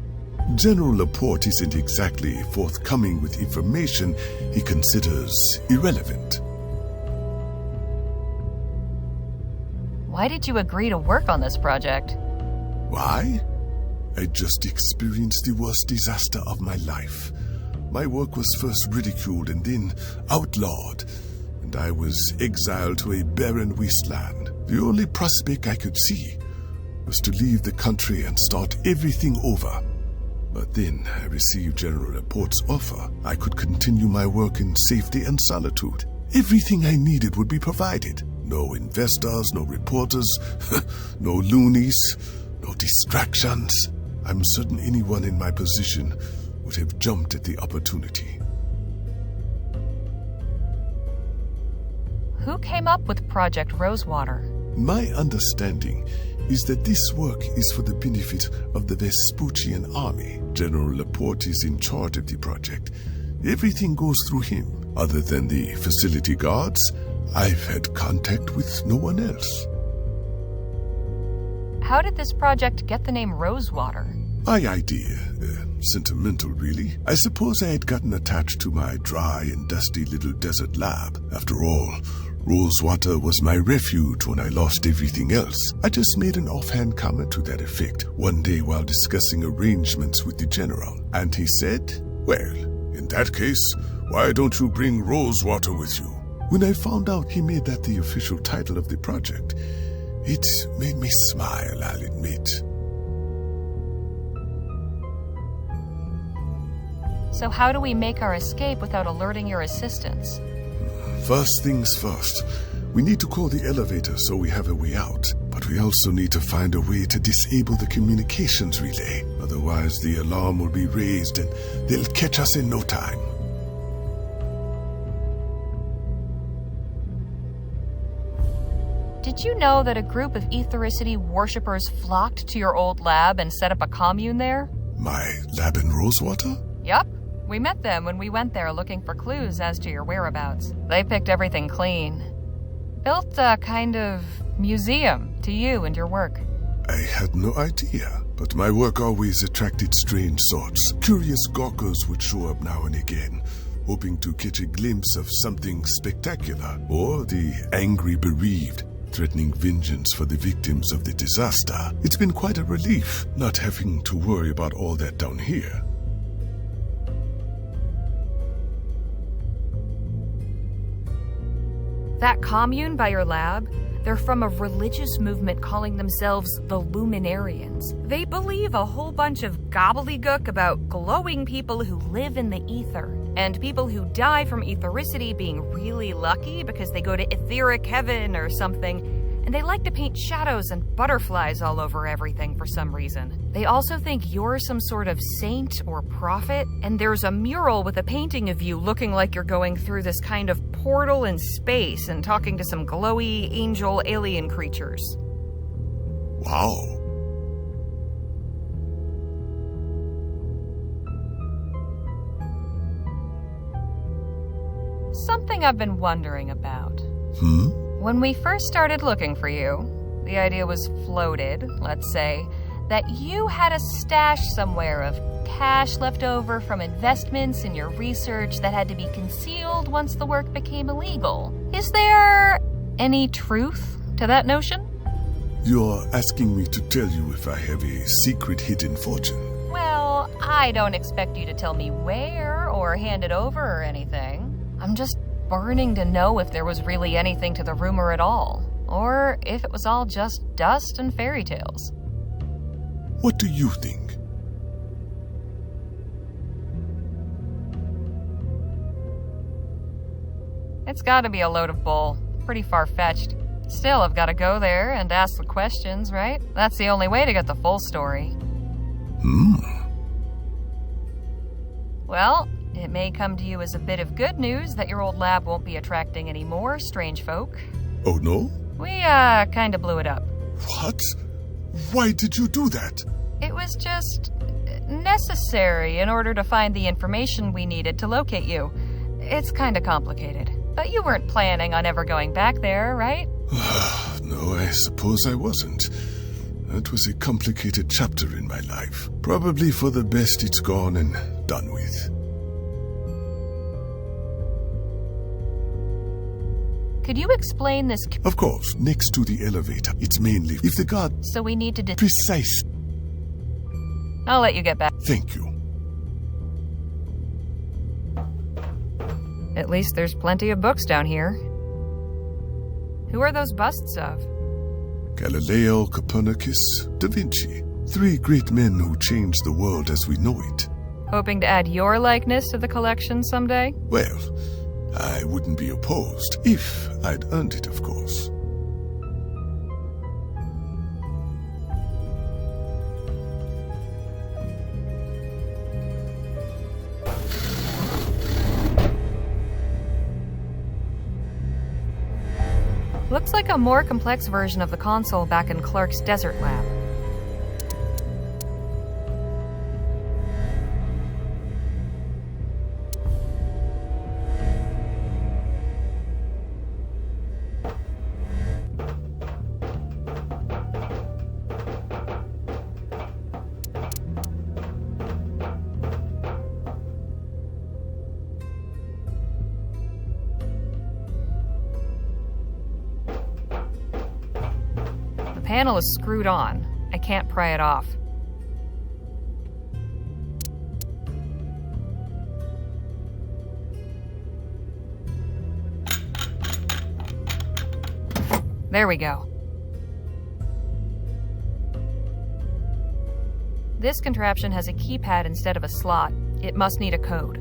General Laporte isn't exactly forthcoming with information he considers irrelevant. Why did you agree to work on this project? Why? I just experienced the worst disaster of my life. My work was first ridiculed and then outlawed, and I was exiled to a barren wasteland. The only prospect I could see was to leave the country and start everything over. But then I received General Laporte's offer. I could continue my work in safety and solitude. Everything I needed would be provided. No investors, no reporters, no loonies, no distractions. I'm certain anyone in my position would have jumped at the opportunity. Who came up with Project Rosewater? My understanding is that this work is for the benefit of the Vespuccian army. General Laporte is in charge of the project. Everything goes through him. Other than the facility guards, I've had contact with no one else. How did this project get the name Rosewater? My idea, sentimental really. I suppose I had gotten attached to my dry and dusty little desert lab. After all, Rosewater was my refuge when I lost everything else. I just made an offhand comment to that effect one day while discussing arrangements with the general. And he said, "Well, in that case, why don't you bring Rosewater with you?" When I found out he made that the official title of the project, it made me smile, I'll admit. So how do we make our escape without alerting your assistants? First things first, we need to call the elevator so we have a way out. But we also need to find a way to disable the communications relay. Otherwise, the alarm will be raised and they'll catch us in no time. Did you know that a group of ethericity worshippers flocked to your old lab and set up a commune there? My lab in Rosewater? Yup. We met them when we went there looking for clues as to your whereabouts. They picked everything clean. Built a kind of museum to you and your work. I had no idea, but my work always attracted strange sorts. Curious gawkers would show up now and again, hoping to catch a glimpse of something spectacular, or the angry bereaved, threatening vengeance for the victims of the disaster. It's been quite a relief not having to worry about all that down here. That commune by your lab, they're from a religious movement calling themselves the Luminarians. They believe a whole bunch of gobbledygook about glowing people who live in the ether, and people who die from ethericity being really lucky because they go to etheric heaven or something, and they like to paint shadows and butterflies all over everything for some reason. They also think you're some sort of saint or prophet, and there's a mural with a painting of you looking like you're going through this kind of portal in space and talking to some glowy angel alien creatures. Wow. Something I've been wondering about. When we first started looking for you, the idea was floated, let's say, that you had a stash somewhere of cash left over from investments in your research that had to be concealed once the work became illegal. Is there any truth to that notion? You're asking me to tell you if I have a secret hidden fortune. Well, I don't expect you to tell me where or hand it over or anything. I'm just burning to know if there was really anything to the rumor at all, or if it was all just dust and fairy tales. What do you think? It's gotta be a load of bull. Pretty far-fetched. Still, I've gotta go there and ask the questions, right? That's the only way to get the full story. Well, It may come to you as a bit of good news that your old lab won't be attracting any more strange folk. Oh no? We, kinda blew it up. What? Why did you do that? It was just necessary in order to find the information we needed to locate you. It's kinda complicated. But you weren't planning on ever going back there, right? No, I suppose I wasn't. That was a complicated chapter in my life. Probably for the best it's gone and done with. Could you explain this? Of course, next to the elevator. It's mainly if the guard... So we need to... Precise. I'll let you get back. Thank you. At least there's plenty of books down here. Who are those busts of? Galileo, Copernicus, Da Vinci. 3 great men who changed the world as we know it. Hoping to add your likeness to the collection someday? Well, I wouldn't be opposed, if I'd earned it, of course. Looks like a more complex version of the console back in Clark's desert lab. The panel is screwed on. I can't pry it off. There we go. This contraption has a keypad instead of a slot. It must need a code.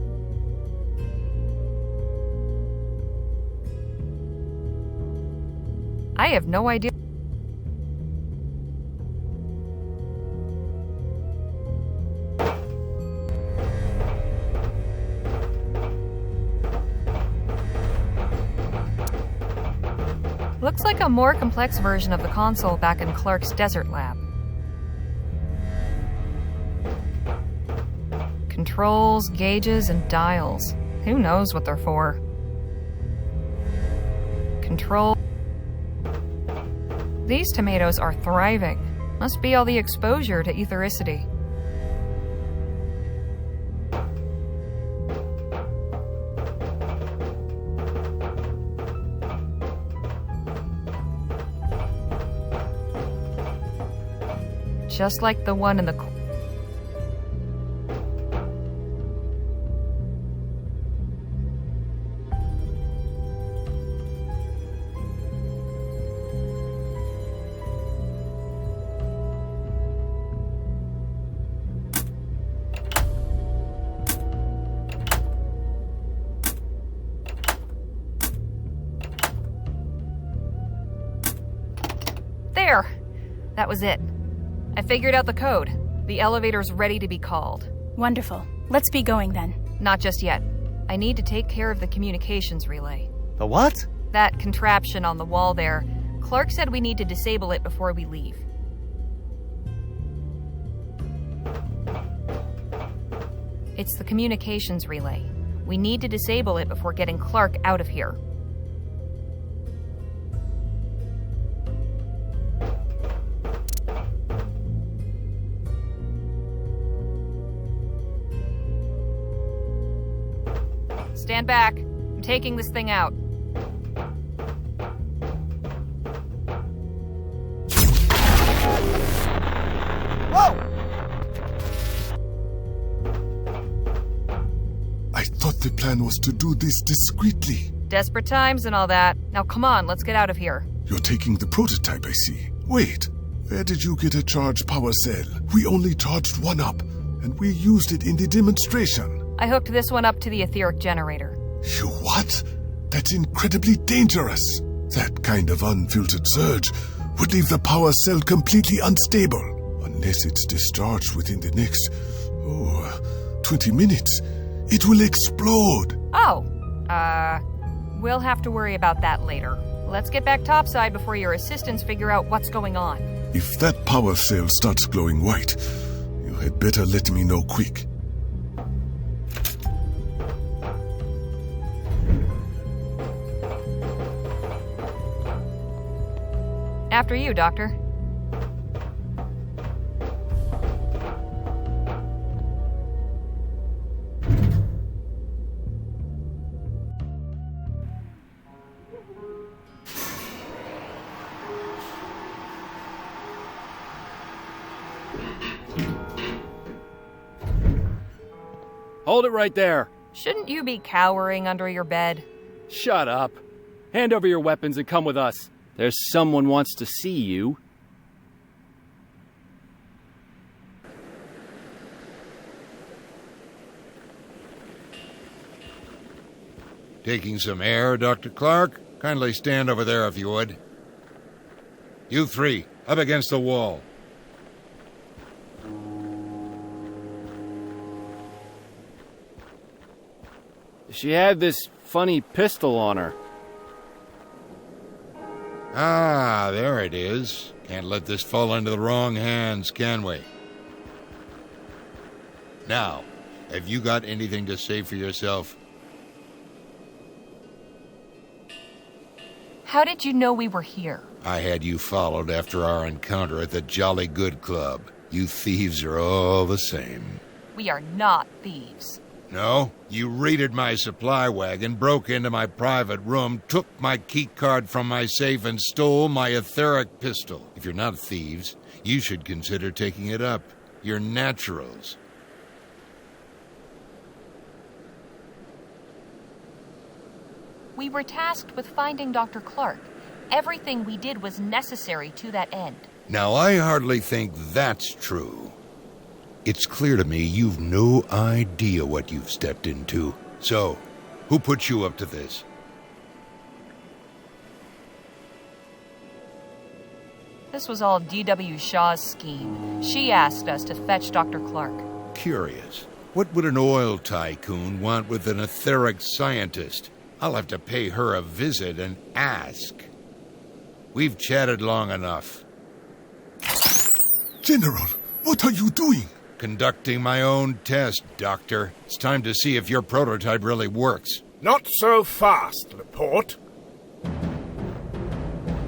I have no idea. Looks like a more complex version of the console back in Clark's desert lab. Controls, gauges, and dials. Who knows what they're for? Control. These tomatoes are thriving. Must be all the exposure to ethericity. Just like the one in the... There! That was it. I figured out the code. The elevator's ready to be called. Wonderful. Let's be going then. Not just yet. I need to take care of the communications relay. The what? That contraption on the wall there. Clark said we need to disable it before we leave. It's the communications relay. We need to disable it before getting Clark out of here. Stand back. I'm taking this thing out. Whoa! I thought the plan was to do this discreetly. Desperate times and all that. Now come on, let's get out of here. You're taking the prototype, I see. Wait, where did you get a charged power cell? We only charged one up, and we used it in the demonstration. I hooked this one up to the etheric generator. You what? That's incredibly dangerous. That kind of unfiltered surge would leave the power cell completely unstable. Unless it's discharged within the next, 20 minutes. It will explode. Oh, we'll have to worry about that later. Let's get back topside before your assistants figure out what's going on. If that power cell starts glowing white, you had better let me know quick. After you, Doctor. Hold it right there. Shouldn't you be cowering under your bed? Shut up. Hand over your weapons and come with us. There's someone wants to see you. Taking some air, Dr. Clark? Kindly stand over there if you would. You three, up against the wall. She had this funny pistol on her. Ah, there it is. Can't let this fall into the wrong hands, can we? Now, have you got anything to say for yourself? How did you know we were here? I had you followed after our encounter at the Jolly Good Club. You thieves are all the same. We are not thieves. No, you raided my supply wagon, broke into my private room, took my key card from my safe, and stole my etheric pistol. If you're not thieves, you should consider taking it up. You're naturals. We were tasked with finding Dr. Clark. Everything we did was necessary to that end. Now, I hardly think that's true. It's clear to me you've no idea what you've stepped into. So, who put you up to this? This was all D.W. Shaw's scheme. She asked us to fetch Dr. Clark. Curious. What would an oil tycoon want with an etheric scientist? I'll have to pay her a visit and ask. We've chatted long enough. General, what are you doing? Conducting my own test, Doctor. It's time to see if your prototype really works. Not so fast, Laporte.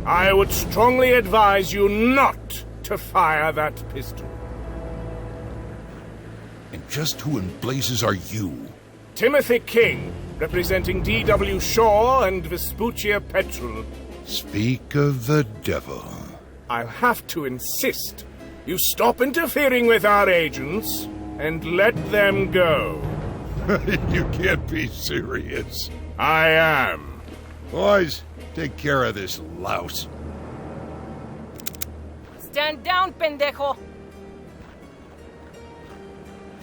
I would strongly advise you not to fire that pistol. And just who in blazes are you? Timothy King, representing D.W. Shaw and Vespuccia Petrol. Speak of the devil. I'll have to insist you stop interfering with our agents and let them go. You can't be serious. I am. Boys, take care of this louse. Stand down, pendejo!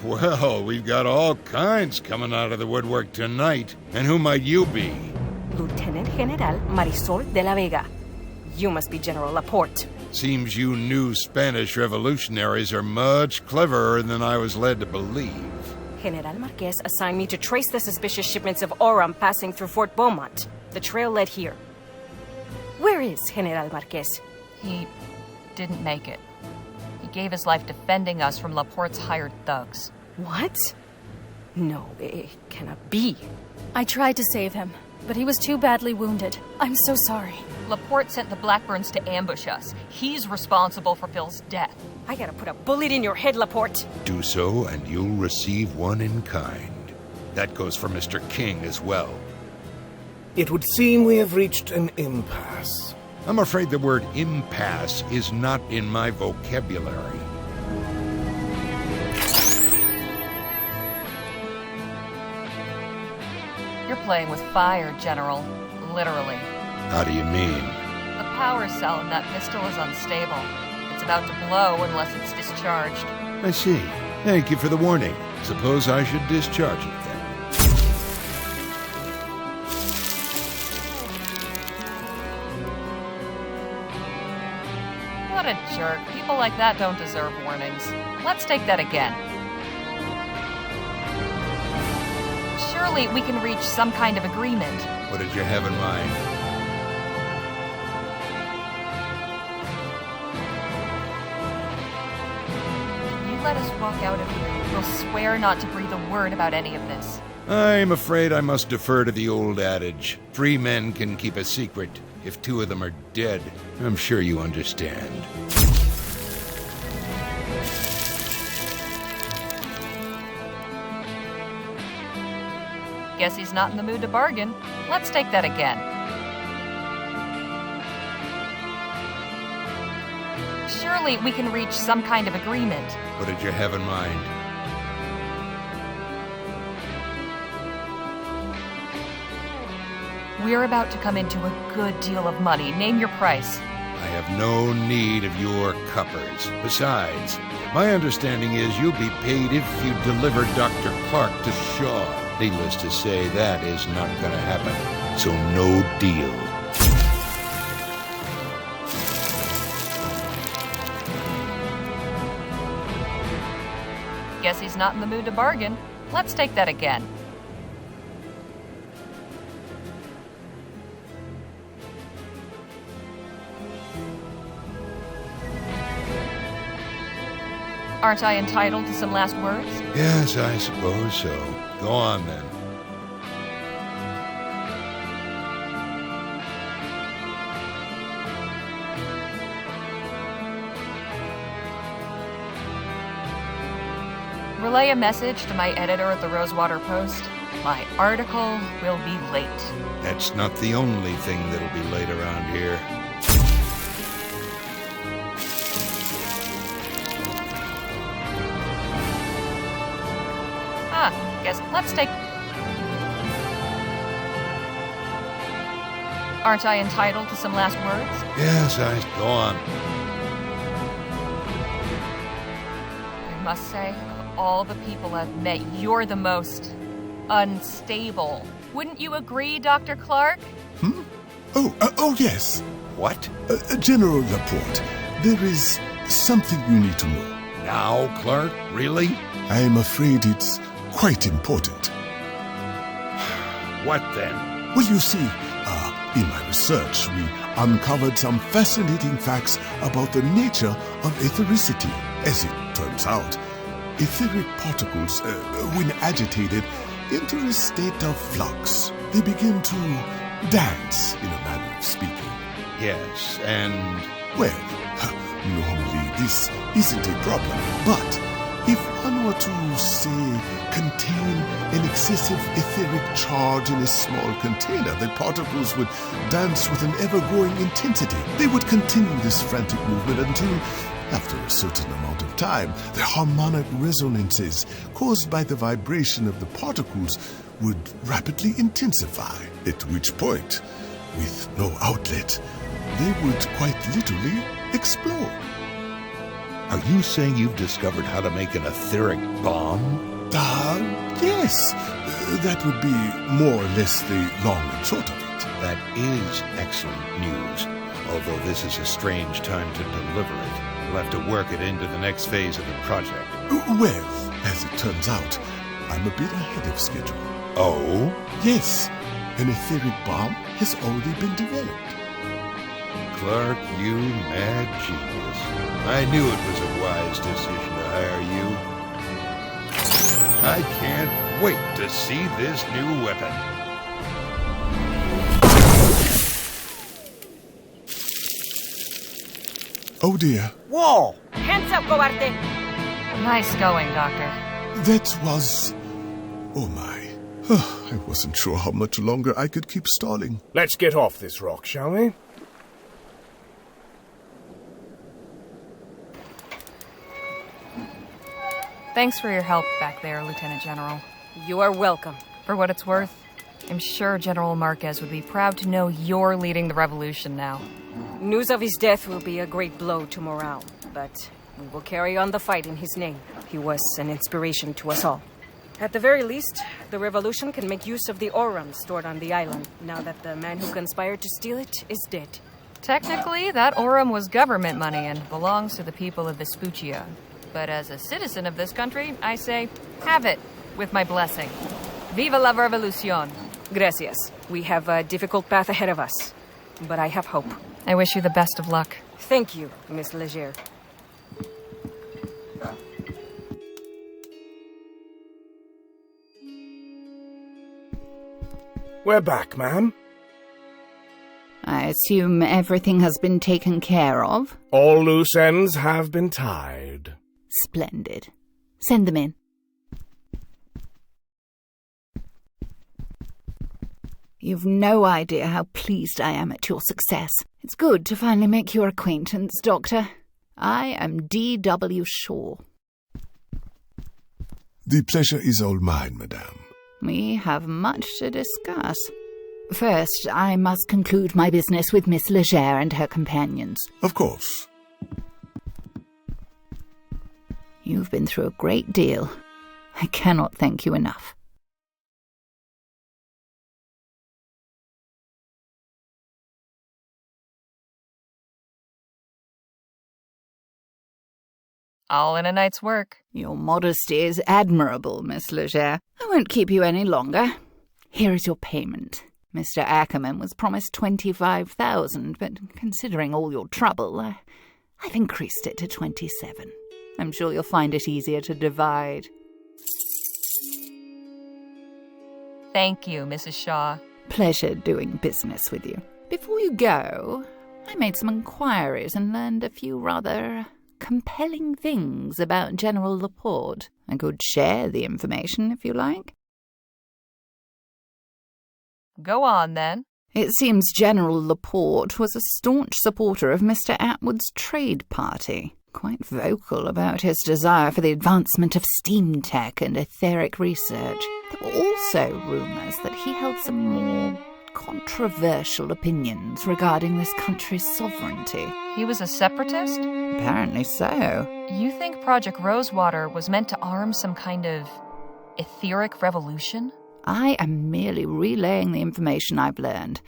Well, we've got all kinds coming out of the woodwork tonight. And who might you be? Lieutenant General Marisol de la Vega. You must be General Laporte. Seems you new Spanish revolutionaries are much cleverer than I was led to believe. General Marquez assigned me to trace the suspicious shipments of Aurum passing through Fort Beaumont. The trail led here. Where is General Marquez? He didn't make it. He gave his life defending us from Laporte's hired thugs. What? No, it cannot be. I tried to save him, but he was too badly wounded. I'm so sorry. Laporte sent the Blackburns to ambush us. He's responsible for Phil's death. I gotta put a bullet in your head, Laporte. Do so, and you'll receive one in kind. That goes for Mr. King as well. It would seem we have reached an impasse. I'm afraid the word impasse is not in my vocabulary. You're playing with fire, General. Literally. How do you mean? The power cell in that pistol is unstable. It's about to blow unless it's discharged. I see. Thank you for the warning. Suppose I should discharge it then. What a jerk. People like that don't deserve warnings. Let's take that again. Surely we can reach some kind of agreement. What did you have in mind? You let us walk out of here. We'll swear not to breathe a word about any of this. I'm afraid I must defer to the old adage. 3 men can keep a secret if 2 of them are dead. I'm sure you understand. Guess he's not in the mood to bargain. Let's take that again. Surely we can reach some kind of agreement. What did you have in mind? We're about to come into a good deal of money. Name your price. I have no need of your coppers. Besides, my understanding is you'll be paid if you deliver Dr. Clark to Shaw. Needless to say, that is not going to happen. So no deal. Guess he's not in the mood to bargain. Let's take that again. Aren't I entitled to some last words? Yes, I suppose so. Go on, then. Relay a message to my editor at the Rosewater Post. My article will be late. That's not the only thing that'll be late around here. Guess let's take... Aren't I entitled to some last words? Yes, go on. I must say, of all the people I've met, you're the most unstable. Wouldn't you agree, Dr. Clark? Oh, yes. What? General Laporte, there is something you need to know. Now, Clark? Really? I'm afraid it's quite important. What then? Well, you see, in my research, we uncovered some fascinating facts about the nature of ethericity. As it turns out, etheric particles, when agitated, enter a state of flux. They begin to dance, in a manner of speaking. Yes, and... Well, normally this isn't a problem, but if one were to, say, contain an excessive etheric charge in a small container, the particles would dance with an ever-growing intensity. They would continue this frantic movement until, after a certain amount of time, the harmonic resonances caused by the vibration of the particles would rapidly intensify, at which point, with no outlet, they would quite literally explode. Are you saying you've discovered how to make an etheric bomb? Yes. That would be more or less the long and short of it. That is excellent news. Although this is a strange time to deliver it. We'll have to work it into the next phase of the project. Well, as it turns out, I'm a bit ahead of schedule. Oh? Yes. An etheric bomb has already been developed. Clark, you mad genius. I knew it was a wise decision to hire you. I can't wait to see this new weapon. Oh dear. Whoa! Hands up, cobarde! Nice going, Doctor. That was... Oh my. I wasn't sure how much longer I could keep stalling. Let's get off this rock, shall we? Thanks for your help back there, Lieutenant General. You are welcome. For what it's worth, I'm sure General Marquez would be proud to know you're leading the revolution now. News of his death will be a great blow to morale, but we will carry on the fight in his name. He was an inspiration to us all. At the very least, the revolution can make use of the aurum stored on the island, now that the man who conspired to steal it is dead. Technically, that aurum was government money and belongs to the people of Vespuccia. But as a citizen of this country, I say, have it, with my blessing. Viva la revolucion. Gracias. We have a difficult path ahead of us, but I have hope. I wish you the best of luck. Thank you, Miss Leger. We're back, ma'am. I assume everything has been taken care of? All loose ends have been tied. Splendid. Send them in. You've no idea how pleased I am at your success. It's good to finally make your acquaintance, Doctor. I am D.W. Shaw. The pleasure is all mine, madame. We have much to discuss. First, I must conclude my business with Miss Leger and her companions. Of course. You've been through a great deal. I cannot thank you enough. All in a night's work. Your modesty is admirable, Miss Leger. I won't keep you any longer. Here is your payment. Mr. Ackerman was promised 25,000, but considering all your trouble, I've increased it to 27. I'm sure you'll find it easier to divide. Thank you, Mrs. Shaw. Pleasure doing business with you. Before you go, I made some inquiries and learned a few rather compelling things about General Laporte. I could share the information if you like. Go on, then. It seems General Laporte was a staunch supporter of Mr. Atwood's trade party, quite vocal about his desire for the advancement of steam tech and etheric research. There were also rumours that he held some more controversial opinions regarding this country's sovereignty. He was a separatist? Apparently so. You think Project Rosewater was meant to arm some kind of etheric revolution? I am merely relaying the information I've learned.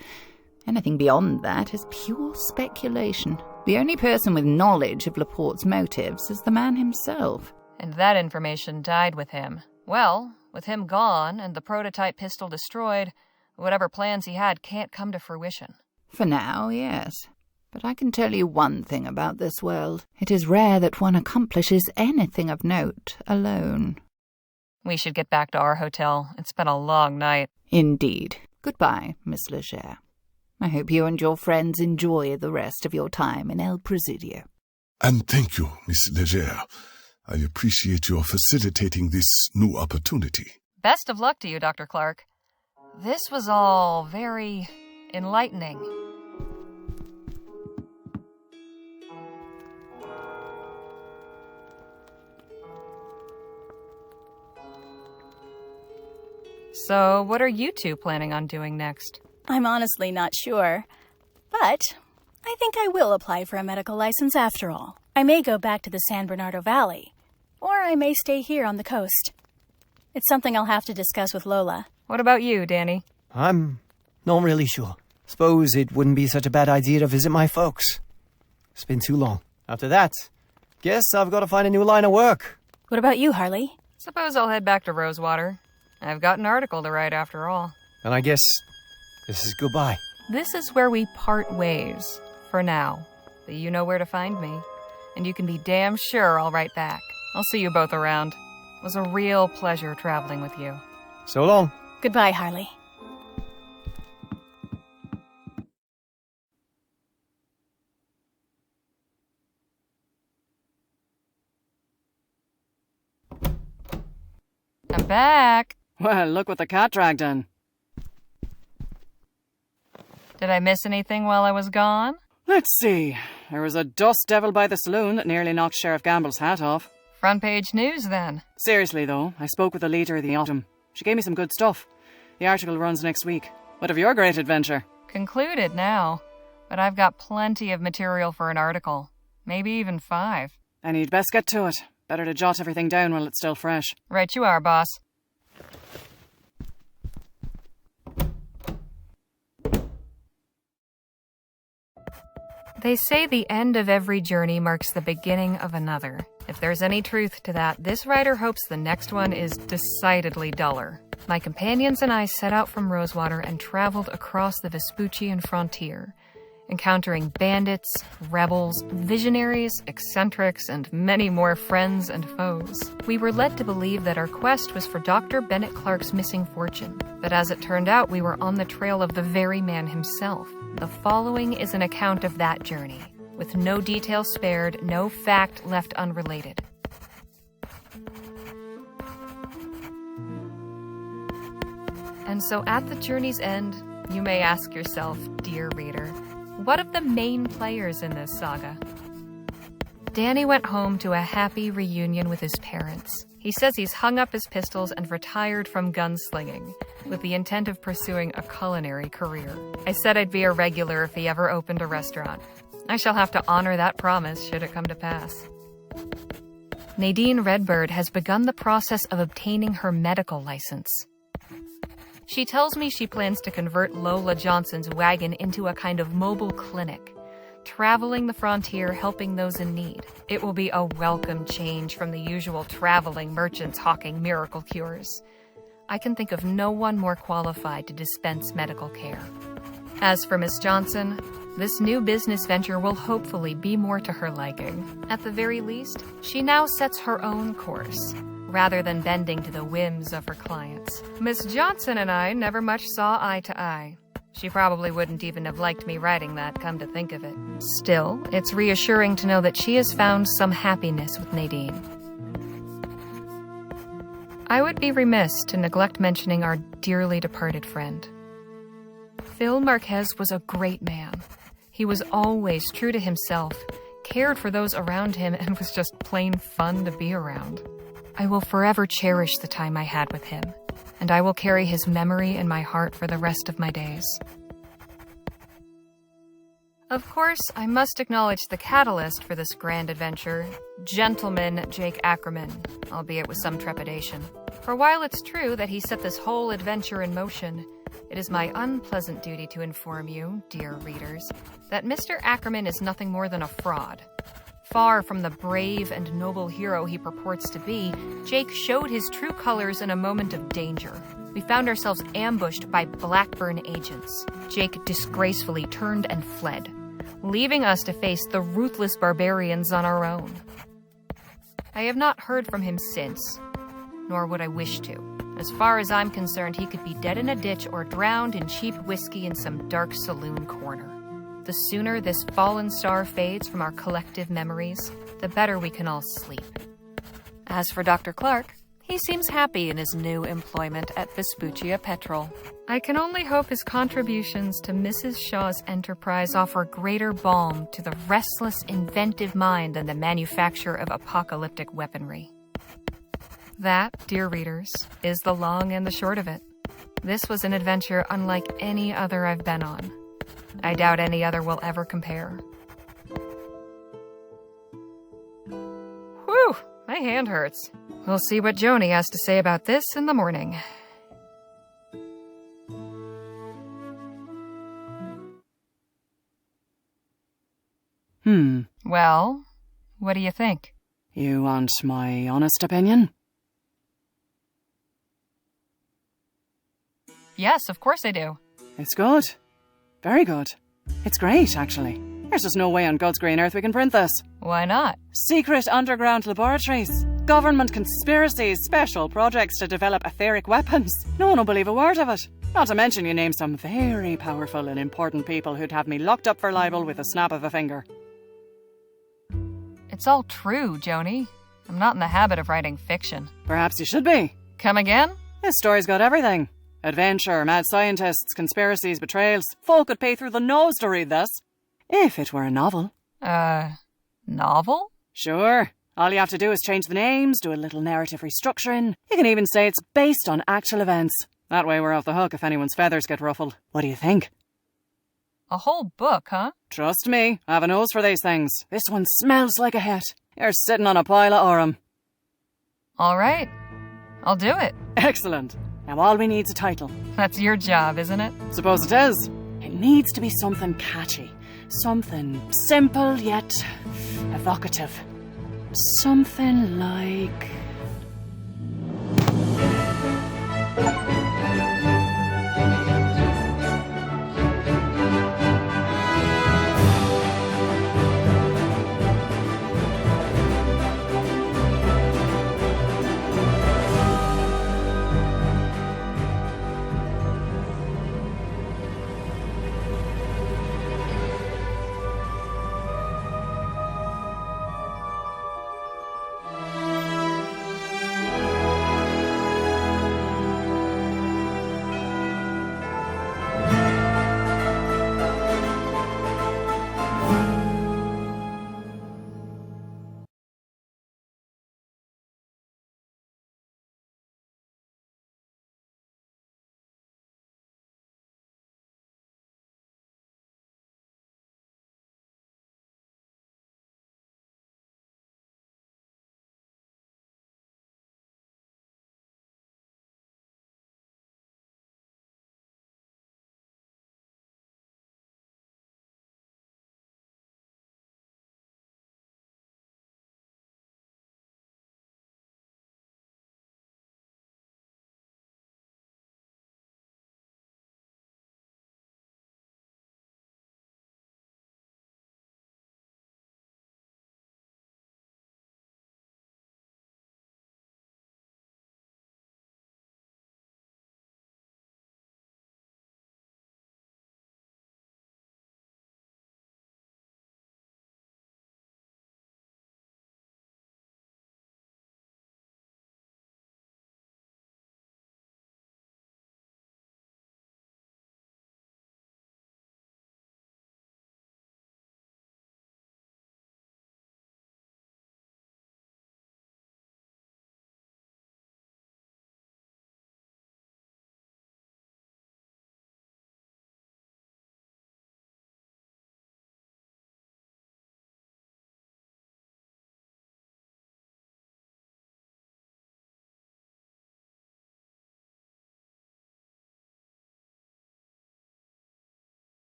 Anything beyond that is pure speculation. The only person with knowledge of Laporte's motives is the man himself. And that information died with him. Well, with him gone and the prototype pistol destroyed, whatever plans he had can't come to fruition. For now, yes. But I can tell you one thing about this world. It is rare that one accomplishes anything of note alone. We should get back to our hotel. It's been a long night. Indeed. Goodbye, Miss Leger. I hope you and your friends enjoy the rest of your time in El Presidio. And thank you, Miss Leger. I appreciate your facilitating this new opportunity. Best of luck to you, Dr. Clark. This was all very enlightening. So, what are you two planning on doing next? I'm honestly not sure, but I think I will apply for a medical license after all. I may go back to the San Bernardo Valley, or I may stay here on the coast. It's something I'll have to discuss with Lola. What about you, Danny? I'm not really sure. Suppose it wouldn't be such a bad idea to visit my folks. It's been too long. After that, guess I've got to find a new line of work. What about you, Harley? Suppose I'll head back to Rosewater. I've got an article to write after all. And I guess this is goodbye. This is where we part ways, for now. But you know where to find me. And you can be damn sure I'll write back. I'll see you both around. It was a real pleasure traveling with you. So long. Goodbye, Harley. I'm back. Well, look what the cat dragged in. Did I miss anything while I was gone? Let's see. There was a dust devil by the saloon that nearly knocked Sheriff Gamble's hat off. Front page news, then. Seriously, though, I spoke with the leader of the Autumn. She gave me some good stuff. The article runs next week. What of your great adventure? Concluded now. But I've got plenty of material for an article. Maybe even 5. Then you'd best get to it. Better to jot everything down while it's still fresh. Right you are, boss. They say the end of every journey marks the beginning of another. If there's any truth to that, this writer hopes the next one is decidedly duller. My companions and I set out from Rosewater and traveled across the Vespuccian frontier, encountering bandits, rebels, visionaries, eccentrics, and many more friends and foes. We were led to believe that our quest was for Dr. Bennett Clark's missing fortune, but as it turned out, we were on the trail of the very man himself. The following is an account of that journey, with no detail spared, no fact left unrelated. And so at the journey's end, you may ask yourself, dear reader, what of the main players in this saga? Danny went home to a happy reunion with his parents. He says he's hung up his pistols and retired from gunslinging, with the intent of pursuing a culinary career. I said I'd be a regular if he ever opened a restaurant. I shall have to honor that promise should it come to pass. Nadine Redbird has begun the process of obtaining her medical license. She tells me she plans to convert Lola Johnson's wagon into a kind of mobile clinic, traveling the frontier helping those in need. It will be a welcome change from the usual traveling merchants hawking miracle cures. I can think of no one more qualified to dispense medical care. As for Miss Johnson, this new business venture will hopefully be more to her liking. At the very least, she now sets her own course, rather than bending to the whims of her clients. Miss Johnson and I never much saw eye to eye. She probably wouldn't even have liked me writing that, come to think of it. Still, it's reassuring to know that she has found some happiness with Nadine. I would be remiss to neglect mentioning our dearly departed friend. Phil Marquez was a great man. He was always true to himself, cared for those around him, and was just plain fun to be around. I will forever cherish the time I had with him, and I will carry his memory in my heart for the rest of my days. Of course, I must acknowledge the catalyst for this grand adventure, Gentleman Jake Ackerman, albeit with some trepidation. For while it's true that he set this whole adventure in motion, it is my unpleasant duty to inform you, dear readers, that Mr. Ackerman is nothing more than a fraud. Far from the brave and noble hero he purports to be, Jake showed his true colors in a moment of danger. We found ourselves ambushed by Blackburn agents. Jake disgracefully turned and fled, leaving us to face the ruthless barbarians on our own. I have not heard from him since, nor would I wish to. As far as I'm concerned, he could be dead in a ditch or drowned in cheap whiskey in some dark saloon corner. The sooner this fallen star fades from our collective memories, the better we can all sleep. As for Dr. Clark, he seems happy in his new employment at Vespuccia Petrol. I can only hope his contributions to Mrs. Shaw's enterprise offer greater balm to the restless, inventive mind than the manufacture of apocalyptic weaponry. That, dear readers, is the long and the short of it. This was an adventure unlike any other I've been on. I doubt any other will ever compare. Whew, my hand hurts. We'll see what Joni has to say about this in the morning. Well, what do you think? You want my honest opinion? Yes, of course I do. It's good. Very good. It's great, actually. There's just no way on God's green earth we can print this. Why not? Secret underground laboratories, government conspiracies, special projects to develop etheric weapons. No one will believe a word of it. Not to mention you name some very powerful and important people who'd have me locked up for libel with a snap of a finger. It's all true, Joni. I'm not in the habit of writing fiction. Perhaps you should be. Come again? This story's got everything. Adventure, mad scientists, conspiracies, betrayals. Folk would pay through the nose to read this. If it were a novel. Novel? Sure. All you have to do is change the names, do a little narrative restructuring. You can even say it's based on actual events. That way we're off the hook if anyone's feathers get ruffled. What do you think? A whole book, huh? Trust me, I have a nose for these things. This one smells like a hit. You're sitting on a pile of aurum. All right. I'll do it. Excellent. Now all we need's a title. That's your job, isn't it? Suppose it is. It needs to be something catchy. Something simple yet evocative. Something like